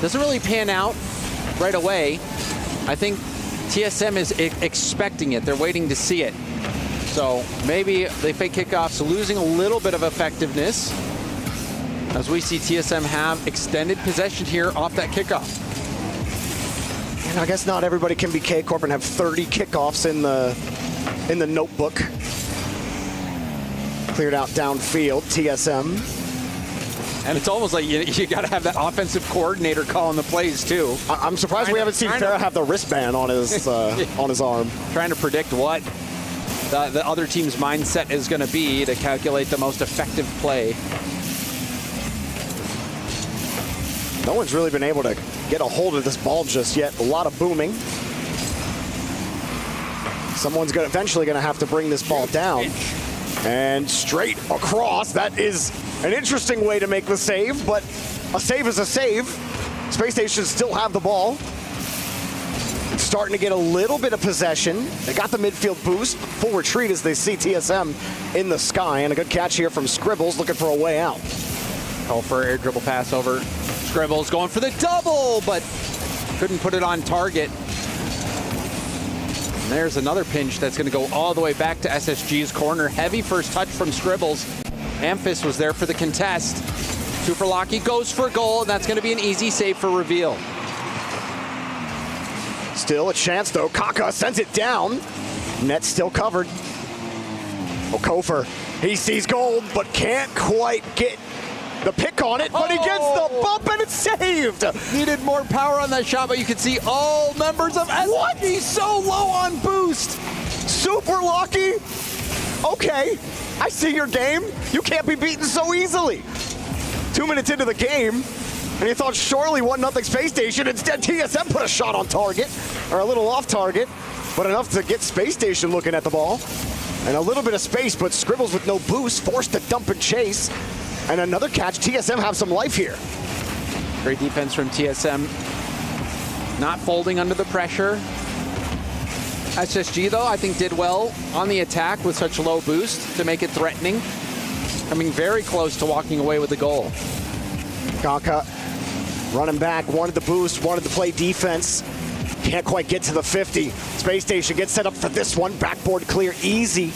D: doesn't really pan out right away. I think TSM is expecting it. They're waiting to see it. So maybe they fake kickoffs, losing a little bit of effectiveness, as we see TSM have extended possession here off that kickoff.
C: And I guess not everybody can be K-Corp and have 30 kickoffs in the notebook. Cleared out downfield, TSM.
D: And it's almost like you got to have that offensive coordinator calling the plays too.
C: I'm surprised we haven't seen Farah have the wristband on his on his arm.
D: Trying to predict what the other team's mindset is going to be to calculate the most effective play.
C: No one's really been able to get a hold of this ball just yet. A lot of booming. Someone's eventually going to have to bring this ball down. And straight across. That is an interesting way to make the save, but a save is a save. Space Station still have the ball. It's starting to get a little bit of possession. They got the midfield boost. Full retreat as they see TSM in the sky. And a good catch here from Scribbles, looking for a way out.
D: Oh, for air dribble pass over. Scribbles going for the double, but couldn't put it on target. And there's another pinch that's going to go all the way back to SSG's corner. Heavy first touch from Scribbles. Amphis was there for the contest. Super Lucky goes for goal, and that's going to be an easy save for Reveal.
C: Still a chance, though. Kaka sends it down. Net still covered. Kofer, he sees gold, but can't quite get the pick on it, but he gets the bump and it's saved.
D: Needed more power on that shot, but you can see all members of SSG
C: What?
D: so low on boost.
C: Super lucky. Okay, I see your game. You can't be beaten so easily. 2 minutes into the game, and you thought surely 1-0 Space Station. Instead, TSM put a shot on target, or a little off target, but enough to get Space Station looking at the ball. And a little bit of space, but Scribbles with no boost, forced to dump and chase. And another catch. TSM have some life here.
D: Great defense from TSM. Not folding under the pressure. SSG, though, I think did well on the attack with such low boost to make it threatening. Coming very close to walking away with the goal.
C: Kaka running back, wanted the boost, wanted to play defense. Can't quite get to the 50. Space Station gets set up for this one. Backboard clear, easy.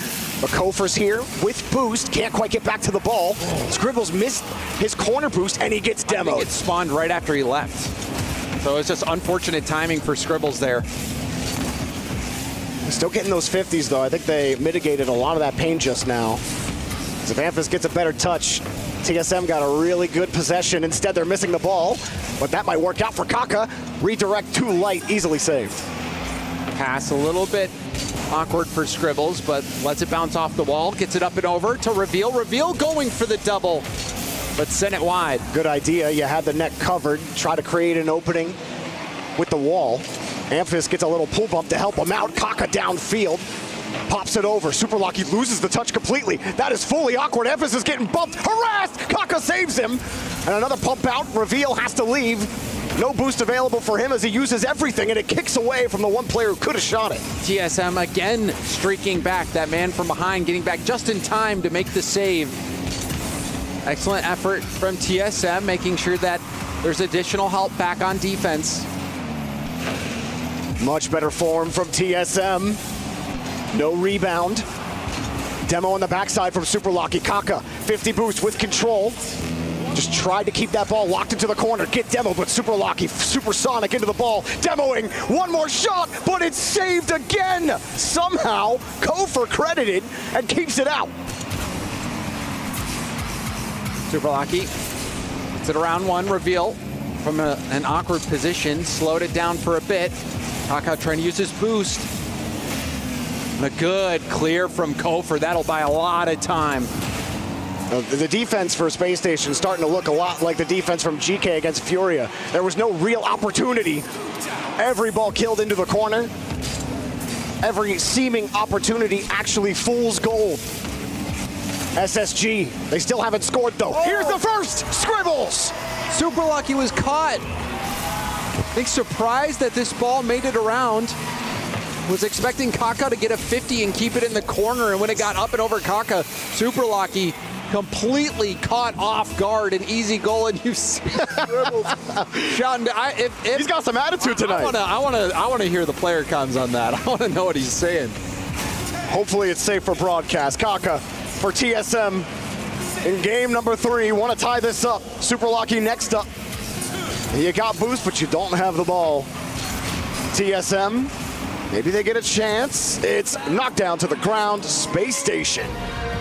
C: But Kofer's here with boost. Can't quite get back to the ball. Scribbles missed his corner boost, and he gets demoed.
D: I think it spawned right after he left. So it's just unfortunate timing for Scribbles there.
C: Still getting those 50s, though. I think they mitigated a lot of that pain just now. As if Amphis gets a better touch, TSM got a really good possession. Instead, they're missing the ball. But that might work out for Kaka. Redirect too light, easily saved.
D: Pass a little bit awkward for Scribbles, but lets it bounce off the wall. Gets it up and over to Reveal. Reveal going for the double, but sent it wide.
C: Good idea. You had the net covered. Try to create an opening with the wall. Amphis gets a little pull bump to help him out. Kaka downfield. Pops it over. Super Lucky loses the touch completely. That is fully awkward. Amphis is getting bumped. Harassed! Kaka saves him. And another pump out. Reveal has to leave. No boost available for him as he uses everything, and it kicks away from the one player who could have shot it.
D: TSM again streaking back. That man from behind getting back just in time to make the save. Excellent effort from TSM, making sure that there's additional help back on defense.
C: Much better form from TSM. No rebound. Demo on the backside from Super Lucky. Kaka, 50 boost with control. Just tried to keep that ball locked into the corner. Get Demo, but Super Lucky, supersonic into the ball. Demoing, one more shot, but it's saved again. Somehow, Kofer credited and keeps it out.
D: Super Lucky gets it around one. Reveal from an awkward position. Slowed it down for a bit. Kaka trying to use his boost. And a good clear from Kofer. That'll buy a lot of time.
C: The defense for Space Station starting to look a lot like the defense from GK against Furia. There was no real opportunity. Every ball killed into the corner. Every seeming opportunity actually fools goal. SSG, they still haven't scored though. Here's the first, Scribbles!
D: Super Lucky was caught. I think surprised that this ball made it around. Was expecting Kaka to get a 50 and keep it in the corner, and when it got up and over Kaka, Super Lucky completely caught off guard, an easy goal, and you see Scribbles shouting.
C: He's got some attitude tonight.
D: I want to hear the player cons on that. I want to know what he's saying.
C: Hopefully it's safe for broadcast. Kaka for TSM in game number 3. Want to tie this up. Super Lucky next up. You got boost, but you don't have the ball. TSM, maybe they get a chance. It's knocked down to the ground. Space Station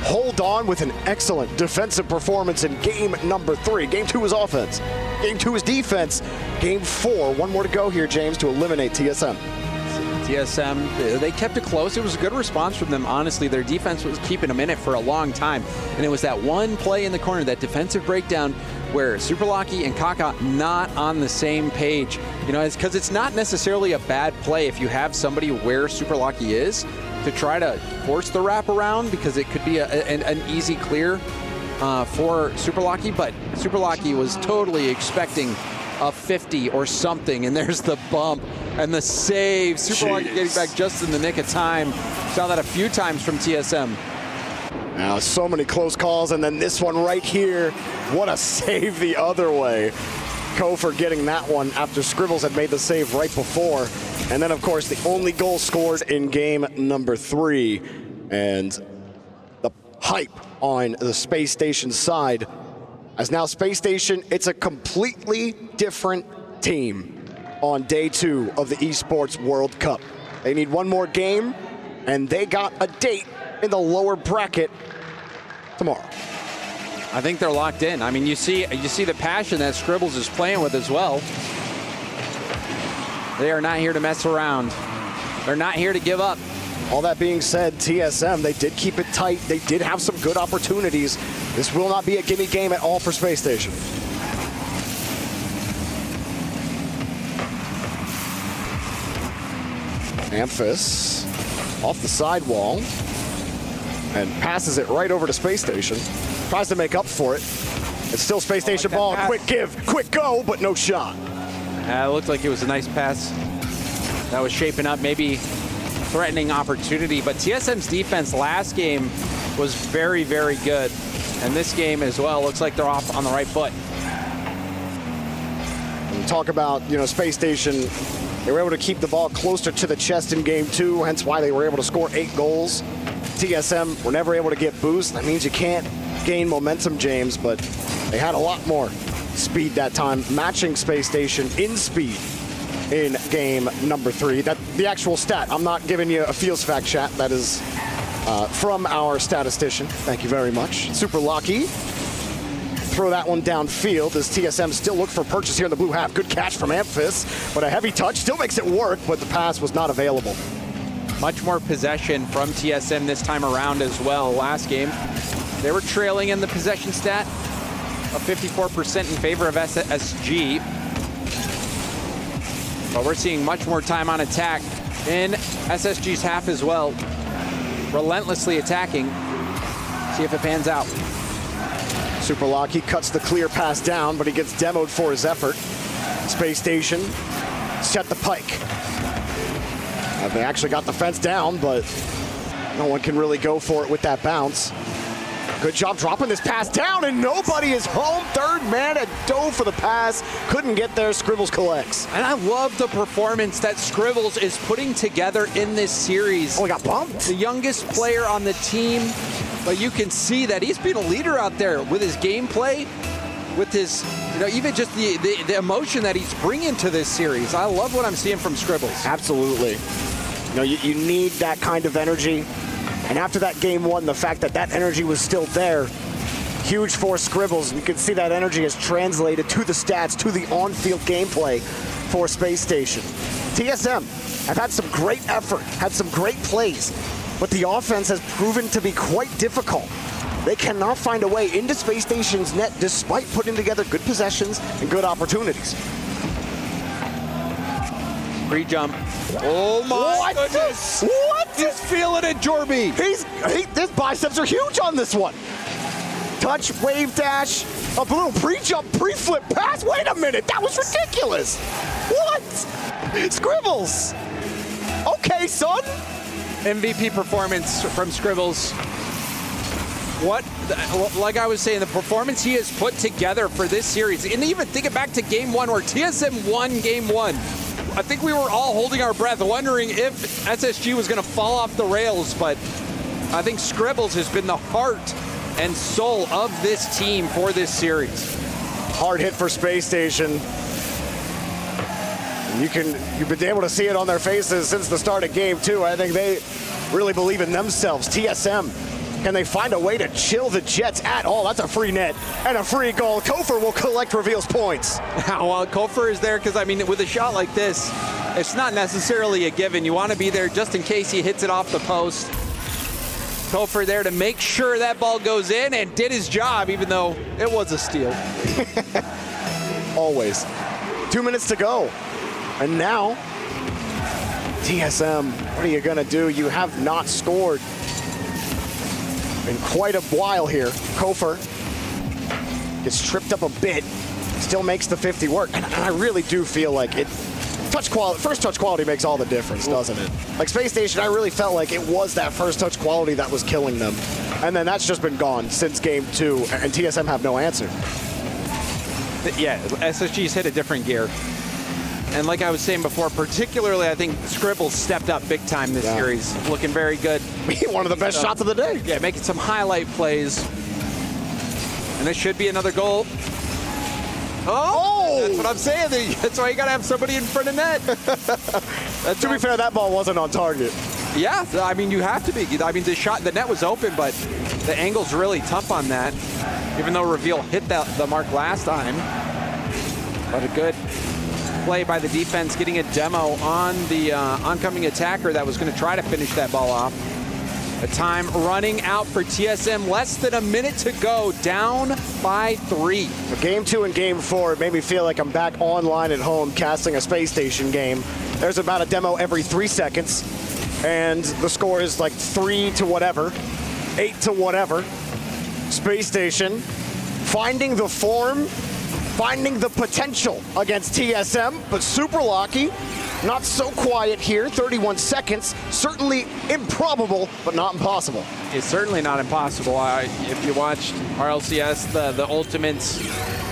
C: hold on with an excellent defensive performance in game number 3. Game 2 is offense. Game 2 is defense. Game 4, one more to go here, James, to eliminate TSM.
D: TSM, they kept it close. It was a good response from them, honestly. Their defense was keeping them in it for a long time. And it was that one play in the corner, that defensive breakdown, where Super Lucky and Kaka not on the same page. You know, because it's not necessarily a bad play if you have somebody where Super Lucky is to try to force the wraparound, because it could be an easy clear for Super Lucky. But Super Lucky was totally expecting a 50 or something, and there's the bump and the save. Super Lucky getting back just in the nick of time. Saw that a few times from TSM.
C: Now, so many close calls, and then this one right here. What a save the other way. Kofor getting that one after Scribbles had made the save right before. And then, of course, the only goal scored in game number 3. And the hype on the Space Station side. As now Space Station, it's a completely different team on day 2 of the Esports World Cup. They need one more game, and they got a date in the lower bracket tomorrow.
D: I think they're locked in. I mean, you see the passion that Scribbles is playing with as well. They are not here to mess around. They're not here to give up.
C: All that being said, TSM, they did keep it tight. They did have some good opportunities. This will not be a gimme game at all for Space Station. Amphis off the sidewall and passes it right over to Space Station. Tries to make up for it. It's still Space Station ball. Quick give, quick go, but no shot.
D: It looked like it was a nice pass. That was shaping up, maybe threatening opportunity. But TSM's defense last game was very, very good. And this game as well, looks like they're off on the right foot.
C: When we talk about, Space Station, they were able to keep the ball closer to the chest in game 2, hence why they were able to score 8 goals. TSM were never able to get boost. That means you can't gain momentum, James, but they had a lot more speed that time, matching Space Station in speed in game number 3. That the actual stat. I'm not giving you a Feels Fact chat. That is from our statistician. Thank you very much. Super Lucky. Throw that one downfield as TSM still look for purchase here in the blue half. Good catch from Amphis, but a heavy touch still makes it work, but the pass was not available.
D: Much more possession from TSM this time around as well. Last game, they were trailing in the possession stat of 54% in favor of SSG. But we're seeing much more time on attack in SSG's half as well. Relentlessly attacking. See if it pans out.
C: Super Lucky cuts the clear pass down, but he gets demoed for his effort. Space Station set the pike. They actually got the fence down, but no one can really go for it with that bounce. Good job dropping this pass down, and nobody is home. Third man at dove for the pass. Couldn't get there. Scribbles collects.
D: And I love the performance that Scribbles is putting together in this series.
C: Oh, he got bumped.
D: The youngest player on the team, but you can see that he's been a leader out there with his gameplay, with his, even just the emotion that he's bringing to this series. I love what I'm seeing from Scribbles.
C: Absolutely. You need that kind of energy. And after that game 1, the fact that energy was still there, huge for Scribbles. You can see that energy has translated to the stats, to the on-field gameplay for Space Station. TSM have had some great effort, had some great plays, but the offense has proven to be quite difficult. They cannot find a way into Space Station's net despite putting together good possessions and good opportunities.
D: Free jump. Oh my goodness.
C: What?
D: He's feeling it, Jorby.
C: His biceps are huge on this one. Touch, wave dash, a little pre-jump, pre-flip pass. Wait a minute, that was ridiculous. What? Scribbles. Okay, son.
D: MVP performance from Scribbles. like I was saying, the performance he has put together for this series, and even thinking back to game one where TSM won game one, I think we were all holding our breath wondering if SSG was going to fall off the rails, but I think Scribbles has been the heart and soul of this team for this series.
C: Hard hit for Space Station. You've been able to see it on their faces since the start of game two. I think they really believe in themselves. TSM, can they find a way to chill the Jets at all? That's a free net and a free goal. Kofer will collect Reveal's points.
D: Well, Kofer is there because, I mean, with a shot like this, it's not necessarily a given. You want to be there just in case he hits it off the post. Kofer there to make sure that ball goes in and did his job, even though it was a steal.
C: Always. 2 minutes to go. And now, TSM, what are you going to do? You have not scored in quite a while here. Kofer gets tripped up a bit, still makes the 50 work. And I really do feel like it. First touch quality makes all the difference, doesn't it? Like Space Station, I really felt like it was that first touch quality that was killing them. And then that's just been gone since game two, and TSM have no answer.
D: Yeah, SSG's hit a different gear. And like I was saying before, particularly I think Scribbles stepped up big time this series. Looking very good.
C: One of the best shots of the day.
D: Yeah, making some highlight plays. And this should be another goal. Oh! That's what I'm saying. That's why you got to have somebody in front of net.
C: To be fair, that ball wasn't on target.
D: Yeah, I mean, you have to be. I mean, the net was open, but the angle's really tough on that. Even though Reveal hit the mark last time. But a good play by the defense, getting a demo on the oncoming attacker that was going to try to finish that ball off. The time running out for TSM, less than a minute to go, down by 3.
C: Game 2 and game 4 made me feel like I'm back online at home casting a Space Station game. There's about a demo every 3 seconds, and the score is like 3 to whatever, 8 to whatever. Space Station finding the form, finding the potential against TSM, but super lucky. Not so quiet here, 31 seconds. Certainly improbable, but not impossible.
D: It's certainly not impossible. If you watched RLCS, the Ultimates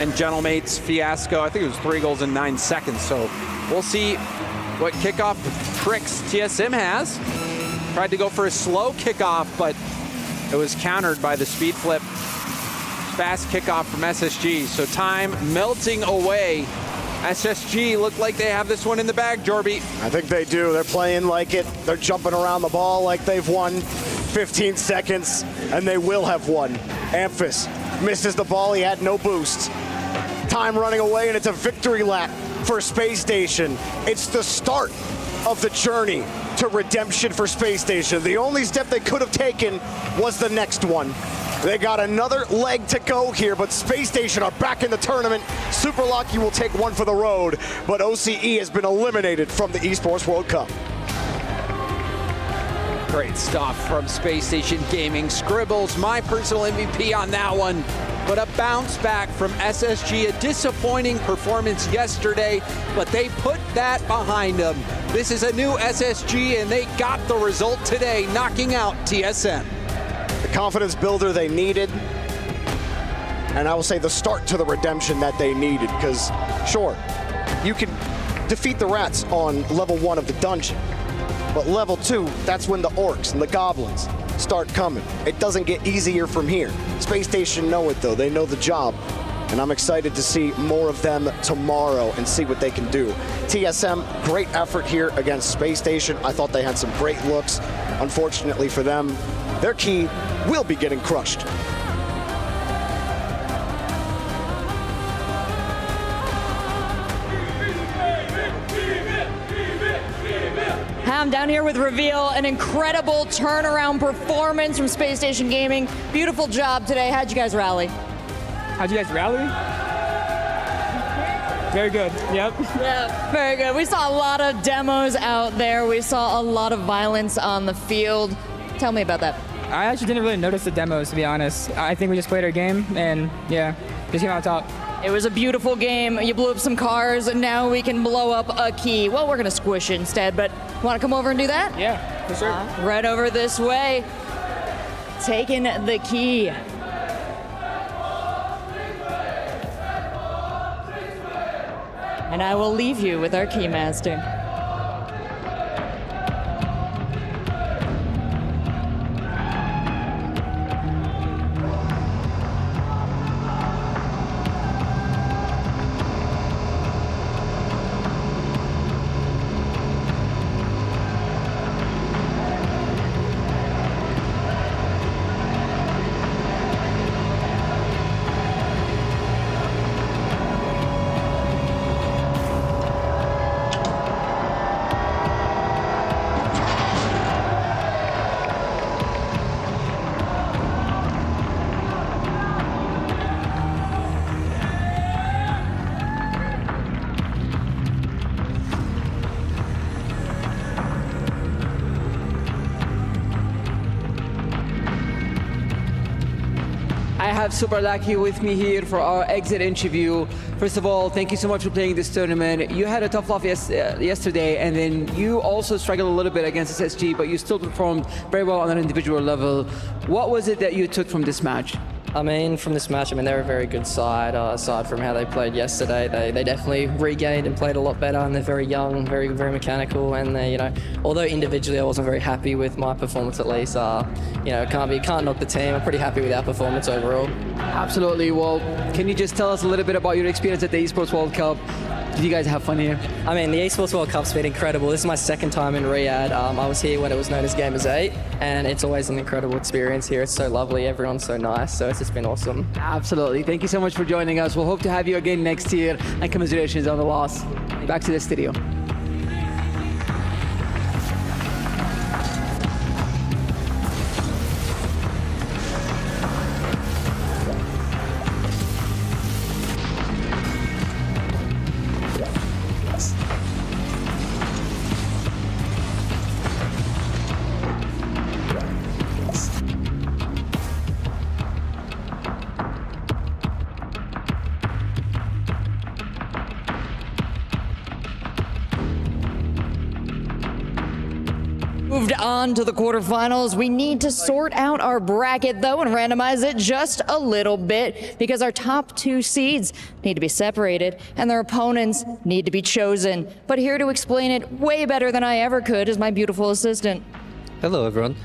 D: and Gentlemates fiasco, I think it was 3 goals in 9 seconds. So we'll see what kickoff tricks TSM has. Tried to go for a slow kickoff, but it was countered by the speed flip. Fast kickoff from SSG. So time melting away. SSG look like they have this one in the bag, Jorby.
C: I think they do. They're playing like it. They're jumping around the ball like they've won 15 seconds, and they will have won. Amphis misses the ball. He had no boost. Time running away, and it's a victory lap for Space Station. It's the start of the journey to redemption for Space Station. The only step they could have taken was the next one. They got another leg to go here, but Space Station are back in the tournament. Super Lucky will take one for the road, but OCE has been eliminated from the Esports World Cup.
D: Great stuff from Space Station Gaming. Scribbles, my personal MVP on that one. But a bounce back from SSG, a disappointing performance yesterday, but they put that behind them. This is a new SSG, and they got the result today, knocking out TSM.
C: The confidence builder they needed, and I will say the start to the redemption that they needed, because sure, you can defeat the rats on level 1 of the dungeon, but level 2, that's when the orcs and the goblins start coming. It doesn't get easier from here. Space Station know it though, they know the job, and I'm excited to see more of them tomorrow and see what they can do. TSM, great effort here against Space Station. I thought they had some great looks. Unfortunately for them, their key will be getting crushed.
F: I'm down here with Reveal, an incredible turnaround performance from Space Station Gaming. Beautiful job today. How'd you guys rally?
G: How'd you guys rally? Very good, yep.
F: Yeah, very good. We saw a lot of demos out there. We saw a lot of violence on the field. Tell me about that.
G: I actually didn't really notice the demos, to be honest. I think we just played our game, and yeah, just came out top.
F: It was a beautiful game. You blew up some cars, and now we can blow up a key. Well, we're going to squish it instead, but want to come over and do that?
G: Yeah, for sure.
F: Right over this way. taken the key. And I will leave you with our keymaster.
V: I have Super Lucky with me here for our exit interview. First of all, thank you so much for playing this tournament. You had a tough loss yesterday, and then you also struggled a little bit against SSG, but you still performed very well on an individual level. What was it that you took from this match?
S: I mean, from this match, they're a very good side. Aside from how they played yesterday, they definitely regained and played a lot better, and they're very young, very mechanical. And they, although individually I wasn't very happy with my performance, at least, can't knock the team. I'm pretty happy with our performance overall.
V: Absolutely. Well, can you just tell us a little bit about your experience at the Esports World Cup? Did you guys have fun here?
S: I mean, the Esports World Cup's been incredible. This is my second time in Riyadh. I was here when it was known as Gamers 8, and it's always an incredible experience here. It's so lovely. Everyone's so nice, so it's just been awesome.
V: Absolutely. Thank you so much for joining us. We'll hope to have you again next year, and commiserations on the loss. Back to the studio.
F: Moved on to the quarterfinals. We need to sort out our bracket, though, and randomize it just a little bit because our top two seeds need to be separated and their opponents need to be chosen. But here to explain it way better than I ever could is my beautiful assistant.
I: Hello, everyone.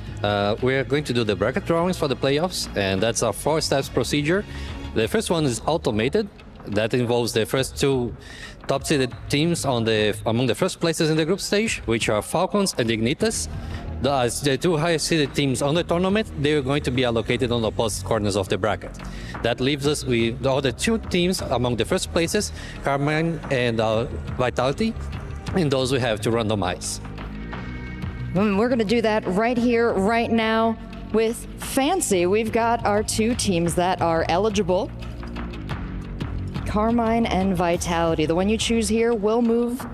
I: We are going to do the bracket drawings for the playoffs, and that's our 4 steps procedure. The first one is automated. That involves the first 2 top-seeded teams among the first places in the group stage, which are Falcons and Dignitas. The 2 highest-seeded teams on the tournament, they are going to be allocated on the opposite corners of the bracket. That leaves us with the other 2 teams among the first places, Carmine and Vitality, and those we have to randomize.
F: We're going to do that right here, right now with Fancy. We've got our 2 teams that are eligible. Carmine and Vitality. The one you choose here will move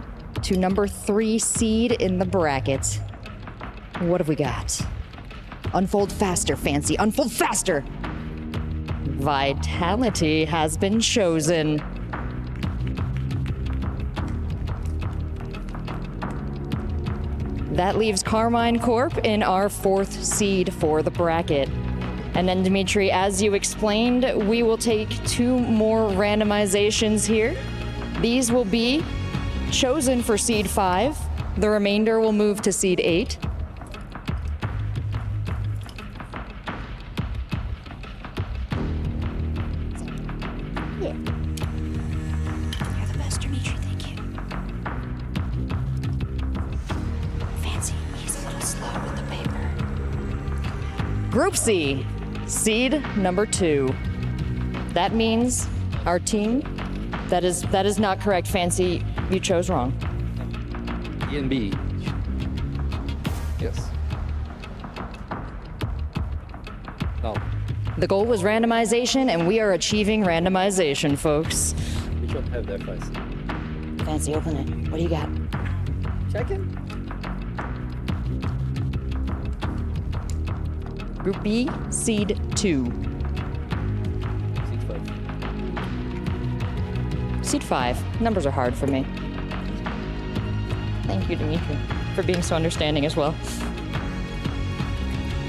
F: to number 3 seed in the bracket. What have we got? Unfold faster, Fancy. Unfold faster! Vitality has been chosen. That leaves Carmine Corp in our 4th seed for the bracket. And then, Dimitri, as you explained, we will take 2 more randomizations here. These will be chosen for seed 5. The remainder will move to seed 8. Yeah. You're the best, Dimitri. Thank you. Fancy, he's a little slow with the paper. Group C. Seed number 2. That means our team, that is not correct, Fancy. You chose wrong.
I: E and B. Yes. No.
F: The goal was randomization, and we are achieving randomization, folks.
I: We should have that first.
F: Fancy, open it. What do you got?
V: Check it.
F: Group B, seed 2. Seed 5. Numbers are hard for me. Thank you, Dimitri, for being so understanding as well.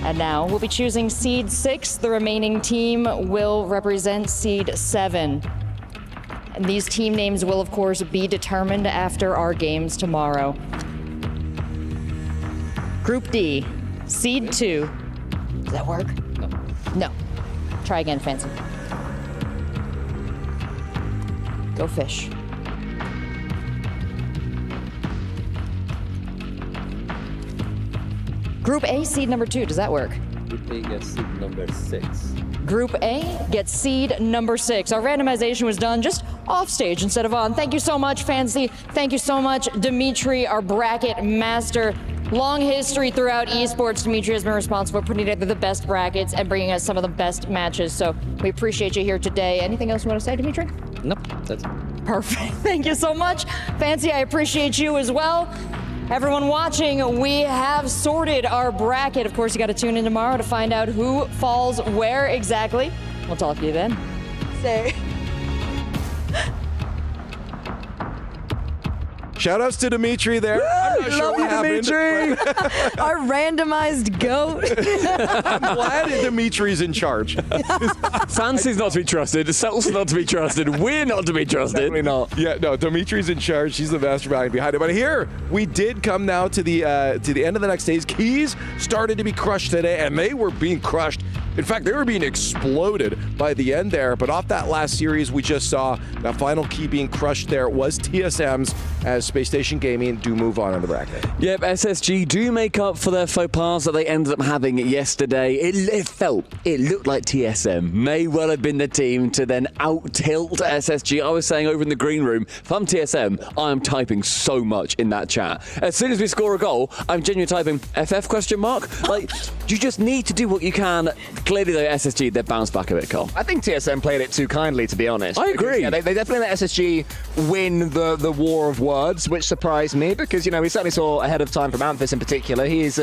F: And now we'll be choosing seed 6. The remaining team will represent seed 7. And these team names will, of course, be determined after our games tomorrow. Group D, seed 2. Does that work? No. No. Try again, Fancy. Go fish. Group A, seed number 2. Does that work?
I: Group A gets seed number 6.
F: Group A gets seed number 6. Our randomization was done just off stage instead of on. Thank you so much, Fancy. Thank you so much, Dimitri, our bracket master. Long history throughout esports. Dimitri has been responsible for putting together the best brackets and bringing us some of the best matches. So we appreciate you here today. Anything else you want to say, Dimitri?
I: Nope, that's it.
F: Perfect. Thank you so much. Fancy, I appreciate you as well. Everyone watching, we have sorted our bracket. Of course, you got to tune in tomorrow to find out who falls where exactly. We'll talk to you then. Say.
N: Shoutouts to Dimitri there. I'm not sure what happened.
K: Our randomized goat.
N: I'm glad Dimitri's in charge.
B: Fancy's not to be trusted. Sel's not to be trusted. We're not to be trusted.
N: Definitely not. Yeah, no, Dimitri's in charge. She's the mastermind behind it. But here, we did come now to the end of the next days. Keys started to be crushed today, and they were being crushed. In fact, they were being exploded by the end there. But off that last series, we just saw that final key being crushed there was TSM's, as Space Station Gaming do move on in the bracket.
B: Yep, SSG do make up for their faux pas that they ended up having yesterday. It looked like TSM may well have been the team to then out-tilt SSG. I was saying over in the green room, if I'm TSM, I am typing so much in that chat. As soon as we score a goal, I'm genuinely typing FF question mark. Like, you just need to do what you can. Clearly, though, SSG, they've bounced back a bit, Cole.
Q: I think TSM played it too kindly, to be honest.
B: I agree.
Q: Yeah, they definitely let SSG win the war of words, which surprised me because, we certainly saw ahead of time from Amphis in particular. He is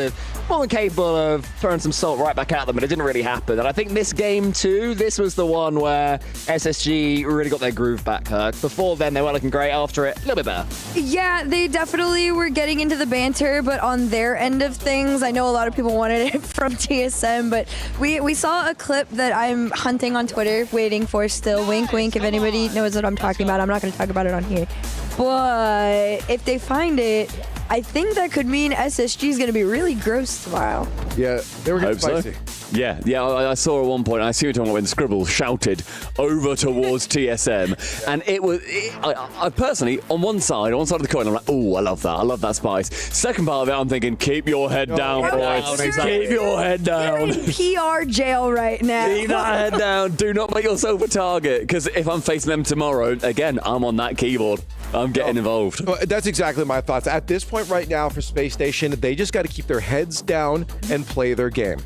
Q: more than capable of throwing some salt right back at them, but it didn't really happen. And I think this game, too, this was the one where SSG really got their groove back, Herc. Before then, they weren't looking great. After it, a little bit better.
K: Yeah, they definitely were getting into the banter, but on their end of things, I know a lot of people wanted it from TSM, but we saw a clip that I'm hunting on Twitter, waiting for still. Wink, wink, if anybody knows what I'm talking about. I'm not going to talk about it on here. But if they find it, I think that could mean SSG is going to be really gross tomorrow.
N: Yeah, they were getting spicy.
B: Yeah, I saw at one point, I see you talking about when Scribble shouted over towards TSM, and I personally, on one side of the coin, I'm like, oh, I love that spice. Second part of it, I'm thinking, keep your head down, boys. Keep your head down.
K: You're in PR jail right now.
B: Keep that head down. Do not make yourself a target, because if I'm facing them tomorrow, again, I'm on that keyboard. I'm getting involved.
N: That's exactly my thoughts. At this point right now for Space Station, they just got to keep their heads down and play their game.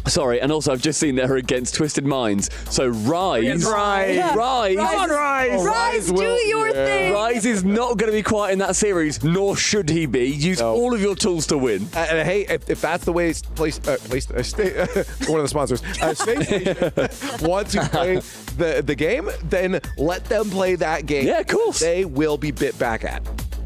B: Sorry, and also I've just seen they're against Twisted Minds. So Rise.
K: Rise.
B: Come
K: on, Rise. Rise, do your thing.
B: Rise is not going to be quiet in that series, nor should he be. Use all of your tools to win.
N: And hey, if that's the way one of the sponsors, Space Station want to play the game, then let them play that game.
B: Yeah, of course.
N: They will be bit back at.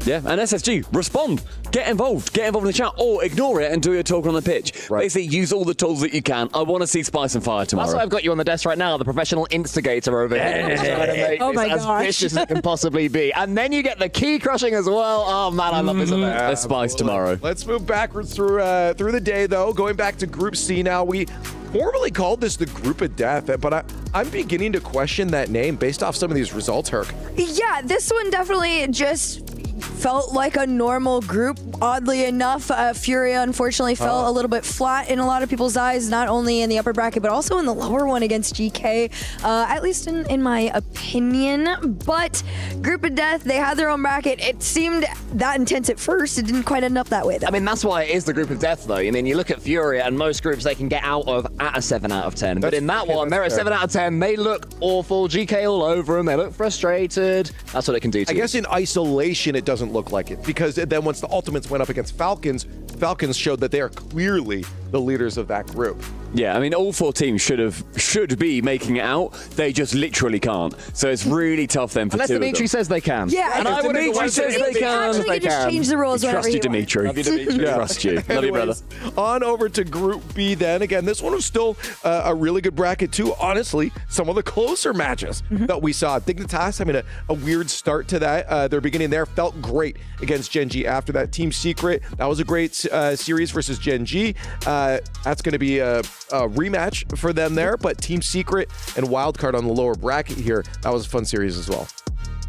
B: Yeah, and SSG, respond. Get involved in the chat, or ignore it and do your talk on the pitch. Right. Basically, use all the tools that you can. I want to see Spice and Fire tomorrow.
Q: That's why I've got you on the desk right now, the professional instigator over here.
K: Oh my
Q: as
K: gosh.
Q: vicious as it can possibly be. And then you get the key crushing as well. Oh man, I love this event.
B: Let's Spice tomorrow.
N: Let's move backwards through the day, though. Going back to Group C now, we formerly called this the Group of Death, but I'm beginning to question that name based off some of these results, Herc.
K: Yeah, this one definitely just felt like a normal group. Oddly enough, Furia unfortunately fell a little bit flat in a lot of people's eyes, not only in the upper bracket, but also in the lower one against GK, at least in my opinion. But Group of Death, they had their own bracket. It seemed that intense at first. It didn't quite end up that way, though.
Q: I mean, that's why it is the Group of Death, though. I mean, you look at Furia, and most groups they can get out of at a 7 out of 10. But in that one, they're a 7 out of 10. They look awful. GK all over them. They look frustrated. That's what it can do to you.
N: I guess in isolation, it doesn't look like it, because then once the Ultimates went up against Falcons showed that they are clearly the leaders of that group.
B: Yeah, I mean, all 4 teams should be making it out. They just literally can't. So it's really tough then for
Q: Unless
B: 2 of them.
Q: Dimitri says they can.
K: Yeah,
Q: and I would
B: Dimitri says they can.
K: Actually, can just change the rules whenever
B: Trust you,
K: he
B: Dimitri.
K: wants.
B: Love you, Dimitri. Trust you. Love you, brother.
N: On over to Group B then. Again, this one was still a really good bracket too. Honestly, some of the closer matches that we saw. Dignitas, I mean, a weird start to that. Their beginning there felt great against Gen.G. After that, Team Secret, that was a great series versus Gen.G. That's going to be a rematch for them there, but Team Secret and Wildcard on the lower bracket here, that was a fun series as well.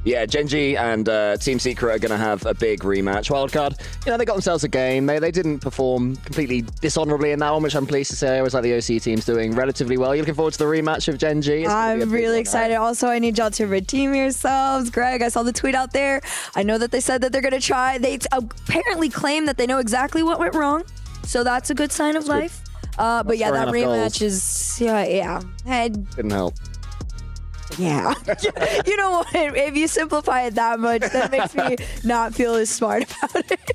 Q: Yeah, Gen.G and Team Secret are going to have a big rematch. Wildcard, they got themselves a game. They didn't perform completely dishonorably in that one, which I'm pleased to say. I always like the OC teams doing relatively well. You're looking forward to the rematch of Gen.G?
K: I'm really excited. Also, I need y'all to redeem yourselves. Greg, I saw the tweet out there. I know that they said that they're going to try. They apparently claim that they know exactly what went wrong. So that's a good sign of life. But yeah, that rematch is, yeah.
Q: Didn't help.
K: Yeah. You know what? If you simplify it that much, that makes me not feel as smart about it.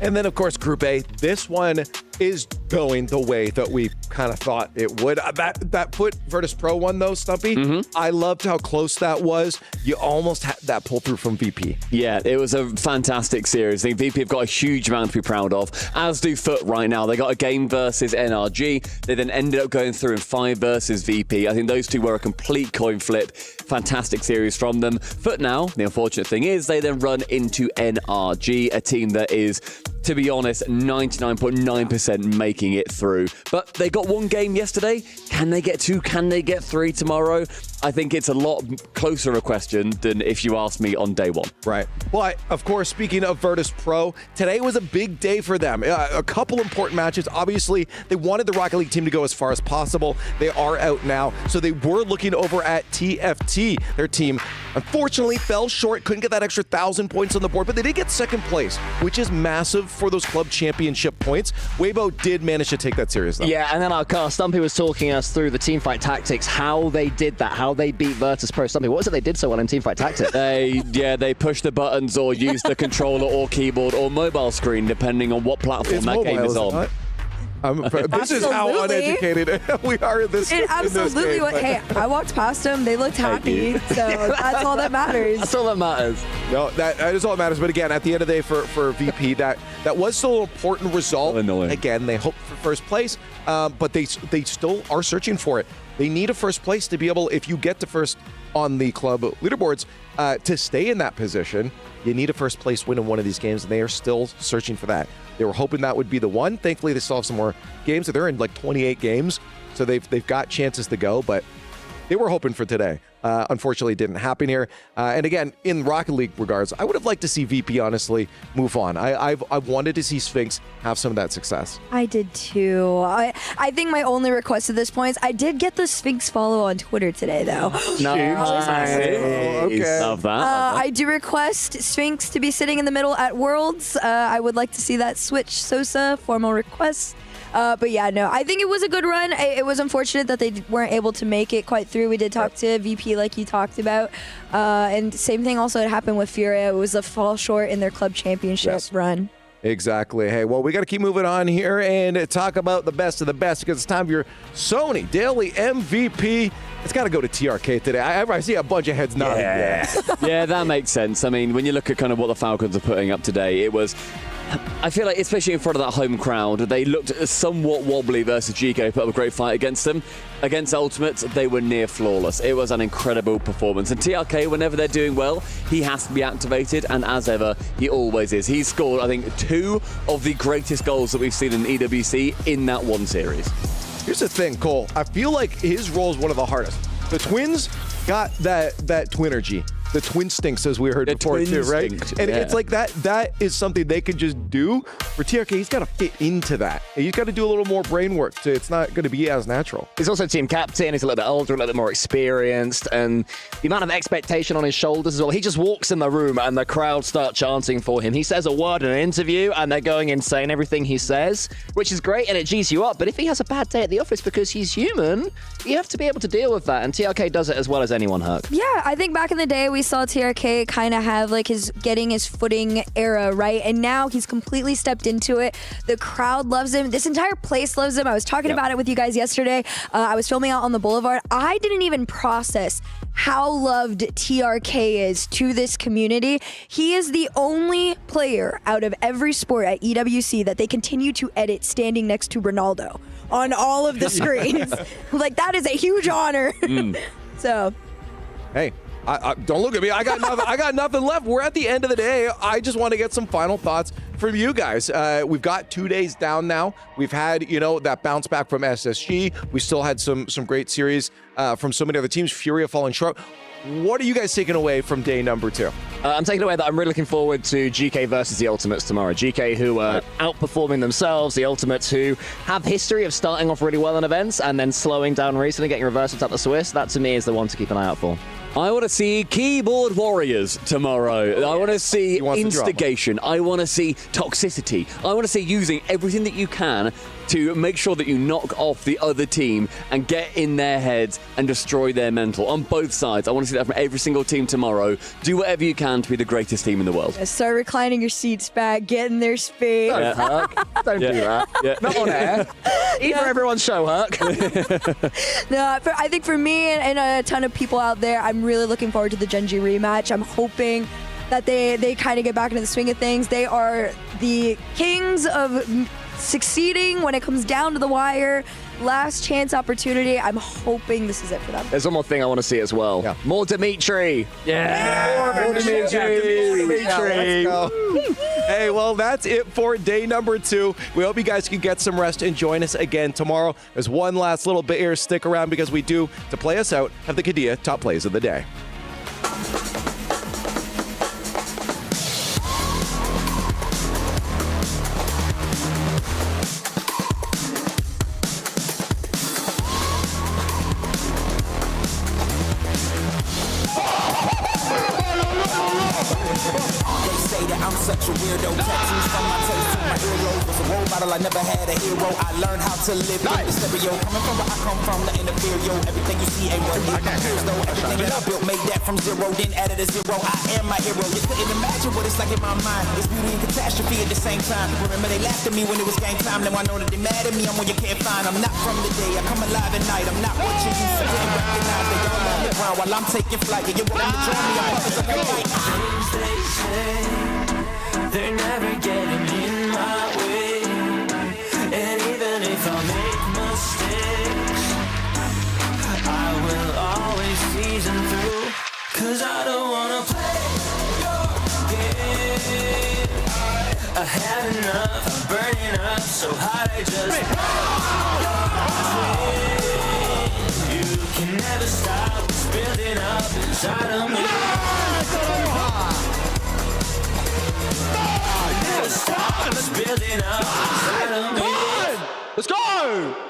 N: And then, of course, Group A. This one is going the way that we kind of thought it would. That put Virtus Pro one, though, Stumpy. I loved how close that was. You almost had that pull through from VP.
B: Yeah, it was a fantastic series. I think VP have got a huge amount to be proud of, as do Foot right now. They got a game versus NRG. They then ended up going through in 5 versus VP. I think those two were a complete coin flip. Fantastic series from them. Foot now, the unfortunate thing is they then run into NRG, a team that is, to be honest, 99.9% making it through. But they got 1 game yesterday. Can they get 2? Can they get 3 tomorrow? I think it's a lot closer a question than if you asked me on day 1.
N: Right. But, of course, speaking of Virtus Pro, today was a big day for them. A couple important matches. Obviously, they wanted the Rocket League team to go as far as possible. They are out now. So they were looking over at TFT. Their team, unfortunately, fell short. Couldn't get that extra 1,000 points on the board, but they did get 2nd place, which is massive for those club championship points. Weibo did manage to take that series, though.
Q: Yeah, and then our car, Stumpy was talking us through the teamfight tactics, how they did that, how they beat Virtus Pro. Stumpy, what was it they did so well in teamfight tactics?
B: They pushed the buttons or used the controller or keyboard or mobile screen, depending on what platform that game is on.
N: This is how uneducated we are in this.
K: Absolutely. Hey, I walked past them. They looked happy. So that's all that matters.
Q: That's all that matters.
N: No, that is all that matters. But again, at the end of the day, for VP, that was still an important result. Again, they hoped for first place, but they still are searching for it. They need a first place to be able, if you get to first on the club leaderboards, to stay in that position, you need a first place win in one of these games, and they are still searching for that. They were hoping that would be the one. Thankfully, they still have some more games. So they're in like 28 games, so they've got chances to go, but they were hoping for today. Unfortunately, it didn't happen here. And again, in Rocket League regards, I would have liked to see VP, honestly, move on. I've wanted to see Sphinx have some of that success.
K: I did too. I think my only request at this point is I did get the Sphinx follow on Twitter today, though.
Q: Nice.
N: Okay.
B: Love that.
K: I do request Sphinx to be sitting in the middle at Worlds. I would like to see that switch. Sosa, formal request. But yeah, no, I think it was a good run. It was unfortunate that they weren't able to make it quite through. We did talk to VP like you talked about. And same thing also had happened with Furia. It was a fall short in their club championship run.
N: Exactly. Hey, well, we got to keep moving on here and talk about the best of the best because it's time for your Sony Daily MVP. It's got to go to TRK today. I see a bunch of heads nodding.
B: Yeah, that makes sense. I mean, when you look at kind of what the Falcons are putting up today, it was... I feel like, especially in front of that home crowd, they looked somewhat wobbly versus GK, put up a great fight against them. Against Ultimates, they were near flawless. It was an incredible performance. And TRK, whenever they're doing well, he has to be activated, and as ever, he always is. He's scored, I think, 2 of the greatest goals that we've seen in EWC in that one series.
N: Here's the thing, Cole. I feel like his role is one of the hardest. The Twins got that Twinergy. The twin stinks, as we heard before, too, right? And it's like that is something they can just do. For TRK, he's got to fit into that. He's got to do a little more brain work. So it's not going to be as natural.
Q: He's also team captain. He's a little bit older, a little bit more experienced. And the amount of expectation on his shoulders as well. He just walks in the room and the crowd start chanting for him. He says a word in an interview and they're going insane, everything he says, which is great and it G's you up. But if he has a bad day at the office because he's human, you have to be able to deal with that. And TRK does it as well as anyone, Herc.
K: Yeah, I think back in the day, we we saw TRK kind of have like getting his footing era, right? And now he's completely stepped into it. The crowd loves him. This entire place loves him. I was talking about it with you guys yesterday. I was filming out on the Boulevard. I didn't even process how loved TRK is to this community. He is the only player out of every sport at EWC that they continue to edit standing next to Ronaldo on all of the screens. Like, that is a huge honor. So,
N: hey, I don't look at me. I got nothing. I got nothing left. We're at the end of the day. I just want to get some final thoughts from you guys. We've got 2 days down now. We've had, that bounce back from SSG. We still had some great series from so many other teams. Furia falling short. What are you guys taking away from day number 2?
Q: I'm taking away that I'm really looking forward to GK versus the Ultimates tomorrow. GK who are outperforming themselves, the Ultimates who have history of starting off really well in events and then slowing down recently, getting reversals at the Swiss. That to me is the one to keep an eye out for.
B: I want to see keyboard warriors tomorrow. I want to see instigation. I want to see toxicity. I want to see using everything that you can to make sure that you knock off the other team and get in their heads and destroy their mental on both sides. I want to see that from every single team tomorrow. Do whatever you can to be the greatest team in the world.
K: Start reclining your seats back, get in their space.
Q: Don't do that. Not on air. Either everyone's show, Herc.
K: No, I think for me and a ton of people out there, I'm really looking forward to the Gen.G rematch. I'm hoping that they kind of get back into the swing of things. They are the kings of succeeding when it comes down to the wire. Last chance opportunity. I'm hoping this is it for them.
Q: There's one more thing I want to see as well. Yeah. More Dimitri.
N: More Dimitri.
Q: Let's
N: go. Hey, well, that's it for day number 2. We hope you guys can get some rest and join us again tomorrow. There's one last little bit here. Stick around because we do, to play us out, have the Kadia top plays of the day.
L: I'm such a weirdo. Tattoos from my toes to my earlobe. Was a role model, I never had a hero. I learned how to live in the stereo. Coming from where I come from, the inferior. Everything you see ain't what it appears though. Everything that I built, made that from zero, then added a zero. I am my hero. You couldn't imagine what it's like in my mind. It's beauty and catastrophe at the same time. Remember they laughed at me when it was game time. Now I know that they mad at me. I'm one you can't find. I'm not from the day. I come alive at night. I'm not what you used to didn't recognize. They all on the ground while I'm taking flight. And you want to join me? I'm up as a fight. They say they're never getting in my way. And even if I make mistakes, I will always season through. Cause I don't wanna play your game. I had enough, I'm burning up so hot I just you can never stop, it's building up inside of me. Never stop, it's building up inside of me.
N: Let's go!